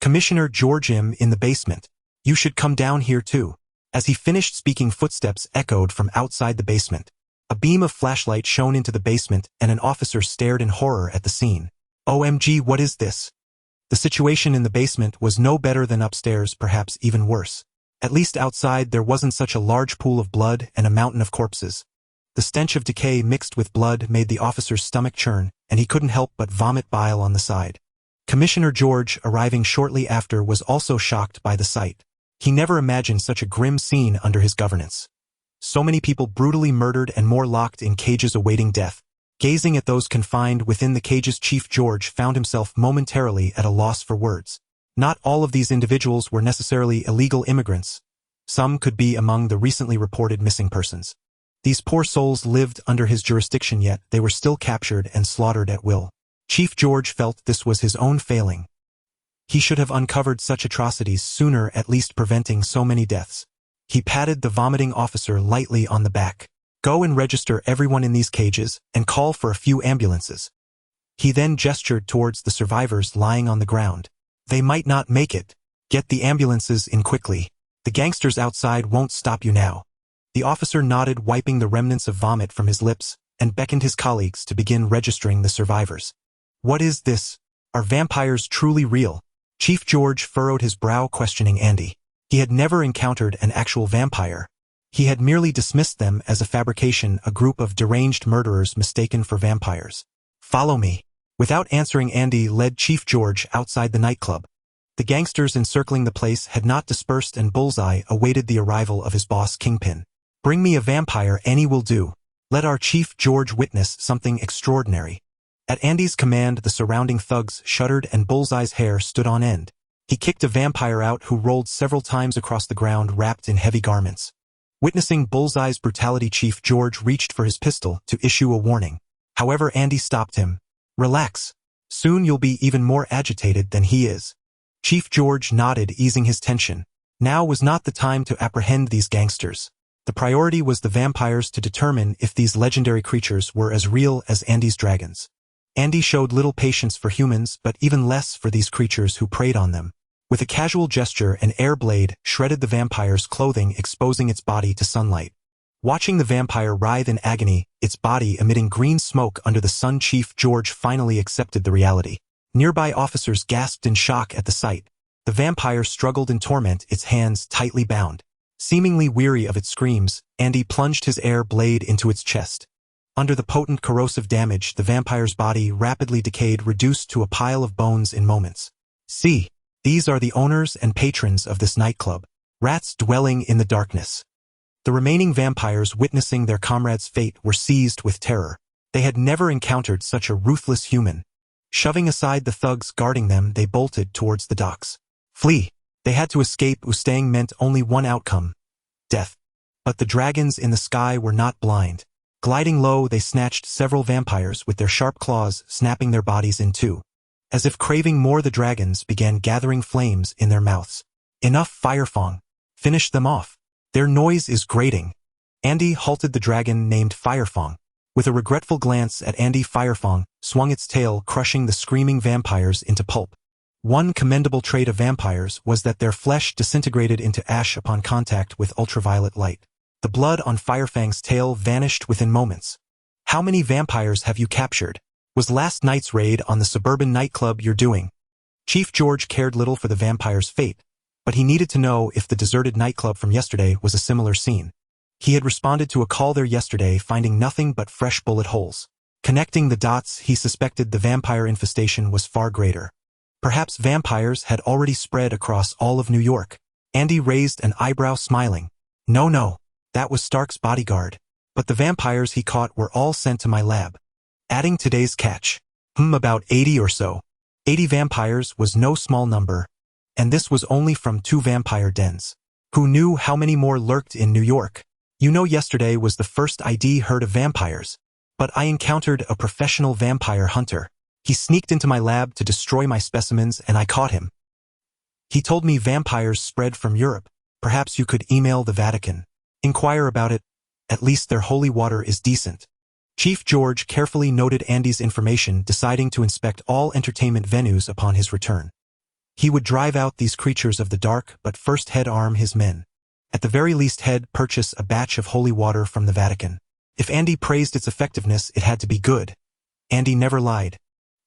"Commissioner George, in the basement. You should come down here too." As he finished speaking, footsteps echoed from outside the basement. A beam of flashlight shone into the basement, and an officer stared in horror at the scene. "OMG, what is this?" The situation in the basement was no better than upstairs, perhaps even worse. At least outside there wasn't such a large pool of blood and a mountain of corpses. The stench of decay mixed with blood made the officer's stomach churn, and he couldn't help but vomit bile on the side. Commissioner George, arriving shortly after, was also shocked by the sight. He never imagined such a grim scene under his governance. So many people brutally murdered and more locked in cages awaiting death. Gazing at those confined within the cages, Chief George found himself momentarily at a loss for words. Not all of these individuals were necessarily illegal immigrants. Some could be among the recently reported missing persons. These poor souls lived under his jurisdiction, yet they were still captured and slaughtered at will. Chief George felt this was his own failing. He should have uncovered such atrocities sooner, at least preventing so many deaths. He patted the vomiting officer lightly on the back. "Go and register everyone in these cages, and call for a few ambulances." He then gestured towards the survivors lying on the ground. "They might not make it. Get the ambulances in quickly. The gangsters outside won't stop you now." The officer nodded, wiping the remnants of vomit from his lips, and beckoned his colleagues to begin registering the survivors. "What is this? Are vampires truly real?" Chief George furrowed his brow, questioning Andy. He had never encountered an actual vampire. He had merely dismissed them as a fabrication, a group of deranged murderers mistaken for vampires. "Follow me." Without answering, Andy led Chief George outside the nightclub. The gangsters encircling the place had not dispersed, and Bullseye awaited the arrival of his boss Kingpin. "Bring me a vampire, any will do. Let our Chief George witness something extraordinary." At Andy's command, the surrounding thugs shuddered and Bullseye's hair stood on end. He kicked a vampire out who rolled several times across the ground wrapped in heavy garments. Witnessing Bullseye's brutality, Chief George reached for his pistol to issue a warning. However, Andy stopped him. "Relax. Soon you'll be even more agitated than he is." Chief George nodded, easing his tension. Now was not the time to apprehend these gangsters. The priority was the vampires, to determine if these legendary creatures were as real as Andy's dragons. Andy showed little patience for humans, but even less for these creatures who preyed on them. With a casual gesture, an air blade shredded the vampire's clothing, exposing its body to sunlight. Watching the vampire writhe in agony, its body emitting green smoke under the sun, Chief George finally accepted the reality. Nearby officers gasped in shock at the sight. The vampire struggled in torment, its hands tightly bound. Seemingly weary of its screams, Andy plunged his air blade into its chest. Under the potent corrosive damage, the vampire's body rapidly decayed, reduced to a pile of bones in moments. "See, these are the owners and patrons of this nightclub. Rats dwelling in the darkness." The remaining vampires, witnessing their comrade's fate, were seized with terror. They had never encountered such a ruthless human. Shoving aside the thugs guarding them, they bolted towards the docks. Flee! They had to escape. Staying meant only one outcome: death. But the dragons in the sky were not blind. Gliding low, they snatched several vampires with their sharp claws, snapping their bodies in two. As if craving more, the dragons began gathering flames in their mouths. "Enough, Firefang. Finish them off. Their noise is grating." Andy halted the dragon named Firefang. With a regretful glance at Andy, Firefang swung its tail, crushing the screaming vampires into pulp. One commendable trait of vampires was that their flesh disintegrated into ash upon contact with ultraviolet light. The blood on Firefang's tail vanished within moments. "How many vampires have you captured? Was last night's raid on the suburban nightclub you're doing?" Chief George cared little for the vampire's fate, but he needed to know if the deserted nightclub from yesterday was a similar scene. He had responded to a call there yesterday, finding nothing but fresh bullet holes. Connecting the dots, he suspected the vampire infestation was far greater. Perhaps vampires had already spread across all of New York. Andy raised an eyebrow, smiling. No, that was Stark's bodyguard. But the vampires he caught were all sent to my lab. Adding today's catch. About 80 or so. 80 vampires was no small number. And this was only from 2 vampire dens. Who knew how many more lurked in New York? You know, yesterday was the first I'd heard of vampires. But I encountered a professional vampire hunter. He sneaked into my lab to destroy my specimens, and I caught him. He told me vampires spread from Europe. Perhaps you could email the Vatican. Inquire about it. At least their holy water is decent. Chief George carefully noted Andy's information, deciding to inspect all entertainment venues upon his return. He would drive out these creatures of the dark, but first head arm his men. At the very least, head purchase a batch of holy water from the Vatican. If Andy praised its effectiveness, it had to be good. Andy never lied.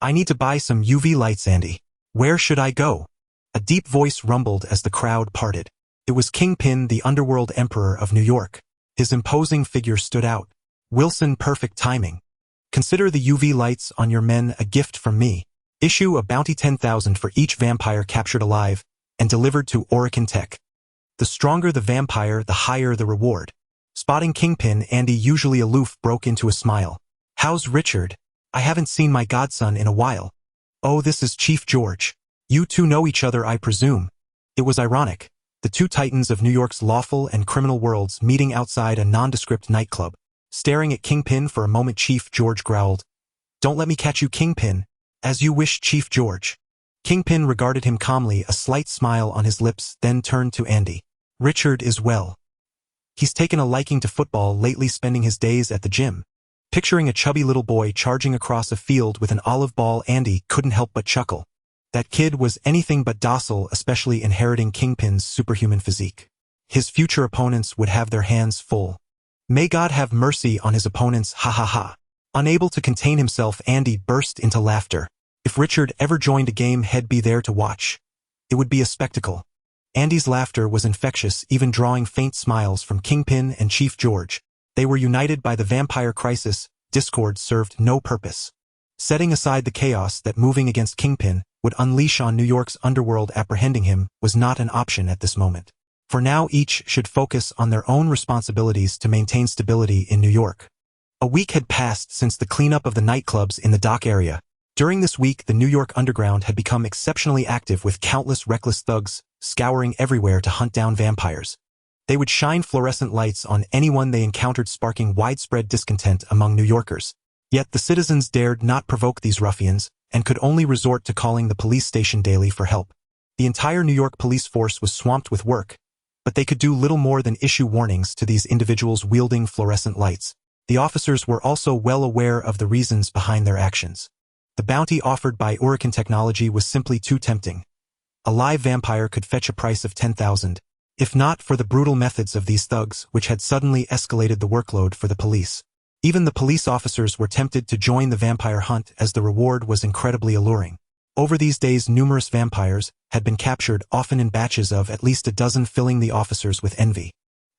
"I need to buy some UV lights, Andy. Where should I go?" A deep voice rumbled as the crowd parted. It was Kingpin, the underworld emperor of New York. His imposing figure stood out. "Wilson, perfect timing. Consider the UV lights on your men a gift from me. Issue a bounty 10,000 for each vampire captured alive and delivered to Orokin Tech. The stronger the vampire, the higher the reward." Spotting Kingpin, Andy, usually aloof, broke into a smile. "How's Richard? I haven't seen my godson in a while." "Oh, this is Chief George. You two know each other, I presume." It was ironic. The two titans of New York's lawful and criminal worlds meeting outside a nondescript nightclub. Staring at Kingpin for a moment, Chief George growled, "Don't let me catch you, Kingpin." "As you wish, Chief George." Kingpin regarded him calmly, a slight smile on his lips, then turned to Andy. "Richard is well. He's taken a liking to football lately, spending his days at the gym." Picturing a chubby little boy charging across a field with an olive ball, Andy couldn't help but chuckle. That kid was anything but docile, especially inheriting Kingpin's superhuman physique. His future opponents would have their hands full. May God have mercy on his opponents, ha ha ha. Unable to contain himself, Andy burst into laughter. If Richard ever joined a game, he'd be there to watch. It would be a spectacle. Andy's laughter was infectious, even drawing faint smiles from Kingpin and Chief George. They were united by the vampire crisis. Discord served no purpose. Setting aside the chaos that moving against Kingpin would unleash on New York's underworld, apprehending him was not an option at this moment. For now, each should focus on their own responsibilities to maintain stability in New York. A week had passed since the cleanup of the nightclubs in the dock area. During this week, the New York underground had become exceptionally active, with countless reckless thugs scouring everywhere to hunt down vampires. They would shine fluorescent lights on anyone they encountered, sparking widespread discontent among New Yorkers. Yet the citizens dared not provoke these ruffians, and could only resort to calling the police station daily for help. The entire New York police force was swamped with work, but they could do little more than issue warnings to these individuals wielding fluorescent lights. The officers were also well aware of the reasons behind their actions. The bounty offered by Orokin technology was simply too tempting. A live vampire could fetch a price of 10,000. If not for the brutal methods of these thugs, which had suddenly escalated the workload for the police. Even the police officers were tempted to join the vampire hunt, as the reward was incredibly alluring. Over these days, numerous vampires had been captured, often in batches of at least a dozen, filling the officers with envy.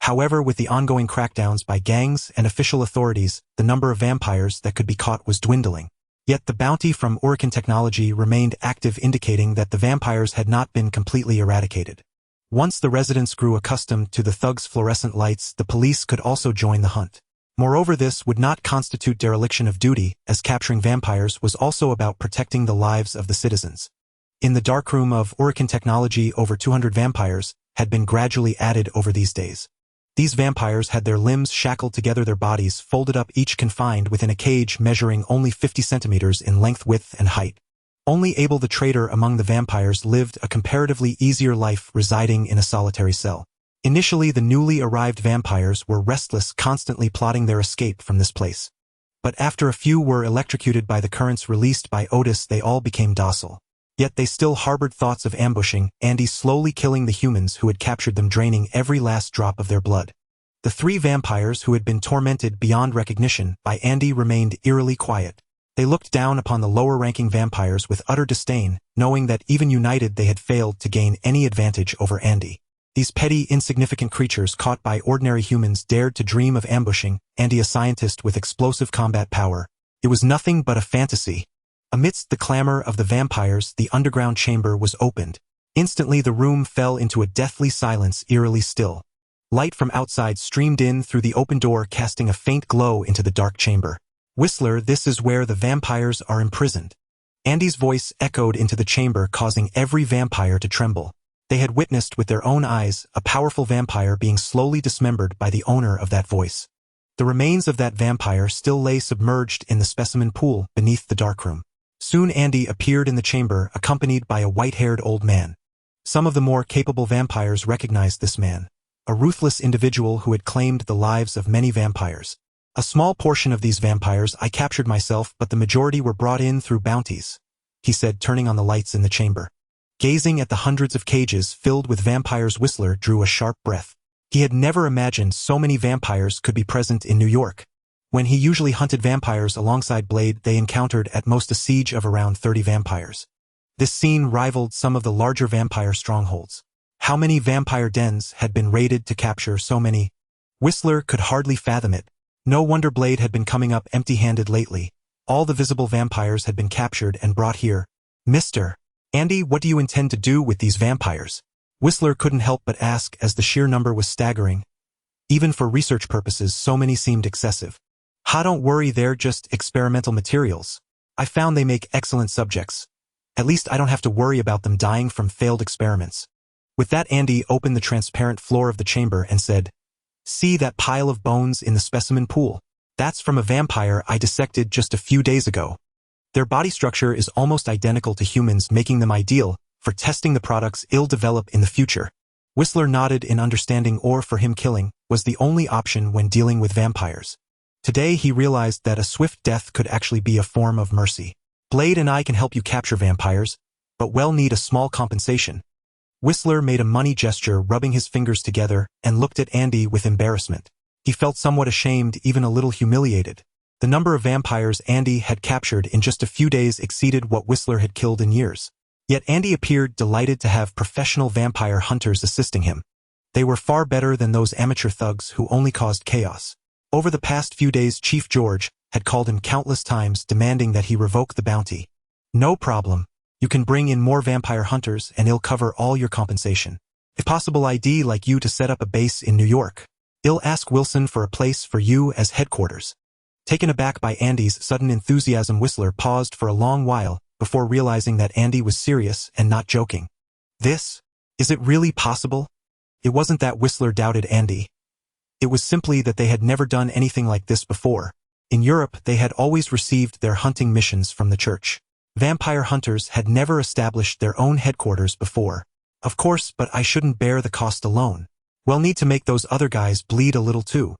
However, with the ongoing crackdowns by gangs and official authorities, the number of vampires that could be caught was dwindling. Yet the bounty from Orokin technology remained active, indicating that the vampires had not been completely eradicated. Once the residents grew accustomed to the thugs' fluorescent lights, the police could also join the hunt. Moreover, this would not constitute dereliction of duty, as capturing vampires was also about protecting the lives of the citizens. In the darkroom of Orokin technology, over 200 vampires had been gradually added over these days. These vampires had their limbs shackled together, their bodies folded up, each confined within a cage measuring only 50 centimeters in length, width, and height. Only Abel, the traitor among the vampires, lived a comparatively easier life, residing in a solitary cell. Initially, the newly arrived vampires were restless, constantly plotting their escape from this place. But after a few were electrocuted by the currents released by Otis, they all became docile. Yet they still harbored thoughts of ambushing Andy, slowly killing the humans who had captured them, draining every last drop of their blood. The three vampires who had been tormented beyond recognition by Andy remained eerily quiet. They looked down upon the lower-ranking vampires with utter disdain, knowing that even united they had failed to gain any advantage over Andy. These petty, insignificant creatures caught by ordinary humans dared to dream of ambushing Andy, a scientist with explosive combat power. It was nothing but a fantasy. Amidst the clamor of the vampires, the underground chamber was opened. Instantly the room fell into a deathly silence, eerily still. Light from outside streamed in through the open door, casting a faint glow into the dark chamber. "Whistler, this is where the vampires are imprisoned." Andy's voice echoed into the chamber, causing every vampire to tremble. They had witnessed with their own eyes a powerful vampire being slowly dismembered by the owner of that voice. The remains of that vampire still lay submerged in the specimen pool beneath the darkroom. Soon Andy appeared in the chamber, accompanied by a white-haired old man. Some of the more capable vampires recognized this man, a ruthless individual who had claimed the lives of many vampires. "A small portion of these vampires I captured myself, but the majority were brought in through bounties," he said, turning on the lights in the chamber. Gazing at the hundreds of cages filled with vampires, Whistler drew a sharp breath. He had never imagined so many vampires could be present in New York. When he usually hunted vampires alongside Blade, they encountered at most a siege of around 30 vampires. This scene rivaled some of the larger vampire strongholds. How many vampire dens had been raided to capture so many? Whistler could hardly fathom it. No wonder Blade had been coming up empty-handed lately. All the visible vampires had been captured and brought here. "Mr. Andy, what do you intend to do with these vampires?" Whistler couldn't help but ask, as the sheer number was staggering. Even for research purposes, so many seemed excessive. Don't worry, they're just experimental materials. I found they make excellent subjects. At least I don't have to worry about them dying from failed experiments." With that, Andy opened the transparent floor of the chamber and said, "See that pile of bones in the specimen pool? That's from a vampire I dissected just a few days ago. Their body structure is almost identical to humans, making them ideal for testing the products he'll develop in the future." Whistler nodded in understanding, or for him killing was the only option when dealing with vampires. Today he realized that a swift death could actually be a form of mercy. "Blade and I can help you capture vampires, but we'll need a small compensation." Whistler made a money gesture, rubbing his fingers together, and looked at Andy with embarrassment. He felt somewhat ashamed, even a little humiliated. The number of vampires Andy had captured in just a few days exceeded what Whistler had killed in years. Yet Andy appeared delighted to have professional vampire hunters assisting him. They were far better than those amateur thugs who only caused chaos. Over the past few days, Chief George had called him countless times demanding that he revoke the bounty. No problem. You can bring in more vampire hunters and I'll cover all your compensation. If possible, I'd like you to set up a base in New York. I'll ask Wilson for a place for you as headquarters. Taken aback by Andy's sudden enthusiasm, Whistler paused for a long while before realizing that Andy was serious and not joking. Is it really possible? It wasn't that Whistler doubted Andy. It was simply that they had never done anything like this before. In Europe, they had always received their hunting missions from the church. Vampire hunters had never established their own headquarters before. Of course, but I shouldn't bear the cost alone. We'll need to make those other guys bleed a little too.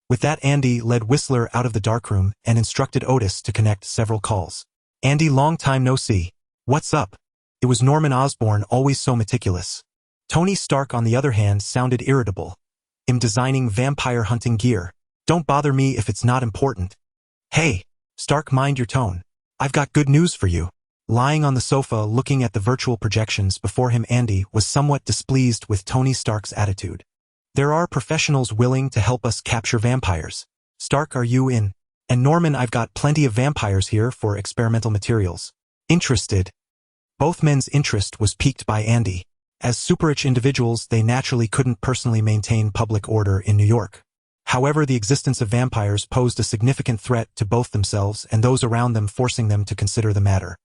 With that, Andy led Whistler out of the darkroom and instructed Otis to connect several calls. Andy, long time no see. What's up? It was Norman Osborn, always so meticulous. Tony Stark, on the other hand, sounded irritable. I'm designing vampire hunting gear. Don't bother me if it's not important. Hey, Stark, mind your tone. I've got good news for you. Lying on the sofa looking at the virtual projections before him, Andy was somewhat displeased with Tony Stark's attitude. There are professionals willing to help us capture vampires. Stark, are you in? And Norman, I've got plenty of vampires here for experimental materials. Interested? Both men's interest was piqued by Andy. As super-rich individuals, they naturally couldn't personally maintain public order in New York. However, the existence of vampires posed a significant threat to both themselves and those around them, forcing them to consider the matter.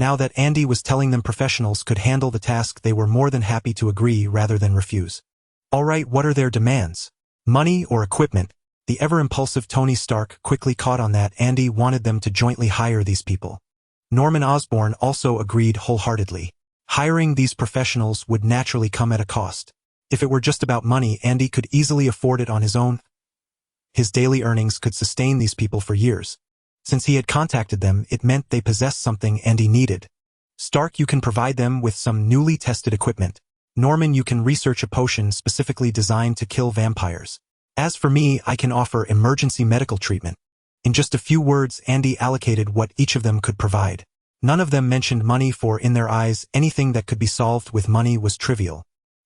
Now that Andy was telling them professionals could handle the task, they were more than happy to agree rather than refuse. All right, what are their demands? Money or equipment? The ever-impulsive Tony Stark quickly caught on that Andy wanted them to jointly hire these people. Norman Osborn also agreed wholeheartedly. Hiring these professionals would naturally come at a cost. If it were just about money, Andy could easily afford it on his own. His daily earnings could sustain these people for years. Since he had contacted them, it meant they possessed something Andy needed. Stark, you can provide them with some newly tested equipment. Norman, you can research a potion specifically designed to kill vampires. As for me, I can offer emergency medical treatment. In just a few words, Andy allocated what each of them could provide. None of them mentioned money, for in their eyes, anything that could be solved with money was trivial.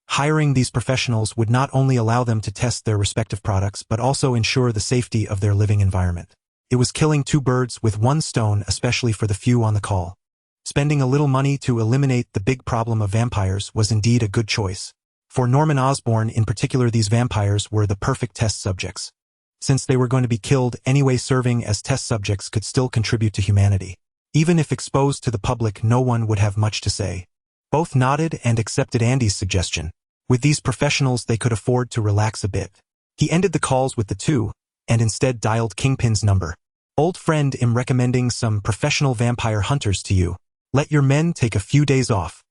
Hiring these professionals would not only allow them to test their respective products but also ensure the safety of their living environment. It was killing two birds with one stone, especially for the few on the call. Spending a little money to eliminate the big problem of vampires was indeed a good choice. For Norman Osborn in particular, these vampires were the perfect test subjects. Since they were going to be killed anyway, serving as test subjects could still contribute to humanity. Even if exposed to the public, no one would have much to say. Both nodded and accepted Andy's suggestion. With these professionals, they could afford to relax a bit. He ended the calls with the two, and instead dialed Kingpin's number. Old friend, I'm recommending some professional vampire hunters to you. Let your men take a few days off.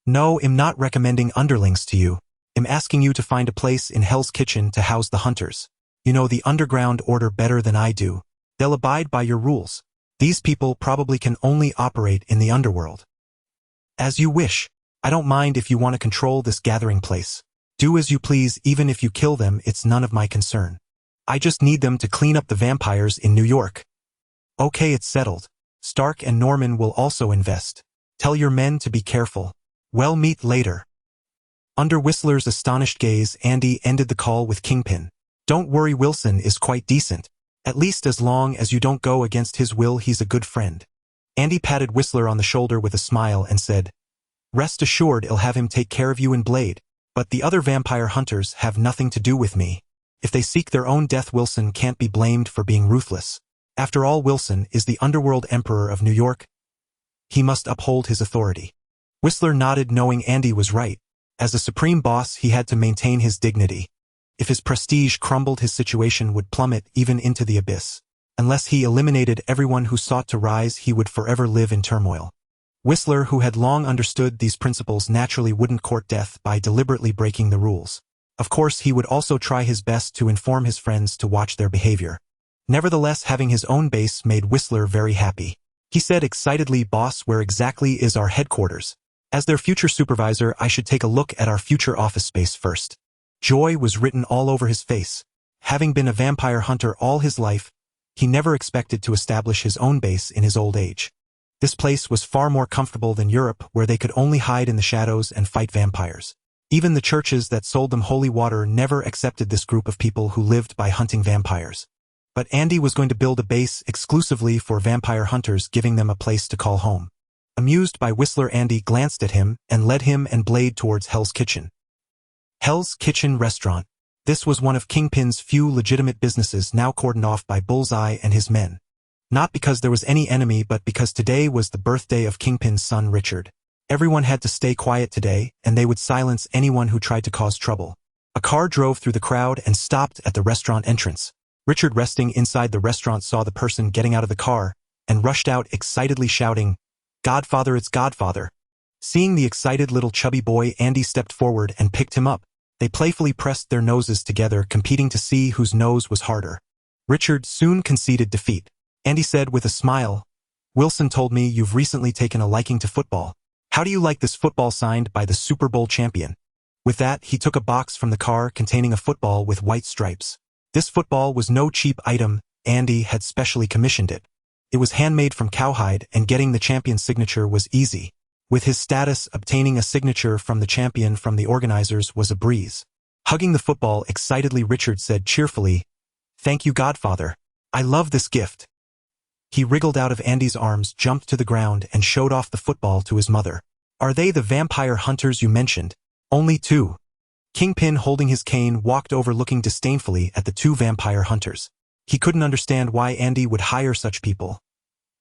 No, I'm not recommending underlings to you. I'm asking you to find a place in Hell's Kitchen to house the hunters. You know the underground order better than I do. They'll abide by your rules. These people probably can only operate in the underworld. As you wish. I don't mind if you want to control this gathering place. Do as you please. Even if you kill them, it's none of my concern. I just need them to clean up the vampires in New York. Okay, it's settled. Stark and Norman will also invest. Tell your men to be careful. We'll meet later. Under Whistler's astonished gaze, Andy ended the call with Kingpin. Don't worry, Wilson is quite decent. At least as long as you don't go against his will, he's a good friend. Andy patted Whistler on the shoulder with a smile and said, Rest assured, I'll have him take care of you in Blade. But the other vampire hunters have nothing to do with me. If they seek their own death, Wilson can't be blamed for being ruthless. After all, Wilson is the underworld emperor of New York. He must uphold his authority. Whistler nodded, knowing Andy was right. As the supreme boss, he had to maintain his dignity. If his prestige crumbled, his situation would plummet even into the abyss. Unless he eliminated everyone who sought to rise, he would forever live in turmoil. Whistler, who had long understood these principles, naturally wouldn't court death by deliberately breaking the rules. Of course, he would also try his best to inform his friends to watch their behavior. Nevertheless, having his own base made Whistler very happy. He said excitedly, Boss, where exactly is our headquarters? As their future supervisor, I should take a look at our future office space first. Joy was written all over his face. Having been a vampire hunter all his life, he never expected to establish his own base in his old age. This place was far more comfortable than Europe, where they could only hide in the shadows and fight vampires. Even the churches that sold them holy water never accepted this group of people who lived by hunting vampires. But Andy was going to build a base exclusively for vampire hunters, giving them a place to call home. Amused by Whistler, Andy glanced at him and led him and Blade towards Hell's Kitchen. Hell's Kitchen Restaurant. This was one of Kingpin's few legitimate businesses now cordoned off by Bullseye and his men. Not because there was any enemy, but because today was the birthday of Kingpin's son Richard. Everyone had to stay quiet today, and they would silence anyone who tried to cause trouble. A car drove through the crowd and stopped at the restaurant entrance. Richard, resting inside the restaurant, saw the person getting out of the car and rushed out excitedly shouting, "Godfather, it's Godfather." Seeing the excited little chubby boy, Andy stepped forward and picked him up. They playfully pressed their noses together, competing to see whose nose was harder. Richard soon conceded defeat. Andy said with a smile, "Wilson told me you've recently taken a liking to football. How do you like this football signed by the Super Bowl champion?" With that, he took a box from the car containing a football with white stripes. This football was no cheap item. Andy had specially commissioned it. It was handmade from cowhide, and getting the champion's signature was easy. With his status, obtaining a signature from the champion from the organizers was a breeze. Hugging the football excitedly, Richard said cheerfully, "Thank you, Godfather. I love this gift." He wriggled out of Andy's arms, jumped to the ground, and showed off the football to his mother. "Are they the vampire hunters you mentioned?" "Only two." Kingpin, holding his cane, walked over, looking disdainfully at the two vampire hunters. He couldn't understand why Andy would hire such people.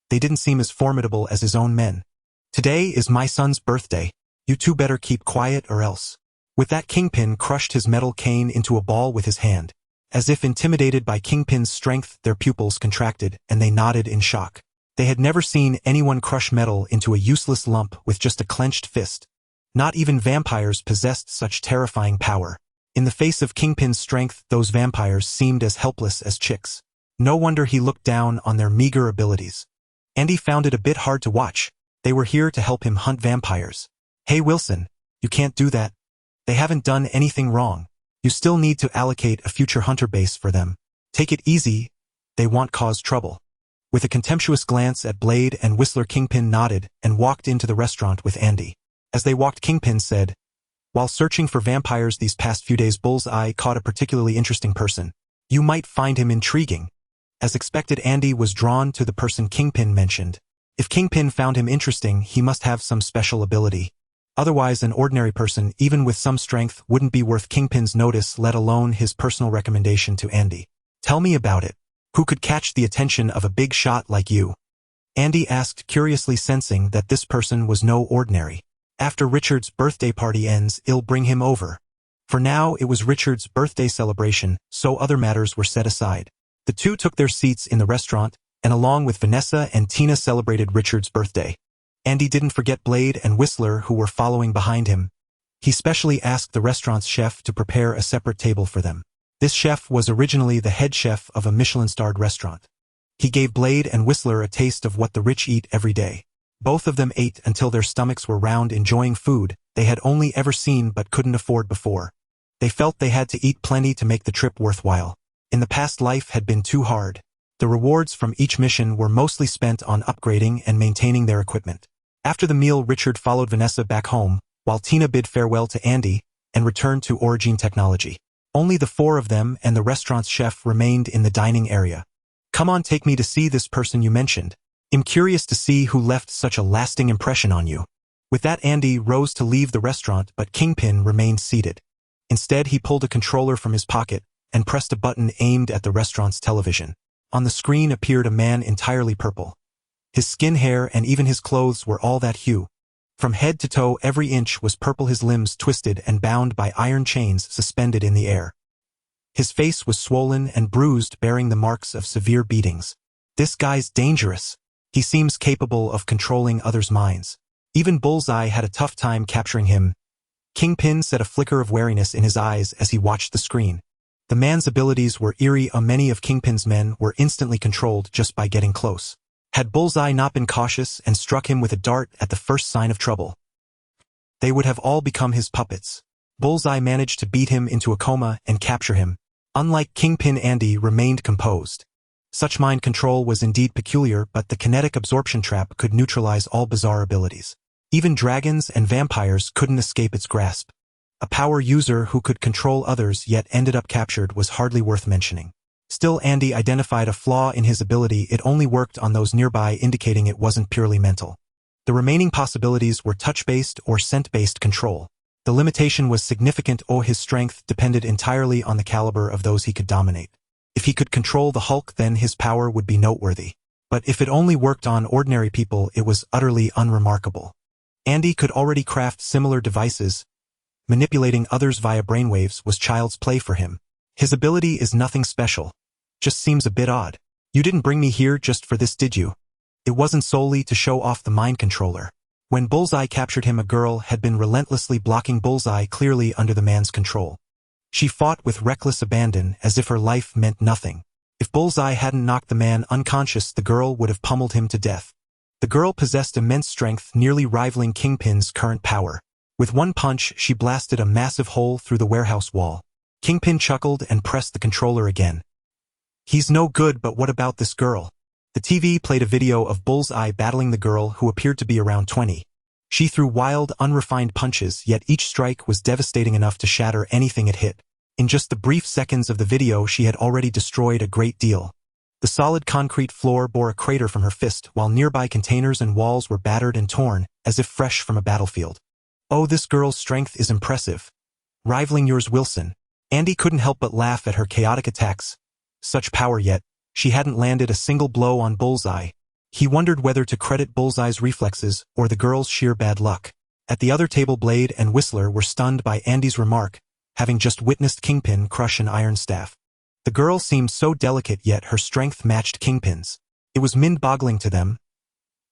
They didn't seem as formidable as his own men. "Today is my son's birthday. You two better keep quiet or else." With that, Kingpin crushed his metal cane into a ball with his hand. As if intimidated by Kingpin's strength, their pupils contracted, and they nodded in shock. They had never seen anyone crush metal into a useless lump with just a clenched fist. Not even vampires possessed such terrifying power. In the face of Kingpin's strength, those vampires seemed as helpless as chicks. No wonder he looked down on their meager abilities. Andy found it a bit hard to watch. They were here to help him hunt vampires. "Hey Wilson, you can't do that. They haven't done anything wrong. You still need to allocate a future hunter base for them. Take it easy. They won't cause trouble." With a contemptuous glance at Blade and Whistler, Kingpin nodded and walked into the restaurant with Andy. As they walked, Kingpin said, "While searching for vampires these past few days, Bullseye caught a particularly interesting person. You might find him intriguing." As expected, Andy was drawn to the person Kingpin mentioned. If Kingpin found him interesting, he must have some special ability. Otherwise, an ordinary person, even with some strength, wouldn't be worth Kingpin's notice, let alone his personal recommendation to Andy. "Tell me about it. Who could catch the attention of a big shot like you?" Andy asked, curiously sensing that this person was no ordinary. "After Richard's birthday party ends, I'll bring him over." For now, it was Richard's birthday celebration, so other matters were set aside. The two took their seats in the restaurant, and along with Vanessa and Tina celebrated Richard's birthday. Andy didn't forget Blade and Whistler, who were following behind him. He specially asked the restaurant's chef to prepare a separate table for them. This chef was originally the head chef of a Michelin-starred restaurant. He gave Blade and Whistler a taste of what the rich eat every day. Both of them ate until their stomachs were round, enjoying food they had only ever seen but couldn't afford before. They felt they had to eat plenty to make the trip worthwhile. In the past, life had been too hard. The rewards from each mission were mostly spent on upgrading and maintaining their equipment. After the meal, Richard followed Vanessa back home, while Tina bid farewell to Andy and returned to Orokin Technology. Only the four of them and the restaurant's chef remained in the dining area. "Come on, take me to see this person you mentioned. I'm curious to see who left such a lasting impression on you." With that, Andy rose to leave the restaurant, but Kingpin remained seated. Instead, he pulled a controller from his pocket and pressed a button aimed at the restaurant's television. On the screen appeared a man entirely purple. His skin, hair, and even his clothes were all that hue. From head to toe, every inch was purple, his limbs twisted and bound by iron chains suspended in the air. His face was swollen and bruised, bearing the marks of severe beatings. "This guy's dangerous. He seems capable of controlling others' minds. Even Bullseye had a tough time capturing him." Kingpin said, a flicker of wariness in his eyes as he watched the screen. The man's abilities were eerie. Many of Kingpin's men were instantly controlled just by getting close. Had Bullseye not been cautious and struck him with a dart at the first sign of trouble, they would have all become his puppets. Bullseye managed to beat him into a coma and capture him. Unlike Kingpin, Andy remained composed. Such mind control was indeed peculiar, but the kinetic absorption trap could neutralize all bizarre abilities. Even dragons and vampires couldn't escape its grasp. A power user who could control others yet ended up captured was hardly worth mentioning. Still, Andy identified a flaw in his ability. It only worked on those nearby, indicating it wasn't purely mental. The remaining possibilities were touch-based or scent-based control. The limitation was significant. His strength depended entirely on the caliber of those he could dominate. If he could control the Hulk, then his power would be noteworthy. But if it only worked on ordinary people, it was utterly unremarkable. Andy could already craft similar devices. Manipulating others via brainwaves was child's play for him. His ability is nothing special. Just seems a bit odd. You didn't bring me here just for this, did you? It wasn't solely to show off the mind controller. When Bullseye captured him, a girl had been relentlessly blocking Bullseye, clearly under the man's control. She fought with reckless abandon, as if her life meant nothing. If Bullseye hadn't knocked the man unconscious, the girl would have pummeled him to death. The girl possessed immense strength, nearly rivaling Kingpin's current power. With one punch, she blasted a massive hole through the warehouse wall. Kingpin chuckled and pressed the controller again. He's no good, but what about this girl? The TV played a video of Bullseye battling the girl, who appeared to be around 20. She threw wild, unrefined punches, yet each strike was devastating enough to shatter anything it hit. In just the brief seconds of the video, she had already destroyed a great deal. The solid concrete floor bore a crater from her fist, while nearby containers and walls were battered and torn, as if fresh from a battlefield. Oh, this girl's strength is impressive. Rivaling yours, Wilson. Andy couldn't help but laugh at her chaotic attacks. Such power, yet she hadn't landed a single blow on Bullseye. He wondered whether to credit Bullseye's reflexes or the girl's sheer bad luck. At the other table, Blade and Whistler were stunned by Andy's remark, having just witnessed Kingpin crush an iron staff. The girl seemed so delicate, yet her strength matched Kingpin's. It was mind-boggling to them.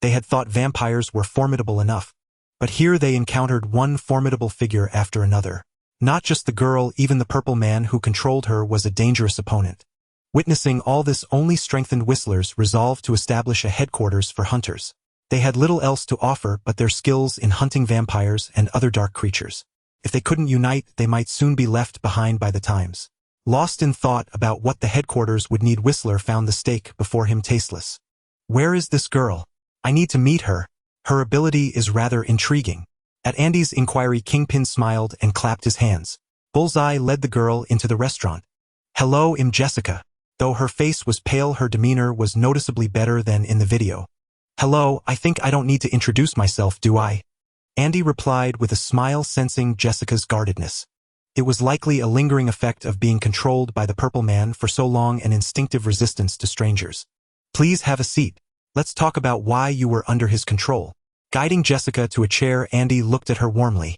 They had thought vampires were formidable enough. But here they encountered one formidable figure after another. Not just the girl, even the purple man who controlled her was a dangerous opponent. Witnessing all this only strengthened Whistler's resolve to establish a headquarters for hunters. They had little else to offer but their skills in hunting vampires and other dark creatures. If they couldn't unite, they might soon be left behind by the times. Lost in thought about what the headquarters would need, Whistler found the steak before him tasteless. Where is this girl? I need to meet her. Her ability is rather intriguing. At Andy's inquiry, Kingpin smiled and clapped his hands. Bullseye led the girl into the restaurant. Hello, I'm Jessica. Though her face was pale, her demeanor was noticeably better than in the video. Hello, I think I don't need to introduce myself, do I? Andy replied with a smile, sensing Jessica's guardedness. It was likely a lingering effect of being controlled by the purple man for so long, an instinctive resistance to strangers. Please have a seat. Let's talk about why you were under his control. Guiding Jessica to a chair, Andy looked at her warmly.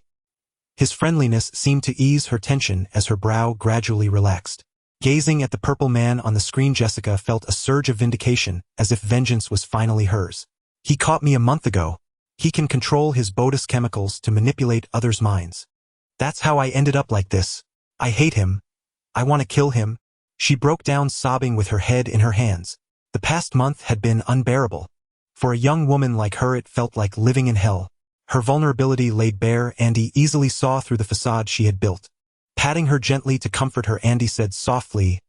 His friendliness seemed to ease her tension as her brow gradually relaxed. Gazing at the purple man on the screen, Jessica felt a surge of vindication, as if vengeance was finally hers. He caught me a month ago. He can control his Bodus chemicals to manipulate others' minds. That's how I ended up like this. I hate him. I want to kill him. She broke down, sobbing with her head in her hands. The past month had been unbearable. For a young woman like her, it felt like living in hell. Her vulnerability laid bare. Andy easily saw through the facade she had built. Patting her gently to comfort her, Andy said softly,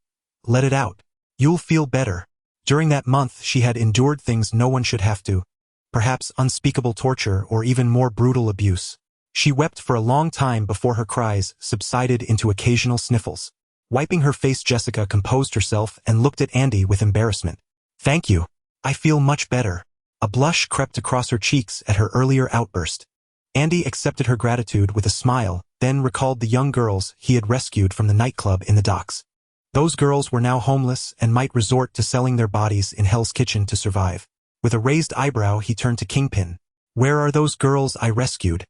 "Let it out. You'll feel better." During that month, she had endured things no one should have to. Perhaps unspeakable torture or even more brutal abuse. She wept for a long time before her cries subsided into occasional sniffles. Wiping her face, Jessica composed herself and looked at Andy with embarrassment. "Thank you. I feel much better." A blush crept across her cheeks at her earlier outburst. Andy accepted her gratitude with a smile, then recalled the young girls he had rescued from the nightclub in the docks. Those girls were now homeless and might resort to selling their bodies in Hell's Kitchen to survive. With a raised eyebrow, he turned to Kingpin. "Where are those girls I rescued?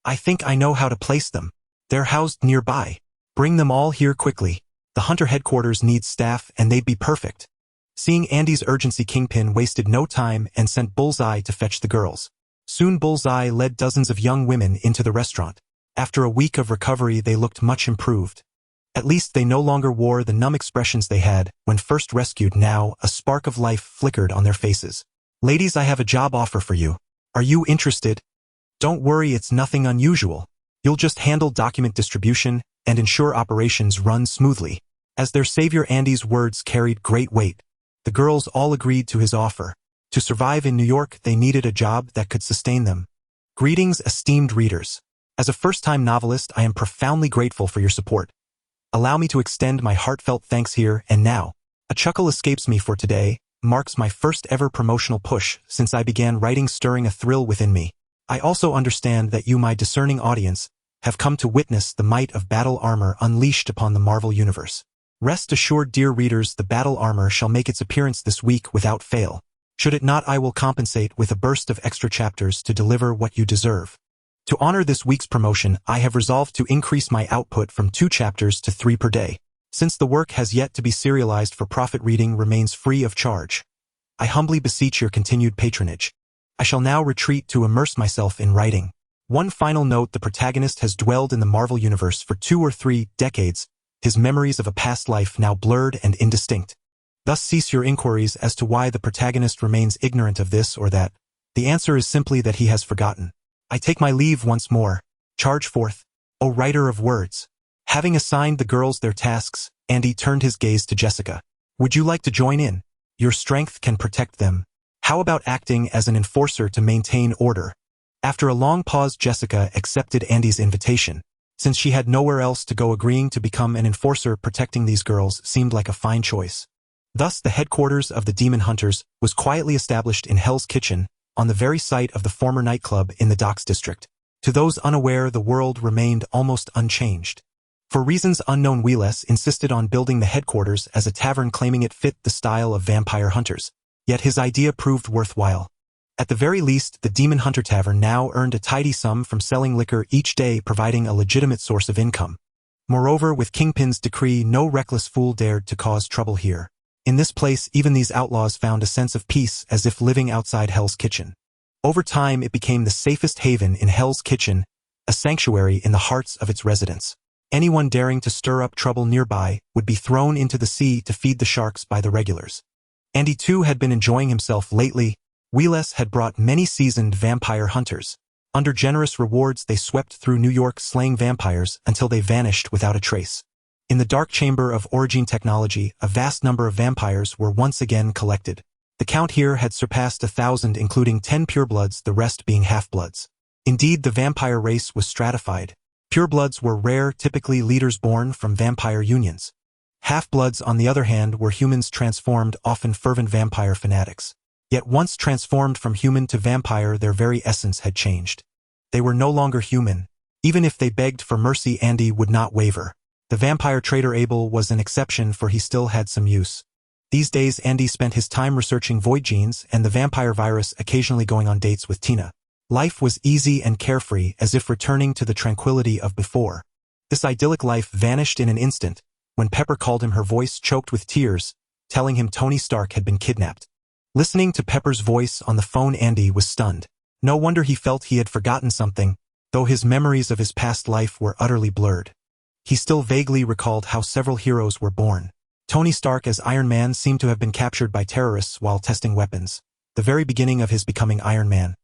I think I know how to place them. They're housed nearby. Bring them all here quickly. The Hunter headquarters needs staff and they'd be perfect." Seeing Andy's urgency, Kingpin wasted no time and sent Bullseye to fetch the girls. Soon Bullseye led dozens of young women into the restaurant. After a week of recovery, they looked much improved. At least they no longer wore the numb expressions they had when first rescued. Now, a spark of life flickered on their faces. "Ladies, I have a job offer for you. Are you interested? Don't worry, it's nothing unusual. You'll just handle document distribution and ensure operations run smoothly." As their savior, Andy's words carried great weight. The girls all agreed to his offer. To survive in New York, they needed a job that could sustain them. Greetings, esteemed readers. As a first-time novelist, I am profoundly grateful for your support. Allow me to extend my heartfelt thanks here and now. A chuckle escapes me, for today marks my first ever promotional push since I began writing, stirring a thrill within me. I also understand that you, my discerning audience, have come to witness the might of battle armor unleashed upon the Marvel Universe. Rest assured, dear readers, the battle armor shall make its appearance this week without fail. Should it not, I will compensate with a burst of extra chapters to deliver what you deserve. To honor this week's promotion, I have resolved to increase my output from 2 chapters to 3 per day. Since the work has yet to be serialized for profit, reading remains free of charge. I humbly beseech your continued patronage. I shall now retreat to immerse myself in writing. One final note: the protagonist has dwelled in the Marvel Universe for 2 or 3 decades, his memories of a past life now blurred and indistinct. Thus cease your inquiries as to why the protagonist remains ignorant of this or that. The answer is simply that he has forgotten. I take my leave once more. Charge forth, O writer of words. Having assigned the girls their tasks, Andy turned his gaze to Jessica. Would you like to join in? Your strength can protect them. How about acting as an enforcer to maintain order? After a long pause, Jessica accepted Andy's invitation. Since she had nowhere else to go, agreeing to become an enforcer protecting these girls seemed like a fine choice. Thus the headquarters of the Demon Hunters was quietly established in Hell's Kitchen, on the very site of the former nightclub in the Docks District. To those unaware, the world remained almost unchanged. For reasons unknown, J.A.R.V.I.S insisted on building the headquarters as a tavern, claiming it fit the style of vampire hunters. Yet his idea proved worthwhile. At the very least, the Demon Hunter Tavern now earned a tidy sum from selling liquor each day, providing a legitimate source of income. Moreover, with Kingpin's decree, no reckless fool dared to cause trouble here. In this place, even these outlaws found a sense of peace, as if living outside Hell's Kitchen. Over time, it became the safest haven in Hell's Kitchen, a sanctuary in the hearts of its residents. Anyone daring to stir up trouble nearby would be thrown into the sea to feed the sharks by the regulars. Andy too had been enjoying himself lately. J.A.R.V.I.S had brought many seasoned vampire hunters. Under generous rewards, they swept through New York slaying vampires until they vanished without a trace. In the dark chamber of Orokin technology, a vast number of vampires were once again collected. The count here had surpassed 1,000, including 10 purebloods, the rest being half-bloods. Indeed, the vampire race was stratified. Purebloods were rare, typically leaders born from vampire unions. Half-bloods, on the other hand, were humans transformed, often fervent vampire fanatics. Yet once transformed from human to vampire, their very essence had changed. They were no longer human. Even if they begged for mercy, Andy would not waver. The vampire trader Abel was an exception, for he still had some use. These days, Andy spent his time researching void genes and the vampire virus, occasionally going on dates with Tina. Life was easy and carefree, as if returning to the tranquility of before. This idyllic life vanished in an instant, when Pepper called him, her voice choked with tears, telling him Tony Stark had been kidnapped. Listening to Pepper's voice on the phone, Andy was stunned. No wonder he felt he had forgotten something, though his memories of his past life were utterly blurred. He still vaguely recalled how several heroes were born. Tony Stark as Iron Man seemed to have been captured by terrorists while testing weapons, the very beginning of his becoming Iron Man.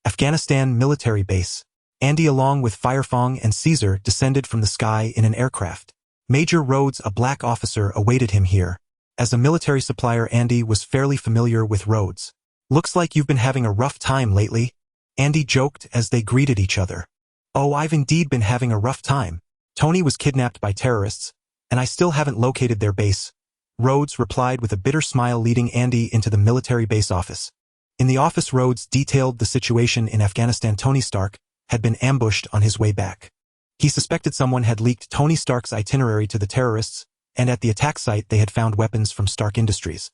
Afghanistan military base. Andy, along with Firefong and Caesar, descended from the sky in an aircraft. Major Rhodes, a black officer, awaited him here. As a military supplier, Andy was fairly familiar with Rhodes. Looks like you've been having a rough time lately, Andy joked as they greeted each other. Oh, I've indeed been having a rough time. Tony was kidnapped by terrorists, and I still haven't located their base, Rhodes replied with a bitter smile, leading Andy into the military base office. In the office, Rhodes detailed the situation in Afghanistan. Tony Stark had been ambushed on his way back. He suspected someone had leaked Tony Stark's itinerary to the terrorists, and at the attack site they had found weapons from Stark Industries.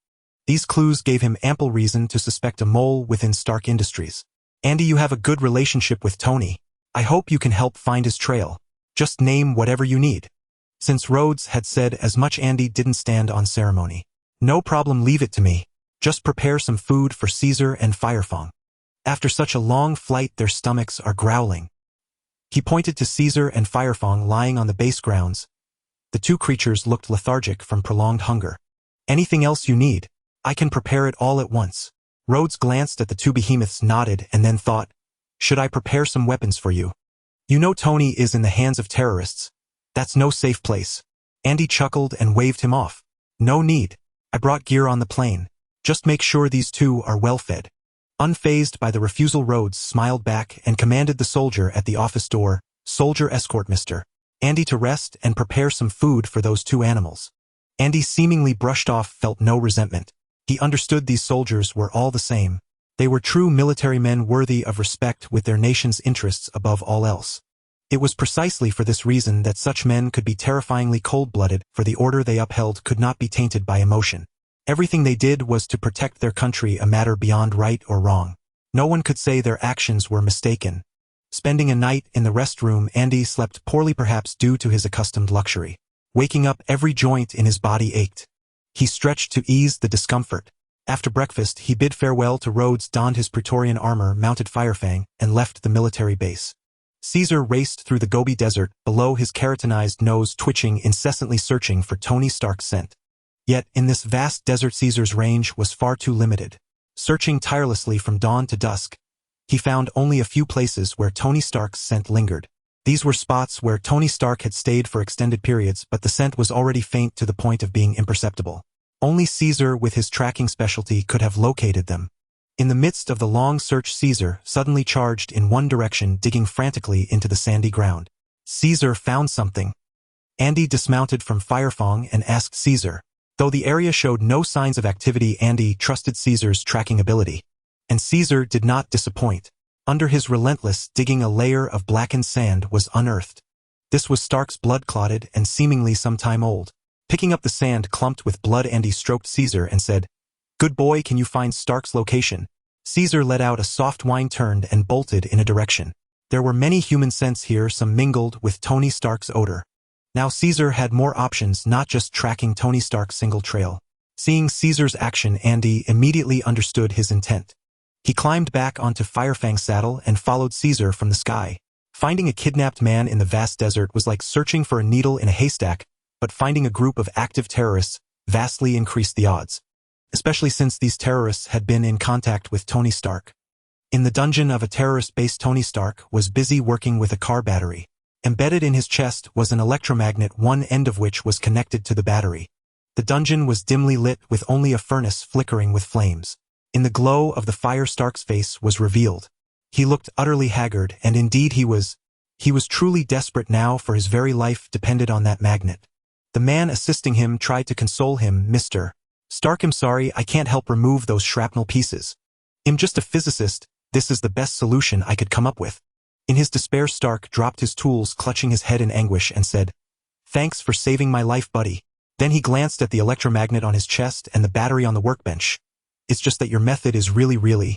These clues gave him ample reason to suspect a mole within Stark Industries. Andy, you have a good relationship with Tony. I hope you can help find his trail. Just name whatever you need. Since Rhodes had said as much, Andy didn't stand on ceremony. No problem, leave it to me. Just prepare some food for Caesar and Firefong. After such a long flight, their stomachs are growling. He pointed to Caesar and Firefong lying on the base grounds. The two creatures looked lethargic from prolonged hunger. Anything else you need? I can prepare it all at once. Rhodes glanced at the two behemoths, nodded, and then thought, should I prepare some weapons for you? You know Tony is in the hands of terrorists. That's no safe place. Andy chuckled and waved him off. No need. I brought gear on the plane. Just make sure these two are well fed. Unfazed by the refusal, Rhodes smiled back and commanded the soldier at the office door, soldier, escort Mr. Andy to rest and prepare some food for those two animals. Andy seemingly brushed off, felt no resentment. He understood these soldiers were all the same. They were true military men worthy of respect with their nation's interests above all else. It was precisely for this reason that such men could be terrifyingly cold-blooded, for the order they upheld could not be tainted by emotion. Everything they did was to protect their country, a matter beyond right or wrong. No one could say their actions were mistaken. Spending a night in the rest room, Andy slept poorly, perhaps due to his accustomed luxury. Waking up, every joint in his body ached. He stretched to ease the discomfort. After breakfast, he bid farewell to Rhodes, donned his Praetorian armor, mounted Firefang, and left the military base. Caesar raced through the Gobi Desert, below his keratinized nose twitching, incessantly searching for Tony Stark's scent. Yet, in this vast desert, Caesar's range was far too limited. Searching tirelessly from dawn to dusk, he found only a few places where Tony Stark's scent lingered. These were spots where Tony Stark had stayed for extended periods, but the scent was already faint to the point of being imperceptible. Only Caesar, with his tracking specialty, could have located them. In the midst of the long search, Caesar suddenly charged in one direction, digging frantically into the sandy ground. Caesar found something. Andy dismounted from Firefang and asked Caesar. Though the area showed no signs of activity, Andy trusted Caesar's tracking ability. And Caesar did not disappoint. Under his relentless digging, a layer of blackened sand was unearthed. This was Stark's blood-clotted and seemingly some time old. Picking up the sand clumped with blood, Andy stroked Caesar and said, "Good boy, can you find Stark's location?" Caesar let out a soft whine, turned and bolted in a direction. There were many human scents here, some mingled with Tony Stark's odor. Now Caesar had more options, not just tracking Tony Stark's single trail. Seeing Caesar's action, Andy immediately understood his intent. He climbed back onto Firefang's saddle and followed Caesar from the sky. Finding a kidnapped man in the vast desert was like searching for a needle in a haystack, but finding a group of active terrorists vastly increased the odds, especially since these terrorists had been in contact with Tony Stark. In the dungeon of a terrorist base, Tony Stark was busy working with a car battery. Embedded in his chest was an electromagnet, one end of which was connected to the battery. The dungeon was dimly lit, with only a furnace flickering with flames. In the glow of the fire, Stark's face was revealed. He looked utterly haggard, and indeed he was truly desperate now, for his very life depended on that magnet. The man assisting him tried to console him. "Mr. Stark, I'm sorry, I can't help remove those shrapnel pieces. I'm just a physicist, this is the best solution I could come up with." In his despair, Stark dropped his tools, clutching his head in anguish, and said, "Thanks for saving my life, buddy." Then he glanced at the electromagnet on his chest and the battery on the workbench. "It's just that your method is really,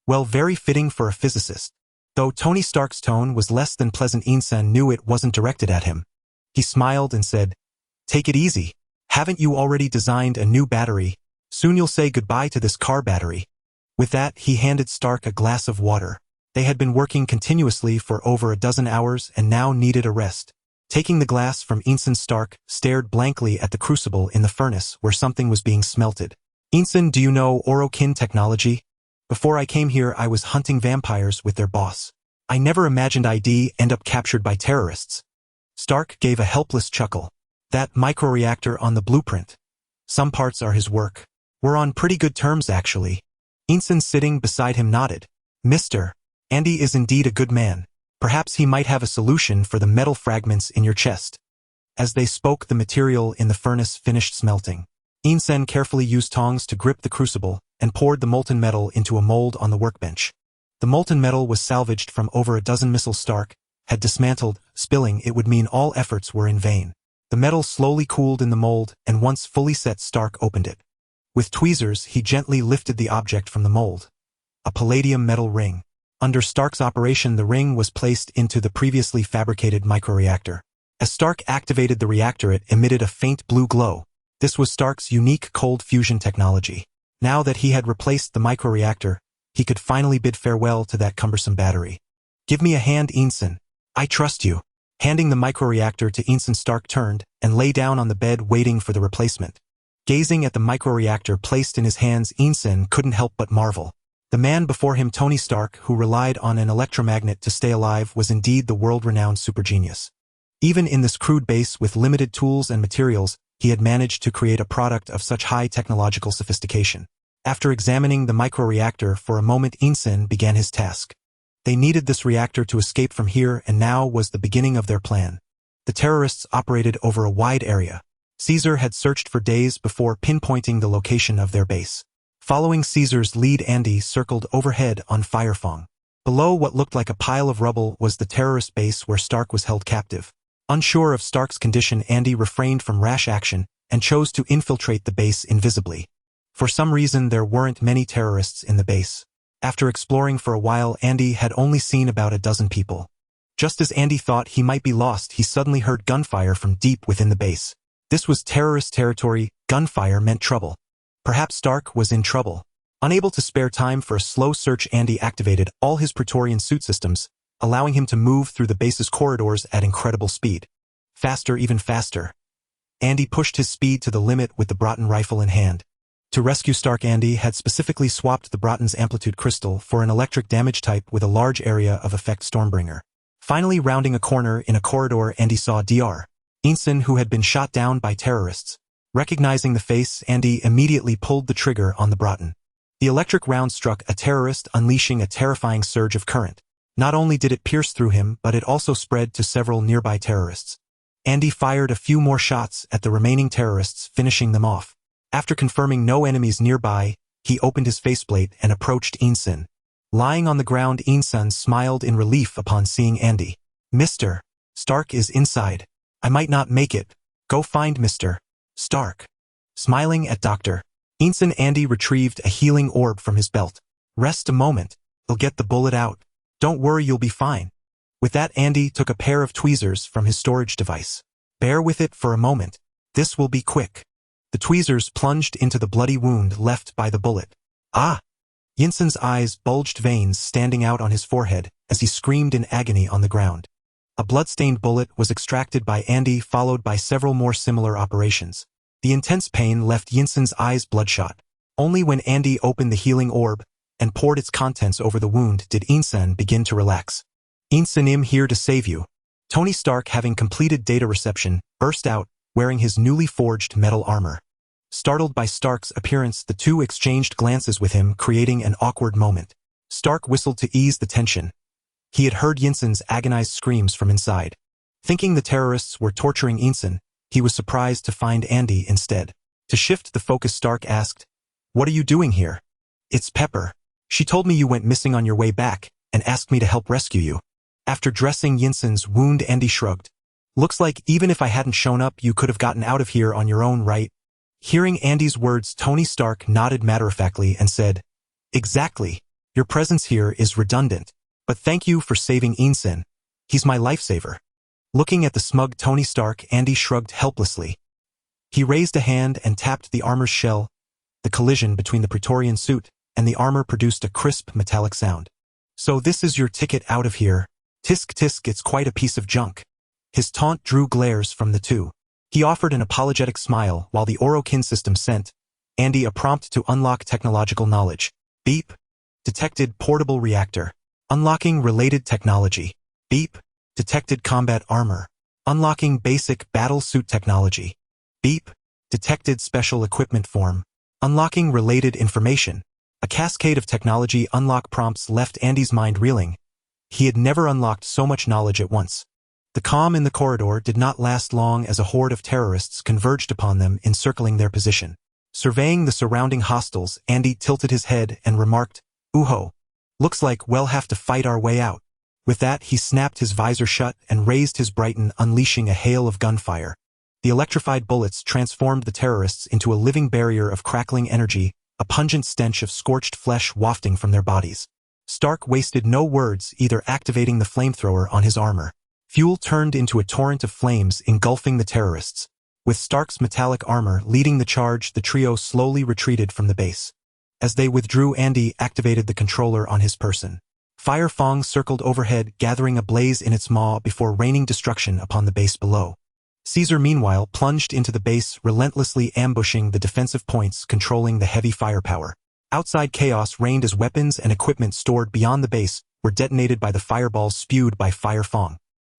well, very fitting for a physicist." Though Tony Stark's tone was less than pleasant, Insen knew it wasn't directed at him. He smiled and said, "Take it easy. Haven't you already designed a new battery? Soon you'll say goodbye to this car battery." With that, he handed Stark a glass of water. They had been working continuously for over a dozen hours and now needed a rest. Taking the glass from Ensign, Stark stared blankly at the crucible in the furnace where something was being smelted. "Ensign, do you know Orokin technology? Before I came here, I was hunting vampires with their boss. I never imagined I'd end up captured by terrorists." Stark gave a helpless chuckle. "That microreactor on the blueprint. Some parts are his work. We're on pretty good terms, actually." Ensign, sitting beside him, nodded. "Mr. Andy is indeed a good man. Perhaps he might have a solution for the metal fragments in your chest." As they spoke, the material in the furnace finished smelting. Ensign carefully used tongs to grip the crucible and poured the molten metal into a mold on the workbench. The molten metal was salvaged from over a dozen missiles Stark had dismantled. Spilling it would mean all efforts were in vain. The metal slowly cooled in the mold, and once fully set, Stark opened it. With tweezers, he gently lifted the object from the mold. A palladium metal ring. Under Stark's operation, the ring was placed into the previously fabricated microreactor. As Stark activated the reactor, it emitted a faint blue glow. This was Stark's unique cold fusion technology. Now that he had replaced the microreactor, he could finally bid farewell to that cumbersome battery. "Give me a hand, Ensign. I trust you." Handing the microreactor to Ensign, Stark turned and lay down on the bed, waiting for the replacement. Gazing at the microreactor placed in his hands, Ensign couldn't help but marvel. The man before him, Tony Stark, who relied on an electromagnet to stay alive, was indeed the world-renowned supergenius. Even in this crude base with limited tools and materials, he had managed to create a product of such high technological sophistication. After examining the microreactor for a moment, Ensign began his task. They needed this reactor to escape from here, and now was the beginning of their plan. The terrorists operated over a wide area. Caesar had searched for days before pinpointing the location of their base. Following Caesar's lead, Andy circled overhead on Firefang. Below what looked like a pile of rubble was the terrorist base where Stark was held captive. Unsure of Stark's condition, Andy refrained from rash action and chose to infiltrate the base invisibly. For some reason, there weren't many terrorists in the base. After exploring for a while, Andy had only seen about a dozen people. Just as Andy thought he might be lost, he suddenly heard gunfire from deep within the base. This was terrorist territory. Gunfire meant trouble. Perhaps Stark was in trouble. Unable to spare time for a slow search, Andy activated all his Praetorian suit systems, allowing him to move through the base's corridors at incredible speed. Faster, even faster. Andy pushed his speed to the limit with the Broughton rifle in hand. To rescue Stark, Andy had specifically swapped the Broughton's amplitude crystal for an electric damage type with a large area of effect Stormbringer. Finally, rounding a corner in a corridor, Andy saw J.A.R.V.I.S, who had been shot down by terrorists. Recognizing the face, Andy immediately pulled the trigger on the Broughton. The electric round struck a terrorist, unleashing a terrifying surge of current. Not only did it pierce through him, but it also spread to several nearby terrorists. Andy fired a few more shots at the remaining terrorists, finishing them off. After confirming no enemies nearby, he opened his faceplate and approached Ensign. Lying on the ground, Ensign smiled in relief upon seeing Andy. "Mr. Stark is inside. I might not make it. Go find Mr. Stark." Smiling at Dr. Ensign, Andy retrieved a healing orb from his belt. "Rest a moment. I'll get the bullet out. Don't worry, you'll be fine." With that, Andy took a pair of tweezers from his storage device. "Bear with it for a moment. This will be quick." The tweezers plunged into the bloody wound left by the bullet. "Ah!" Ensign's eyes bulged, veins standing out on his forehead as he screamed in agony on the ground. A blood-stained bullet was extracted by Andy, followed by several more similar operations. The intense pain left Ensign's eyes bloodshot. Only when Andy opened the healing orb and poured its contents over the wound did Ensign begin to relax. "Ensign, I'm here to save you." Tony Stark, having completed data reception, burst out, wearing his newly forged metal armor. Startled by Stark's appearance, the two exchanged glances with him, creating an awkward moment. Stark whistled to ease the tension. He had heard Ensign's agonized screams from inside. Thinking the terrorists were torturing Ensign, he was surprised to find Andy instead. To shift the focus, Stark asked, "What are you doing here?" "It's Pepper. She told me you went missing on your way back and asked me to help rescue you." After dressing Ensign's wound, Andy shrugged. "Looks like even if I hadn't shown up, you could have gotten out of here on your own, right?" Hearing Andy's words, Tony Stark nodded matter-of-factly and said, "Exactly. Your presence here is redundant. But thank you for saving Ensign. He's my lifesaver." Looking at the smug Tony Stark, Andy shrugged helplessly. He raised a hand and tapped the armor's shell. The collision between the Praetorian suit and the armor produced a crisp metallic sound. "So this is your ticket out of here. Tisk tisk, it's quite a piece of junk." His taunt drew glares from the two. He offered an apologetic smile while the Orokin system sent Andy a prompt to unlock technological knowledge. Beep. Detected portable reactor. Unlocking related technology. Beep. Detected combat armor. Unlocking basic battle suit technology. Beep. Detected special equipment form. Unlocking related information. A cascade of technology unlock prompts left Andy's mind reeling. He had never unlocked so much knowledge at once. The calm in the corridor did not last long as a horde of terrorists converged upon them, encircling their position. Surveying the surrounding hostiles, Andy tilted his head and remarked, "Ooh-ho. Looks like we'll have to fight our way out." With that, he snapped his visor shut and raised his Brighton, unleashing a hail of gunfire. The electrified bullets transformed the terrorists into a living barrier of crackling energy, a pungent stench of scorched flesh wafting from their bodies. Stark wasted no words, either activating the flamethrower on his armor. Fuel turned into a torrent of flames, engulfing the terrorists. With Stark's metallic armor leading the charge, the trio slowly retreated from the base. As they withdrew, Andy activated the controller on his person. Firefang circled overhead, gathering a blaze in its maw before raining destruction upon the base below. Caesar, meanwhile, plunged into the base, relentlessly ambushing the defensive points, controlling the heavy firepower. Outside, chaos reigned as weapons and equipment stored beyond the base were detonated by the fireballs spewed by Firefang.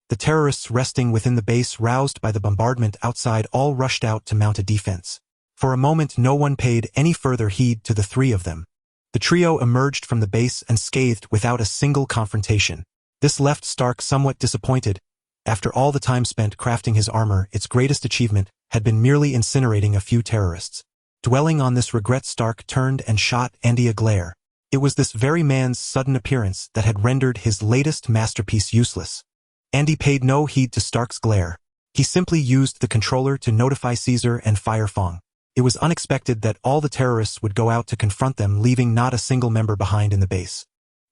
The terrorists resting within the base, roused by the bombardment outside, all rushed out to mount a defense. For a moment, no one paid any further heed to the three of them. The trio emerged from the base unscathed without a single confrontation. This left Stark somewhat disappointed. After all the time spent crafting his armor, its greatest achievement had been merely incinerating a few terrorists. Dwelling on this regret, Stark turned and shot Andy a glare. It was this very man's sudden appearance that had rendered his latest masterpiece useless. Andy paid no heed to Stark's glare. He simply used the controller to notify Caesar and fire Fong. It was unexpected that all the terrorists would go out to confront them, leaving not a single member behind in the base.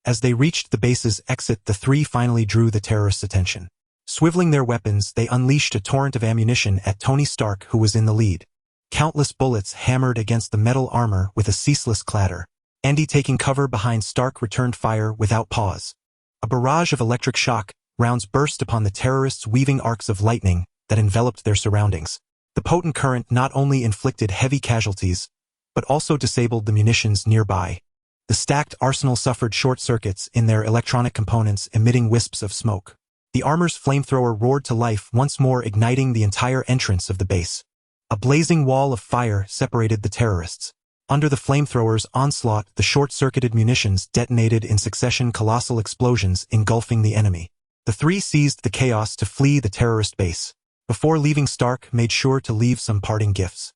As they reached the base's exit, the three finally drew the terrorists' attention. Swiveling their weapons, they unleashed a torrent of ammunition at Tony Stark, who was in the lead. Countless bullets hammered against the metal armor with a ceaseless clatter. Andy, taking cover behind Stark, returned fire without pause. A barrage of electric shock rounds burst upon the terrorists, weaving arcs of lightning that enveloped their surroundings. The potent current not only inflicted heavy casualties, but also disabled the munitions nearby. The stacked arsenal suffered short circuits in their electronic components, emitting wisps of smoke. The armor's flamethrower roared to life once more, igniting the entire entrance of the base. A blazing wall of fire separated the terrorists. Under the flamethrower's onslaught, the short-circuited munitions detonated in succession, colossal explosions engulfing the enemy. The three seized the chaos to flee the terrorist base. Before leaving, Stark made sure to leave some parting gifts.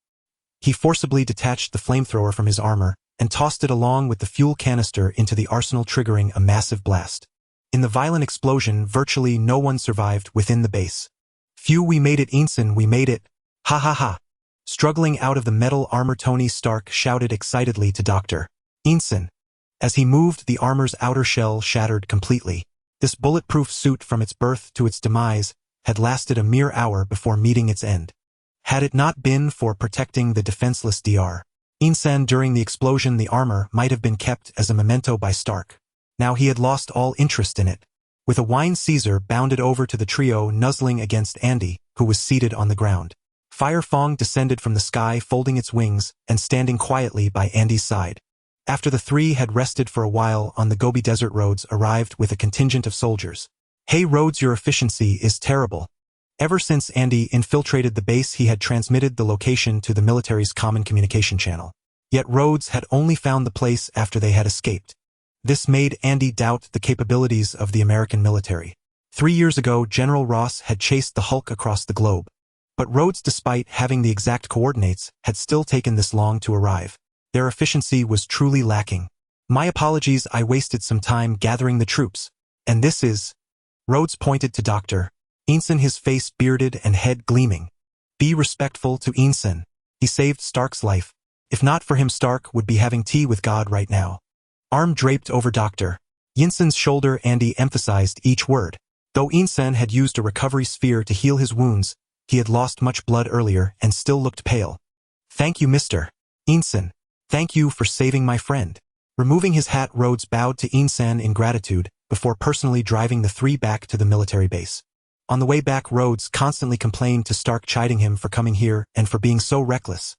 He forcibly detached the flamethrower from his armor and tossed it along with the fuel canister into the arsenal, triggering a massive blast. In the violent explosion, virtually no one survived within the base. "Phew, we made it, Ensign, we made it. Ha ha ha." Struggling out of the metal armor, Tony Stark shouted excitedly to Dr. Ensign. As he moved, the armor's outer shell shattered completely. This bulletproof suit, from its birth to its demise, had lasted a mere hour before meeting its end. Had it not been for protecting the defenseless J.A.R.V.I.S during the explosion, the armor might have been kept as a memento by Stark. Now he had lost all interest in it. With a whine, Caesar bounded over to the trio, nuzzling against Andy, who was seated on the ground. Fire Fong descended from the sky, folding its wings and standing quietly by Andy's side. After the three had rested for a while on the Gobi Desert, Rhodes arrived with a contingent of soldiers. "Hey Rhodes, your efficiency is terrible." Ever since Andy infiltrated the base, he had transmitted the location to the military's common communication channel. Yet Rhodes had only found the place after they had escaped. This made Andy doubt the capabilities of the American military. 3 years ago, General Ross had chased the Hulk across the globe. But Rhodes, despite having the exact coordinates, had still taken this long to arrive. Their efficiency was truly lacking. "My apologies, I wasted some time gathering the troops. And this is..." Rhodes pointed to Dr. Ensign, his face bearded and head gleaming. "Be respectful to Ensign. He saved Stark's life. If not for him, Stark would be having tea with God right now." Arm draped over Dr. Ensign's shoulder, Andy emphasized each word. Though Ensign had used a recovery sphere to heal his wounds, he had lost much blood earlier and still looked pale. "Thank you, Mr. Ensign. Thank you for saving my friend." Removing his hat, Rhodes bowed to Ensign in gratitude before personally driving the three back to the military base. On the way back, Rhodes constantly complained to Stark, chiding him for coming here and for being so reckless.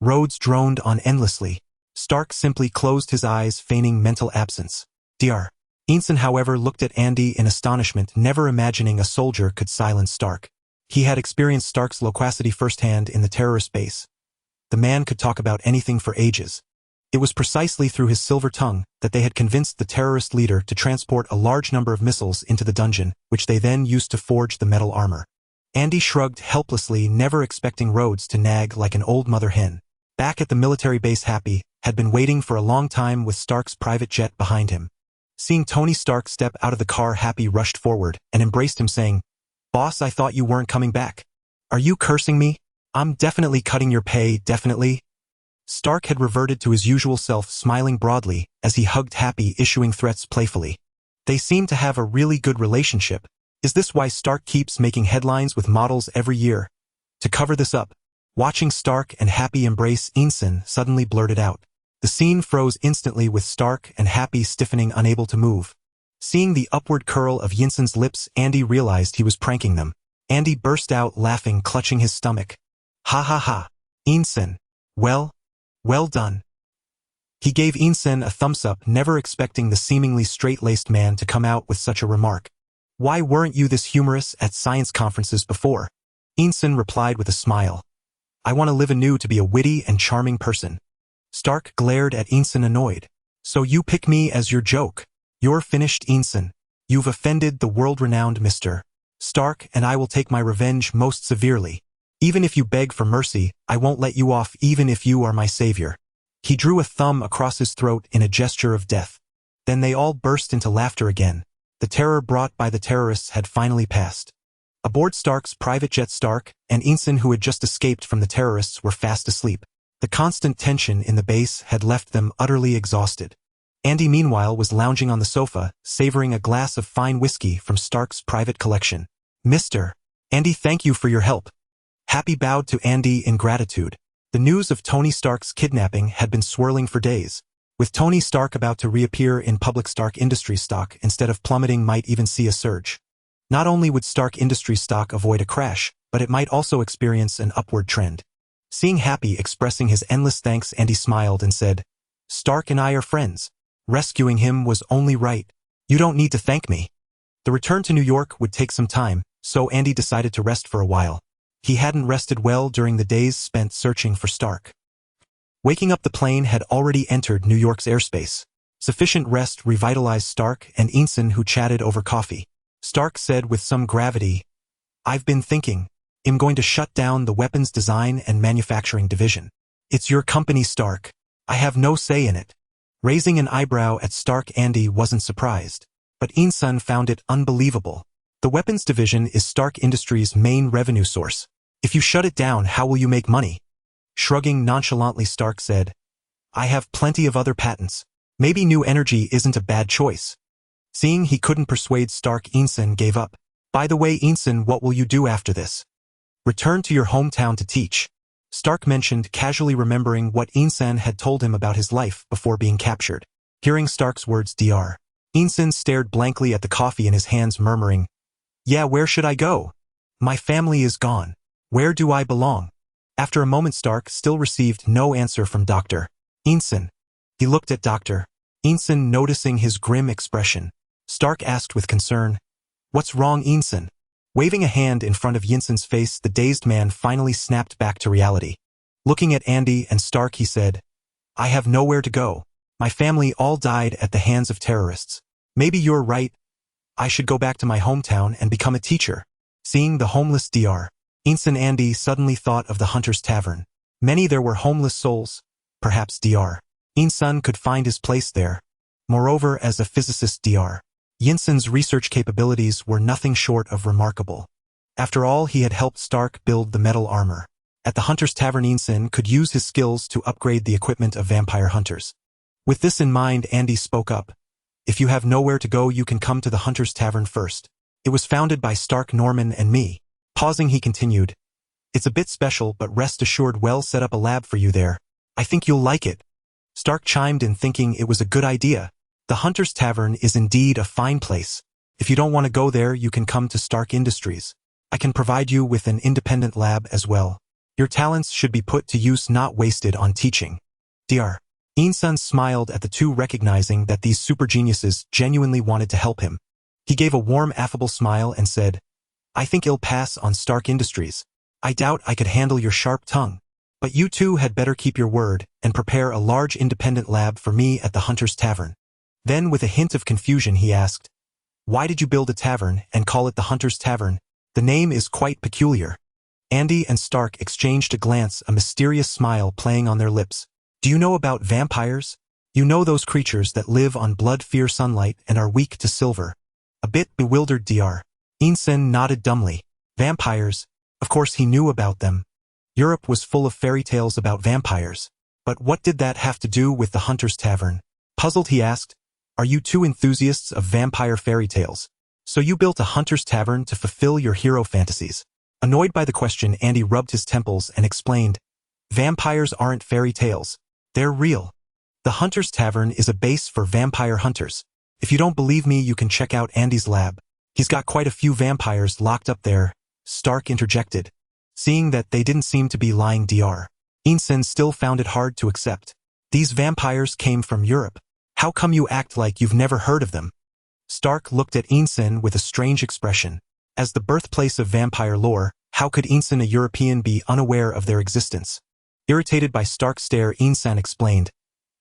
Rhodes droned on endlessly. Stark simply closed his eyes, feigning mental absence. Dr. Ensign, however, looked at Andy in astonishment, never imagining a soldier could silence Stark. He had experienced Stark's loquacity firsthand in the terrorist base. The man could talk about anything for ages. It was precisely through his silver tongue that they had convinced the terrorist leader to transport a large number of missiles into the dungeon, which they then used to forge the metal armor. Andy shrugged helplessly, never expecting Rhodes to nag like an old mother hen. Back at the military base, Happy had been waiting for a long time with Stark's private jet behind him. Seeing Tony Stark step out of the car, Happy rushed forward and embraced him, saying, "Boss, I thought you weren't coming back. Are you cursing me? I'm definitely cutting your pay, definitely." Stark had reverted to his usual self, smiling broadly as he hugged Happy, issuing threats playfully. They seem to have a really good relationship. Is this why Stark keeps making headlines with models every year? To cover this up, watching Stark and Happy embrace, Ensign suddenly blurted out. The scene froze instantly, with Stark and Happy stiffening, unable to move. Seeing the upward curl of Ensign's lips, Andy realized he was pranking them. Andy burst out laughing, clutching his stomach. "Ha ha ha. Ensign. Well done." He gave Ensign a thumbs up, never expecting the seemingly straight-laced man to come out with such a remark. "Why weren't you this humorous at science conferences before?" Ensign replied with a smile. "I want to live anew to be a witty and charming person." Stark glared at Ensign, annoyed. "So you pick me as your joke? You're finished, Ensign. You've offended the world-renowned Mr. Stark and I will take my revenge most severely. Even if you beg for mercy, I won't let you off even if you are my savior." He drew a thumb across his throat in a gesture of death. Then they all burst into laughter again. The terror brought by the terrorists had finally passed. Aboard Stark's private jet, Stark and Ensign, who had just escaped from the terrorists, were fast asleep. The constant tension in the base had left them utterly exhausted. Andy, meanwhile, was lounging on the sofa, savoring a glass of fine whiskey from Stark's private collection. "Mr. Andy, thank you for your help." Happy bowed to Andy in gratitude. The news of Tony Stark's kidnapping had been swirling for days. With Tony Stark about to reappear in public, Stark Industries stock, instead of plummeting, might even see a surge. Not only would Stark Industries stock avoid a crash, but it might also experience an upward trend. Seeing Happy expressing his endless thanks, Andy smiled and said, "Stark and I are friends. Rescuing him was only right. You don't need to thank me." The return to New York would take some time, so Andy decided to rest for a while. He hadn't rested well during the days spent searching for Stark. Waking up, the plane had already entered New York's airspace. Sufficient rest revitalized Stark and Ensign, who chatted over coffee. Stark said with some gravity, "I've been thinking. I'm going to shut down the weapons design and manufacturing division. It's your company, Stark. I have no say in it." Raising an eyebrow at Stark, Andy wasn't surprised. But Ensign found it unbelievable. The weapons division is Stark Industries' main revenue source. If you shut it down, how will you make money? Shrugging nonchalantly, Stark said, "I have plenty of other patents. Maybe new energy isn't a bad choice." Seeing he couldn't persuade Stark, Ensign gave up. "By the way, Ensign, what will you do after this?" "Return to your hometown to teach," Stark mentioned, casually remembering what Ensign had told him about his life before being captured. Hearing Stark's words, Dr. Ensign stared blankly at the coffee in his hands, murmuring, "Yeah, where should I go? My family is gone. Where do I belong?" After a moment, Stark still received no answer from Dr. Ensign. He looked at Dr. Ensign, noticing his grim expression. Stark asked with concern, "What's wrong, Ensign?" Waving a hand in front of Ensign's face, the dazed man finally snapped back to reality. Looking at Andy and Stark, he said, "I have nowhere to go. My family all died at the hands of terrorists. Maybe you're right. I should go back to my hometown and become a teacher." Seeing the homeless Dr. Ensign, Andy suddenly thought of the Hunter's Tavern. Many there were homeless souls. Perhaps Dr. Ensign could find his place there. Moreover, as a physicist, Dr. Ensign's research capabilities were nothing short of remarkable. After all, he had helped Stark build the metal armor. At the Hunter's Tavern, Ensign could use his skills to upgrade the equipment of vampire hunters. With this in mind, Andy spoke up. "If you have nowhere to go, you can come to the Hunter's Tavern first. It was founded by Stark, Norman, and me." Pausing, he continued, "It's a bit special, but rest assured we'll set up a lab for you there. I think you'll like it." Stark chimed in, thinking it was a good idea. The Hunter's Tavern is indeed a fine place. If you don't want to go there, you can come to Stark Industries. I can provide you with an independent lab as well. Your talents should be put to use, not wasted on teaching. Dr. Ensign smiled at the two, recognizing that these super geniuses genuinely wanted to help him. He gave a warm, affable smile and said, "I think I'll pass on Stark Industries. I doubt I could handle your sharp tongue. But you two had better keep your word and prepare a large independent lab for me at the Hunter's Tavern." Then, with a hint of confusion, he asked, "Why did you build a tavern and call it the Hunter's Tavern? The name is quite peculiar." Andy and Stark exchanged a glance, a mysterious smile playing on their lips. "Do you know about vampires? You know, those creatures that live on blood, fear sunlight, and are weak to silver?" A bit bewildered, Dr. Ensign nodded dumbly. Vampires? Of course he knew about them. Europe was full of fairy tales about vampires. But what did that have to do with the Hunter's Tavern? Puzzled, he asked, "Are you two enthusiasts of vampire fairy tales? So you built a Hunter's Tavern to fulfill your hero fantasies?" Annoyed by the question, Andy rubbed his temples and explained, "Vampires aren't fairy tales. They're real. The Hunter's Tavern is a base for vampire hunters. If you don't believe me, you can check out Andy's lab. He's got quite a few vampires locked up there," Stark interjected. Seeing that they didn't seem to be lying, Dr. Ensign still found it hard to accept. "These vampires came from Europe. How come you act like you've never heard of them?" Stark looked at Ensign with a strange expression. As the birthplace of vampire lore, how could Ensign, a European, be unaware of their existence? Irritated by Stark's stare, Ensign explained,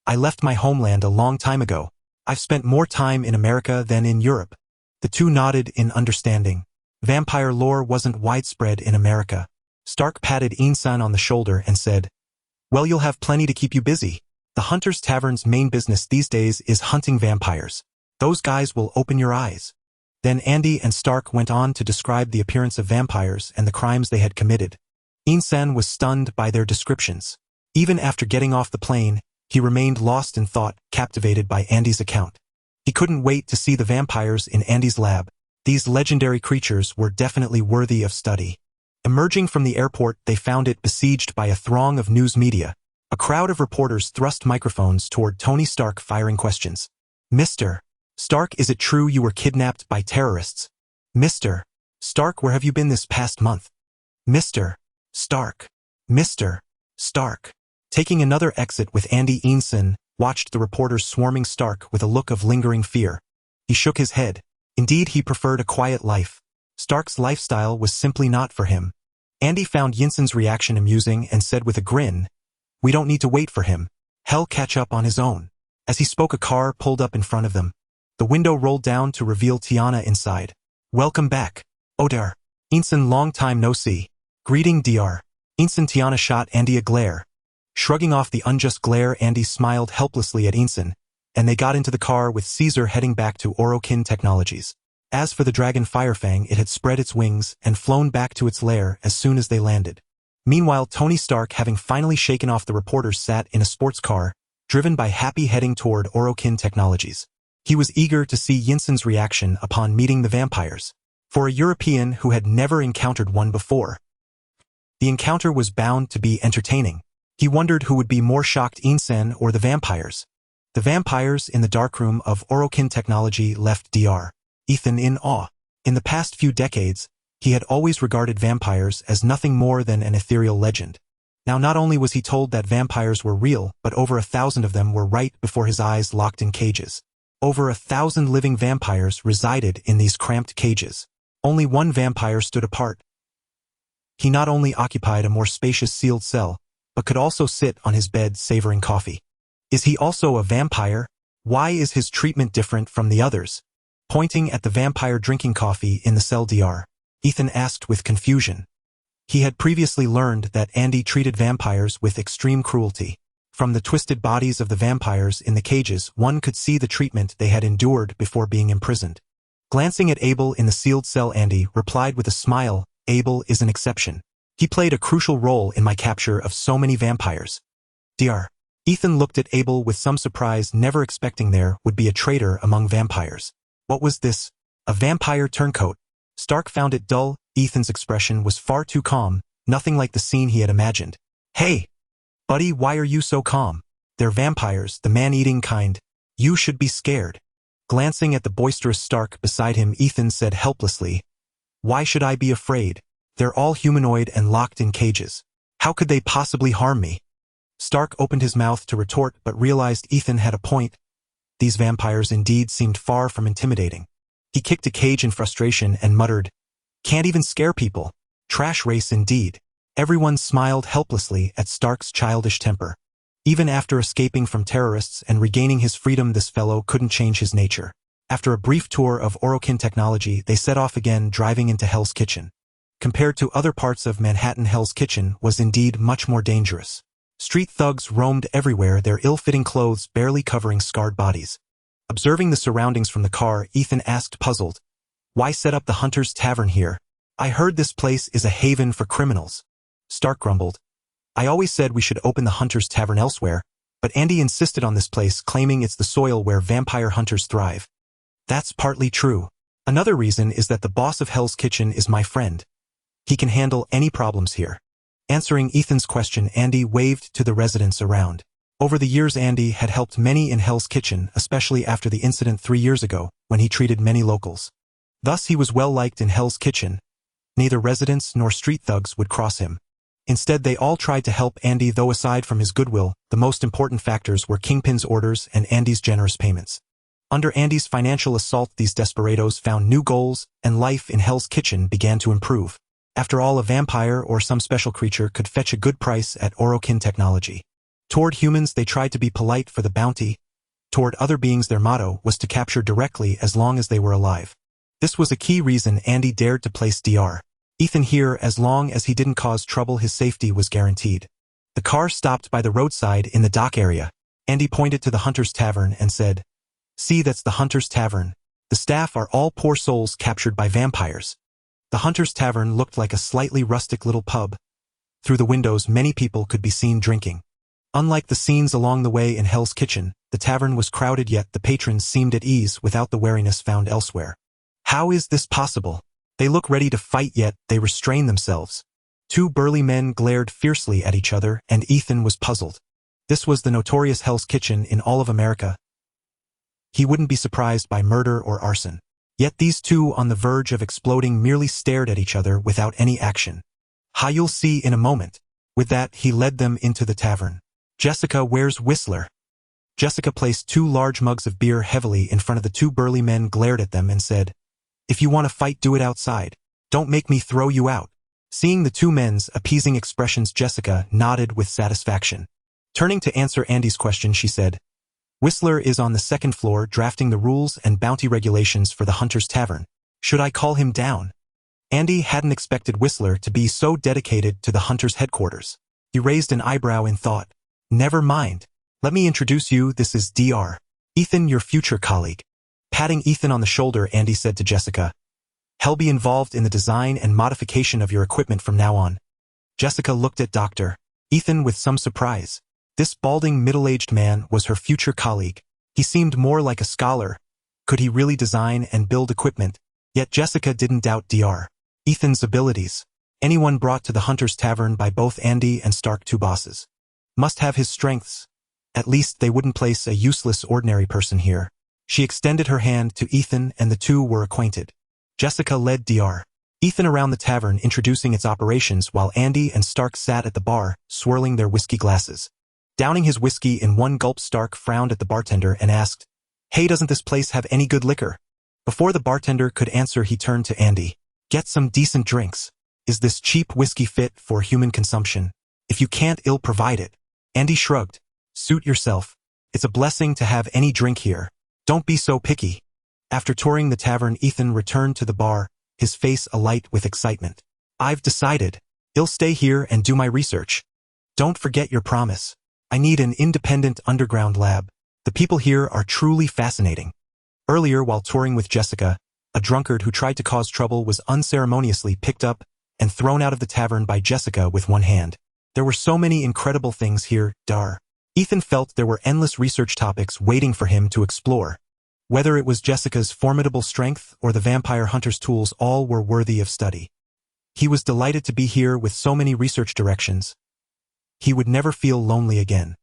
"I left my homeland a long time ago. I've spent more time in America than in Europe." The two nodded in understanding. Vampire lore wasn't widespread in America. Stark patted Insan on the shoulder and said, "Well, you'll have plenty to keep you busy. The Hunter's Tavern's main business these days is hunting vampires. Those guys will open your eyes." Then Andy and Stark went on to describe the appearance of vampires and the crimes they had committed. Insan was stunned by their descriptions. Even after getting off the plane, he remained lost in thought, captivated by Andy's account. He couldn't wait to see the vampires in Andy's lab. These legendary creatures were definitely worthy of study. Emerging from the airport, they found it besieged by a throng of news media. A crowd of reporters thrust microphones toward Tony Stark, firing questions. "Mr. Stark, is it true you were kidnapped by terrorists? Mr. Stark, where have you been this past month? Mr. Stark. Mr. Stark." Taking another exit with Andy, Insan watched the reporters swarming Stark with a look of lingering fear. He shook his head. Indeed, he preferred a quiet life. Stark's lifestyle was simply not for him. Andy found Yinsen's reaction amusing and said with a grin, "We don't need to wait for him. He'll catch up on his own." As he spoke, a car pulled up in front of them. The window rolled down to reveal Tiana inside. "Welcome back, Odar. Insan, long time no see." "Greeting, Dr. Insan." Tiana shot Andy a glare. Shrugging off the unjust glare, Andy smiled helplessly at Insan, and they got into the car with Caesar heading back to Orokin Technologies. As for the dragon Firefang, it had spread its wings and flown back to its lair as soon as they landed. Meanwhile, Tony Stark, having finally shaken off the reporters, sat in a sports car, driven by Happy, heading toward Orokin Technologies. He was eager to see Yinsen's reaction upon meeting the vampires. For a European who had never encountered one before, the encounter was bound to be entertaining. He wondered who would be more shocked, Insan or the vampires. The vampires in the darkroom of Orokin Technology left Dr. Ethan in awe. In the past few decades, he had always regarded vampires as nothing more than an ethereal legend. Now, not only was he told that vampires were real, but over 1,000 of them were right before his eyes, locked in cages. Over 1,000 living vampires resided in these cramped cages. Only one vampire stood apart. He not only occupied a more spacious sealed cell, but could also sit on his bed savoring coffee. Is he also a vampire? Why is his treatment different from the others? Pointing at the vampire drinking coffee in the cell, Dr. Ethan asked with confusion. He had previously learned that Andy treated vampires with extreme cruelty. From the twisted bodies of the vampires in the cages, one could see the treatment they had endured before being imprisoned. Glancing at Abel in the sealed cell, Andy replied with a smile, "Abel is an exception. He played a crucial role in my capture of so many vampires." Dr. Ethan looked at Abel with some surprise, never expecting there would be a traitor among vampires. What was this? A vampire turncoat? Stark found it dull. Ethan's expression was far too calm, nothing like the scene he had imagined. "Hey, buddy, why are you so calm? They're vampires, the man-eating kind. You should be scared." Glancing at the boisterous Stark beside him, Ethan said helplessly, "Why should I be afraid? They're all humanoid and locked in cages. How could they possibly harm me?" Stark opened his mouth to retort but realized Ethan had a point. These vampires indeed seemed far from intimidating. He kicked a cage in frustration and muttered, "Can't even scare people. Trash race indeed." Everyone smiled helplessly at Stark's childish temper. Even after escaping from terrorists and regaining his freedom, this fellow couldn't change his nature. After a brief tour of Orokin Technology, they set off again, driving into Hell's Kitchen. Compared to other parts of Manhattan, Hell's Kitchen was indeed much more dangerous. Street thugs roamed everywhere, their ill-fitting clothes barely covering scarred bodies. Observing the surroundings from the car, Ethan asked, puzzled, "Why set up the Hunter's Tavern here? I heard this place is a haven for criminals." Stark grumbled, "I always said we should open the Hunter's Tavern elsewhere, but Andy insisted on this place, claiming it's the soil where vampire hunters thrive." "That's partly true. Another reason is that the boss of Hell's Kitchen is my friend. He can handle any problems here." Answering Ethan's question, Andy waved to the residents around. Over the years, Andy had helped many in Hell's Kitchen, especially after the incident 3 years ago, when he treated many locals. Thus, he was well liked in Hell's Kitchen. Neither residents nor street thugs would cross him. Instead, they all tried to help Andy, though aside from his goodwill, the most important factors were Kingpin's orders and Andy's generous payments. Under Andy's financial assault, these desperados found new goals, and life in Hell's Kitchen began to improve. After all, a vampire or some special creature could fetch a good price at Orokin Technology. Toward humans, they tried to be polite for the bounty. Toward other beings, their motto was to capture directly as long as they were alive. This was a key reason Andy dared to place Dr. Ethan here. As long as he didn't cause trouble, his safety was guaranteed. The car stopped by the roadside in the dock area. Andy pointed to the Hunter's Tavern and said, "See, that's the Hunter's Tavern. The staff are all poor souls captured by vampires." The Hunter's Tavern looked like a slightly rustic little pub. Through the windows, many people could be seen drinking. Unlike the scenes along the way in Hell's Kitchen, the tavern was crowded, yet the patrons seemed at ease without the wariness found elsewhere. How is this possible? They look ready to fight, yet they restrain themselves. Two burly men glared fiercely at each other, and Ethan was puzzled. This was the notorious Hell's Kitchen in all of America. He wouldn't be surprised by murder or arson. Yet these two, on the verge of exploding, merely stared at each other without any action. "Ha, you'll see in a moment." With that, he led them into the tavern. "Jessica, where's Whistler?" Jessica placed 2 large mugs of beer heavily in front of the 2 burly men, glared at them and said, "If you want to fight, do it outside. Don't make me throw you out." Seeing the 2 men's appeasing expressions, Jessica nodded with satisfaction. Turning to answer Andy's question, she said, "Whistler is on the 2nd floor drafting the rules and bounty regulations for the Hunter's Tavern. Should I call him down?" Andy hadn't expected Whistler to be so dedicated to the Hunter's headquarters. He raised an eyebrow in thought. "Never mind. Let me introduce you. This is Dr. Ethan, your future colleague." Patting Ethan on the shoulder, Andy said to Jessica, "He'll be involved in the design and modification of your equipment from now on." Jessica looked at Dr. Ethan with some surprise. This balding, middle-aged man was her future colleague. He seemed more like a scholar. Could he really design and build equipment? Yet Jessica didn't doubt Dr. Ethan's abilities. Anyone brought to the Hunter's Tavern by both Andy and Stark, 2 bosses, must have his strengths. At least they wouldn't place a useless, ordinary person here. She extended her hand to Ethan, and the 2 were acquainted. Jessica led Dr. Ethan around the tavern, introducing its operations, while Andy and Stark sat at the bar, swirling their whiskey glasses. Downing his whiskey in one gulp, Stark frowned at the bartender and asked, "Hey, doesn't this place have any good liquor?" Before the bartender could answer, he turned to Andy. "Get some decent drinks. Is this cheap whiskey fit for human consumption? If you can't, I'll provide it." Andy shrugged. "Suit yourself. It's a blessing to have any drink here. Don't be so picky." After touring the tavern, Ethan returned to the bar, his face alight with excitement. "I've decided. I'll stay here and do my research. Don't forget your promise. I need an independent underground lab. The people here are truly fascinating." Earlier, while touring with Jessica, a drunkard who tried to cause trouble was unceremoniously picked up and thrown out of the tavern by Jessica with one hand. There were so many incredible things here. Dr. Ethan felt there were endless research topics waiting for him to explore. Whether it was Jessica's formidable strength or the vampire hunter's tools, all were worthy of study. He was delighted to be here with so many research directions. He would never feel lonely again.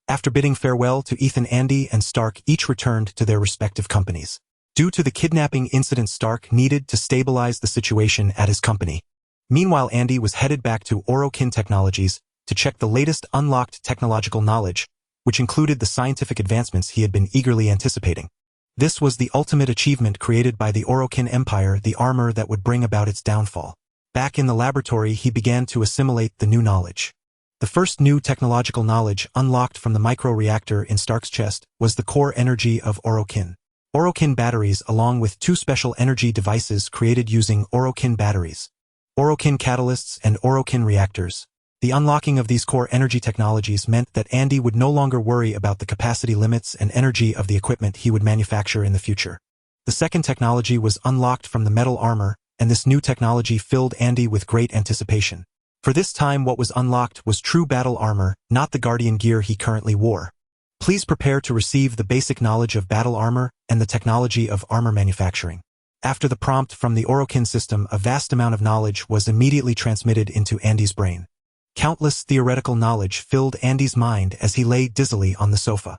After bidding farewell to Ethan, Andy and Stark each returned to their respective companies. Due to the kidnapping incident, Stark needed to stabilize the situation at his company. Meanwhile, Andy was headed back to Orokin Technologies to check the latest unlocked technological knowledge, which included the scientific advancements he had been eagerly anticipating. This was the ultimate achievement created by the Orokin Empire, the armor that would bring about its downfall. Back in the laboratory, he began to assimilate the new knowledge. The first new technological knowledge unlocked from the micro-reactor in Stark's chest was the core energy of Orokin. Orokin batteries, along with 2 special energy devices created using Orokin batteries, Orokin catalysts and Orokin reactors. The unlocking of these core energy technologies meant that Andy would no longer worry about the capacity limits and energy of the equipment he would manufacture in the future. The second technology was unlocked from the metal armor, and this new technology filled Andy with great anticipation. For this time, what was unlocked was true battle armor, not the Guardian gear he currently wore. Please prepare to receive the basic knowledge of battle armor and the technology of armor manufacturing. After the prompt from the Orokin system, a vast amount of knowledge was immediately transmitted into Andy's brain. Countless theoretical knowledge filled Andy's mind as he lay dizzily on the sofa.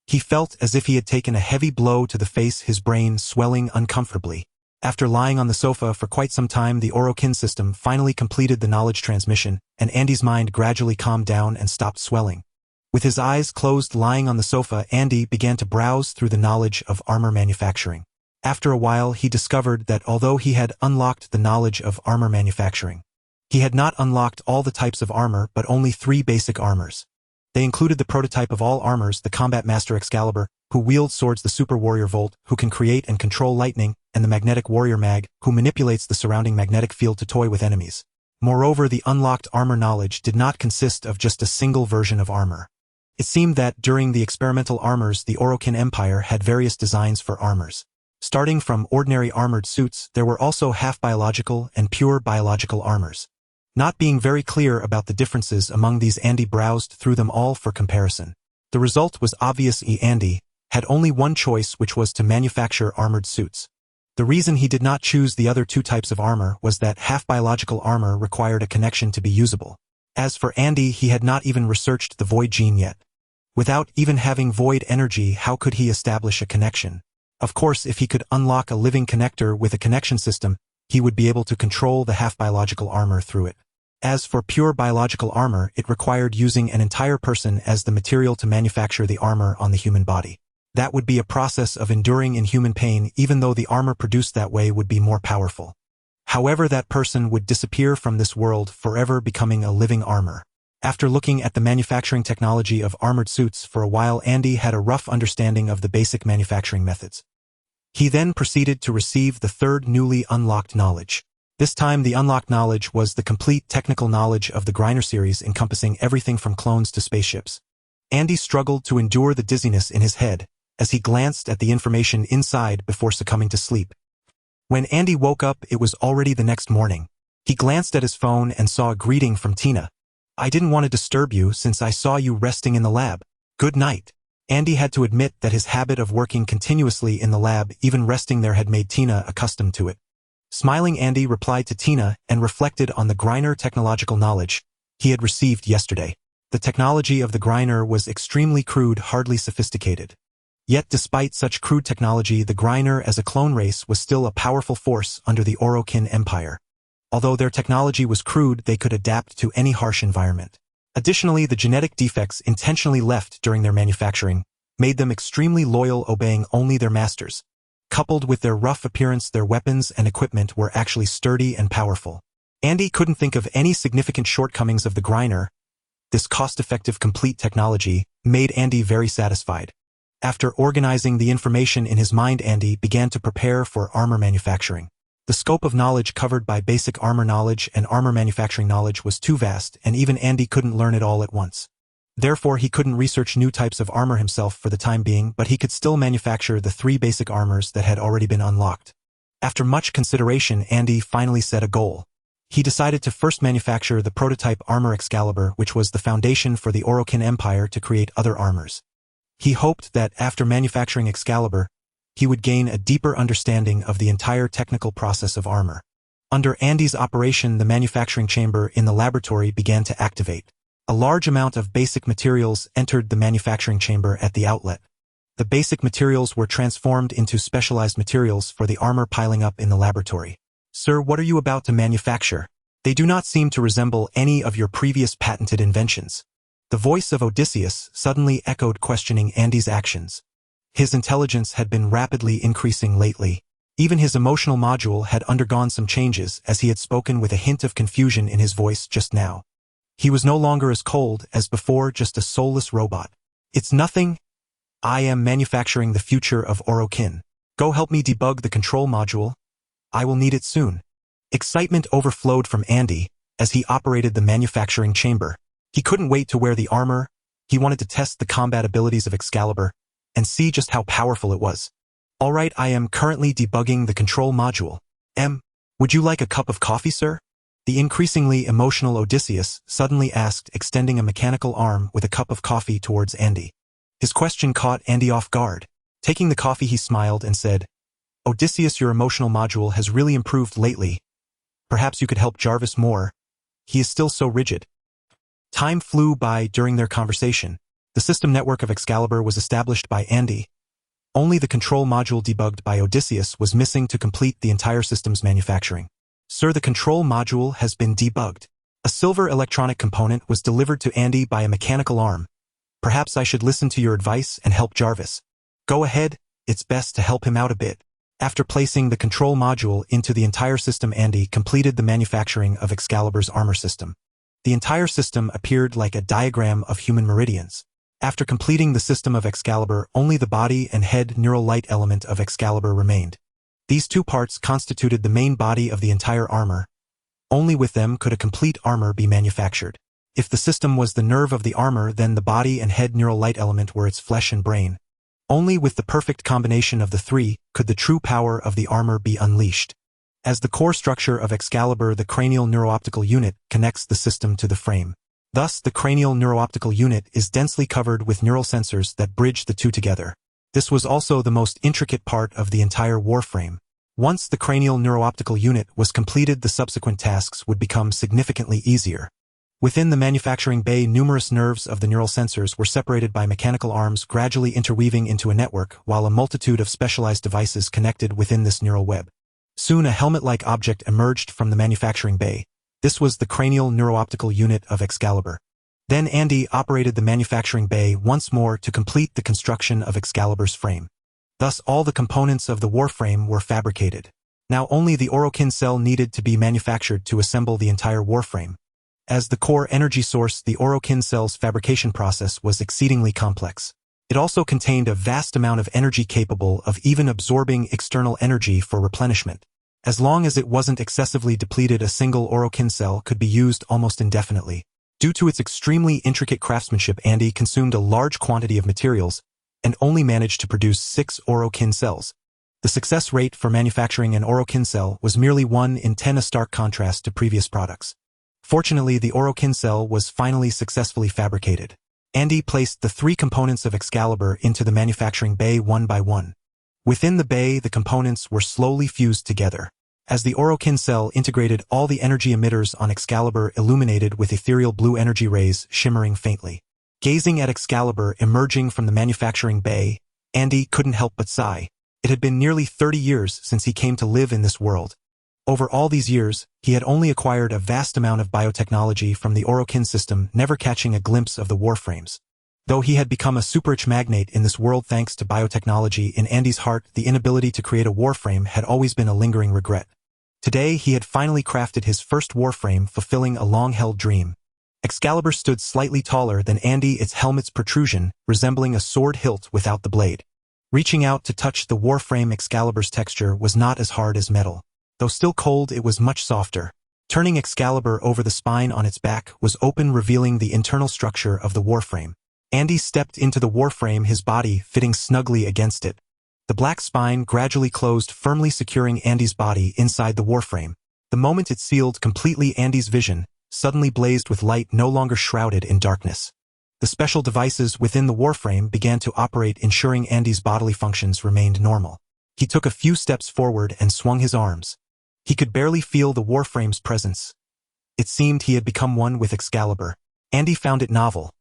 He felt as if he had taken a heavy blow to the face, his brain swelling uncomfortably. After lying on the sofa for quite some time, the Orokin system finally completed the knowledge transmission, and Andy's mind gradually calmed down and stopped swelling. With his eyes closed, lying on the sofa, Andy began to browse through the knowledge of armor manufacturing. After a while, he discovered that although he had unlocked the knowledge of armor manufacturing, he had not unlocked all the types of armor, but only 3 basic armors. They included the prototype of all armors, the Combat Master Excalibur, who wields swords, the Super Warrior Volt, who can create and control lightning, and the magnetic warrior mag, who manipulates the surrounding magnetic field to toy with enemies. Moreover, the unlocked armor knowledge did not consist of just a single version of armor. It seemed that during the experimental armors, the Orokin Empire had various designs for armors. Starting from ordinary armored suits, there were also half-biological and pure biological armors. Not being very clear about the differences among these, Andy browsed through them all for comparison. The result was obvious. Andy had only one choice, which was to manufacture armored suits. The reason he did not choose the other two types of armor was that half-biological armor required a connection to be usable. As for Andy, he had not even researched the void gene yet. Without even having void energy, how could he establish a connection? Of course, if he could unlock a living connector with a connection system, he would be able to control the half-biological armor through it. As for pure biological armor, it required using an entire person as the material to manufacture the armor on the human body. That would be a process of enduring inhuman pain, even though the armor produced that way would be more powerful. However, that person would disappear from this world, forever becoming a living armor. After looking at the manufacturing technology of armored suits for a while, Andy had a rough understanding of the basic manufacturing methods. He then proceeded to receive the third newly unlocked knowledge. This time, the unlocked knowledge was the complete technical knowledge of the J.A.R.V.I.S series, encompassing everything from clones to spaceships. Andy struggled to endure the dizziness in his head as he glanced at the information inside before succumbing to sleep. When Andy woke up, it was already the next morning. He glanced at his phone and saw a greeting from Tina. "I didn't want to disturb you since I saw you resting in the lab. Good night." Andy had to admit that his habit of working continuously in the lab, even resting there, had made Tina accustomed to it. Smiling, Andy replied to Tina and reflected on the J.A.R.V.I.S technological knowledge he had received yesterday. The technology of the J.A.R.V.I.S was extremely crude, hardly sophisticated. Yet despite such crude technology, the J.A.R.V.I.S as a clone race was still a powerful force under the Orokin Empire. Although their technology was crude, they could adapt to any harsh environment. Additionally, the genetic defects intentionally left during their manufacturing made them extremely loyal, obeying only their masters. Coupled with their rough appearance, their weapons and equipment were actually sturdy and powerful. Andy couldn't think of any significant shortcomings of the J.A.R.V.I.S. This cost-effective, complete technology made Andy very satisfied. After organizing the information in his mind, Andy began to prepare for armor manufacturing. The scope of knowledge covered by basic armor knowledge and armor manufacturing knowledge was too vast, and even Andy couldn't learn it all at once. Therefore, he couldn't research new types of armor himself for the time being, but he could still manufacture the 3 basic armors that had already been unlocked. After much consideration, Andy finally set a goal. He decided to first manufacture the prototype armor Excalibur, which was the foundation for the Orokin Empire to create other armors. He hoped that after manufacturing Excalibur, he would gain a deeper understanding of the entire technical process of armor. Under Andy's operation, the manufacturing chamber in the laboratory began to activate. A large amount of basic materials entered the manufacturing chamber at the outlet. The basic materials were transformed into specialized materials for the armor piling up in the laboratory. "Sir, what are you about to manufacture? They do not seem to resemble any of your previous patented inventions." The voice of Odysseus suddenly echoed, questioning Andy's actions. His intelligence had been rapidly increasing lately. Even his emotional module had undergone some changes, as he had spoken with a hint of confusion in his voice just now. He was no longer as cold as before, just a soulless robot. "It's nothing. I am manufacturing the future of Orokin. Go help me debug the control module. I will need it soon." Excitement overflowed from Andy as he operated the manufacturing chamber. He couldn't wait to wear the armor. He wanted to test the combat abilities of Excalibur and see just how powerful it was. "All right, I am currently debugging the control module. Would you like a cup of coffee, sir?" The increasingly emotional Odysseus suddenly asked, extending a mechanical arm with a cup of coffee towards Andy. His question caught Andy off guard. Taking the coffee, he smiled and said, "Odysseus, your emotional module has really improved lately. Perhaps you could help J.A.R.V.I.S more. He is still so rigid." Time flew by during their conversation. The system network of Excalibur was established by Andy. Only the control module debugged by Odysseus was missing to complete the entire system's manufacturing. "Sir, the control module has been debugged." A silver electronic component was delivered to Andy by a mechanical arm. "Perhaps I should listen to your advice and help J.A.R.V.I.S. Go ahead, it's best to help him out a bit." After placing the control module into the entire system, Andy completed the manufacturing of Excalibur's armor system. The entire system appeared like a diagram of human meridians. After completing the system of Excalibur, only the body and head neural light element of Excalibur remained. These two parts constituted the main body of the entire armor. Only with them could a complete armor be manufactured. If the system was the nerve of the armor, then the body and head neural light element were its flesh and brain. Only with the perfect combination of the three could the true power of the armor be unleashed. As the core structure of Excalibur, the cranial neurooptical unit connects the system to the frame. Thus, the cranial neurooptical unit is densely covered with neural sensors that bridge the two together. This was also the most intricate part of the entire Warframe. Once the cranial neurooptical unit was completed, the subsequent tasks would become significantly easier. Within the manufacturing bay, numerous nerves of the neural sensors were separated by mechanical arms, gradually interweaving into a network, while a multitude of specialized devices connected within this neural web. Soon a helmet-like object emerged from the manufacturing bay. This was the cranial neurooptical unit of Excalibur. Then Andy operated the manufacturing bay once more to complete the construction of Excalibur's frame. Thus all the components of the Warframe were fabricated. Now only the Orokin cell needed to be manufactured to assemble the entire Warframe. As the core energy source, the Orokin cell's fabrication process was exceedingly complex. It also contained a vast amount of energy capable of even absorbing external energy for replenishment. As long as it wasn't excessively depleted, a single Orokin cell could be used almost indefinitely. Due to its extremely intricate craftsmanship, Andy consumed a large quantity of materials and only managed to produce 6 Orokin cells. The success rate for manufacturing an Orokin cell was merely 1 in 10, a stark contrast to previous products. Fortunately, the Orokin cell was finally successfully fabricated. Andy placed the 3 components of Excalibur into the manufacturing bay one by one. Within the bay, the components were slowly fused together. As the Orokin cell integrated, all the energy emitters on Excalibur illuminated with ethereal blue energy rays shimmering faintly. Gazing at Excalibur emerging from the manufacturing bay, Andy couldn't help but sigh. It had been nearly 30 years since he came to live in this world. Over all these years, he had only acquired a vast amount of biotechnology from the Orokin system, never catching a glimpse of the Warframes. Though he had become a super-rich magnate in this world thanks to biotechnology, in Andy's heart, the inability to create a Warframe had always been a lingering regret. Today, he had finally crafted his first Warframe, fulfilling a long-held dream. Excalibur stood slightly taller than Andy, its helmet's protrusion resembling a sword hilt without the blade. Reaching out to touch the Warframe, Excalibur's texture was not as hard as metal. Though still cold, it was much softer. Turning Excalibur over, the spine on its back was open, revealing the internal structure of the Warframe. Andy stepped into the Warframe, his body fitting snugly against it. The black spine gradually closed, firmly securing Andy's body inside the Warframe. The moment it sealed completely, Andy's vision suddenly blazed with light, no longer shrouded in darkness. The special devices within the Warframe began to operate, ensuring Andy's bodily functions remained normal. He took a few steps forward and swung his arms. He could barely feel the Warframe's presence. It seemed he had become one with Excalibur. Andy found it novel.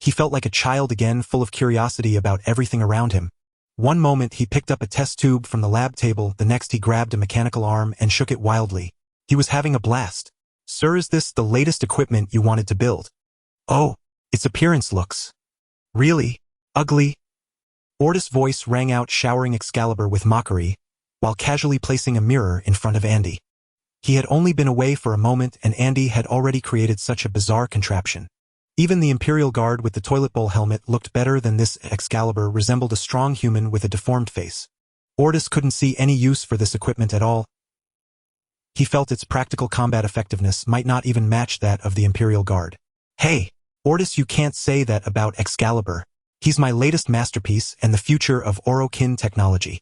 He felt like a child again, full of curiosity about everything around him. One moment he picked up a test tube from the lab table, the next he grabbed a mechanical arm and shook it wildly. He was having a blast. "Sir, is this the latest equipment you wanted to build?" "Oh, its appearance looks really ugly." Ordis' voice rang out, showering Excalibur with mockery, while casually placing a mirror in front of Andy. He had only been away for a moment, and Andy had already created such a bizarre contraption. Even the Imperial Guard with the toilet bowl helmet looked better than this. Excalibur resembled a strong human with a deformed face. Ordis couldn't see any use for this equipment at all. He felt its practical combat effectiveness might not even match that of the Imperial Guard. "Hey, Ordis, you can't say that about Excalibur. He's my latest masterpiece and the future of Orokin technology."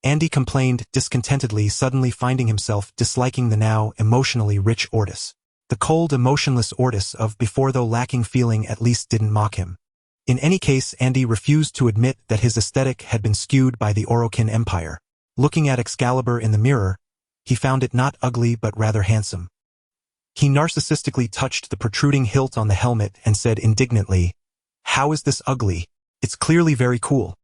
Andy complained discontentedly, suddenly finding himself disliking the now emotionally rich Ordis. The cold, emotionless Ordis of before, though lacking feeling, at least didn't mock him. In any case, Andy refused to admit that his aesthetic had been skewed by the Orokin Empire. Looking at Excalibur in the mirror, he found it not ugly but rather handsome. He narcissistically touched the protruding hilt on the helmet and said indignantly, "How is this ugly? It's clearly very cool."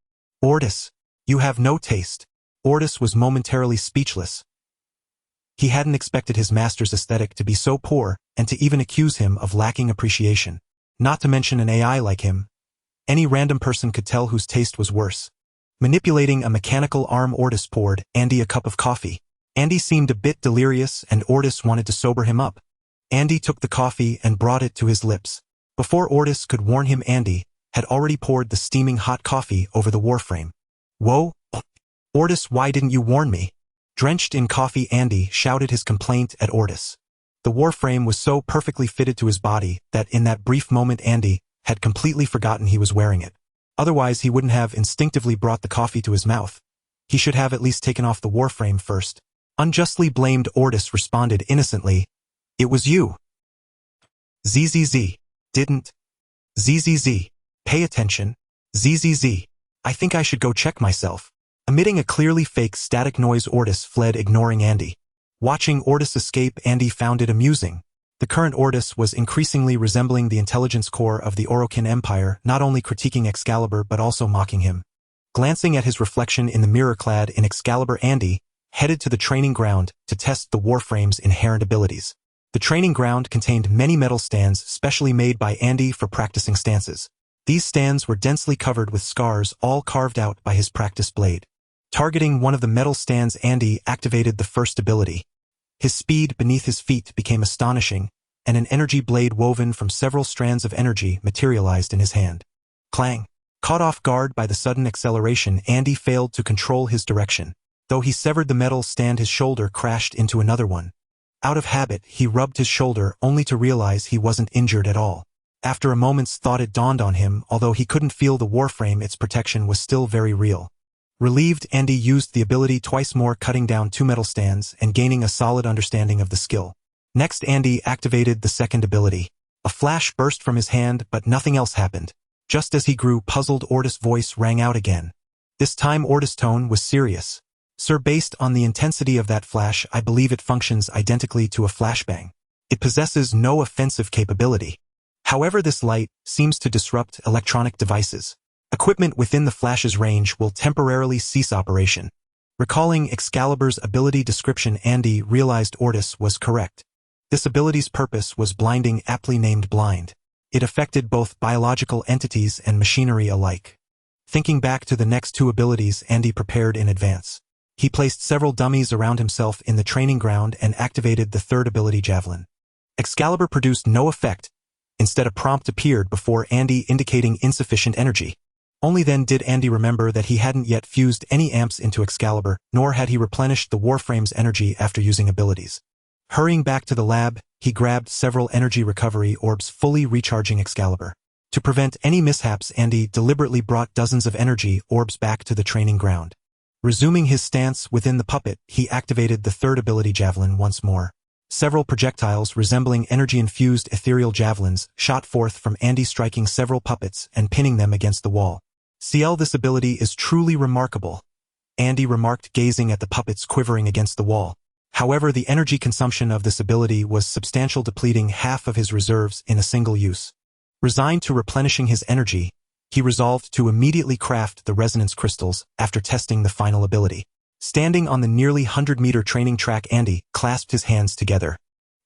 "Ordis, you have no taste." Ordis was momentarily speechless. He hadn't expected his master's aesthetic to be so poor and to even accuse him of lacking appreciation. Not to mention an AI like him. Any random person could tell whose taste was worse. Manipulating a mechanical arm, Ordis poured Andy a cup of coffee. Andy seemed a bit delirious and Ordis wanted to sober him up. Andy took the coffee and brought it to his lips. Before Ordis could warn him, Andy had already poured the steaming hot coffee over the Warframe. "Whoa! Ordis, why didn't you warn me?" Drenched in coffee, Andy shouted his complaint at Ortis. The Warframe was so perfectly fitted to his body that in that brief moment Andy had completely forgotten he was wearing it. Otherwise he wouldn't have instinctively brought the coffee to his mouth. He should have at least taken off the Warframe first. Unjustly blamed Ortis responded innocently, "It was you." ZZZ. Didn't. ZZZ. Pay attention. ZZZ. I think I should go check myself. Emitting a clearly fake static noise, Ortis fled, ignoring Andy. Watching Ortis escape, Andy found it amusing. The current Ortis was increasingly resembling the intelligence core of the Orokin Empire, not only critiquing Excalibur but also mocking him. Glancing at his reflection in the mirror clad in Excalibur, Andy headed to the training ground to test the Warframe's inherent abilities. The training ground contained many metal stands specially made by Andy for practicing stances. These stands were densely covered with scars, all carved out by his practice blade. Targeting one of the metal stands, Andy activated the first ability. His speed beneath his feet became astonishing, and an energy blade woven from several strands of energy materialized in his hand. Clang! Caught off guard by the sudden acceleration, Andy failed to control his direction. Though he severed the metal stand, his shoulder crashed into another one. Out of habit, he rubbed his shoulder only to realize he wasn't injured at all. After a moment's thought, it dawned on him, although he couldn't feel the Warframe, its protection was still very real. Relieved, Andy used the ability twice more, cutting down 2 metal stands and gaining a solid understanding of the skill. Next, Andy activated the second ability. A flash burst from his hand, but nothing else happened. Just as he grew puzzled, Ortis' voice rang out again. This time Ortis' tone was serious. "Sir, based on the intensity of that flash, I believe it functions identically to a flashbang. It possesses no offensive capability. However, this light seems to disrupt electronic devices. Equipment within the flash's range will temporarily cease operation." Recalling Excalibur's ability description, Andy realized Ortis was correct. This ability's purpose was blinding, aptly named blind. It affected both biological entities and machinery alike. Thinking back to the next 2 abilities Andy prepared in advance. He placed several dummies around himself in the training ground and activated the third ability, Javelin. Excalibur produced no effect. Instead, a prompt appeared before Andy indicating insufficient energy. Only then did Andy remember that he hadn't yet fused any amps into Excalibur, nor had he replenished the Warframe's energy after using abilities. Hurrying back to the lab, he grabbed several energy recovery orbs, fully recharging Excalibur. To prevent any mishaps, Andy deliberately brought dozens of energy orbs back to the training ground. Resuming his stance within the puppet, he activated the third ability, Javelin, once more. Several projectiles resembling energy-infused ethereal javelins shot forth from Andy, striking several puppets and pinning them against the wall. "CL, this ability is truly remarkable," Andy remarked, gazing at the puppets quivering against the wall. However, the energy consumption of this ability was substantial, depleting half of his reserves in a single use. Resigned to replenishing his energy, he resolved to immediately craft the resonance crystals after testing the final ability. Standing on the nearly 100-meter training track, Andy clasped his hands together.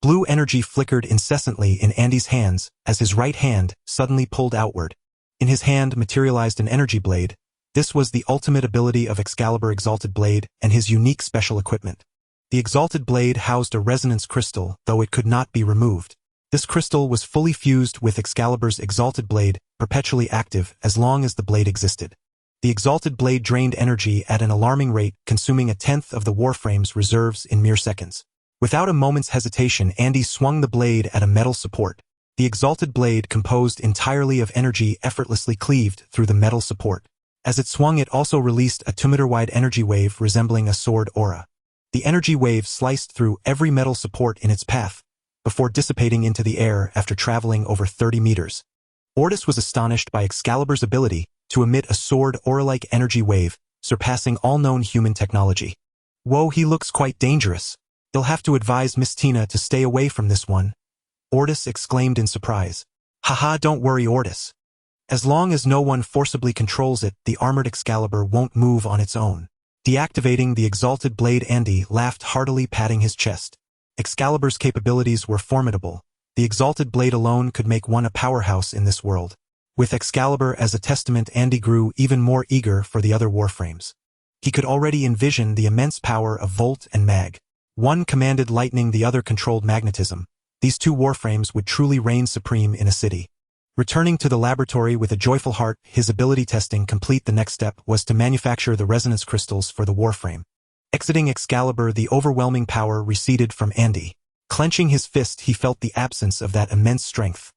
Blue energy flickered incessantly in Andy's hands as his right hand suddenly pulled outward. In his hand materialized an energy blade. This was the ultimate ability of Excalibur, Exalted Blade, and his unique special equipment. The Exalted Blade housed a resonance crystal, though it could not be removed. This crystal was fully fused with Excalibur's Exalted Blade, perpetually active as long as the blade existed. The Exalted Blade drained energy at an alarming rate, consuming 1/10 of the Warframe's reserves in mere seconds. Without a moment's hesitation, Andy swung the blade at a metal support. The Exalted Blade, composed entirely of energy, effortlessly cleaved through the metal support. As it swung, it also released a 2-meter-wide energy wave resembling a sword aura. The energy wave sliced through every metal support in its path, before dissipating into the air after traveling over 30 meters. Ortis was astonished by Excalibur's ability to emit a sword aura-like energy wave, surpassing all known human technology. "Whoa, he looks quite dangerous. You'll have to advise Miss Tina to stay away from this one," Ortis exclaimed in surprise. "Haha, don't worry, Ortis. As long as no one forcibly controls it, the armored Excalibur won't move on its own." Deactivating the Exalted Blade, Andy laughed heartily, patting his chest. Excalibur's capabilities were formidable. The Exalted Blade alone could make one a powerhouse in this world. With Excalibur as a testament, Andy grew even more eager for the other Warframes. He could already envision the immense power of Volt and Mag. One commanded lightning, the other controlled magnetism. These 2 Warframes would truly reign supreme in a city. Returning to the laboratory with a joyful heart, his ability testing complete, the next step was to manufacture the resonance crystals for the Warframe. Exiting Excalibur, the overwhelming power receded from Andy. Clenching his fist, he felt the absence of that immense strength.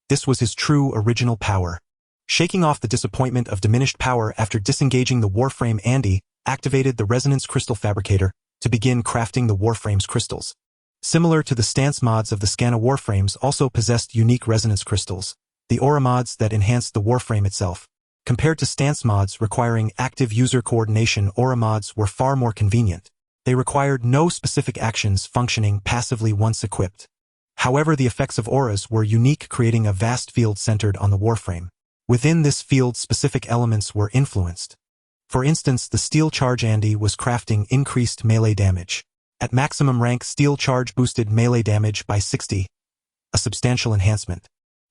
This was his true original power. Shaking off the disappointment of diminished power after disengaging the Warframe, Andy activated the Resonance Crystal Fabricator to begin crafting the Warframes crystals. Similar to the stance mods of the Scanna Warframes, also possessed unique resonance crystals, the aura mods that enhanced the Warframe itself. Compared to stance mods requiring active user coordination, aura mods were far more convenient. They required no specific actions, functioning passively once equipped. However, the effects of auras were unique, creating a vast field centered on the Warframe. Within this field, specific elements were influenced. For instance, the Steel Charge Andy was crafting increased melee damage. At maximum rank, Steel Charge boosted melee damage by 60, a substantial enhancement.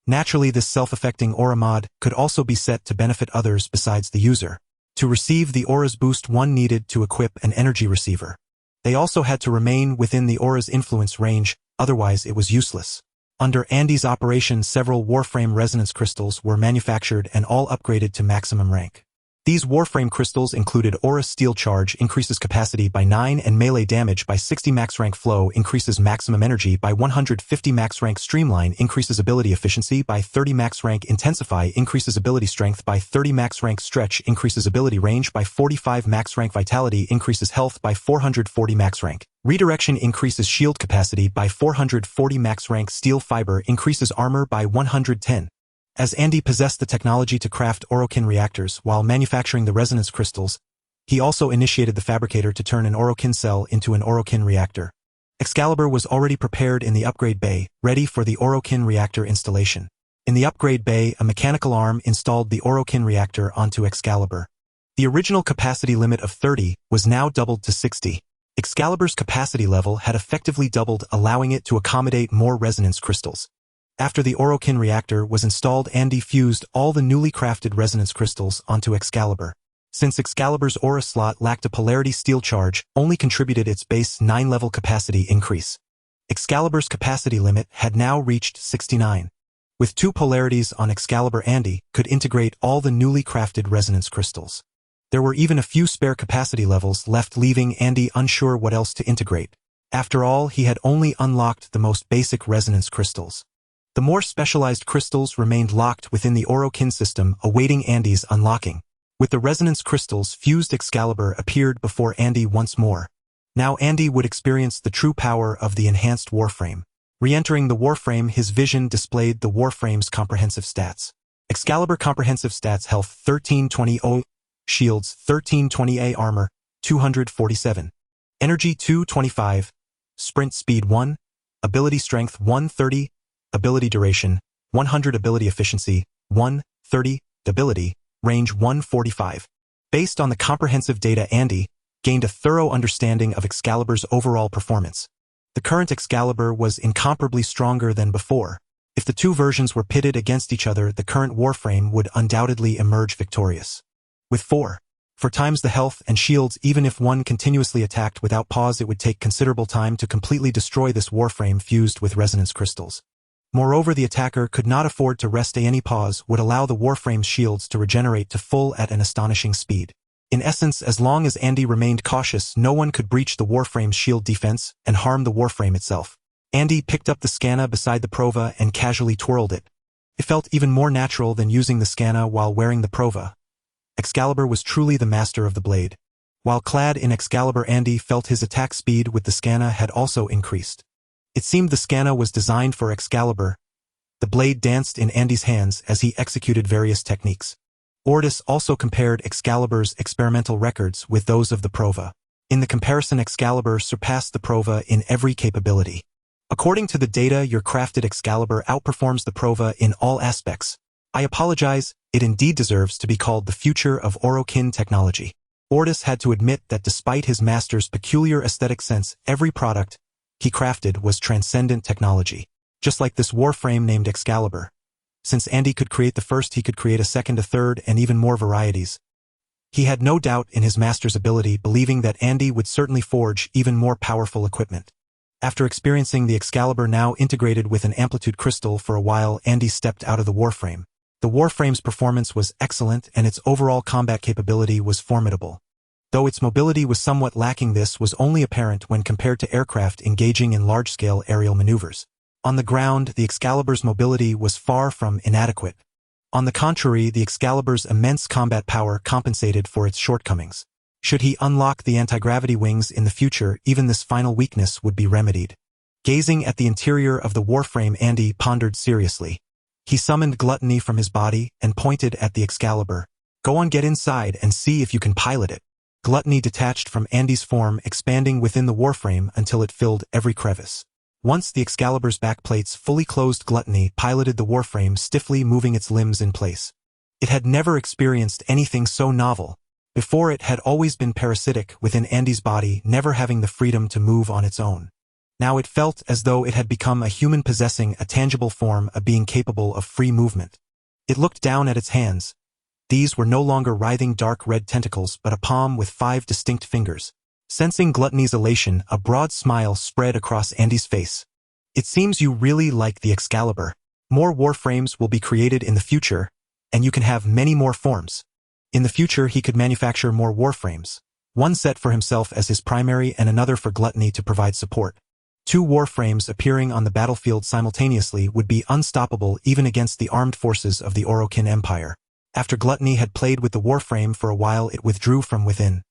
Naturally, this self-affecting aura mod could also be set to benefit others besides the user. To receive the aura's boost, one needed to equip an energy receiver. They also had to remain within the aura's influence range, otherwise it was useless. Under Andy's operation, several Warframe resonance crystals were manufactured and all upgraded to maximum rank. These Warframe crystals included Aura Steel Charge, increases capacity by 9 and melee damage by 60, max rank Flow, increases maximum energy by 150, max rank Streamline, increases ability efficiency by 30, max rank Intensify, increases ability strength by 30, max rank Stretch, increases ability range by 45, max rank Vitality, increases health by 440, max rank Redirection, increases shield capacity by 440, max rank Steel Fiber, increases armor by 110. As Andy possessed the technology to craft Orokin reactors while manufacturing the resonance crystals, he also initiated the fabricator to turn an Orokin cell into an Orokin reactor. Excalibur was already prepared in the upgrade bay, ready for the Orokin reactor installation. In the upgrade bay, a mechanical arm installed the Orokin reactor onto Excalibur. The original capacity limit of 30 was now doubled to 60. Excalibur's capacity level had effectively doubled, allowing it to accommodate more resonance crystals. After the Orokin reactor was installed, Andy fused all the newly crafted resonance crystals onto Excalibur. Since Excalibur's aura slot lacked a polarity, Steel Charge only contributed its base 9-level capacity increase. Excalibur's capacity limit had now reached 69. With 2 polarities on Excalibur, Andy could integrate all the newly crafted resonance crystals. There were even a few spare capacity levels left, leaving Andy unsure what else to integrate. After all, he had only unlocked the most basic resonance crystals. The more specialized crystals remained locked within the Orokin system, awaiting Andy's unlocking. With the resonance crystals fused, Excalibur appeared before Andy once more. Now Andy would experience the true power of the enhanced Warframe. Re-entering the Warframe, his vision displayed the Warframe's comprehensive stats. Excalibur comprehensive stats: health 1320, shields 1320, armor 247, energy 225, sprint speed 1, ability strength 130, ability duration 100, ability efficiency 130, ability range 145. Based on the comprehensive data, Andy gained a thorough understanding of Excalibur's overall performance. The current Excalibur was incomparably stronger than before. If the two versions were pitted against each other, the current Warframe would undoubtedly emerge victorious. With 4 times the health and shields, even if one continuously attacked without pause, it would take considerable time to completely destroy this Warframe fused with resonance crystals. Moreover, the attacker could not afford to rest. Any pause would allow the Warframe's shields to regenerate to full at an astonishing speed. In essence, as long as Andy remained cautious, no one could breach the Warframe's shield defense and harm the Warframe itself. Andy picked up the Scanna beside the Prova and casually twirled it. It felt even more natural than using the Scanna while wearing the Prova. Excalibur was truly the master of the blade. While clad in Excalibur, Andy felt his attack speed with the Scanna had also increased. It seemed the Scanna was designed for Excalibur. The blade danced in Andy's hands as he executed various techniques. Ordis also compared Excalibur's experimental records with those of the Prova. In the comparison, Excalibur surpassed the Prova in every capability. According to the data, your crafted Excalibur outperforms the Prova in all aspects. I apologize, it indeed deserves to be called the future of Orokin technology. Ordis had to admit that despite his master's peculiar aesthetic sense, every product he crafted was transcendent technology. Just like this Warframe named Excalibur. Since Andy could create the first, he could create a second, a third, and even more varieties. He had no doubt in his master's ability, believing that Andy would certainly forge even more powerful equipment. After experiencing the Excalibur now integrated with an amplitude crystal for a while, Andy stepped out of the Warframe. The Warframe's performance was excellent and its overall combat capability was formidable. Though its mobility was somewhat lacking, this was only apparent when compared to aircraft engaging in large-scale aerial maneuvers. On the ground, the Excalibur's mobility was far from inadequate. On the contrary, the Excalibur's immense combat power compensated for its shortcomings. Should he unlock the anti-gravity wings in the future, even this final weakness would be remedied. Gazing at the interior of the Warframe, Andy pondered seriously. He summoned Gluttony from his body and pointed at the Excalibur. "Go on, get inside and see if you can pilot it." Gluttony detached from Andy's form, expanding within the Warframe until it filled every crevice. Once the Excalibur's backplates fully closed, Gluttony piloted the Warframe, stiffly moving its limbs in place. It had never experienced anything so novel. Before, it had always been parasitic within Andy's body, never having the freedom to move on its own. Now it felt as though it had become a human, possessing a tangible form, a being capable of free movement. It looked down at its hands. These were no longer writhing dark red tentacles, but a palm with 5 distinct fingers. Sensing Gluttony's elation, a broad smile spread across Andy's face. "It seems you really like the Excalibur. More Warframes will be created in the future, and you can have many more forms." In the future, he could manufacture more Warframes. One set for himself as his primary and another for Gluttony to provide support. 2 Warframes appearing on the battlefield simultaneously would be unstoppable even against the armed forces of the Orokin Empire. After Gluttony had played with the Warframe for a while, it withdrew from within.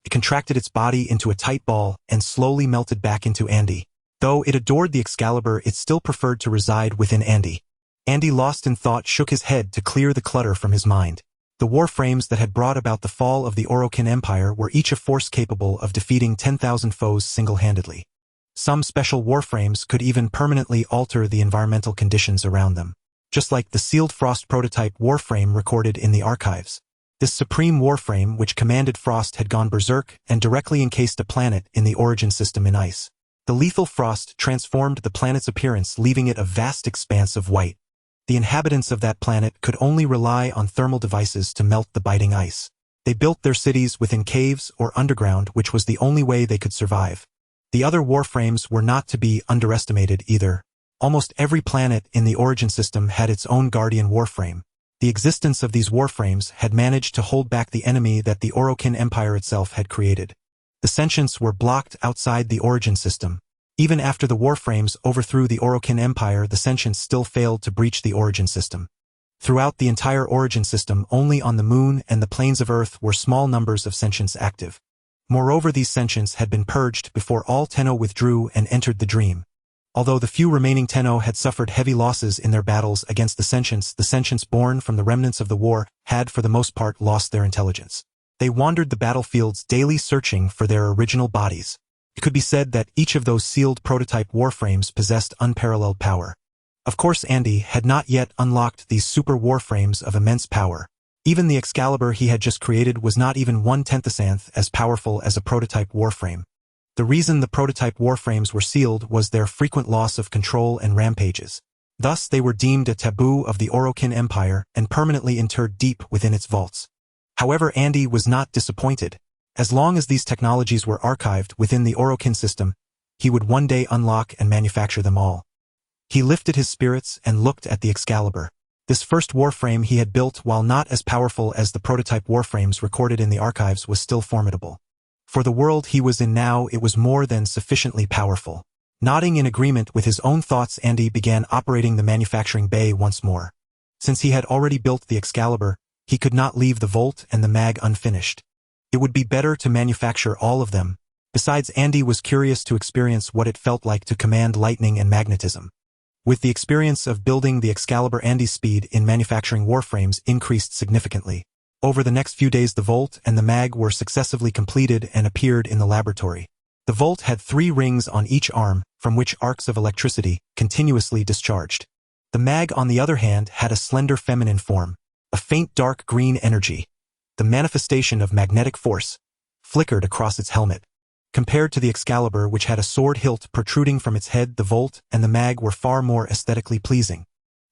It contracted its body into a tight ball and slowly melted back into Andy. Though it adored the Excalibur, it still preferred to reside within Andy. Andy, lost in thought, shook his head to clear the clutter from his mind. The Warframes that had brought about the fall of the Orokin Empire were each a force capable of defeating 10,000 foes single-handedly. Some special Warframes could even permanently alter the environmental conditions around them, just like the sealed frost prototype Warframe recorded in the archives. This supreme Warframe, which commanded frost, had gone berserk and directly encased a planet in the origin system in ice. The lethal frost transformed the planet's appearance, leaving it a vast expanse of white. The inhabitants of that planet could only rely on thermal devices to melt the biting ice. They built their cities within caves or underground, which was the only way they could survive. The other Warframes were not to be underestimated either. Almost every planet in the origin system had its own guardian Warframe. The existence of these Warframes had managed to hold back the enemy that the Orokin Empire itself had created. The sentients were blocked outside the origin system. Even after the Warframes overthrew the Orokin Empire, the sentients still failed to breach the origin system. Throughout the entire origin system, only on the moon and the plains of Earth were small numbers of sentients active. Moreover, these sentients had been purged before all Tenno withdrew and entered the dream. Although the few remaining Tenno had suffered heavy losses in their battles against the sentients born from the remnants of the war had for the most part lost their intelligence. They wandered the battlefields daily, searching for their original bodies. It could be said that each of those sealed prototype Warframes possessed unparalleled power. Of course, Andy had not yet unlocked these super Warframes of immense power. Even the Excalibur he had just created was not even 1/10th as powerful as a prototype Warframe. The reason the prototype Warframes were sealed was their frequent loss of control and rampages. Thus, they were deemed a taboo of the Orokin Empire and permanently interred deep within its vaults. However, Andy was not disappointed. As long as these technologies were archived within the Orokin system, he would one day unlock and manufacture them all. He lifted his spirits and looked at the Excalibur. This first Warframe he had built, while not as powerful as the prototype Warframes recorded in the archives, was still formidable. For the world he was in now, it was more than sufficiently powerful. Nodding in agreement with his own thoughts, Andy began operating the manufacturing bay once more. Since he had already built the Excalibur, he could not leave the Volt and the mag unfinished. It would be better to manufacture all of them. Besides, Andy was curious to experience what it felt like to command lightning and magnetism. With the experience of building the Excalibur, Andy's speed in manufacturing Warframes increased significantly. Over the next few days, the Volt and the mag were successively completed and appeared in the laboratory. The Volt had 3 rings on each arm, from which arcs of electricity continuously discharged. The mag, on the other hand, had a slender feminine form, a faint dark green energy. The manifestation of magnetic force flickered across its helmet. Compared to the Excalibur, which had a sword hilt protruding from its head, the Volt and the mag were far more aesthetically pleasing.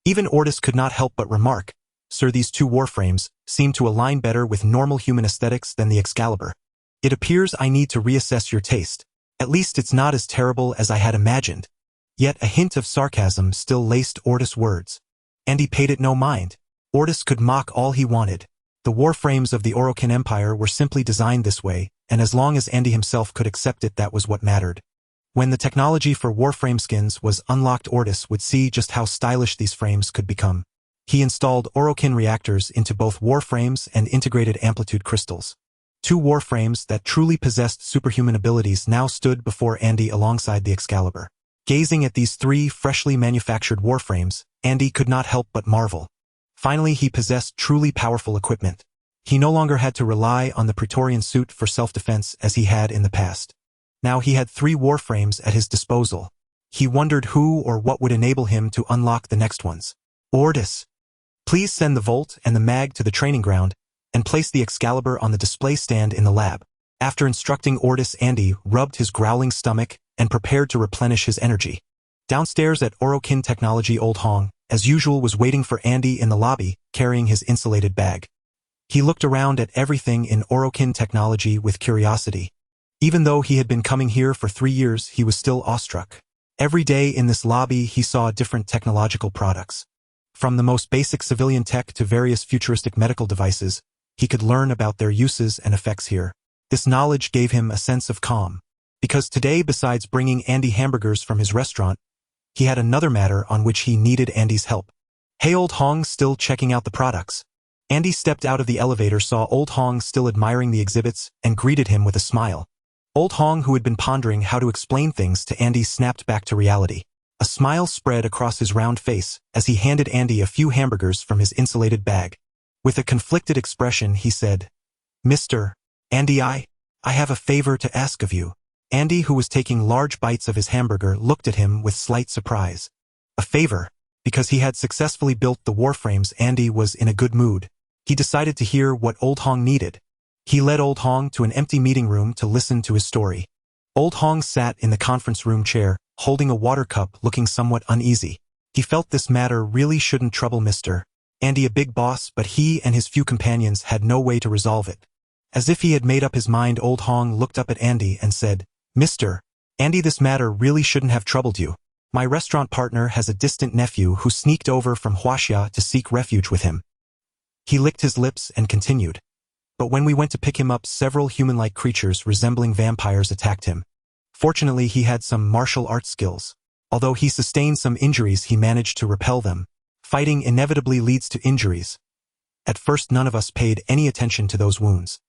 Even Ordis could not help but remark, "Sir, these 2 Warframes seem to align better with normal human aesthetics than the Excalibur. It appears I need to reassess your taste. At least it's not as terrible as I had imagined." Yet a hint of sarcasm still laced Ordis' words. Andy paid it no mind. Ordis could mock all he wanted. The Warframes of the Orokin Empire were simply designed this way, and as long as Andy himself could accept it, that was what mattered. When the technology for Warframe skins was unlocked, J.A.R.V.I.S would see just how stylish these frames could become. He installed Orokin reactors into both Warframes and integrated amplitude crystals. Two Warframes that truly possessed superhuman abilities now stood before Andy alongside the Excalibur. Gazing at these three freshly manufactured Warframes, Andy could not help but marvel. Finally, he possessed truly powerful equipment. He no longer had to rely on the Praetorian suit for self-defense as he had in the past. Now he had three Warframes at his disposal. He wondered who or what would enable him to unlock the next ones. Ordis, please send the Volt and the Mag to the training ground and place the Excalibur on the display stand in the lab. After instructing Ordis, Andy rubbed his growling stomach and prepared to replenish his energy. Downstairs at Orokin Technology, Old Hong, as usual, was waiting for Andy in the lobby, carrying his insulated bag. He looked around at everything in Orokin Technology with curiosity. Even though he had been coming here for 3 years, he was still awestruck. Every day in this lobby he saw different technological products. From the most basic civilian tech to various futuristic medical devices, he could learn about their uses and effects here. This knowledge gave him a sense of calm. Because today, besides bringing Andy hamburgers from his restaurant, he had another matter on which he needed Andy's help. Hey, Old Hong, still checking out the products? Andy stepped out of the elevator, saw Old Hong still admiring the exhibits, and greeted him with a smile. Old Hong, who had been pondering how to explain things to Andy, snapped back to reality. A smile spread across his round face as he handed Andy a few hamburgers from his insulated bag. With a conflicted expression, he said, "Mr. Andy, I have a favor to ask of you." Andy, who was taking large bites of his hamburger, looked at him with slight surprise. A favor? Because he had successfully built the Warframes, Andy was in a good mood. He decided to hear what Old Hong needed. He led Old Hong to an empty meeting room to listen to his story. Old Hong sat in the conference room chair, holding a water cup, looking somewhat uneasy. He felt this matter really shouldn't trouble Mr. Andy, a big boss, but he and his few companions had no way to resolve it. As if he had made up his mind, Old Hong looked up at Andy and said, "Mr. Andy, this matter really shouldn't have troubled you. My restaurant partner has a distant nephew who sneaked over from Huaxia to seek refuge with him." He licked his lips and continued. "But when we went to pick him up, several human-like creatures resembling vampires attacked him. Fortunately, he had some martial arts skills. Although he sustained some injuries, he managed to repel them. Fighting inevitably leads to injuries. At first, none of us paid any attention to those wounds.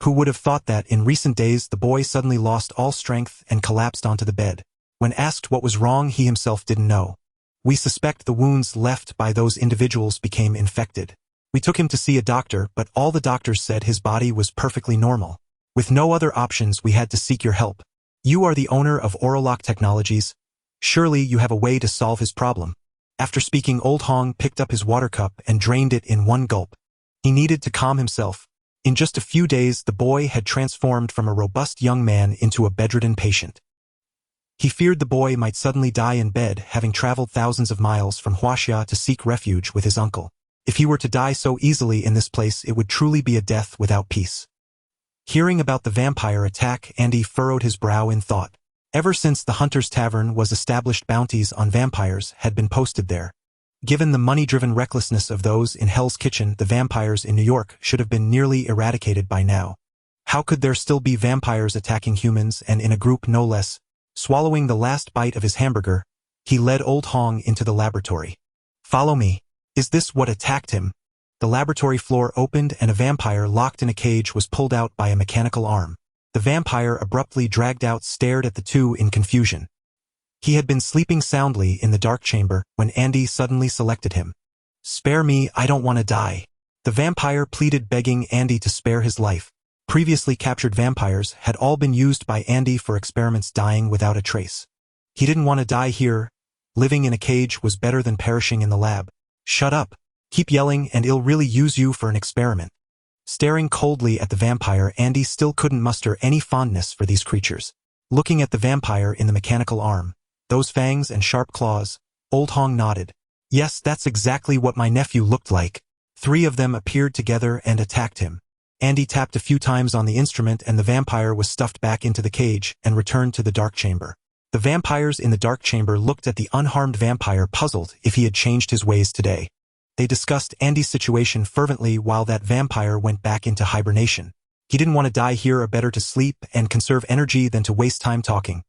Who would have thought that in recent days the boy suddenly lost all strength and collapsed onto the bed? When asked what was wrong, he himself didn't know. We suspect the wounds left by those individuals became infected. We took him to see a doctor, but all the doctors said his body was perfectly normal. With no other options, we had to seek your help. You are the owner of Orolock Technologies. Surely you have a way to solve his problem." After speaking, Old Hong picked up his water cup and drained it in one gulp. He needed to calm himself. In just a few days, the boy had transformed from a robust young man into a bedridden patient. He feared the boy might suddenly die in bed, having traveled thousands of miles from Huaxia to seek refuge with his uncle. If he were to die so easily in this place, it would truly be a death without peace. Hearing about the vampire attack, Andy furrowed his brow in thought. Ever since the Hunter's Tavern was established, bounties on vampires had been posted there. Given the money-driven recklessness of those in Hell's Kitchen, the vampires in New York should have been nearly eradicated by now. How could there still be vampires attacking humans, and in a group no less? Swallowing the last bite of his hamburger, he led Old Hong into the laboratory. "Follow me." Is this what attacked him? The laboratory floor opened and a vampire locked in a cage was pulled out by a mechanical arm. The vampire, abruptly dragged out, stared at the two in confusion. He had been sleeping soundly in the dark chamber when Andy suddenly selected him. "Spare me, I don't want to die." The vampire pleaded, begging Andy to spare his life. Previously captured vampires had all been used by Andy for experiments, dying without a trace. He didn't want to die here. Living in a cage was better than perishing in the lab. "Shut up. Keep yelling and he'll really use you for an experiment." Staring coldly at the vampire, Andy still couldn't muster any fondness for these creatures. Looking at the vampire in the mechanical arm, those fangs and sharp claws, Old Hong nodded. "Yes, that's exactly what my nephew looked like." 3 of them appeared together and attacked him. Andy tapped a few times on the instrument and the vampire was stuffed back into the cage and returned to the dark chamber. The vampires in the dark chamber looked at the unharmed vampire, puzzled if he had changed his ways today. They discussed Andy's situation fervently while that vampire went back into hibernation. He didn't want to die here, or better to sleep and conserve energy than to waste time talking.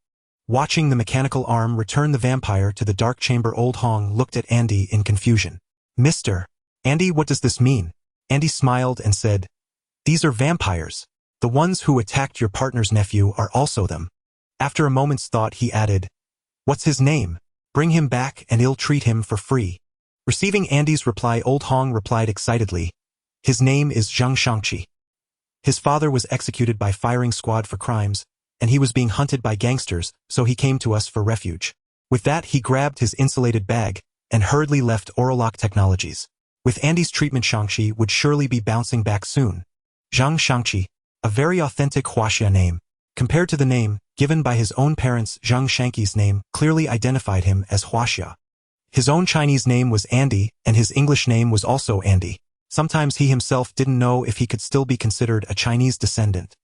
Watching the mechanical arm return the vampire to the dark chamber, Old Hong looked at Andy in confusion. Mr. Andy, what does this mean? Andy smiled and said, these are vampires. The ones who attacked your partner's nephew are also them. After a moment's thought, he added, what's his name? Bring him back and I'll treat him for free. Receiving Andy's reply, Old Hong replied excitedly, his name is Zhang Shangqi. His father was executed by firing squad for crimes, and he was being hunted by gangsters, so he came to us for refuge. With that, he grabbed his insulated bag and hurriedly left Orolock Technologies. With Andy's treatment, Shangqi would surely be bouncing back soon. Zhang Shangqi, a very authentic Huaxia name. Compared to the name given by his own parents, Zhang Shangqi's name clearly identified him as Huaxia. His own Chinese name was Andy, and his English name was also Andy. Sometimes he himself didn't know if he could still be considered a Chinese descendant.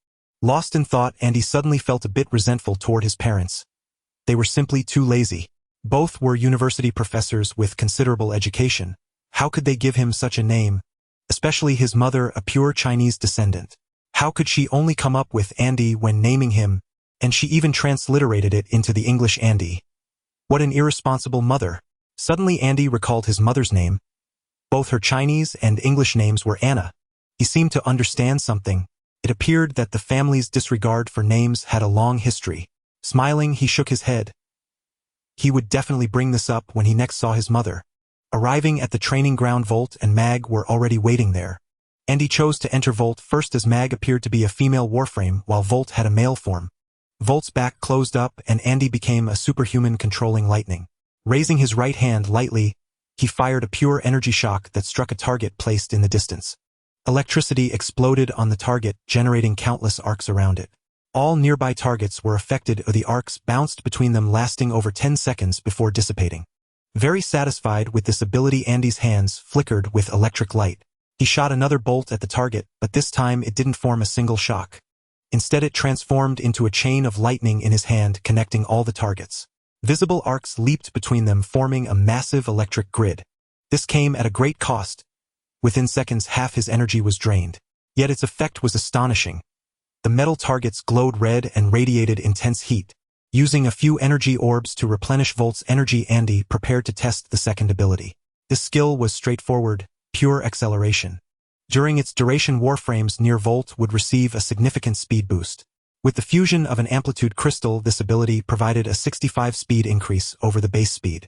Lost in thought, Andy suddenly felt a bit resentful toward his parents. They were simply too lazy. Both were university professors with considerable education. How could they give him such a name? Especially his mother, a pure Chinese descendant. How could she only come up with Andy when naming him, and she even transliterated it into the English Andy? What an irresponsible mother. Suddenly Andy recalled his mother's name. Both her Chinese and English names were Anna. He seemed to understand something. It appeared that the family's disregard for names had a long history. Smiling, he shook his head. He would definitely bring this up when he next saw his mother. Arriving at the training ground, Volt and Mag were already waiting there. Andy chose to enter Volt first, as Mag appeared to be a female Warframe while Volt had a male form. Volt's back closed up and Andy became a superhuman controlling lightning. Raising his right hand lightly, he fired a pure energy shock that struck a target placed in the distance. Electricity exploded on the target, generating countless arcs around it. All nearby targets were affected, or the arcs bounced between them, lasting over 10 seconds before dissipating. Very satisfied with this ability, Andy's hands flickered with electric light. He shot another bolt at the target, but this time it didn't form a single shock. Instead, it transformed into a chain of lightning in his hand, connecting all the targets. Visible arcs leaped between them, forming a massive electric grid. This came at a great cost. Within seconds, half his energy was drained. Yet its effect was astonishing. The metal targets glowed red and radiated intense heat. Using a few energy orbs to replenish Volt's energy, Andy prepared to test the second ability. This skill was straightforward, pure acceleration. During its duration, Warframes near Volt would receive a significant speed boost. With the fusion of an amplitude crystal, this ability provided a 65 speed increase over the base speed.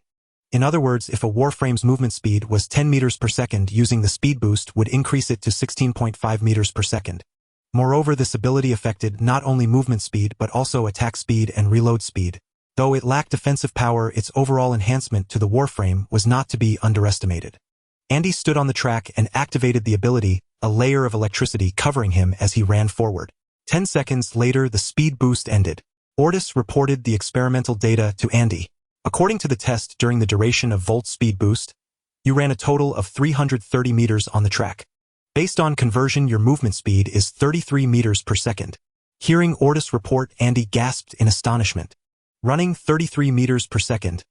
In other words, if a Warframe's movement speed was 10 meters per second, using the speed boost would increase it to 16.5 meters per second. Moreover, this ability affected not only movement speed but also attack speed and reload speed. Though it lacked defensive power, its overall enhancement to the Warframe was not to be underestimated. Andy stood on the track and activated the ability, a layer of electricity covering him as he ran forward. 10 seconds later, the speed boost ended. Ordis reported the experimental data to Andy. According to the test, during the duration of Volt's speed boost, you ran a total of 330 meters on the track. Based on conversion, your movement speed is 33 meters per second. Hearing Ordis report, Andy gasped in astonishment. Running 33 meters per second.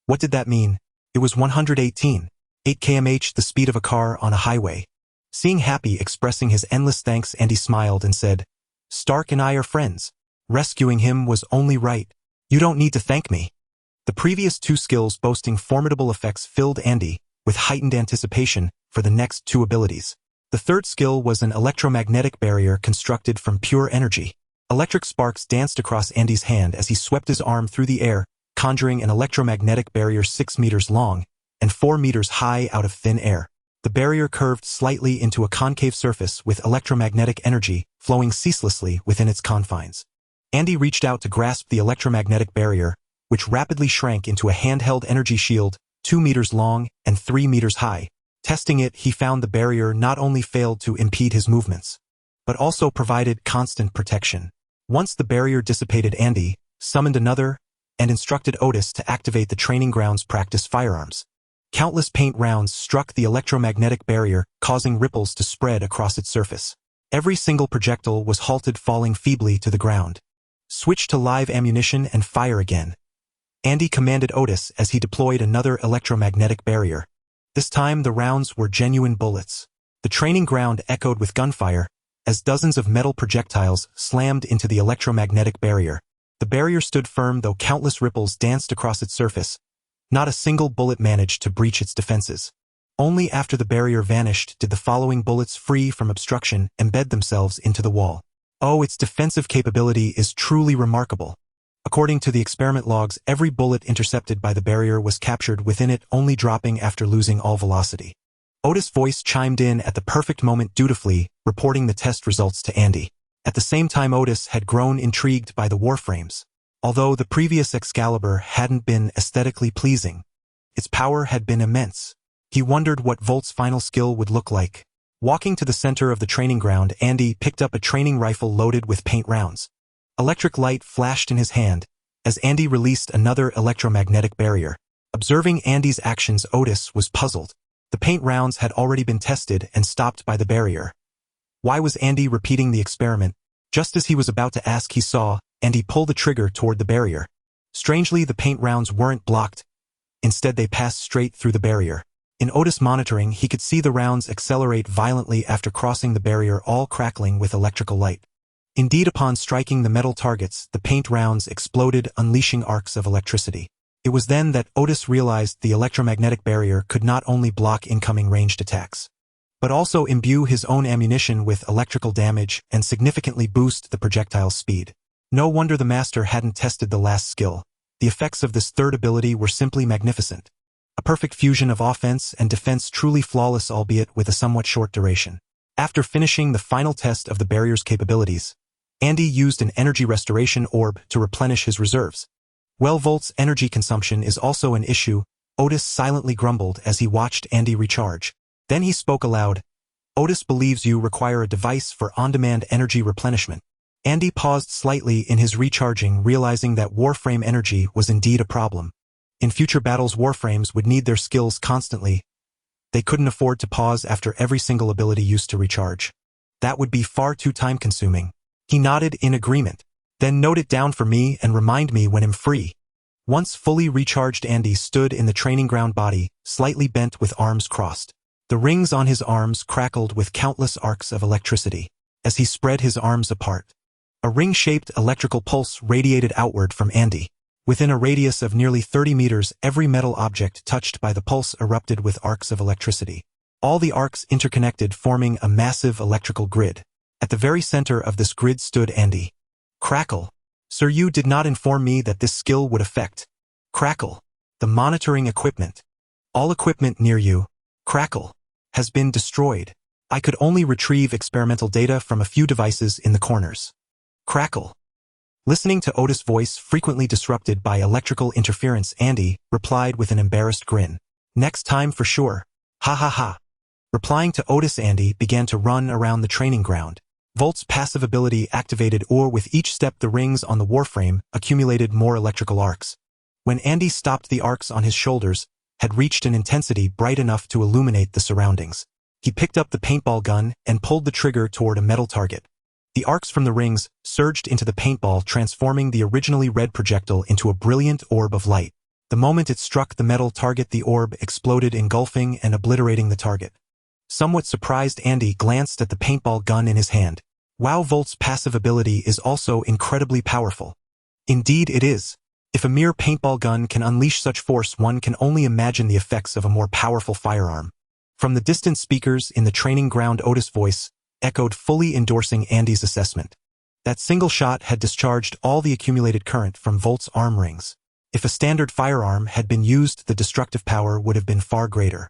What did that mean? It was 118. 8 km/h, the speed of a car on a highway. Seeing Happy expressing his endless thanks, Andy smiled and said, Stark and I are friends. Rescuing him was only right. You don't need to thank me. The previous two skills boasting formidable effects filled Andy with heightened anticipation for the next two abilities. The third skill was an electromagnetic barrier constructed from pure energy. Electric sparks danced across Andy's hand as he swept his arm through the air, conjuring an electromagnetic barrier 6 meters long and 4 meters high out of thin air. The barrier curved slightly into a concave surface with electromagnetic energy flowing ceaselessly within its confines. Andy reached out to grasp the electromagnetic barrier, which rapidly shrank into a handheld energy shield 2 meters long and 3 meters high. Testing it, he found the barrier not only failed to impede his movements, but also provided constant protection. Once the barrier dissipated, Andy summoned another and instructed Otis to activate the training ground's practice firearms. Countless paint rounds struck the electromagnetic barrier, causing ripples to spread across its surface. Every single projectile was halted, falling feebly to the ground. Switch to live ammunition and fire again. Andy commanded Otis as he deployed another electromagnetic barrier. This time the rounds were genuine bullets. The training ground echoed with gunfire, as dozens of metal projectiles slammed into the electromagnetic barrier. The barrier stood firm though countless ripples danced across its surface. Not a single bullet managed to breach its defenses. Only after the barrier vanished did the following bullets free from obstruction embed themselves into the wall. Oh, its defensive capability is truly remarkable. According to the experiment logs, every bullet intercepted by the barrier was captured within it, only dropping after losing all velocity. Otis' voice chimed in at the perfect moment, dutifully reporting the test results to Andy. At the same time, Otis had grown intrigued by the Warframes. Although the previous Excalibur hadn't been aesthetically pleasing, its power had been immense. He wondered what Volt's final skill would look like. Walking to the center of the training ground, Andy picked up a training rifle loaded with paint rounds. Electric light flashed in his hand as Andy released another electromagnetic barrier. Observing Andy's actions, Otis was puzzled. The paint rounds had already been tested and stopped by the barrier. Why was Andy repeating the experiment? Just as he was about to ask, he saw Andy pull the trigger toward the barrier. Strangely, the paint rounds weren't blocked. Instead, they passed straight through the barrier. In Otis' monitoring, he could see the rounds accelerate violently after crossing the barrier, all crackling with electrical light. Indeed, upon striking the metal targets, the paint rounds exploded, unleashing arcs of electricity. It was then that Otis realized the electromagnetic barrier could not only block incoming ranged attacks, but also imbue his own ammunition with electrical damage and significantly boost the projectile's speed. No wonder the master hadn't tested the last skill. The effects of this third ability were simply magnificent. A perfect fusion of offense and defense, truly flawless, albeit with a somewhat short duration. After finishing the final test of the barrier's capabilities, Andy used an energy restoration orb to replenish his reserves. Well, Volt's energy consumption is also an issue, Otis silently grumbled as he watched Andy recharge. Then he spoke aloud. Otis believes you require a device for on-demand energy replenishment. Andy paused slightly in his recharging, realizing that Warframe energy was indeed a problem. In future battles, Warframes would need their skills constantly. They couldn't afford to pause after every single ability used to recharge. That would be far too time-consuming. He nodded in agreement. Then note it down for me and remind me when I'm free. Once fully recharged, Andy stood in the training ground, body slightly bent with arms crossed. The rings on his arms crackled with countless arcs of electricity. As he spread his arms apart, a ring-shaped electrical pulse radiated outward from Andy. Within a radius of nearly 30 meters, every metal object touched by the pulse erupted with arcs of electricity. All the arcs interconnected, forming a massive electrical grid. At the very center of this grid stood Andy. Crackle. Sir, you did not inform me that this skill would affect. Crackle. The monitoring equipment. All equipment near you. Crackle. Has been destroyed. I could only retrieve experimental data from a few devices in the corners. Crackle. Listening to Otis' voice frequently disrupted by electrical interference, Andy replied with an embarrassed grin. Next time for sure. Ha ha ha. Replying to Otis, Andy began to run around the training ground. Volt's passive ability activated, or with each step the rings on the Warframe accumulated more electrical arcs. When Andy stopped, the arcs on his shoulders had reached an intensity bright enough to illuminate the surroundings. He picked up the paintball gun and pulled the trigger toward a metal target. The arcs from the rings surged into the paintball, transforming the originally red projectile into a brilliant orb of light. The moment it struck the metal target, the orb exploded, engulfing and obliterating the target. Somewhat surprised, Andy glanced at the paintball gun in his hand. Wow, Volt's passive ability is also incredibly powerful. Indeed it is. If a mere paintball gun can unleash such force, one can only imagine the effects of a more powerful firearm. From the distant speakers in the training ground, Otis' voice echoed, fully endorsing Andy's assessment. That single shot had discharged all the accumulated current from Volt's arm rings. If a standard firearm had been used, the destructive power would have been far greater.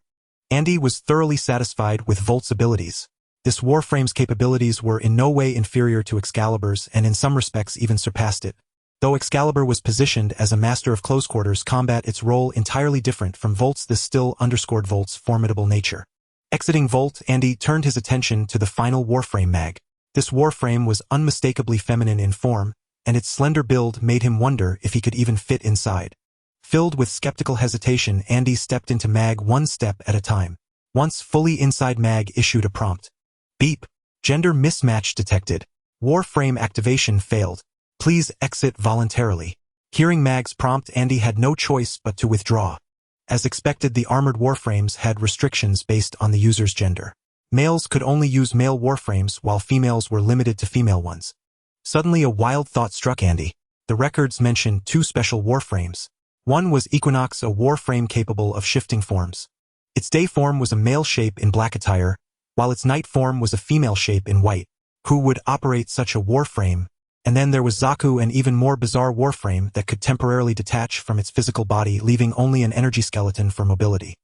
Andy was thoroughly satisfied with Volt's abilities. This Warframe's capabilities were in no way inferior to Excalibur's, and in some respects even surpassed it. Though Excalibur was positioned as a master of close quarters combat, its role entirely different from Volt's, this still underscored Volt's formidable nature. Exiting Volt, Andy turned his attention to the final Warframe mag. This Warframe was unmistakably feminine in form, and its slender build made him wonder if he could even fit inside. Filled with skeptical hesitation, Andy stepped into mag one step at a time. Once fully inside, mag issued a prompt. Beep. Gender mismatch detected. Warframe activation failed. Please exit voluntarily. Hearing mag's prompt, Andy had no choice but to withdraw. As expected, the armored Warframes had restrictions based on the user's gender. Males could only use male Warframes while females were limited to female ones. Suddenly a wild thought struck Andy. The records mentioned 2 special Warframes. One was Equinox, a Warframe capable of shifting forms. Its day form was a male shape in black attire, while its night form was a female shape in white. Who would operate such a Warframe? And then there was Zaku, an even more bizarre Warframe that could temporarily detach from its physical body, leaving only an energy skeleton for mobility.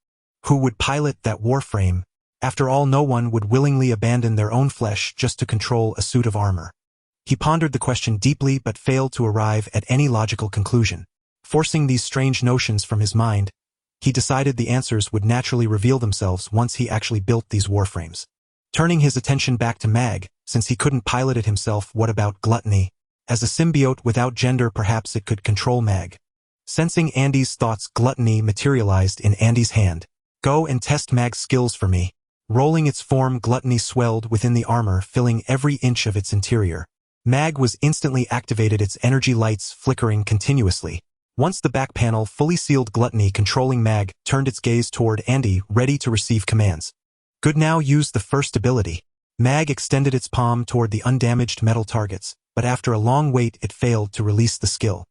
Who would pilot that Warframe? After all, no one would willingly abandon their own flesh just to control a suit of armor. He pondered the question deeply but failed to arrive at any logical conclusion. Forcing these strange notions from his mind, he decided the answers would naturally reveal themselves once he actually built these Warframes. Turning his attention back to Mag, since he couldn't pilot it himself, what about Gluttony? As a symbiote without gender, perhaps it could control Mag. Sensing Andy's thoughts, Gluttony materialized in Andy's hand. Go and test Mag's skills for me. Rolling its form, Gluttony swelled within the armor, filling every inch of its interior. Mag was instantly activated, its energy lights flickering continuously. Once the back panel fully sealed, Gluttony, controlling Mag, turned its gaze toward Andy, ready to receive commands. Good, now use the first ability. Mag extended its palm toward the undamaged metal targets, but after a long wait it failed to release the skill.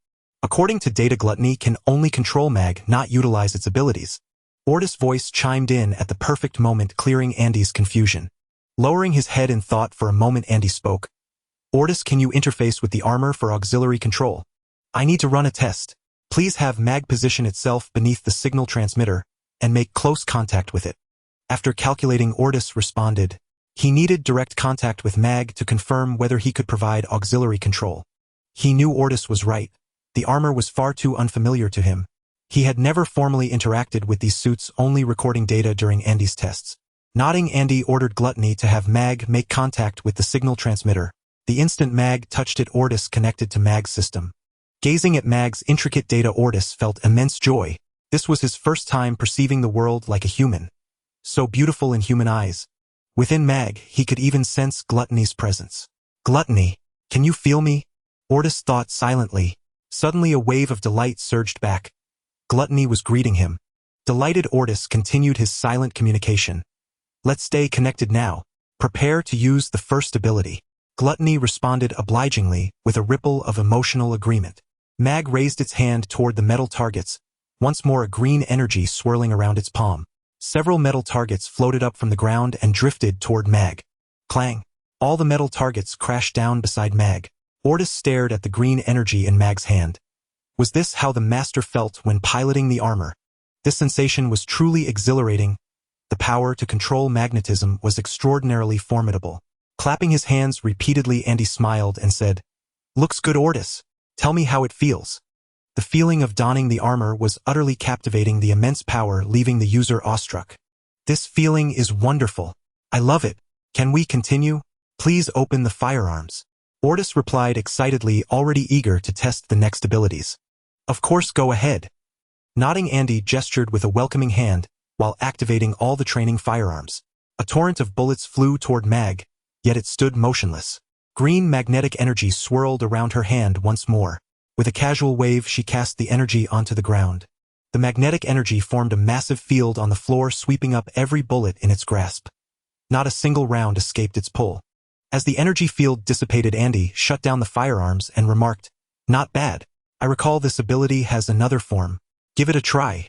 According to data, Gluttony can only control Mag, not utilize its abilities. Ordis' voice chimed in at the perfect moment, clearing Andy's confusion. Lowering his head in thought for a moment, Andy spoke. Ordis, can you interface with the armor for auxiliary control? I need to run a test. Please have Mag position itself beneath the signal transmitter and make close contact with it. After calculating, Ordis responded. He needed direct contact with Mag to confirm whether he could provide auxiliary control. He knew Ordis was right. The armor was far too unfamiliar to him. He had never formally interacted with these suits, only recording data during Andy's tests. Nodding, Andy ordered Gluttony to have Mag make contact with the signal transmitter. The instant Mag touched it, Ordis connected to Mag's system. Gazing at Mag's intricate data, Ordis felt immense joy. This was his first time perceiving the world like a human. So beautiful in human eyes. Within Mag, he could even sense Gluttony's presence. Gluttony, can you feel me? Ordis thought silently. Suddenly a wave of delight surged back. Gluttony was greeting him. Delighted, Ordis continued his silent communication. Let's stay connected now. Prepare to use the first ability. Gluttony responded obligingly, with a ripple of emotional agreement. Mag raised its hand toward the metal targets, once more a green energy swirling around its palm. Several metal targets floated up from the ground and drifted toward Mag. Clang! All the metal targets crashed down beside Mag. Ordis stared at the green energy in Mag's hand. Was this how the master felt when piloting the armor? This sensation was truly exhilarating. The power to control magnetism was extraordinarily formidable. Clapping his hands repeatedly, Andy smiled and said, Looks good, Ordis. Tell me how it feels. The feeling of donning the armor was utterly captivating, the immense power leaving the user awestruck. This feeling is wonderful. I love it. Can we continue? Please open the firearms. Ordis replied excitedly, already eager to test the next abilities. Of course, go ahead. Nodding, Andy gestured with a welcoming hand, while activating all the training firearms. A torrent of bullets flew toward Mag, yet it stood motionless. Green magnetic energy swirled around her hand once more. With a casual wave, she cast the energy onto the ground. The magnetic energy formed a massive field on the floor, sweeping up every bullet in its grasp. Not a single round escaped its pull. As the energy field dissipated, Andy shut down the firearms and remarked, Not bad. I recall this ability has another form. Give it a try.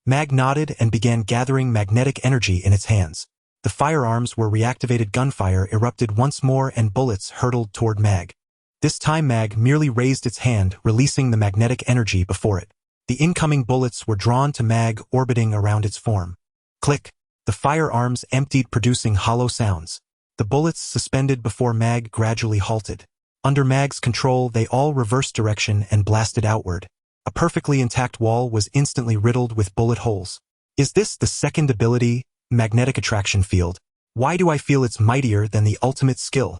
Mag nodded and began gathering magnetic energy in its hands. The firearms were reactivated. Gunfire erupted once more and bullets hurtled toward Mag. This time Mag merely raised its hand, releasing the magnetic energy before it. The incoming bullets were drawn to Mag, orbiting around its form. Click! The firearms emptied, producing hollow sounds. The bullets suspended before Mag gradually halted. Under Mag's control, they all reversed direction and blasted outward. A perfectly intact wall was instantly riddled with bullet holes. Is this the second ability? Magnetic attraction field. Why do I feel it's mightier than the ultimate skill?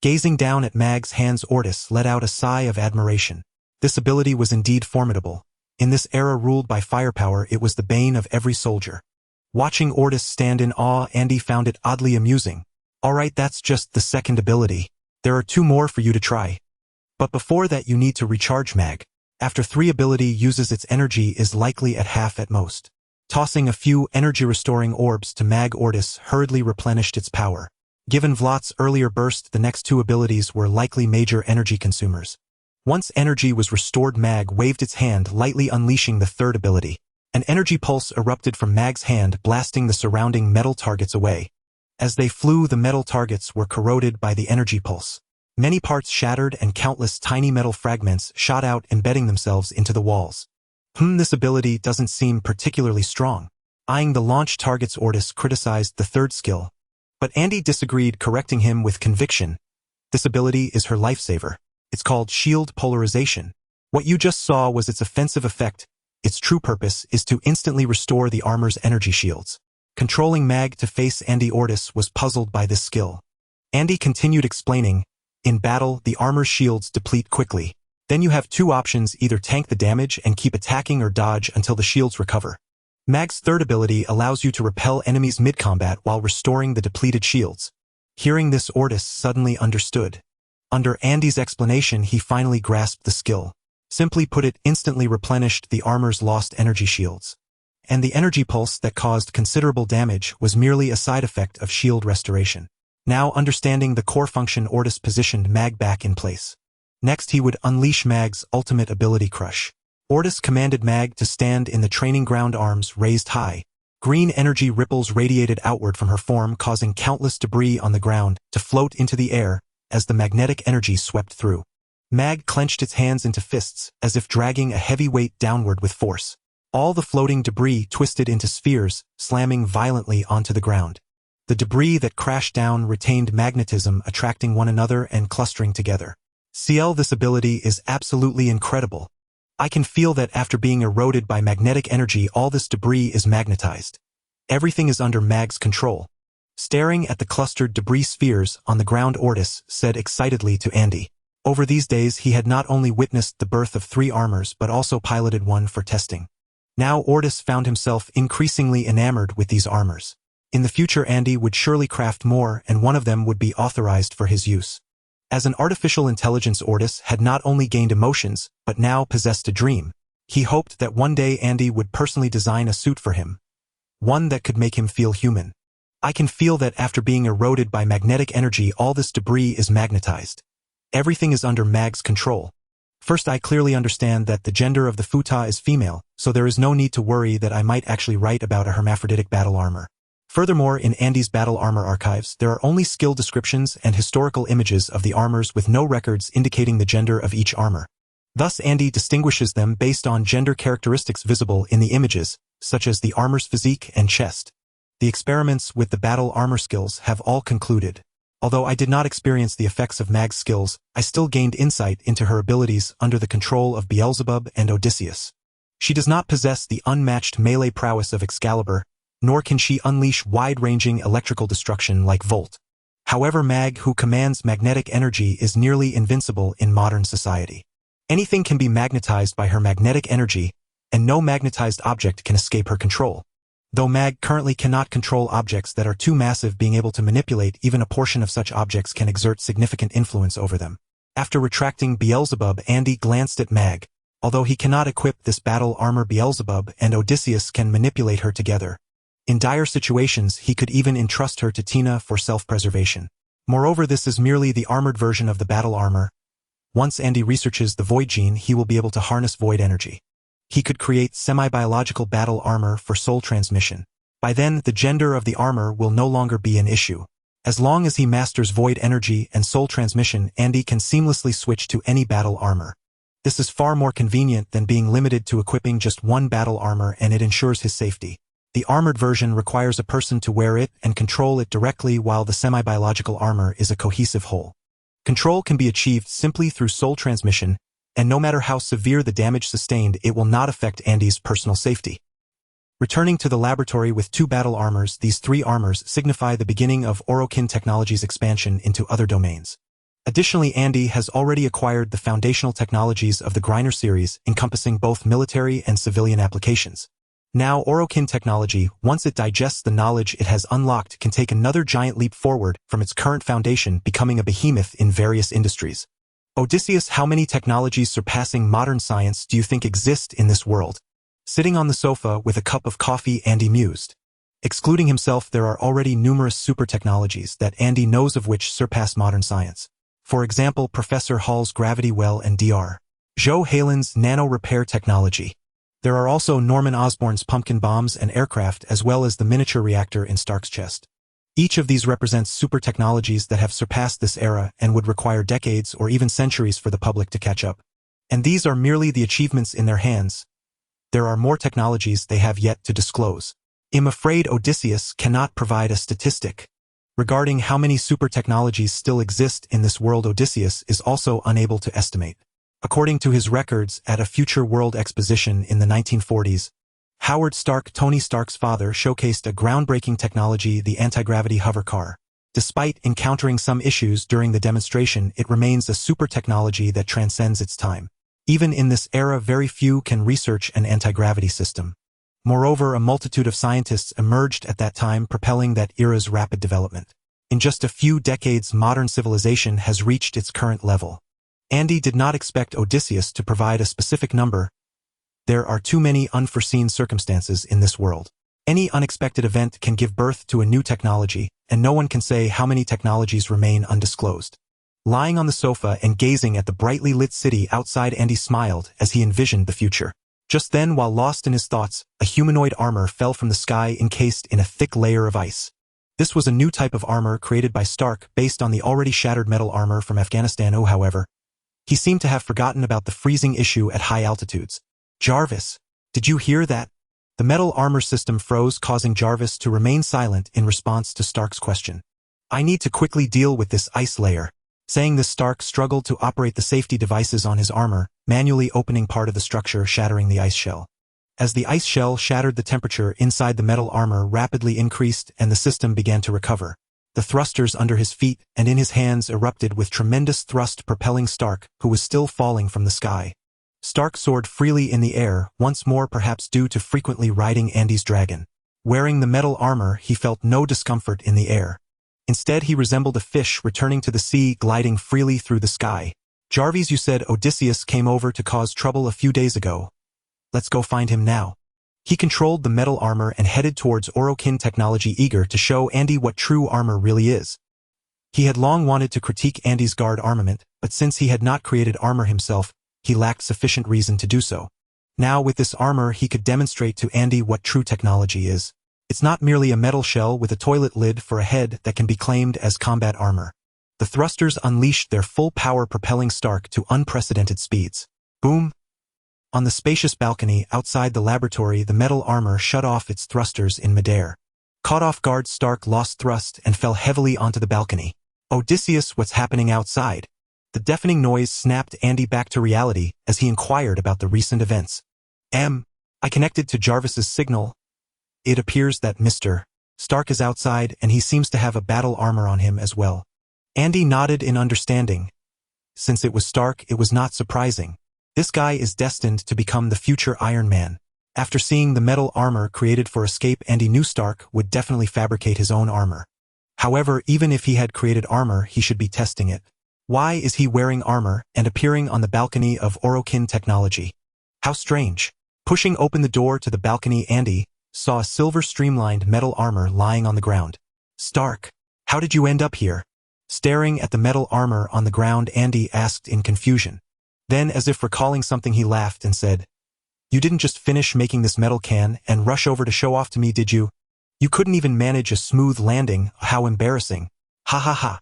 Gazing down at Mag's hands, Ordis let out a sigh of admiration. This ability was indeed formidable. In this era ruled by firepower, it was the bane of every soldier. Watching Ordis stand in awe, Andy found it oddly amusing. Alright, that's just the second ability. There are 2 more for you to try. But before that, you need to recharge Mag. After 3 ability uses, its energy is likely at half at most. Tossing a few energy-restoring orbs to Mag Ortis hurriedly replenished its power. Given Vlot's earlier burst, the next two abilities were likely major energy consumers. Once energy was restored, Mag waved its hand, lightly unleashing the third ability. An energy pulse erupted from Mag's hand, blasting the surrounding metal targets away. As they flew, the metal targets were corroded by the energy pulse. Many parts shattered and countless tiny metal fragments shot out, embedding themselves into the walls. This ability doesn't seem particularly strong. Eyeing the launch targets, Ortis criticized the third skill. But Andy disagreed, correcting him with conviction. This ability is her lifesaver. It's called Shield Polarization. What you just saw was its offensive effect. Its true purpose is to instantly restore the armor's energy shields. Controlling Mag to face Andy, Ortis was puzzled by this skill. Andy continued explaining, in battle, the armor's shields deplete quickly. Then you have two options: either tank the damage and keep attacking, or dodge until the shields recover. Mag's third ability allows you to repel enemies mid-combat while restoring the depleted shields. Hearing this, Ortis suddenly understood. Under Andy's explanation, he finally grasped the skill. Simply put, it instantly replenished the armor's lost energy shields. And the energy pulse that caused considerable damage was merely a side effect of shield restoration. Now, understanding the core function, Ortis positioned Mag back in place. Next, he would unleash Mag's ultimate ability, Crush. Ortis commanded Mag to stand in the training ground, arms raised high. Green energy ripples radiated outward from her form, causing countless debris on the ground to float into the air as the magnetic energy swept through. Mag clenched its hands into fists, as if dragging a heavy weight downward with force. All the floating debris twisted into spheres, slamming violently onto the ground. The debris that crashed down retained magnetism, attracting one another and clustering together. This ability is absolutely incredible. I can feel that after being eroded by magnetic energy, all this debris is magnetized. Everything is under Mag's control. Staring at the clustered debris spheres on the ground, Ortis said excitedly to Andy. Over these days, he had not only witnessed the birth of 3 armors but also piloted one for testing. Now Ortis found himself increasingly enamored with these armors. In the future, Andy would surely craft more, and one of them would be authorized for his use. As an artificial intelligence, Ortis had not only gained emotions, but now possessed a dream. He hoped that one day Andy would personally design a suit for him. One that could make him feel human. I can feel that after being eroded by magnetic energy, all this debris is magnetized. Everything is under Mag's control. First, I clearly understand that the gender of the futa is female, so there is no need to worry that I might actually write about a hermaphroditic battle armor. Furthermore, in Andy's battle armor archives, there are only skill descriptions and historical images of the armors with no records indicating the gender of each armor. Thus, Andy distinguishes them based on gender characteristics visible in the images, such as the armor's physique and chest. The experiments with the battle armor skills have all concluded. Although I did not experience the effects of Mag's skills, I still gained insight into her abilities under the control of Beelzebub and Odysseus. She does not possess the unmatched melee prowess of Excalibur, nor can she unleash wide-ranging electrical destruction like Volt. However, Mag, who commands magnetic energy, is nearly invincible in modern society. Anything can be magnetized by her magnetic energy, and no magnetized object can escape her control. Though Mag currently cannot control objects that are too massive, being able to manipulate even a portion of such objects can exert significant influence over them. After retracting Beelzebub, Andy glanced at Mag. Although he cannot equip this battle armor, Beelzebub and Odysseus can manipulate her together. In dire situations, he could even entrust her to Tina for self-preservation. Moreover, this is merely the armored version of the battle armor. Once Andy researches the Void Gene, he will be able to harness void energy. He could create semi-biological battle armor for soul transmission. By then, the gender of the armor will no longer be an issue. As long as he masters void energy and soul transmission, Andy can seamlessly switch to any battle armor. This is far more convenient than being limited to equipping just one battle armor, and it ensures his safety. The armored version requires a person to wear it and control it directly, while the semi-biological armor is a cohesive whole. Control can be achieved simply through soul transmission, and no matter how severe the damage sustained, it will not affect Andy's personal safety. Returning to the laboratory with 2 battle armors, these 3 armors signify the beginning of Orokin Technology's expansion into other domains. Additionally, Andy has already acquired the foundational technologies of the Griner series, encompassing both military and civilian applications. Now, Orokin Technology, once it digests the knowledge it has unlocked, can take another giant leap forward from its current foundation, becoming a behemoth in various industries. Odysseus, how many technologies surpassing modern science do you think exist in this world? Sitting on the sofa with a cup of coffee, Andy mused. Excluding himself, there are already numerous super technologies that Andy knows of which surpass modern science. For example, Professor Hall's gravity well and Dr. Joe Halen's nano-repair technology. There are also Norman Osborn's pumpkin bombs and aircraft, as well as the miniature reactor in Stark's chest. Each of these represents super technologies that have surpassed this era and would require decades or even centuries for the public to catch up. And these are merely the achievements in their hands. There are more technologies they have yet to disclose. I'm afraid Odysseus cannot provide a statistic regarding how many super technologies still exist in this world. Odysseus is also unable to estimate. According to his records at a future world exposition in the 1940s, Howard Stark, Tony Stark's father, showcased a groundbreaking technology, the anti-gravity hover car. Despite encountering some issues during the demonstration, it remains a super technology that transcends its time. Even in this era, very few can research an anti-gravity system. Moreover, a multitude of scientists emerged at that time, propelling that era's rapid development. In just a few decades, modern civilization has reached its current level. Andy did not expect Odysseus to provide a specific number. There are too many unforeseen circumstances in this world. Any unexpected event can give birth to a new technology, and no one can say how many technologies remain undisclosed. Lying on the sofa and gazing at the brightly lit city outside, Andy smiled as he envisioned the future. Just then, while lost in his thoughts, a humanoid armor fell from the sky encased in a thick layer of ice. This was a new type of armor created by Stark based on the already shattered metal armor from Afghanistan. However, he seemed to have forgotten about the freezing issue at high altitudes. Jarvis, did you hear that? The metal armor system froze, causing Jarvis to remain silent in response to Stark's question. I need to quickly deal with this ice layer. Saying this, Stark struggled to operate the safety devices on his armor, manually opening part of the structure, shattering the ice shell. As the ice shell shattered, the temperature inside the metal armor rapidly increased and the system began to recover. The thrusters under his feet and in his hands erupted with tremendous thrust, propelling Stark, who was still falling from the sky. Stark soared freely in the air, once more, perhaps due to frequently riding Andy's dragon. Wearing the metal armor, he felt no discomfort in the air. Instead, he resembled a fish returning to the sea, gliding freely through the sky. J.A.R.V.I.S, you said Odysseus came over to cause trouble a few days ago. Let's go find him now. He controlled the metal armor and headed towards Orokin technology, eager to show Andy what true armor really is. He had long wanted to critique Andy's guard armament, but since he had not created armor himself, he lacked sufficient reason to do so. Now, with this armor, he could demonstrate to Andy what true technology is. It's not merely a metal shell with a toilet lid for a head that can be claimed as combat armor. The thrusters unleashed their full power, propelling Stark to unprecedented speeds. Boom! On the spacious balcony outside the laboratory, the metal armor shut off its thrusters in midair. Caught off guard, Stark lost thrust and fell heavily onto the balcony. Odysseus, what's happening outside? The deafening noise snapped Andy back to reality as he inquired about the recent events. I connected to Jarvis's signal. It appears that Mr. Stark is outside and he seems to have a battle armor on him as well. Andy nodded in understanding. Since it was Stark, it was not surprising. This guy is destined to become the future Iron Man. After seeing the metal armor created for escape, Andy knew Stark would definitely fabricate his own armor. However, even if he had created armor, he should be testing it. Why is he wearing armor and appearing on the balcony of Orokin technology? How strange. Pushing open the door to the balcony, Andy saw a silver streamlined metal armor lying on the ground. Stark, how did you end up here? Staring at the metal armor on the ground, Andy asked in confusion. Then, as if recalling something, he laughed and said, You didn't just finish making this metal can and rush over to show off to me, did you? You couldn't even manage a smooth landing. How embarrassing. Ha ha ha.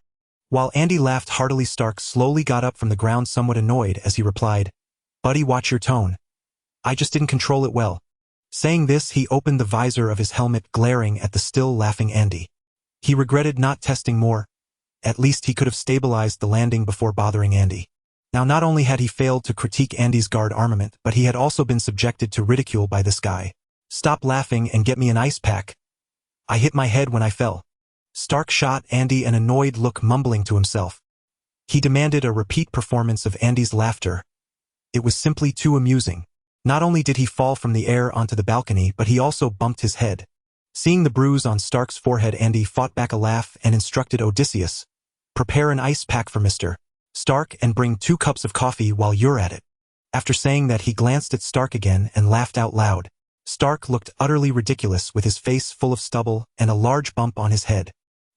While Andy laughed heartily, Stark slowly got up from the ground, somewhat annoyed, as he replied, Buddy, watch your tone. I just didn't control it well. Saying this, he opened the visor of his helmet, glaring at the still laughing Andy. He regretted not testing more. At least he could have stabilized the landing before bothering Andy. Now, not only had he failed to critique Andy's guard armament, but he had also been subjected to ridicule by this guy. Stop laughing and get me an ice pack. I hit my head when I fell. Stark shot Andy an annoyed look, mumbling to himself. He demanded a repeat performance of Andy's laughter. It was simply too amusing. Not only did he fall from the air onto the balcony, but he also bumped his head. Seeing the bruise on Stark's forehead, Andy fought back a laugh and instructed Odysseus, Prepare an ice pack for Mr. Stark and bring 2 cups of coffee while you're at it. After saying that, he glanced at Stark again and laughed out loud. Stark looked utterly ridiculous with his face full of stubble and a large bump on his head.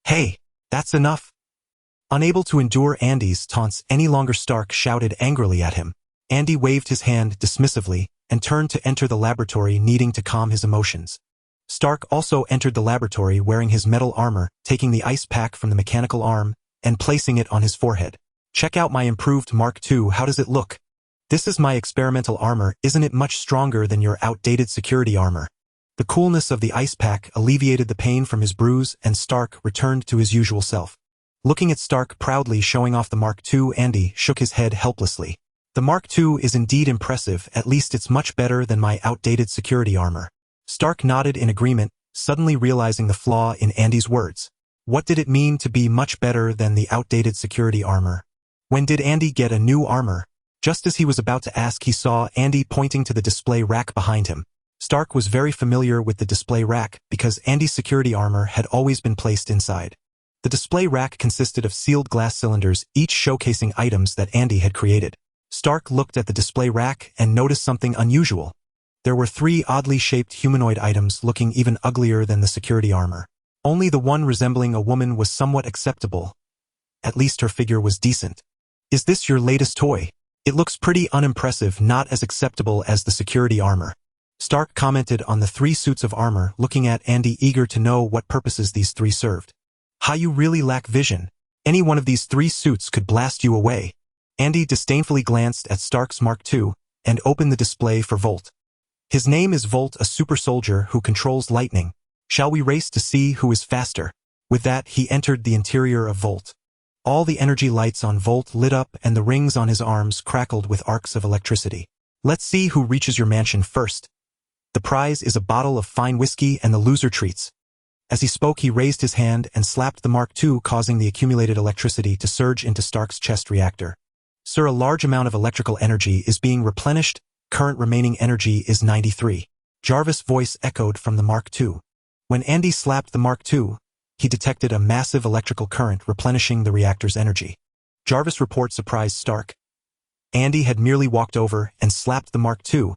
"Hey, that's enough." Unable to endure Andy's taunts any longer, Stark shouted angrily at him. Andy waved his hand dismissively and turned to enter the laboratory, needing to calm his emotions. Stark also entered the laboratory wearing his metal armor, taking the ice pack from the mechanical arm and placing it on his forehead. "Check out my improved Mark II, how does it look? This is my experimental armor, isn't it much stronger than your outdated security armor?" The coolness of the ice pack alleviated the pain from his bruise, and Stark returned to his usual self. Looking at Stark proudly showing off the Mark II, Andy shook his head helplessly. "The Mark II is indeed impressive, at least it's much better than my outdated security armor." Stark nodded in agreement, suddenly realizing the flaw in Andy's words. What did it mean to be much better than the outdated security armor? When did Andy get a new armor? Just as he was about to ask, he saw Andy pointing to the display rack behind him. Stark was very familiar with the display rack because Andy's security armor had always been placed inside. The display rack consisted of sealed glass cylinders, each showcasing items that Andy had created. Stark looked at the display rack and noticed something unusual. There were 3 oddly shaped humanoid items looking even uglier than the security armor. Only the one resembling a woman was somewhat acceptable. At least her figure was decent. "Is this your latest toy? It looks pretty unimpressive, not as acceptable as the security armor." Stark commented on the 3 suits of armor, looking at Andy, eager to know what purposes these 3 served. "How you really lack vision. Any one of these 3 suits could blast you away." Andy disdainfully glanced at Stark's Mark II and opened the display for Volt. "His name is Volt, a super soldier who controls lightning. Shall we race to see who is faster?" With that, he entered the interior of Volt. All the energy lights on Volt lit up and the rings on his arms crackled with arcs of electricity. "Let's see who reaches your mansion first. The prize is a bottle of fine whiskey and the loser treats." As he spoke, he raised his hand and slapped the Mark II, causing the accumulated electricity to surge into Stark's chest reactor. "Sir, a large amount of electrical energy is being replenished. Current remaining energy is 93. J.A.R.V.I.S' voice echoed from the Mark II. When Andy slapped the Mark II, he detected a massive electrical current replenishing the reactor's energy. J.A.R.V.I.S' report surprised Stark. Andy had merely walked over and slapped the Mark II,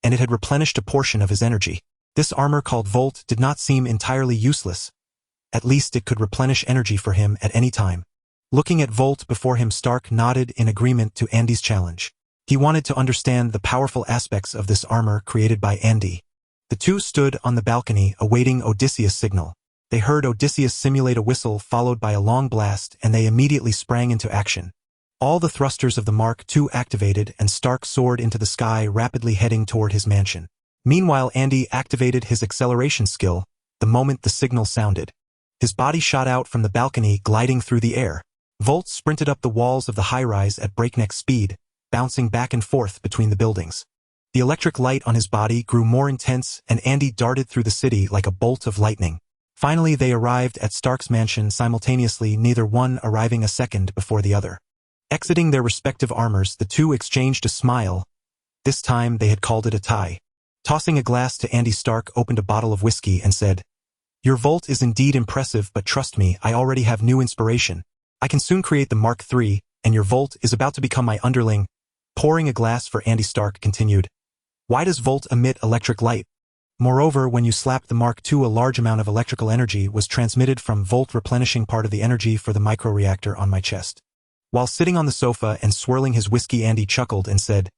and it had replenished a portion of his energy. This armor called Volt did not seem entirely useless. At least it could replenish energy for him at any time. Looking at Volt before him, Stark nodded in agreement to Andy's challenge. He wanted to understand the powerful aspects of this armor created by Andy. The two stood on the balcony awaiting Odysseus' signal. They heard Odysseus simulate a whistle followed by a long blast, and they immediately sprang into action. All the thrusters of the Mark II activated, and Stark soared into the sky, rapidly heading toward his mansion. Meanwhile, Andy activated his acceleration skill the moment the signal sounded. His body shot out from the balcony, gliding through the air. Volt sprinted up the walls of the high-rise at breakneck speed, bouncing back and forth between the buildings. The electric light on his body grew more intense, and Andy darted through the city like a bolt of lightning. Finally, they arrived at Stark's mansion simultaneously, neither one arriving a second before the other. Exiting their respective armors, the two exchanged a smile. This time they had called it a tie. Tossing a glass to Andy, Stark opened a bottle of whiskey and said, "Your Volt is indeed impressive, but trust me, I already have new inspiration. I can soon create the Mark III, and your Volt is about to become my underling." Pouring a glass for Andy, Stark continued, "Why does Volt emit electric light? Moreover, when you slapped the Mark II, a large amount of electrical energy was transmitted from Volt, replenishing part of the energy for the microreactor on my chest." While sitting on the sofa and swirling his whiskey, Andy chuckled and said,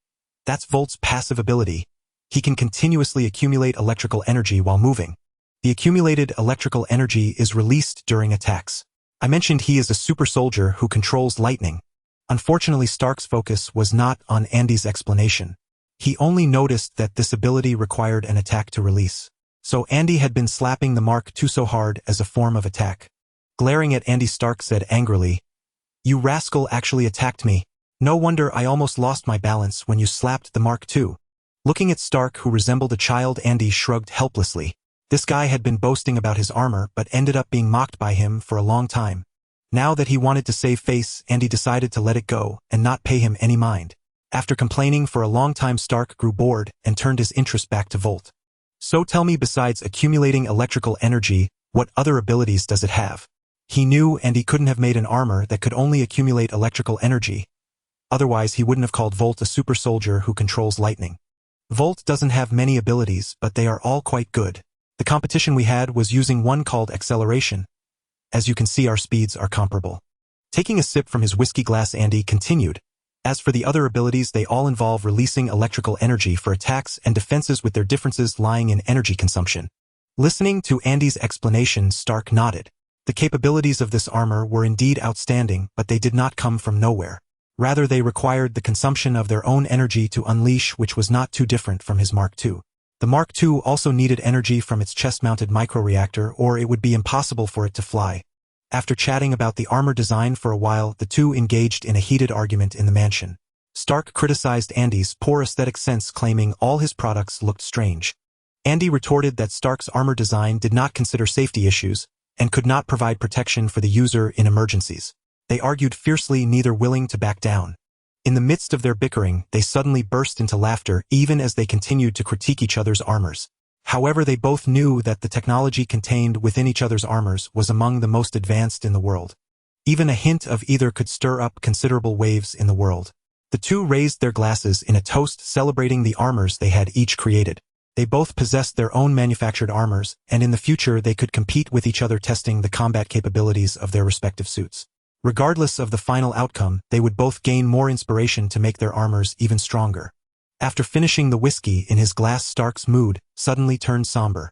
"That's Volt's passive ability. He can continuously accumulate electrical energy while moving. The accumulated electrical energy is released during attacks. I mentioned he is a super soldier who controls lightning." Unfortunately, Stark's focus was not on Andy's explanation. He only noticed that this ability required an attack to release. So Andy had been slapping the Mark II so hard as a form of attack. Glaring at Andy, Stark said angrily, "You rascal actually attacked me. No wonder I almost lost my balance when you slapped the Mark II." Looking at Stark, who resembled a child, Andy shrugged helplessly. This guy had been boasting about his armor but ended up being mocked by him for a long time. Now that he wanted to save face, Andy decided to let it go and not pay him any mind. After complaining for a long time, Stark grew bored and turned his interest back to Volt. "So tell me, besides accumulating electrical energy, what other abilities does it have?" He knew Andy couldn't have made an armor that could only accumulate electrical energy. Otherwise, he wouldn't have called Volt a super soldier who controls lightning. Volt doesn't have many abilities, but they are all quite good. The competition we had was using one called acceleration. As you can see, our speeds are comparable. Taking a sip from his whiskey glass, Andy continued. As for the other abilities, they all involve releasing electrical energy for attacks and defenses, with their differences lying in energy consumption. Listening to Andy's explanation, Stark nodded. The capabilities of this armor were indeed outstanding, but they did not come from nowhere. Rather, they required the consumption of their own energy to unleash, which was not too different from his Mark II. The Mark II also needed energy from its chest-mounted microreactor, or it would be impossible for it to fly. After chatting about the armor design for a while, the two engaged in a heated argument in the mansion. Stark criticized Andy's poor aesthetic sense, claiming all his products looked strange. Andy retorted that Stark's armor design did not consider safety issues and could not provide protection for the user in emergencies. They argued fiercely, neither willing to back down. In the midst of their bickering, they suddenly burst into laughter, even as they continued to critique each other's armors. However, they both knew that the technology contained within each other's armors was among the most advanced in the world. Even a hint of either could stir up considerable waves in the world. The two raised their glasses in a toast, celebrating the armors they had each created. They both possessed their own manufactured armors, and in the future they could compete with each other, testing the combat capabilities of their respective suits. Regardless of the final outcome, they would both gain more inspiration to make their armors even stronger. After finishing the whiskey in his glass, Stark's mood suddenly turned somber.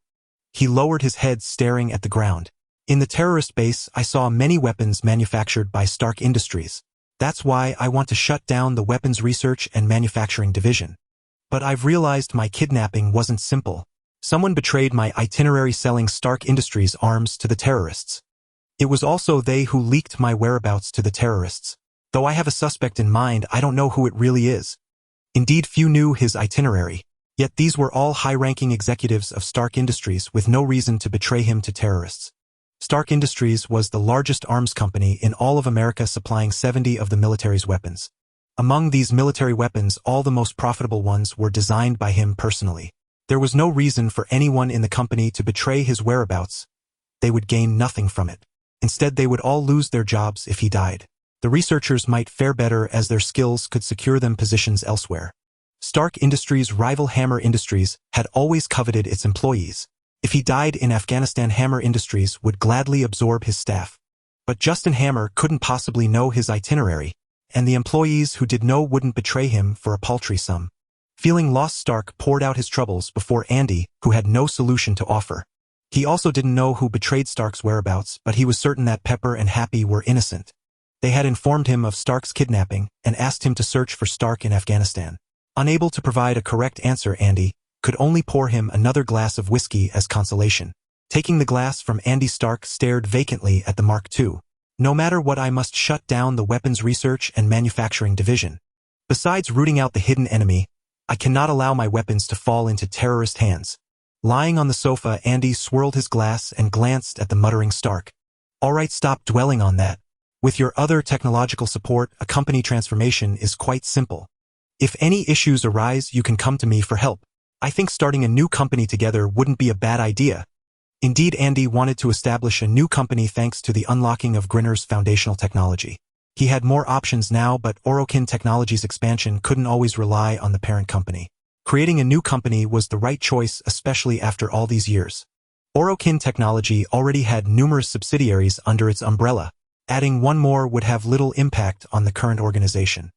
He lowered his head, staring at the ground. In the terrorist base, I saw many weapons manufactured by Stark Industries. That's why I want to shut down the weapons research and manufacturing division. But I've realized my kidnapping wasn't simple. Someone betrayed my itinerary, selling Stark Industries arms to the terrorists. It was also they who leaked my whereabouts to the terrorists. Though I have a suspect in mind, I don't know who it really is. Indeed, few knew his itinerary. Yet these were all high-ranking executives of Stark Industries with no reason to betray him to terrorists. Stark Industries was the largest arms company in all of America, supplying 70 of the military's weapons. Among these military weapons, all the most profitable ones were designed by him personally. There was no reason for anyone in the company to betray his whereabouts. They would gain nothing from it. Instead, they would all lose their jobs if he died. The researchers might fare better, as their skills could secure them positions elsewhere. Stark Industries' rival Hammer Industries had always coveted its employees. If he died in Afghanistan, Hammer Industries would gladly absorb his staff. But Justin Hammer couldn't possibly know his itinerary, and the employees who did know wouldn't betray him for a paltry sum. Feeling lost, Stark poured out his troubles before Andy, who had no solution to offer. He also didn't know who betrayed Stark's whereabouts, but he was certain that Pepper and Happy were innocent. They had informed him of Stark's kidnapping and asked him to search for Stark in Afghanistan. Unable to provide a correct answer, Andy could only pour him another glass of whiskey as consolation. Taking the glass from Andy, Stark stared vacantly at the Mark II. No matter what, I must shut down the weapons research and manufacturing division. Besides rooting out the hidden enemy, I cannot allow my weapons to fall into terrorist hands. Lying on the sofa, Andy swirled his glass and glanced at the muttering Stark. All right, stop dwelling on that. With your other technological support, a company transformation is quite simple. If any issues arise, you can come to me for help. I think starting a new company together wouldn't be a bad idea. Indeed, Andy wanted to establish a new company thanks to the unlocking of Grinner's foundational technology. He had more options now, but Orokin Technology's expansion couldn't always rely on the parent company. Creating a new company was the right choice, especially after all these years. Orokin Technology already had numerous subsidiaries under its umbrella. Adding one more would have little impact on the current organization.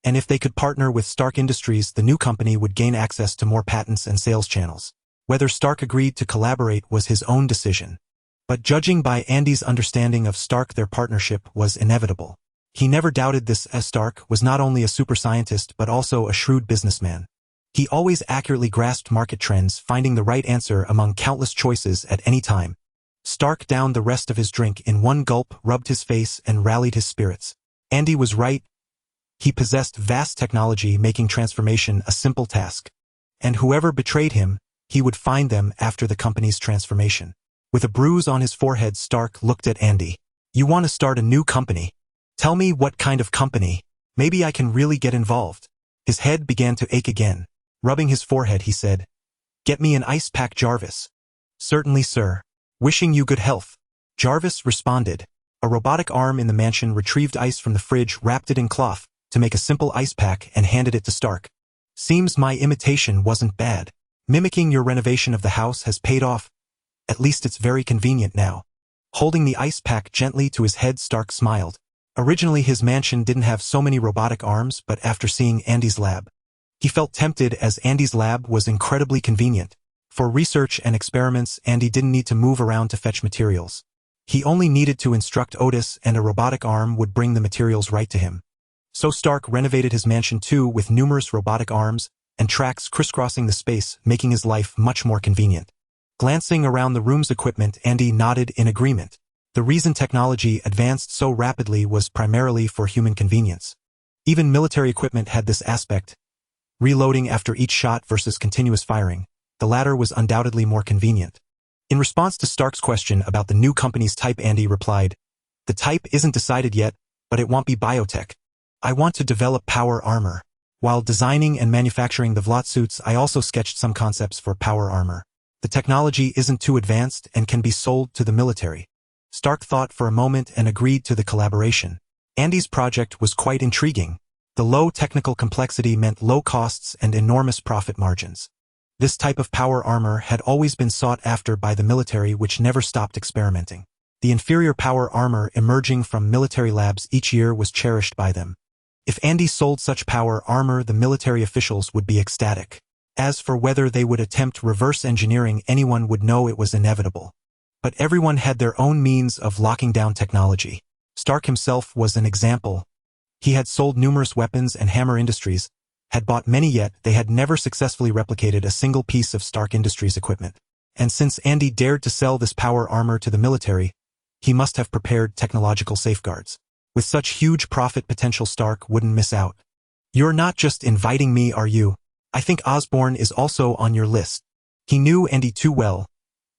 And if they could partner with Stark Industries, the new company would gain access to more patents and sales channels. Whether Stark agreed to collaborate was his own decision. But judging by Andy's understanding of Stark, their partnership was inevitable. He never doubted this, as Stark was not only a super scientist but also a shrewd businessman. He always accurately grasped market trends, finding the right answer among countless choices at any time. Stark downed the rest of his drink in one gulp, rubbed his face, and rallied his spirits. Andy was right. He possessed vast technology, making transformation a simple task. And whoever betrayed him, he would find them after the company's transformation. With a bruise on his forehead, Stark looked at Andy. You want to start a new company? Tell me what kind of company. Maybe I can really get involved. His head began to ache again. Rubbing his forehead, he said, Get me an ice pack, J.A.R.V.I.S. Certainly, sir. Wishing you good health. J.A.R.V.I.S. responded. A robotic arm in the mansion retrieved ice from the fridge, wrapped it in cloth to make a simple ice pack, and handed it to Stark. Seems my imitation wasn't bad. Mimicking your renovation of the house has paid off. At least it's very convenient now. Holding the ice pack gently to his head, Stark smiled. Originally his mansion didn't have so many robotic arms, but after seeing Andy's lab, he felt tempted, as Andy's lab was incredibly convenient. For research and experiments, Andy didn't need to move around to fetch materials. He only needed to instruct Otis, and a robotic arm would bring the materials right to him. So Stark renovated his mansion too, with numerous robotic arms and tracks crisscrossing the space, making his life much more convenient. Glancing around the room's equipment, Andy nodded in agreement. The reason technology advanced so rapidly was primarily for human convenience. Even military equipment had this aspect. Reloading after each shot versus continuous firing, the latter was undoubtedly more convenient. In response to Stark's question about the new company's type, Andy replied, "The type isn't decided yet, but it won't be biotech. I want to develop power armor. While designing and manufacturing the Vlot suits, I also sketched some concepts for power armor. The technology isn't too advanced and can be sold to the military." Stark thought for a moment and agreed to the collaboration. Andy's project was quite intriguing. The low technical complexity meant low costs and enormous profit margins. This type of power armor had always been sought after by the military, which never stopped experimenting. The inferior power armor emerging from military labs each year was cherished by them. If Andy sold such power armor, the military officials would be ecstatic. As for whether they would attempt reverse engineering, anyone would know it was inevitable. But everyone had their own means of locking down technology. Stark himself was an example. He had sold numerous weapons, and Hammer Industries had bought many, yet they had never successfully replicated a single piece of Stark Industries equipment. And since Andy dared to sell this power armor to the military, he must have prepared technological safeguards. With such huge profit potential, Stark wouldn't miss out. "You're not just inviting me, are you? I think Osborn is also on your list." He knew Andy too well.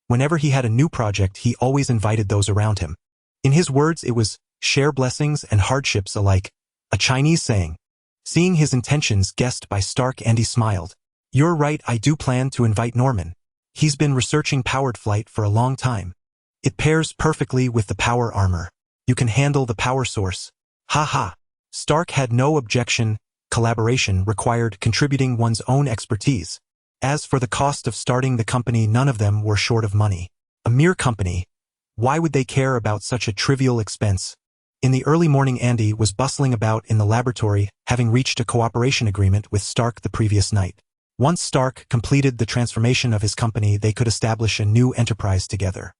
Whenever he had a new project, he always invited those around him. In his words, it was, "Share blessings and hardships alike," a Chinese saying. Seeing his intentions guessed by Stark, Andy smiled. "You're right, I do plan to invite Norman. He's been researching powered flight for a long time. It pairs perfectly with the power armor. You can handle the power source." Ha. Stark had no objection. Collaboration required contributing one's own expertise. As for the cost of starting the company, none of them were short of money. A mere company. Why would they care about such a trivial expense? In the early morning, Andy was bustling about in the laboratory, having reached a cooperation agreement with Stark the previous night. Once Stark completed the transformation of his company, they could establish a new enterprise together.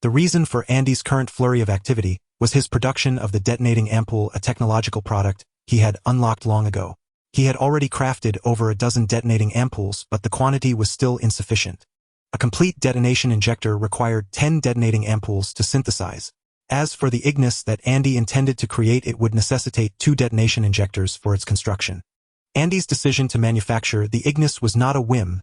The reason for Andy's current flurry of activity was his production of the detonating ampoule, a technological product he had unlocked long ago. He had already crafted over a dozen detonating ampoules, but the quantity was still insufficient. A complete detonation injector required 10 detonating ampoules to synthesize. As for the Ignis that Andy intended to create, it would necessitate 2 detonation injectors for its construction. Andy's decision to manufacture the Ignis was not a whim.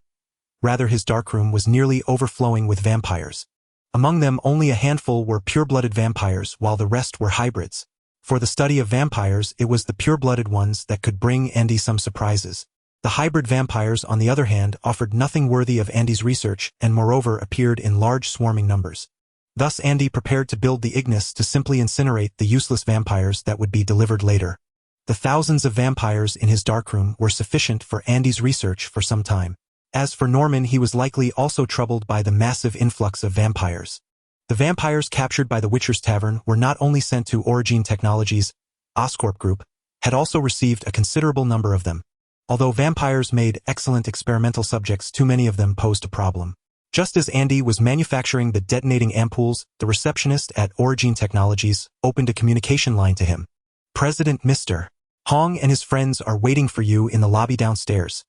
Rather, his darkroom was nearly overflowing with vampires. Among them, only a handful were pure-blooded vampires, while the rest were hybrids. For the study of vampires, it was the pure-blooded ones that could bring Andy some surprises. The hybrid vampires, on the other hand, offered nothing worthy of Andy's research, and moreover appeared in large swarming numbers. Thus Andy prepared to build the Ignis to simply incinerate the useless vampires that would be delivered later. The thousands of vampires in his darkroom were sufficient for Andy's research for some time. As for Norman, he was likely also troubled by the massive influx of vampires. The vampires captured by the Witcher's Tavern were not only sent to Orokin Technologies, Oscorp Group had also received a considerable number of them. Although vampires made excellent experimental subjects, too many of them posed a problem. Just as Andy was manufacturing the detonating ampoules, the receptionist at Orokin Technologies opened a communication line to him. "President Mr. Hong and his friends are waiting for you in the lobby downstairs.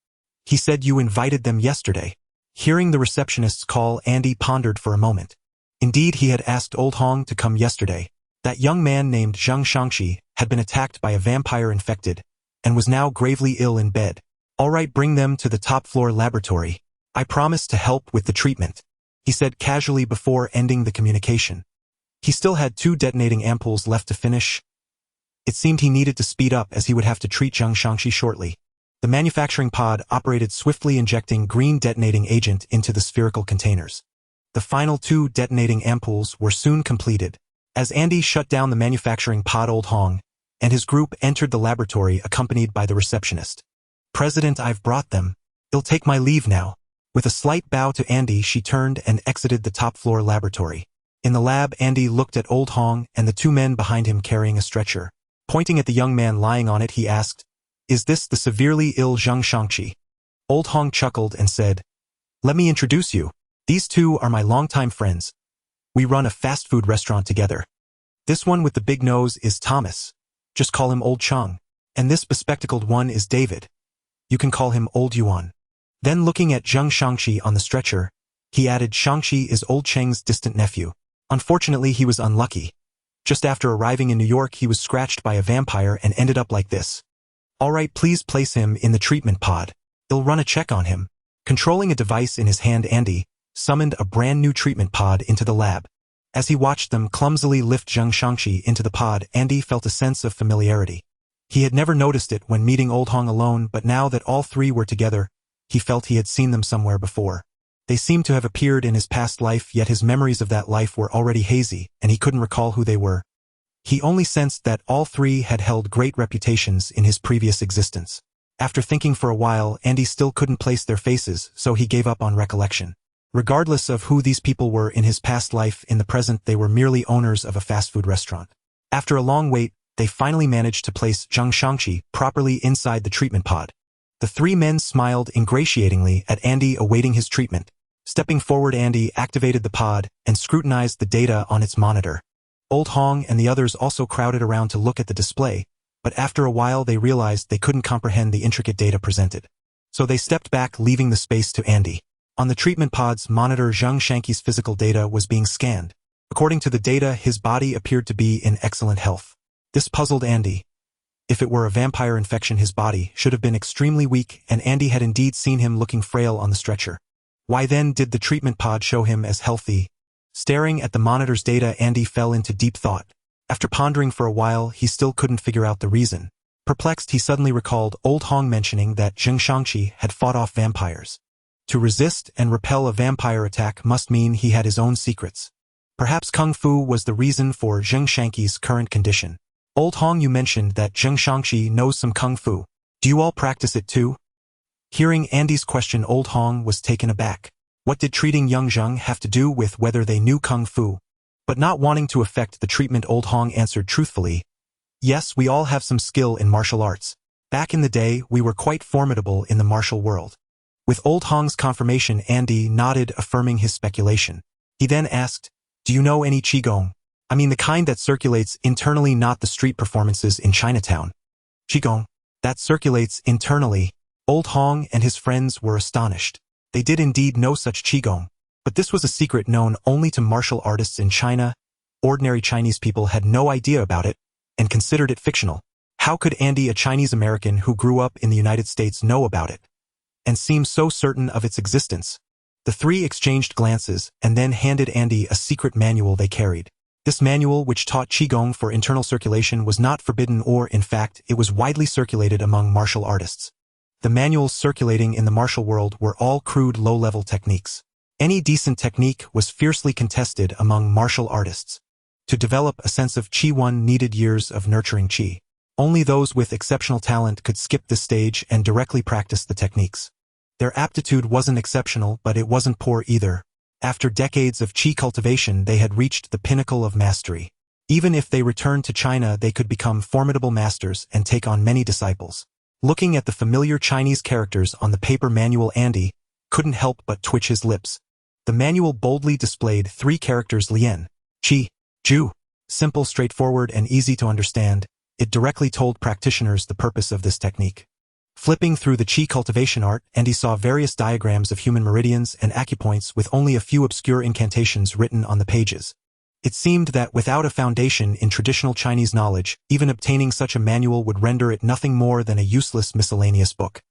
He said you invited them yesterday." Hearing the receptionist's call, Andy pondered for a moment. Indeed, he had asked old Hong to come yesterday. That young man named Zhang Shangxi had been attacked by a vampire infected, and was now gravely ill in bed. "All right, bring them to the top-floor laboratory. I promise to help with the treatment," he said casually before ending the communication. He still had 2 detonating ampoules left to finish. It seemed he needed to speed up, as he would have to treat Zhang Shangxi shortly. The manufacturing pod operated swiftly, injecting green detonating agent into the spherical containers. The final 2 detonating ampoules were soon completed. As Andy shut down the manufacturing pod, old Hong and his group entered the laboratory accompanied by the receptionist. President, I've brought them. I'll take my leave now. With a slight bow to Andy, she turned and exited the top-floor laboratory. In the lab, Andy looked at Old Hong and the two men behind him carrying a stretcher. Pointing at the young man lying on it, he asked, "Is this the severely ill Zheng Shangqi?" Old Hong chuckled and said, "Let me introduce you. These two are my longtime friends. We run a fast food restaurant together. This one with the big nose is Thomas. Just call him Old Cheng. And this bespectacled one is David. You can call him Old Yuan." Then looking at Zheng Shangqi on the stretcher, he added, "Shangqi is Old Cheng's distant nephew. Unfortunately, he was unlucky. Just after arriving in New York, he was scratched by a vampire and ended up like this. All right, please place him in the treatment pod. I'll run a check on him." Controlling a device in his hand, Andy summoned a brand new treatment pod into the lab. As he watched them clumsily lift Zheng Shangqi into the pod, Andy felt a sense of familiarity. He had never noticed it when meeting Old Hong alone, but now that all three were together, he felt he had seen them somewhere before. They seemed to have appeared in his past life, yet his memories of that life were already hazy, and he couldn't recall who they were. He only sensed that all three had held great reputations in his previous existence. After thinking for a while, Andy still couldn't place their faces, so he gave up on recollection. Regardless of who these people were in his past life, in the present they were merely owners of a fast food restaurant. After a long wait, they finally managed to place Zheng Shangqi properly inside the treatment pod. The three men smiled ingratiatingly at Andy awaiting his treatment. Stepping forward, Andy activated the pod and scrutinized the data on its monitor. Old Hong and the others also crowded around to look at the display, but after a while they realized they couldn't comprehend the intricate data presented. So they stepped back, leaving the space to Andy. On the treatment pod's monitor, Zheng Shangqi's physical data was being scanned. According to the data, his body appeared to be in excellent health. This puzzled Andy. If it were a vampire infection, his body should have been extremely weak, and Andy had indeed seen him looking frail on the stretcher. Why then did the treatment pod show him as healthy? Staring at the monitor's data, Andy fell into deep thought. After pondering for a while, he still couldn't figure out the reason. Perplexed, he suddenly recalled Old Hong mentioning that Zheng Shangqi had fought off vampires. To resist and repel a vampire attack must mean he had his own secrets. Perhaps Kung Fu was the reason for Zheng Shangqi's current condition. Old Hong, you mentioned that Zheng Shangqi knows some Kung Fu. Do you all practice it too? Hearing Andy's question, Old Hong was taken aback. What did treating young Zheng have to do with whether they knew Kung Fu? But not wanting to affect the treatment, Old Hong answered truthfully, "Yes, we all have some skill in martial arts. Back in the day, we were quite formidable in the martial world." With Old Hong's confirmation, Andy nodded, affirming his speculation. He then asked, "Do you know any Qigong? I mean the kind that circulates internally, not the street performances in Chinatown." "Qigong? That circulates internally?" Old Hong and his friends were astonished. They did indeed know such Qigong, but this was a secret known only to martial artists in China. Ordinary Chinese people had no idea about it and considered it fictional. How could Andy, a Chinese American who grew up in the United States, know about it and seem so certain of its existence? The three exchanged glances and then handed Andy a secret manual they carried. This manual, which taught Qigong for internal circulation, was not forbidden, or in fact, it was widely circulated among martial artists. The manuals circulating in the martial world were all crude, low-level techniques. Any decent technique was fiercely contested among martial artists. To develop a sense of Qi, one needed years of nurturing Qi. Only those with exceptional talent could skip this stage and directly practice the techniques. Their aptitude wasn't exceptional, but it wasn't poor either. After decades of Qi cultivation, they had reached the pinnacle of mastery. Even if they returned to China, they could become formidable masters and take on many disciples. Looking at the familiar Chinese characters on the paper manual, Andy couldn't help but twitch his lips. The manual boldly displayed three characters: Lian, Qi, Ju. Simple, straightforward, and easy to understand, it directly told practitioners the purpose of this technique. Flipping through the Qi cultivation art, Andy saw various diagrams of human meridians and acupoints with only a few obscure incantations written on the pages. It seemed that without a foundation in traditional Chinese knowledge, even obtaining such a manual would render it nothing more than a useless miscellaneous book.